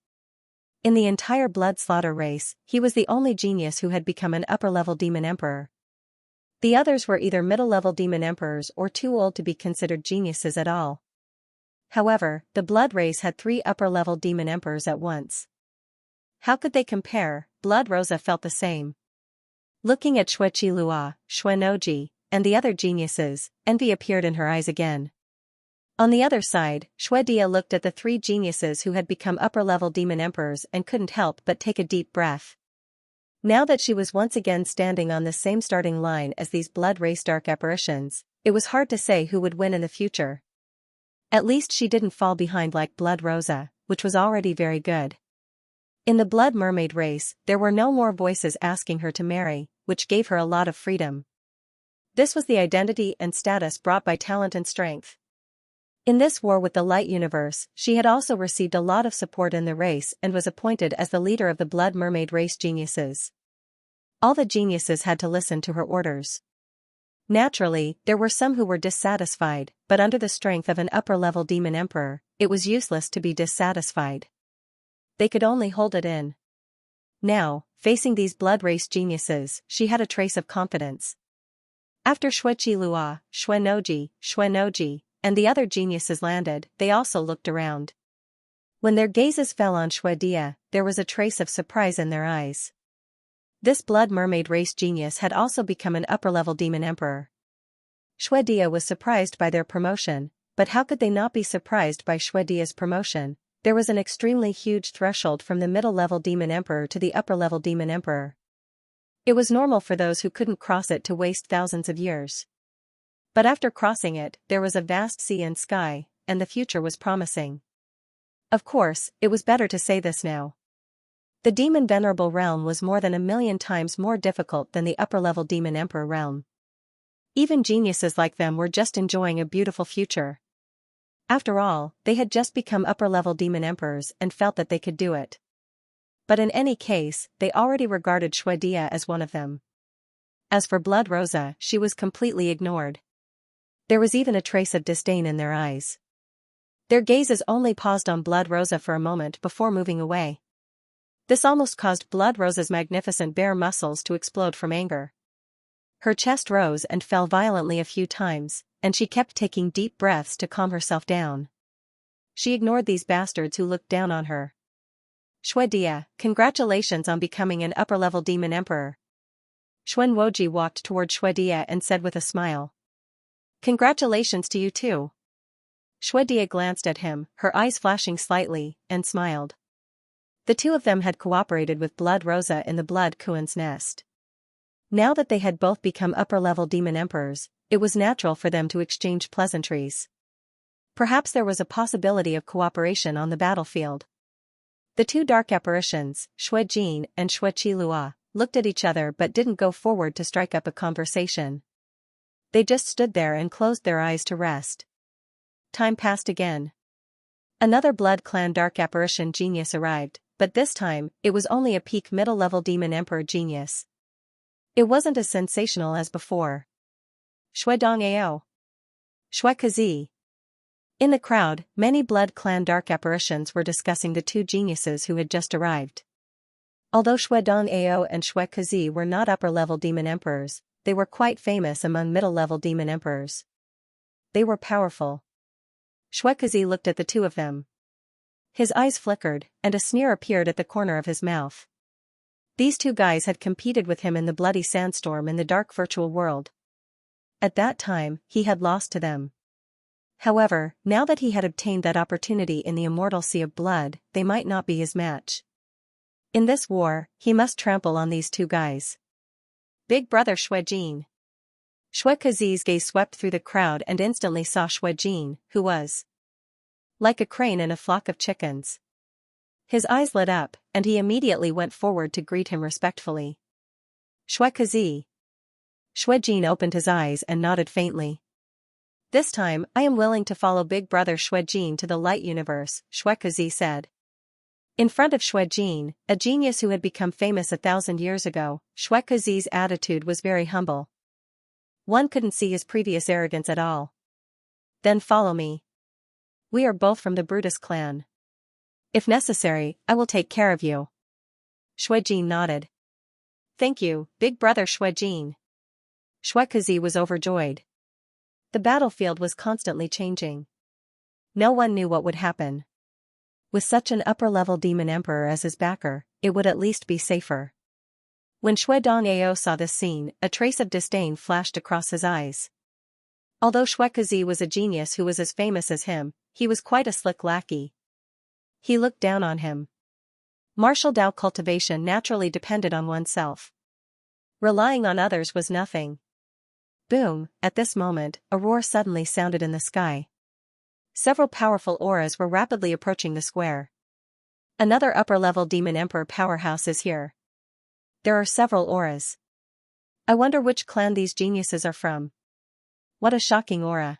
In the entire Blood Slaughter race, he was the only genius who had become an upper-level Demon Emperor. The others were either middle-level Demon Emperors or too old to be considered geniuses at all. However, the Blood race had three upper-level Demon Emperors at once. How could they compare? Blood Rosa felt the same. Looking at Xuechilua, Xuenoji, and the other geniuses, envy appeared in her eyes again. On the other side, Xuedia looked at the three geniuses who had become upper-level demon emperors and couldn't help but take a deep breath. Now that she was once again standing on the same starting line as these blood race dark apparitions, it was hard to say who would win in the future. At least she didn't fall behind like Blood Rosa, which was already very good. In the Blood Mermaid race, there were no more voices asking her to marry, which gave her a lot of freedom. This was the identity and status brought by talent and strength. In this war with the light universe, she had also received a lot of support in the race and was appointed as the leader of the Blood Mermaid race geniuses. All the geniuses had to listen to her orders. Naturally, there were some who were dissatisfied, but under the strength of an upper-level demon emperor, it was useless to be dissatisfied. They could only hold it in. Now, facing these blood race geniuses, she had a trace of confidence. After Xueqilua, Xuenoji, and the other geniuses landed, they also looked around. When their gazes fell on Xuedia, there was a trace of surprise in their eyes. This Blood Mermaid race genius had also become an upper-level demon emperor. Xuedia was surprised by their promotion, but how could they not be surprised by Xuedia's promotion? There was an extremely huge threshold from the middle-level demon emperor to the upper-level demon emperor. It was normal for those who couldn't cross it to waste thousands of years. But after crossing it, there was a vast sea and sky, and the future was promising. Of course, it was better to say this now. The Demon Venerable realm was more than 1,000,000 times more difficult than the upper-level Demon Emperor realm. Even geniuses like them were just enjoying a beautiful future. After all, they had just become upper-level Demon Emperors and felt that they could do it. But in any case, they already regarded Xuedia as one of them. As for Blood Rosa, she was completely ignored. There was even a trace of disdain in their eyes. Their gazes only paused on Blood Rosa for a moment before moving away. This almost caused Blood Rosa's magnificent bare muscles to explode from anger. Her chest rose and fell violently a few times, and she kept taking deep breaths to calm herself down. She ignored these bastards who looked down on her. Xuedia, congratulations on becoming an upper-level demon emperor. Xuanwoji walked toward Xuedia and said with a smile. Congratulations to you too. Xuedia glanced at him, her eyes flashing slightly, and smiled. The two of them had cooperated with Blood Rosa in the Blood Kuan's nest. Now that they had both become upper-level demon emperors, it was natural for them to exchange pleasantries. Perhaps there was a possibility of cooperation on the battlefield. The two dark apparitions, Xuejin and Xueqilua, looked at each other but didn't go forward to strike up a conversation. They just stood there and closed their eyes to rest. Time passed again. Another Blood Clan dark apparition genius arrived, but this time, it was only a peak middle-level demon emperor genius. It wasn't as sensational as before. Xuedong-ao. Xuekazi. In the crowd, many Blood Clan dark apparitions were discussing the two geniuses who had just arrived. Although Xuedong-ao and Xuekazi were not upper-level demon emperors, they were quite famous among middle-level demon emperors. They were powerful. Xuekazi looked at the two of them. His eyes flickered, and a sneer appeared at the corner of his mouth. These two guys had competed with him in the bloody sandstorm in the dark virtual world. At that time, he had lost to them. However, now that he had obtained that opportunity in the immortal sea of blood, they might not be his match. In this war, he must trample on these two guys. Big brother Xuejin. Xuekazi's gaze swept through the crowd and instantly saw Xuejin, who was like a crane in a flock of chickens. His eyes lit up, and he immediately went forward to greet him respectfully. Xuekazi. Xuejin opened his eyes and nodded faintly. This time, I am willing to follow Big Brother Xuejin to the light universe, Xuekazi said. In front of Xuejin, a genius who had become famous 1,000 years ago, Xuekazi's attitude was very humble. One couldn't see his previous arrogance at all. Then follow me. We are both from the Brutus clan. If necessary, I will take care of you. Xuejin nodded. Thank you, Big Brother Xuejin. Xuekazi was overjoyed. The battlefield was constantly changing. No one knew what would happen. With such an upper-level demon emperor as his backer, it would at least be safer. When Xuedong-ao saw this scene, a trace of disdain flashed across his eyes. Although Xuekuzi was a genius who was as famous as him, he was quite a slick lackey. He looked down on him. Martial Dao cultivation naturally depended on oneself. Relying on others was nothing. Boom, at this moment, a roar suddenly sounded in the sky. Several powerful auras were rapidly approaching the square. Another upper-level Demon Emperor powerhouse is here. There are several auras. I wonder which clan these geniuses are from. What a shocking aura.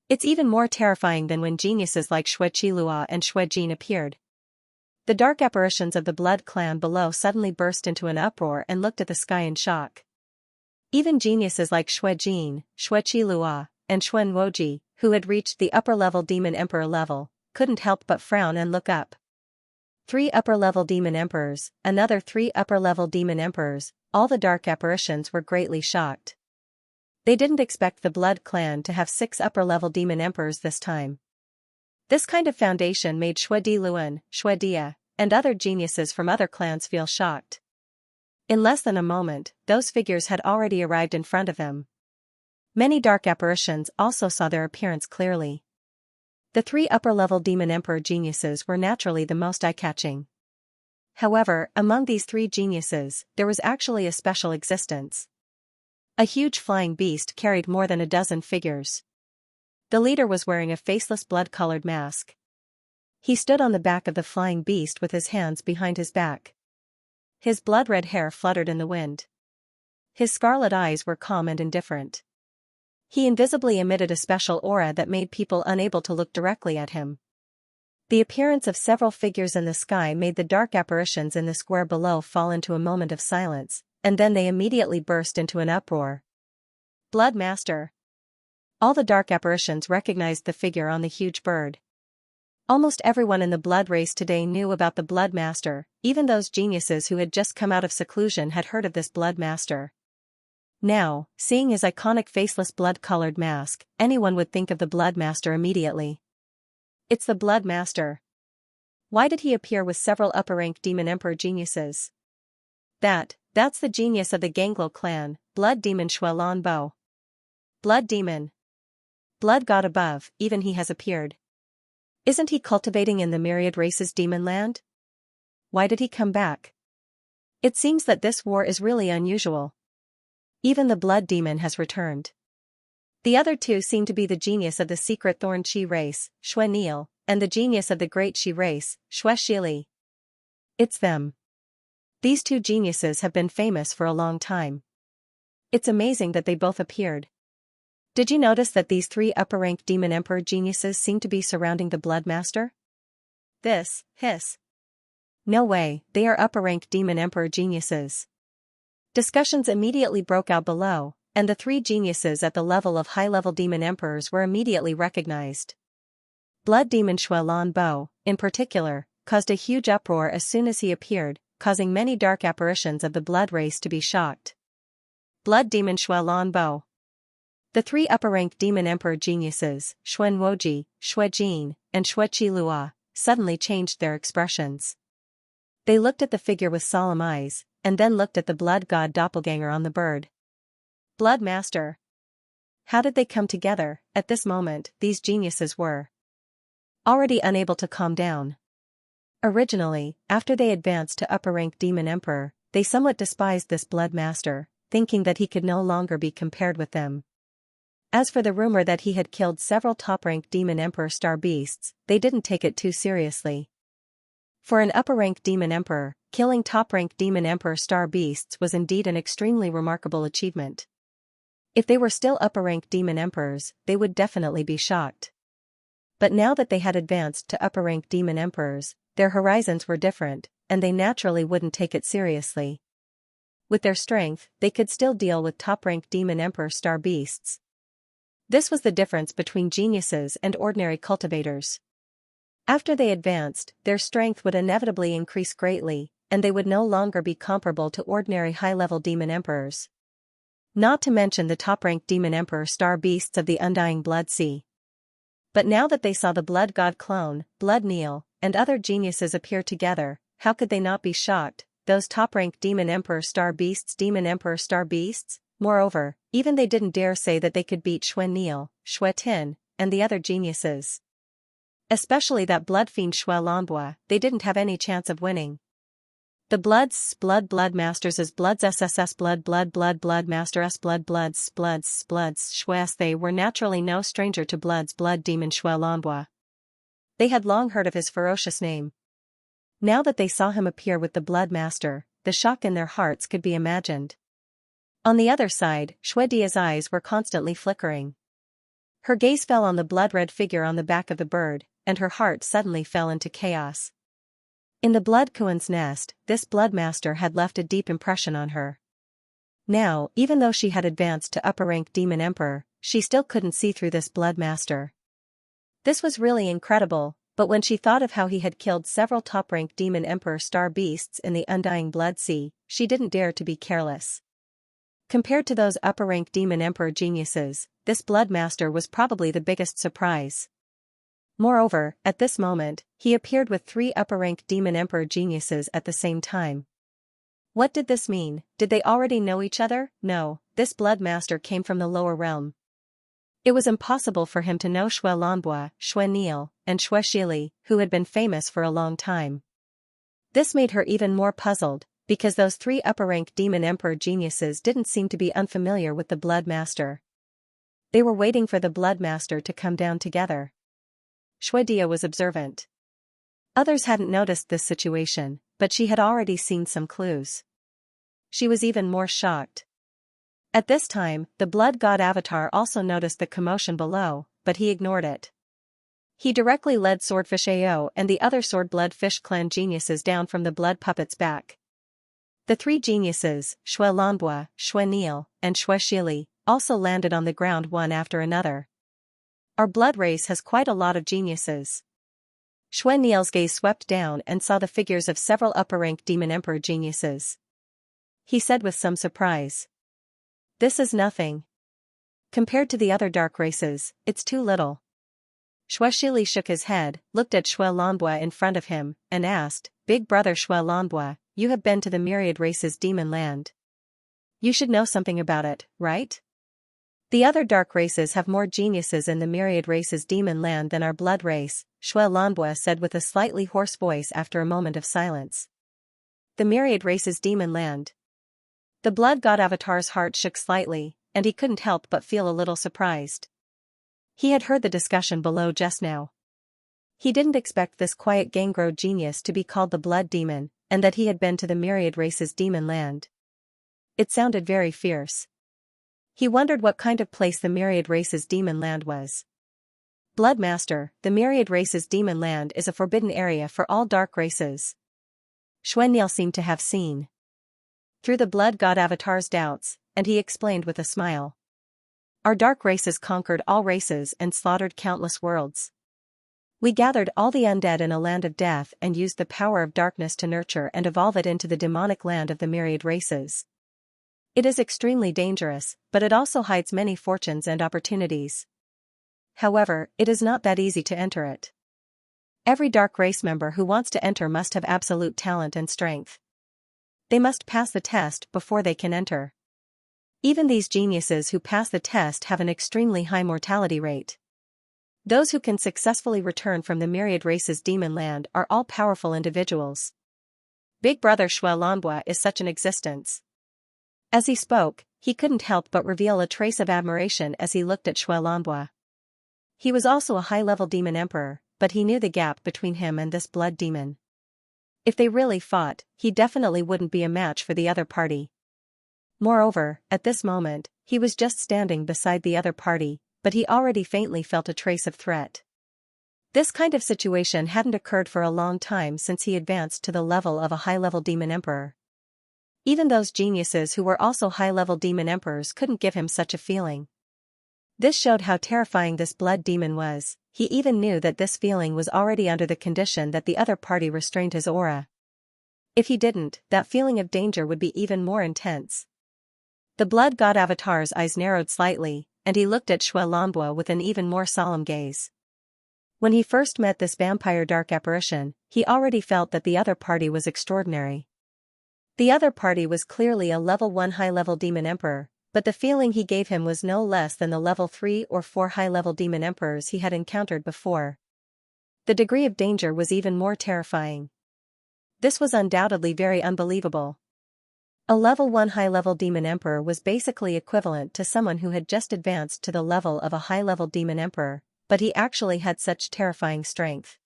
It's even more terrifying than when geniuses like Xue Qilua and Xue Jin appeared. The dark apparitions of the blood clan below suddenly burst into an uproar and looked at the sky in shock. Even geniuses like Xue Jin, Xue Qilua, and Xue Nuoji, who had reached the upper-level Demon Emperor level, couldn't help but frown and look up. 3 upper-level Demon Emperors, another 3 upper-level Demon Emperors, all the dark apparitions were greatly shocked. They didn't expect the Blood Clan to have 6 upper-level Demon Emperors this time. This kind of foundation made Xue Diluan, Xue Dia, and other geniuses from other clans feel shocked. In less than a moment, those figures had already arrived in front of them. Many dark apparitions also saw their appearance clearly. The 3 upper-level Demon Emperor geniuses were naturally the most eye-catching. However, among these 3 geniuses, there was actually a special existence. A huge flying beast carried more than a dozen figures. The leader was wearing a faceless blood-colored mask. He stood on the back of the flying beast with his hands behind his back. His blood-red hair fluttered in the wind. His scarlet eyes were calm and indifferent. He invisibly emitted a special aura that made people unable to look directly at him. The appearance of several figures in the sky made the dark apparitions in the square below fall into a moment of silence, and then they immediately burst into an uproar. Blood Master! All the dark apparitions recognized the figure on the huge bird. Almost everyone in the blood race today knew about the Blood Master, even those geniuses who had just come out of seclusion had heard of this Blood Master. Now, seeing his iconic faceless blood-colored mask, anyone would think of the Blood Master immediately. It's the Blood Master. Why did he appear with several upper-rank Demon Emperor geniuses? That's the genius of the Ganglo clan, Blood Demon Xuelan Bo. Blood Demon. Blood God above, even he has appeared. Isn't he cultivating in the myriad races demon land? Why did he come back? It seems that this war is really unusual. Even the Blood Demon has returned. The other 2 seem to be the genius of the secret Thorn Qi race, Xue Niel, and the genius of the Great Qi race, Xue Shili. It's them. These 2 geniuses have been famous for a long time. It's amazing that they both appeared. Did you notice that these 3 upper-rank Demon Emperor geniuses seem to be surrounding the Blood Master? Hiss. No way, they are upper-rank Demon Emperor geniuses. Discussions immediately broke out below, and the 3 geniuses at the level of high-level Demon Emperors were immediately recognized. Blood Demon Xuelan Bo, in particular, caused a huge uproar as soon as he appeared, causing many dark apparitions of the blood race to be shocked. Blood Demon Xuelan Bo. The 3 upper-rank Demon Emperor geniuses, Xue Nuoji, Xue Jin, and Xue Qilua, suddenly changed their expressions. They looked at the figure with solemn eyes, and then looked at the blood god doppelganger on the bird. Blood Master. How did they come together? At this moment, these geniuses were already unable to calm down. Originally, after they advanced to upper-rank Demon Emperor, they somewhat despised this Blood Master, thinking that he could no longer be compared with them. As for the rumor that he had killed several top-rank Demon Emperor star beasts, they didn't take it too seriously. For an upper-rank Demon Emperor, killing top-rank Demon Emperor star beasts was indeed an extremely remarkable achievement. If they were still upper-rank Demon Emperors, they would definitely be shocked. But now that they had advanced to upper-rank Demon Emperors, their horizons were different, and they naturally wouldn't take it seriously. With their strength, they could still deal with top-rank Demon Emperor star beasts. This was the difference between geniuses and ordinary cultivators. After they advanced, their strength would inevitably increase greatly, and they would no longer be comparable to ordinary high-level Demon Emperors. Not to mention the top-ranked Demon Emperor star beasts of the Undying Blood Sea. But now that they saw the Blood God clone, Blood Neil, and other geniuses appear together, how could they not be shocked? Those top-ranked Demon Emperor star beasts, Moreover, even they didn't dare say that they could beat Xianxia, Xue Tin, and the other geniuses. Especially that blood fiend Xue Lanbua, they didn't have any chance of winning. The blood masters as bloods SSS blood master S bloods Xues, they were naturally no stranger to blood demon Xue Lanbua. They had long heard of his ferocious name. Now that they saw him appear with the blood master, the shock in their hearts could be imagined. On the other side, Xue Dia's eyes were constantly flickering. Her gaze fell on the blood-red figure on the back of the bird, and her heart suddenly fell into chaos. In the blood Kuan's nest, this blood master had left a deep impression on her. Now, even though she had advanced to upper-rank demon emperor, she still couldn't see through this blood master. This was really incredible, but when she thought of how he had killed several top-rank demon emperor star beasts in the undying blood sea, she didn't dare to be careless. Compared to those upper-rank demon emperor geniuses, this blood master was probably the biggest surprise. Moreover, at this moment, he appeared with 3 upper-rank demon emperor geniuses at the same time. What did this mean? Did they already know each other? No, this blood master came from the lower realm. It was impossible for him to know Xue Lanbua, Xianxia, and Xue Shili, who had been famous for a long time. This made her even more puzzled, because those 3 upper-rank demon emperor geniuses didn't seem to be unfamiliar with the blood master. They were waiting for the blood master to come down together. Xue Dia was observant. Others hadn't noticed this situation, but she had already seen some clues. She was even more shocked. At this time, the blood god avatar also noticed the commotion below, but he ignored it. He directly led Swordfish Ao and the other Sword Blood Fish clan geniuses down from the blood puppet's back. The 3 geniuses, Xue Lanbua, Xianxia, and Xue Shili, also landed on the ground one after another. Our blood race has quite a lot of geniuses. Xianxia's gaze swept down and saw the figures of several upper-rank demon emperor geniuses. He said with some surprise. This is nothing. Compared to the other dark races, it's too little. Xue Shili shook his head, looked at Xue Lanbua in front of him, and asked, Big brother Xue Lanbua, you have been to the myriad races demon land. You should know something about it, right? The other dark races have more geniuses in the myriad races demon land than our blood race, Xue Lanbua said with a slightly hoarse voice after a moment of silence. The myriad races demon land. The blood god avatar's heart shook slightly, and he couldn't help but feel a little surprised. He had heard the discussion below just now. He didn't expect this quiet gangrel genius to be called the blood demon, and that he had been to the myriad races demon land. It sounded very fierce. He wondered what kind of place the myriad races demon land was. Blood Master, the myriad races demon land is a forbidden area for all dark races. Xianxia seemed to have seen through the blood god avatar's doubts, and he explained with a smile. Our dark races conquered all races and slaughtered countless worlds. We gathered all the undead in a land of death and used the power of darkness to nurture and evolve it into the demonic land of the myriad races. It is extremely dangerous, but it also hides many fortunes and opportunities. However, it is not that easy to enter it. Every dark race member who wants to enter must have absolute talent and strength. They must pass the test before they can enter. Even these geniuses who pass the test have an extremely high mortality rate. Those who can successfully return from the myriad races demon land are all powerful individuals. Big brother Xue Lanbua is such an existence. As he spoke, he couldn't help but reveal a trace of admiration as he looked at Xue Lanbua. He was also a high-level demon emperor, but he knew the gap between him and this blood demon. If they really fought, he definitely wouldn't be a match for the other party. Moreover, at this moment, he was just standing beside the other party, but he already faintly felt a trace of threat. This kind of situation hadn't occurred for a long time since he advanced to the level of a high-level demon emperor. Even those geniuses who were also high-level demon emperors couldn't give him such a feeling. This showed how terrifying this blood demon was. He even knew that this feeling was already under the condition that the other party restrained his aura. If he didn't, that feeling of danger would be even more intense. The blood god avatar's eyes narrowed slightly, and he looked at Xue Lanbua with an even more solemn gaze. When he first met this vampire dark apparition, he already felt that the other party was extraordinary. The other party was clearly a level 1 high-level demon emperor, But the feeling he gave him was no less than the level 3 or 4 high-level demon emperors he had encountered before. The degree of danger was even more terrifying. This was undoubtedly very unbelievable. A level 1 high-level demon emperor was basically equivalent to someone who had just advanced to the level of a high-level demon emperor, but he actually had such terrifying strength.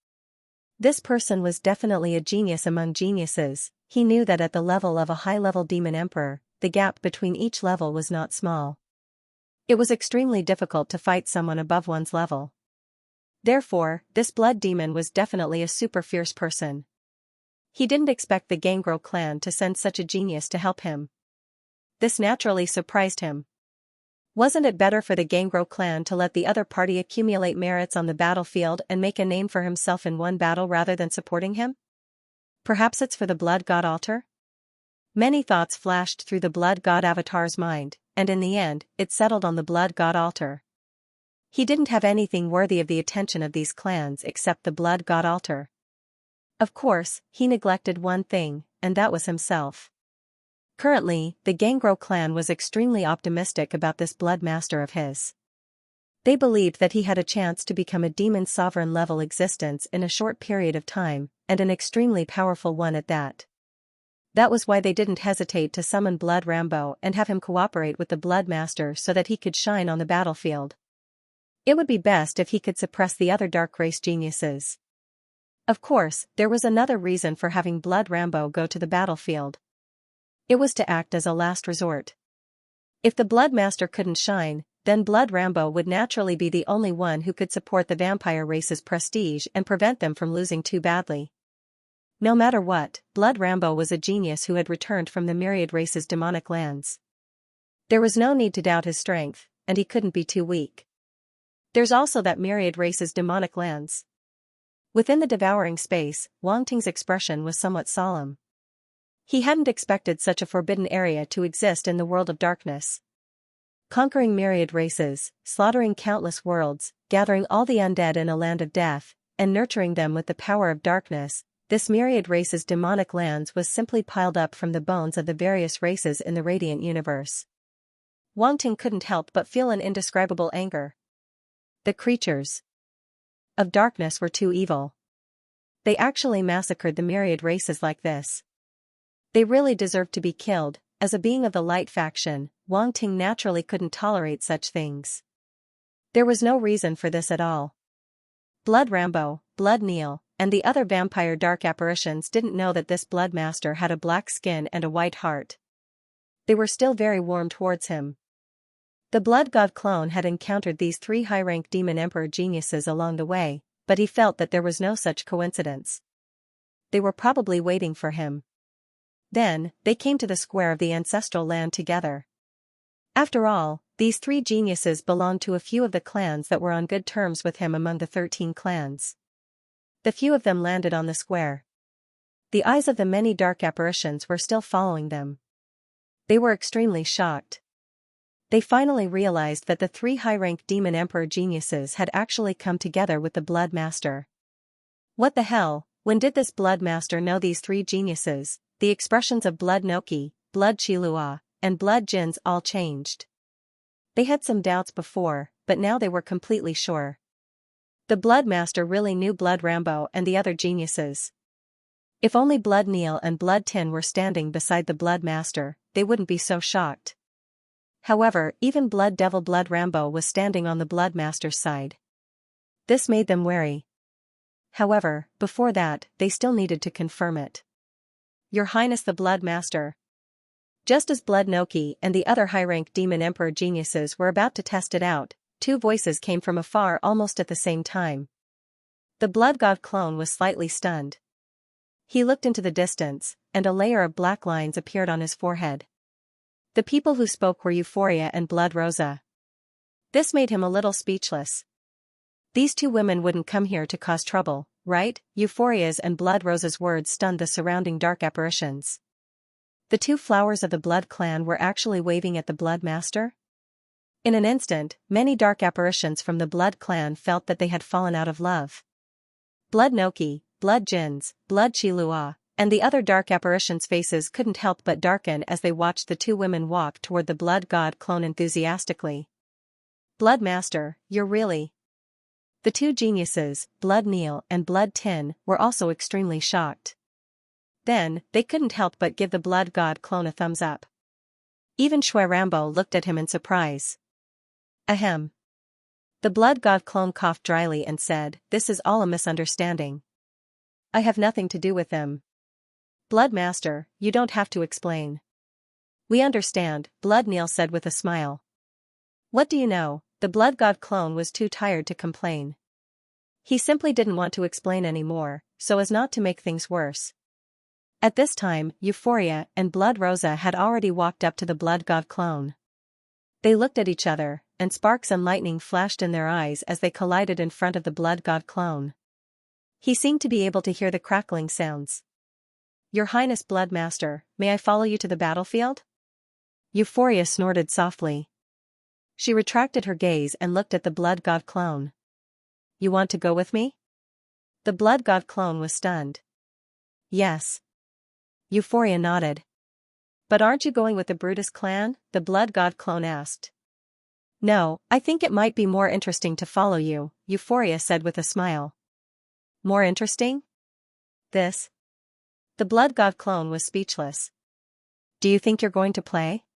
This person was definitely a genius among geniuses. He knew that at the level of a high-level demon emperor, the gap between each level was not small. It was extremely difficult to fight someone above one's level. Therefore, this blood demon was definitely a super fierce person. He didn't expect the Gangrel clan to send such a genius to help him. This naturally surprised him. Wasn't it better for the Gangrel clan to let the other party accumulate merits on the battlefield and make a name for himself in one battle rather than supporting him? Perhaps it's for the Blood God altar? Many thoughts flashed through the Blood God avatar's mind, and in the end, it settled on the Blood God altar. He didn't have anything worthy of the attention of these clans except the Blood God altar. Of course, he neglected one thing, and that was himself. Currently, the Gangrel clan was extremely optimistic about this Blood Master of his. They believed that he had a chance to become a demon sovereign level existence in a short period of time, and an extremely powerful one at that. That was why they didn't hesitate to summon Blood Rambo and have him cooperate with the Blood Master so that he could shine on the battlefield. It would be best if he could suppress the other dark race geniuses. Of course, there was another reason for having Blood Rambo go to the battlefield. It was to act as a last resort. If the Blood Master couldn't shine, then Blood Rambo would naturally be the only one who could support the vampire race's prestige and prevent them from losing too badly. No matter what, Blood Rambo was a genius who had returned from the myriad race's demonic lands. There was no need to doubt his strength, and he couldn't be too weak. There's also that myriad race's demonic lands. Within the devouring space, Wang Ting's expression was somewhat solemn. He hadn't expected such a forbidden area to exist in the world of darkness. Conquering myriad races, slaughtering countless worlds, gathering all the undead in a land of death, and nurturing them with the power of darkness, this myriad race's demonic lands was simply piled up from the bones of the various races in the radiant universe. Wang Ting couldn't help but feel an indescribable anger. The creatures of darkness were too evil. They actually massacred the myriad races like this. They really deserved to be killed. As a being of the light faction, Wang Ting naturally couldn't tolerate such things. There was no reason for this at all. Blood Rambo, Blood Neil, and the other vampire dark apparitions didn't know that this Blood Master had a black skin and a white heart. They were still very warm towards him. The Blood God clone had encountered these 3 high-rank demon emperor geniuses along the way, but he felt that there was no such coincidence. They were probably waiting for him. Then, they came to the square of the ancestral land together. After all, these 3 geniuses belonged to a few of the clans that were on good terms with him among the 13 clans. The few of them landed on the square. The eyes of the many dark apparitions were still following them. They were extremely shocked. They finally realized that the 3 high-rank demon emperor geniuses had actually come together with the Blood Master. What the hell? When did this Blood Master know these 3 geniuses? The expressions of Blood Noki, Blood Chilua, and Blood Jins all changed. They had some doubts before, but now they were completely sure. The Blood Master really knew Blood Rambo and the other geniuses. If only Blood Neil and Blood Tin were standing beside the Blood Master, they wouldn't be so shocked. However, even Blood Devil Blood Rambo was standing on the Blood Master's side. This made them wary. However, before that, they still needed to confirm it. Your Highness the Blood Master. Just as Blood Noki and the other high-rank demon emperor geniuses were about to test it out, 2 voices came from afar almost at the same time. The Blood God clone was slightly stunned. He looked into the distance, and a layer of black lines appeared on his forehead. The people who spoke were Euphoria and Blood Rosa. This made him a little speechless. These 2 women wouldn't come here to cause trouble, right? Euphoria's and Blood Rosa's words stunned the surrounding dark apparitions. The 2 flowers of the Blood clan were actually waving at the Blood Master? In an instant, many dark apparitions from the Blood clan felt that they had fallen out of love. Blood Noki, Blood Jins, Blood Chilua, and the other dark apparitions' faces couldn't help but darken as they watched the two women walk toward the blood god clone enthusiastically. Blood Master, you're really... The two geniuses, Blood Neil and Blood Tin, were also extremely shocked. Then, they couldn't help but give the blood god clone a thumbs up. Even Shui Rambo looked at him in surprise. Ahem. The blood god clone coughed dryly and said, "This is all a misunderstanding. I have nothing to do with them. Blood Master, you don't have to explain." "We understand," Blood Neil said with a smile. "What do you know?" The blood god clone was too tired to complain. He simply didn't want to explain anymore, so as not to make things worse. At this time, Euphoria and Blood Rosa had already walked up to the blood god clone. They looked at each other, and sparks and lightning flashed in their eyes as they collided in front of the blood god clone. He seemed to be able to hear the crackling sounds. "Your Highness Blood Master, may I follow you to the battlefield?" Euphoria snorted softly. She retracted her gaze and looked at the blood god clone. "You want to go with me?" The blood god clone was stunned. "Yes." Euphoria nodded. "But aren't you going with the Brutus clan?" the blood god clone asked. "No, I think it might be more interesting to follow you," Euphoria said with a smile. "More interesting? This?" The blood god clone was speechless. "Do you think you're going to play?"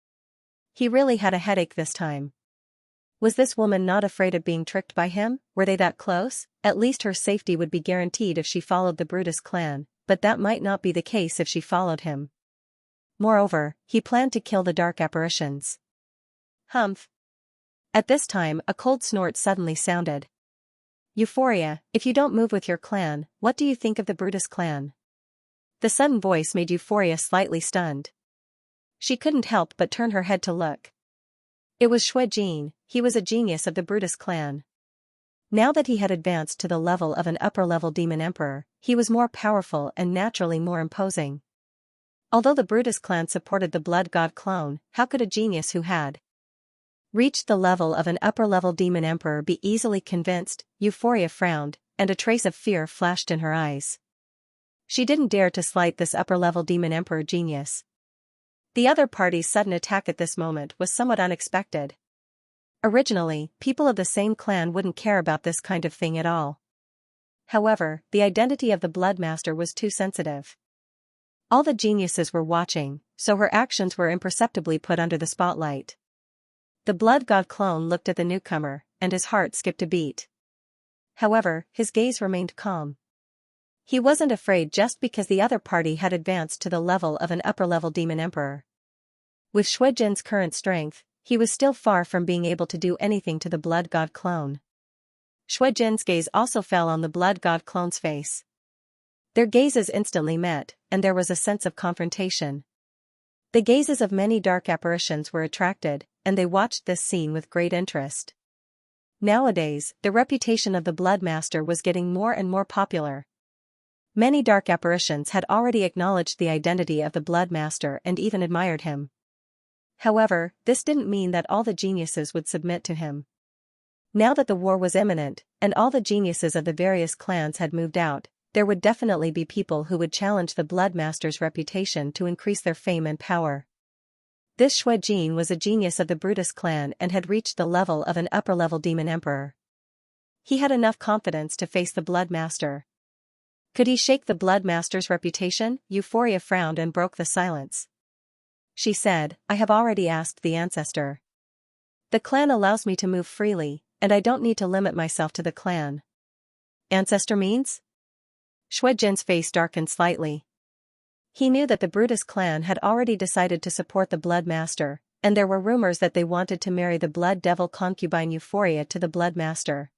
He really had a headache this time. Was this woman not afraid of being tricked by him? Were they that close? At least her safety would be guaranteed if she followed the Brutus clan, but that might not be the case if she followed him. Moreover, he planned to kill the dark apparitions. Humph. At this time, a cold snort suddenly sounded. "Euphoria, if you don't move with your clan, what do you think of the Brutus clan?" The sudden voice made Euphoria slightly stunned. She couldn't help but turn her head to look. It was Shui Jin. He was a genius of the Brutus clan. Now that he had advanced to the level of an upper-level demon emperor, he was more powerful and naturally more imposing. Although the Brutus clan supported the blood god clone, how could a genius who had reached the level of an upper-level demon emperor be easily convinced? Euphoria frowned, and a trace of fear flashed in her eyes. She didn't dare to slight this upper-level demon emperor genius. The other party's sudden attack at this moment was somewhat unexpected. Originally, people of the same clan wouldn't care about this kind of thing at all. However, the identity of the Blood Master was too sensitive. All the geniuses were watching, so her actions were imperceptibly put under the spotlight. The blood god clone looked at the newcomer, and his heart skipped a beat. However, his gaze remained calm. He wasn't afraid just because the other party had advanced to the level of an upper-level demon emperor. With Shui Jin's current strength, he was still far from being able to do anything to the blood god clone. Shui Jin's gaze also fell on the blood god clone's face. Their gazes instantly met, and there was a sense of confrontation. The gazes of many dark apparitions were attracted, and they watched this scene with great interest. Nowadays, the reputation of the Blood Master was getting more and more popular. Many dark apparitions had already acknowledged the identity of the Blood Master and even admired him. However, this didn't mean that all the geniuses would submit to him. Now that the war was imminent, and all the geniuses of the various clans had moved out, there would definitely be people who would challenge the Blood Master's reputation to increase their fame and power. This Shui Jin was a genius of the Brutus clan and had reached the level of an upper-level demon emperor. He had enough confidence to face the Blood Master. Could he shake the Blood Master's reputation? Euphoria frowned and broke the silence. She said, "I have already asked the ancestor. The clan allows me to move freely, and I don't need to limit myself to the clan." Ancestor means? Shui Jin's face darkened slightly. He knew that the Brutus clan had already decided to support the Blood Master, and there were rumors that they wanted to marry the Blood Devil concubine Euphoria to the Blood Master.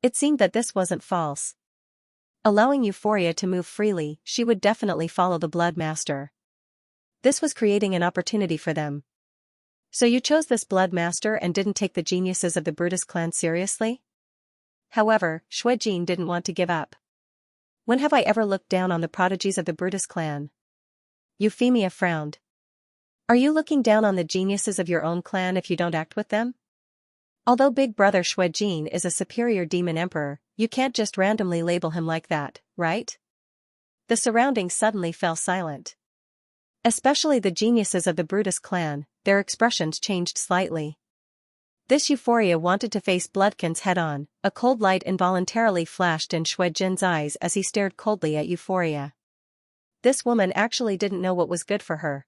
It seemed that this wasn't false. Allowing Euphoria to move freely, she would definitely follow the Blood Master. This was creating an opportunity for them. "So you chose this Blood Master and didn't take the geniuses of the Brutus clan seriously?" However, Shui Jin didn't want to give up. "When have I ever looked down on the prodigies of the Brutus clan?" Euphemia frowned. "Are you looking down on the geniuses of your own clan if you don't act with them? Although Big Brother Shui Jin is a superior demon emperor, you can't just randomly label him like that, right?" The surroundings suddenly fell silent. Especially the geniuses of the Brutus clan, their expressions changed slightly. This Euphoria wanted to face Bloodkin's head-on. A cold light involuntarily flashed in Shui Jin's eyes as he stared coldly at Euphoria. This woman actually didn't know what was good for her.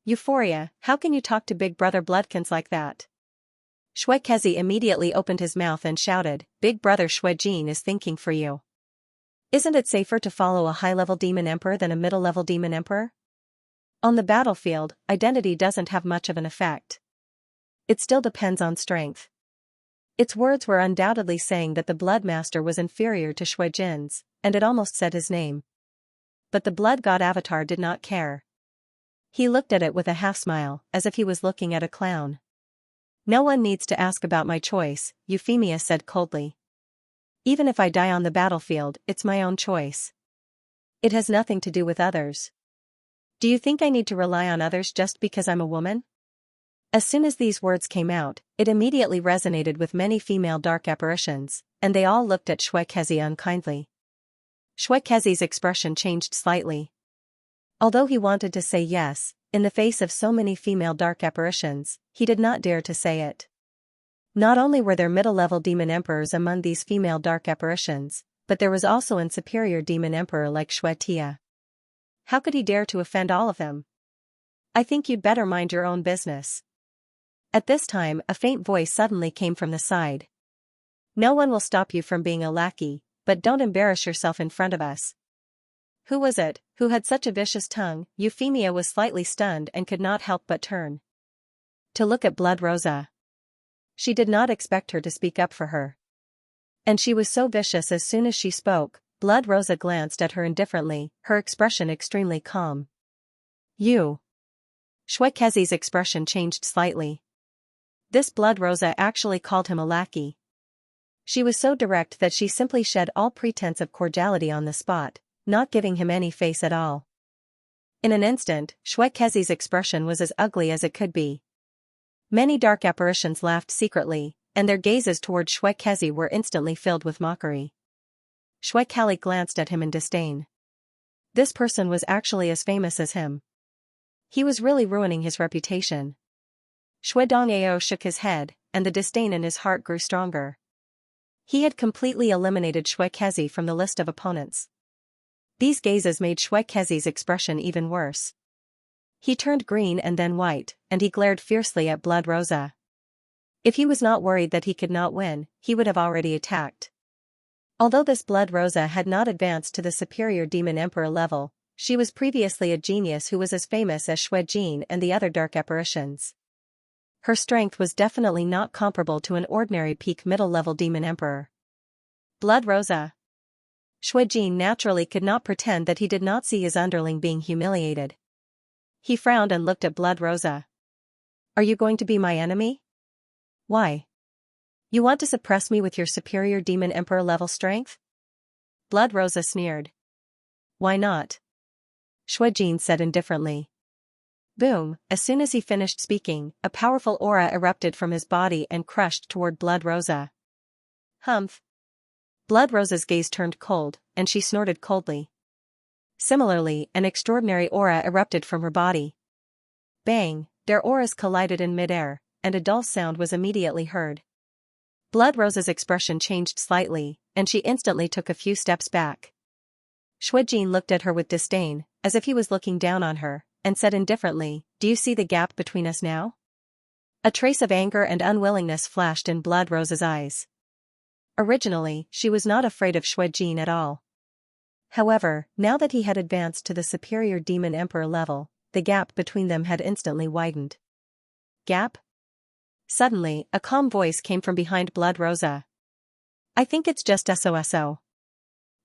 Euphoria, how can you talk to Big Brother Bloodkins like that? Shui Kezi immediately opened his mouth and shouted, Big Brother Shui Jin is thinking for you. Isn't it safer to follow a high-level demon emperor than a middle-level demon emperor? On the battlefield, identity doesn't have much of an effect. It still depends on strength. Its words were undoubtedly saying that the Bloodmaster was inferior to Shui Jin's, and it almost said his name. But the Blood God Avatar did not care. He looked at it with a half-smile, as if he was looking at a clown. No one needs to ask about my choice, Euphemia said coldly. Even if I die on the battlefield, it's my own choice. It has nothing to do with others. Do you think I need to rely on others just because I'm a woman? As soon as these words came out, it immediately resonated with many female dark apparitions, and they all looked at Shui Kezi unkindly. Shui Kezi's expression changed slightly. Although he wanted to say yes, in the face of so many female dark apparitions, he did not dare to say it. Not only were there middle-level demon emperors among these female dark apparitions, but there was also an superior demon emperor like Shui Tia. How could he dare to offend all of them? I think you'd better mind your own business. At this time, a faint voice suddenly came from the side. No one will stop you from being a lackey, but don't embarrass yourself in front of us. Who was it, who had such a vicious tongue? Euphemia was slightly stunned and could not help but turn to look at Blood Rosa. She did not expect her to speak up for her. And she was so vicious. As soon as she spoke, Blood Rosa glanced at her indifferently, her expression extremely calm. You. Shui Kezi's expression changed slightly. This Blood Rosa actually called him a lackey. She was so direct that she simply shed all pretense of cordiality on the spot, not giving him any face at all. In an instant, Shui Kezi's expression was as ugly as it could be. Many dark apparitions laughed secretly, and their gazes toward Shui Kezi were instantly filled with mockery. Shui Kali glanced at him in disdain. This person was actually as famous as him. He was really ruining his reputation. Shui Dongao shook his head, and the disdain in his heart grew stronger. He had completely eliminated Shui Kezi from the list of opponents. These gazes made Shui Kezi's expression even worse. He turned green and then white, and he glared fiercely at Blood Rosa. If he was not worried that he could not win, he would have already attacked. Although this Blood Rosa had not advanced to the superior demon emperor level, she was previously a genius who was as famous as Shui Jin and the other dark apparitions. Her strength was definitely not comparable to an ordinary peak middle-level demon emperor. Blood Rosa. Shui Jin naturally could not pretend that he did not see his underling being humiliated. He frowned and looked at Blood Rosa. Are you going to be my enemy? Why? You want to suppress me with your superior demon emperor level strength? Blood Rosa sneered. Why not? Shui Jin said indifferently. Boom, as soon as he finished speaking, a powerful aura erupted from his body and crushed toward Blood Rosa. Humph. Blood Rosa's gaze turned cold, and she snorted coldly. Similarly, an extraordinary aura erupted from her body. Bang, their auras collided in midair, and a dull sound was immediately heard. Blood Rosa's expression changed slightly, and she instantly took a few steps back. Shui Jin looked at her with disdain, as if he was looking down on her, and said indifferently, Do you see the gap between us now? A trace of anger and unwillingness flashed in Blood Rosa's eyes. Originally, she was not afraid of Shui Jin at all. However, now that he had advanced to the superior demon emperor level, the gap between them had instantly widened. Gap? Suddenly, a calm voice came from behind Blood Rosa. I think it's just SOSO.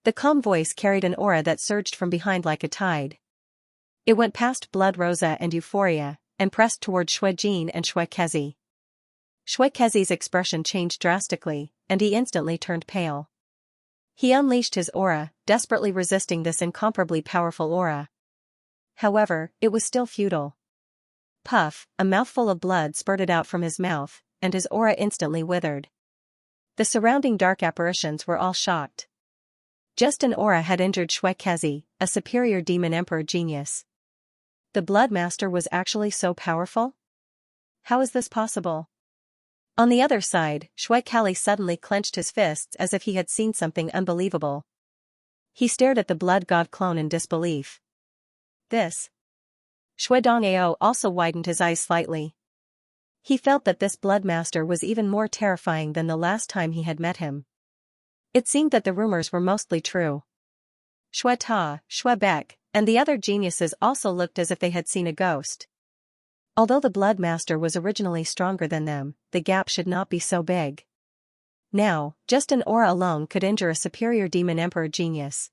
The calm voice carried an aura that surged from behind like a tide. It went past Blood Rosa and Euphoria, and pressed toward Shui Jin and Shui Kezi. Shui Kezi's expression changed drastically, and he instantly turned pale. He unleashed his aura, desperately resisting this incomparably powerful aura. However, it was still futile. Puff, a mouthful of blood spurted out from his mouth, and his aura instantly withered. The surrounding dark apparitions were all shocked. Just an aura had injured Xianxia, a superior demon emperor genius. The Blood Master was actually so powerful? How is this possible? On the other side, Xianxia suddenly clenched his fists as if he had seen something unbelievable. He stared at the blood god clone in disbelief. This. Shui Dongao also widened his eyes slightly. He felt that this Blood Master was even more terrifying than the last time he had met him. It seemed that the rumors were mostly true. Shui Ta, Shui Beck, and the other geniuses also looked as if they had seen a ghost. Although the Blood Master was originally stronger than them, the gap should not be so big. Now, just an aura alone could injure a superior demon emperor genius.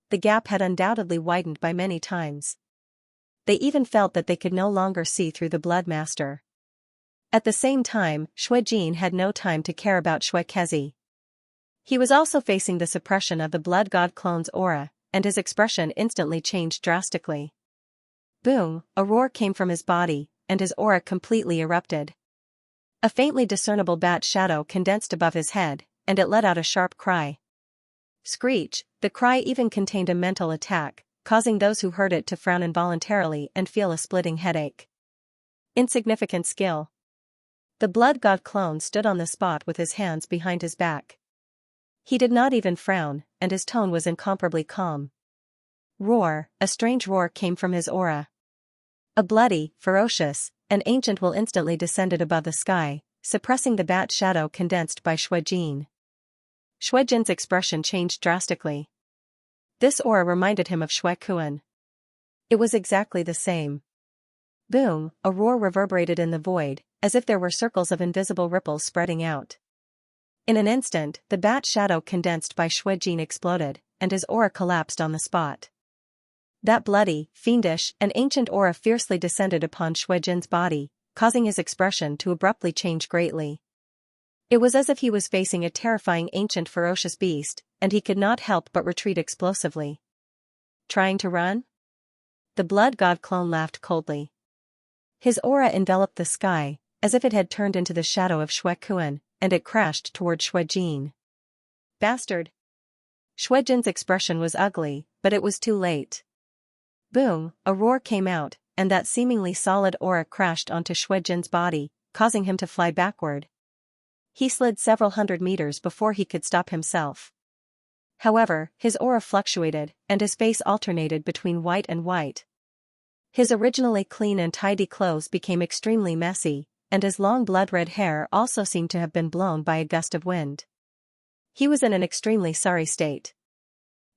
The gap had undoubtedly widened by many times. They even felt that they could no longer see through the Blood Master. At the same time, Shui Jin had no time to care about Xianxia. He was also facing the suppression of the blood god clone's aura, and his expression instantly changed drastically. Boom, a roar came from his body, and his aura completely erupted. A faintly discernible bat shadow condensed above his head, and it let out a sharp cry. Screech, the cry even contained a mental attack, causing those who heard it to frown involuntarily and feel a splitting headache. Insignificant skill. The blood god clone stood on the spot with his hands behind his back. He did not even frown, and his tone was incomparably calm. Roar, a strange roar came from his aura. A bloody, ferocious, and ancient will instantly descended above the sky, suppressing the bat shadow condensed by Shui Jin. Shui Jin's expression changed drastically. This aura reminded him of Shui Kuan. It was exactly the same. Boom, a roar reverberated in the void, as if there were circles of invisible ripples spreading out. In an instant, the bat shadow condensed by Shui Jin exploded, and his aura collapsed on the spot. That bloody, fiendish, and ancient aura fiercely descended upon Shui Jin's body, causing his expression to abruptly change greatly. It was as if he was facing a terrifying ancient ferocious beast, and he could not help but retreat explosively. Trying to run? The blood god clone laughed coldly. His aura enveloped the sky, as if it had turned into the shadow of Shui Kuan, and it crashed toward Shui Jin. Bastard! Shui Jin's expression was ugly, but it was too late. Boom, a roar came out, and that seemingly solid aura crashed onto Shui Jin's body, causing him to fly backward. He slid several hundred meters before he could stop himself. However, his aura fluctuated, and his face alternated between white and white. His originally clean and tidy clothes became extremely messy, and his long blood-red hair also seemed to have been blown by a gust of wind. He was in an extremely sorry state.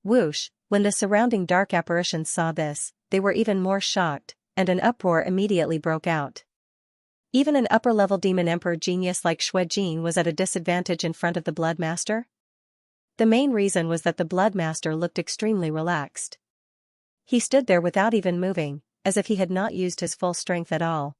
Whoosh, when the surrounding dark apparitions saw this, they were even more shocked, and an uproar immediately broke out. Even an upper-level demon emperor genius like Shui Jin was at a disadvantage in front of the Blood Master? The main reason was that the Blood Master looked extremely relaxed. He stood there without even moving, as if he had not used his full strength at all.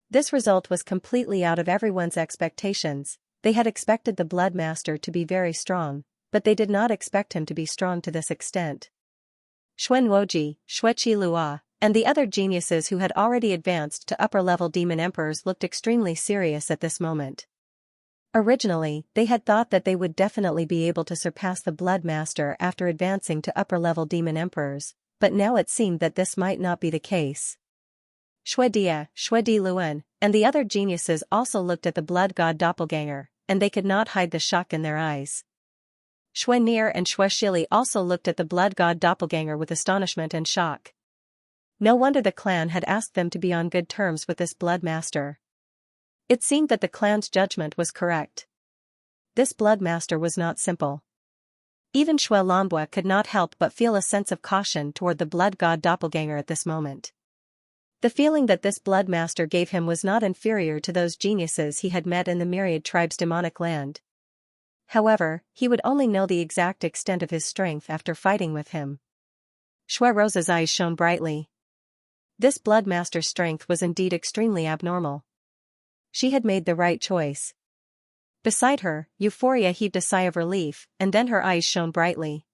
This result was completely out of everyone's expectations. They had expected the Blood Master to be very strong, but they did not expect him to be strong to this extent. Xuan Woji, Shui Qilua, and the other geniuses who had already advanced to upper-level demon emperors looked extremely serious at this moment. Originally, they had thought that they would definitely be able to surpass the Blood Master after advancing to upper-level demon emperors, but now it seemed that this might not be the case. Shui Dia, Shui Di Luan, and the other geniuses also looked at the blood god doppelganger, and they could not hide the shock in their eyes. Shui Nier and Shui Shili also looked at the blood god doppelganger with astonishment and shock. No wonder the clan had asked them to be on good terms with this Blood Master. It seemed that the clan's judgment was correct. This Blood Master was not simple. Even Shui Lambua could not help but feel a sense of caution toward the blood god doppelganger at this moment. The feeling that this Blood Master gave him was not inferior to those geniuses he had met in the Myriad Tribe's demonic land. However, he would only know the exact extent of his strength after fighting with him. Shui Rosa's eyes shone brightly. This Blood Master's strength was indeed extremely abnormal. She had made the right choice. Beside her, Euphoria heaved a sigh of relief, and then her eyes shone brightly.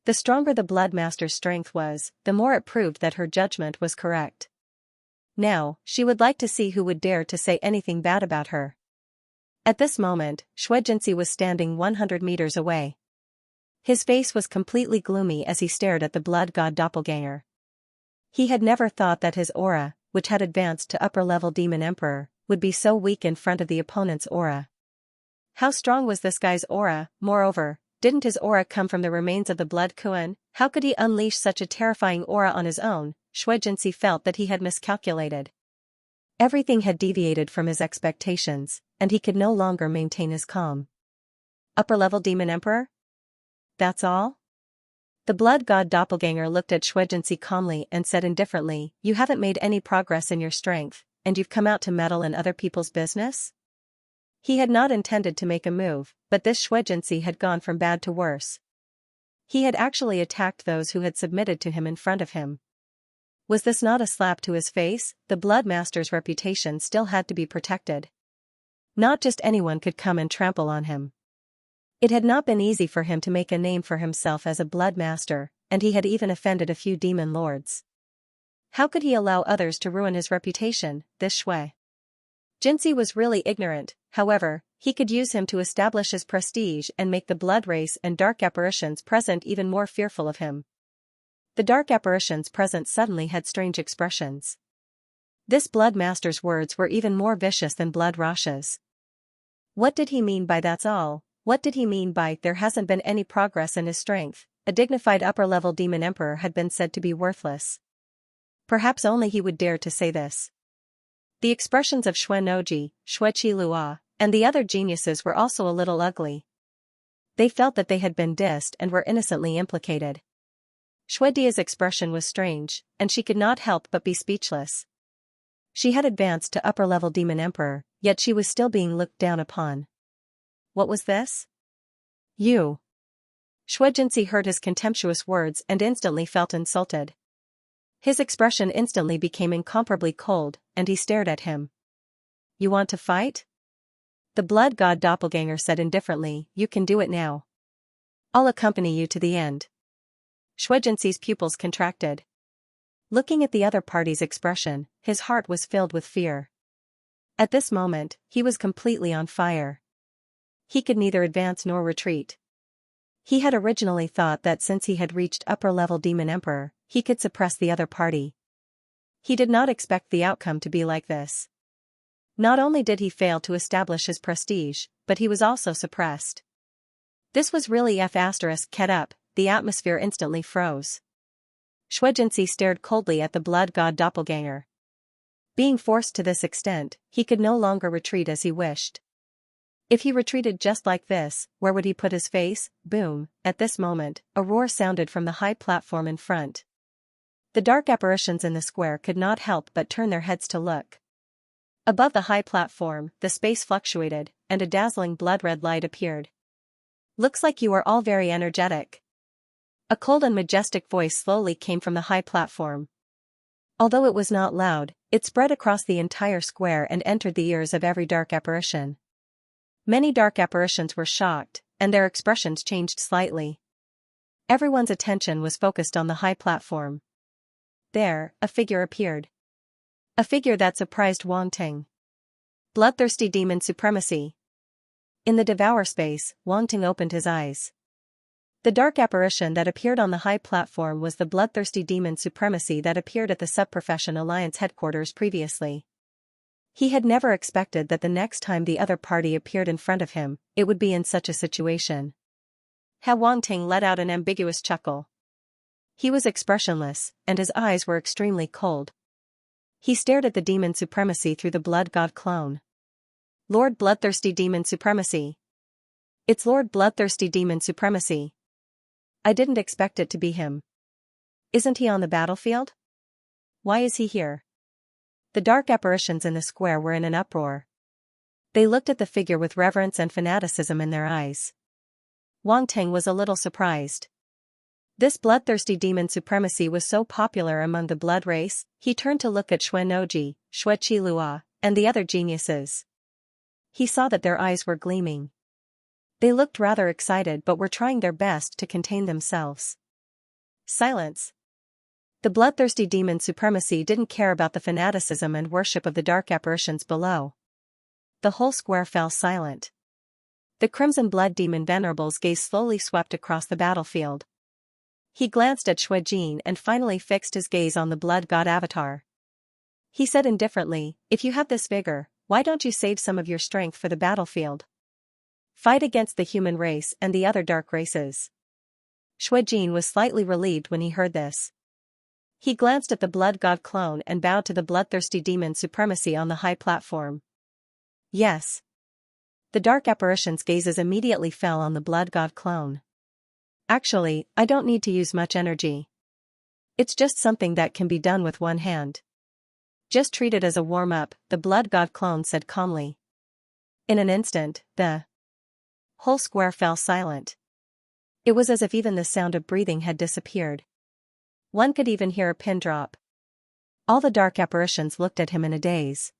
The stronger the Blood Master's strength was, the more it proved that her judgment was correct. Now, she would like to see who would dare to say anything bad about her. At this moment, Shui Jinsi was standing 100 meters away. His face was completely gloomy as he stared at the blood god doppelganger. He had never thought that his aura, which had advanced to upper-level demon emperor, would be so weak in front of the opponent's aura. How strong was this guy's aura? Moreover, didn't his aura come from the remains of the blood Kuan? How could he unleash such a terrifying aura on his own? Xianxia felt that he had miscalculated. Everything had deviated from his expectations, and he could no longer maintain his calm. Upper-level demon emperor? That's all? The blood god doppelganger looked at Xianxia calmly and said indifferently, "You haven't made any progress in your strength, and you've come out to meddle in other people's business?" He had not intended to make a move, but this Xianxia had gone from bad to worse. He had actually attacked those who had submitted to him in front of him. Was this not a slap to his face? The blood master's reputation still had to be protected. Not just anyone could come and trample on him. It had not been easy for him to make a name for himself as a blood master, and he had even offended a few demon lords. How could he allow others to ruin his reputation? This Xianxia was really ignorant. However, he could use him to establish his prestige and make the blood race and dark apparitions present even more fearful of him. The dark apparitions present suddenly had strange expressions. This blood master's words were even more vicious than blood Rasha's. What did he mean by "that's all"? What did he mean by "there hasn't been any progress in his strength"? A dignified upper-level demon emperor had been said to be worthless. Perhaps only he would dare to say this. The expressions of Xuanoji, Xuechilua, and the other geniuses were also a little ugly. They felt that they had been dissed and were innocently implicated. Xuedia's expression was strange, and she could not help but be speechless. She had advanced to upper-level demon emperor, yet she was still being looked down upon. What was this? You. Xianxia heard his contemptuous words and instantly felt insulted. His expression instantly became incomparably cold, and he stared at him. You want to fight? The blood god doppelganger said indifferently, "You can do it now. I'll accompany you to the end." Xianxia's pupils contracted. Looking at the other party's expression, his heart was filled with fear. At this moment, he was completely on fire. He could neither advance nor retreat. He had originally thought that since he had reached upper-level demon emperor, he could suppress the other party. He did not expect the outcome to be like this. Not only did he fail to establish his prestige, but he was also suppressed. This was really Get up. The atmosphere instantly froze. Xianxia stared coldly at the blood god doppelganger. Being forced to this extent, he could no longer retreat as he wished. If he retreated just like this, where would he put his face? Boom! At this moment, a roar sounded from the high platform in front. The dark apparitions in the square could not help but turn their heads to look. Above the high platform, the space fluctuated, and a dazzling blood-red light appeared. "Looks like you are all very energetic." A cold and majestic voice slowly came from the high platform. Although it was not loud, it spread across the entire square and entered the ears of every dark apparition. Many dark apparitions were shocked, and their expressions changed slightly. Everyone's attention was focused on the high platform. There, a figure appeared. A figure that surprised Wang Ting. Bloodthirsty demon supremacy. In the devour space, Wang Ting opened his eyes. The dark apparition that appeared on the high platform was the bloodthirsty demon supremacy that appeared at the Subprofession Alliance headquarters previously. He had never expected that the next time the other party appeared in front of him, it would be in such a situation. Wang Ting let out an ambiguous chuckle. He was expressionless, and his eyes were extremely cold. He stared at the demon supremacy through the blood god clone. Lord Bloodthirsty Demon Supremacy. It's Lord Bloodthirsty Demon Supremacy. I didn't expect it to be him. Isn't he on the battlefield? Why is he here? The dark apparitions in the square were in an uproar. They looked at the figure with reverence and fanaticism in their eyes. Wang Ting was a little surprised. This bloodthirsty demon supremacy was so popular among the blood race. He turned to look at Xuanoji, Xuechilua, and the other geniuses. He saw that their eyes were gleaming. They looked rather excited but were trying their best to contain themselves. Silence. The bloodthirsty demon supremacy didn't care about the fanaticism and worship of the dark apparitions below. The whole square fell silent. The Crimson Blood Demon Venerable's gaze slowly swept across the battlefield. He glanced at Xuejin and finally fixed his gaze on the Blood God avatar. He said indifferently, "If you have this vigor, why don't you save some of your strength for the battlefield? Fight against the human race and the other dark races." Xuejin was slightly relieved when he heard this. He glanced at the Blood God clone and bowed to the bloodthirsty demon's supremacy on the high platform. Yes. The dark apparition's gazes immediately fell on the Blood God clone. Actually, I don't need to use much energy. It's just something that can be done with one hand. Just treat it as a warm-up, the Blood God clone said calmly. In an instant, the whole square fell silent. It was as if even the sound of breathing had disappeared. One could even hear a pin drop. All the dark apparitions looked at him in a daze.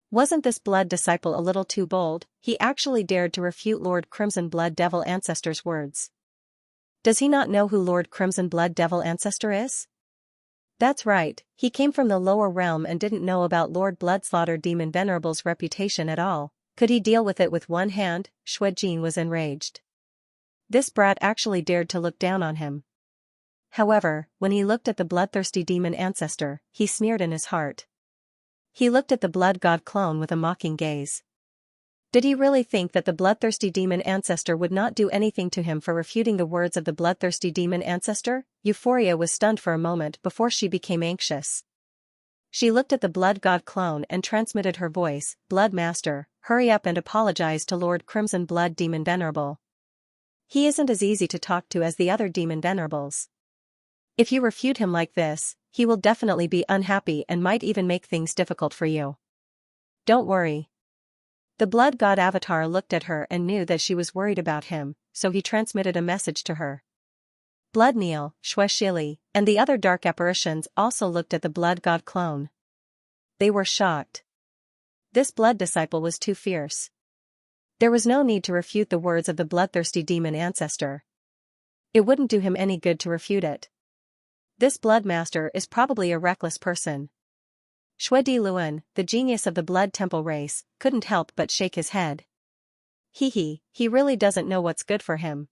Wasn't this blood disciple a little too bold? He actually dared to refute Lord Crimson Blood Devil Ancestor's words. Does he not know who Lord Crimson Blood Devil Ancestor is? That's right, he came from the lower realm and didn't know about Lord Bloodslaughter Demon Venerable's reputation at all. Could he deal with it with one hand? Xuejin was enraged. This brat actually dared to look down on him. However, when he looked at the bloodthirsty demon ancestor, he sneered in his heart. He looked at the Blood God clone with a mocking gaze. Did he really think that the bloodthirsty demon ancestor would not do anything to him for refuting the words of the bloodthirsty demon ancestor? Euphoria was stunned for a moment before she became anxious. She looked at the Blood God clone and transmitted her voice, "Blood Master, hurry up and apologize to Lord Crimson Blood Demon Venerable. He isn't as easy to talk to as the other demon venerables. If you refute him like this, he will definitely be unhappy and might even make things difficult for you. Don't worry." The Blood God avatar looked at her and knew that she was worried about him, so he transmitted a message to her. Blood Neil, Xueshili, and the other dark apparitions also looked at the Blood God clone. They were shocked. This blood disciple was too fierce. There was no need to refute the words of the bloodthirsty demon ancestor. It wouldn't do him any good to refute it. This blood master is probably a reckless person. Xue Diluan, the genius of the Blood Temple race, couldn't help but shake his head. He really doesn't know what's good for him.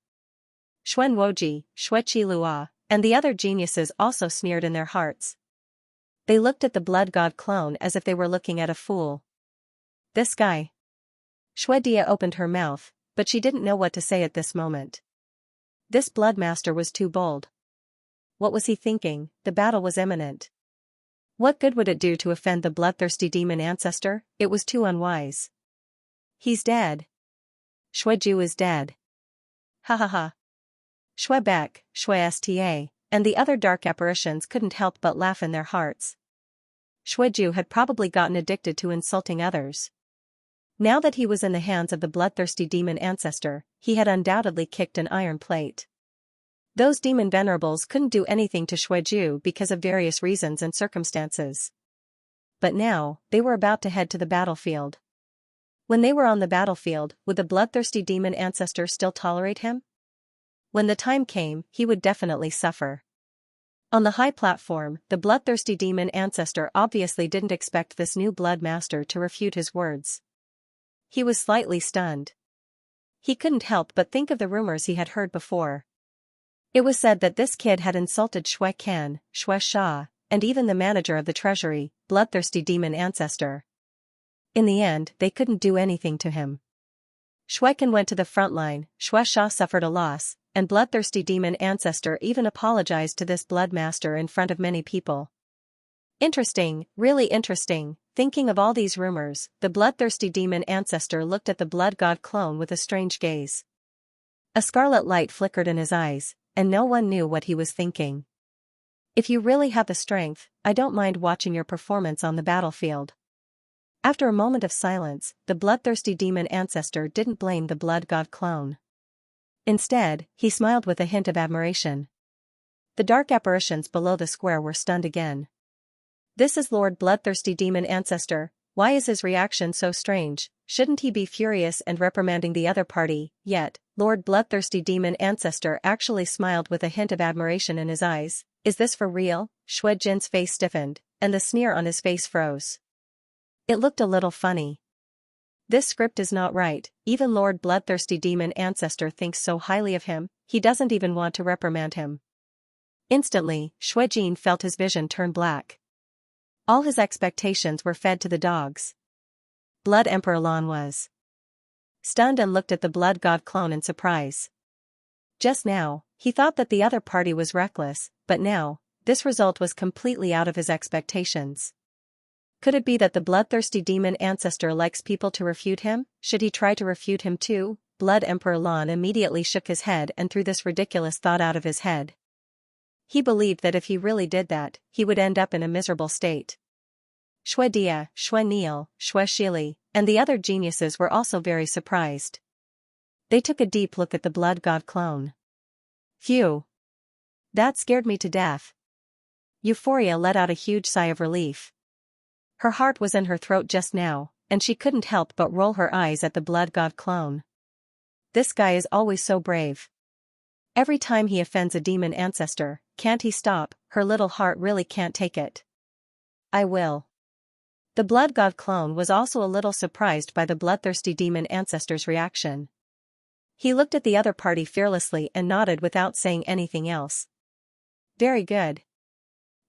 Xuan Woji, Xue Qilua, and the other geniuses also sneered in their hearts. They looked at the Blood God clone as if they were looking at a fool. This guy. Xue Dia opened her mouth, but she didn't know what to say at this moment. This blood master was too bold. What was he thinking? The battle was imminent. What good would it do to offend the bloodthirsty demon ancestor? It was too unwise. He's dead. Xueju is dead. Ha ha ha. Xue Beck, Xue Sta, and the other dark apparitions couldn't help but laugh in their hearts. Xueju had probably gotten addicted to insulting others. Now that he was in the hands of the bloodthirsty demon ancestor, he had undoubtedly kicked an iron plate. Those demon venerables couldn't do anything to Xueju because of various reasons and circumstances. But now, they were about to head to the battlefield. When they were on the battlefield, would the bloodthirsty demon ancestor still tolerate him? When the time came, he would definitely suffer. On the high platform, the bloodthirsty demon ancestor obviously didn't expect this new blood master to refute his words. He was slightly stunned. He couldn't help but think of the rumors he had heard before. It was said that this kid had insulted Xue Can, Xue Sha, and even the manager of the treasury, bloodthirsty demon ancestor. In the end, they couldn't do anything to him. Xue Can went to the front line, Xue Sha suffered a loss, and bloodthirsty demon ancestor even apologized to this blood master in front of many people. Interesting, really interesting. Thinking of all these rumors, the bloodthirsty demon ancestor looked at the Blood God clone with a strange gaze. A scarlet light flickered in his eyes, and no one knew what he was thinking. If you really have the strength, I don't mind watching your performance on the battlefield. After a moment of silence, the bloodthirsty demon ancestor didn't blame the Blood God clone. Instead, he smiled with a hint of admiration. The dark apparitions below the square were stunned again. This is Lord Bloodthirsty Demon Ancestor. Why is his reaction so strange? Shouldn't he be furious and reprimanding the other party? Yet, Lord Bloodthirsty Demon Ancestor actually smiled with a hint of admiration in his eyes. Is this for real? Xuejin's face stiffened, and the sneer on his face froze. It looked a little funny. This script is not right. Even Lord Bloodthirsty Demon Ancestor thinks so highly of him, he doesn't even want to reprimand him. Instantly, Xuejin felt his vision turn black. All his expectations were fed to the dogs. Blood Emperor Lan was stunned and looked at the Blood God clone in surprise. Just now, he thought that the other party was reckless, but now, this result was completely out of his expectations. Could it be that the bloodthirsty demon ancestor likes people to refute him? Should he try to refute him too? Blood Emperor Lan immediately shook his head and threw this ridiculous thought out of his head. He believed that if he really did that, he would end up in a miserable state. Xue Dia, Xue Niel, Xue Shili, and the other geniuses were also very surprised. They took a deep look at the blood god clone. Phew! That scared me to death. Euphoria let out a huge sigh of relief. Her heart was in her throat just now, and she couldn't help but roll her eyes at the blood god clone. This guy is always so brave. Every time he offends a demon ancestor, can't he stop? Her little heart really can't take it. I will. The blood god clone was also a little surprised by the bloodthirsty demon ancestor's reaction. He looked at the other party fearlessly and nodded without saying anything else. Very good.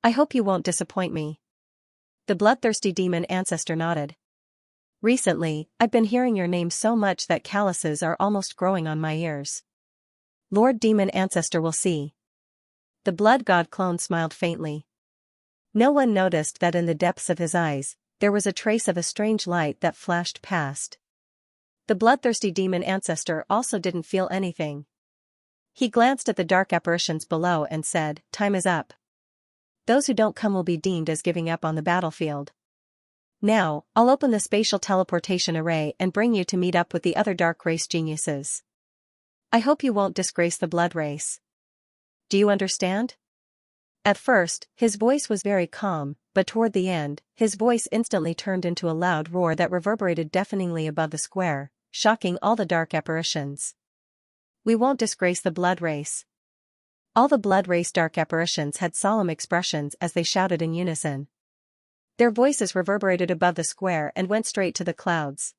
I hope you won't disappoint me. The bloodthirsty demon ancestor nodded. Recently, I've been hearing your name so much that calluses are almost growing on my ears. Lord Demon Ancestor will see. The blood god clone smiled faintly. No one noticed that in the depths of his eyes, there was a trace of a strange light that flashed past. The bloodthirsty demon ancestor also didn't feel anything. He glanced at the dark apparitions below and said, "Time is up. Those who don't come will be deemed as giving up on the battlefield. Now, I'll open the spatial teleportation array and bring you to meet up with the other dark race geniuses. I hope you won't disgrace the blood race. Do you understand?" At first, his voice was very calm, but toward the end, his voice instantly turned into a loud roar that reverberated deafeningly above the square, shocking all the dark apparitions. "We won't disgrace the blood race." All the blood race dark apparitions had solemn expressions as they shouted in unison. Their voices reverberated above the square and went straight to the clouds.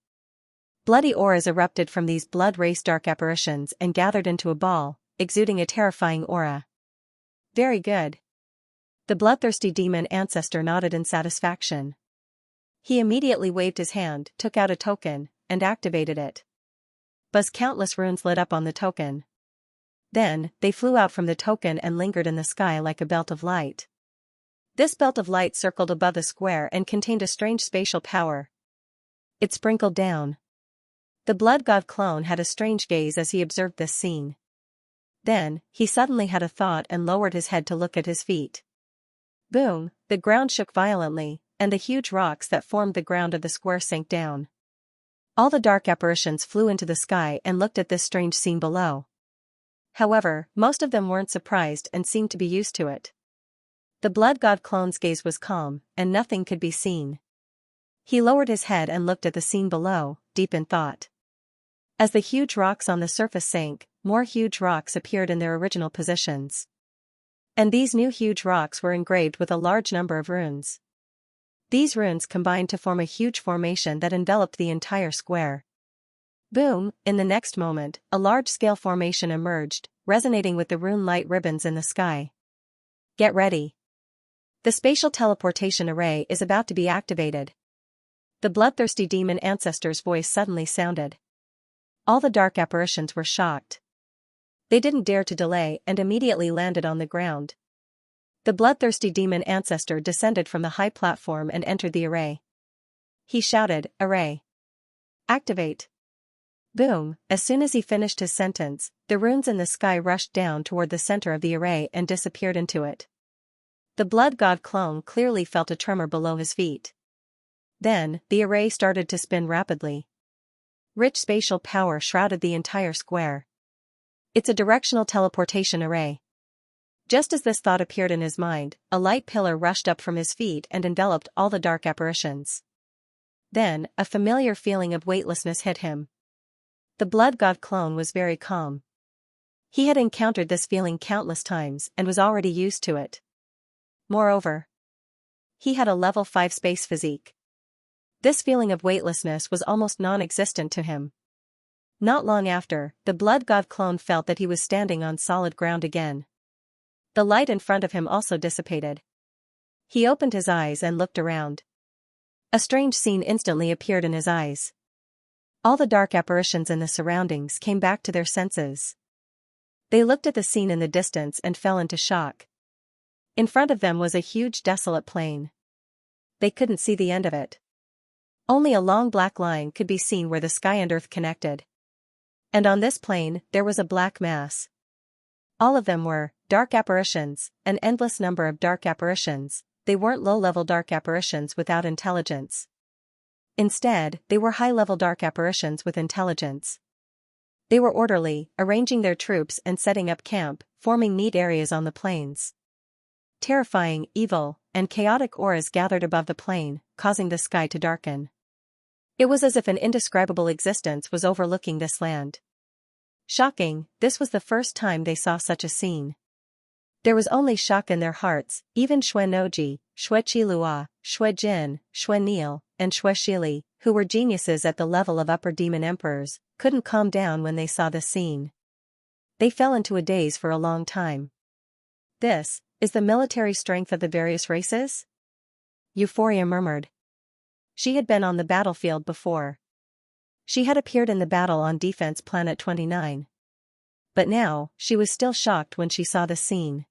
Bloody auras erupted from these blood race dark apparitions and gathered into a ball, exuding a terrifying aura. Very good. The bloodthirsty demon ancestor nodded in satisfaction. He immediately waved his hand, took out a token, and activated it. Buzz countless runes lit up on the token. Then, they flew out from the token and lingered in the sky like a belt of light. This belt of light circled above the square and contained a strange spatial power. It sprinkled down. The blood god clone had a strange gaze as he observed this scene. Then, he suddenly had a thought and lowered his head to look at his feet. Boom, the ground shook violently, and the huge rocks that formed the ground of the square sank down. All the dark apparitions flew into the sky and looked at this strange scene below. However, most of them weren't surprised and seemed to be used to it. The blood god clone's gaze was calm, and nothing could be seen. He lowered his head and looked at the scene below, deep in thought. As the huge rocks on the surface sank, more huge rocks appeared in their original positions. And these new huge rocks were engraved with a large number of runes. These runes combined to form a huge formation that enveloped the entire square. Boom, in the next moment, a large-scale formation emerged, resonating with the rune light ribbons in the sky. Get ready. The spatial teleportation array is about to be activated. The bloodthirsty demon ancestor's voice suddenly sounded. All the dark apparitions were shocked. They didn't dare to delay and immediately landed on the ground. The bloodthirsty demon ancestor descended from the high platform and entered the array. He shouted, "Array. Activate." Boom, as soon as he finished his sentence, the runes in the sky rushed down toward the center of the array and disappeared into it. The blood god clone clearly felt a tremor below his feet. Then, the array started to spin rapidly. Rich spatial power shrouded the entire square. It's a directional teleportation array. Just as this thought appeared in his mind, a light pillar rushed up from his feet and enveloped all the dark apparitions. Then, a familiar feeling of weightlessness hit him. The blood god clone was very calm. He had encountered this feeling countless times and was already used to it. Moreover, he had a level 5 space physique. This feeling of weightlessness was almost non-existent to him. Not long after, the blood god clone felt that he was standing on solid ground again. The light in front of him also dissipated. He opened his eyes and looked around. A strange scene instantly appeared in his eyes. All the dark apparitions in the surroundings came back to their senses. They looked at the scene in the distance and fell into shock. In front of them was a huge desolate plain. They couldn't see the end of it. Only a long black line could be seen where the sky and earth connected. And on this plain, there was a black mass. All of them were dark apparitions, an endless number of dark apparitions. They weren't low-level dark apparitions without intelligence. Instead, they were high-level dark apparitions with intelligence. They were orderly, arranging their troops and setting up camp, forming neat areas on the plains. Terrifying, evil, and chaotic auras gathered above the plain, causing the sky to darken. It was as if an indescribable existence was overlooking this land. Shocking, this was the first time they saw such a scene. There was only shock in their hearts. Even Xue Noji, Xue Qilua, Xue Jin, Xue Niel, and Xue Shili, who were geniuses at the level of upper demon emperors, couldn't calm down when they saw this scene. They fell into a daze for a long time. This is the military strength of the various races? Euphoria murmured. She had been on the battlefield before. She had appeared in the battle on Defense Planet 29. But now, she was still shocked when she saw the scene.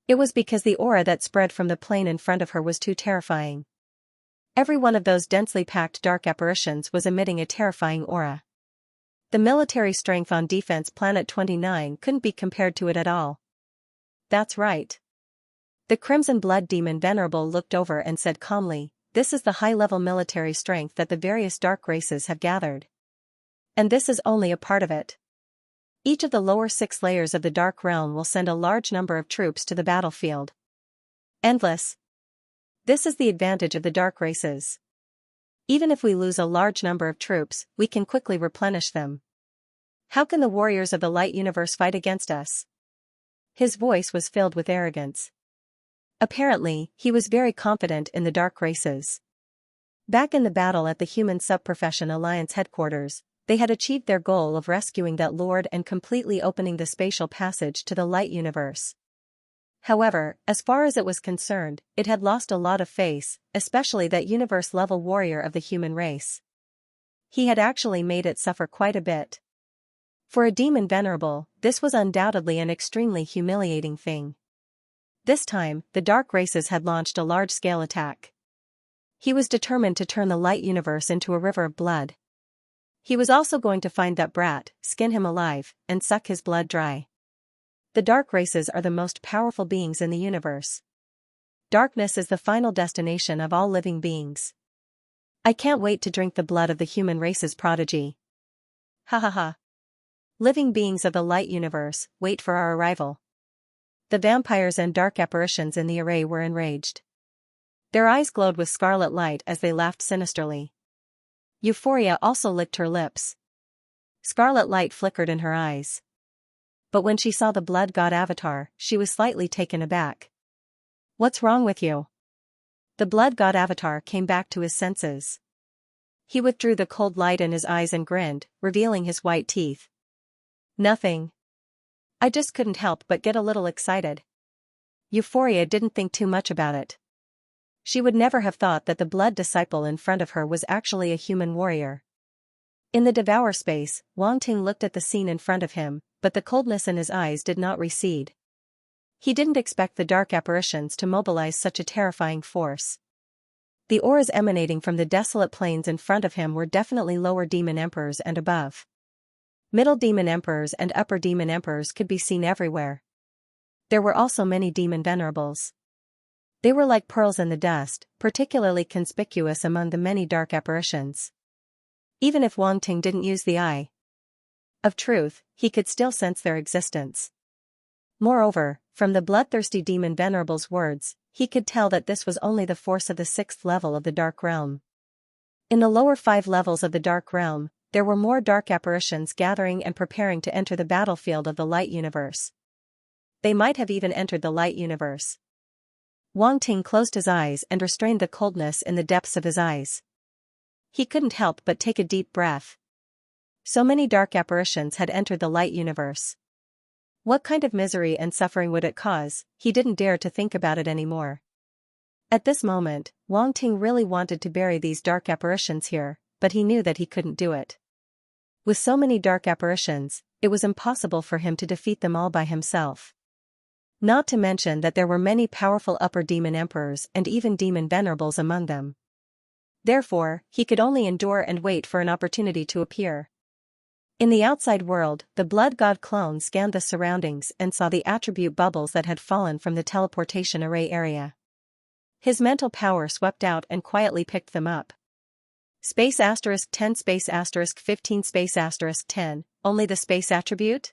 It was because the aura that spread from the plain in front of her was too terrifying. Every one of those densely packed dark apparitions was emitting a terrifying aura. The military strength on Defense Planet 29 couldn't be compared to it at all. That's right. The Crimson Blood Demon Venerable looked over and said calmly, "This is the high-level military strength that the various dark races have gathered. And this is only a part of it. Each of the lower 6 layers of the Dark Realm will send a large number of troops to the battlefield. Endless. This is the advantage of the dark races. Even if we lose a large number of troops, we can quickly replenish them. How can the warriors of the light universe fight against us?" His voice was filled with arrogance. Apparently, he was very confident in the dark races. Back in the battle at the Human Subprofession Alliance headquarters, they had achieved their goal of rescuing that lord and completely opening the spatial passage to the light universe. However, as far as it was concerned, it had lost a lot of face, especially that universe-level warrior of the human race. He had actually made it suffer quite a bit. For a demon venerable, this was undoubtedly an extremely humiliating thing. This time, the dark races had launched a large-scale attack. He was determined to turn the light universe into a river of blood. He was also going to find that brat, skin him alive, and suck his blood dry. The dark races are the most powerful beings in the universe. Darkness is the final destination of all living beings. I can't wait to drink the blood of the human race's prodigy. Ha ha ha. Living beings of the light universe, wait for our arrival. The vampires and dark apparitions in the array were enraged. Their eyes glowed with scarlet light as they laughed sinisterly. Euphoria also licked her lips. Scarlet light flickered in her eyes. But when she saw the blood god avatar, she was slightly taken aback. "What's wrong with you?" The blood god avatar came back to his senses. He withdrew the cold light in his eyes and grinned, revealing his white teeth. "Nothing. I just couldn't help but get a little excited." Euphoria didn't think too much about it. She would never have thought that the blood disciple in front of her was actually a human warrior. In the devour space, Wang Ting looked at the scene in front of him, but the coldness in his eyes did not recede. He didn't expect the dark apparitions to mobilize such a terrifying force. The auras emanating from the desolate plains in front of him were definitely lower demon emperors and above. Middle demon emperors and upper demon emperors could be seen everywhere. There were also many demon venerables. They were like pearls in the dust, particularly conspicuous among the many dark apparitions. Even if Wang Ting didn't use the eye of truth, he could still sense their existence. Moreover, from the bloodthirsty demon venerable's words, he could tell that this was only the force of the 6th level of the Dark Realm. In the lower 5 levels of the Dark Realm, there were more dark apparitions gathering and preparing to enter the battlefield of the light universe. They might have even entered the light universe. Wang Ting closed his eyes and restrained the coldness in the depths of his eyes. He couldn't help but take a deep breath. So many dark apparitions had entered the light universe. What kind of misery and suffering would it cause? He didn't dare to think about it anymore. At this moment, Wang Ting really wanted to bury these dark apparitions here, but he knew that he couldn't do it. With so many dark apparitions, it was impossible for him to defeat them all by himself. Not to mention that there were many powerful upper demon emperors and even demon venerables among them. Therefore, he could only endure and wait for an opportunity to appear. In the outside world, the blood god clone scanned the surroundings and saw the attribute bubbles that had fallen from the teleportation array area. His mental power swept out and quietly picked them up. Space *10 space *15 space *10, only the space attribute?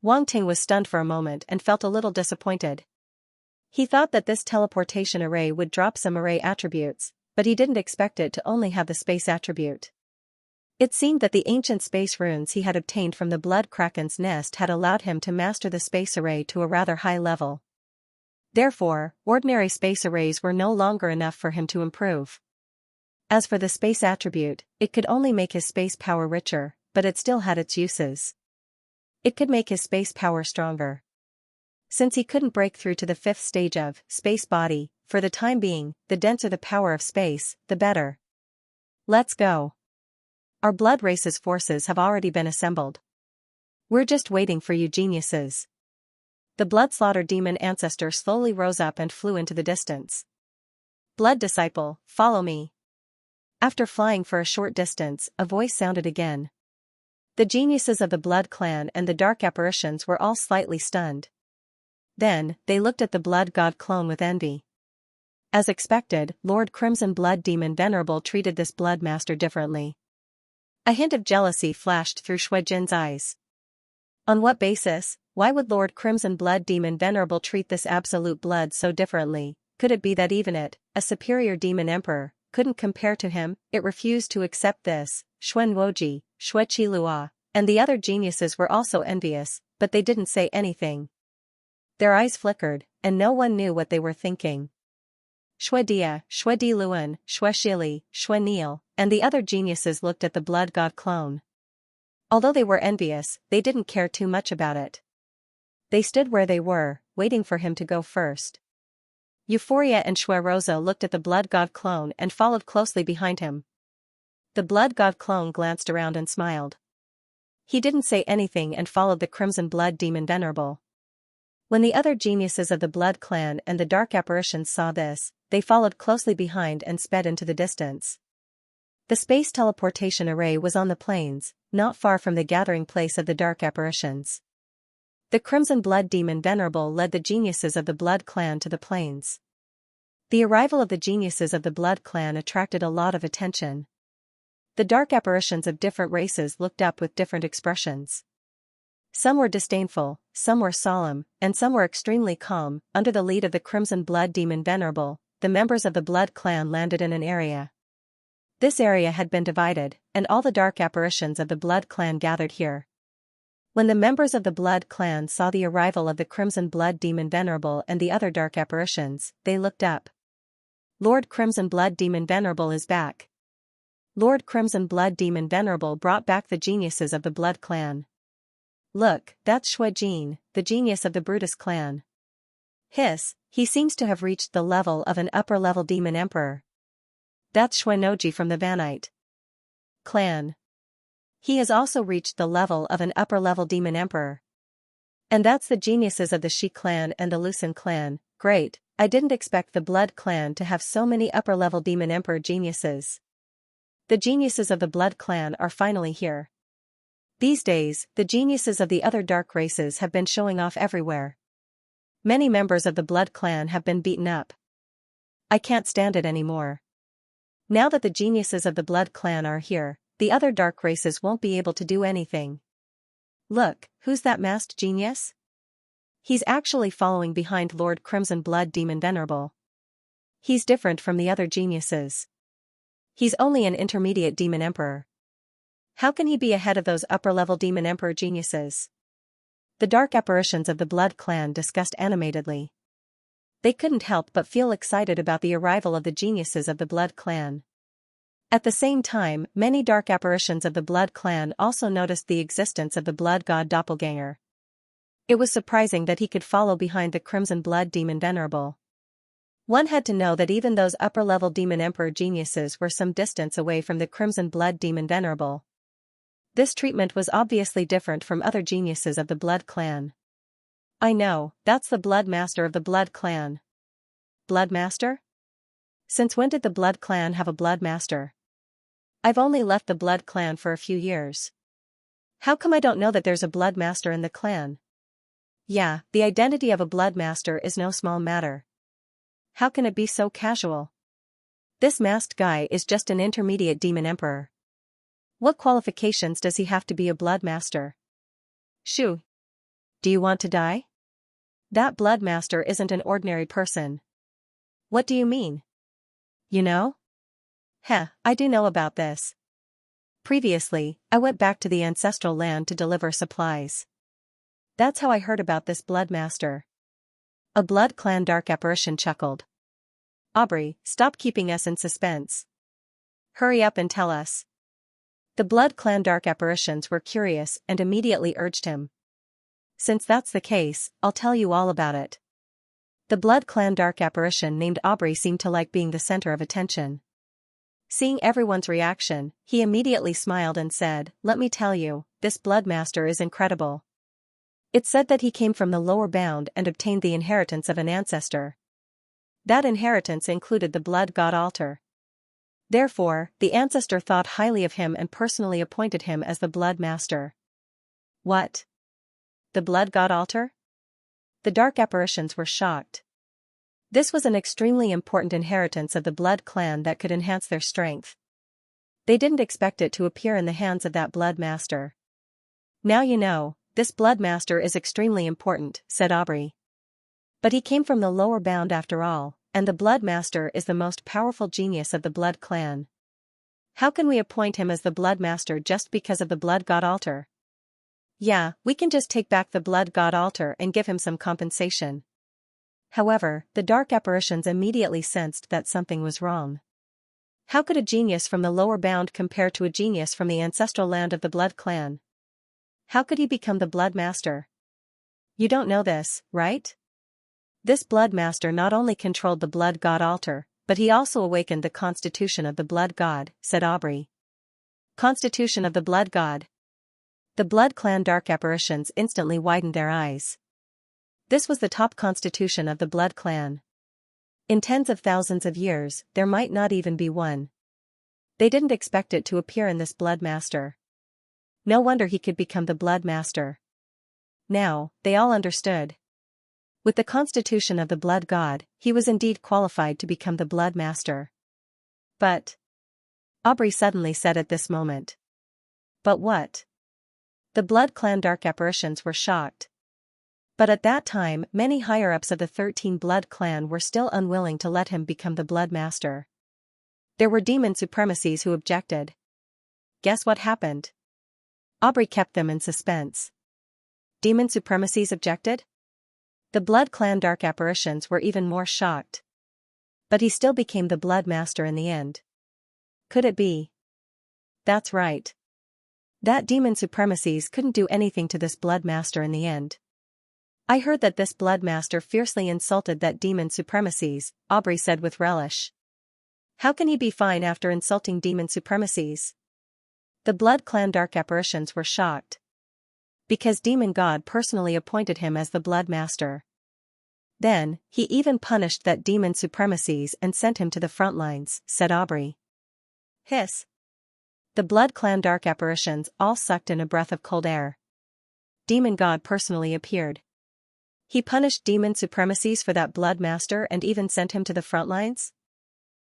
Wang Ting was stunned for a moment and felt a little disappointed. He thought that this teleportation array would drop some array attributes, but he didn't expect it to only have the space attribute. It seemed that the ancient space runes he had obtained from the blood kraken's nest had allowed him to master the space array to a rather high level. Therefore, ordinary space arrays were no longer enough for him to improve. As for the space attribute, it could only make his space power richer, but it still had its uses. It could make his space power stronger. Since he couldn't break through to the 5th stage of space body, for the time being, the denser the power of space, the better. Let's go. Our blood race's forces have already been assembled. We're just waiting for you geniuses. The blood slaughter demon ancestor slowly rose up and flew into the distance. Blood disciple, follow me. After flying for a short distance, a voice sounded again. The geniuses of the blood clan and the dark apparitions were all slightly stunned. Then, they looked at the blood god clone with envy. As expected, Lord Crimson Blood Demon Venerable treated this blood master differently. A hint of jealousy flashed through Shui Jin's eyes. On what basis? Why would Lord Crimson Blood Demon Venerable treat this absolute blood so differently? Could it be that even it, a superior demon emperor, couldn't compare to him? It refused to accept this. Xuan Woji, Xue Qilua, and the other geniuses were also envious, but they didn't say anything. Their eyes flickered, and no one knew what they were thinking. Xue Dia, Xue Di Luan, Xue Shili, Xue Niel, and the other geniuses looked at the blood god clone. Although they were envious, they didn't care too much about it. They stood where they were, waiting for him to go first. Euphoria and Xue Rosa looked at the blood god clone and followed closely behind him. The blood god clone glanced around and smiled. He didn't say anything and followed the Crimson Blood Demon Venerable. When the other geniuses of the blood clan and the dark apparitions saw this, they followed closely behind and sped into the distance. The space teleportation array was on the plains, not far from the gathering place of the dark apparitions. The Crimson Blood Demon Venerable led the geniuses of the blood clan to the plains. The arrival of the geniuses of the blood clan attracted a lot of attention. The dark apparitions of different races looked up with different expressions. Some were disdainful, some were solemn, and some were extremely calm. Under the lead of the Crimson Blood Demon Venerable, the members of the blood clan landed in an area. This area had been divided, and all the dark apparitions of the blood clan gathered here. When the members of the blood clan saw the arrival of the Crimson Blood Demon Venerable and the other dark apparitions, they looked up. Lord Crimson Blood Demon Venerable is back. Lord Crimson Blood Demon Venerable brought back the geniuses of the blood clan. Look, that's Xue Jin, the genius of the Brutus clan. Hiss, he seems to have reached the level of an upper-level demon emperor. That's Xue Noji from the Vanite clan. He has also reached the level of an upper-level demon emperor. And that's the geniuses of the Shi clan and the Lucin clan. Great, I didn't expect the blood clan to have so many upper-level demon emperor geniuses. The geniuses of the blood clan are finally here. These days, the geniuses of the other dark races have been showing off everywhere. Many members of the blood clan have been beaten up. I can't stand it anymore. Now that the geniuses of the blood clan are here, the other dark races won't be able to do anything. Look, who's that masked genius? He's actually following behind Lord Crimson Blood Demon Venerable. He's different from the other geniuses. He's only an intermediate demon emperor. How can he be ahead of those upper-level demon emperor geniuses? The dark apparitions of the blood clan discussed animatedly. They couldn't help but feel excited about the arrival of the geniuses of the blood clan. At the same time, many dark apparitions of the Blood Clan also noticed the existence of the Blood God doppelganger. It was surprising that he could follow behind the Crimson Blood Demon Venerable. One had to know that even those upper-level Demon Emperor geniuses were some distance away from the Crimson Blood Demon Venerable. This treatment was obviously different from other geniuses of the Blood Clan. I know, that's the Blood Master of the Blood Clan. Blood Master? Since when did the Blood Clan have a Blood Master? I've only left the Blood Clan for a few years. How come I don't know that there's a Blood Master in the clan? Yeah, the identity of a Blood Master is no small matter. How can it be so casual? This masked guy is just an intermediate Demon Emperor. What qualifications does he have to be a Blood Master? Shoo. Do you want to die? That Blood Master isn't an ordinary person. What do you mean? You know? Heh, I do know about this. Previously, I went back to the ancestral land to deliver supplies. That's how I heard about this Blood Master. A Blood Clan dark apparition chuckled. Aubrey, stop keeping us in suspense. Hurry up and tell us. The Blood Clan dark apparitions were curious and immediately urged him. Since that's the case, I'll tell you all about it. The Blood Clan dark apparition named Aubrey seemed to like being the center of attention. Seeing everyone's reaction, he immediately smiled and said, "Let me tell you, this Blood Master is incredible. It's said that he came from the lower bound and obtained the inheritance of an ancestor. That inheritance included the Blood God altar. Therefore, the ancestor thought highly of him and personally appointed him as the Blood Master." What? The Blood God altar? The dark apparitions were shocked. This was an extremely important inheritance of the Blood Clan that could enhance their strength. They didn't expect it to appear in the hands of that Blood Master. Now you know, this Blood Master is extremely important, said Aubrey. But he came from the lower bound after all, and the Blood Master is the most powerful genius of the Blood Clan. How can we appoint him as the Blood Master just because of the Blood God altar? Yeah, we can just take back the Blood God altar and give him some compensation. However, the dark apparitions immediately sensed that something was wrong. How could a genius from the lower bound compare to a genius from the ancestral land of the Blood Clan? How could he become the Blood Master? You don't know this, right? This Blood Master not only controlled the Blood God altar, but he also awakened the constitution of the Blood God, said Aubrey. Constitution of the Blood God. The Blood Clan dark apparitions instantly widened their eyes. This was the top constitution of the Blood Clan. In tens of thousands of years, there might not even be one. They didn't expect it to appear in this Blood Master. No wonder he could become the Blood Master. Now, they all understood. With the constitution of the Blood God, he was indeed qualified to become the Blood Master. But Aubrey suddenly said at this moment. But what? The Blood Clan dark apparitions were shocked. But at that time, many higher-ups of the 13 Blood Clan were still unwilling to let him become the Blood Master. There were demon supremacies who objected. Guess what happened? Aubrey kept them in suspense. Demon supremacies objected? The Blood Clan dark apparitions were even more shocked. But he still became the Blood Master in the end. Could it be? That's right. That demon supremacies couldn't do anything to this Blood Master in the end. I heard that this Blood Master fiercely insulted that demon supremacies, Aubrey said with relish. How can he be fine after insulting demon supremacies? The Blood Clan dark apparitions were shocked. Because Demon God personally appointed him as the Blood Master. Then, he even punished that demon supremacies and sent him to the front lines, said Aubrey. Hiss. The Blood Clan dark apparitions all sucked in a breath of cold air. Demon God personally appeared. He punished demon supremacies for that Blood Master and even sent him to the front lines?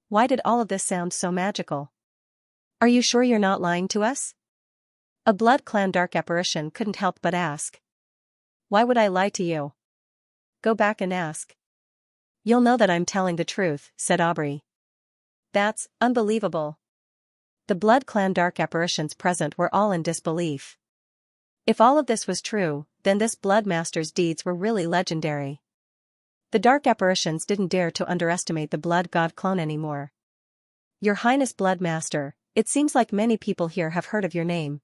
Why did all of this sound so magical? Are you sure you're not lying to us? A Blood Clan dark apparition couldn't help but ask. Why would I lie to you? Go back and ask. You'll know that I'm telling the truth, said Aubrey. That's unbelievable. The Blood Clan dark apparitions present were all in disbelief. If all of this was true, then this Blood Master's deeds were really legendary. The dark apparitions didn't dare to underestimate the Blood God clone anymore. Your Highness Blood Master, it seems like many people here have heard of your name.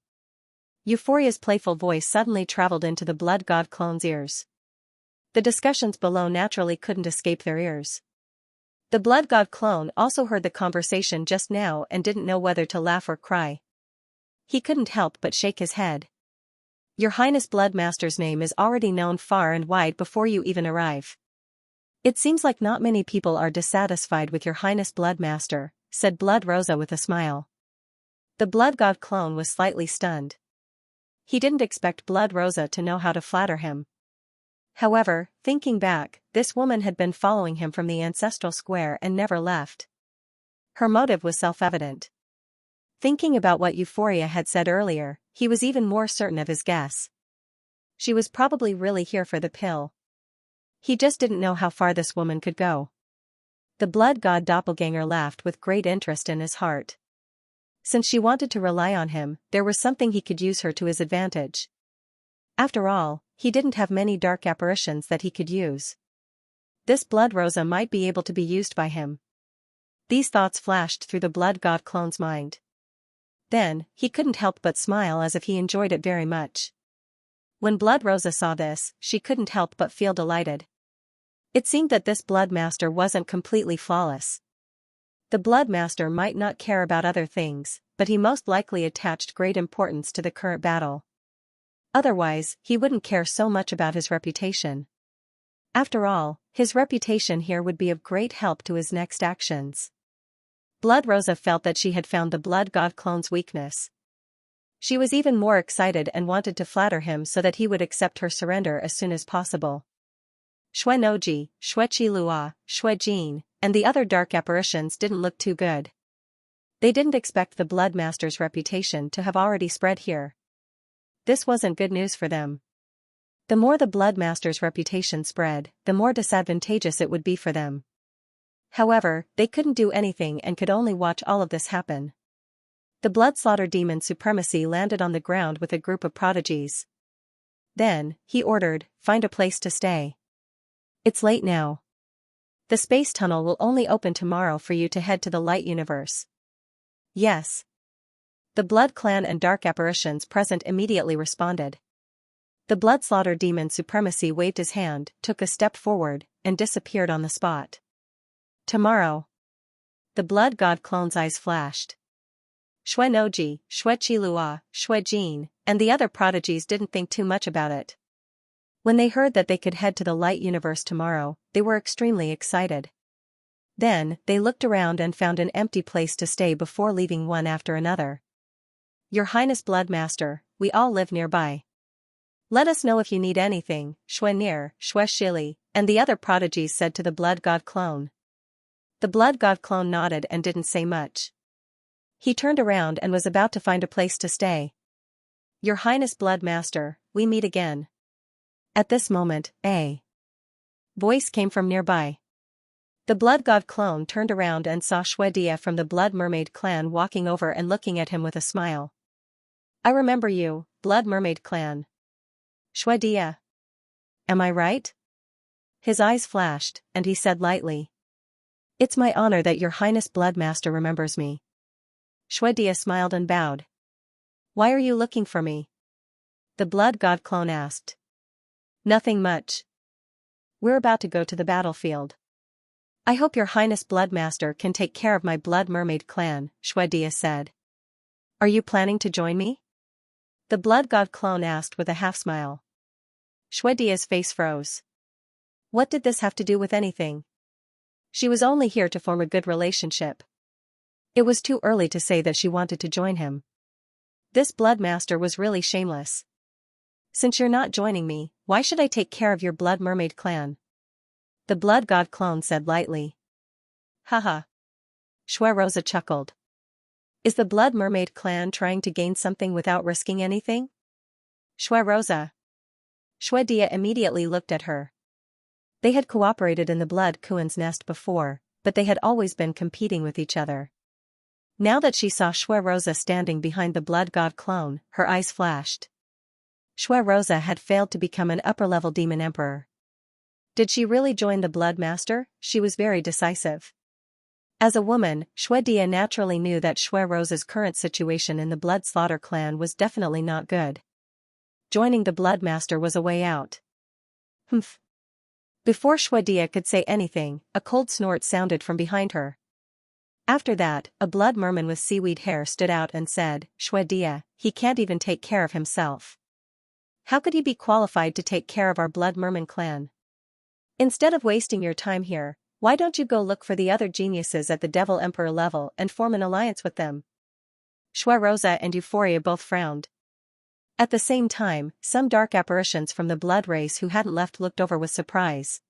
Euphoria's playful voice suddenly traveled into the Blood God clone's ears. The discussions below naturally couldn't escape their ears. The Blood God clone also heard the conversation just now and didn't know whether to laugh or cry. He couldn't help but shake his head. Your Highness Blood Master's name is already known far and wide before you even arrive. It seems like not many people are dissatisfied with your Highness Blood Master, said Blood Rosa with a smile. The Blood God clone was slightly stunned. He didn't expect Blood Rosa to know how to flatter him. However, thinking back, this woman had been following him from the ancestral square and never left. Her motive was self-evident. Thinking about what Euphoria had said earlier, he was even more certain of his guess. She was probably really here for the pill. He just didn't know how far this woman could go. The Blood God doppelganger laughed with great interest in his heart. Since she wanted to rely on him, there was something he could use her to his advantage. After all, he didn't have many dark apparitions that he could use. This Blood Rosa might be able to be used by him. These thoughts flashed through the Blood God clone's mind. Then, he couldn't help but smile as if he enjoyed it very much. When Blood Rosa saw this, she couldn't help but feel delighted. It seemed that this Blood Master wasn't completely flawless. The Blood Master might not care about other things, but he most likely attached great importance to the current battle. Otherwise, he wouldn't care so much about his reputation. After all, his reputation here would be of great help to his next actions. Blood Rosa felt that she had found the Blood God clone's weakness. She was even more excited and wanted to flatter him so that he would accept her surrender as soon as possible. Xuenoji, Xueqi Lua, Xuejin, and the other dark apparitions didn't look too good. They didn't expect the Blood Master's reputation to have already spread here. This wasn't good news for them. The more the Blood Master's reputation spread, the more disadvantageous it would be for them. However, they couldn't do anything and could only watch all of this happen. The Blood Slaughter Demon Supremacy landed on the ground with a group of prodigies. Then, he ordered, "Find a place to stay. It's late now. The space tunnel will only open tomorrow for you to head to the light universe." Yes. The Blood Clan and dark apparitions present immediately responded. The Blood Slaughter Demon Supremacy waved his hand, took a step forward, and disappeared on the spot. Tomorrow. The Blood God clone's eyes flashed. Xuenoji, Xueqi Lua, Xuejin, and the other prodigies didn't think too much about it. When they heard that they could head to the light universe tomorrow, they were extremely excited. Then, they looked around and found an empty place to stay before leaving one after another. "Your Highness Blood Master, we all live nearby. Let us know if you need anything," Xuenir, Xueshili, and the other prodigies said to the Blood God clone. The Blood God clone nodded and didn't say much. He turned around and was about to find a place to stay. "Your Highness Blood Master, we meet again." At this moment, a voice came from nearby. The Blood God clone turned around and saw Xuedia from the Blood Mermaid clan walking over and looking at him with a smile. "I remember you, Blood Mermaid clan. Xuedia. Am I right?" His eyes flashed, and he said lightly. "It's my honor that your Highness Blood Master remembers me." Xuedia smiled and bowed. "Why are you looking for me?" the Blood God clone asked. "Nothing much. We're about to go to the battlefield. I hope your Highness Blood Master can take care of my Blood Mermaid clan," Xuedia said. "Are you planning to join me?" the Blood God clone asked with a half-smile. Xuedia's face froze. What did this have to do with anything? She was only here to form a good relationship. It was too early to say that she wanted to join him. This Blood Master was really shameless. "Since you're not joining me, why should I take care of your Blood Mermaid clan?" the Blood God clone said lightly. "Haha." Rosa chuckled. "Is the Blood Mermaid clan trying to gain something without risking anything?" Rosa. Xuedia immediately looked at her. They had cooperated in the Blood Kuan's nest before, but they had always been competing with each other. Now that she saw Rosa standing behind the Blood God clone, her eyes flashed. Rosa had failed to become an upper-level demon emperor. Did she really join the Blood Master? She was very decisive. As a woman, Dia naturally knew that Rose's current situation in the Blood Slaughter clan was definitely not good. Joining the Bloodmaster was a way out. Humph. Before Dia could say anything, a cold snort sounded from behind her. After that, a blood merman with seaweed hair stood out and said, Dia, he can't even take care of himself. How could he be qualified to take care of our blood merman clan? Instead of wasting your time here, why don't you go look for the other geniuses at the Devil Emperor level and form an alliance with them? Rosa and Euphoria both frowned. At the same time, some dark apparitions from the blood race who hadn't left looked over with surprise.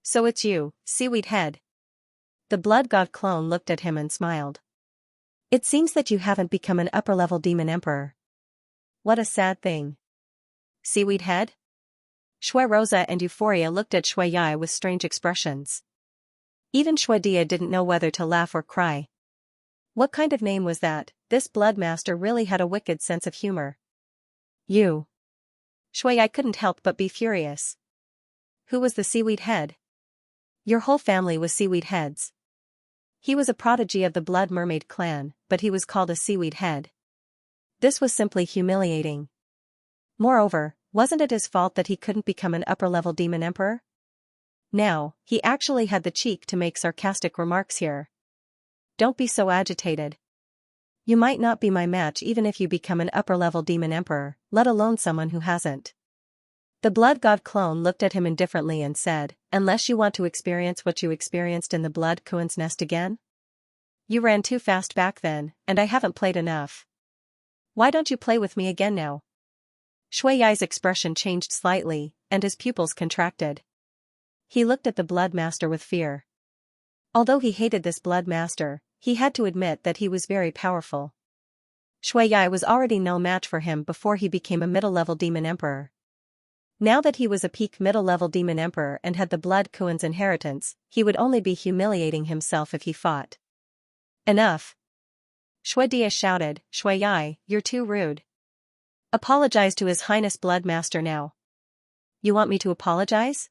So it's you, Seaweed Head. The blood god clone looked at him and smiled. It seems that you haven't become an upper-level demon emperor. What a sad thing. Seaweed Head? Rosa and Euphoria looked at Yai with strange expressions. Even Dia didn't know whether to laugh or cry. What kind of name was that? This Bloodmaster really had a wicked sense of humor. You. Yai couldn't help but be furious. Who was the Seaweed Head? Your whole family was Seaweed Heads. He was a prodigy of the Blood Mermaid clan, but he was called a Seaweed Head. This was simply humiliating. Moreover, wasn't it his fault that he couldn't become an upper-level demon emperor? Now, he actually had the cheek to make sarcastic remarks here. Don't be so agitated. You might not be my match even if you become an upper-level demon emperor, let alone someone who hasn't. The blood god clone looked at him indifferently and said, unless you want to experience what you experienced in the blood Kuan's nest again? You ran too fast back then, and I haven't played enough. Why don't you play with me again now? Yai's expression changed slightly, and his pupils contracted. He looked at the Bloodmaster with fear. Although he hated this Bloodmaster, he had to admit that he was very powerful. Yai was already no match for him before he became a middle-level demon emperor. Now that he was a peak middle-level demon emperor and had the blood Kuan's inheritance, he would only be humiliating himself if he fought. Enough! Dia shouted, Yai, you're too rude. Apologize to His Highness Bloodmaster now. You want me to apologize?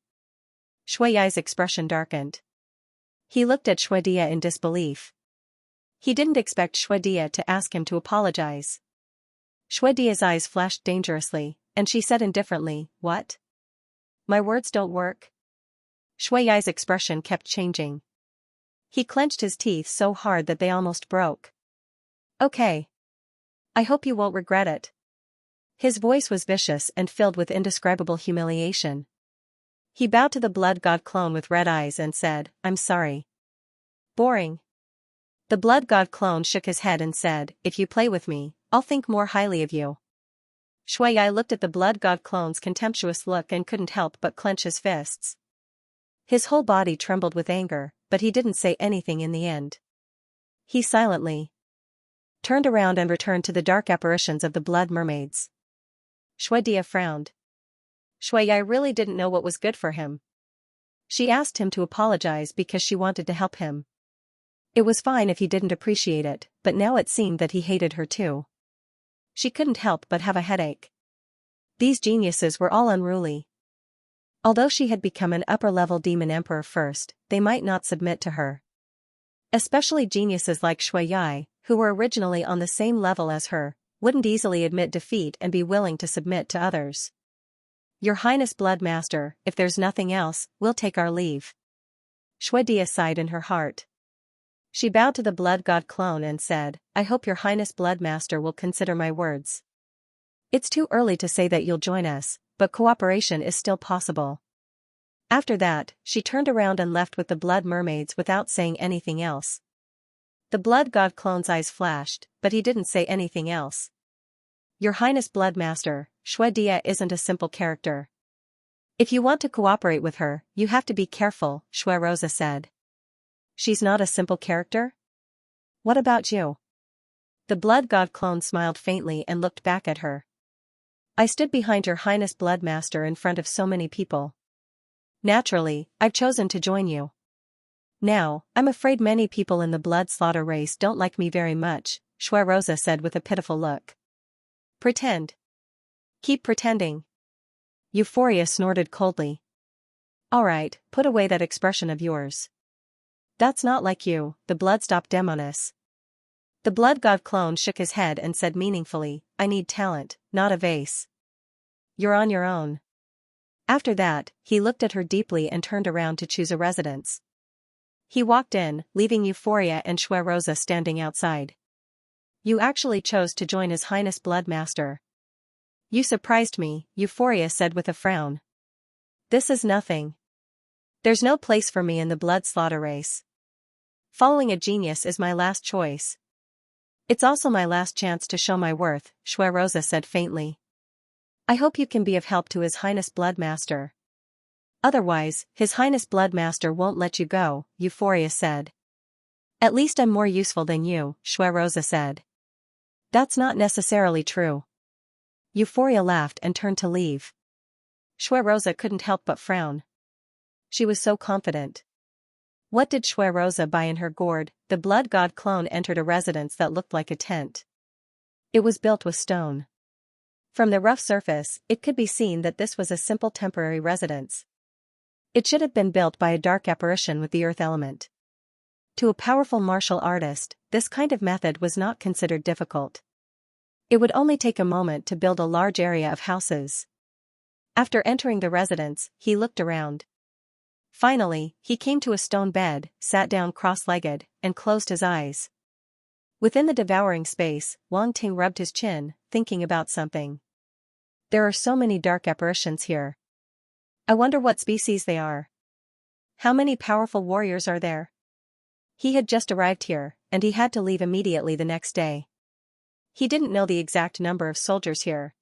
Yai's expression darkened. He looked at Dia in disbelief. He didn't expect Dia to ask him to apologize. Dia's eyes flashed dangerously, and she said indifferently, what? My words don't work? Yai's expression kept changing. He clenched his teeth so hard that they almost broke. Okay. I hope you won't regret it. His voice was vicious and filled with indescribable humiliation. He bowed to the blood god clone with red eyes and said, I'm sorry. Boring. The blood god clone shook his head and said, if you play with me, I'll think more highly of you. Yai looked at the blood god clone's contemptuous look and couldn't help but clench his fists. His whole body trembled with anger, but he didn't say anything in the end. He silently turned around and returned to the dark apparitions of the blood mermaids. Dia frowned. Yai really didn't know what was good for him. She asked him to apologize because she wanted to help him. It was fine if he didn't appreciate it, but now it seemed that he hated her too. She couldn't help but have a headache. These geniuses were all unruly. Although she had become an upper-level demon emperor first, they might not submit to her. Especially geniuses like Yai, who were originally on the same level as her, wouldn't easily admit defeat and be willing to submit to others. Your Highness Bloodmaster, if there's nothing else, we'll take our leave. Dia sighed in her heart. She bowed to the blood god clone and said, I hope your Highness Bloodmaster will consider my words. It's too early to say that you'll join us, but cooperation is still possible. After that, she turned around and left with the blood mermaids without saying anything else. The blood god clone's eyes flashed, but he didn't say anything else. Your Highness Bloodmaster, Dia isn't a simple character. If you want to cooperate with her, you have to be careful, Rosa said. She's not a simple character? What about you? The blood god clone smiled faintly and looked back at her. I stood behind your Highness Bloodmaster in front of so many people. Naturally, I've chosen to join you. Now, I'm afraid many people in the blood slaughter race don't like me very much, Rosa said with a pitiful look. Pretend. Keep pretending. Euphoria snorted coldly. All right, put away that expression of yours. That's not like you, the blood-stopped demoness. The blood god clone shook his head and said meaningfully, I need talent, not a vase. You're on your own. After that, he looked at her deeply and turned around to choose a residence. He walked in, leaving Euphoria and Shui Rosa standing outside. You actually chose to join His Highness Bloodmaster. You surprised me, Euphoria said with a frown. This is nothing. There's no place for me in the blood slaughter race. Following a genius is my last choice. It's also my last chance to show my worth, Shui Rosa said faintly. I hope you can be of help to His Highness Bloodmaster. Otherwise, His Highness Bloodmaster won't let you go, Euphoria said. At least I'm more useful than you, Shui Rosa said. That's not necessarily true. Euphoria laughed and turned to leave. Shui Rosa couldn't help but frown. She was so confident. What did Shui Rosa buy in her gourd? The blood god clone entered a residence that looked like a tent. It was built with stone. From the rough surface, it could be seen that this was a simple temporary residence. It should have been built by a dark apparition with the earth element. To a powerful martial artist, this kind of method was not considered difficult. It would only take a moment to build a large area of houses. After entering the residence, he looked around. Finally, he came to a stone bed, sat down cross-legged, and closed his eyes. Within the devouring space, Wang Ting rubbed his chin, thinking about something. There are so many dark apparitions here. I wonder what species they are. How many powerful warriors are there? He had just arrived here, and he had to leave immediately the next day. He didn't know the exact number of soldiers here.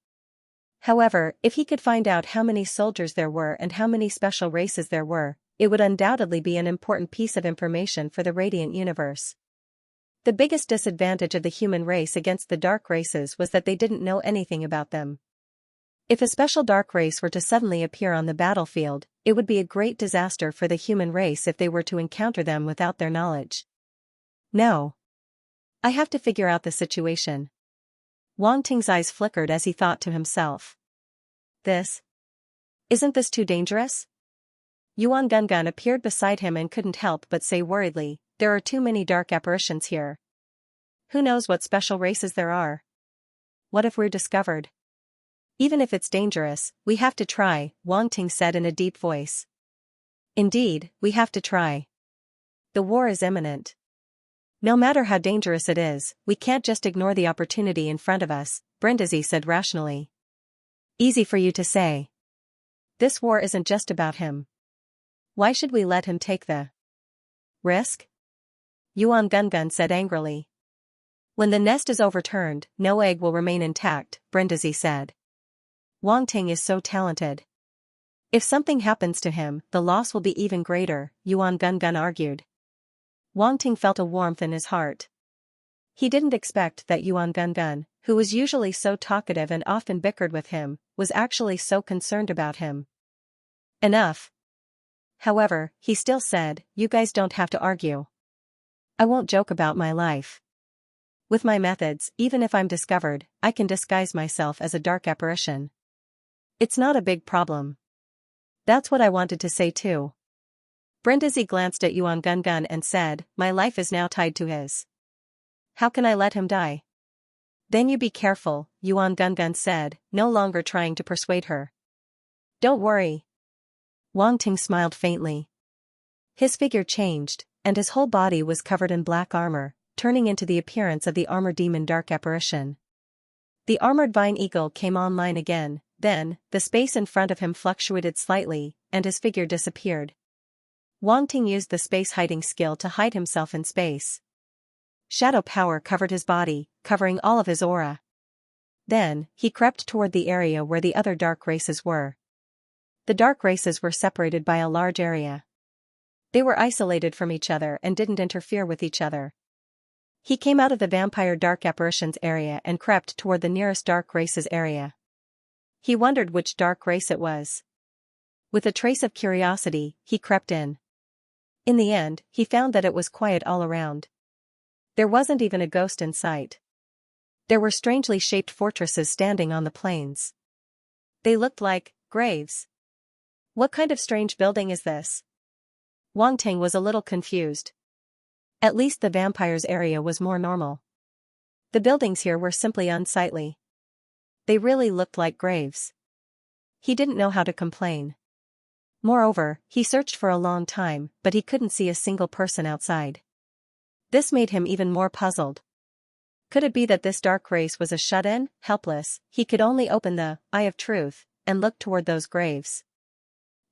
However, if he could find out how many soldiers there were and how many special races there were, it would undoubtedly be an important piece of information for the Radiant Universe. The biggest disadvantage of the human race against the dark races was that they didn't know anything about them. If a special dark race were to suddenly appear on the battlefield, it would be a great disaster for the human race if they were to encounter them without their knowledge. No. I have to figure out the situation. Wang Ting's eyes flickered as he thought to himself. Isn't this too dangerous? Yuan Gungun appeared beside him and couldn't help but say worriedly, there are too many dark apparitions here. Who knows what special races there are? What if we're discovered? Even if it's dangerous, we have to try, Wang Ting said in a deep voice. Indeed, we have to try. The war is imminent. No matter how dangerous it is, we can't just ignore the opportunity in front of us, Brindisi said rationally. Easy for you to say. This war isn't just about him. Why should we let him take the risk? Yuan Gungun said angrily. When the nest is overturned, no egg will remain intact, Brindisi said. Wang Ting is so talented. If something happens to him, the loss will be even greater, Yuan Gungun argued. Wang Ting felt a warmth in his heart. He didn't expect that Yuan Gungun, who was usually so talkative and often bickered with him, was actually so concerned about him. Enough. However, he still said, you guys don't have to argue. I won't joke about my life. With my methods, even if I'm discovered, I can disguise myself as a dark apparition. It's not a big problem. That's what I wanted to say too. Brindisi glanced at Yuan Gungun and said, my life is now tied to his. How can I let him die? Then you be careful, Yuan Gungun said, no longer trying to persuade her. Don't worry. Wang Ting smiled faintly. His figure changed, and his whole body was covered in black armor, turning into the appearance of the armored demon dark apparition. The armored vine eagle came online again, then, the space in front of him fluctuated slightly, and his figure disappeared. Wang Ting used the space hiding skill to hide himself in space. Shadow power covered his body, covering all of his aura. Then, he crept toward the area where the other dark races were. The dark races were separated by a large area. They were isolated from each other and didn't interfere with each other. He came out of the vampire dark apparitions area and crept toward the nearest dark races area. He wondered which dark race it was. With a trace of curiosity, he crept in. In the end, he found that it was quiet all around. There wasn't even a ghost in sight. There were strangely shaped fortresses standing on the plains. They looked like graves. What kind of strange building is this? Wang Ting was a little confused. At least the vampire's area was more normal. The buildings here were simply unsightly. They really looked like graves. He didn't know how to complain. Moreover, he searched for a long time, but he couldn't see a single person outside. This made him even more puzzled. Could it be that this dark race was a shut-in, helpless? He could only open the eye of truth and look toward those graves.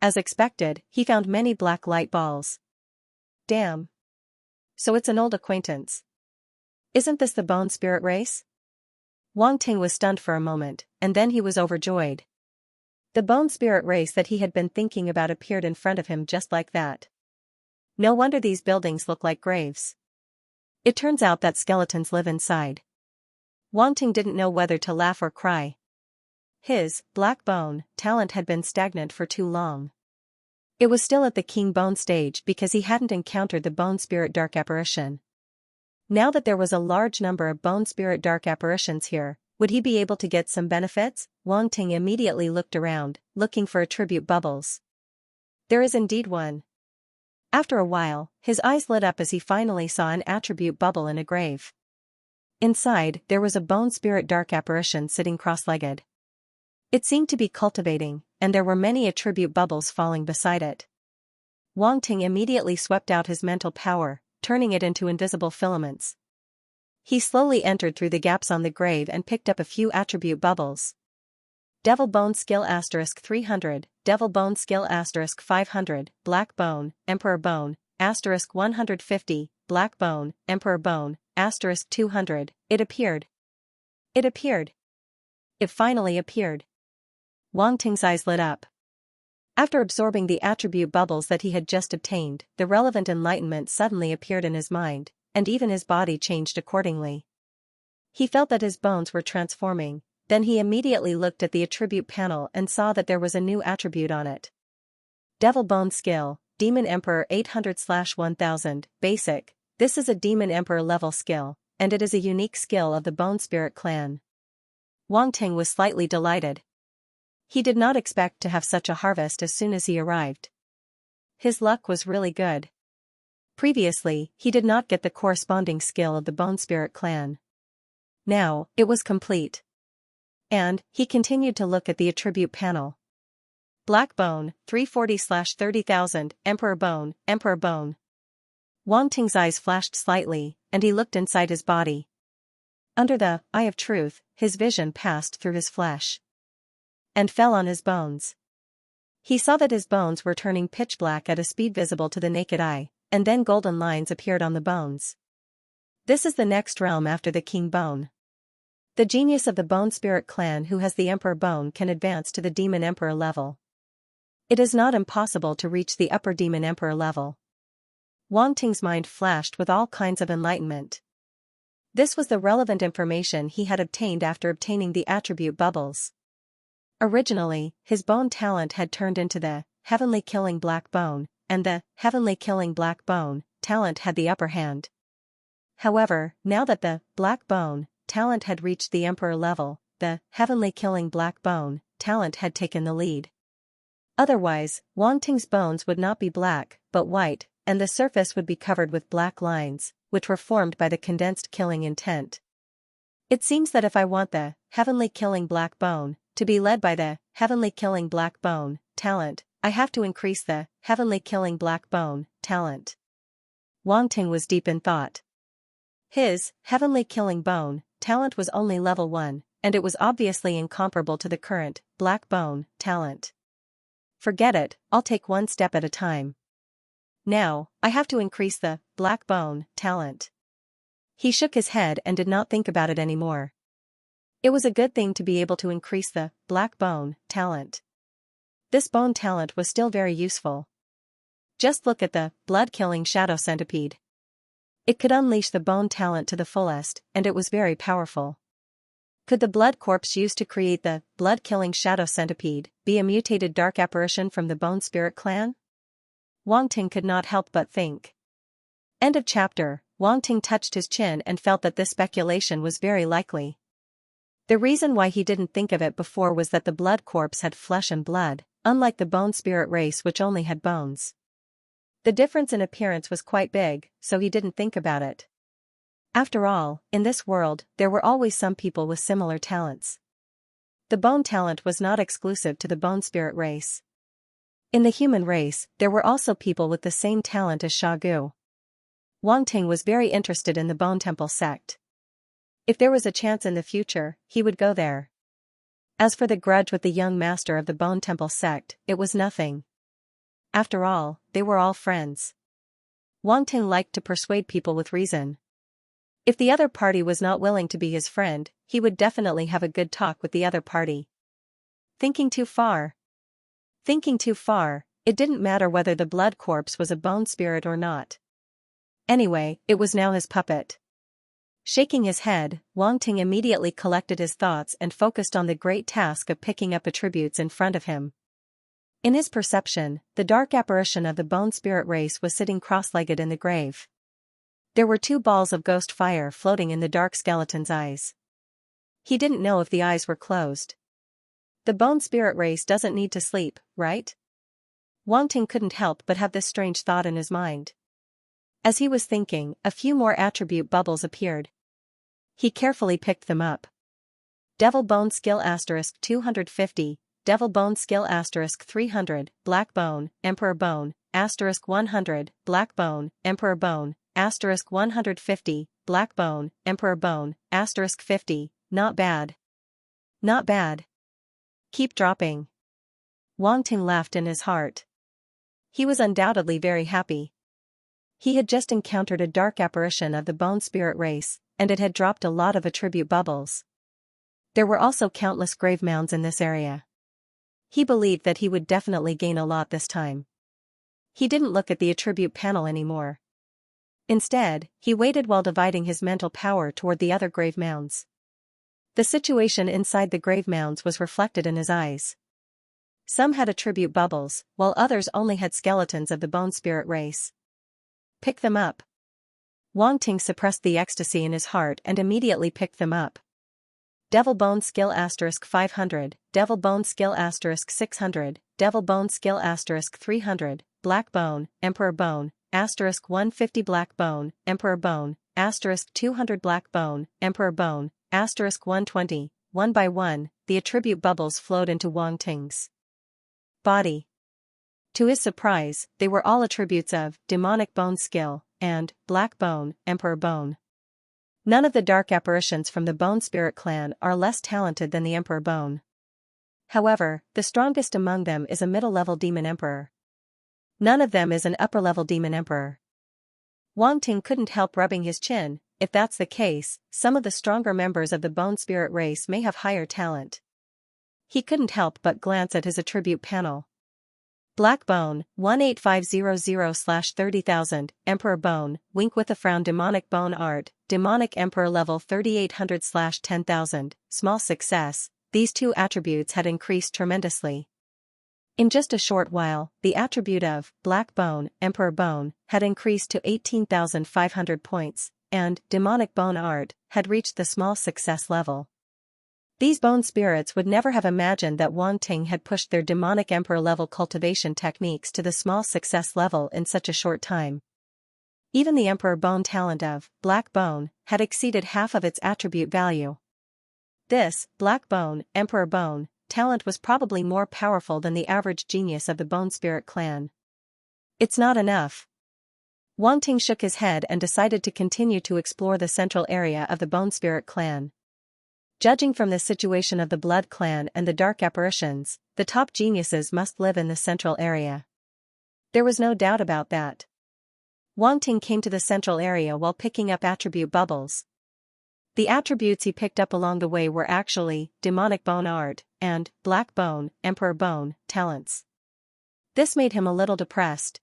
As expected, he found many black light balls. Damn. So it's an old acquaintance. Isn't this the bone spirit race? Wang Ting was stunned for a moment, and then he was overjoyed. The bone spirit race that he had been thinking about appeared in front of him just like that. No wonder these buildings look like graves. It turns out that skeletons live inside. Wang Ting didn't know whether to laugh or cry. His black bone talent had been stagnant for too long. It was still at the king bone stage because he hadn't encountered the bone spirit dark apparition. Now that there was a large number of bone spirit dark apparitions here, would he be able to get some benefits? Wang Ting immediately looked around, looking for attribute bubbles. There is indeed one. After a while, his eyes lit up as he finally saw an attribute bubble in a grave. Inside, there was a bone spirit dark apparition sitting cross-legged. It seemed to be cultivating, and there were many attribute bubbles falling beside it. Wang Ting immediately swept out his mental power, turning it into invisible filaments. He slowly entered through the gaps on the grave and picked up a few attribute bubbles. Devil Bone Skill *300, Devil Bone Skill *500, Black Bone, Emperor Bone, *150, Black Bone, Emperor Bone, *200, It appeared. It appeared. It finally appeared. Wang Ting's eyes lit up. After absorbing the attribute bubbles that he had just obtained, the relevant enlightenment suddenly appeared in his mind, and even his body changed accordingly. He felt that his bones were transforming, then he immediately looked at the attribute panel and saw that there was a new attribute on it. Devil Bone Skill, Demon Emperor 800/1000, Basic. This is a Demon Emperor level skill, and it is a unique skill of the Bone Spirit clan. Wang Ting was slightly delighted. He did not expect to have such a harvest as soon as he arrived. His luck was really good. Previously, he did not get the corresponding skill of the Bone Spirit clan. Now, it was complete. And, he continued to look at the attribute panel. Black Bone, 340/30,000, Emperor Bone, Emperor Bone. Wang Ting's eyes flashed slightly, and he looked inside his body. Under the eye of truth, his vision passed through his flesh and fell on his bones. He saw that his bones were turning pitch black at a speed visible to the naked eye, and then golden lines appeared on the bones. This is the next realm after the King Bone. The genius of the Bone Spirit clan who has the Emperor Bone can advance to the Demon Emperor level. It is not impossible to reach the upper Demon Emperor level. Wang Ting's mind flashed with all kinds of enlightenment. This was the relevant information he had obtained after obtaining the attribute bubbles. Originally, his bone talent had turned into the Heavenly Killing Black Bone, and the Heavenly Killing Black Bone talent had the upper hand. However, now that the Black Bone talent had reached the Emperor level, the Heavenly Killing Black Bone talent had taken the lead. Otherwise, Wang Ting's bones would not be black, but white, and the surface would be covered with black lines, which were formed by the condensed killing intent. It seems that if I want the Heavenly Killing Black Bone to be led by the Heavenly Killing Black Bone talent, I have to increase the Heavenly Killing Black Bone talent. Wang Ting was deep in thought. His Heavenly Killing Bone talent was only level 1, and it was obviously incomparable to the current Black Bone talent. Forget it, I'll take one step at a time. Now, I have to increase the Black Bone talent. He shook his head and did not think about it anymore. It was a good thing to be able to increase the Black Bone talent. This bone talent was still very useful. Just look at the blood-killing shadow centipede. It could unleash the bone talent to the fullest, and it was very powerful. Could the blood corpse used to create the blood-killing shadow centipede be a mutated dark apparition from the Bone Spirit clan? Wang Ting could not help but think. End of chapter. Wang Ting touched his chin and felt that this speculation was very likely. The reason why he didn't think of it before was that the blood corpse had flesh and blood, unlike the Bone Spirit race which only had bones. The difference in appearance was quite big, so he didn't think about it. After all, in this world, there were always some people with similar talents. The bone talent was not exclusive to the bone spirit race. In the human race, there were also people with the same talent as Gu. Wang Ting was very interested in the Bone Temple sect. If there was a chance in the future, he would go there. As for the grudge with the young master of the Bone Temple sect, it was nothing. After all, they were all friends. Wang Ting liked to persuade people with reason. If the other party was not willing to be his friend, he would definitely have a good talk with the other party. Thinking too far. Thinking too far, it didn't matter whether the blood corpse was a bone spirit or not. Anyway, it was now his puppet. Shaking his head, Wang Ting immediately collected his thoughts and focused on the great task of picking up attributes in front of him. In his perception, the dark apparition of the bone spirit race was sitting cross-legged in the grave. There were 2 balls of ghost fire floating in the dark skeleton's eyes. He didn't know if the eyes were closed. The bone spirit race doesn't need to sleep, right? Wang Ting couldn't help but have this strange thought in his mind. As he was thinking, a few more attribute bubbles appeared. He carefully picked them up. Devil Bone Skill * 250, Devil Bone Skill * 300, Black Bone, Emperor Bone, * 100, Black Bone, Emperor Bone, * 150, Black Bone, Emperor Bone, * 50, not bad. Not bad. Keep dropping. Wang Ting laughed in his heart. He was undoubtedly very happy. He had just encountered a dark apparition of the bone spirit race, and it had dropped a lot of attribute bubbles. There were also countless grave mounds in this area. He believed that he would definitely gain a lot this time. He didn't look at the attribute panel anymore. Instead, he waited while dividing his mental power toward the other grave mounds. The situation inside the grave mounds was reflected in his eyes. Some had attribute bubbles, while others only had skeletons of the bone spirit race. Pick them up. Wang Ting suppressed the ecstasy in his heart and immediately picked them up. Devil Bone Skill * 500, Devil Bone Skill * 600, Devil Bone Skill * 300, Black Bone, Emperor Bone, * 150 Black Bone, Emperor Bone, * 200 Black Bone, Emperor Bone, * 120, one by one, the attribute bubbles flowed into Wang Ting's body. To his surprise, they were all attributes of Demonic Bone Skill and Black Bone, Emperor Bone. None of the dark apparitions from the Bone Spirit clan are less talented than the Emperor Bone. However, the strongest among them is a middle-level Demon Emperor. None of them is an upper-level Demon Emperor. Wang Ting couldn't help rubbing his chin. If that's the case, some of the stronger members of the Bone Spirit race may have higher talent. He couldn't help but glance at his attribute panel. Black Bone, 18500/30,000, Emperor Bone, wink with a frown, Demonic Bone Art, Demonic Emperor level 3800/10,000, small success. These 2 attributes had increased tremendously. In just a short while, the attribute of Black Bone, Emperor Bone, had increased to 18,500 points, and Demonic Bone Art had reached the small success level. These bone spirits would never have imagined that Wang Ting had pushed their Demonic Emperor level cultivation techniques to the small success level in such a short time. Even the Emperor Bone talent of Black Bone had exceeded half of its attribute value. This Black Bone, Emperor Bone talent was probably more powerful than the average genius of the Bone Spirit clan. It's not enough. Wang Ting shook his head and decided to continue to explore the central area of the Bone Spirit clan. Judging from the situation of the Blood Clan and the dark apparitions, the top geniuses must live in the central area. There was no doubt about that. Wang Ting came to the central area while picking up attribute bubbles. The attributes he picked up along the way were actually Demonic Bone Art and Black Bone, Emperor Bone talents. This made him a little depressed.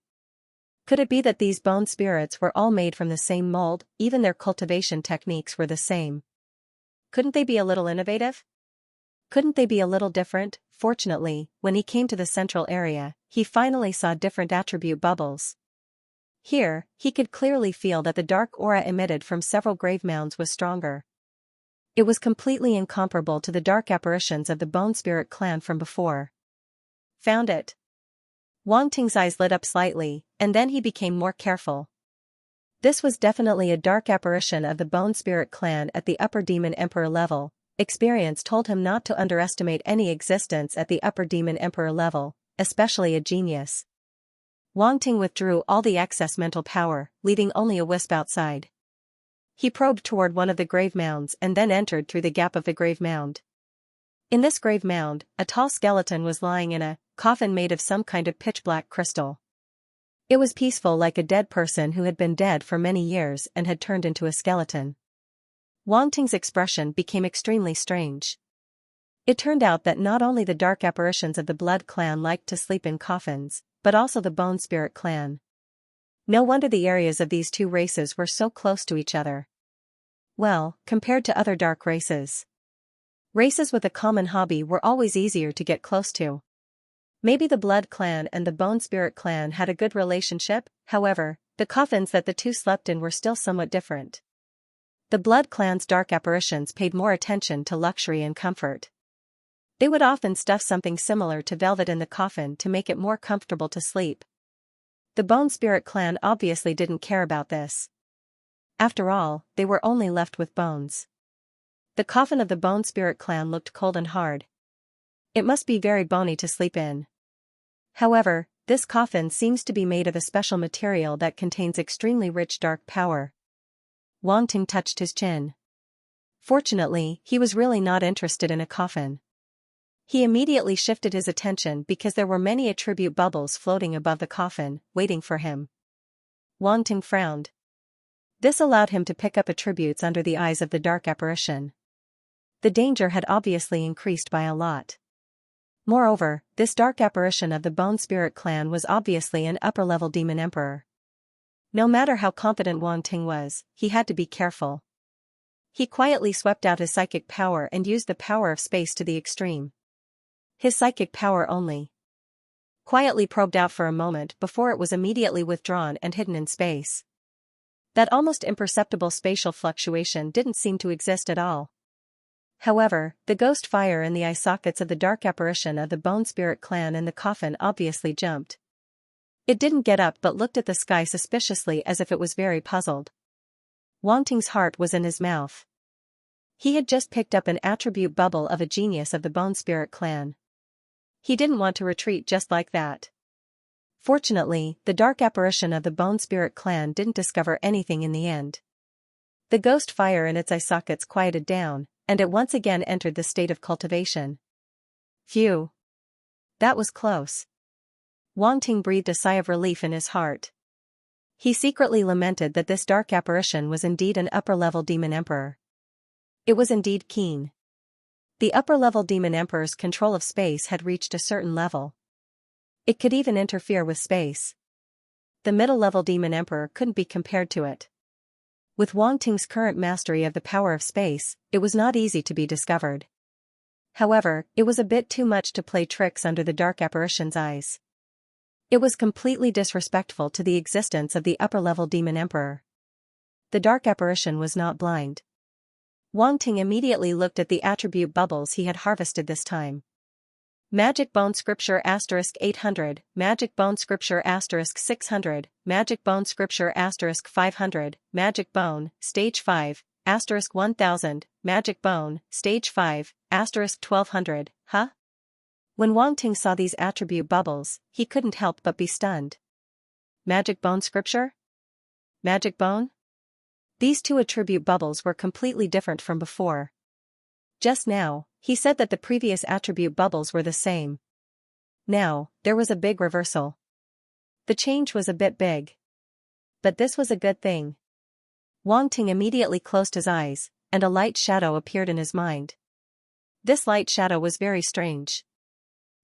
Could it be that these bone spirits were all made from the same mold? Even their cultivation techniques were the same. Couldn't they be a little innovative? Couldn't they be a little different? Fortunately, when he came to the central area, he finally saw different attribute bubbles. Here, he could clearly feel that the dark aura emitted from several grave mounds was stronger. It was completely incomparable to the dark apparitions of the Bone Spirit clan from before. Found it. Wang Ting's eyes lit up slightly, and then he became more careful. This was definitely a dark apparition of the Bone Spirit clan at the Upper Demon Emperor level. Experience told him not to underestimate any existence at the Upper Demon Emperor level, especially a genius. Wang Ting withdrew all the excess mental power, leaving only a wisp outside. He probed toward one of the grave mounds and then entered through the gap of the grave mound. In this grave mound, a tall skeleton was lying in a coffin made of some kind of pitch-black crystal. It was peaceful, like a dead person who had been dead for many years and had turned into a skeleton. Wang Ting's expression became extremely strange. It turned out that not only the dark apparitions of the Blood clan liked to sleep in coffins, but also the Bone Spirit clan. No wonder the areas of these two races were so close to each other. Well, compared to other dark races. Races with a common hobby were always easier to get close to. Maybe the Blood clan and the Bone Spirit clan had a good relationship. However, the coffins that the two slept in were still somewhat different. The Blood clan's dark apparitions paid more attention to luxury and comfort. They would often stuff something similar to velvet in the coffin to make it more comfortable to sleep. The Bone Spirit clan obviously didn't care about this. After all, they were only left with bones. The coffin of the Bone Spirit clan looked cold and hard. It must be very bony to sleep in. However, this coffin seems to be made of a special material that contains extremely rich dark power. Wang Ting touched his chin. Fortunately, he was really not interested in a coffin. He immediately shifted his attention because there were many attribute bubbles floating above the coffin, waiting for him. Wang Ting frowned. This allowed him to pick up attributes under the eyes of the dark apparition. The danger had obviously increased by a lot. Moreover, this dark apparition of the Bone Spirit clan was obviously an upper-level demon emperor. No matter how confident Wang Ting was, he had to be careful. He quietly swept out his psychic power and used the power of space to the extreme. His psychic power only. Quietly probed out for a moment before it was immediately withdrawn and hidden in space. That almost imperceptible spatial fluctuation didn't seem to exist at all. However, the ghost fire in the eye sockets of the dark apparition of the Bone Spirit clan in the coffin obviously jumped. It didn't get up but looked at the sky suspiciously as if it was very puzzled. Wang Ting's heart was in his mouth. He had just picked up an attribute bubble of a genius of the Bone Spirit clan. He didn't want to retreat just like that. Fortunately, the dark apparition of the Bone Spirit clan didn't discover anything in the end. The ghost fire in its eye sockets quieted down, and it once again entered the state of cultivation. Phew. That was close. Wang Ting breathed a sigh of relief in his heart. He secretly lamented that this dark apparition was indeed an upper-level demon emperor. It was indeed keen. The upper-level demon emperor's control of space had reached a certain level. It could even interfere with space. The middle-level demon emperor couldn't be compared to it. With Wang Ting's current mastery of the power of space, it was not easy to be discovered. However, it was a bit too much to play tricks under the dark apparition's eyes. It was completely disrespectful to the existence of the upper-level demon emperor. The dark apparition was not blind. Wang Ting immediately looked at the attribute bubbles he had harvested this time. Magic Bone Scripture *800, Magic Bone Scripture *600, Magic Bone Scripture *500, Magic Bone, Stage 5, *1000, Magic Bone, Stage 5, *1200, huh? When Wang Ting saw these attribute bubbles, he couldn't help but be stunned. Magic Bone Scripture? Magic Bone? These two attribute bubbles were completely different from before. Just now, he said that the previous attribute bubbles were the same. Now, there was a big reversal. The change was a bit big. But this was a good thing. Wang Ting immediately closed his eyes, and a light shadow appeared in his mind. This light shadow was very strange.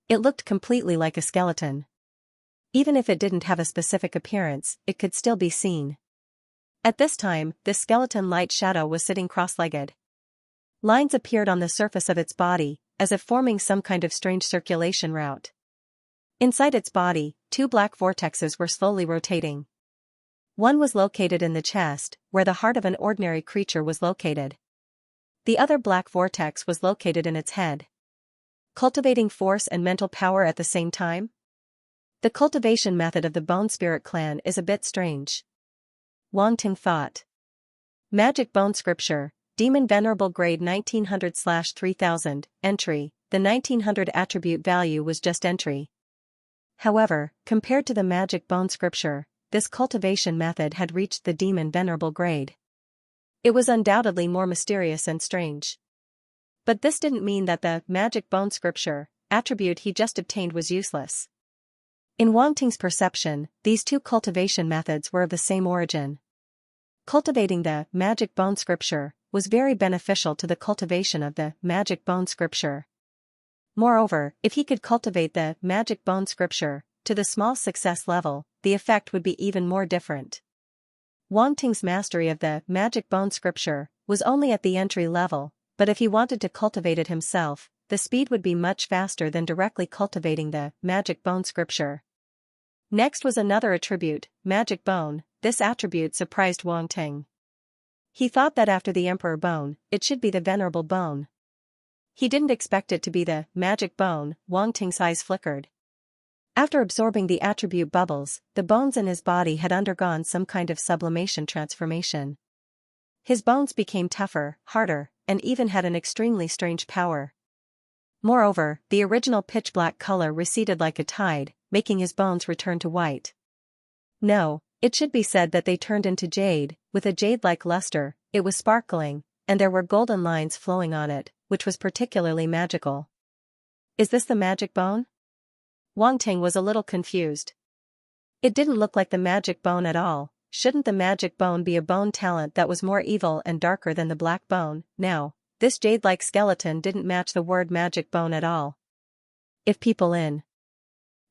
It looked completely like a skeleton. Even if it didn't have a specific appearance, it could still be seen. At this time, this skeleton light shadow was sitting cross-legged. Lines appeared on the surface of its body, as if forming some kind of strange circulation route. Inside its body, two black vortexes were slowly rotating. One was located in the chest, where the heart of an ordinary creature was located. The other black vortex was located in its head. Cultivating force and mental power at the same time? The cultivation method of the Bone Spirit clan is a bit strange. Wang Ting thought. Magic Bone Scripture, Demon Venerable Grade 1900/3000, Entry, the 1900 attribute value was just entry. However, compared to the Magic Bone Scripture, this cultivation method had reached the Demon Venerable grade. It was undoubtedly more mysterious and strange. But this didn't mean that the Magic Bone Scripture attribute he just obtained was useless. In Wang Ting's perception, these two cultivation methods were of the same origin. Cultivating the Magic Bone Scripture was very beneficial to the cultivation of the Magic Bone Scripture. Moreover, if he could cultivate the Magic Bone Scripture to the small success level, the effect would be even more different. Wang Ting's mastery of the Magic Bone Scripture was only at the entry level, but if he wanted to cultivate it himself, the speed would be much faster than directly cultivating the Magic Bone Scripture. Next was another attribute, Magic Bone. This attribute surprised Wang Ting. He thought that after the Emperor Bone, it should be the Venerable Bone. He didn't expect it to be the Magic Bone. Wang Ting's eyes flickered. After absorbing the attribute bubbles, the bones in his body had undergone some kind of sublimation transformation. His bones became tougher, harder, and even had an extremely strange power. Moreover, the original pitch-black color receded like a tide, making his bones return to white. No, it should be said that they turned into jade, with a jade-like luster. It was sparkling, and there were golden lines flowing on it, which was particularly magical. Is this the Magic Bone? Wang Ting was a little confused. It didn't look like the Magic Bone at all. Shouldn't the Magic Bone be a bone talent that was more evil and darker than the Black Bone? Now, this jade-like skeleton didn't match the word Magic Bone at all. If people in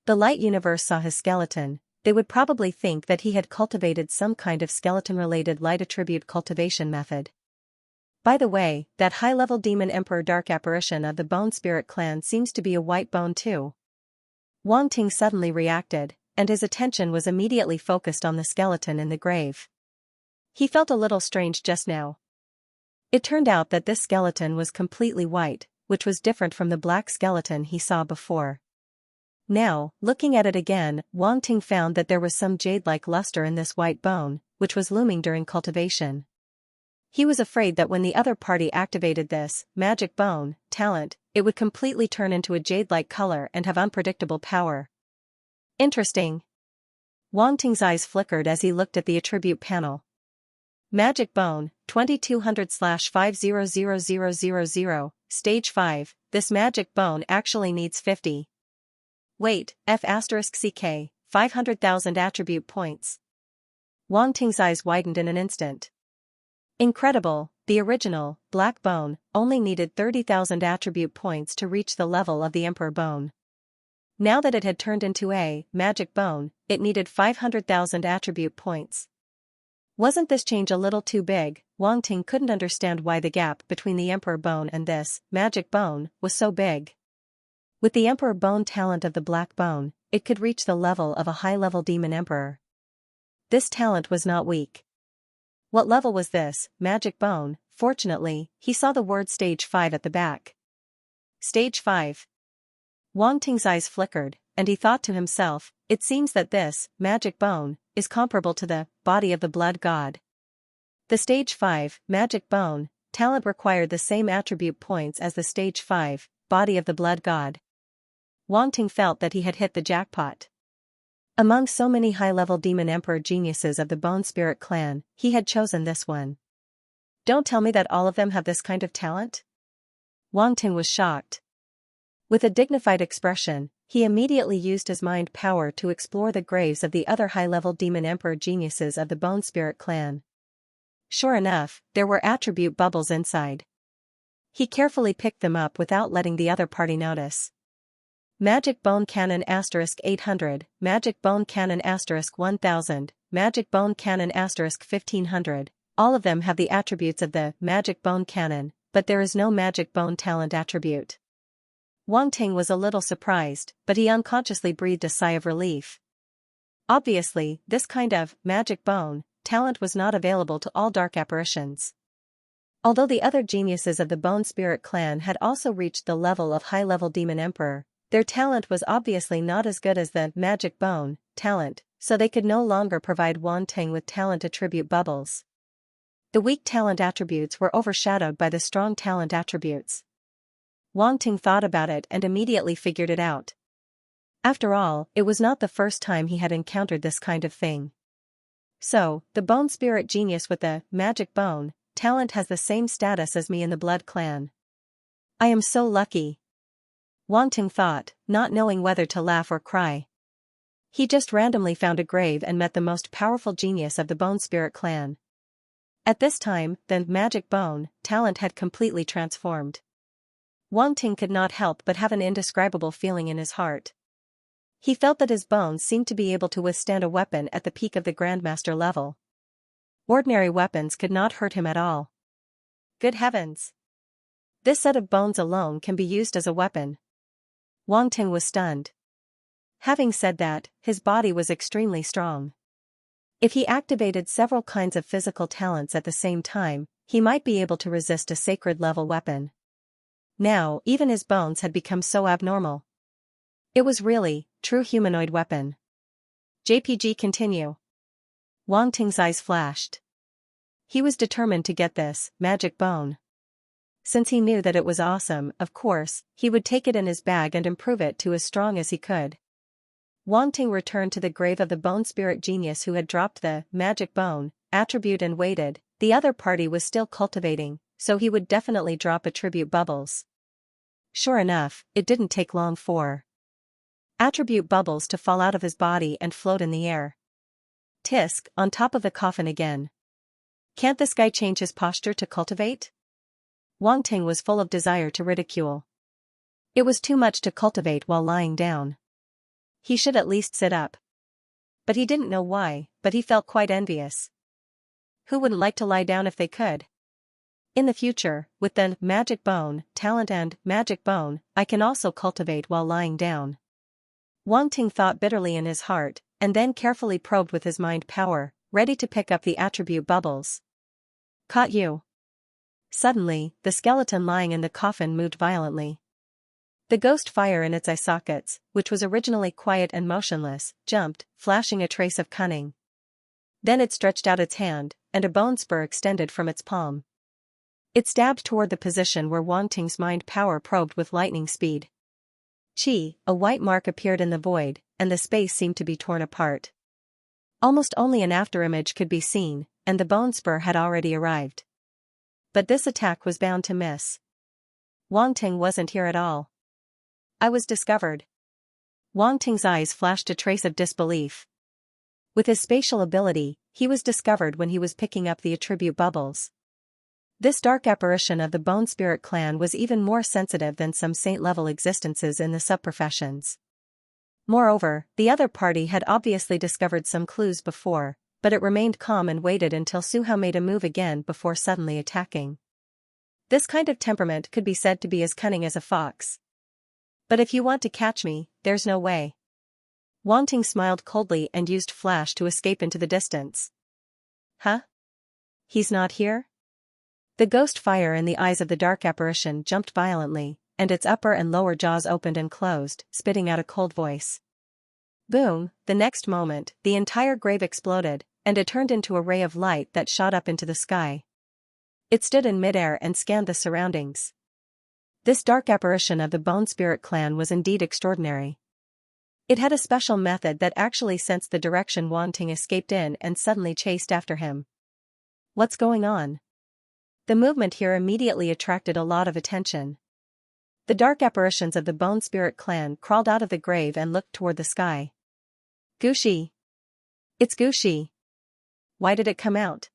the light universe saw his skeleton, they would probably think that he had cultivated some kind of skeleton-related light attribute cultivation method. By the way, that high-level Demon Emperor Dark Apparition of the Bone Spirit clan seems to be a white bone too. Wang Ting suddenly reacted, and his attention was immediately focused on the skeleton in the grave. He felt a little strange just now. It turned out that this skeleton was completely white, which was different from the black skeleton he saw before. Now, looking at it again, Wang Ting found that there was some jade-like luster in this white bone, which was looming during cultivation. He was afraid that when the other party activated this Magic Bone talent, it would completely turn into a jade-like color and have unpredictable power. Interesting. Wang Ting's eyes flickered as he looked at the attribute panel. Magic Bone, 2200/500000, Stage 5, this Magic Bone actually needs 50. Wait, F*CK, 500,000 attribute points. Wang Ting's eyes widened in an instant. Incredible, the original, Black Bone, only needed 30,000 attribute points to reach the level of the Emperor Bone. Now that it had turned into a Magic Bone, it needed 500,000 attribute points. Wasn't this change a little too big? Wang Ting couldn't understand why the gap between the Emperor Bone and this Magic Bone was so big. With the Emperor Bone talent of the Black Bone, it could reach the level of a high-level Demon Emperor. This talent was not weak. What level was this Magic Bone? Fortunately, he saw the word Stage 5 at the back. Stage 5. Wang Ting's eyes flickered, and he thought to himself, it seems that this Magic Bone is comparable to the body of the Blood God. The Stage 5 Magic Bone talent required the same attribute points as the Stage 5 body of the Blood God. Wang Ting felt that he had hit the jackpot. Among so many high-level Demon Emperor geniuses of the Bone Spirit clan, he had chosen this one. Don't tell me that all of them have this kind of talent? Wang Ting was shocked. With a dignified expression, he immediately used his mind power to explore the graves of the other high-level Demon Emperor geniuses of the Bone Spirit clan. Sure enough, there were attribute bubbles inside. He carefully picked them up without letting the other party notice. Magic Bone Cannon *800, Magic Bone Cannon *1000, Magic Bone Cannon *1500, all of them have the attributes of the Magic Bone Cannon, but there is no Magic Bone talent attribute. Wang Ting was a little surprised, but he unconsciously breathed a sigh of relief. Obviously, this kind of Magic Bone talent was not available to all dark apparitions. Although the other geniuses of the Bone Spirit clan had also reached the level of high-level Demon Emperor, Their talent was obviously not as good as the magic bone talent, so they could no longer provide Wanting with talent attribute bubbles. The weak talent attributes were overshadowed by the strong talent attributes. Wanting thought about it and immediately figured it out. After all, it was not the first time he had encountered this kind of thing. So, the bone spirit genius with the magic bone talent has the same status as me in the blood clan. I am so lucky. Wanting thought, not knowing whether to laugh or cry. He just randomly found a grave and met the most powerful genius of the bone spirit clan. At this time, the magic bone talent had completely transformed. Wanting could not help but have an indescribable feeling in his heart. He felt that his bones seemed to be able to withstand a weapon at the peak of the Grandmaster level. Ordinary weapons could not hurt him at all. Good heavens! This set of bones alone can be used as a weapon. Wanting was stunned. Having said that, his body was extremely strong. If he activated several kinds of physical talents at the same time, he might be able to resist a sacred-level weapon. Now, even his bones had become so abnormal. It was really, true humanoid weapon. JPG continue. Wanting's eyes flashed. He was determined to get this magic bone. Since he knew that it was awesome, of course, he would take it in his bag and improve it to as strong as he could. Wanting returned to the grave of the bone spirit genius who had dropped the magic bone attribute and waited. The other party was still cultivating, so he would definitely drop attribute bubbles. Sure enough, it didn't take long for attribute bubbles to fall out of his body and float in the air. Tisk, on top of the coffin again. Can't this guy change his posture to cultivate? Wanting was full of desire to ridicule. It was too much to cultivate while lying down. He should at least sit up. But he didn't know why, but he felt quite envious. Who wouldn't like to lie down if they could? In the future, with the magic bone talent and magic bone, I can also cultivate while lying down. Wanting thought bitterly in his heart, and then carefully probed with his mind power, ready to pick up the attribute bubbles. Caught you. Suddenly, the skeleton lying in the coffin moved violently. The ghost fire in its eye sockets, which was originally quiet and motionless, jumped, flashing a trace of cunning. Then it stretched out its hand, and a bone spur extended from its palm. It stabbed toward the position where Wanting's mind power probed with lightning speed. Chi, a white mark appeared in the void, and the space seemed to be torn apart. Almost only an afterimage could be seen, and the bone spur had already arrived. But this attack was bound to miss. Wanting wasn't here at all. I was discovered. Wanting's eyes flashed a trace of disbelief. With his spatial ability, he was discovered when he was picking up the attribute bubbles. This dark apparition of the Bone Spirit clan was even more sensitive than some saint-level existences in the subprofessions. Moreover, the other party had obviously discovered some clues before, but it remained calm and waited until Suhao made a move again before suddenly attacking. This kind of temperament could be said to be as cunning as a fox. But if you want to catch me, there's no way. Wanting smiled coldly and used flash to escape into the distance. Huh? He's not here? The ghost fire in the eyes of the dark apparition jumped violently, and its upper and lower jaws opened and closed, spitting out a cold voice. Boom! The next moment, the entire grave exploded, and it turned into a ray of light that shot up into the sky. It stood in midair and scanned the surroundings. This dark apparition of the Bone Spirit clan was indeed extraordinary. It had a special method that actually sensed the direction Wanting escaped in and suddenly chased after him. What's going on? The movement here immediately attracted a lot of attention. The dark apparitions of the Bone Spirit clan crawled out of the grave and looked toward the sky. Gushi! It's Gushi! Why did it come out?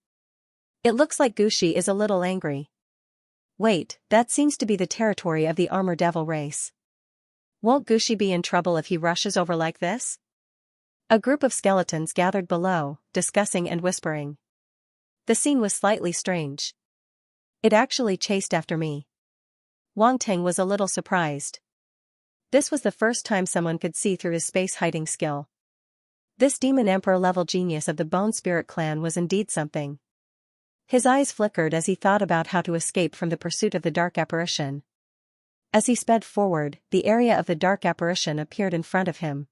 It looks like Gushi is a little angry. Wait, that seems to be the territory of the Armor Devil race. Won't Gushi be in trouble if he rushes over like this? A group of skeletons gathered below, discussing and whispering. The scene was slightly strange. It actually chased after me. Wanting was a little surprised. This was the first time someone could see through his space hiding skill. This Demon Emperor level genius of the Bone Spirit clan was indeed something. His eyes flickered as he thought about how to escape from the pursuit of the dark apparition. As he sped forward, the area of the dark apparition appeared in front of him.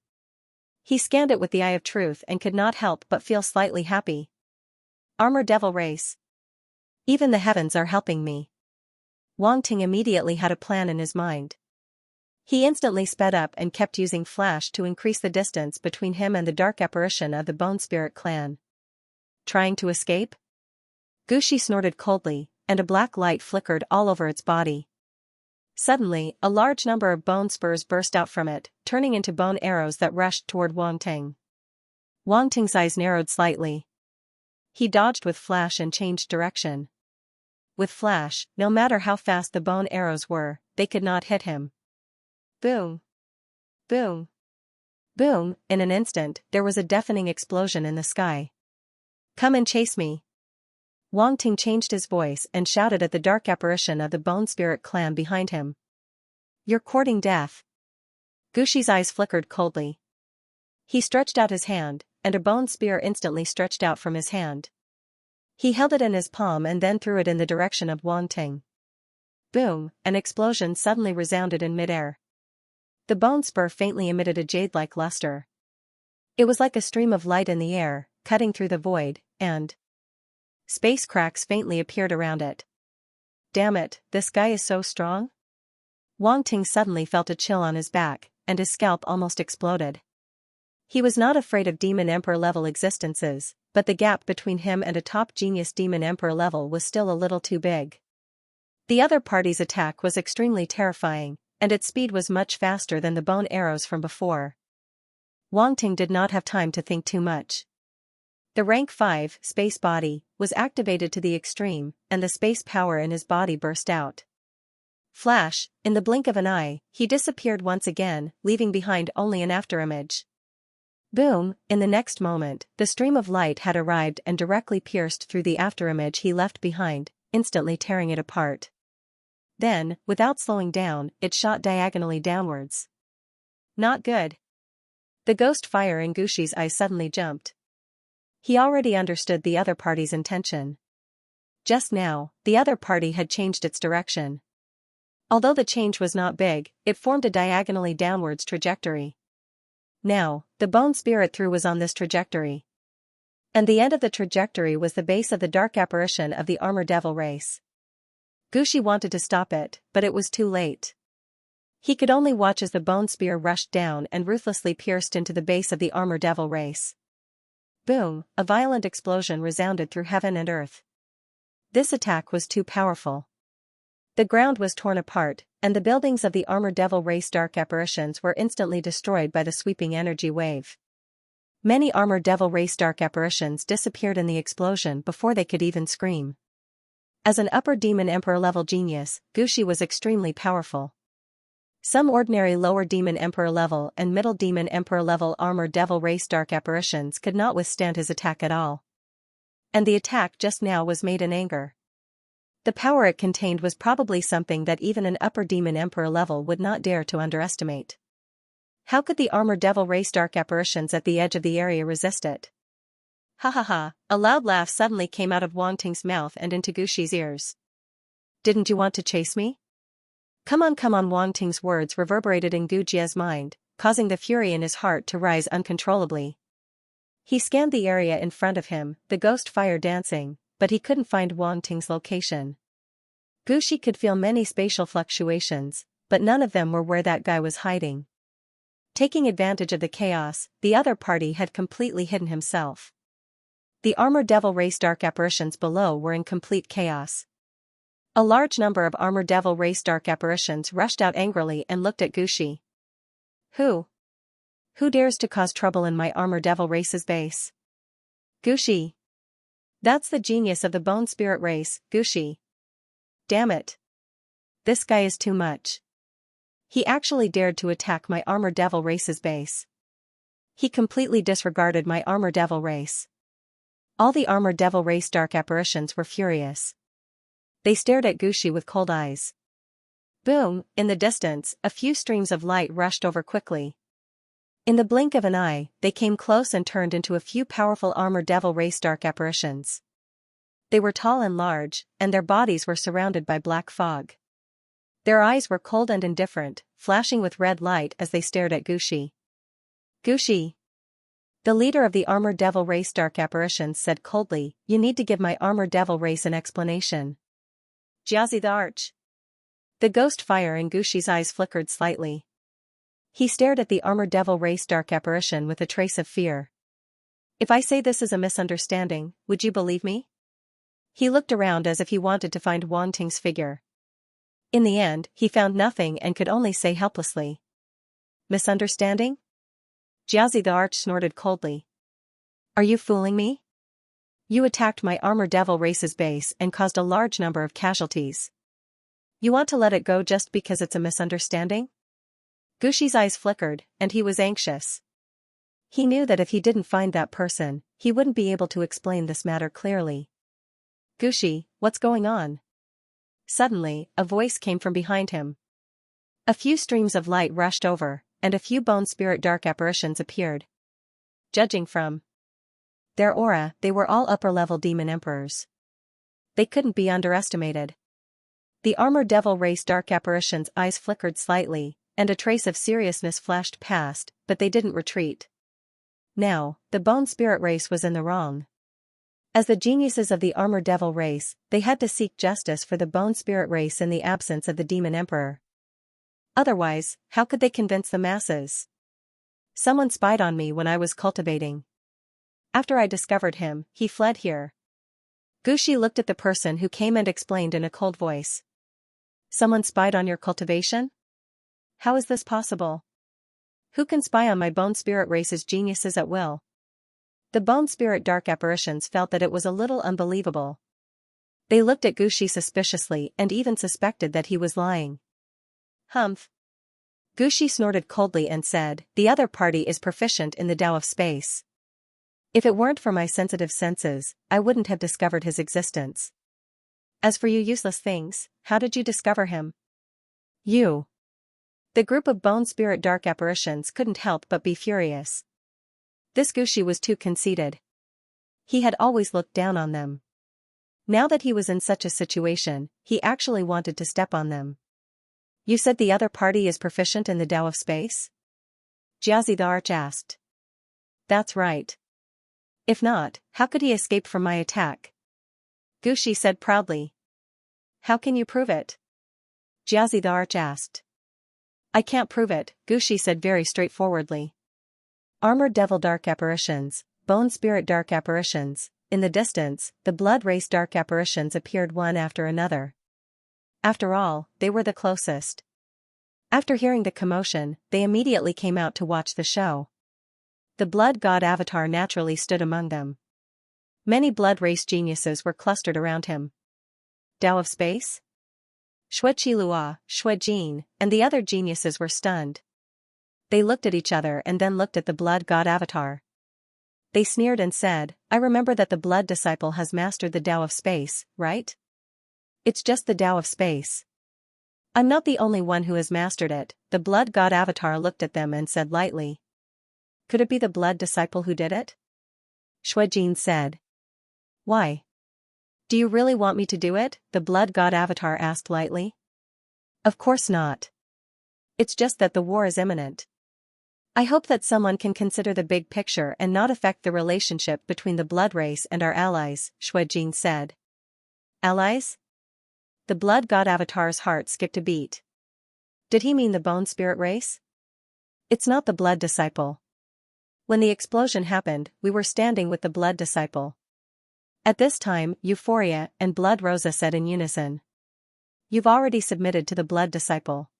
He scanned it with the eye of truth and could not help but feel slightly happy. Armor Devil Race. Even the heavens are helping me. Wang Ting immediately had a plan in his mind. He instantly sped up and kept using flash to increase the distance between him and the dark apparition of the Bone Spirit clan. Trying to escape? Gushi snorted coldly, and a black light flickered all over its body. Suddenly, a large number of bone spurs burst out from it, turning into bone arrows that rushed toward Wang Ting. Wang Ting's eyes narrowed slightly. He dodged with flash and changed direction. With flash, no matter how fast the bone arrows were, they could not hit him. Boom! Boom! Boom! In an instant, there was a deafening explosion in the sky. Come and chase me! Wang Ting changed his voice and shouted at the dark apparition of the Bone Spirit clan behind him. You're courting death. Gushi's eyes flickered coldly. He stretched out his hand, and a bone spear instantly stretched out from his hand. He held it in his palm and then threw it in the direction of Wang Ting. Boom! An explosion suddenly resounded in midair. The bone spur faintly emitted a jade-like luster. It was like a stream of light in the air, cutting through the void, and space cracks faintly appeared around it. Damn it, this guy is so strong? Wang Ting suddenly felt a chill on his back, and his scalp almost exploded. He was not afraid of Demon Emperor level existences, but the gap between him and a top genius Demon Emperor level was still a little too big. The other party's attack was extremely terrifying, and its speed was much faster than the bone arrows from before. Wang Ting did not have time to think too much. The rank 5 space body was activated to the extreme, and the space power in his body burst out. Flash, in the blink of an eye, he disappeared once again, leaving behind only an afterimage. Boom! In the next moment, the stream of light had arrived and directly pierced through the afterimage he left behind, instantly tearing it apart. Then, without slowing down, it shot diagonally downwards. Not good. The ghost fire in Gushi's eyes suddenly jumped. He already understood the other party's intention. Just now, the other party had changed its direction. Although the change was not big, it formed a diagonally downwards trajectory. Now, the bone spirit threw was on this trajectory. And the end of the trajectory was the base of the dark apparition of the Armor Devil race. Gushi wanted to stop it, but it was too late. He could only watch as the bone spear rushed down and ruthlessly pierced into the base of the Armor Devil race. Boom! A violent explosion resounded through heaven and earth. This attack was too powerful. The ground was torn apart, and the buildings of the Armor Devil race dark apparitions were instantly destroyed by the sweeping energy wave. Many Armor Devil race dark apparitions disappeared in the explosion before they could even scream. As an upper Demon Emperor level genius, Gushi was extremely powerful. Some ordinary lower Demon Emperor level and middle Demon Emperor level Armor Devil race dark apparitions could not withstand his attack at all. And the attack just now was made in anger. The power it contained was probably something that even an upper Demon Emperor level would not dare to underestimate. How could the Armor Devil race dark apparitions at the edge of the area resist it? Ha ha ha! A loud laugh suddenly came out of Wang Ting's mouth and into Gushi's ears. Didn't you want to chase me? Come on! Wang Ting's words reverberated in Gujia's mind, causing the fury in his heart to rise uncontrollably. He scanned the area in front of him, the ghost fire dancing, but he couldn't find Wang Ting's location. Gushi could feel many spatial fluctuations, but none of them were where that guy was hiding. Taking advantage of the chaos, the other party had completely hidden himself. The Armor Devil race dark apparitions below were in complete chaos. A large number of Armor Devil race dark apparitions rushed out angrily and looked at Gushi. Who dares to cause trouble in my Armor Devil race's base? Gushi. That's the genius of the Bone Spirit race, Gushi. Damn it. This guy is too much. He actually dared to attack my Armor Devil race's base. He completely disregarded my Armor Devil race. All the Armor Devil race dark apparitions were furious. They stared at Gushi with cold eyes. Boom! In the distance, a few streams of light rushed over quickly. In the blink of an eye, they came close and turned into a few powerful Armor Devil race dark apparitions. They were tall and large, and their bodies were surrounded by black fog. Their eyes were cold and indifferent, flashing with red light as they stared at Gushi. Gushi. The leader of the Armored Devil Race Dark Apparitions said coldly, "You need to give my Armored Devil Race an explanation." Jiazi the Arch. The ghost fire in Gushi's eyes flickered slightly. He stared at the Armored Devil Race Dark Apparition with a trace of fear. "If I say this is a misunderstanding, would you believe me?" He looked around as if he wanted to find Wan Ting's figure. In the end, he found nothing and could only say helplessly, "Misunderstanding?" Jiazi the Arch snorted coldly. "Are you fooling me? You attacked my Armored Devil Race's base and caused a large number of casualties. You want to let it go just because it's a misunderstanding?" Gushi's eyes flickered, and he was anxious. He knew that if he didn't find that person, he wouldn't be able to explain this matter clearly. "Gushi, what's going on?" Suddenly, a voice came from behind him. A few streams of light rushed over, and a few bone spirit dark apparitions appeared. Judging from their aura, they were all upper-level demon emperors. They couldn't be underestimated. The Armored Devil Race Dark Apparition's eyes flickered slightly, and a trace of seriousness flashed past, but they didn't retreat. Now, the Bone Spirit Race was in the wrong. As the geniuses of the Armored Devil Race, they had to seek justice for the Bone Spirit Race in the absence of the Demon Emperor. Otherwise, how could they convince the masses? "Someone spied on me when I was cultivating. After I discovered him, he fled here." Gushi looked at the person who came and explained in a cold voice. "Someone spied on your cultivation? How is this possible? Who can spy on my Bone Spirit Race's geniuses at will?" The Bone Spirit Dark Apparitions felt that it was a little unbelievable. They looked at Gushi suspiciously and even suspected that he was lying. "Humph." Gushi snorted coldly and said, "The other party is proficient in the Tao of space. If it weren't for my sensitive senses, I wouldn't have discovered his existence. As for you useless things, how did you discover him?" "You." The group of Bone Spirit Dark Apparitions couldn't help but be furious. This Gushi was too conceited. He had always looked down on them. Now that he was in such a situation, he actually wanted to step on them. "You said the other party is proficient in the Tao of space?" Jiazi the Arch asked. "That's right. If not, how could he escape from my attack?" Gushi said proudly. "How can you prove it?" Jiazi the Arch asked. "I can't prove it," Gushi said very straightforwardly. Armored Devil Dark Apparitions, Bone Spirit Dark Apparitions. In the distance, the Blood Race Dark Apparitions appeared one after another. After all, they were the closest. After hearing the commotion, they immediately came out to watch the show. The Blood God Avatar naturally stood among them. Many Blood Race geniuses were clustered around him. "Tao of space?" Xue Qilua, Xue Jin, and the other geniuses were stunned. They looked at each other and then looked at the Blood God Avatar. They sneered and said, "I remember that the Blood Disciple has mastered the Tao of space, right? It's just the Tao of space." "I'm not the only one who has mastered it," the Blood God Avatar looked at them and said lightly. "Could it be the Blood Disciple who did it?" Xue Jin said. "Why? Do you really want me to do it?" the Blood God Avatar asked lightly. "Of course not. It's just that the war is imminent. I hope that someone can consider the big picture and not affect the relationship between the Blood Race and our allies," Xue Jin said. "Allies?" The Blood God Avatar's heart skipped a beat. Did he mean the Bone Spirit Race? "It's not the Blood Disciple. When the explosion happened, we were standing with the Blood Disciple." At this time, Euphoria and Blood Rosa said in unison. "You've already submitted to the Blood Disciple.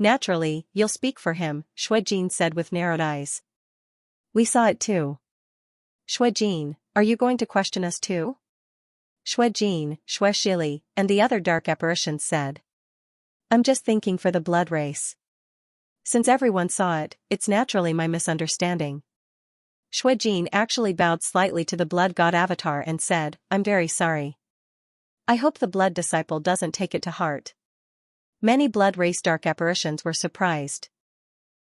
Naturally, you'll speak for him," Xue Jin said with narrowed eyes. "We saw it too." "Xue Jin, are you going to question us too?" Xue Jin, Xue Shili, and the other dark apparitions said. "I'm just thinking for the Blood Race. Since everyone saw it, it's naturally my misunderstanding." Xue Jin actually bowed slightly to the Blood God Avatar and said, "I'm very sorry. I hope the Blood Disciple doesn't take it to heart." Many Blood Race Dark Apparitions were surprised.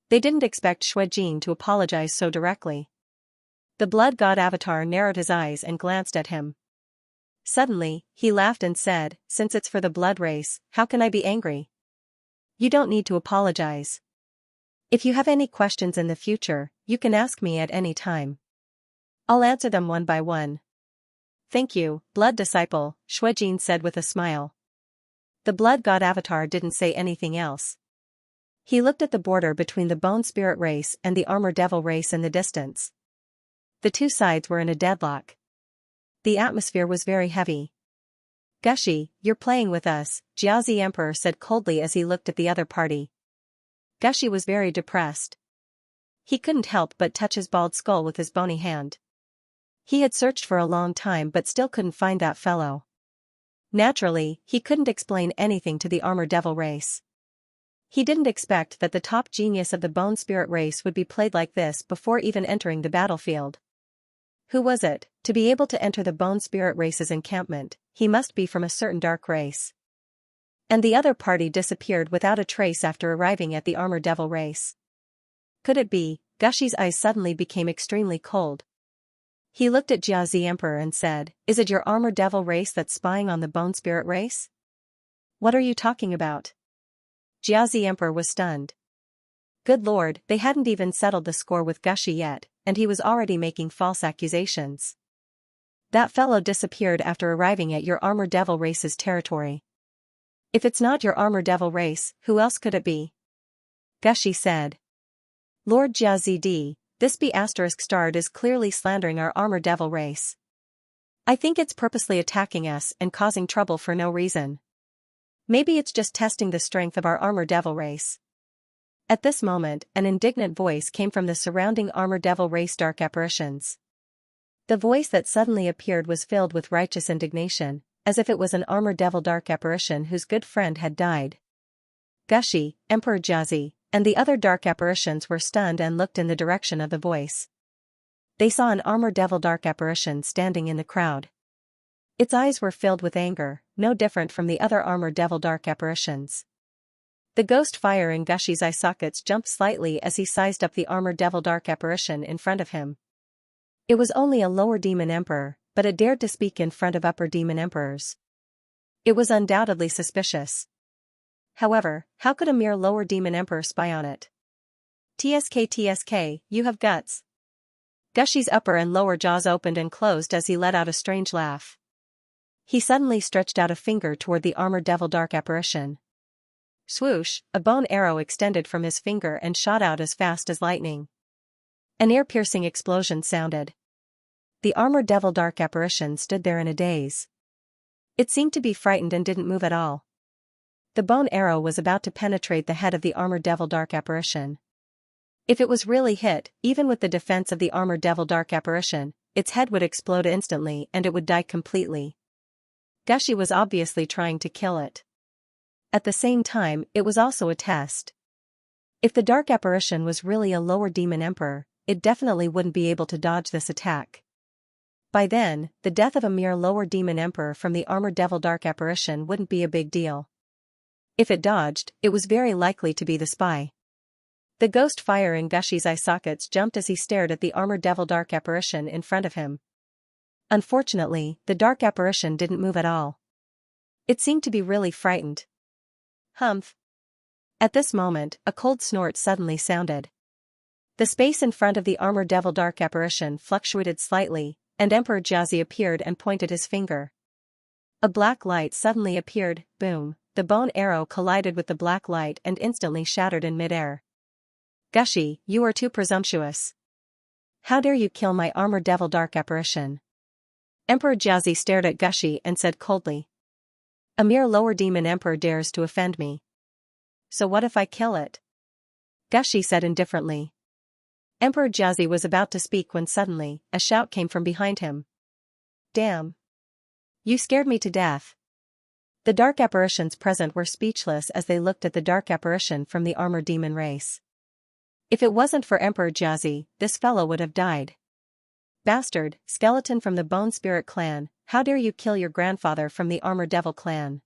They didn't expect Xue Jin to apologize so directly. The Blood God Avatar narrowed his eyes and glanced at him. Suddenly, he laughed and said, "Since it's for the Blood Race, how can I be angry? You don't need to apologize. If you have any questions in the future, you can ask me at any time. I'll answer them one by one. Thank you, Blood Disciple, Shuijin said with a smile. The Blood God Avatar didn't say anything else. He looked at the border between the Bone Spirit race and the Armor Devil race in the distance. The two sides were in a deadlock. The atmosphere was very heavy. Gushi, you're playing with us, Jiazi Emperor said coldly as he looked at the other party. Gushi was very depressed. He couldn't help but touch his bald skull with his bony hand. He had searched for a long time but still couldn't find that fellow. Naturally, he couldn't explain anything to the Armor Devil race. He didn't expect that the top genius of the Bone Spirit race would be played like this before even entering the battlefield. Who was it? To be able to enter the Bone Spirit race's encampment, he must be from a certain dark race. And the other party disappeared without a trace after arriving at the Armor Devil race. Could it be? Gushi's eyes suddenly became extremely cold. He looked at Jiazi Emperor and said, "Is it your Armor Devil race that's spying on the Bone Spirit race?" "What are you talking about?" Jiazi Emperor was stunned. Good lord, they hadn't even settled the score with Gushi yet, and he was already making false accusations. That fellow disappeared after arriving at your Armor Devil race's territory. If it's not your Armor Devil race, who else could it be? Gushi said. Lord Jiazi, this B***starred is clearly slandering our Armor Devil race. I think it's purposely attacking us and causing trouble for no reason. Maybe it's just testing the strength of our Armor Devil race. At this moment, an indignant voice came from the surrounding Armor Devil race dark apparitions. The voice that suddenly appeared was filled with righteous indignation, as if it was an Armor Devil dark apparition whose good friend had died. Gushi, Emperor Jiazi, and the other dark apparitions were stunned and looked in the direction of the voice. They saw an Armor Devil dark apparition standing in the crowd. Its eyes were filled with anger, no different from the other Armor Devil dark apparitions. The ghost fire in Gushi's eye sockets jumped slightly as he sized up the Armor Devil dark apparition in front of him. It was only a lower demon emperor, but it dared to speak in front of upper demon emperors. It was undoubtedly suspicious. However, how could a mere lower demon emperor spy on it? TSK, you have guts. Gushi's upper and lower jaws opened and closed as he let out a strange laugh. He suddenly stretched out a finger toward the Armor Devil dark apparition. Swoosh, a bone arrow extended from his finger and shot out as fast as lightning. An ear-piercing explosion sounded. The Armor Devil dark apparition stood there in a daze. It seemed to be frightened and didn't move at all. The bone arrow was about to penetrate the head of the Armor Devil dark apparition. If it was really hit, even with the defense of the Armor Devil dark apparition, its head would explode instantly and it would die completely. Gushi was obviously trying to kill it. At the same time, it was also a test. If the dark apparition was really a lower demon emperor, it definitely wouldn't be able to dodge this attack. By then, the death of a mere lower demon emperor from the Armor Devil dark apparition wouldn't be a big deal. If it dodged, it was very likely to be the spy. The ghost fire in Gushi's eye sockets jumped as he stared at the Armor Devil dark apparition in front of him. Unfortunately, the dark apparition didn't move at all. It seemed to be really frightened. Humph. At this moment, a cold snort suddenly sounded. The space in front of the Armor Devil dark apparition fluctuated slightly, and Emperor Jiazi appeared and pointed his finger. A black light suddenly appeared, boom, the bone arrow collided with the black light and instantly shattered in midair. Gushi, you are too presumptuous. How dare you kill my Armor Devil dark apparition? Emperor Jiazi stared at Gushi and said coldly. A mere lower demon emperor dares to offend me. So what if I kill it? Gushi said indifferently. Emperor Jiazi was about to speak when suddenly, a shout came from behind him. Damn. You scared me to death. The dark apparitions present were speechless as they looked at the dark apparition from the Armor Demon race. If it wasn't for Emperor Jiazi, this fellow would have died. Bastard, skeleton from the Bone Spirit clan, how dare you kill your grandfather from the Armor Devil clan?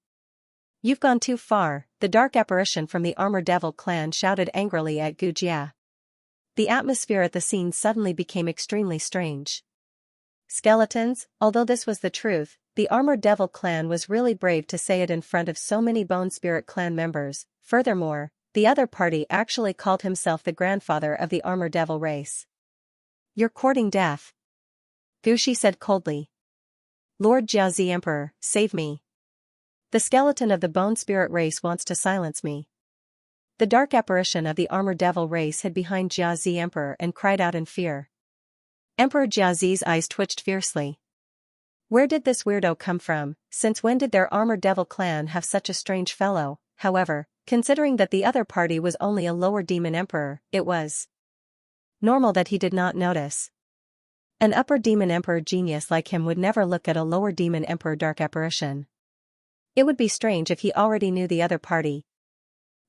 You've gone too far, the dark apparition from the Armor Devil clan shouted angrily at Gu Jia. The atmosphere at the scene suddenly became extremely strange. Skeletons, although this was the truth, the Armor Devil clan was really brave to say it in front of so many Bone Spirit clan members, Furthermore, the other party actually called himself the grandfather of the armor devil race. "You're courting death," Gushi said coldly. "Lord Jiazi Emperor, save me. The skeleton of the bone spirit race wants to silence me." The dark apparition of the armor devil race hid behind Jiazi Emperor and cried out in fear. Emperor Jiazi's eyes twitched fiercely. Where did this weirdo come from? Since when did their armor devil clan have such a strange fellow? However, considering that the other party was only a lower demon emperor, it was normal that he did not notice. An upper demon emperor genius like him would never look at a lower demon emperor dark apparition. It would be strange if he already knew the other party.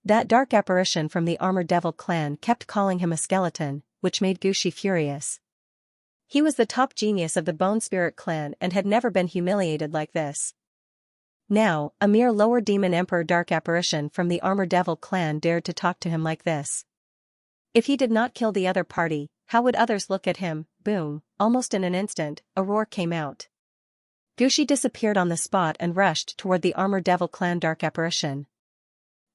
That dark apparition from the armor devil clan kept calling him a skeleton, which made Gushi furious. He was the top genius of the Bone Spirit clan and had never been humiliated like this. Now, a mere lower demon emperor dark apparition from the armor devil clan dared to talk to him like this. If he did not kill the other party, how would others look at him? Boom, almost in an instant, a roar came out. Gushi disappeared on the spot and rushed toward the armor devil clan dark apparition.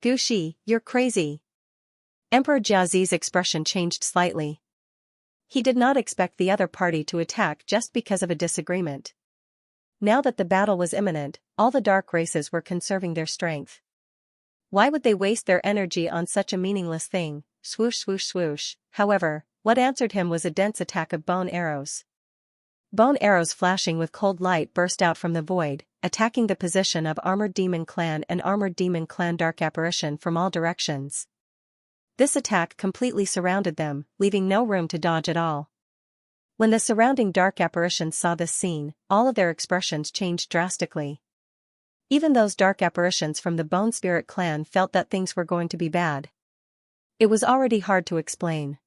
"Gushi, you're crazy." Emperor Jiazi's expression changed slightly. He did not expect the other party to attack just because of a disagreement. Now that the battle was imminent, all the dark races were conserving their strength. Why would they waste their energy on such a meaningless thing? Swoosh swoosh swoosh. However, what answered him was a dense attack of bone arrows. Bone arrows flashing with cold light burst out from the void, attacking the position of Armored Demon Clan and Armored Demon Clan Dark Apparition from all directions. This attack completely surrounded them, leaving no room to dodge at all. When the surrounding dark apparitions saw this scene, all of their expressions changed drastically. Even those dark apparitions from the Bone Spirit clan felt that things were going to be bad. It was already hard to explain.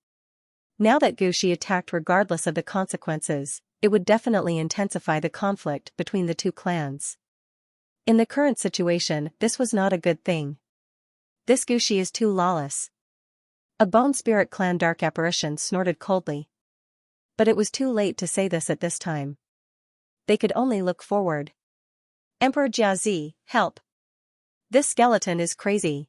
Now that Gushi attacked regardless of the consequences, it would definitely intensify the conflict between the two clans. In the current situation, this was not a good thing. This Gushi is too lawless. A Bone Spirit clan dark apparition snorted coldly. But it was too late to say this at this time. They could only look forward. "Emperor Jiazi, help! This skeleton is crazy."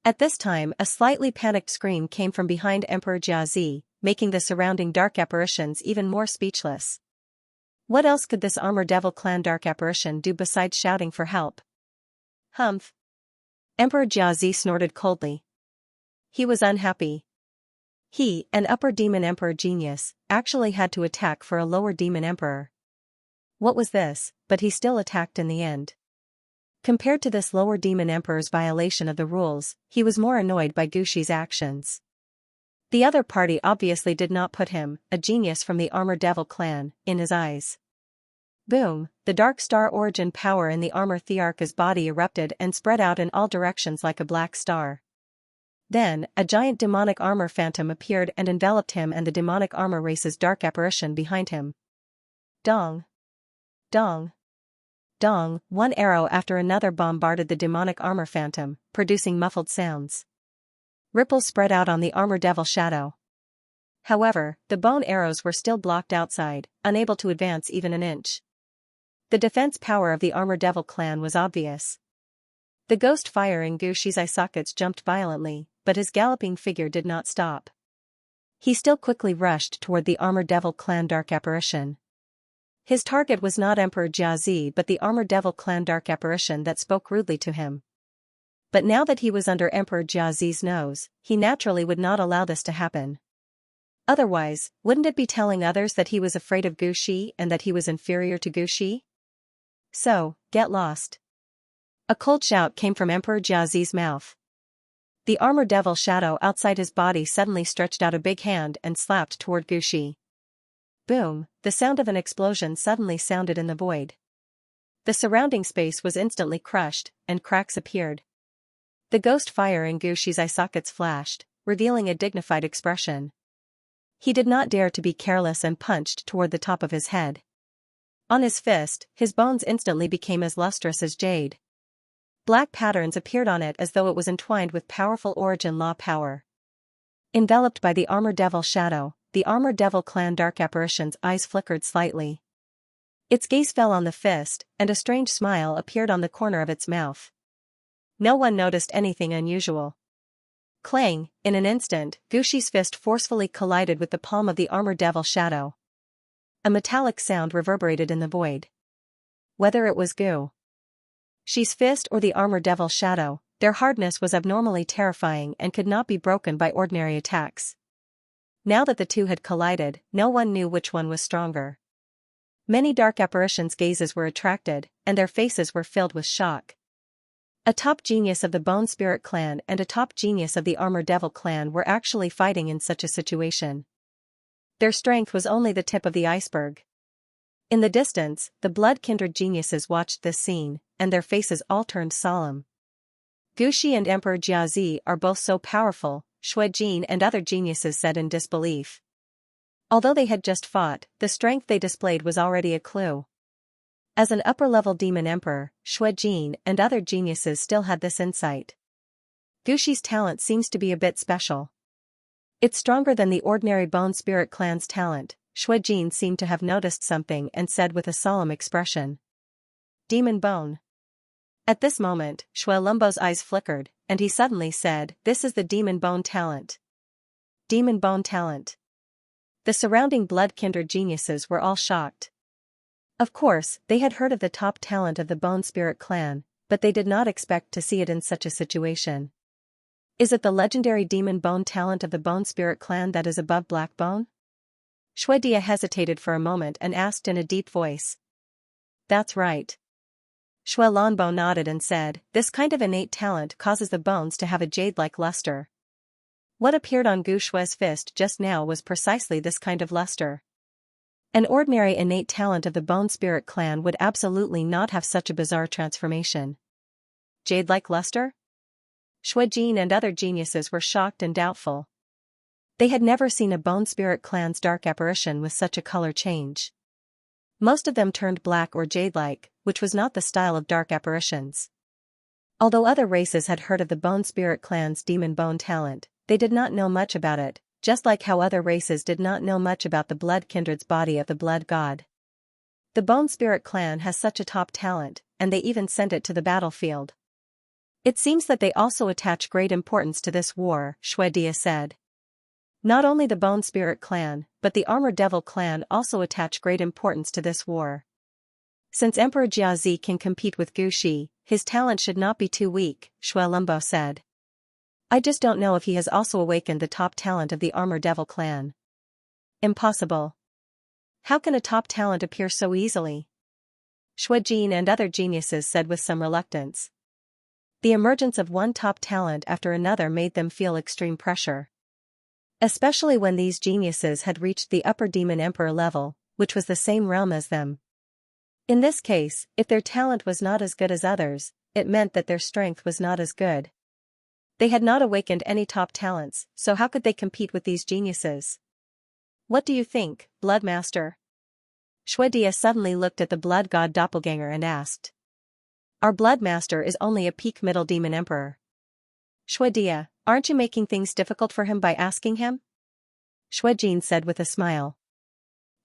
At this time, a slightly panicked scream came from behind Emperor Jiazi, making the surrounding dark apparitions even more speechless. What else could this Armor Devil clan dark apparition do besides shouting for help? "Humph!" Emperor Jiazi snorted coldly. He was unhappy. He, an upper demon emperor genius, actually had to attack for a lower demon emperor. What was this? But he still attacked in the end. Compared to this lower demon emperor's violation of the rules, he was more annoyed by Gushi's actions. The other party obviously did not put him, a genius from the Armor Devil clan, in his eyes. Boom, the dark star origin power in the Armor Thearch's body erupted and spread out in all directions like a black star. Then, a giant demonic armor phantom appeared and enveloped him and the demonic armor race's dark apparition behind him. Dong! Dong! Dong! One arrow after another bombarded the demonic armor phantom, producing muffled sounds. Ripples spread out on the Armor Devil shadow. However, the bone arrows were still blocked outside, unable to advance even an inch. The defense power of the Armor Devil clan was obvious. The ghost fire in Gushi's eye sockets jumped violently, but his galloping figure did not stop. He still quickly rushed toward the Armor Devil clan dark apparition. His target was not Emperor Jiazi but the Armor Devil clan dark apparition that spoke rudely to him. But now that he was under Emperor Jiazi's nose, he naturally would not allow this to happen. Otherwise, wouldn't it be telling others that he was afraid of Gushi and that he was inferior to Gushi? So, get lost. A cold shout came from Emperor Jiazi's mouth. The Armor Devil shadow outside his body suddenly stretched out a big hand and slapped toward Gushi. Boom, the sound of an explosion suddenly sounded in the void. The surrounding space was instantly crushed, and cracks appeared. The ghost fire in Gushi's eye sockets flashed, revealing a dignified expression. He did not dare to be careless and punched toward the top of his head. On his fist, his bones instantly became as lustrous as jade. Black patterns appeared on it as though it was entwined with powerful origin law power. Enveloped by the Armor Devil shadow, the Armor Devil clan dark apparition's eyes flickered slightly. Its gaze fell on the fist, and a strange smile appeared on the corner of its mouth. No one noticed anything unusual. Clang, in an instant, Gushi's fist forcefully collided with the palm of the armor devil shadow. A metallic sound reverberated in the void. Whether it was Gushi's fist or the armor devil shadow, their hardness was abnormally terrifying and could not be broken by ordinary attacks. Now that the two had collided, no one knew which one was stronger. Many dark apparitions' gazes were attracted, and their faces were filled with shock. A top genius of the Bone Spirit clan and a top genius of the Armor Devil clan were actually fighting in such a situation. Their strength was only the tip of the iceberg. In the distance, the blood-kindred geniuses watched this scene, and their faces all turned solemn. Gushi and Emperor Jiazi are both so powerful, Shuijin and other geniuses said in disbelief. Although they had just fought, the strength they displayed was already a clue. As an upper-level demon emperor, Shuijin and other geniuses still had this insight. Gushi's talent seems to be a bit special. It's stronger than the ordinary Bone Spirit clan's talent. Shuijin seemed to have noticed something and said with a solemn expression. Demon Bone. At this moment, Shuilumbo's eyes flickered, and he suddenly said, "This is the Demon Bone talent." Demon Bone talent. The surrounding blood-kindred geniuses were all shocked. Of course, they had heard of the top talent of the Bone Spirit clan, but they did not expect to see it in such a situation. Is it the legendary Demon Bone talent of the Bone Spirit clan that is above Black Bone? Shuidia hesitated for a moment and asked in a deep voice. That's right. Shuilanbo nodded and said, "This kind of innate talent causes the bones to have a jade-like luster." What appeared on Gu Shui's fist just now was precisely this kind of luster. An ordinary innate talent of the Bone Spirit clan would absolutely not have such a bizarre transformation. Jade-like luster? Shuijin and other geniuses were shocked and doubtful. They had never seen a Bone Spirit clan's dark apparition with such a color change. Most of them turned black or jade-like, which was not the style of dark apparitions. Although other races had heard of the Bone Spirit clan's Demon Bone talent, they did not know much about it, just like how other races did not know much about the blood kindred's body of the blood god. The Bone Spirit clan has such a top talent, and they even sent it to the battlefield. It seems that they also attach great importance to this war, Shuidia said. Not only the Bone Spirit clan, but the Armor Devil clan also attach great importance to this war. Since Emperor Jiazi can compete with Gushi, his talent should not be too weak, Shuilumbo said. I just don't know if he has also awakened the top talent of the Armor Devil clan. Impossible. How can a top talent appear so easily? Shuijin and other geniuses said with some reluctance. The emergence of one top talent after another made them feel extreme pressure. Especially when these geniuses had reached the upper demon emperor level, which was the same realm as them. In this case, if their talent was not as good as others, it meant that their strength was not as good. They had not awakened any top talents, so how could they compete with these geniuses? What do you think, Bloodmaster? Shuidia suddenly looked at the blood god doppelganger and asked. Our Bloodmaster is only a peak middle demon emperor. Shuidia, aren't you making things difficult for him by asking him? Shuijin said with a smile.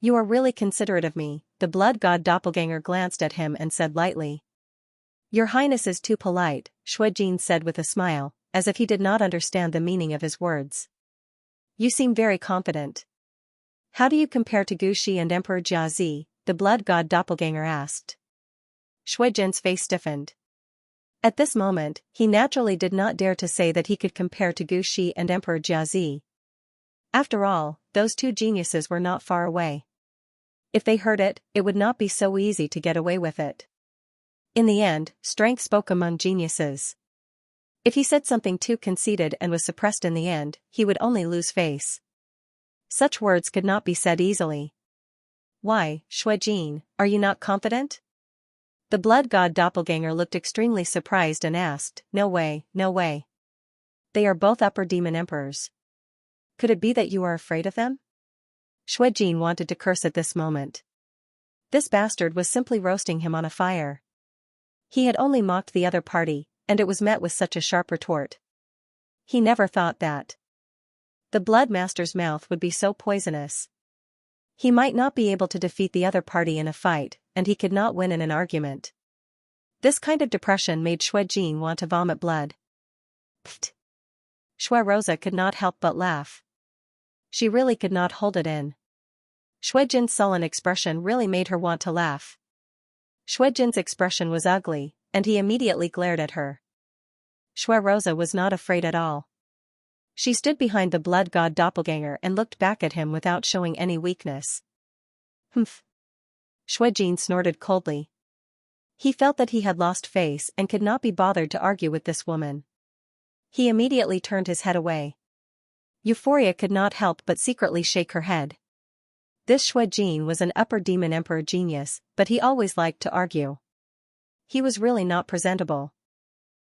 You are really considerate of me, the blood god doppelganger glanced at him and said lightly. Your Highness is too polite, Shuijin said with a smile, as if he did not understand the meaning of his words. You seem very confident. How do you compare to Gushi and Emperor Jiazi? The blood god doppelganger asked. Shuijin's face stiffened. At this moment, he naturally did not dare to say that he could compare to Gushi and Emperor Jiazi. After all, those two geniuses were not far away. If they heard it, it would not be so easy to get away with it. In the end, strength spoke among geniuses. If he said something too conceited and was suppressed in the end, he would only lose face. Such words could not be said easily. Why, Shuijin, are you not confident? The blood god doppelganger looked extremely surprised and asked, No way, no way. They are both upper demon emperors. Could it be that you are afraid of them? Shuijin wanted to curse at this moment. This bastard was simply roasting him on a fire. He had only mocked the other party, and it was met with such a sharp retort. He never thought that the Bloodmaster's mouth would be so poisonous. He might not be able to defeat the other party in a fight, and he could not win in an argument. This kind of depression made Shui Jin want to vomit blood. Pfft. Shui Rosa could not help but laugh. She really could not hold it in. Shui Jin's sullen expression really made her want to laugh. Shui Jin's expression was ugly, and he immediately glared at her. Shui Rosa was not afraid at all. She stood behind the blood god doppelganger and looked back at him without showing any weakness. Humph. Shui Jin snorted coldly. He felt that he had lost face and could not be bothered to argue with this woman. He immediately turned his head away. Euphoria could not help but secretly shake her head. This Shui Jin was an upper demon emperor genius, but he always liked to argue. He was really not presentable.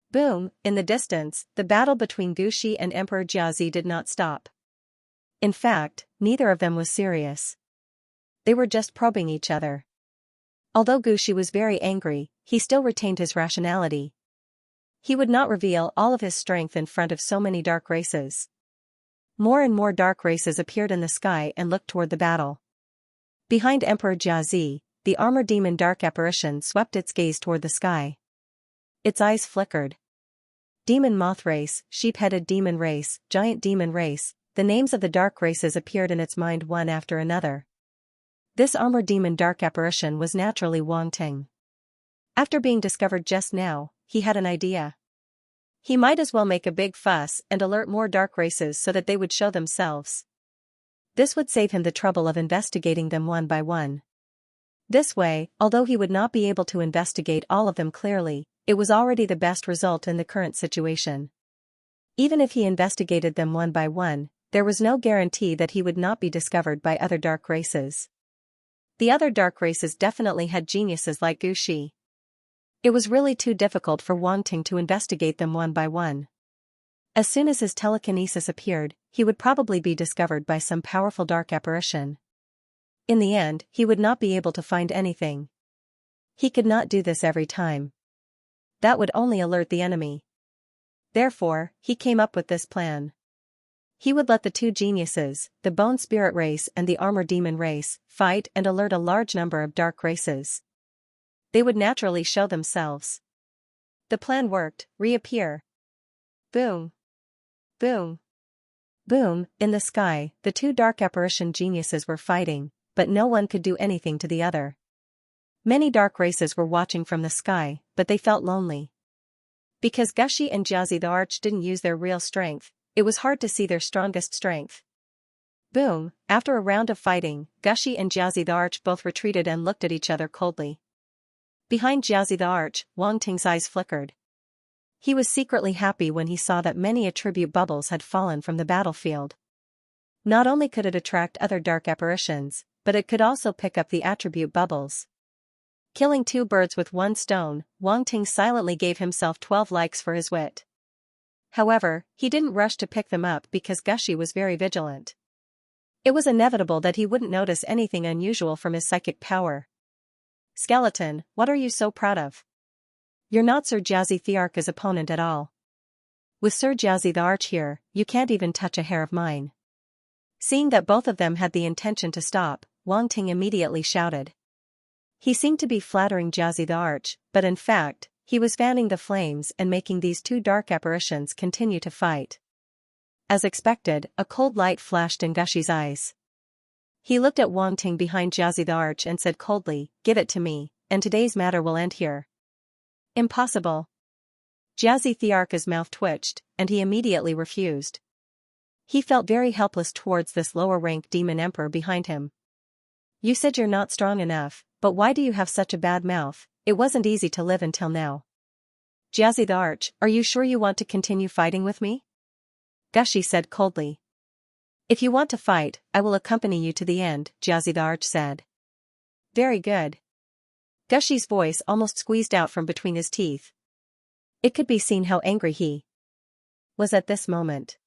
Boom, in the distance, the battle between Gushi and Emperor Jiazi did not stop. In fact, neither of them was serious. They were just probing each other. Although Gushi was very angry, he still retained his rationality. He would not reveal all of his strength in front of so many dark races. More and more dark races appeared in the sky and looked toward the battle. Behind Emperor Jiazi, the armor demon dark apparition swept its gaze toward the sky. Its eyes flickered. Demon moth race, sheep-headed demon race, giant demon race, the names of the dark races appeared in its mind one after another. This armor demon dark apparition was naturally Wang Ting. After being discovered just now, he had an idea. He might as well make a big fuss and alert more dark races so that they would show themselves. This would save him the trouble of investigating them one by one. This way, although he would not be able to investigate all of them clearly, it was already the best result in the current situation. Even if he investigated them one by one, there was no guarantee that he would not be discovered by other dark races. The other dark races definitely had geniuses like Gushi. It was really too difficult for Wang Ting to investigate them one by one. As soon as his telekinesis appeared, he would probably be discovered by some powerful dark apparition. In the end, he would not be able to find anything. He could not do this every time. That would only alert the enemy. Therefore, he came up with this plan. He would let the two geniuses, the Bone Spirit race and the Armor Demon race, fight and alert a large number of dark races. They would naturally show themselves. The plan worked. Reappear. Boom. Boom. Boom, in the sky, the two dark apparition geniuses were fighting, but no one could do anything to the other. Many dark races were watching from the sky, but they felt lonely. Because Gushi and Jiazi the Arch didn't use their real strength, it was hard to see their strongest strength. Boom, after a round of fighting, Gushi and Jiazi the Arch both retreated and looked at each other coldly. Behind Jiazi the Arch, Wang Ting's eyes flickered. He was secretly happy when he saw that many attribute bubbles had fallen from the battlefield. Not only could it attract other dark apparitions, but it could also pick up the attribute bubbles. Killing two birds with one stone, Wang Ting silently gave himself 12 likes for his wit. However, he didn't rush to pick them up because Gushi was very vigilant. It was inevitable that he wouldn't notice anything unusual from his psychic power. Skeleton, what are you so proud of? You're not Sir Jiazi Thearka's opponent at all. With Sir Jiazi the Arch here, you can't even touch a hair of mine. Seeing that both of them had the intention to stop, Wang Ting immediately shouted. He seemed to be flattering Jiazi the Arch, but in fact, he was fanning the flames and making these two dark apparitions continue to fight. As expected, a cold light flashed in Gushi's eyes. He looked at Wang Ting behind Jiazi the Arch and said coldly, "Give it to me, and today's matter will end here." Impossible. Jiazi Thearka's mouth twitched, and he immediately refused. He felt very helpless towards this lower-rank demon emperor behind him. You said you're not strong enough, but why do you have such a bad mouth? It wasn't easy to live until now. Jiazi the Arch, are you sure you want to continue fighting with me? Gushi said coldly. If you want to fight, I will accompany you to the end, Jiazi the Arch said. Very good. Gushi's voice almost squeezed out from between his teeth. It could be seen how angry he was at this moment.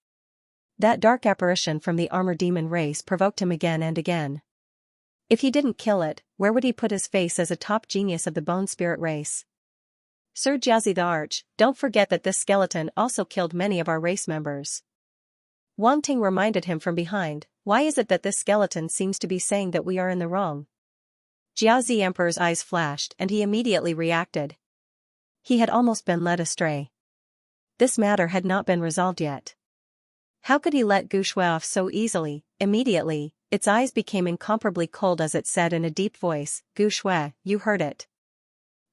That dark apparition from the Armor Demon race provoked him again and again. If he didn't kill it, where would he put his face as a top genius of the Bone Spirit race? Sir Jiazi the Arch, don't forget that this skeleton also killed many of our race members. Wang Ting reminded him from behind, why is it that this skeleton seems to be saying that we are in the wrong? Jiazi Emperor's eyes flashed and he immediately reacted. He had almost been led astray. This matter had not been resolved yet. How could he let Gu Shui off so easily? Immediately, its eyes became incomparably cold as it said in a deep voice, "Gu Shui, you heard it.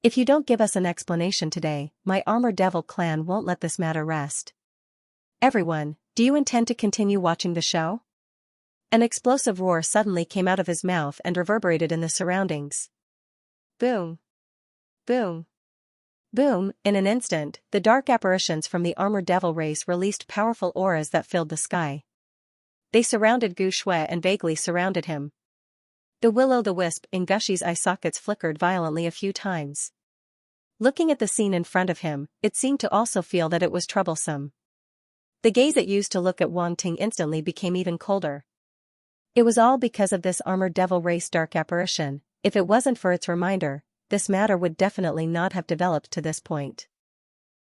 If you don't give us an explanation today, my Armor Devil clan won't let this matter rest. Everyone, do you intend to continue watching the show?" An explosive roar suddenly came out of his mouth and reverberated in the surroundings. Boom! Boom! Boom! In an instant, the dark apparitions from the Armor Devil race released powerful auras that filled the sky. They surrounded Gu Shui and vaguely surrounded him. The will-o'-the-wisp in Gushy's eye sockets flickered violently a few times. Looking at the scene in front of him, it seemed to also feel that it was troublesome. The gaze it used to look at Wang Ting instantly became even colder. It was all because of this Armored Devil race dark apparition. If it wasn't for its reminder, this matter would definitely not have developed to this point.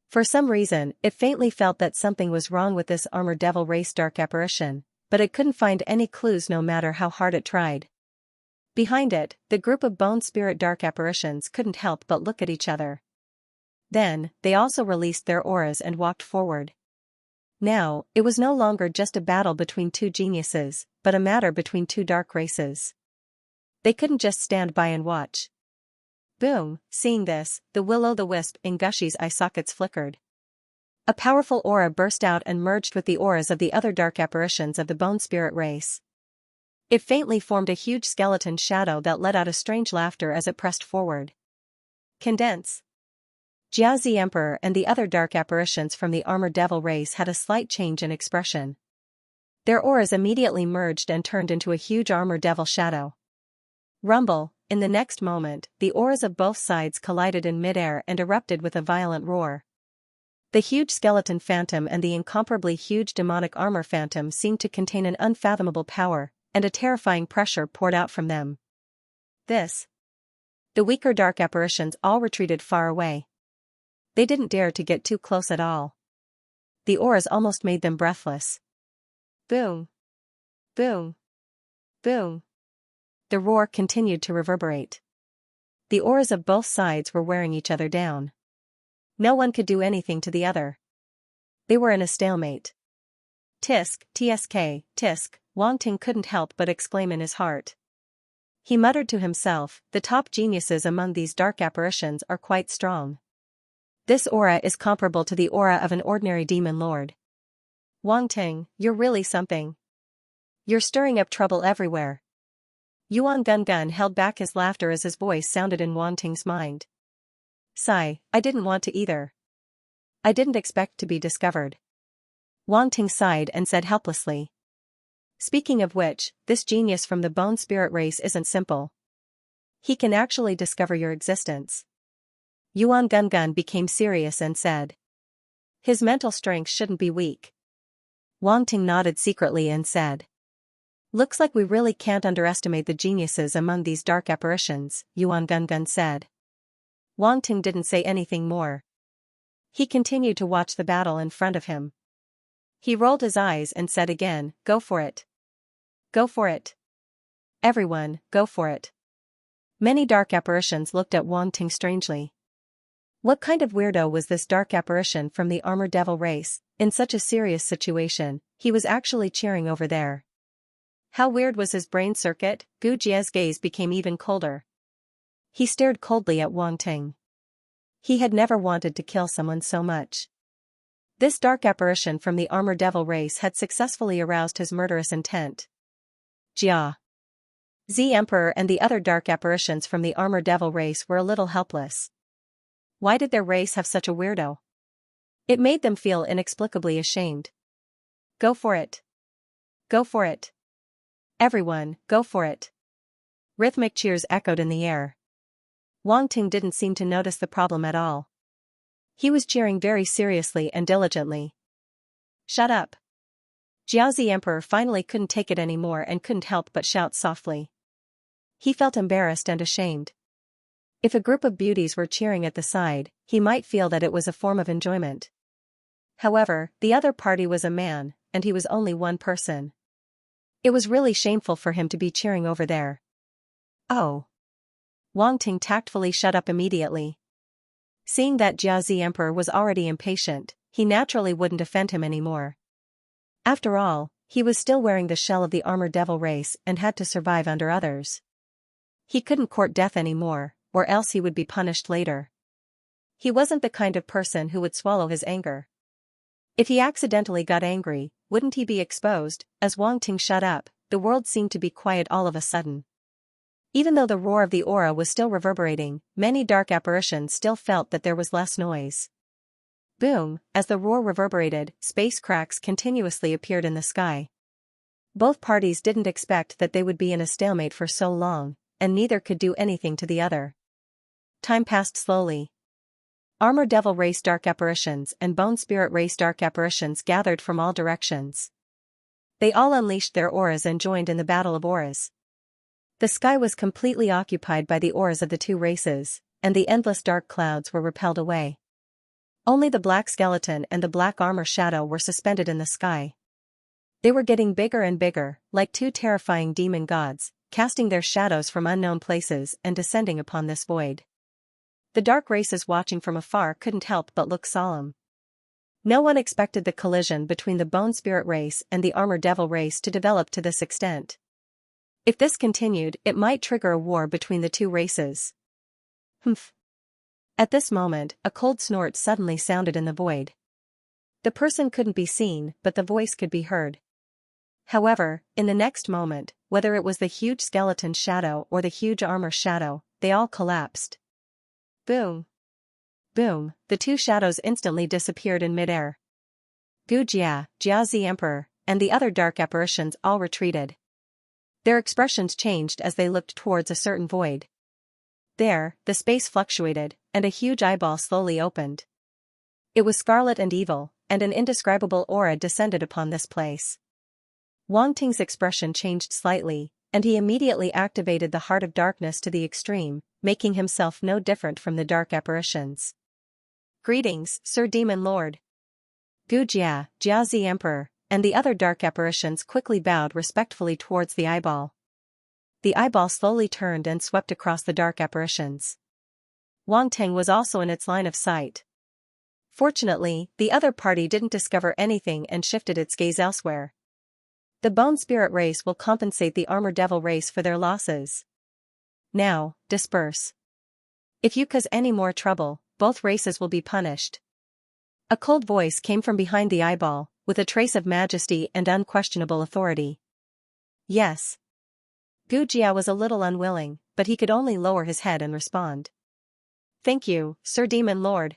For some reason, it faintly felt that something was wrong with this Armored Devil race dark apparition, but it couldn't find any clues no matter how hard it tried. Behind it, the group of bone spirit dark apparitions couldn't help but look at each other. Then, they also released their auras and walked forward. Now, it was no longer just a battle between two geniuses, but a matter between two dark races. They couldn't just stand by and watch. Boom! Seeing this, the will-o'-the-wisp in Gushy's eye sockets flickered. A powerful aura burst out and merged with the auras of the other dark apparitions of the bone spirit race. It faintly formed a huge skeleton shadow that let out a strange laughter as it pressed forward. Condense! Jiazi Emperor and the other dark apparitions from the Armored Devil race had a slight change in expression. Their auras immediately merged and turned into a huge Armored Devil shadow. Rumble! In the next moment, the auras of both sides collided in midair and erupted with a violent roar. The huge skeleton phantom and the incomparably huge demonic armor phantom seemed to contain an unfathomable power, and a terrifying pressure poured out from them. The weaker dark apparitions all retreated far away. They didn't dare to get too close at all. The auras almost made them breathless. Boom! Boom! Boom! The roar continued to reverberate. The auras of both sides were wearing each other down. No one could do anything to the other. They were in a stalemate. Tisk, tsk, tisk, Wang Ting couldn't help but exclaim in his heart. He muttered to himself, the top geniuses among these dark apparitions are quite strong. This aura is comparable to the aura of an ordinary demon lord. Wang Ting, you're really something. You're stirring up trouble everywhere. Yuan Gun held back his laughter as his voice sounded in Wang Ting's mind. Sigh, I didn't want to either. I didn't expect to be discovered. Wang Ting sighed and said helplessly. Speaking of which, this genius from the bone spirit race isn't simple. He can actually discover your existence. Yuan Gun became serious and said. His mental strength shouldn't be weak. Wang Ting nodded secretly and said. Looks like we really can't underestimate the geniuses among these dark apparitions, Yuan Gun said. Wang Ting didn't say anything more. He continued to watch the battle in front of him. He rolled his eyes and said again, go for it. Go for it. Everyone, go for it. Many dark apparitions looked at Wang Ting strangely. What kind of weirdo was this dark apparition from the Armored Devil race? In such a serious situation, he was actually cheering over there. How weird was his brain circuit? Gu Jie's gaze became even colder. He stared coldly at Wang Ting. He had never wanted to kill someone so much. This dark apparition from the Armored Devil race had successfully aroused his murderous intent. Jia. Z Emperor and the other dark apparitions from the Armored Devil race were a little helpless. Why did their race have such a weirdo? It made them feel inexplicably ashamed. Go for it. Go for it. Everyone, go for it. Rhythmic cheers echoed in the air. Wang Ting didn't seem to notice the problem at all. He was cheering very seriously and diligently. Shut up. Jiaozi Emperor finally couldn't take it anymore and couldn't help but shout softly. He felt embarrassed and ashamed. If a group of beauties were cheering at the side, he might feel that it was a form of enjoyment. However, the other party was a man, and he was only one person. It was really shameful for him to be cheering over there. Oh. Wang Ting tactfully shut up immediately. Seeing that Jiazi Emperor was already impatient, he naturally wouldn't offend him anymore. After all, he was still wearing the shell of the armor devil race and had to survive under others. He couldn't court death anymore, or else he would be punished later. He wasn't the kind of person who would swallow his anger. If he accidentally got angry, wouldn't he be exposed? As Wang Ting shut up, the world seemed to be quiet all of a sudden. Even though the roar of the aura was still reverberating, many dark apparitions still felt that there was less noise. Boom, as the roar reverberated, space cracks continuously appeared in the sky. Both parties didn't expect that they would be in a stalemate for so long, and neither could do anything to the other. Time passed slowly. Armor Devil Race dark apparitions and Bone Spirit Race dark apparitions gathered from all directions. They all unleashed their auras and joined in the battle of auras. The sky was completely occupied by the auras of the two races, and the endless dark clouds were repelled away. Only the black skeleton and the black armor shadow were suspended in the sky. They were getting bigger and bigger, like two terrifying demon gods, casting their shadows from unknown places and descending upon this void. The dark races watching from afar couldn't help but look solemn. No one expected the collision between the Bone Spirit Race and the Armor Devil Race to develop to this extent. If this continued, it might trigger a war between the two races. Humph. At this moment, a cold snort suddenly sounded in the void. The person couldn't be seen, but the voice could be heard. However, in the next moment, whether it was the huge skeleton shadow or the huge armor shadow, they all collapsed. Boom. Boom, the two shadows instantly disappeared in midair. Gujia, Jiazi Emperor, and the other dark apparitions all retreated. Their expressions changed as they looked towards a certain void. There, the space fluctuated, and a huge eyeball slowly opened. It was scarlet and evil, and an indescribable aura descended upon this place. Wang Ting's expression changed slightly, and he immediately activated the Heart of Darkness to the extreme, making himself no different from the dark apparitions. Greetings, Sir Demon Lord. Gujia, Jiazi Emperor, and the other dark apparitions quickly bowed respectfully towards the eyeball. The eyeball slowly turned and swept across the dark apparitions. Wang Ting was also in its line of sight. Fortunately, the other party didn't discover anything and shifted its gaze elsewhere. The Bone Spirit Race will compensate the Armor Devil Race for their losses. Now, disperse. If you cause any more trouble, both races will be punished. A cold voice came from behind the eyeball, with a trace of majesty and unquestionable authority. Yes. Gujia was a little unwilling, but he could only lower his head and respond. Thank you, Sir Demon Lord.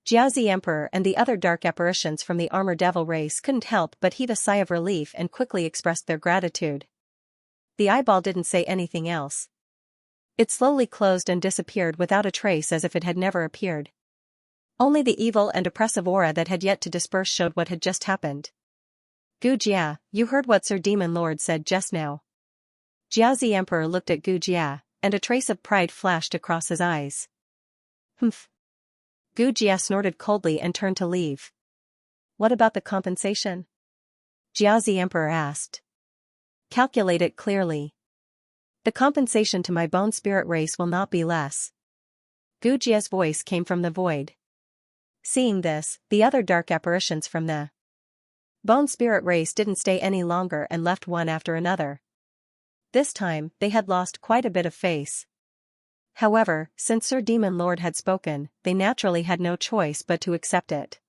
Jiazi Emperor and the other dark apparitions from the Armor Devil Race couldn't help but heave a sigh of relief and quickly expressed their gratitude. The eyeball didn't say anything else. It slowly closed and disappeared without a trace, as if it had never appeared. Only the evil and oppressive aura that had yet to disperse showed what had just happened. Gujia, you heard what Sir Demon Lord said just now. Jiazi Emperor looked at Gujia, and a trace of pride flashed across his eyes. Humph. Gujia snorted coldly and turned to leave. What about the compensation? Jiazi Emperor asked. Calculate it clearly. The compensation to my Bone Spirit Race will not be less. Gujia's voice came from the void. Seeing this, the other dark apparitions from the Bone Spirit Race didn't stay any longer and left one after another. This time, they had lost quite a bit of face. However, since Sir Demon Lord had spoken, they naturally had no choice but to accept it.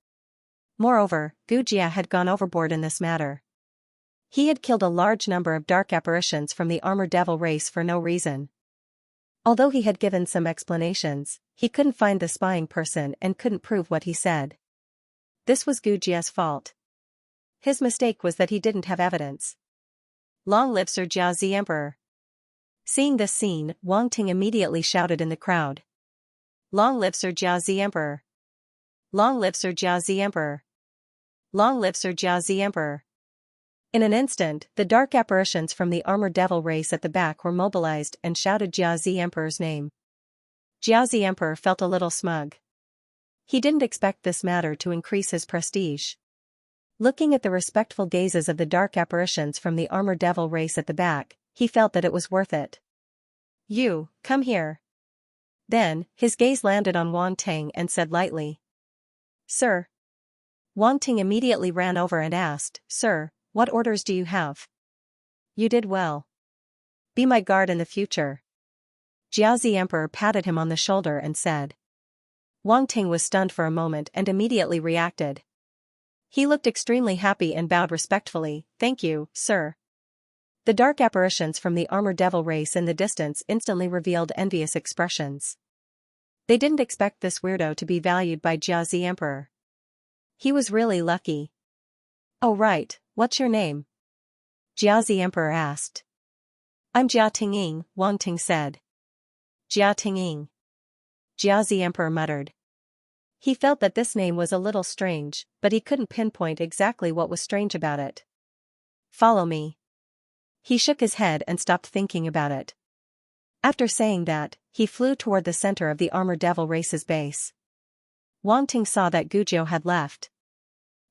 Moreover, Gujia had gone overboard in this matter. He had killed a large number of dark apparitions from the Armor Devil Race for no reason. Although he had given some explanations, he couldn't find the spying person and couldn't prove what he said. This was Gujia's fault. His mistake was that he didn't have evidence. Long live Sir Jiazi Emperor. Seeing this scene, Wang Ting immediately shouted in the crowd. Long live Sir Jiazi Emperor. Long live Sir Jiazi Emperor. Long live Sir Jiazi Emperor. In an instant, the dark apparitions from the Armor Devil Race at the back were mobilized and shouted Jiazi Emperor's name. Jiazi Emperor felt a little smug. He didn't expect this matter to increase his prestige. Looking at the respectful gazes of the dark apparitions from the Armor Devil Race at the back, he felt that it was worth it. You, come here. Then, his gaze landed on Wang Ting and said lightly, "Sir." Wang Ting immediately ran over and asked, "Sir, what orders do you have?" "You did well. Be my guard in the future." Jiazi Emperor patted him on the shoulder and said. Wang Ting was stunned for a moment and immediately reacted. He looked extremely happy and bowed respectfully, "Thank you, sir." The dark apparitions from the armored devil race in the distance instantly revealed envious expressions. They didn't expect this weirdo to be valued by Jiazi Emperor. He was really lucky. "Oh right, what's your name?" Jiazi Emperor asked. "I'm Jia Tingying," Wang Ting said. "Jia Tingying." Jiazi Emperor muttered. He felt that this name was a little strange, but he couldn't pinpoint exactly what was strange about it. "Follow me." He shook his head and stopped thinking about it. After saying that, he flew toward the center of the armored devil race's base. Wang Ting saw that Gujiu had left.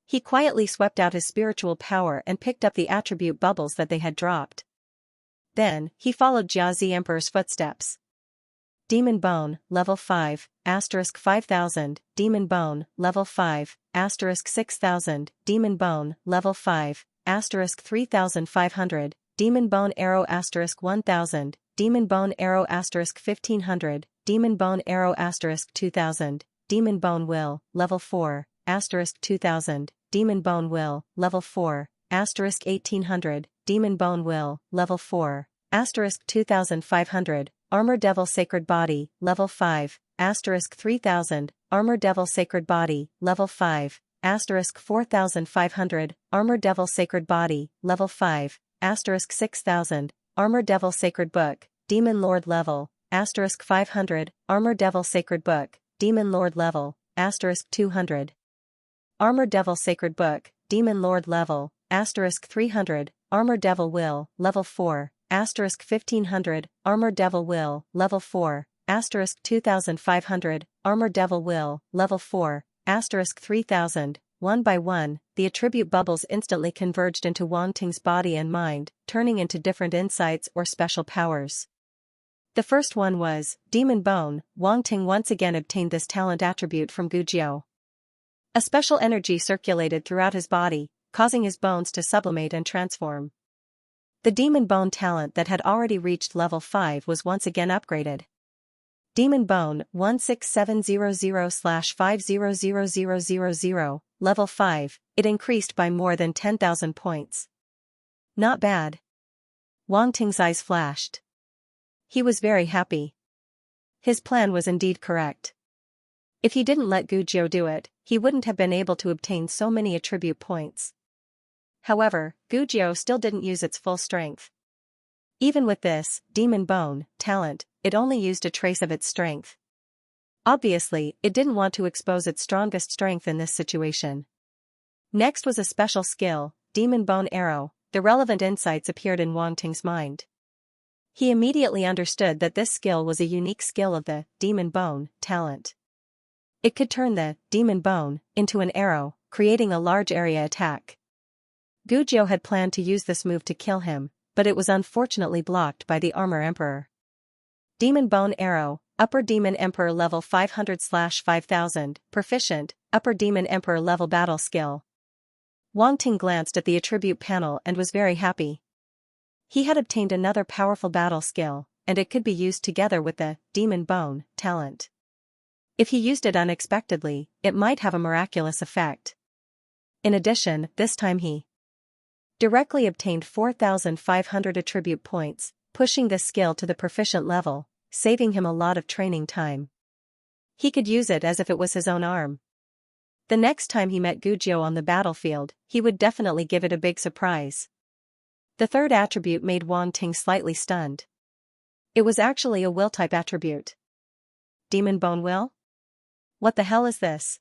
He quietly swept out his spiritual power and picked up the attribute bubbles that they had dropped. Then, he followed Jiazi Emperor's footsteps. Demon Bone, level 5, asterisk 5000, Demon Bone, level 5, asterisk 6000, Demon Bone, level 5, asterisk 3500, Demon Bone Arrow asterisk 1000, Demon Bone Arrow asterisk 1500, Demon Bone Arrow asterisk 2000, Demon Bone Will, level 4, asterisk 2000, Demon Bone Will, level 4, asterisk 1800, Demon Bone Will, level 4, asterisk 2500, Armor Devil Sacred Body, level 5, asterisk 3000, Armor Devil Sacred Body, level 5, asterisk 4500, Armor Devil Sacred Body, level 5, asterisk 6000, Armor Devil Sacred Book, Demon Lord level, asterisk 500, Armor Devil Sacred Book, Demon Lord level, asterisk 200. Armor Devil Sacred Book, Demon Lord level, asterisk 300, Armor Devil Will, level 4, asterisk 1500, Armor Devil Will, level 4, asterisk 2500, Armor Devil Will, level 4, asterisk 3000, one by one, the attribute bubbles instantly converged into Wang Ting's body and mind, turning into different insights or special powers. The first one was Demon Bone. Wang Ting once again obtained this talent attribute from Gujiu. A special energy circulated throughout his body, causing his bones to sublimate and transform. The Demon Bone talent that had already reached level 5 was once again upgraded. Demon Bone 16700/500000, level 5, it increased by more than 10,000 points. Not bad. Wang Ting's eyes flashed. He was very happy. His plan was indeed correct. If he didn't let Gujiu do it, he wouldn't have been able to obtain so many attribute points. However, Gujiu still didn't use its full strength. Even with this Demon Bone talent, it only used a trace of its strength. Obviously, it didn't want to expose its strongest strength in this situation. Next was a special skill, Demon Bone Arrow. The relevant insights appeared in Wang Ting's mind. He immediately understood that this skill was a unique skill of the Demon Bone talent. It could turn the Demon Bone into an arrow, creating a large area attack. Gujiu had planned to use this move to kill him, but it was unfortunately blocked by the Armor Emperor. Demon Bone Arrow, Upper Demon Emperor level 500/5000, proficient, Upper Demon Emperor level battle skill. Wang Ting glanced at the attribute panel and was very happy. He had obtained another powerful battle skill, and it could be used together with the Demon Bone talent. If he used it unexpectedly, it might have a miraculous effect. In addition, this time he directly obtained 4,500 attribute points, pushing this skill to the proficient level, saving him a lot of training time. He could use it as if it was his own arm. The next time he met Gujiu on the battlefield, he would definitely give it a big surprise. The third attribute made Wang Ting slightly stunned. It was actually a will-type attribute. Demon Bone Will? What the hell is this?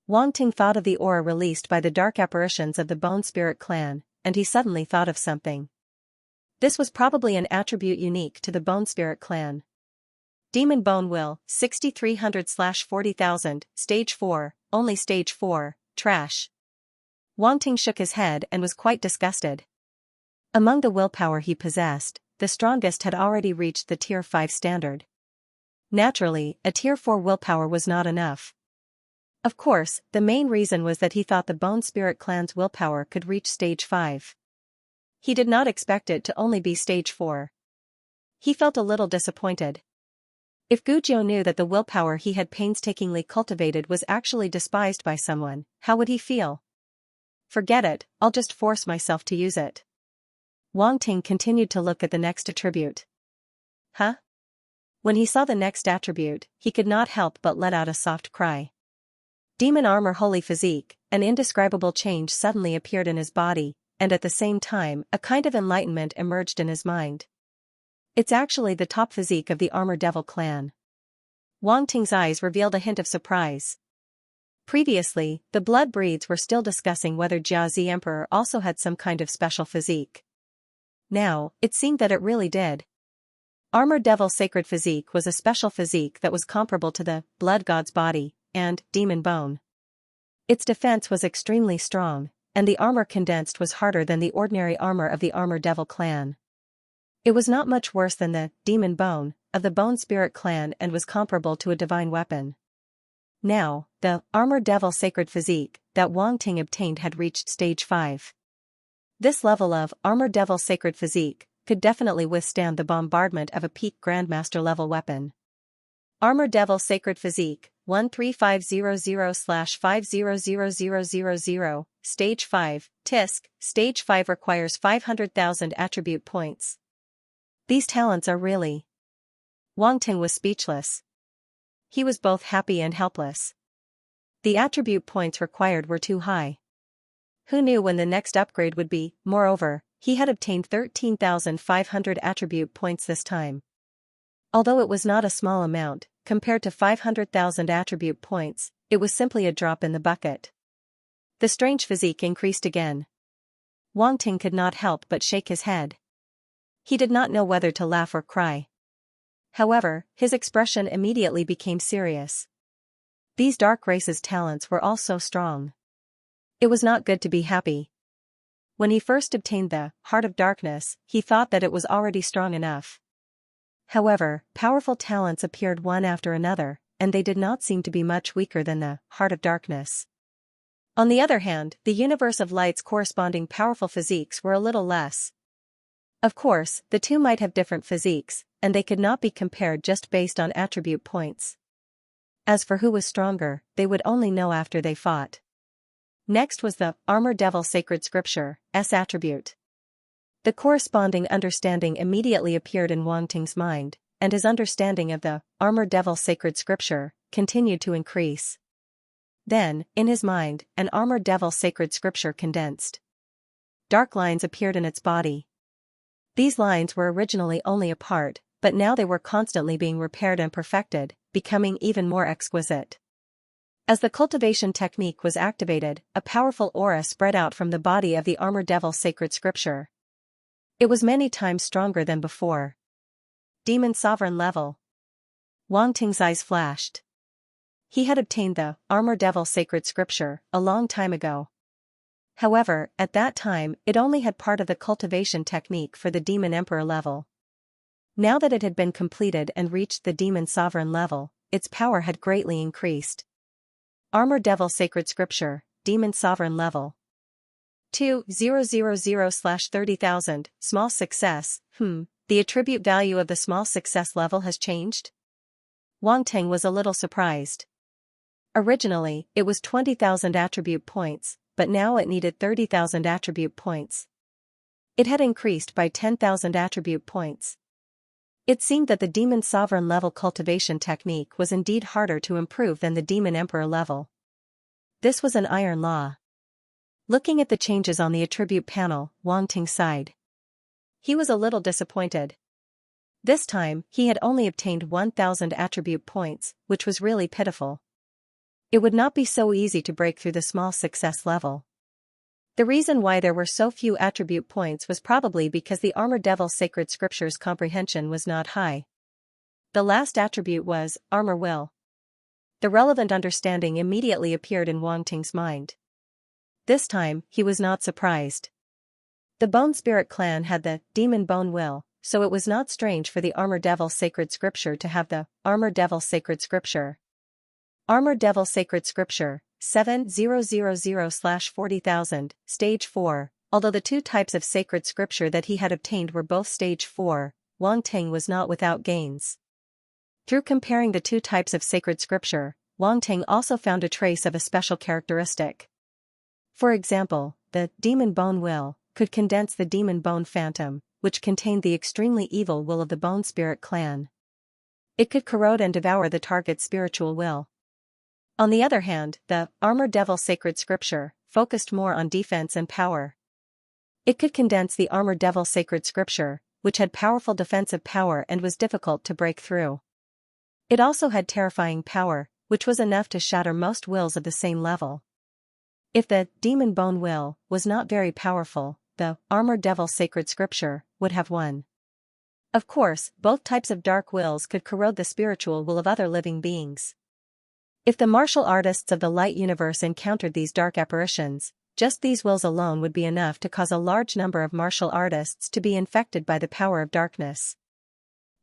Wang Ting thought of the aura released by the dark apparitions of the Bone Spirit clan, and he suddenly thought of something. This was probably an attribute unique to the Bone Spirit clan. Demon Bone Will, 6300/40,000, Stage 4, only Stage 4, trash. Wang Ting shook his head and was quite disgusted. Among the willpower he possessed, the strongest had already reached the Tier 5 standard. Naturally, a Tier 4 willpower was not enough. Of course, the main reason was that he thought the Bone Spirit clan's willpower could reach stage 5. He did not expect it to only be stage 4. He felt a little disappointed. If Gujiu knew that the willpower he had painstakingly cultivated was actually despised by someone, how would he feel? Forget it, I'll just force myself to use it. Wang Ting continued to look at the next attribute. Huh? When he saw the next attribute, he could not help but let out a soft cry. Demon Armor Holy Physique, an indescribable change suddenly appeared in his body, and at the same time, a kind of enlightenment emerged in his mind. It's actually the top physique of the Armor Devil clan. Wang Ting's eyes revealed a hint of surprise. Previously, the Blood Breeds were still discussing whether Jiazi Emperor also had some kind of special physique. Now, it seemed that it really did. Armor Devil Sacred Physique was a special physique that was comparable to the Blood God's Body and Demon Bone. Its defense was extremely strong, and the armor condensed was harder than the ordinary armor of the Armor Devil clan. It was not much worse than the Demon Bone of the Bone Spirit clan and was comparable to a divine weapon. Now, the Armor Devil Sacred Physique that Wang Ting obtained had reached stage 5. This level of Armor Devil Sacred Physique could definitely withstand the bombardment of a peak Grandmaster level weapon. Armor Devil Sacred Physique 13500/500000, Stage 5, Tisk, Stage 5 requires 500,000 attribute points. These talents are really... Wang Ting was speechless. He was both happy and helpless. The attribute points required were too high. Who knew when the next upgrade would be? Moreover, he had obtained 13,500 attribute points this time. Although it was not a small amount, compared to 500,000 attribute points, it was simply a drop in the bucket. The strange physique increased again. Wang Ting could not help but shake his head. He did not know whether to laugh or cry. However, his expression immediately became serious. These dark race's talents were all so strong. It was not good to be happy. When he first obtained the Heart of Darkness, he thought that it was already strong enough. However, powerful talents appeared one after another, and they did not seem to be much weaker than the Heart of Darkness. On the other hand, the Universe of Light's corresponding powerful physiques were a little less. Of course, the two might have different physiques, and they could not be compared just based on attribute points. As for who was stronger, they would only know after they fought. Next was the Armor Devil Sacred Scripture, S attribute. The corresponding understanding immediately appeared in Wang Ting's mind, and his understanding of the Armor Devil Sacred Scripture continued to increase. Then, in his mind, an Armor Devil Sacred Scripture condensed. Dark lines appeared in its body. These lines were originally only a part, but now they were constantly being repaired and perfected, becoming even more exquisite. As the cultivation technique was activated, a powerful aura spread out from the body of the Armor Devil Sacred Scripture. It was many times stronger than before. Demon Sovereign level. Wang Ting's eyes flashed. He had obtained the Armor Devil Sacred Scripture a long time ago. However, at that time, it only had part of the cultivation technique for the Demon Emperor level. Now that it had been completed and reached the Demon Sovereign level, its power had greatly increased. Armor Devil Sacred Scripture, Demon Sovereign level. 2000/30,000, small success, the attribute value of the small success level has changed? Wang Ting was a little surprised. Originally, it was 20,000 attribute points, but now it needed 30,000 attribute points. It had increased by 10,000 attribute points. It seemed that the Demon Sovereign level cultivation technique was indeed harder to improve than the Demon Emperor level. This was an iron law. Looking at the changes on the attribute panel, Wang Ting sighed. He was a little disappointed. This time, he had only obtained 1,000 attribute points, which was really pitiful. It would not be so easy to break through the small success level. The reason why there were so few attribute points was probably because the Armor Devil Sacred Scripture's comprehension was not high. The last attribute was Armor Will. The relevant understanding immediately appeared in Wang Ting's mind. This time, he was not surprised. The Bone Spirit clan had the Demon Bone Will, so it was not strange for the Armor Devil Sacred Scripture to have the Armor Devil Sacred Scripture. Armor Devil Sacred Scripture, 7000/40,000, Stage 4. Although the two types of sacred scripture that he had obtained were both Stage 4, Wang Ting was not without gains. Through comparing the two types of sacred scripture, Wang Ting also found a trace of a special characteristic. For example, the Demon Bone Will could condense the Demon Bone Phantom, which contained the extremely evil will of the Bone Spirit clan. It could corrode and devour the target's spiritual will. On the other hand, the Armor Devil Sacred Scripture focused more on defense and power. It could condense the Armor Devil Sacred Scripture, which had powerful defensive power and was difficult to break through. It also had terrifying power, which was enough to shatter most wills of the same level. If the Demon Bone Will was not very powerful, the Armor Devil Sacred Scripture would have won. Of course, both types of dark wills could corrode the spiritual will of other living beings. If the martial artists of the light universe encountered these dark apparitions, just these wills alone would be enough to cause a large number of martial artists to be infected by the power of darkness.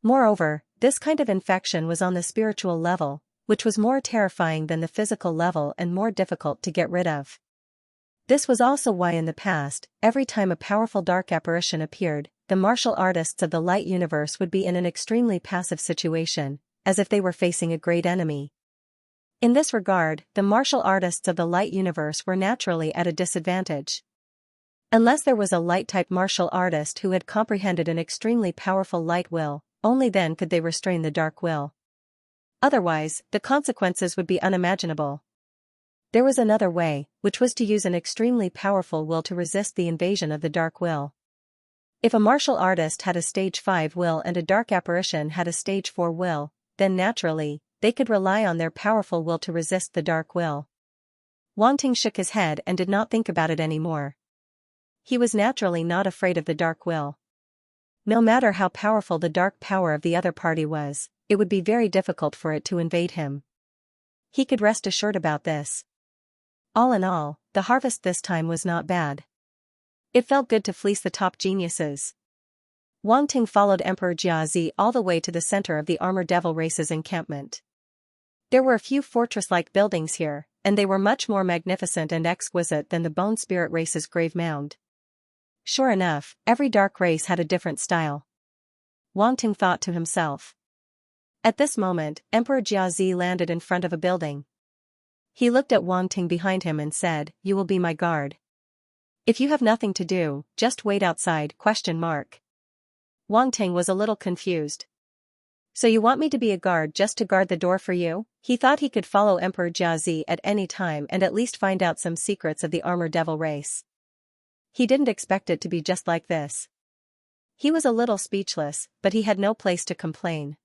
Moreover, this kind of infection was on the spiritual level, which was more terrifying than the physical level and more difficult to get rid of. This was also why in the past, every time a powerful dark apparition appeared, the martial artists of the light universe would be in an extremely passive situation, as if they were facing a great enemy. In this regard, the martial artists of the light universe were naturally at a disadvantage. Unless there was a light-type martial artist who had comprehended an extremely powerful light will, only then could they restrain the dark will. Otherwise, the consequences would be unimaginable. There was another way, which was to use an extremely powerful will to resist the invasion of the dark will. If a martial artist had a Stage 5 will and a dark apparition had a Stage 4 will, then naturally, they could rely on their powerful will to resist the dark will. Wang Ting shook his head and did not think about it anymore. He was naturally not afraid of the dark will. No matter how powerful the dark power of the other party was, it would be very difficult for it to invade him. He could rest assured about this. All in all, the harvest this time was not bad. It felt good to fleece the top geniuses. Wang Ting followed Emperor Jiazi all the way to the center of the Armor Devil race's encampment. There were a few fortress-like buildings here, and they were much more magnificent and exquisite than the Bone Spirit race's grave mound. Sure enough, every dark race had a different style. Wang Ting thought to himself. At this moment, Emperor Jiazi landed in front of a building. He looked at Wang Ting behind him and said, "You will be my guard. If you have nothing to do, just wait outside?" Wang Ting was a little confused. "So you want me to be a guard just to guard the door for you?" He thought he could follow Emperor Jiazi at any time and at least find out some secrets of the Armor Devil race. He didn't expect it to be just like this. He was a little speechless, but he had no place to complain.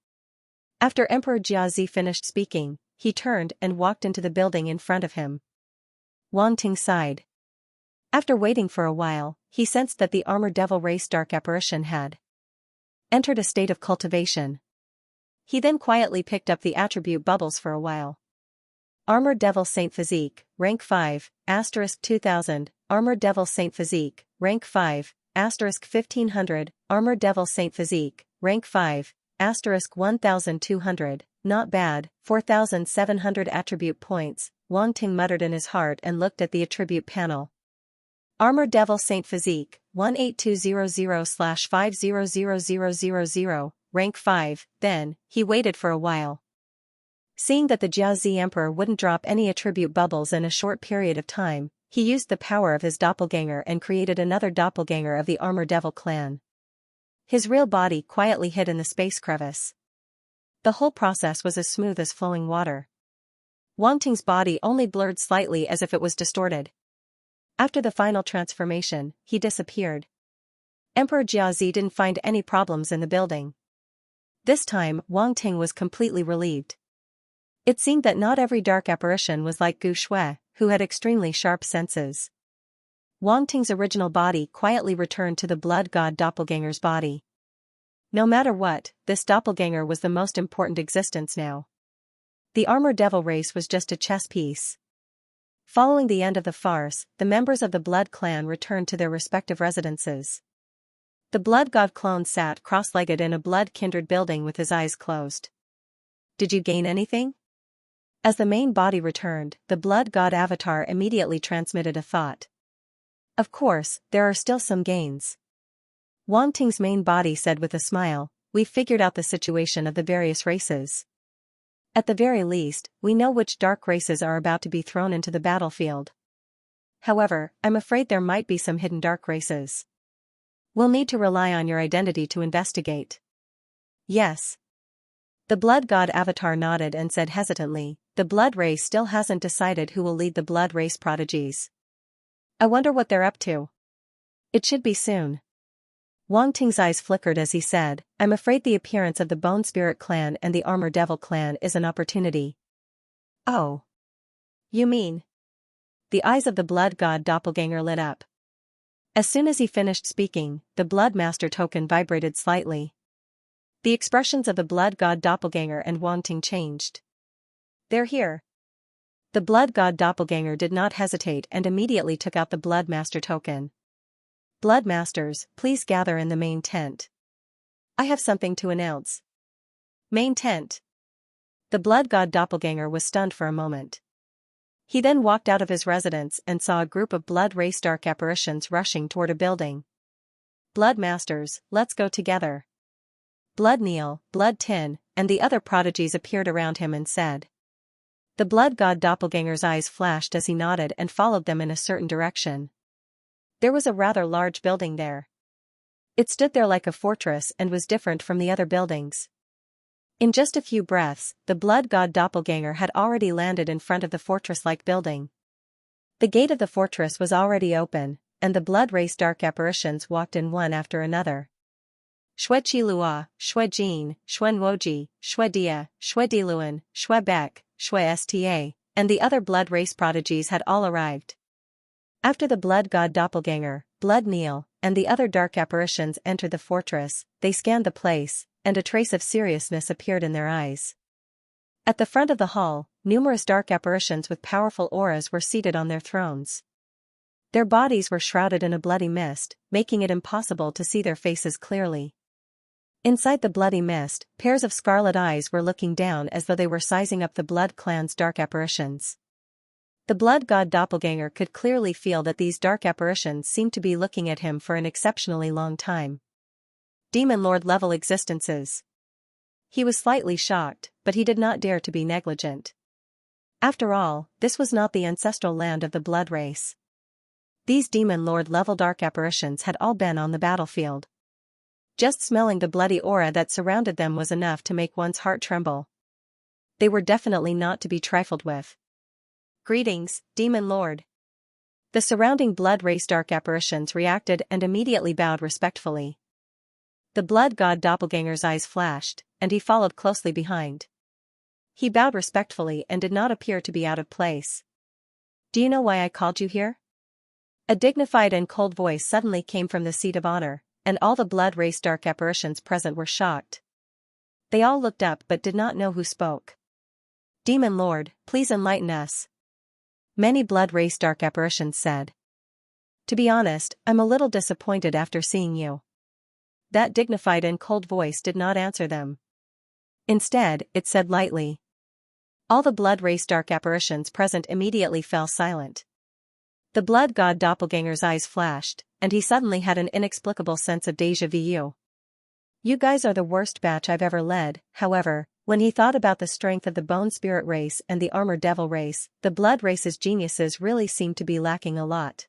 After Emperor Jiazi finished speaking, he turned and walked into the building in front of him. Wang Ting sighed. After waiting for a while, he sensed that the Armor Devil race dark apparition had entered a state of cultivation. He then quietly picked up the attribute bubbles for a while. Armor Devil Saint Physique, rank 5, *2000, Armor Devil Saint Physique, rank 5, *1500, Armor Devil Saint Physique, rank 5, *1200, not bad, 4,700 attribute points, Wang Ting muttered in his heart and looked at the attribute panel. Armor Devil Saint Physique, 18200/500000, rank 5, then, he waited for a while. Seeing that the Jiazi Emperor wouldn't drop any attribute bubbles in a short period of time, he used the power of his doppelganger and created another doppelganger of the Armor Devil clan. His real body quietly hid in the space crevice. The whole process was as smooth as flowing water. Wang Ting's body only blurred slightly as if it was distorted. After the final transformation, he disappeared. Emperor Jiazi didn't find any problems in the building. This time, Wang Ting was completely relieved. It seemed that not every dark apparition was like Gu Shui, who had extremely sharp senses. Wang Ting's original body quietly returned to the blood god doppelganger's body. No matter what, this doppelganger was the most important existence now. The Armor Devil race was just a chess piece. Following the end of the farce, the members of the Blood clan returned to their respective residences. The blood god clone sat cross-legged in a blood-kindred building with his eyes closed. Did you gain anything? As the main body returned, the blood god avatar immediately transmitted a thought. Of course, there are still some gains. Wang Ting's main body said with a smile, we've figured out the situation of the various races. At the very least, we know which dark races are about to be thrown into the battlefield. However, I'm afraid there might be some hidden dark races. We'll need to rely on your identity to investigate. Yes. The blood god avatar nodded and said hesitantly, the blood race still hasn't decided who will lead the blood race prodigies. I wonder what they're up to. It should be soon. Wang Ting's eyes flickered as he said, I'm afraid the appearance of the Bone Spirit clan and the Armor Devil clan is an opportunity. Oh. You mean? The eyes of the blood god doppelganger lit up. As soon as he finished speaking, the blood master token vibrated slightly. The expressions of the blood god doppelganger and Wang Ting changed. They're here. The blood god doppelganger did not hesitate and immediately took out the blood master token. Blood masters, please gather in the main tent. I have something to announce. Main tent. The blood god doppelganger was stunned for a moment. He then walked out of his residence and saw a group of blood race dark apparitions rushing toward a building. Blood masters, let's go together. Blood Neil, Blood Tin, and the other prodigies appeared around him and said. The blood god doppelganger's eyes flashed as he nodded and followed them in a certain direction. There was a rather large building there. It stood there like a fortress and was different from the other buildings. In just a few breaths, the blood god doppelganger had already landed in front of the fortress-like building. The gate of the fortress was already open, and the blood race dark apparitions walked in one after another. Xue Qilua, Xue Jin, Xuen Woji, Xue Dia, Xue Diluan, Xue Beck, Xue Sta, and the other blood race prodigies had all arrived. After the blood god doppelganger, Blood Neil, and the other dark apparitions entered the fortress, they scanned the place, and a trace of seriousness appeared in their eyes. At the front of the hall, numerous dark apparitions with powerful auras were seated on their thrones. Their bodies were shrouded in a bloody mist, making it impossible to see their faces clearly. Inside the bloody mist, pairs of scarlet eyes were looking down as though they were sizing up the blood clan's dark apparitions. The blood god doppelganger could clearly feel that these dark apparitions seemed to be looking at him for an exceptionally long time. Demon Lord level existences. He was slightly shocked, but he did not dare to be negligent. After all, this was not the ancestral land of the blood race. These Demon Lord level dark apparitions had all been on the battlefield. Just smelling the bloody aura that surrounded them was enough to make one's heart tremble. They were definitely not to be trifled with. Greetings, Demon Lord. The surrounding blood race dark apparitions reacted and immediately bowed respectfully. The blood god doppelganger's eyes flashed, and he followed closely behind. He bowed respectfully and did not appear to be out of place. Do you know why I called you here? A dignified and cold voice suddenly came from the seat of honor, and all the blood race dark apparitions present were shocked. They all looked up but did not know who spoke. Demon Lord, please enlighten us. Many blood race dark apparitions said. To be honest, I'm a little disappointed after seeing you. That dignified and cold voice did not answer them. Instead, it said lightly. All the blood race dark apparitions present immediately fell silent. The blood god doppelganger's eyes flashed, and he suddenly had an inexplicable sense of déjà vu. You guys are the worst batch I've ever led. However, when he thought about the strength of the Bone Spirit race and the Armor Devil race, the blood race's geniuses really seemed to be lacking a lot.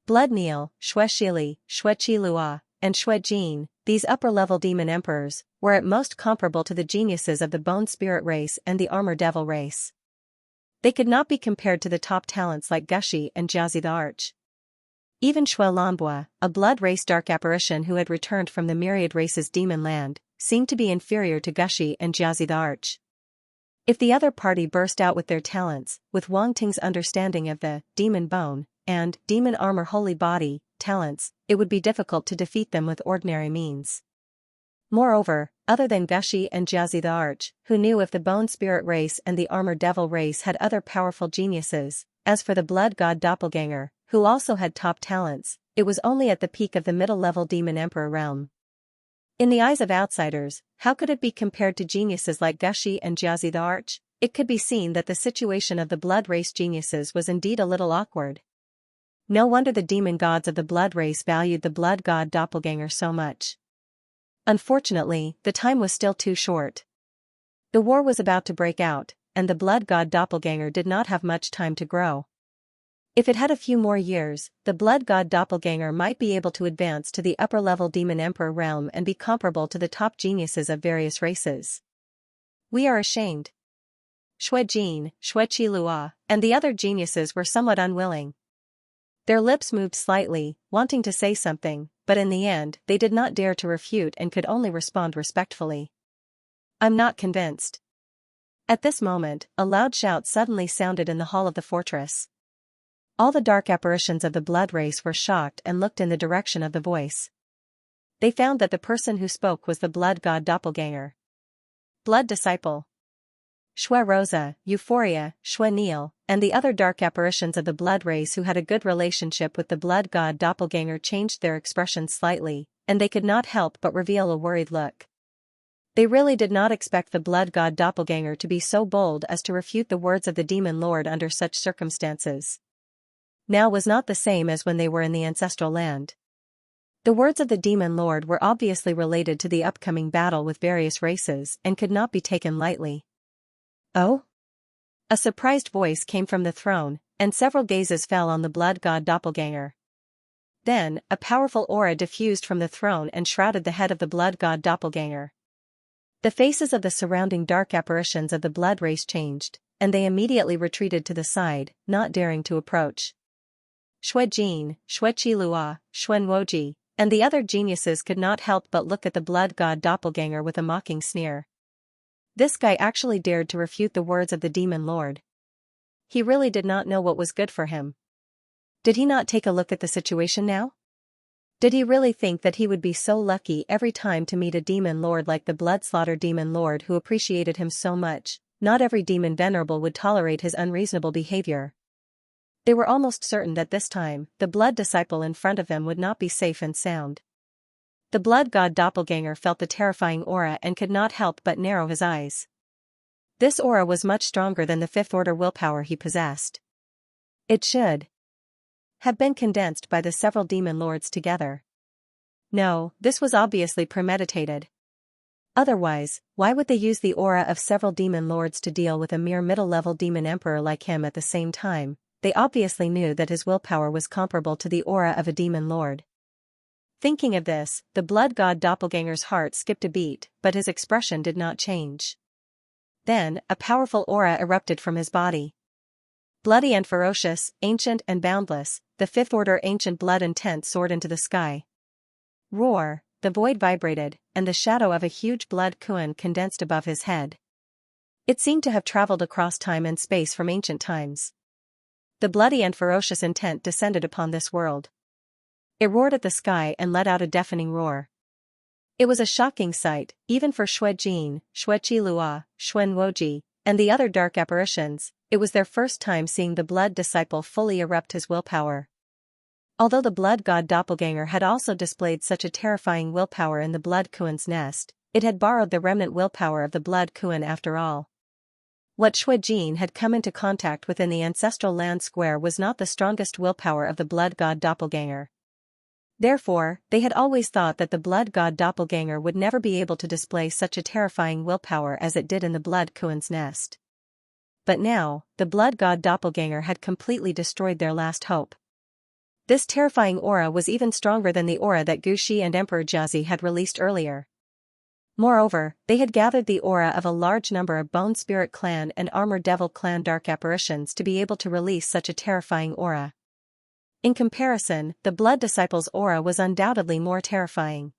Blood Neil, Xue Shili, Xue Qilua, and Xue Jin, these upper-level demon emperors, were at most comparable to the geniuses of the Bone Spirit race and the Armor Devil race. They could not be compared to the top talents like Gushi and Jiazi the Arch. Even Xue Lanbua, a blood race dark apparition who had returned from the myriad race's demon land, seemed to be inferior to Gushi and Jiazi the Arch. If the other party burst out with their talents, with Wang Ting's understanding of the demon bone and demon armor holy body talents, it would be difficult to defeat them with ordinary means. Moreover, other than Gushi and Jiazi the Arch, who knew if the Bone Spirit race and the Armor Devil race had other powerful geniuses, as for the Blood God Doppelganger, who also had top talents, it was only at the peak of the middle-level demon emperor realm. In the eyes of outsiders, how could it be compared to geniuses like Gushi and Jiazi the Arch? It could be seen that the situation of the blood race geniuses was indeed a little awkward. No wonder the demon gods of the blood race valued the blood god doppelganger so much. Unfortunately, the time was still too short. The war was about to break out, and the blood god doppelganger did not have much time to grow. If it had a few more years, the blood god doppelganger might be able to advance to the upper-level demon emperor realm and be comparable to the top geniuses of various races. We are ashamed. Xue Jin, Xue Qilua, and the other geniuses were somewhat unwilling. Their lips moved slightly, wanting to say something, but in the end they did not dare to refute and could only respond respectfully. I'm not convinced. At this moment, a loud shout suddenly sounded in the hall of the fortress. All the dark apparitions of the blood race were shocked and looked in the direction of the voice. They found that the person who spoke was the blood god doppelganger. Blood disciple. Xue Rosa, Euphoria, Xue Neil, and the other dark apparitions of the blood race who had a good relationship with the blood god doppelganger changed their expressions slightly, and they could not help but reveal a worried look. They really did not expect the blood god doppelganger to be so bold as to refute the words of the demon lord under such circumstances. Now was not the same as when they were in the ancestral land. The words of the demon lord were obviously related to the upcoming battle with various races and could not be taken lightly. Oh? A surprised voice came from the throne, and several gazes fell on the blood god doppelganger. Then, a powerful aura diffused from the throne and shrouded the head of the blood god doppelganger. The faces of the surrounding dark apparitions of the blood race changed, and they immediately retreated to the side, not daring to approach. Xue Jin, Xue Qilua, Xue Nuoji, and the other geniuses could not help but look at the blood god doppelganger with a mocking sneer. This guy actually dared to refute the words of the demon lord. He really did not know what was good for him. Did he not take a look at the situation now? Did he really think that he would be so lucky every time to meet a demon lord like the blood-slaughter demon lord who appreciated him so much? Not every demon venerable would tolerate his unreasonable behavior. They were almost certain that this time, the blood disciple in front of them would not be safe and sound. The blood god doppelganger felt the terrifying aura and could not help but narrow his eyes. This aura was much stronger than the fifth-order willpower he possessed. It should have been condensed by the several demon lords together. No, this was obviously premeditated. Otherwise, why would they use the aura of several demon lords to deal with a mere middle-level demon emperor like him at the same time? They obviously knew that his willpower was comparable to the aura of a demon lord. Thinking of this, the blood god doppelganger's heart skipped a beat, but his expression did not change. Then, a powerful aura erupted from his body. Bloody and ferocious, ancient and boundless, the fifth-order ancient blood intent soared into the sky. Roar, the void vibrated, and the shadow of a huge blood kuan condensed above his head. It seemed to have traveled across time and space from ancient times. The bloody and ferocious intent descended upon this world. It roared at the sky and let out a deafening roar. It was a shocking sight, even for Xue Jin, Xue Qilua, Xue Nuoji, and the other dark apparitions. It was their first time seeing the blood disciple fully erupt his willpower. Although the blood god doppelganger had also displayed such a terrifying willpower in the blood kuan's nest, it had borrowed the remnant willpower of the blood kuan after all. What Xue Jin had come into contact with in the ancestral land square was not the strongest willpower of the blood god doppelganger. Therefore, they had always thought that the blood god doppelganger would never be able to display such a terrifying willpower as it did in the blood kuan's nest. But now, the blood god doppelganger had completely destroyed their last hope. This terrifying aura was even stronger than the aura that Gushi and Emperor Jiazi had released earlier. Moreover, they had gathered the aura of a large number of Bone Spirit Clan and Armor Devil Clan dark apparitions to be able to release such a terrifying aura. In comparison, the Blood Disciple's aura was undoubtedly more terrifying.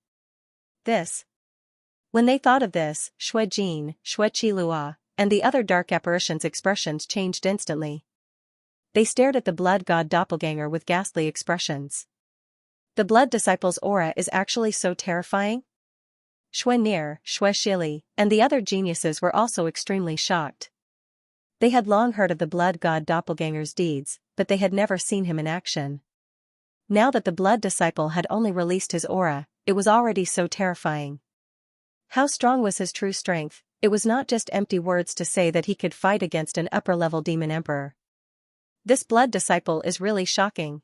When they thought of this, Xue Jin, Xue Qilua, and the other dark apparitions' expressions changed instantly. They stared at the blood god doppelganger with ghastly expressions. The Blood Disciple's aura is actually so terrifying? Xue Nir, Xue Shili, and the other geniuses were also extremely shocked. They had long heard of the blood god doppelganger's deeds, but they had never seen him in action. Now that the blood disciple had only released his aura, it was already so terrifying. How strong was his true strength? It was not just empty words to say that he could fight against an upper-level demon emperor. This blood disciple is really shocking.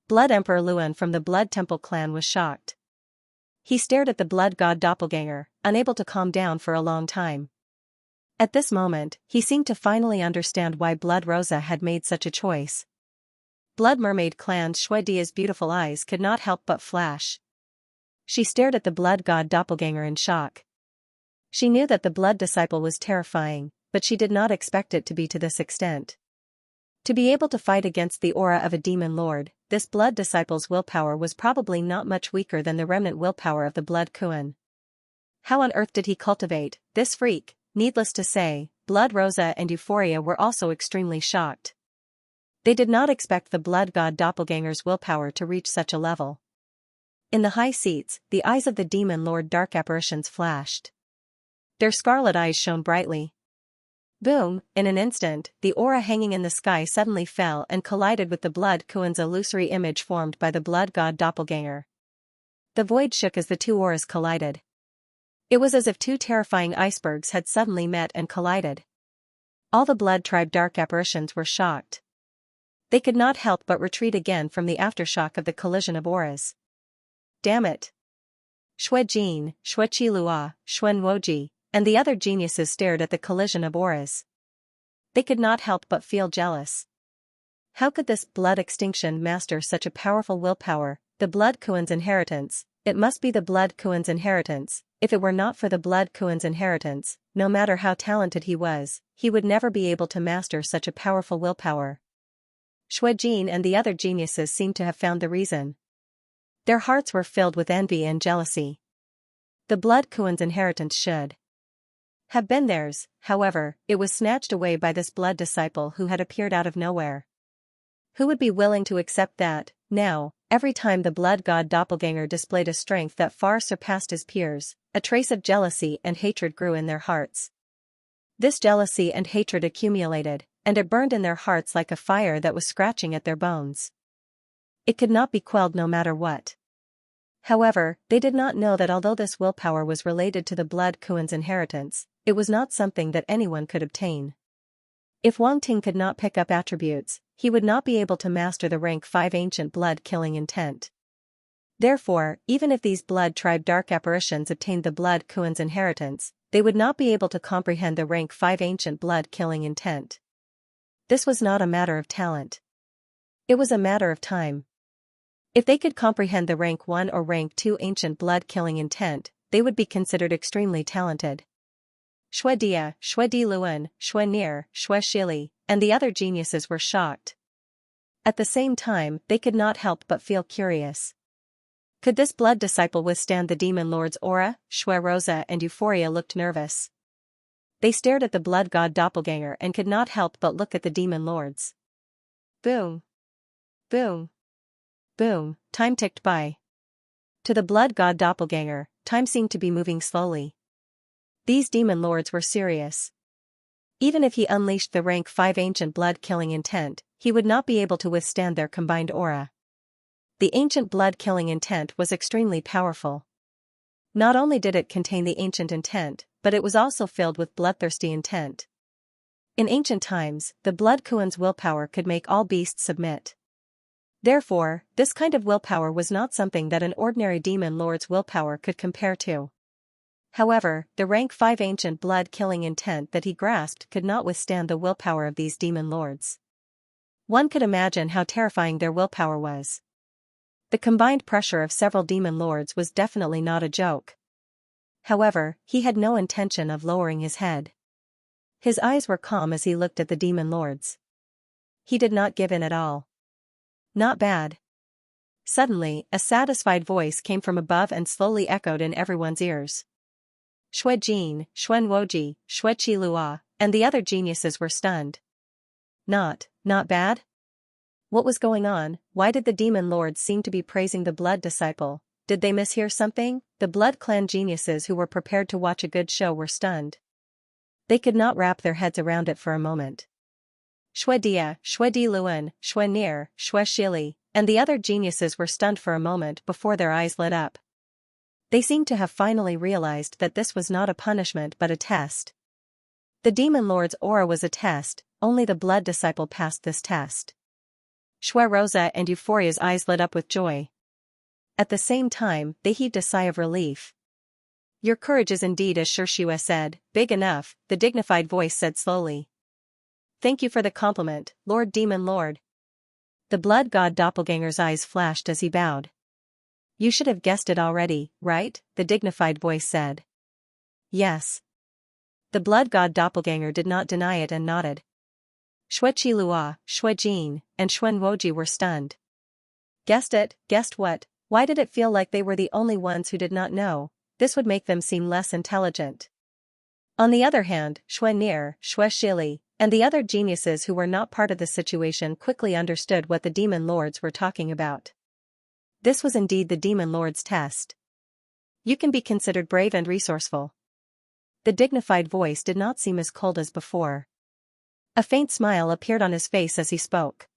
Blood Emperor Luan from the Blood Temple clan was shocked. He stared at the blood god doppelganger, unable to calm down for a long time. At this moment, he seemed to finally understand why Blood Rosa had made such a choice. Blood Mermaid clan's Xuedia's beautiful eyes could not help but flash. She stared at the blood god doppelganger in shock. She knew that the blood disciple was terrifying, but she did not expect it to be to this extent. To be able to fight against the aura of a demon lord, this blood disciple's willpower was probably not much weaker than the remnant willpower of the blood Kuan. How on earth did he cultivate this freak? Needless to say, Blood Rosa and Euphoria were also extremely shocked. They did not expect the blood god doppelganger's willpower to reach such a level. In the high seats, the eyes of the demon lord dark apparitions flashed. Their scarlet eyes shone brightly. Boom, in an instant, the aura hanging in the sky suddenly fell and collided with the blood Kuan's illusory image formed by the blood god doppelganger. The void shook as the two auras collided. It was as if two terrifying icebergs had suddenly met and collided. All the blood tribe dark apparitions were shocked. They could not help but retreat again from the aftershock of the collision of auras. Damn it! Xue Jin, Xue Qilua, Xuen Woji, and the other geniuses stared at the collision of auras. They could not help but feel jealous. How could this blood extinction master such a powerful willpower? The blood Kuan's inheritance. It must be the blood Kuan's inheritance. If it were not for the blood Kuan's inheritance, no matter how talented he was, he would never be able to master such a powerful willpower. Xue Jin and the other geniuses seemed to have found the reason. Their hearts were filled with envy and jealousy. The blood Kuan's inheritance should have been theirs, however, it was snatched away by this blood disciple who had appeared out of nowhere. Who would be willing to accept that? Now, every time the blood god doppelganger displayed a strength that far surpassed his peers, a trace of jealousy and hatred grew in their hearts. This jealousy and hatred accumulated, and it burned in their hearts like a fire that was scratching at their bones. It could not be quelled no matter what. However, they did not know that although this willpower was related to the blood Kuan's inheritance, it was not something that anyone could obtain. If Wang Ting could not pick up attributes, he would not be able to master the rank 5 ancient blood-killing intent. Therefore, even if these blood tribe dark apparitions obtained the blood Kuan's inheritance, they would not be able to comprehend the rank 5 ancient blood-killing intent. This was not a matter of talent. It was a matter of time. If they could comprehend the rank 1 or rank 2 ancient blood-killing intent, they would be considered extremely talented. Xuedia, Xuedi Luan, Xue Nir, Xue Shili, and the other geniuses were shocked. At the same time, they could not help but feel curious. Could this blood disciple withstand the demon lord's aura? Xue Rosa and Euphoria looked nervous. They stared at the blood god doppelganger and could not help but look at the demon lords. Boom. Boom. Boom, time ticked by. To the blood god doppelganger, time seemed to be moving slowly. These demon lords were serious. Even if he unleashed the rank 5 ancient blood-killing intent, he would not be able to withstand their combined aura. The ancient blood-killing intent was extremely powerful. Not only did it contain the ancient intent, but it was also filled with bloodthirsty intent. In ancient times, the blood Kuan's willpower could make all beasts submit. Therefore, this kind of willpower was not something that an ordinary demon lord's willpower could compare to. However, the rank 5 ancient blood-killing intent that he grasped could not withstand the willpower of these demon lords. One could imagine how terrifying their willpower was. The combined pressure of several demon lords was definitely not a joke. However, he had no intention of lowering his head. His eyes were calm as he looked at the demon lords. He did not give in at all. Not bad. Suddenly, a satisfied voice came from above and slowly echoed in everyone's ears. Xue Jin, Xuen Woji, Xue Qilua, and the other geniuses were stunned. Not bad? What was going on? Why did the demon lords seem to be praising the blood disciple? Did they mishear something? The blood clan geniuses who were prepared to watch a good show were stunned. They could not wrap their heads around it for a moment. Xuedia, Xuedi Luan, Xue Nir, Xue Shili, and the other geniuses were stunned for a moment before their eyes lit up. They seemed to have finally realized that this was not a punishment but a test. The Demon Lord's aura was a test, only the Blood Disciple passed this test. Shui Rosa and Euphoria's eyes lit up with joy. At the same time, they heaved a sigh of relief. Your courage is indeed, as Xianxia said, big enough, the dignified voice said slowly. Thank you for the compliment, Lord Demon Lord. The blood god doppelganger's eyes flashed as he bowed. You should have guessed it already, right? The dignified voice said. Yes. The blood god doppelganger did not deny it and nodded. Shui Qilua, Shui Jin, and Xuan Woji were stunned. Guessed it? Guessed what? Why did it feel like they were the only ones who did not know? This would make them seem less intelligent. On the other hand, Shui Nier, Shui Shili, and the other geniuses who were not part of the situation quickly understood what the demon lords were talking about. This was indeed the demon lord's test. You can be considered brave and resourceful. The dignified voice did not seem as cold as before. A faint smile appeared on his face as he spoke.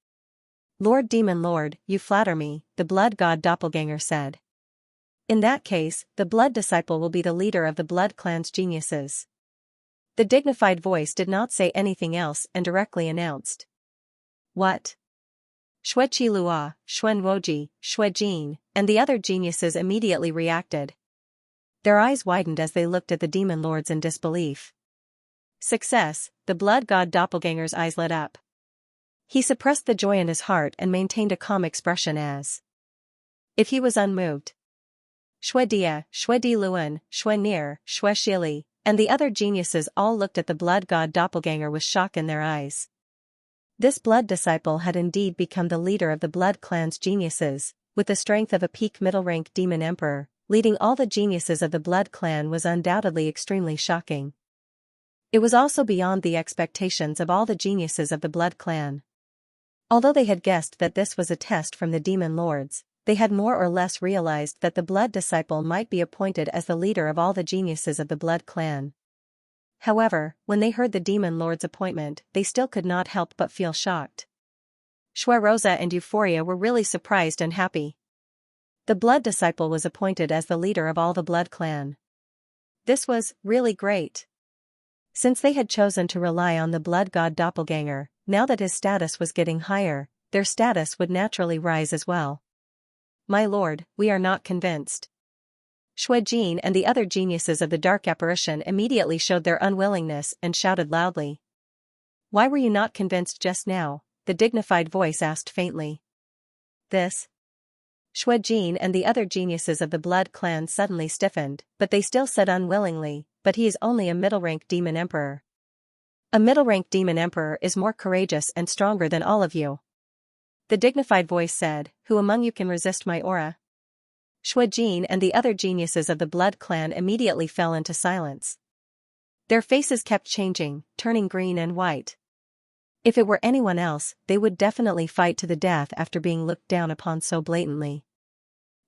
Lord Demon Lord, you flatter me, the blood god doppelganger said. In that case, the blood disciple will be the leader of the blood clan's geniuses. The dignified voice did not say anything else and directly announced. What? Shui Qilua, Xuan Woji, Shui Jin, and the other geniuses immediately reacted. Their eyes widened as they looked at the demon lords in disbelief. Success, the blood god doppelganger's eyes lit up. He suppressed the joy in his heart and maintained a calm expression as if he was unmoved. Shui Dia, Shui Di Luan, Shui Nier, Shui Shili, and the other geniuses all looked at the blood god doppelganger with shock in their eyes. This blood disciple had indeed become the leader of the blood clan's geniuses, with the strength of a peak middle-rank demon emperor. Leading all the geniuses of the blood clan was undoubtedly extremely shocking. It was also beyond the expectations of all the geniuses of the blood clan. Although they had guessed that this was a test from the demon lords, they had more or less realized that the blood disciple might be appointed as the leader of all the geniuses of the blood clan. However, when they heard the demon lord's appointment, they still could not help but feel shocked. Shui Rosa and Euphoria were really surprised and happy. The blood disciple was appointed as the leader of all the blood clan. This was really great. Since they had chosen to rely on the blood god doppelganger, now that his status was getting higher, their status would naturally rise as well. My lord, we are not convinced. Shui Jin and the other geniuses of the dark apparition immediately showed their unwillingness and shouted loudly. Why were you not convinced just now? The dignified voice asked faintly. This. Shui Jin and the other geniuses of the blood clan suddenly stiffened, but they still said unwillingly, but he is only a middle-rank demon emperor. A middle-rank demon emperor is more courageous and stronger than all of you. The dignified voice said, who among you can resist my aura? Shui Jin and the other geniuses of the blood clan immediately fell into silence. Their faces kept changing, turning green and white. If it were anyone else, they would definitely fight to the death after being looked down upon so blatantly.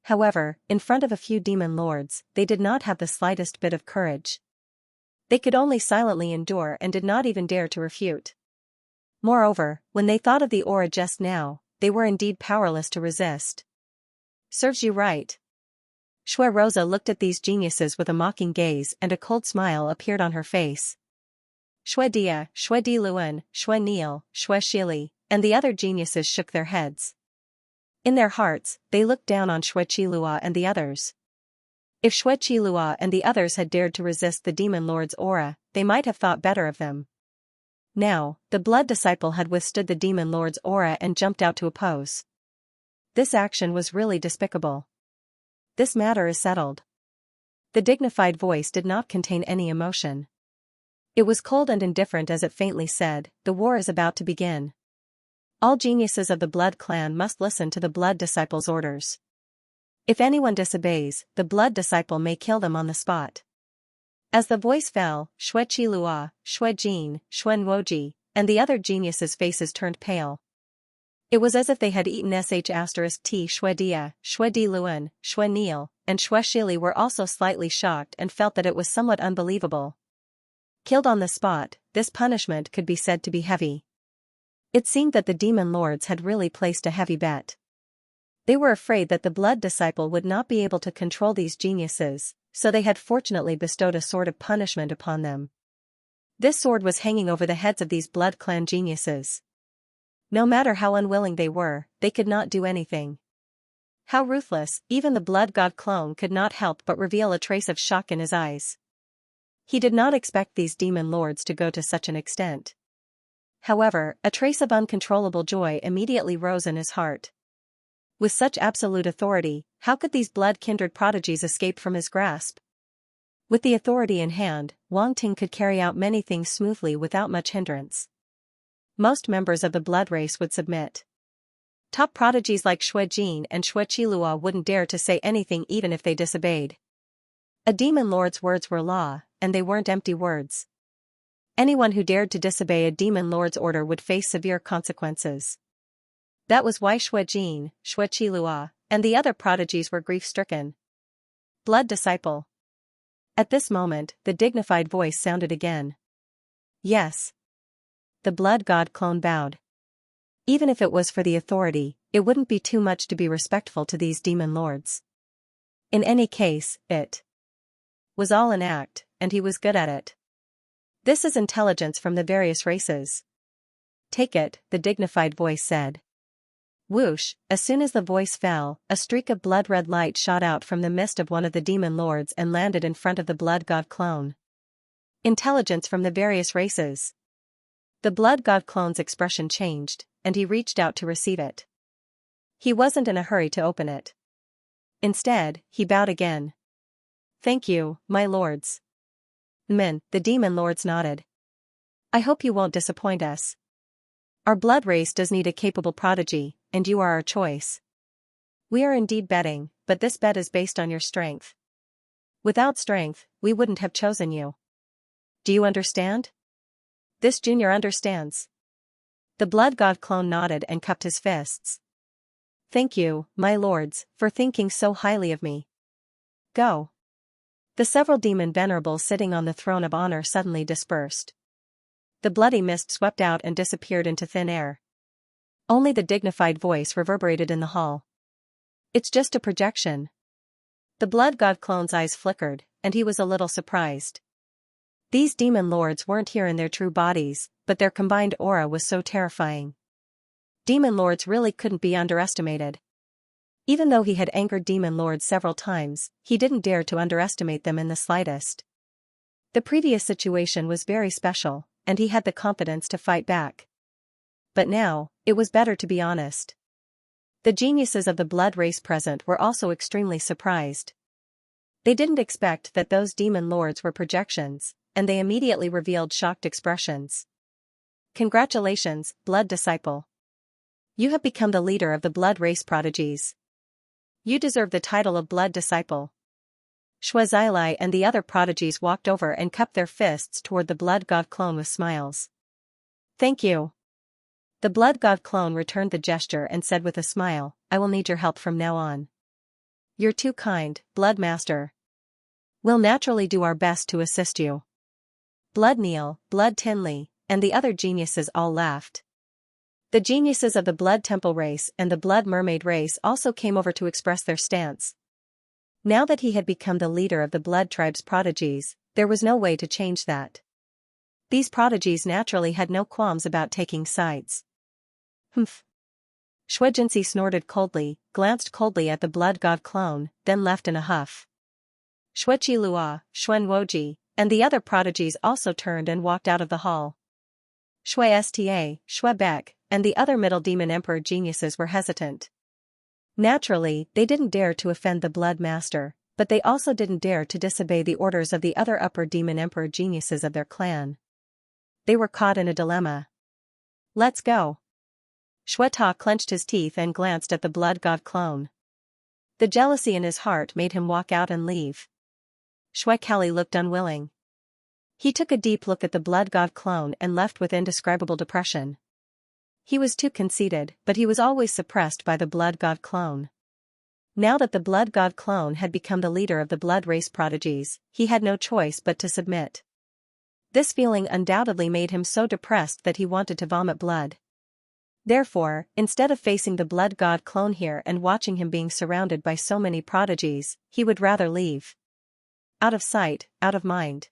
However, in front of a few demon lords, they did not have the slightest bit of courage. They could only silently endure and did not even dare to refute. Moreover, when they thought of the aura just now, they were indeed powerless to resist. Serves you right. Shui Rosa looked at these geniuses with a mocking gaze and a cold smile appeared on her face. Shui Dia, Shui Di Luan, Shui Niel, Shui Shili, and the other geniuses shook their heads. In their hearts, they looked down on Shui Qilua and the others. If Shui Qilua and the others had dared to resist the demon lord's aura, they might have thought better of them. Now, the blood disciple had withstood the demon lord's aura and jumped out to oppose. This action was really despicable. This matter is settled. The dignified voice did not contain any emotion. It was cold and indifferent as it faintly said, the war is about to begin. All geniuses of the blood clan must listen to the blood disciple's orders. If anyone disobeys, the blood disciple may kill them on the spot. As the voice fell, Shui Qilua, Shui Jin, Xuan Woji, and the other geniuses' faces turned pale. It was as if they had eaten *T. Shui Dia, Shui Di Luan, Shui Niel, and Shui Shili were also slightly shocked and felt that it was somewhat unbelievable. Killed on the spot, this punishment could be said to be heavy. It seemed that the demon lords had really placed a heavy bet. They were afraid that the blood disciple would not be able to control these geniuses, so they had fortunately bestowed a sword of punishment upon them. This sword was hanging over the heads of these blood clan geniuses. No matter how unwilling they were, they could not do anything. How ruthless, even the blood god clone could not help but reveal a trace of shock in his eyes. He did not expect these demon lords to go to such an extent. However, a trace of uncontrollable joy immediately rose in his heart. With such absolute authority, how could these blood-kindred prodigies escape from his grasp? With the authority in hand, Wang Ting could carry out many things smoothly without much hindrance. Most members of the blood race would submit. Top prodigies like Xue Jin and Xue Qilua wouldn't dare to say anything even if they disobeyed. A demon lord's words were law, and they weren't empty words. Anyone who dared to disobey a demon lord's order would face severe consequences. That was why Xue Jin, Xue Qilua, and the other prodigies were grief-stricken. Blood disciple. At this moment, the dignified voice sounded again. Yes. The blood god clone bowed. Even if it was for the authority, it wouldn't be too much to be respectful to these demon lords. In any case, it was all an act, and he was good at it. This is intelligence from the various races. Take it, the dignified voice said. Whoosh, as soon as the voice fell, a streak of blood-red light shot out from the mist of one of the demon lords and landed in front of the blood god clone. Intelligence from the various races. The blood god clone's expression changed, and he reached out to receive it. He wasn't in a hurry to open it. Instead, he bowed again. Thank you, my lords. The demon lords nodded. I hope you won't disappoint us. Our blood race does need a capable prodigy, and you are our choice. We are indeed betting, but this bet is based on your strength. Without strength, we wouldn't have chosen you. Do you understand? This junior understands. The blood god clone nodded and cupped his fists. Thank you, my lords, for thinking so highly of me. Go. The several demon venerables sitting on the throne of honor suddenly dispersed. The bloody mist swept out and disappeared into thin air. Only the dignified voice reverberated in the hall. It's just a projection. The blood god clone's eyes flickered, and he was a little surprised. These demon lords weren't here in their true bodies, but their combined aura was so terrifying. Demon lords really couldn't be underestimated. Even though he had angered demon lords several times, he didn't dare to underestimate them in the slightest. The previous situation was very special, and he had the confidence to fight back. But now, it was better to be honest. The geniuses of the blood race present were also extremely surprised. They didn't expect that those demon lords were projections, and they immediately revealed shocked expressions. Congratulations, blood disciple. You have become the leader of the blood race prodigies. You deserve the title of blood disciple. Xue Zilai and the other prodigies walked over and cupped their fists toward the blood god clone with smiles. Thank you. The blood god clone returned the gesture and said with a smile, I will need your help from now on. You're too kind, blood master. We'll naturally do our best to assist you. Blood Neil, Blood Tinley, and the other geniuses all laughed. The geniuses of the Blood Temple race and the Blood Mermaid race also came over to express their stance. Now that he had become the leader of the Blood Tribe's prodigies, there was no way to change that. These prodigies naturally had no qualms about taking sides. Humph. Xue Jinxi snorted coldly, glanced coldly at the blood god clone, then left in a huff. Xue Qilua, Xuan Woji, and the other prodigies also turned and walked out of the hall. Xue Sta, Xue Beck, and the other Middle Demon Emperor geniuses were hesitant. Naturally, they didn't dare to offend the Blood Master, but they also didn't dare to disobey the orders of the other Upper Demon Emperor geniuses of their clan. They were caught in a dilemma. Let's go. Xue Ta clenched his teeth and glanced at the blood god clone. The jealousy in his heart made him walk out and leave. Xue Kali looked unwilling. He took a deep look at the blood god clone and left with indescribable depression. He was too conceited, but he was always suppressed by the blood god clone. Now that the blood god clone had become the leader of the blood race prodigies, he had no choice but to submit. This feeling undoubtedly made him so depressed that he wanted to vomit blood. Therefore, instead of facing the blood god clone here and watching him being surrounded by so many prodigies, he would rather leave. Out of sight, out of mind.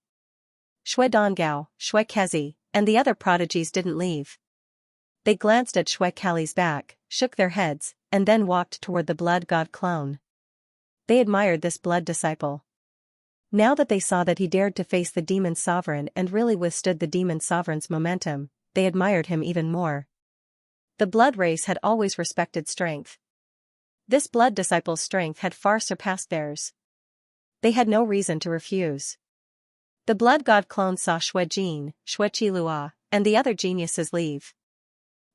Shui Dongao, Shui Kezi, and the other prodigies didn't leave. They glanced at Shui Kali's back, shook their heads, and then walked toward the blood god clone. They admired this blood disciple. Now that they saw that he dared to face the demon sovereign and really withstood the demon sovereign's momentum, they admired him even more. The blood race had always respected strength. This blood disciple's strength had far surpassed theirs. They had no reason to refuse. The blood god clone saw Shui Jin, Shui Qilua, and the other geniuses leave.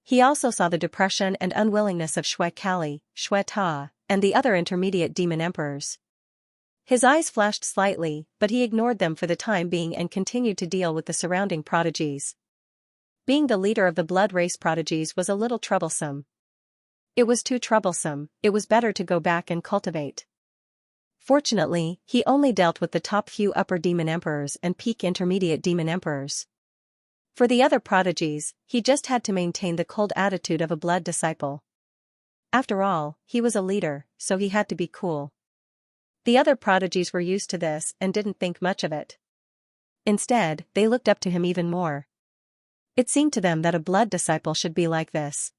He also saw the depression and unwillingness of Shui Kali, Shui Ta, and the other intermediate demon emperors. His eyes flashed slightly, but he ignored them for the time being and continued to deal with the surrounding prodigies. Being the leader of the blood race prodigies was a little troublesome. It was too troublesome, it was better to go back and cultivate. Fortunately, he only dealt with the top few upper demon emperors and peak intermediate demon emperors. For the other prodigies, he just had to maintain the cold attitude of a blood disciple. After all, he was a leader, so he had to be cool. The other prodigies were used to this and didn't think much of it. Instead, they looked up to him even more. It seemed to them that a blood disciple should be like this.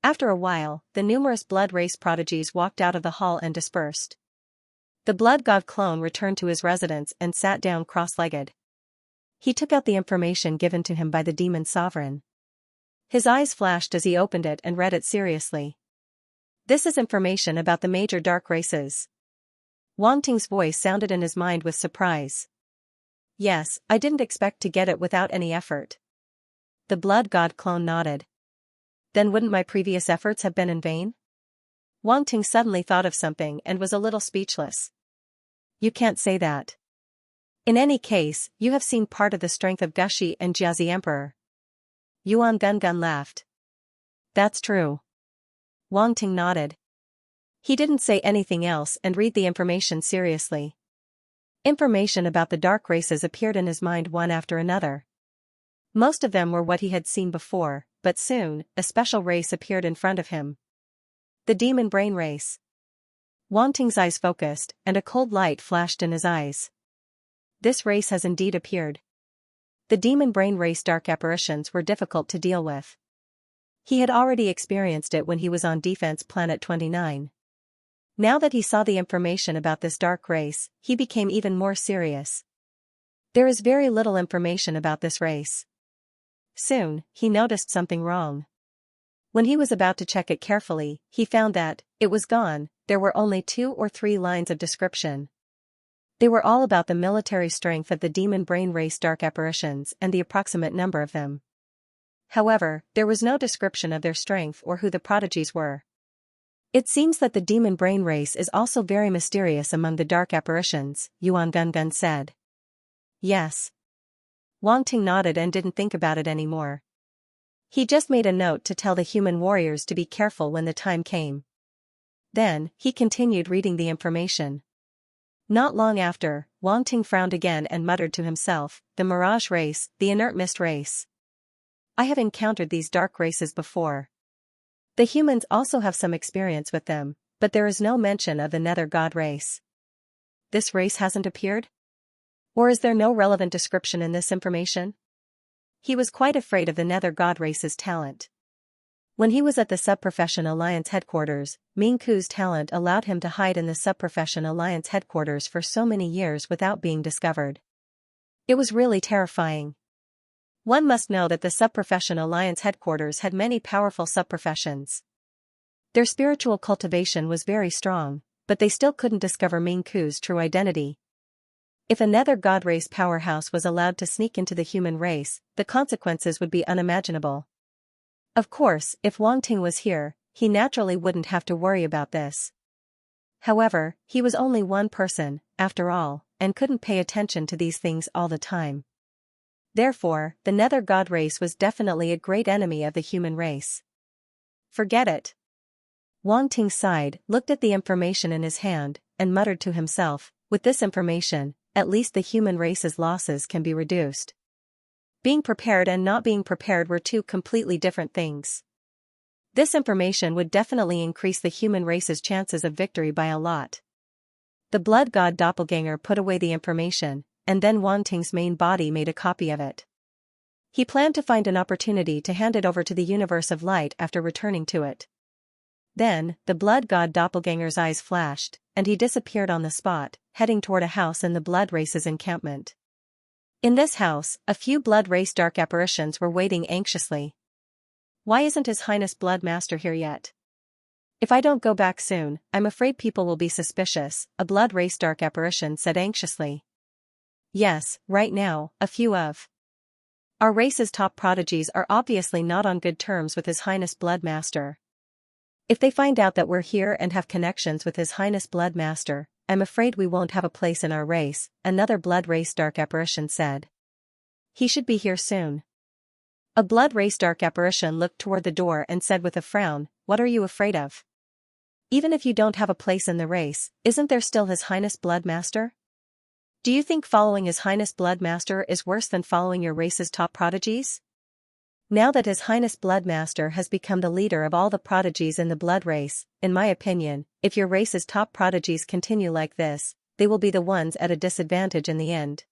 After a while, the numerous blood race prodigies walked out of the hall and dispersed. The blood god clone returned to his residence and sat down cross-legged. He took out the information given to him by the demon sovereign. His eyes flashed as he opened it and read it seriously. This is information about the major dark races. Wang Ting's voice sounded in his mind with surprise. Yes, I didn't expect to get it without any effort. The blood god clone nodded. Then wouldn't my previous efforts have been in vain? Wang Ting suddenly thought of something and was a little speechless. You can't say that. In any case, you have seen part of the strength of Gushi and Jiazi Emperor. Yuan Gungun laughed. That's true. Wang Ting nodded. He didn't say anything else and read the information seriously. Information about the dark races appeared in his mind one after another. Most of them were what he had seen before, but soon, a special race appeared in front of him. The demon brain race. Wang Ting's eyes focused, and a cold light flashed in his eyes. This race has indeed appeared. The demon brain race dark apparitions were difficult to deal with. He had already experienced it when he was on Defense Planet 29. Now that he saw the information about this dark race, he became even more serious. There is very little information about this race. Soon, he noticed something wrong. When he was about to check it carefully, he found that it was gone. There were only 2 or 3 lines of description. They were all about the military strength of the demon brain race dark apparitions and the approximate number of them. However, there was no description of their strength or who the prodigies were. It seems that the demon brain race is also very mysterious among the dark apparitions, Yuan Gungun said. Yes. Wang Ting nodded and didn't think about it anymore. He just made a note to tell the human warriors to be careful when the time came. Then, he continued reading the information. Not long after, Wang Ting frowned again and muttered to himself, the mirage race, the inert mist race. I have encountered these dark races before. The humans also have some experience with them, but there is no mention of the nether god race. This race hasn't appeared? Or is there no relevant description in this information? He was quite afraid of the nether god race's talent. When he was at the Subprofession Alliance headquarters, Ming Ku's talent allowed him to hide in the Subprofession Alliance headquarters for so many years without being discovered. It was really terrifying. One must know that the Subprofession Alliance headquarters had many powerful subprofessions. Their spiritual cultivation was very strong, but they still couldn't discover Ming Ku's true identity. If a nether god race powerhouse was allowed to sneak into the human race, the consequences would be unimaginable. Of course, if Wang Ting was here, he naturally wouldn't have to worry about this. However, he was only one person, after all, and couldn't pay attention to these things all the time. Therefore, the nether god race was definitely a great enemy of the human race. Forget it. Wang Ting sighed, looked at the information in his hand, and muttered to himself, with this information, at least the human race's losses can be reduced. Being prepared and not being prepared were two completely different things. This information would definitely increase the human race's chances of victory by a lot. The blood god doppelganger put away the information, and then Wanting's main body made a copy of it. He planned to find an opportunity to hand it over to the universe of light after returning to it. Then, the blood god doppelganger's eyes flashed, and he disappeared on the spot, heading toward a house in the blood race's encampment. In this house, a few blood race dark apparitions were waiting anxiously. Why isn't His Highness Blood Master here yet? If I don't go back soon, I'm afraid people will be suspicious, a blood race dark apparition said anxiously. Yes, right now, a few of our race's top prodigies are obviously not on good terms with His Highness Blood Master. If they find out that we're here and have connections with His Highness Blood Master, I'm afraid we won't have a place in our race, another blood race dark apparition said. He should be here soon. A blood race dark apparition looked toward the door and said with a frown, what are you afraid of? Even if you don't have a place in the race, isn't there still His Highness Blood Master? Do you think following His Highness Blood Master is worse than following your race's top prodigies? Now that His Highness Blood Master has become the leader of all the prodigies in the blood race, in my opinion, if your race's top prodigies continue like this, they will be the ones at a disadvantage in the end.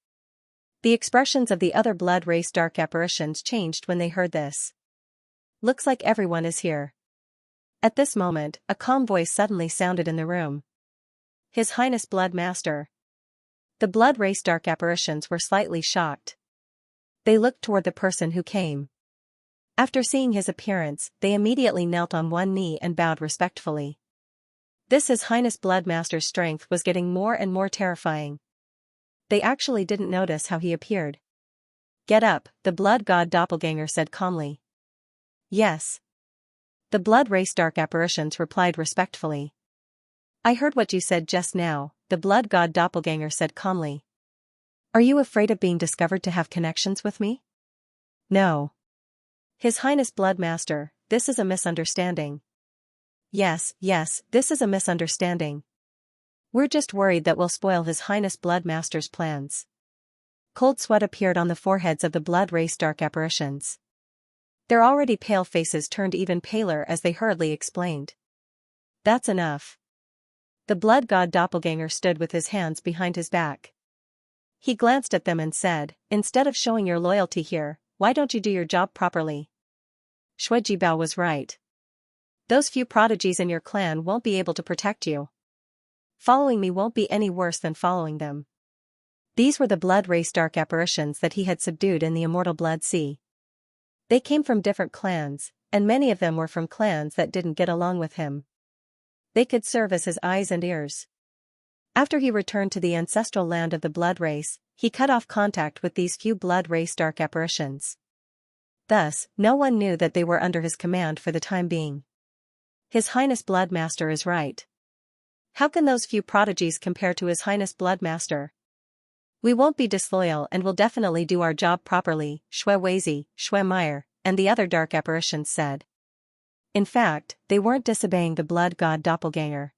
The expressions of the other blood race dark apparitions changed when they heard this. Looks like everyone is here. At this moment, a calm voice suddenly sounded in the room. His Highness Blood Master. The blood race dark apparitions were slightly shocked. They looked toward the person who came. After seeing his appearance, they immediately knelt on one knee and bowed respectfully. This His Highness Blood Master's strength was getting more and more terrifying. They actually didn't notice how he appeared. Get up, the blood god doppelganger said calmly. Yes. The blood race dark apparitions replied respectfully. I heard what you said just now, the blood god doppelganger said calmly. Are you afraid of being discovered to have connections with me? No. His Highness Blood Master, this is a misunderstanding. Yes, this is a misunderstanding. We're just worried that we'll spoil His Highness Blood Master's plans. Cold sweat appeared on the foreheads of the blood race dark apparitions. Their already pale faces turned even paler as they hurriedly explained. That's enough. The blood god doppelganger stood with his hands behind his back. He glanced at them and said, instead of showing your loyalty here, why don't you do your job properly? Shuijibao was right. Those few prodigies in your clan won't be able to protect you. Following me won't be any worse than following them. These were the blood race dark apparitions that he had subdued in the immortal blood sea. They came from different clans, and many of them were from clans that didn't get along with him. They could serve as his eyes and ears. After he returned to the ancestral land of the blood race, he cut off contact with these few blood race dark apparitions. Thus, no one knew that they were under his command for the time being. His Highness Blood Master is right. How can those few prodigies compare to His Highness Blood Master? We won't be disloyal and will definitely do our job properly, Shuiweizi, Shuimeyer, and the other dark apparitions said. In fact, they weren't disobeying the blood god doppelganger.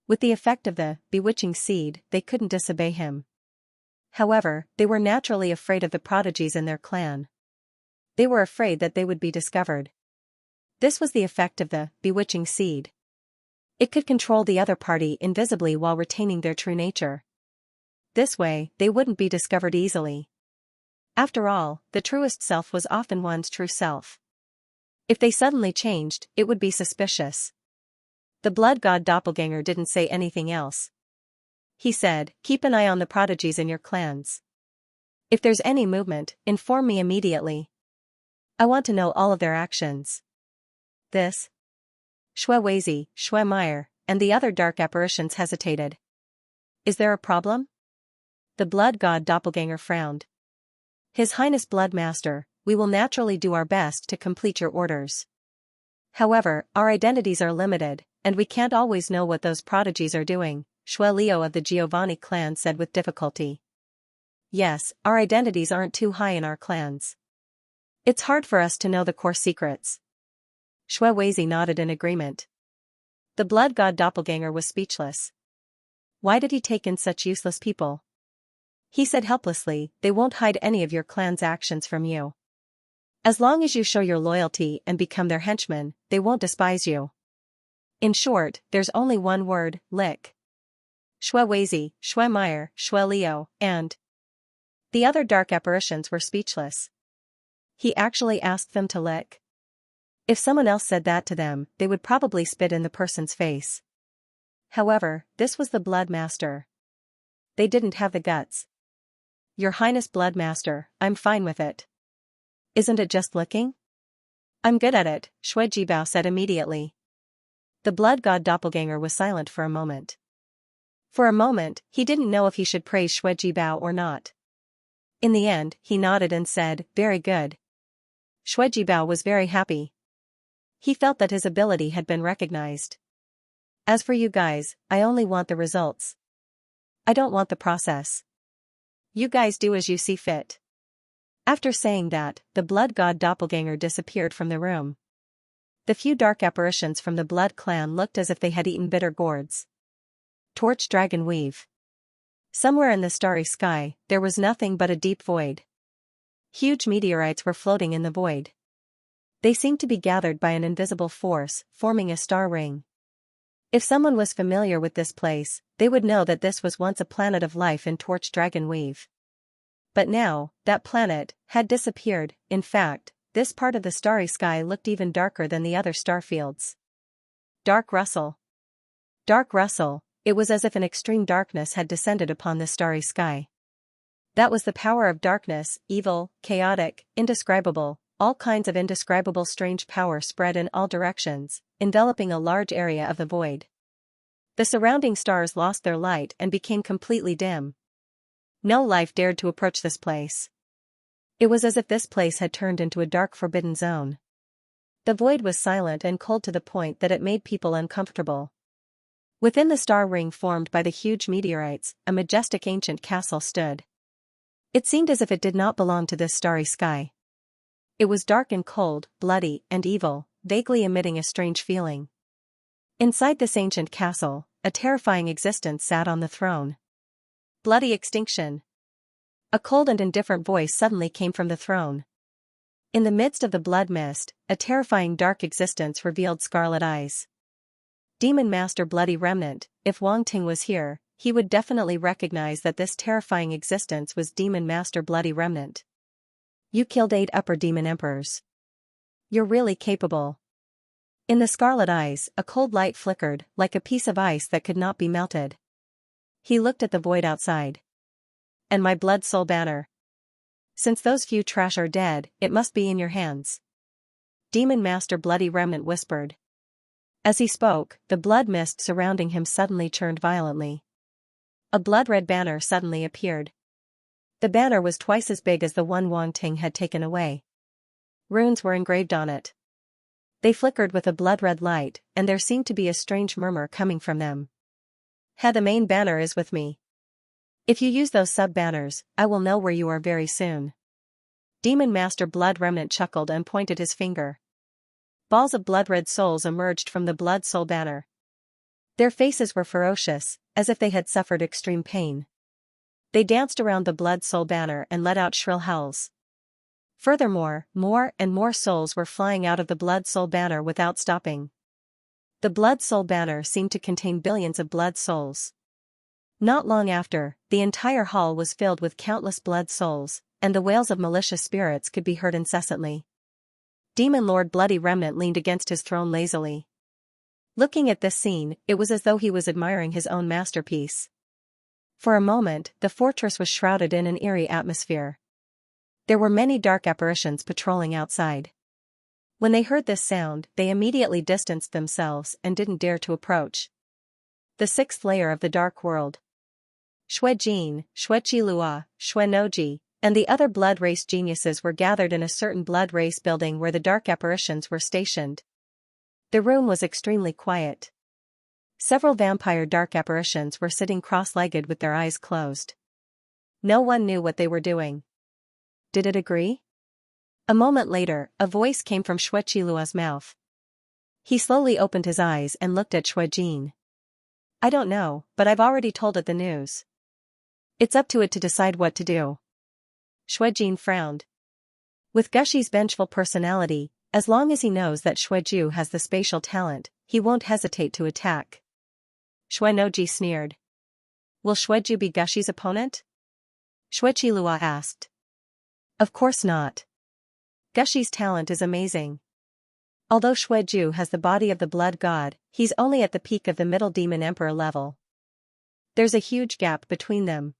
With the effect of the bewitching seed, they couldn't disobey him. However, they were naturally afraid of the prodigies in their clan. They were afraid that they would be discovered. This was the effect of the bewitching seed. It could control the other party invisibly while retaining their true nature. This way, they wouldn't be discovered easily. After all, the truest self was often one's true self. If they suddenly changed, it would be suspicious. The blood god doppelganger didn't say anything else. He said, keep an eye on the prodigies in your clans. If there's any movement, inform me immediately. I want to know all of their actions. This. Shuiweizi, Shuimeyer, and the other dark apparitions hesitated. Is there a problem? The blood god doppelganger frowned. His Highness Blood Master, we will naturally do our best to complete your orders. However, our identities are limited, and we can't always know what those prodigies are doing, Shui Liu of the Giovanni clan said with difficulty. Yes, our identities aren't too high in our clans. It's hard for us to know the core secrets. Shuiweizi nodded in agreement. The blood god doppelganger was speechless. Why did he take in such useless people? He said helplessly, they won't hide any of your clan's actions from you. As long as you show your loyalty and become their henchman, they won't despise you. In short, there's only one word, lick. Xue Weizi, Xue Meyer, Xue Liu, and the other dark apparitions were speechless. He actually asked them to lick. If someone else said that to them, they would probably spit in the person's face. However, this was the Blood Master. They didn't have the guts. Your Highness Blood Master, I'm fine with it. Isn't it just licking? I'm good at it, Xue Jibao said immediately. The blood god doppelganger was silent for a moment. For a moment, he didn't know if he should praise Xue Jibao or not. In the end, he nodded and said, very good. Xue Jibao was very happy. He felt that his ability had been recognized. As for you guys, I only want the results. I don't want the process. You guys do as you see fit. After saying that, the blood god doppelganger disappeared from the room. The few dark apparitions from the blood clan looked as if they had eaten bitter gourds. Torch Dragon Weave. Somewhere in the starry sky, there was nothing but a deep void. Huge meteorites were floating in the void. They seemed to be gathered by an invisible force, forming a star ring. If someone was familiar with this place, they would know that this was once a planet of life in Torch Dragon Weave. But now, that planet had disappeared. In fact, this part of the starry sky looked even darker than the other star fields. Dark Rustle. Dark Rustle, it was as if an extreme darkness had descended upon the starry sky. That was the power of darkness, evil, chaotic, indescribable, all kinds of indescribable strange power spread in all directions, enveloping a large area of the void. The surrounding stars lost their light and became completely dim. No life dared to approach this place. It was as if this place had turned into a dark forbidden zone. The void was silent and cold to the point that it made people uncomfortable. Within the star ring formed by the huge meteorites, a majestic ancient castle stood. It seemed as if it did not belong to this starry sky. It was dark and cold, bloody and evil, vaguely emitting a strange feeling. Inside this ancient castle, a terrifying existence sat on the throne. Bloody extinction. A cold and indifferent voice suddenly came from the throne. In the midst of the blood mist, a terrifying dark existence revealed scarlet eyes. Demon Master Bloody Remnant. If Wang Ting was here, he would definitely recognize that this terrifying existence was Demon Master Bloody Remnant. You killed 8 upper demon emperors. You're really capable. In the scarlet eyes, a cold light flickered, like a piece of ice that could not be melted. He looked at the void outside. And my blood soul banner. Since those few trash are dead, it must be in your hands. Demon Master Bloody Remnant whispered. As he spoke, the blood mist surrounding him suddenly churned violently. A blood-red banner suddenly appeared. The banner was twice as big as the one Wang Ting had taken away. Runes were engraved on it. They flickered with a blood-red light, and there seemed to be a strange murmur coming from them. The main banner is with me. If you use those sub-banners, I will know where you are very soon. Demon Master Blood Remnant chuckled and pointed his finger. Balls of blood-red souls emerged from the blood soul banner. Their faces were ferocious, as if they had suffered extreme pain. They danced around the blood soul banner and let out shrill howls. Furthermore, more and more souls were flying out of the blood soul banner without stopping. The blood soul banner seemed to contain billions of blood souls. Not long after, the entire hall was filled with countless blood souls, and the wails of malicious spirits could be heard incessantly. Demon Lord Bloody Remnant leaned against his throne lazily. Looking at this scene, it was as though he was admiring his own masterpiece. For a moment, the fortress was shrouded in an eerie atmosphere. There were many dark apparitions patrolling outside. When they heard this sound, they immediately distanced themselves and didn't dare to approach. The 6th layer of the dark world. Xue Jin, Xue Qilua, Xue Noji, and the other blood race geniuses were gathered in a certain blood race building where the dark apparitions were stationed. The room was extremely quiet. Several vampire dark apparitions were sitting cross-legged with their eyes closed. No one knew what they were doing. Did it agree? A moment later, a voice came from Xue Qilua's mouth. He slowly opened his eyes and looked at Xue Jin. I don't know, but I've already told it the news. It's up to it to decide what to do. Xue Jin frowned. With Gushi's vengeful personality, as long as he knows that Xueju has the spatial talent, he won't hesitate to attack. Xuenoji sneered. Will Xueju be Gushi's opponent? Xueqilua asked. Of course not. Gushi's talent is amazing. Although Xueju has the body of the blood god, he's only at the peak of the middle demon emperor level. There's a huge gap between them.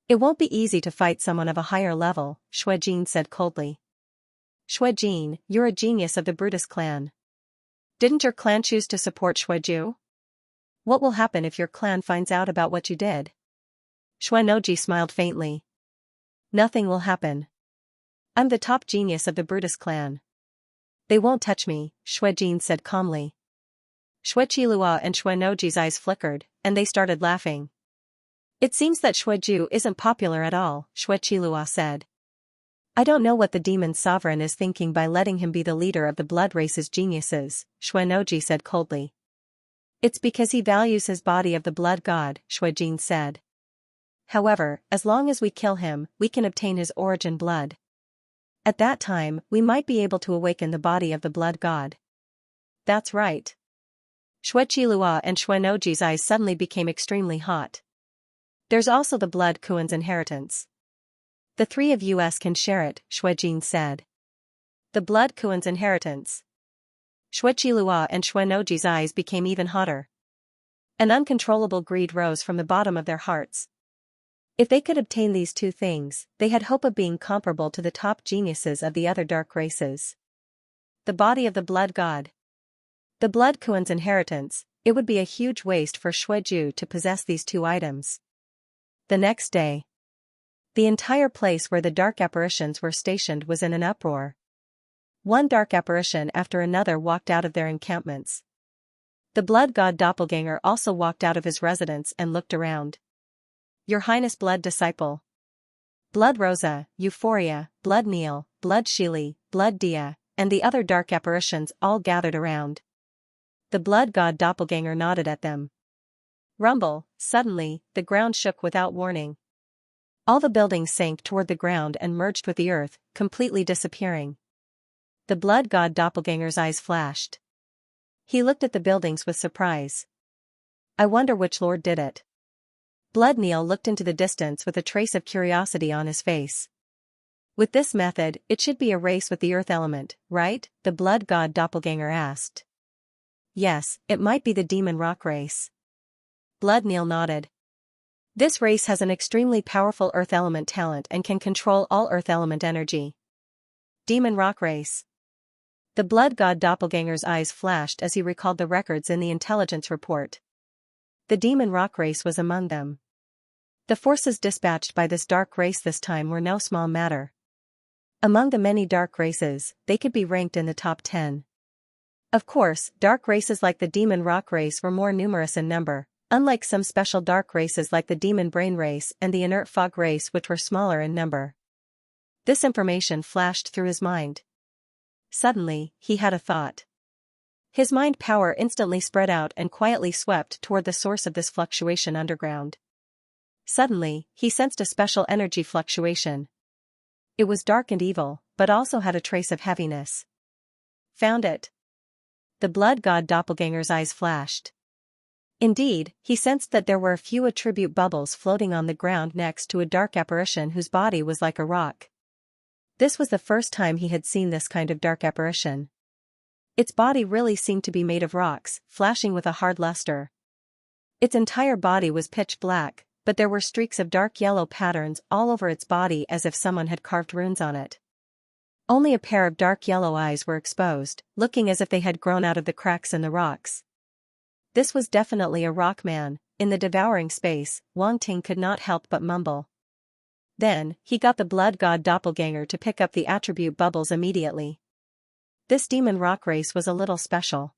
It won't be easy to fight someone of a higher level, Xuejin said coldly. Xuejin, you're a genius of the Brutus clan. Didn't your clan choose to support Xueju? What will happen if your clan finds out about what you did? Xuenoji smiled faintly. Nothing will happen. I'm the top genius of the Brutus clan. They won't touch me, Xuejin said calmly. Xueqilua and Xuenoji's eyes flickered, and they started laughing. It seems that Xueju isn't popular at all, Xueqilua said. I don't know what the demon sovereign is thinking by letting him be the leader of the blood race's geniuses, Xuenoji said coldly. It's because he values his body of the blood god, Xuejin said. However, as long as we kill him, we can obtain his origin blood. At that time, we might be able to awaken the body of the blood god. That's right. Xueqilua and Xuenoji's eyes suddenly became extremely hot. There's also the blood Kuan's inheritance. The three of us can share it, Xuejin said. The blood Kuan's inheritance. Xueqilua and Xuenoji's eyes became even hotter. An uncontrollable greed rose from the bottom of their hearts. If they could obtain these two things, they had hope of being comparable to the top geniuses of the other dark races. The body of the blood god. The blood Kuan's inheritance. It would be a huge waste for Xueju to possess these two items. The next day, the entire place where the dark apparitions were stationed was in an uproar. One dark apparition after another walked out of their encampments. The blood god doppelganger also walked out of his residence and looked around. Your Highness Blood Disciple. Blood Rosa, Euphoria, Blood Neil, Blood Shili, Blood Dia, and the other dark apparitions all gathered around. The blood god doppelganger nodded at them. Rumble, suddenly, the ground shook without warning. All the buildings sank toward the ground and merged with the earth, completely disappearing. The blood god doppelganger's eyes flashed. He looked at the buildings with surprise. I wonder which lord did it. Blood Neil looked into the distance with a trace of curiosity on his face. With this method, it should be a race with the earth element, right? The blood god doppelganger asked. Yes, it might be the demon rock race. Blood Neil nodded. This race has an extremely powerful earth element talent and can control all earth element energy. Demon rock race. The blood god doppelganger's eyes flashed as he recalled the records in the intelligence report. The demon rock race was among them. The forces dispatched by this dark race this time were no small matter. Among the many dark races, they could be ranked in the top 10. Of course, dark races like the demon rock race were more numerous in number, unlike some special dark races like the demon brain race and the inert fog race, which were smaller in number. This information flashed through his mind. Suddenly, he had a thought. His mind power instantly spread out and quietly swept toward the source of this fluctuation underground. Suddenly, he sensed a special energy fluctuation. It was dark and evil, but also had a trace of heaviness. Found it. The blood god doppelganger's eyes flashed. Indeed, he sensed that there were a few attribute bubbles floating on the ground next to a dark apparition whose body was like a rock. This was the first time he had seen this kind of dark apparition. Its body really seemed to be made of rocks, flashing with a hard luster. Its entire body was pitch black, but there were streaks of dark yellow patterns all over its body as if someone had carved runes on it. Only a pair of dark yellow eyes were exposed, looking as if they had grown out of the cracks in the rocks. This was definitely a rock man. In the devouring space, Wang Ting could not help but mumble. Then, he got the blood god doppelganger to pick up the attribute bubbles immediately. This demon rock race was a little special.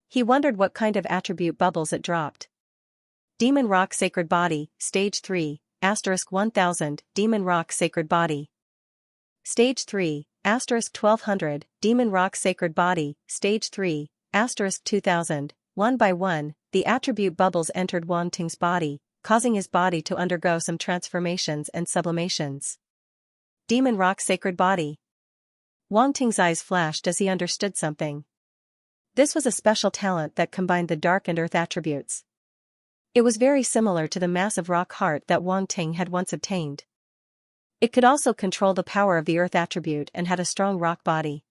He wondered what kind of attribute bubbles it dropped. Demon Rock Sacred Body, Stage 3, *1000, Demon Rock Sacred Body. Stage 3, *1200, Demon Rock Sacred Body, Stage 3, *2000. One by one, the attribute bubbles entered Wang Ting's body, causing his body to undergo some transformations and sublimations. Demon Rock Sacred Body. Wang Ting's eyes flashed as he understood something. This was a special talent that combined the dark and earth attributes. It was very similar to the massive rock heart that Wang Ting had once obtained. It could also control the power of the earth attribute and had a strong rock body.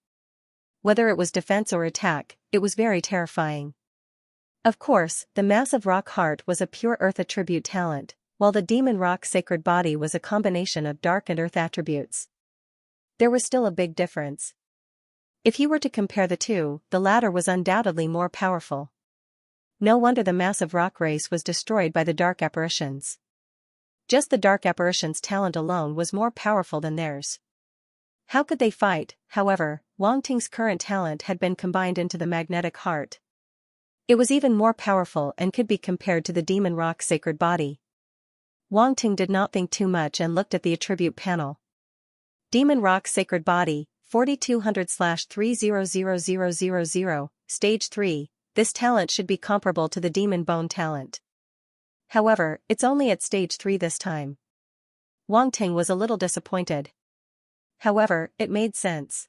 Whether it was defense or attack, it was very terrifying. Of course, the massive rock heart was a pure earth attribute talent, while the demon rock sacred body was a combination of dark and earth attributes. There was still a big difference. If he were to compare the two, the latter was undoubtedly more powerful. No wonder the massive rock race was destroyed by the dark apparitions. Just the dark apparitions' talent alone was more powerful than theirs. How could they fight? However, Wang Ting's current talent had been combined into the magnetic heart. It was even more powerful and could be compared to the demon rock sacred body. Wang Ting did not think too much and looked at the attribute panel. Demon rock sacred body, 4200/300000, stage 3, this talent should be comparable to the demon bone talent. However, it's only at stage 3 this time. Wang Ting was a little disappointed. However, it made sense.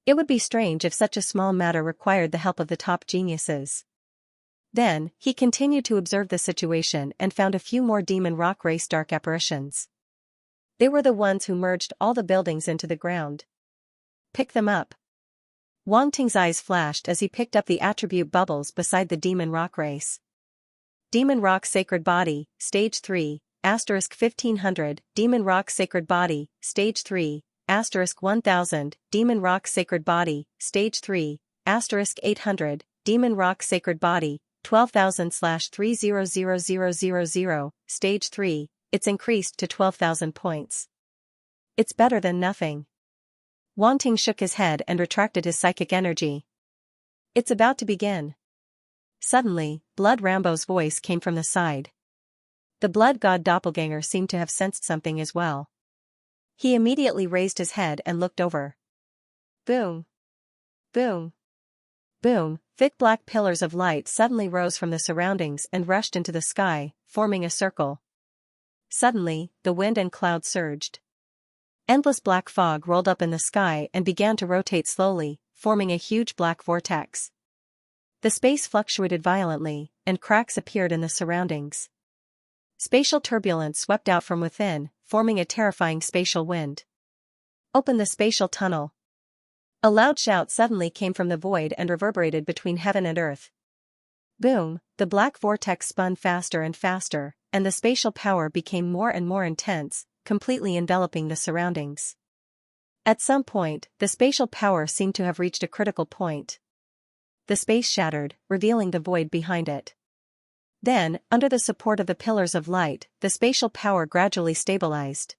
It would be strange if such a small matter required the help of the top geniuses. Then, he continued to observe the situation and found a few more demon rock race dark apparitions. They were the ones who merged all the buildings into the ground. Pick them up. Wang Ting's eyes flashed as he picked up the attribute bubbles beside the demon rock race. Demon rock sacred body, stage 3, *1500, demon rock sacred body, stage 3, *1000, demon rock sacred body, stage 3, *800, demon rock sacred body, 12,000/300000, stage 3, it's increased to 12,000 points. It's better than nothing. Wang Ting shook his head and retracted his psychic energy. It's about to begin. Suddenly, Blood Rambo's voice came from the side. The blood god doppelganger seemed to have sensed something as well. He immediately raised his head and looked over. Boom! Boom! Boom! Thick black pillars of light suddenly rose from the surroundings and rushed into the sky, forming a circle. Suddenly, the wind and clouds surged. Endless black fog rolled up in the sky and began to rotate slowly, forming a huge black vortex. The space fluctuated violently, and cracks appeared in the surroundings. Spatial turbulence swept out from within, forming a terrifying spatial wind. Open the spatial tunnel. A loud shout suddenly came from the void and reverberated between heaven and earth. Boom! The black vortex spun faster and faster, and the spatial power became more and more intense, completely enveloping the surroundings. At some point, the spatial power seemed to have reached a critical point. The space shattered, revealing the void behind it. Then, under the support of the pillars of light, the spatial power gradually stabilized.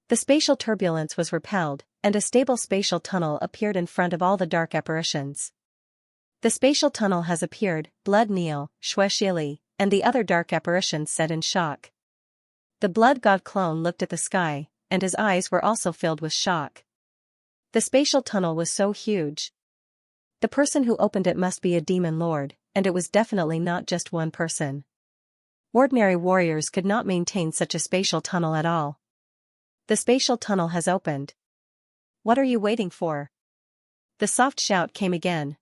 The spatial turbulence was repelled, and a stable spatial tunnel appeared in front of all the dark apparitions. The spatial tunnel has appeared, Blood Neil, Xianxia, and the other dark apparitions said in shock. The blood god clone looked at the sky, and his eyes were also filled with shock. The spatial tunnel was so huge. The person who opened it must be a demon lord, and it was definitely not just one person. Ordinary warriors could not maintain such a spatial tunnel at all. The spatial tunnel has opened. What are you waiting for? The soft shout came again.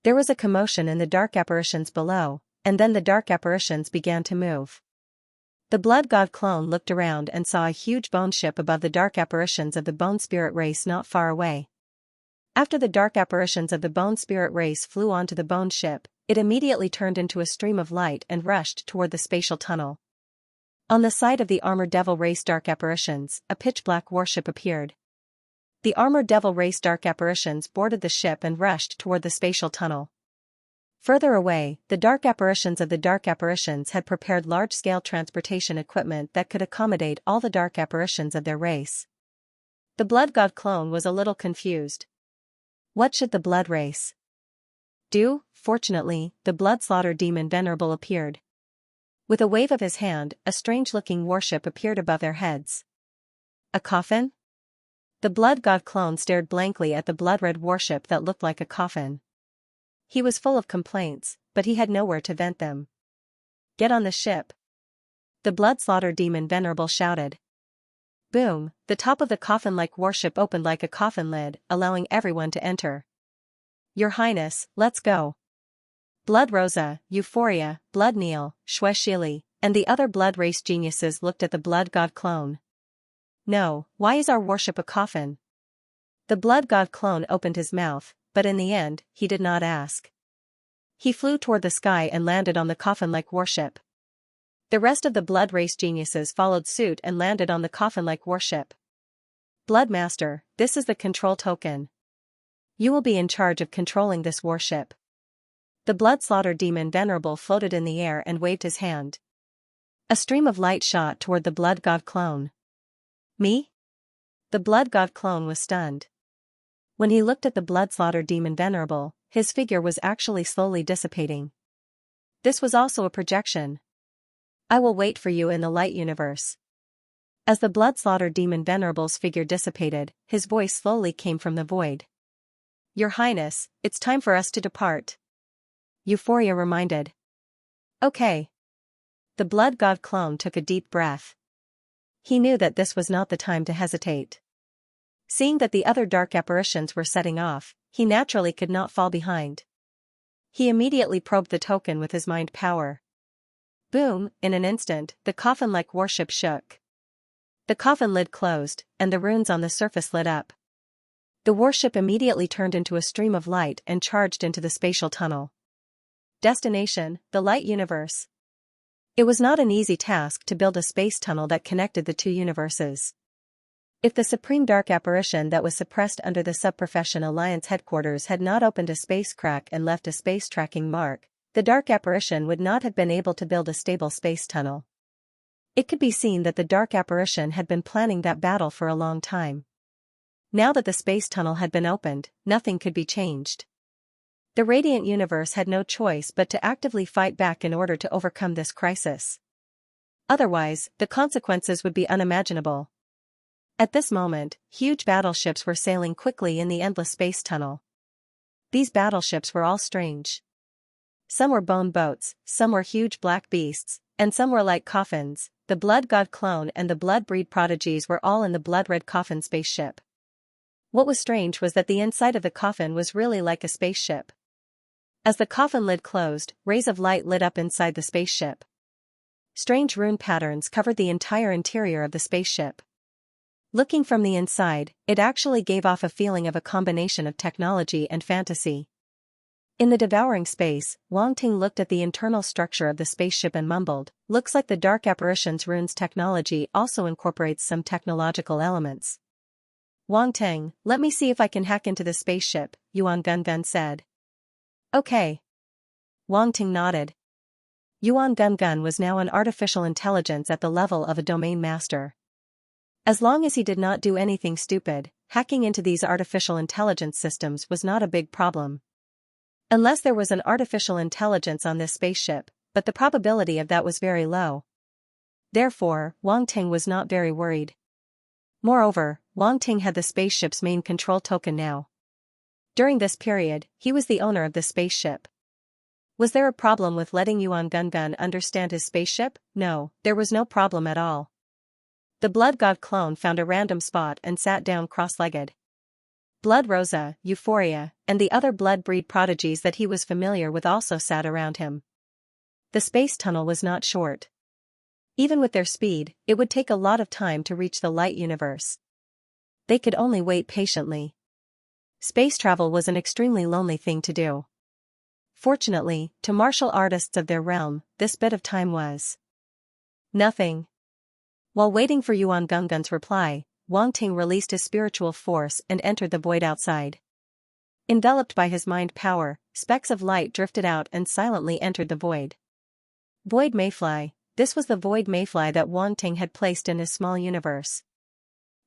There was a commotion in the dark apparitions below, and then the dark apparitions began to move. The blood god clone looked around and saw a huge bone ship above the dark apparitions of the bone spirit race not far away. After the dark apparitions of the bone spirit race flew onto the bone ship, it immediately turned into a stream of light and rushed toward the spatial tunnel. On the side of the armored devil race dark apparitions, a pitch-black warship appeared. The armored devil race dark apparitions boarded the ship and rushed toward the spatial tunnel. Further away, the dark apparitions of the dark apparitions had prepared large-scale transportation equipment that could accommodate all the dark apparitions of their race. The blood god clone was a little confused. What should the blood race do? Fortunately, the blood slaughter demon venerable appeared. With a wave of his hand, a strange-looking warship appeared above their heads. A coffin? The blood god clone stared blankly at the blood-red warship that looked like a coffin. He was full of complaints, but he had nowhere to vent them. Get on the ship. The blood slaughter demon venerable shouted. Boom, the top of the coffin-like warship opened like a coffin lid, allowing everyone to enter. Your Highness, let's go. Blood Rosa, Euphoria, Blood Neil, Xianxia, and the other blood race geniuses looked at the blood god clone. No, why is our warship a coffin? The blood god clone opened his mouth, but in the end, he did not ask. He flew toward the sky and landed on the coffin-like warship. The rest of the blood race geniuses followed suit and landed on the coffin-like warship. Bloodmaster, this is the control token. You will be in charge of controlling this warship. The blood slaughter demon Venerable floated in the air and waved his hand. A stream of light shot toward the blood god clone. Me? The blood god clone was stunned. When he looked at the blood slaughter demon Venerable, his figure was actually slowly dissipating. This was also a projection. I will wait for you in the light universe. As the blood slaughter demon Venerable's figure dissipated, his voice slowly came from the void. Your Highness, it's time for us to depart. Euphoria reminded. Okay. The blood god clone took a deep breath. He knew that this was not the time to hesitate. Seeing that the other dark apparitions were setting off, he naturally could not fall behind. He immediately probed the token with his mind power. Boom, in an instant, the coffin-like warship shook. The coffin lid closed, and the runes on the surface lit up. The warship immediately turned into a stream of light and charged into the spatial tunnel. Destination, the light universe. It was not an easy task to build a space tunnel that connected the two universes. If the supreme dark apparition that was suppressed under the Subprofession Alliance headquarters had not opened a space crack and left a space tracking mark, the dark apparition would not have been able to build a stable space tunnel. It could be seen that the dark apparition had been planning that battle for a long time. Now that the space tunnel had been opened, nothing could be changed. The Radiant Universe had no choice but to actively fight back in order to overcome this crisis. Otherwise, the consequences would be unimaginable. At this moment, huge battleships were sailing quickly in the endless space tunnel. These battleships were all strange. Some were bone boats, some were huge black beasts, and some were like coffins. The blood god clone and the blood breed prodigies were all in the blood-red coffin spaceship. What was strange was that the inside of the coffin was really like a spaceship. As the coffin lid closed, rays of light lit up inside the spaceship. Strange rune patterns covered the entire interior of the spaceship. Looking from the inside, it actually gave off a feeling of a combination of technology and fantasy. In the devouring space, Wang Ting looked at the internal structure of the spaceship and mumbled, "Looks like the Dark Apparition's runes technology also incorporates some technological elements." Wang Ting, let me see if I can hack into the spaceship, Yuan Gungun said. Okay. Wang Ting nodded. Yuan Gungun was now an artificial intelligence at the level of a domain master. As long as he did not do anything stupid, hacking into these artificial intelligence systems was not a big problem. Unless there was an artificial intelligence on this spaceship, but the probability of that was very low. Therefore, Wang Ting was not very worried. Moreover, Wang Ting had the spaceship's main control token now. During this period, he was the owner of the spaceship. Was there a problem with letting Yuan Gungun understand his spaceship? No, there was no problem at all. The blood god clone found a random spot and sat down cross-legged. Blood Rosa, Euphoria, and the other blood breed prodigies that he was familiar with also sat around him. The space tunnel was not short. Even with their speed, it would take a lot of time to reach the light universe. They could only wait patiently. Space travel was an extremely lonely thing to do. Fortunately, to martial artists of their realm, this bit of time was nothing. While waiting for Yuan Gungun's reply, Wang Ting released his spiritual force and entered the void outside. Enveloped by his mind power, specks of light drifted out and silently entered the void. Void Mayfly, this was the void Mayfly that Wang Ting had placed in his small universe.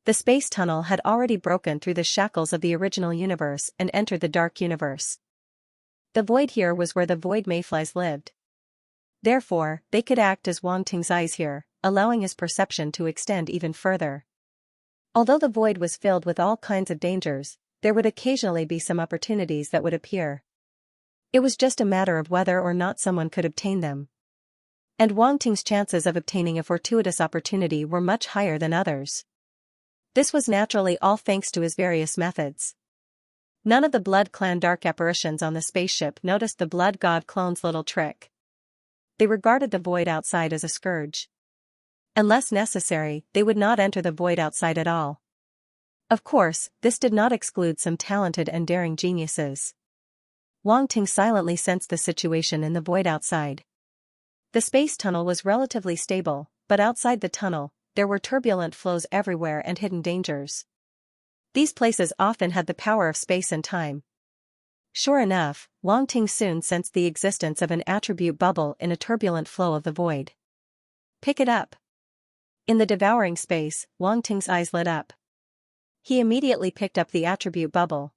The space tunnel had already broken through the shackles of the original universe and entered the dark universe. The void here was where the void Mayflies lived. Therefore, they could act as Wang Ting's eyes here, allowing his perception to extend even further. Although the void was filled with all kinds of dangers, there would occasionally be some opportunities that would appear. It was just a matter of whether or not someone could obtain them. And Wang Ting's chances of obtaining a fortuitous opportunity were much higher than others. This was naturally all thanks to his various methods. None of the Blood Clan dark apparitions on the spaceship noticed the Blood God clone's little trick. They regarded the void outside as a scourge. Unless necessary, they would not enter the void outside at all. Of course, this did not exclude some talented and daring geniuses. Wang Ting silently sensed the situation in the void outside. The space tunnel was relatively stable, but outside the tunnel, there were turbulent flows everywhere and hidden dangers. These places often had the power of space and time. Sure enough, Wang Ting soon sensed the existence of an attribute bubble in a turbulent flow of the void. Pick it up. In the devouring space, Wang Ting's eyes lit up. He immediately picked up the attribute bubble.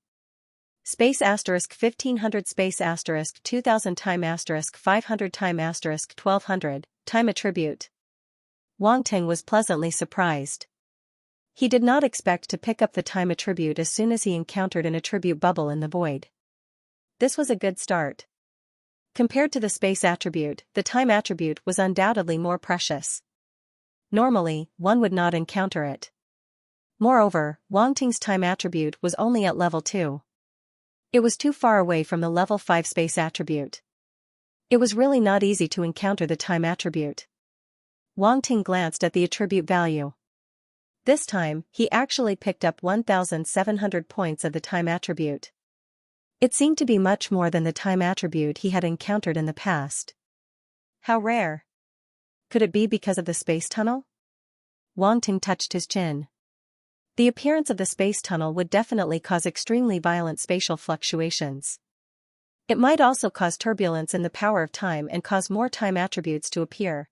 Space asterisk 1500 space asterisk 2000 time asterisk 500 time asterisk 1200, time attribute. Wang Ting was pleasantly surprised. He did not expect to pick up the time attribute as soon as he encountered an attribute bubble in the void. This was a good start. Compared to the space attribute, the time attribute was undoubtedly more precious. Normally, one would not encounter it. Moreover, Wang Ting's time attribute was only at level 2. It was too far away from the level 5 space attribute. It was really not easy to encounter the time attribute. Wang Ting glanced at the attribute value. This time, he actually picked up 1,700 points of the time attribute. It seemed to be much more than the time attribute he had encountered in the past. How rare. Could it be because of the space tunnel? Wang Ting touched his chin. The appearance of the space tunnel would definitely cause extremely violent spatial fluctuations. It might also cause turbulence in the power of time and cause more time attributes to appear.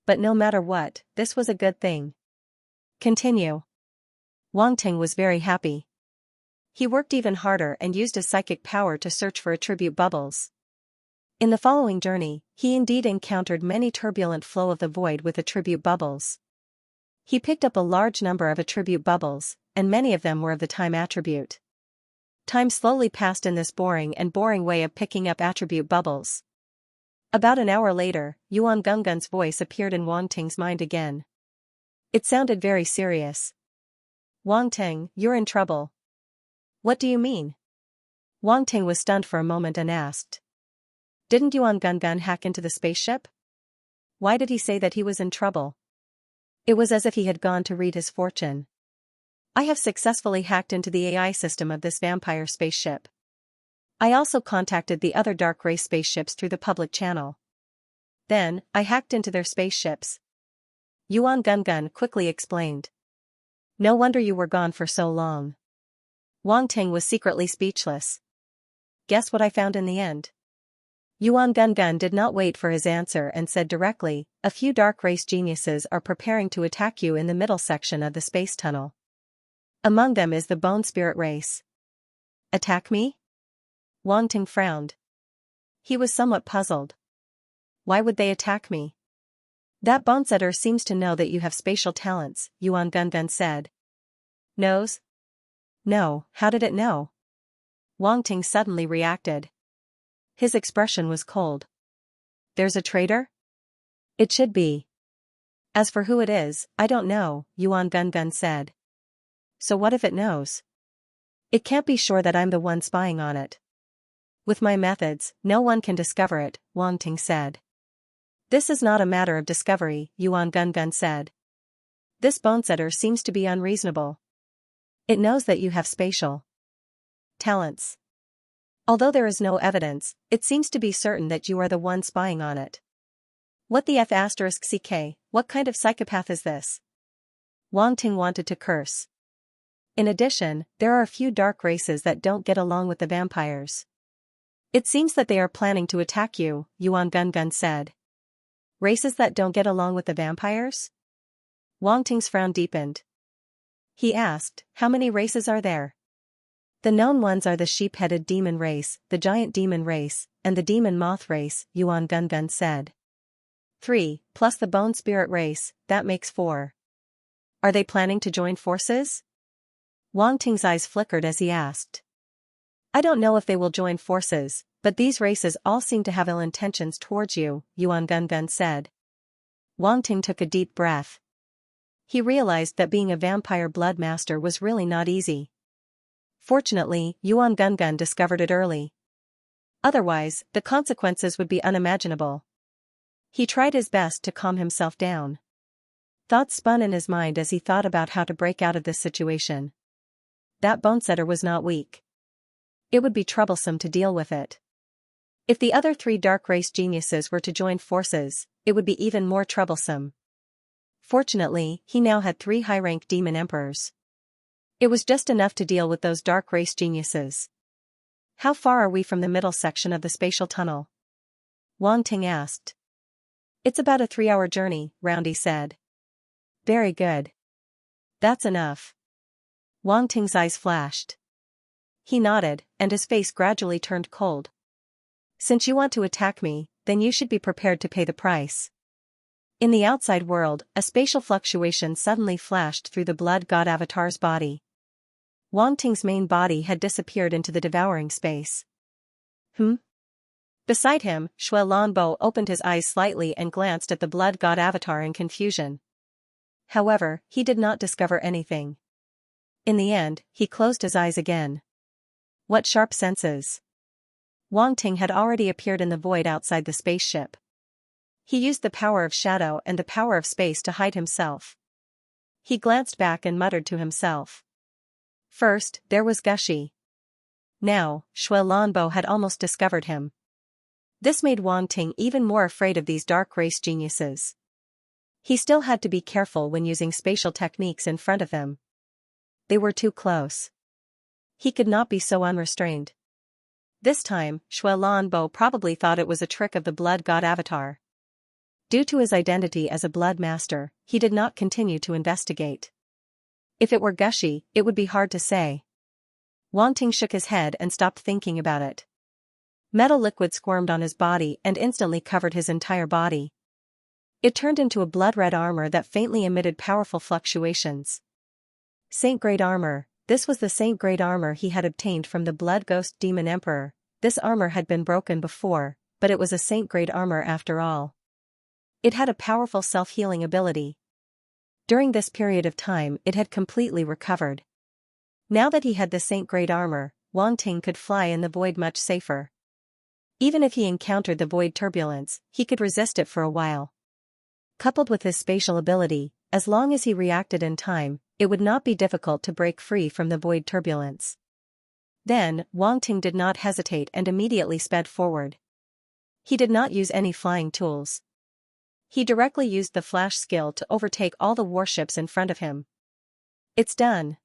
But no matter what, this was a good thing. Continue. Wang Ting was very happy. He worked even harder and used his psychic power to search for attribute bubbles. In the following journey, he indeed encountered many turbulent flow of the void with attribute bubbles. He picked up a large number of attribute bubbles, and many of them were of the time attribute. Time slowly passed in this boring way of picking up attribute bubbles. About an hour later, Yuan Gunggun's voice appeared in Wang Ting's mind again. It sounded very serious. Wang Ting, you're in trouble. What do you mean? Wang Ting was stunned for a moment and asked. Didn't Yuan Gungun hack into the spaceship? Why did he say that he was in trouble? It was as if he had gone to read his fortune. I have successfully hacked into the AI system of this vampire spaceship. I also contacted the other dark race spaceships through the public channel. Then, I hacked into their spaceships. Yuan Gungun quickly explained. No wonder you were gone for so long. Wang Ting was secretly speechless. Guess what I found in the end? Yuan Gungun did not wait for his answer and said directly, a few dark race geniuses are preparing to attack you in the middle section of the space tunnel. Among them is the bone spirit race. Attack me? Wang Ting frowned. He was somewhat puzzled. Why would they attack me? That bone setter seems to know that you have spatial talents, Yuan Gungun said. Knows? No, how did it know? Wang Ting suddenly reacted. His expression was cold. There's a traitor? It should be. As for who it is, I don't know, Yuan Gungun said. So what if it knows? It can't be sure that I'm the one spying on it. With my methods, no one can discover it, Wang Ting said. This is not a matter of discovery, Yuan Gungun said. This bonesetter seems to be unreasonable. It knows that you have spatial talents. Although there is no evidence, it seems to be certain that you are the one spying on it. What the F***ck, what kind of psychopath is this? Wang Ting wanted to curse. In addition, there are a few dark races that don't get along with the vampires. It seems that they are planning to attack you, Yuan Gungun said. Races that don't get along with the vampires? Wang Ting's frown deepened. He asked, how many races are there? The known ones are the sheep-headed demon race, the giant demon race, and the demon moth race, Yuan Gungun said. 3, plus the bone spirit race, that makes 4. Are they planning to join forces? Wang Ting's eyes flickered as he asked. I don't know if they will join forces, but these races all seem to have ill intentions towards you, Yuan Gungun said. Wang Ting took a deep breath. He realized that being a vampire blood master was really not easy. Fortunately, Yuan Gungun discovered it early. Otherwise, the consequences would be unimaginable. He tried his best to calm himself down. Thoughts spun in his mind as he thought about how to break out of this situation. That bonesetter was not weak. It would be troublesome to deal with it. If the other 3 dark race geniuses were to join forces, it would be even more troublesome. Fortunately, he now had 3 high-rank demon emperors. It was just enough to deal with those dark race geniuses. How far are we from the middle section of the spatial tunnel? Wang Ting asked. It's about a 3-hour journey, Roundy said. Very good. That's enough. Wang Ting's eyes flashed. He nodded, and his face gradually turned cold. Since you want to attack me, then you should be prepared to pay the price. In the outside world, a spatial fluctuation suddenly flashed through the blood god avatar's body. Wang Ting's main body had disappeared into the devouring space. Beside him, Shui Lanbo opened his eyes slightly and glanced at the blood god avatar in confusion. However, he did not discover anything. In the end, he closed his eyes again. What sharp senses! Wang Ting had already appeared in the void outside the spaceship. He used the power of shadow and the power of space to hide himself. He glanced back and muttered to himself. First, there was Gushi. Now, Shui Lanbo had almost discovered him. This made Wang Ting even more afraid of these dark race geniuses. He still had to be careful when using spatial techniques in front of them. They were too close. He could not be so unrestrained. This time, Shui Lanbo probably thought it was a trick of the blood god avatar. Due to his identity as a blood master, he did not continue to investigate. If it were Gushi, it would be hard to say. Wang Ting shook his head and stopped thinking about it. Metal liquid squirmed on his body and instantly covered his entire body. It turned into a blood-red armor that faintly emitted powerful fluctuations. Saint-grade armor. This was the saint-grade armor he had obtained from the Blood Ghost Demon Emperor. This armor had been broken before, but it was a saint-grade armor after all. It had a powerful self-healing ability. During this period of time it had completely recovered. Now that he had the saint-grade armor, Wang Ting could fly in the void much safer. Even if he encountered the void turbulence, he could resist it for a while. Coupled with his spatial ability, as long as he reacted in time, it would not be difficult to break free from the void turbulence. Then, Wang Ting did not hesitate and immediately sped forward. He did not use any flying tools. He directly used the flash skill to overtake all the warships in front of him. It's done.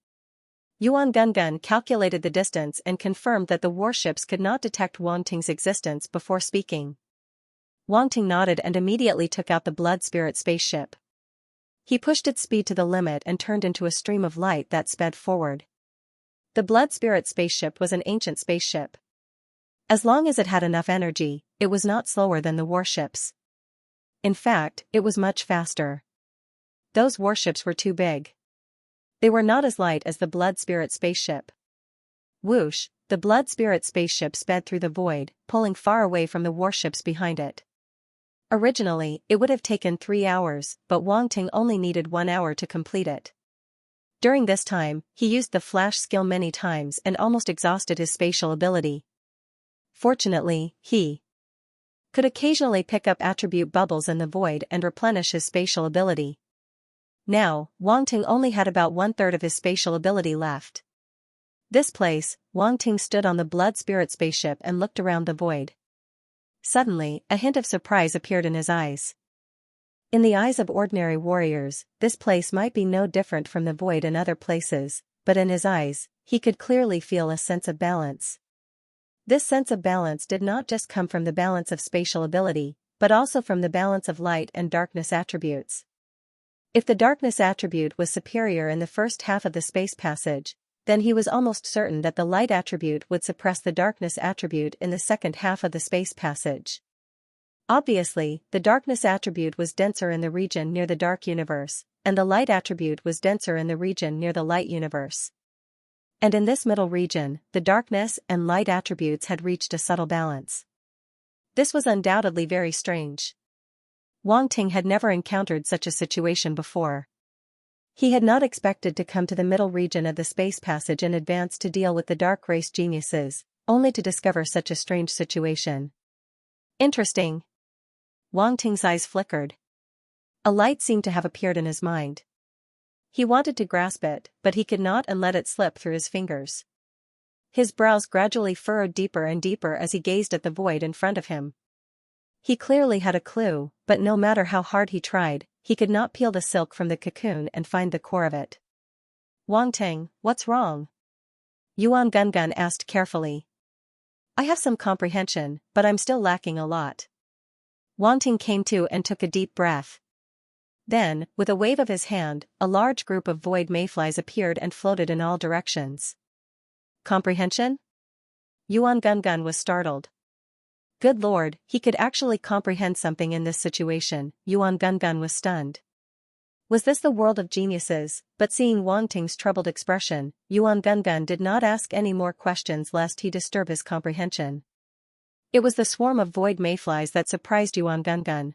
Yuan Gungun calculated the distance and confirmed that the warships could not detect Wang Ting's existence before speaking. Wang Ting nodded and immediately took out the blood spirit spaceship. He pushed its speed to the limit and turned into a stream of light that sped forward. The blood spirit spaceship was an ancient spaceship. As long as it had enough energy, it was not slower than the warships. In fact, it was much faster. Those warships were too big. They were not as light as the blood spirit spaceship. Whoosh, the blood spirit spaceship sped through the void, pulling far away from the warships behind it. Originally, it would have taken 3 hours, but Wang Ting only needed 1 hour to complete it. During this time, he used the flash skill many times and almost exhausted his spatial ability. Fortunately, he could occasionally pick up attribute bubbles in the void and replenish his spatial ability. Now, Wang Ting only had about 1/3 of his spatial ability left. This place, Wang Ting stood on the blood spirit spaceship and looked around the void. Suddenly, a hint of surprise appeared in his eyes. In the eyes of ordinary warriors, this place might be no different from the void in other places, but in his eyes, he could clearly feel a sense of balance. This sense of balance did not just come from the balance of spatial ability, but also from the balance of light and darkness attributes. If the darkness attribute was superior in the first half of the space passage, then he was almost certain that the light attribute would suppress the darkness attribute in the second half of the space passage. Obviously, the darkness attribute was denser in the region near the dark universe, and the light attribute was denser in the region near the light universe. And in this middle region, the darkness and light attributes had reached a subtle balance. This was undoubtedly very strange. Wang Ting had never encountered such a situation before. He had not expected to come to the middle region of the space passage in advance to deal with the dark race geniuses, only to discover such a strange situation. Interesting. Wang Ting's eyes flickered. A light seemed to have appeared in his mind. He wanted to grasp it, but he could not and let it slip through his fingers. His brows gradually furrowed deeper and deeper as he gazed at the void in front of him. He clearly had a clue, but no matter how hard he tried, he could not peel the silk from the cocoon and find the core of it. Wang Ting, what's wrong? Yuan Gungun asked carefully. I have some comprehension, but I'm still lacking a lot. Wang Ting came to and took a deep breath. Then, with a wave of his hand, a large group of void mayflies appeared and floated in all directions. Comprehension? Yuan Gungun was startled. Good lord, he could actually comprehend something in this situation. Yuan Gungun was stunned. Was this the world of geniuses? But seeing Wang Ting's troubled expression, Yuan Gungun did not ask any more questions lest he disturb his comprehension. It was the swarm of void mayflies that surprised Yuan Gungun.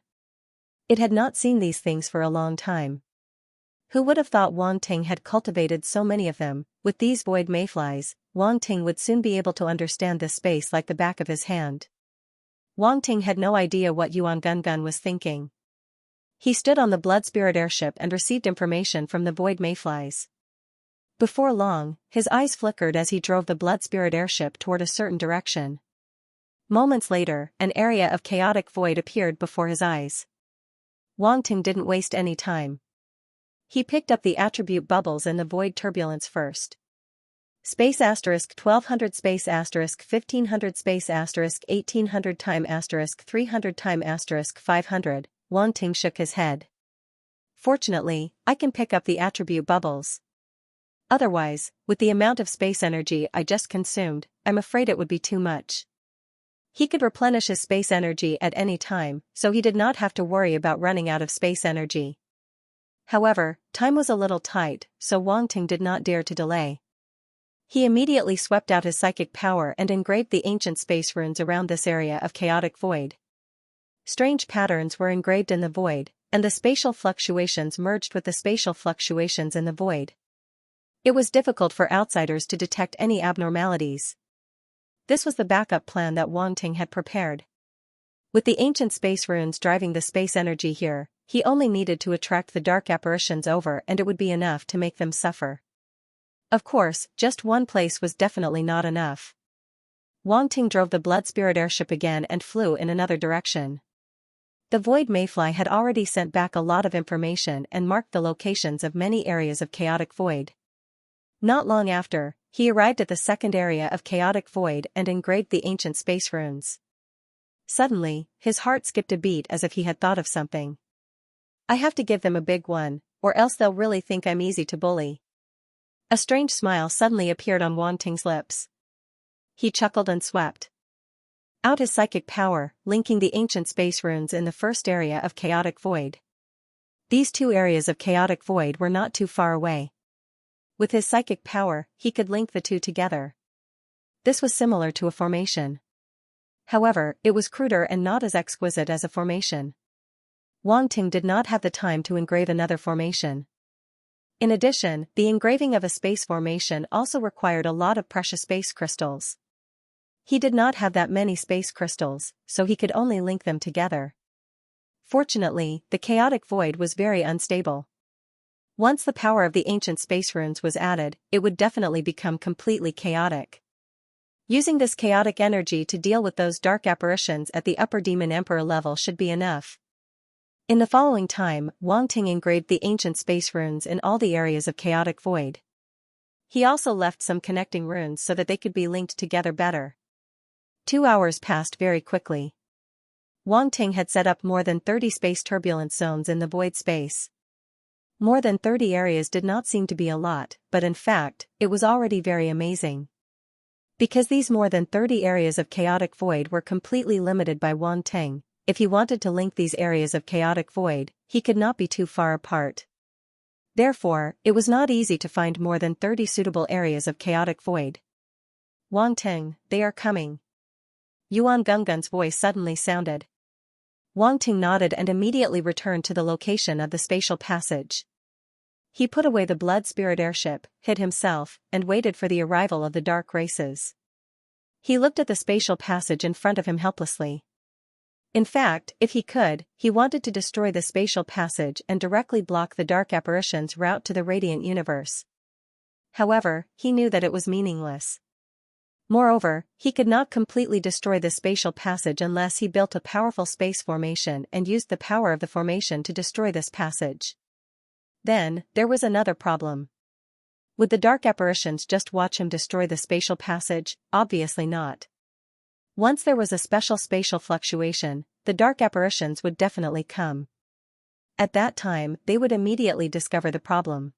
It had not seen these things for a long time. Who would have thought Wang Ting had cultivated so many of them? With these void mayflies, Wang Ting would soon be able to understand this space like the back of his hand. Wang Ting had no idea what Yuan Gungun was thinking. He stood on the blood spirit airship and received information from the void mayflies. Before long, his eyes flickered as he drove the blood spirit airship toward a certain direction. Moments later, an area of chaotic void appeared before his eyes. Wang Ting didn't waste any time. He picked up the attribute bubbles in the void turbulence first. Space asterisk 1200 space asterisk 1500 space asterisk 1800 time asterisk 300 time asterisk 500, Wang Ting shook his head. Fortunately, I can pick up the attribute bubbles. Otherwise, with the amount of space energy I just consumed, I'm afraid it would be too much. He could replenish his space energy at any time, so he did not have to worry about running out of space energy. However, time was a little tight, so Wang Ting did not dare to delay. He immediately swept out his psychic power and engraved the ancient space runes around this area of chaotic void. Strange patterns were engraved in the void, and the spatial fluctuations merged with the spatial fluctuations in the void. It was difficult for outsiders to detect any abnormalities. This was the backup plan that Wang Ting had prepared. With the ancient space runes driving the space energy here, he only needed to attract the dark apparitions over and it would be enough to make them suffer. Of course, just one place was definitely not enough. Wang Ting drove the blood spirit airship again and flew in another direction. The void mayfly had already sent back a lot of information and marked the locations of many areas of chaotic void. Not long after, he arrived at the second area of chaotic void and engraved the ancient space runes. Suddenly, his heart skipped a beat as if he had thought of something. I have to give them a big one, or else they'll really think I'm easy to bully. A strange smile suddenly appeared on Wang Ting's lips. He chuckled and swept out his psychic power, linking the ancient space runes in the first area of chaotic void. These two areas of chaotic void were not too far away. With his psychic power, he could link the two together. This was similar to a formation. However, it was cruder and not as exquisite as a formation. Wang Ting did not have the time to engrave another formation. In addition, the engraving of a space formation also required a lot of precious space crystals. He did not have that many space crystals, so he could only link them together. Fortunately, the chaotic void was very unstable. Once the power of the ancient space runes was added, it would definitely become completely chaotic. Using this chaotic energy to deal with those dark apparitions at the upper demon emperor level should be enough. In the following time, Wang Ting engraved the ancient space runes in all the areas of chaotic void. He also left some connecting runes so that they could be linked together better. 2 hours passed very quickly. Wang Ting had set up more than 30 space turbulence zones in the void space. More than 30 areas did not seem to be a lot, but in fact, it was already very amazing. Because these more than 30 areas of chaotic void were completely limited by Wang Ting, if he wanted to link these areas of chaotic void, he could not be too far apart. Therefore, it was not easy to find more than 30 suitable areas of chaotic void. Wang Ting, they are coming. Yuan Gungun's voice suddenly sounded. Wang Ting nodded and immediately returned to the location of the spatial passage. He put away the blood spirit airship, hid himself, and waited for the arrival of the dark races. He looked at the spatial passage in front of him helplessly. In fact, if he could, he wanted to destroy the spatial passage and directly block the dark apparition's route to the radiant universe. However, he knew that it was meaningless. Moreover, he could not completely destroy the spatial passage unless he built a powerful space formation and used the power of the formation to destroy this passage. Then, there was another problem. Would the dark apparitions just watch him destroy the spatial passage? Obviously not. Once there was a special spatial fluctuation, the dark apparitions would definitely come. At that time, they would immediately discover the problem.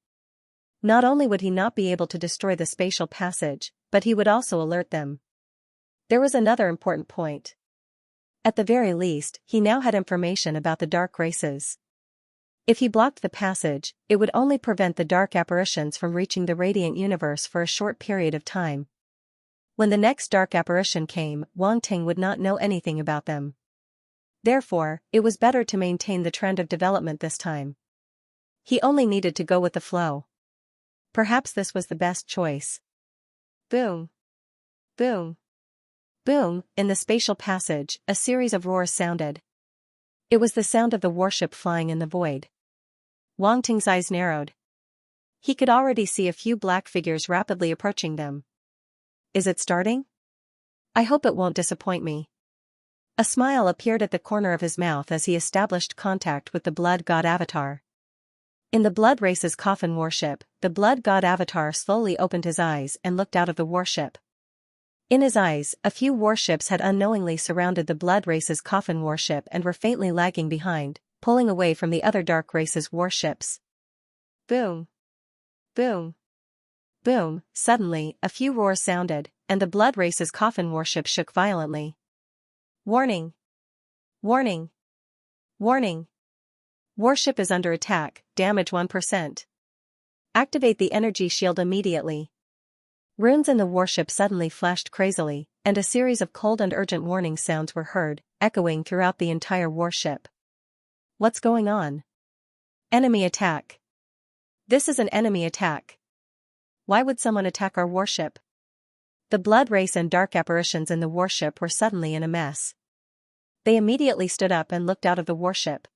Not only would he not be able to destroy the spatial passage, but he would also alert them. There was another important point. At the very least, he now had information about the dark races. If he blocked the passage, it would only prevent the dark apparitions from reaching the radiant universe for a short period of time. When the next dark apparition came, Wang Ting would not know anything about them. Therefore, it was better to maintain the trend of development this time. He only needed to go with the flow. Perhaps this was the best choice. Boom! Boom! Boom! In the spatial passage, a series of roars sounded. It was the sound of the warship flying in the void. Wang Ting's eyes narrowed. He could already see a few black figures rapidly approaching them. Is it starting? I hope it won't disappoint me. A smile appeared at the corner of his mouth as he established contact with the Blood God Avatar. In the Blood Race's coffin warship, the Blood God Avatar slowly opened his eyes and looked out of the warship. In his eyes, a few warships had unknowingly surrounded the Blood Race's coffin warship and were faintly lagging behind, pulling away from the other Dark Race's warships. Boom! Boom! Boom! Suddenly, a few roars sounded, and the Blood Race's coffin warship shook violently. Warning! Warning! Warning! Warship is under attack, damage 1%. Activate the energy shield immediately. Runes in the warship suddenly flashed crazily, and a series of cold and urgent warning sounds were heard, echoing throughout the entire warship. What's going on? Enemy attack. This is an enemy attack. Why would someone attack our warship? The Blood Race and dark apparitions in the warship were suddenly in a mess. They immediately stood up and looked out of the warship.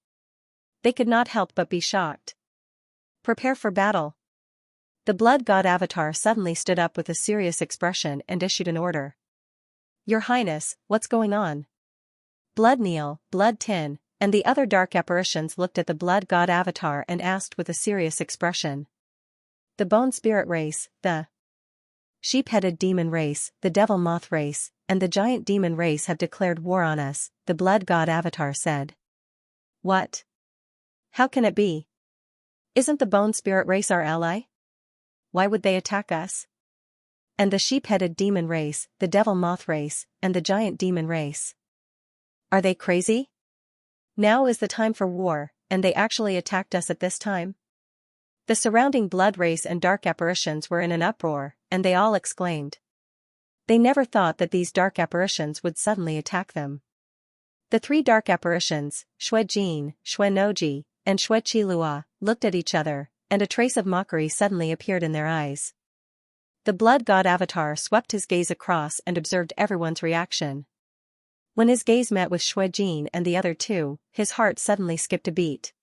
They could not help but be shocked. Prepare for battle. The Blood God Avatar suddenly stood up with a serious expression and issued an order. Your Highness, what's going on? Blood Neil, Blood Tin, and the other dark apparitions looked at the Blood God Avatar and asked with a serious expression. The Bone Spirit Race, the Sheep-Headed Demon Race, the Devil Moth Race, and the Giant Demon Race have declared war on us, the Blood God Avatar said. What? How can it be? Isn't the Bone Spirit Race our ally? Why would they attack us? And the Sheep-Headed Demon Race, the Devil Moth Race, and the Giant Demon Race? Are they crazy? Now is the time for war, and they actually attacked us at this time? The surrounding Blood Race and dark apparitions were in an uproar, and they all exclaimed. They never thought that these dark apparitions would suddenly attack them. The three dark apparitions, Xue Jin, Xue Noji, and Xue Qilua, looked at each other, and a trace of mockery suddenly appeared in their eyes. The Blood God Avatar swept his gaze across and observed everyone's reaction. When his gaze met with Xue Jin and the other two, his heart suddenly skipped a beat.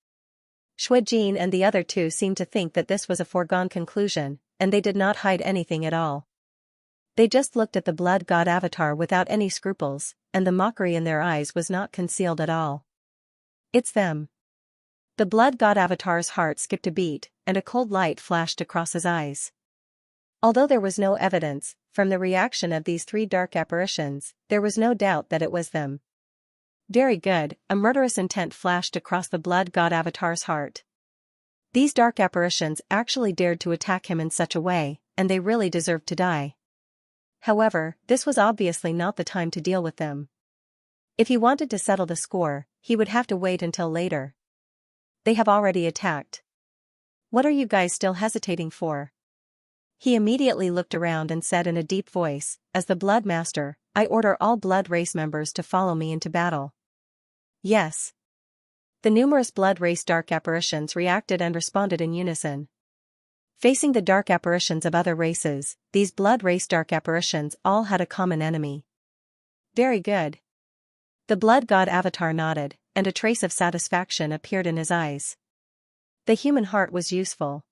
Xue Jin and the other two seemed to think that this was a foregone conclusion, and they did not hide anything at all. They just looked at the Blood God Avatar without any scruples, and the mockery in their eyes was not concealed at all. It's them. The Blood God Avatar's heart skipped a beat, and a cold light flashed across his eyes. Although there was no evidence, from the reaction of these three dark apparitions, there was no doubt that it was them. Very good, a murderous intent flashed across the Blood God Avatar's heart. These dark apparitions actually dared to attack him in such a way, and they really deserved to die. However, this was obviously not the time to deal with them. If he wanted to settle the score, he would have to wait until later. They have already attacked. What are you guys still hesitating for? He immediately looked around and said in a deep voice, as the Blood Master, I order all Blood Race members to follow me into battle. Yes. The numerous Blood Race dark apparitions reacted and responded in unison. Facing the dark apparitions of other races, these blood race dark apparitions all had a common enemy. Very good. The blood god avatar nodded, and a trace of satisfaction appeared in his eyes. The human heart was useful.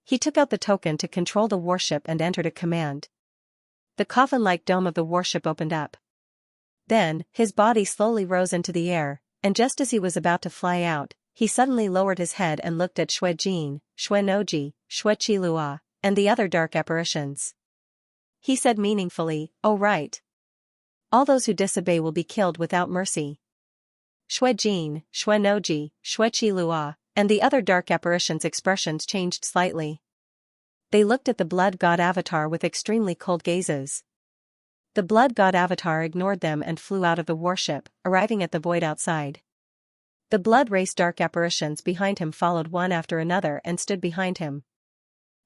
He took out the token to control the warship and entered a command. The coffin-like dome of the warship opened up. Then, his body slowly rose into the air, and just as he was about to fly out, he suddenly lowered his head and looked at Xue Jin, Xue Noji, Xue Qilua, and the other dark apparitions. He said meaningfully, "Oh right. All those who disobey will be killed without mercy." Xue Jin, Xue Noji, Xue Qilua, and the other dark apparitions' expressions changed slightly. They looked at the blood god avatar with extremely cold gazes. The blood god avatar ignored them and flew out of the warship, arriving at the void outside. The blood race dark apparitions behind him followed one after another and stood behind him.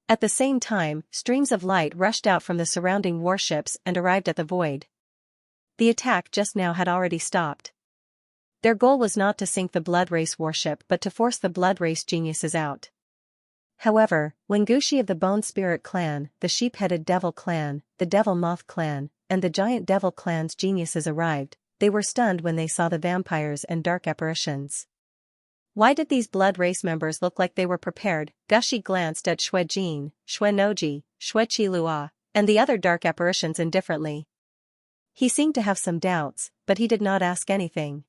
At the same time, streams of light rushed out from the surrounding warships and arrived at the void. The attack just now had already stopped. Their goal was not to sink the blood race warship but to force the blood race geniuses out. However, when Gushi of the Bone Spirit clan, the sheep-headed devil clan, the devil moth clan, and the giant devil clan's geniuses arrived, they were stunned when they saw the vampires and dark apparitions. Why did these blood race members look like they were prepared? Gushi glanced at Xue Jin, Xue Noji, Xue Qilua, and the other dark apparitions indifferently. He seemed to have some doubts, but he did not ask anything.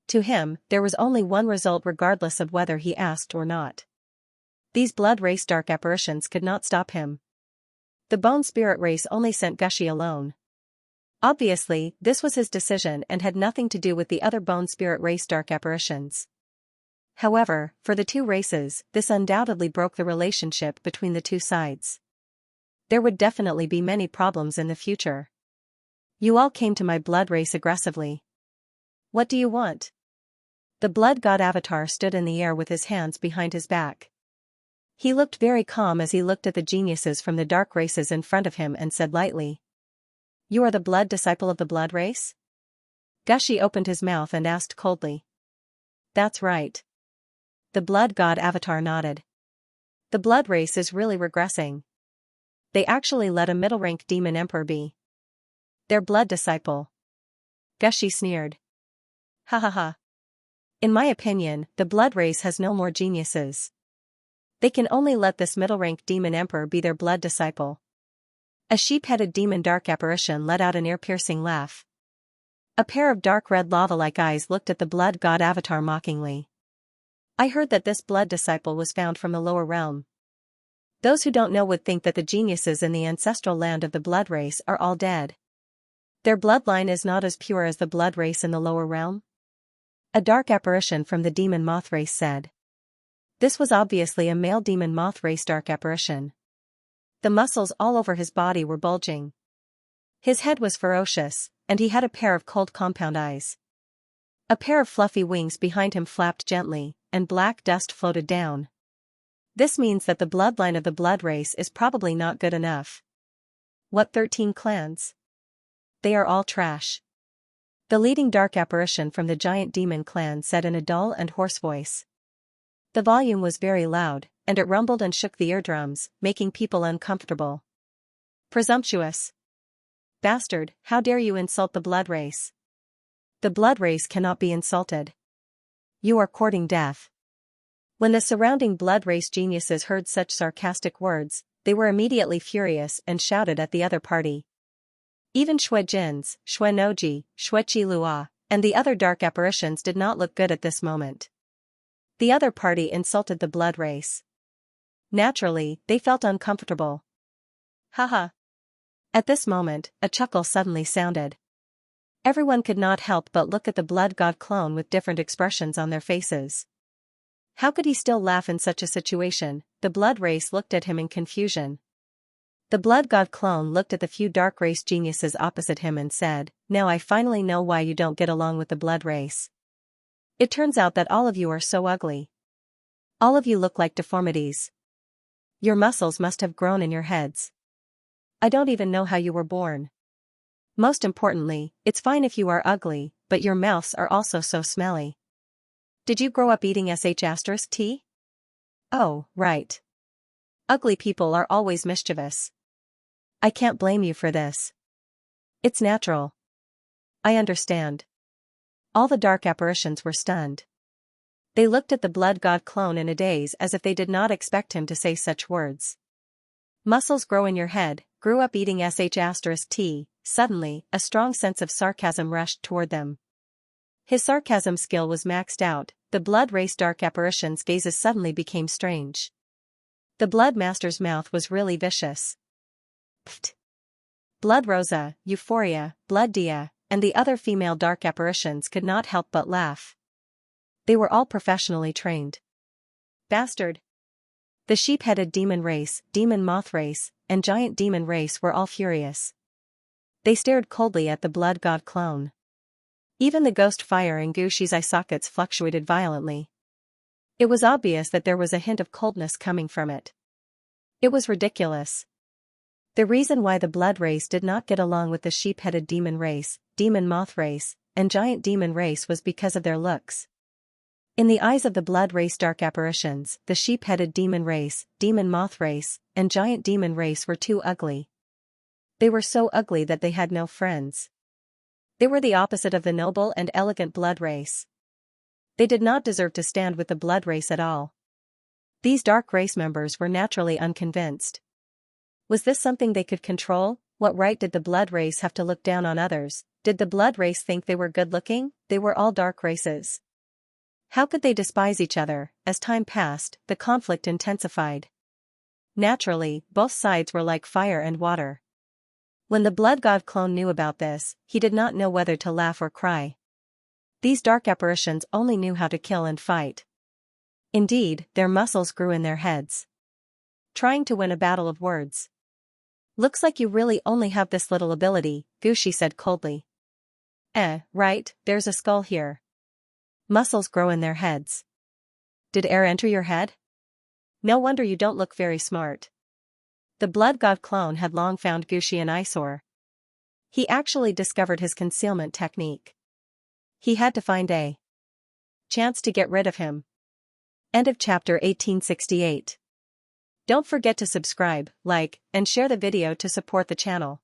To him, there was only one result regardless of whether he asked or not. These blood race dark apparitions could not stop him. The Bone Spirit race only sent Gushi alone. Obviously, this was his decision and had nothing to do with the other Bone Spirit race dark apparitions. However, for the two races, this undoubtedly broke the relationship between the two sides. There would definitely be many problems in the future. You all came to my blood race aggressively. What do you want? The blood god avatar stood in the air with his hands behind his back. He looked very calm as he looked at the geniuses from the dark races in front of him and said lightly, "You are the blood disciple of the blood race?" Gushi opened his mouth and asked coldly. "That's right." The blood god avatar nodded. The blood race is really regressing. They actually let a middle-rank demon emperor be their blood disciple. Gushi sneered. Ha ha ha. In my opinion, the blood race has no more geniuses. They can only let this middle-rank demon emperor be their blood disciple. A sheep-headed demon dark apparition let out an ear-piercing laugh. A pair of dark red lava-like eyes looked at the blood god avatar mockingly. I heard that this blood disciple was found from the lower realm. Those who don't know would think that the geniuses in the ancestral land of the blood race are all dead. Their bloodline is not as pure as the blood race in the lower realm? A dark apparition from the demon moth race said. This was obviously a male demon moth race dark apparition. The muscles all over his body were bulging. His head was ferocious, and he had a pair of cold compound eyes. A pair of fluffy wings behind him flapped gently, and black dust floated down. This means that the bloodline of the blood race is probably not good enough. What 13 clans? They are all trash. The leading dark apparition from the giant demon clan said in a dull and hoarse voice. The volume was very loud, and it rumbled and shook the eardrums, making people uncomfortable. Presumptuous bastard, how dare you insult the blood race? The blood race cannot be insulted. You are courting death. When the surrounding blood race geniuses heard such sarcastic words, they were immediately furious and shouted at the other party. Even Xue Jin's, Xue Noji, Xue Qilua, and the other dark apparitions did not look good at this moment. The other party insulted the blood race. Naturally, they felt uncomfortable. Haha. At this moment, a chuckle suddenly sounded. Everyone could not help but look at the blood god clone with different expressions on their faces. How could he still laugh in such a situation? The blood race looked at him in confusion. The blood god clone looked at the few dark race geniuses opposite him and said, "Now I finally know why you don't get along with the blood race. It turns out that all of you are so ugly. All of you look like deformities. Your muscles must have grown in your heads. I don't even know how you were born. Most importantly, it's fine if you are ugly, but your mouths are also so smelly. Did you grow up eating sh*t? Oh, right. Ugly people are always mischievous. I can't blame you for this. It's natural. I understand. All the dark apparitions were stunned. They looked at the blood god clone in a daze as if they did not expect him to say such words. Muscles grow in your head, grew up eating sh*t. Suddenly, a strong sense of sarcasm rushed toward them. His sarcasm skill was maxed out. The blood race dark apparition's gazes suddenly became strange. The blood master's mouth was really vicious. Pfft. Blood Rosa, Euphoria, Blood Dia, and the other female dark apparitions could not help but laugh. They were all professionally trained. Bastard. The sheep-headed demon race, demon moth race, and giant demon race were all furious. They stared coldly at the blood god clone. Even the ghost fire in Gushi's eye sockets fluctuated violently. It was obvious that there was a hint of coldness coming from it. It was ridiculous. The reason why the blood race did not get along with the sheep-headed demon race, demon moth race, and giant demon race was because of their looks. In the eyes of the blood race dark apparitions, the sheep-headed demon race, demon moth race, and giant demon race were too ugly. They were so ugly that they had no friends. They were the opposite of the noble and elegant blood race. They did not deserve to stand with the blood race at all. These dark race members were naturally unconvinced. Was this something they could control? What right did the blood race have to look down on others? Did the blood race think they were good-looking? They were all dark races. How could they despise each other? As time passed, the conflict intensified. Naturally, both sides were like fire and water. When the blood god clone knew about this, he did not know whether to laugh or cry. These dark apparitions only knew how to kill and fight. Indeed, their muscles grew in their heads. Trying to win a battle of words. Looks like you really only have this little ability, Gushi said coldly. Right, there's a skull here. Muscles grow in their heads. Did air enter your head? No wonder you don't look very smart. The blood god clone had long found Gushi an eyesore. He actually discovered his concealment technique. He had to find a chance to get rid of him. End of chapter 1868. Don't forget to subscribe, like, and share the video to support the channel.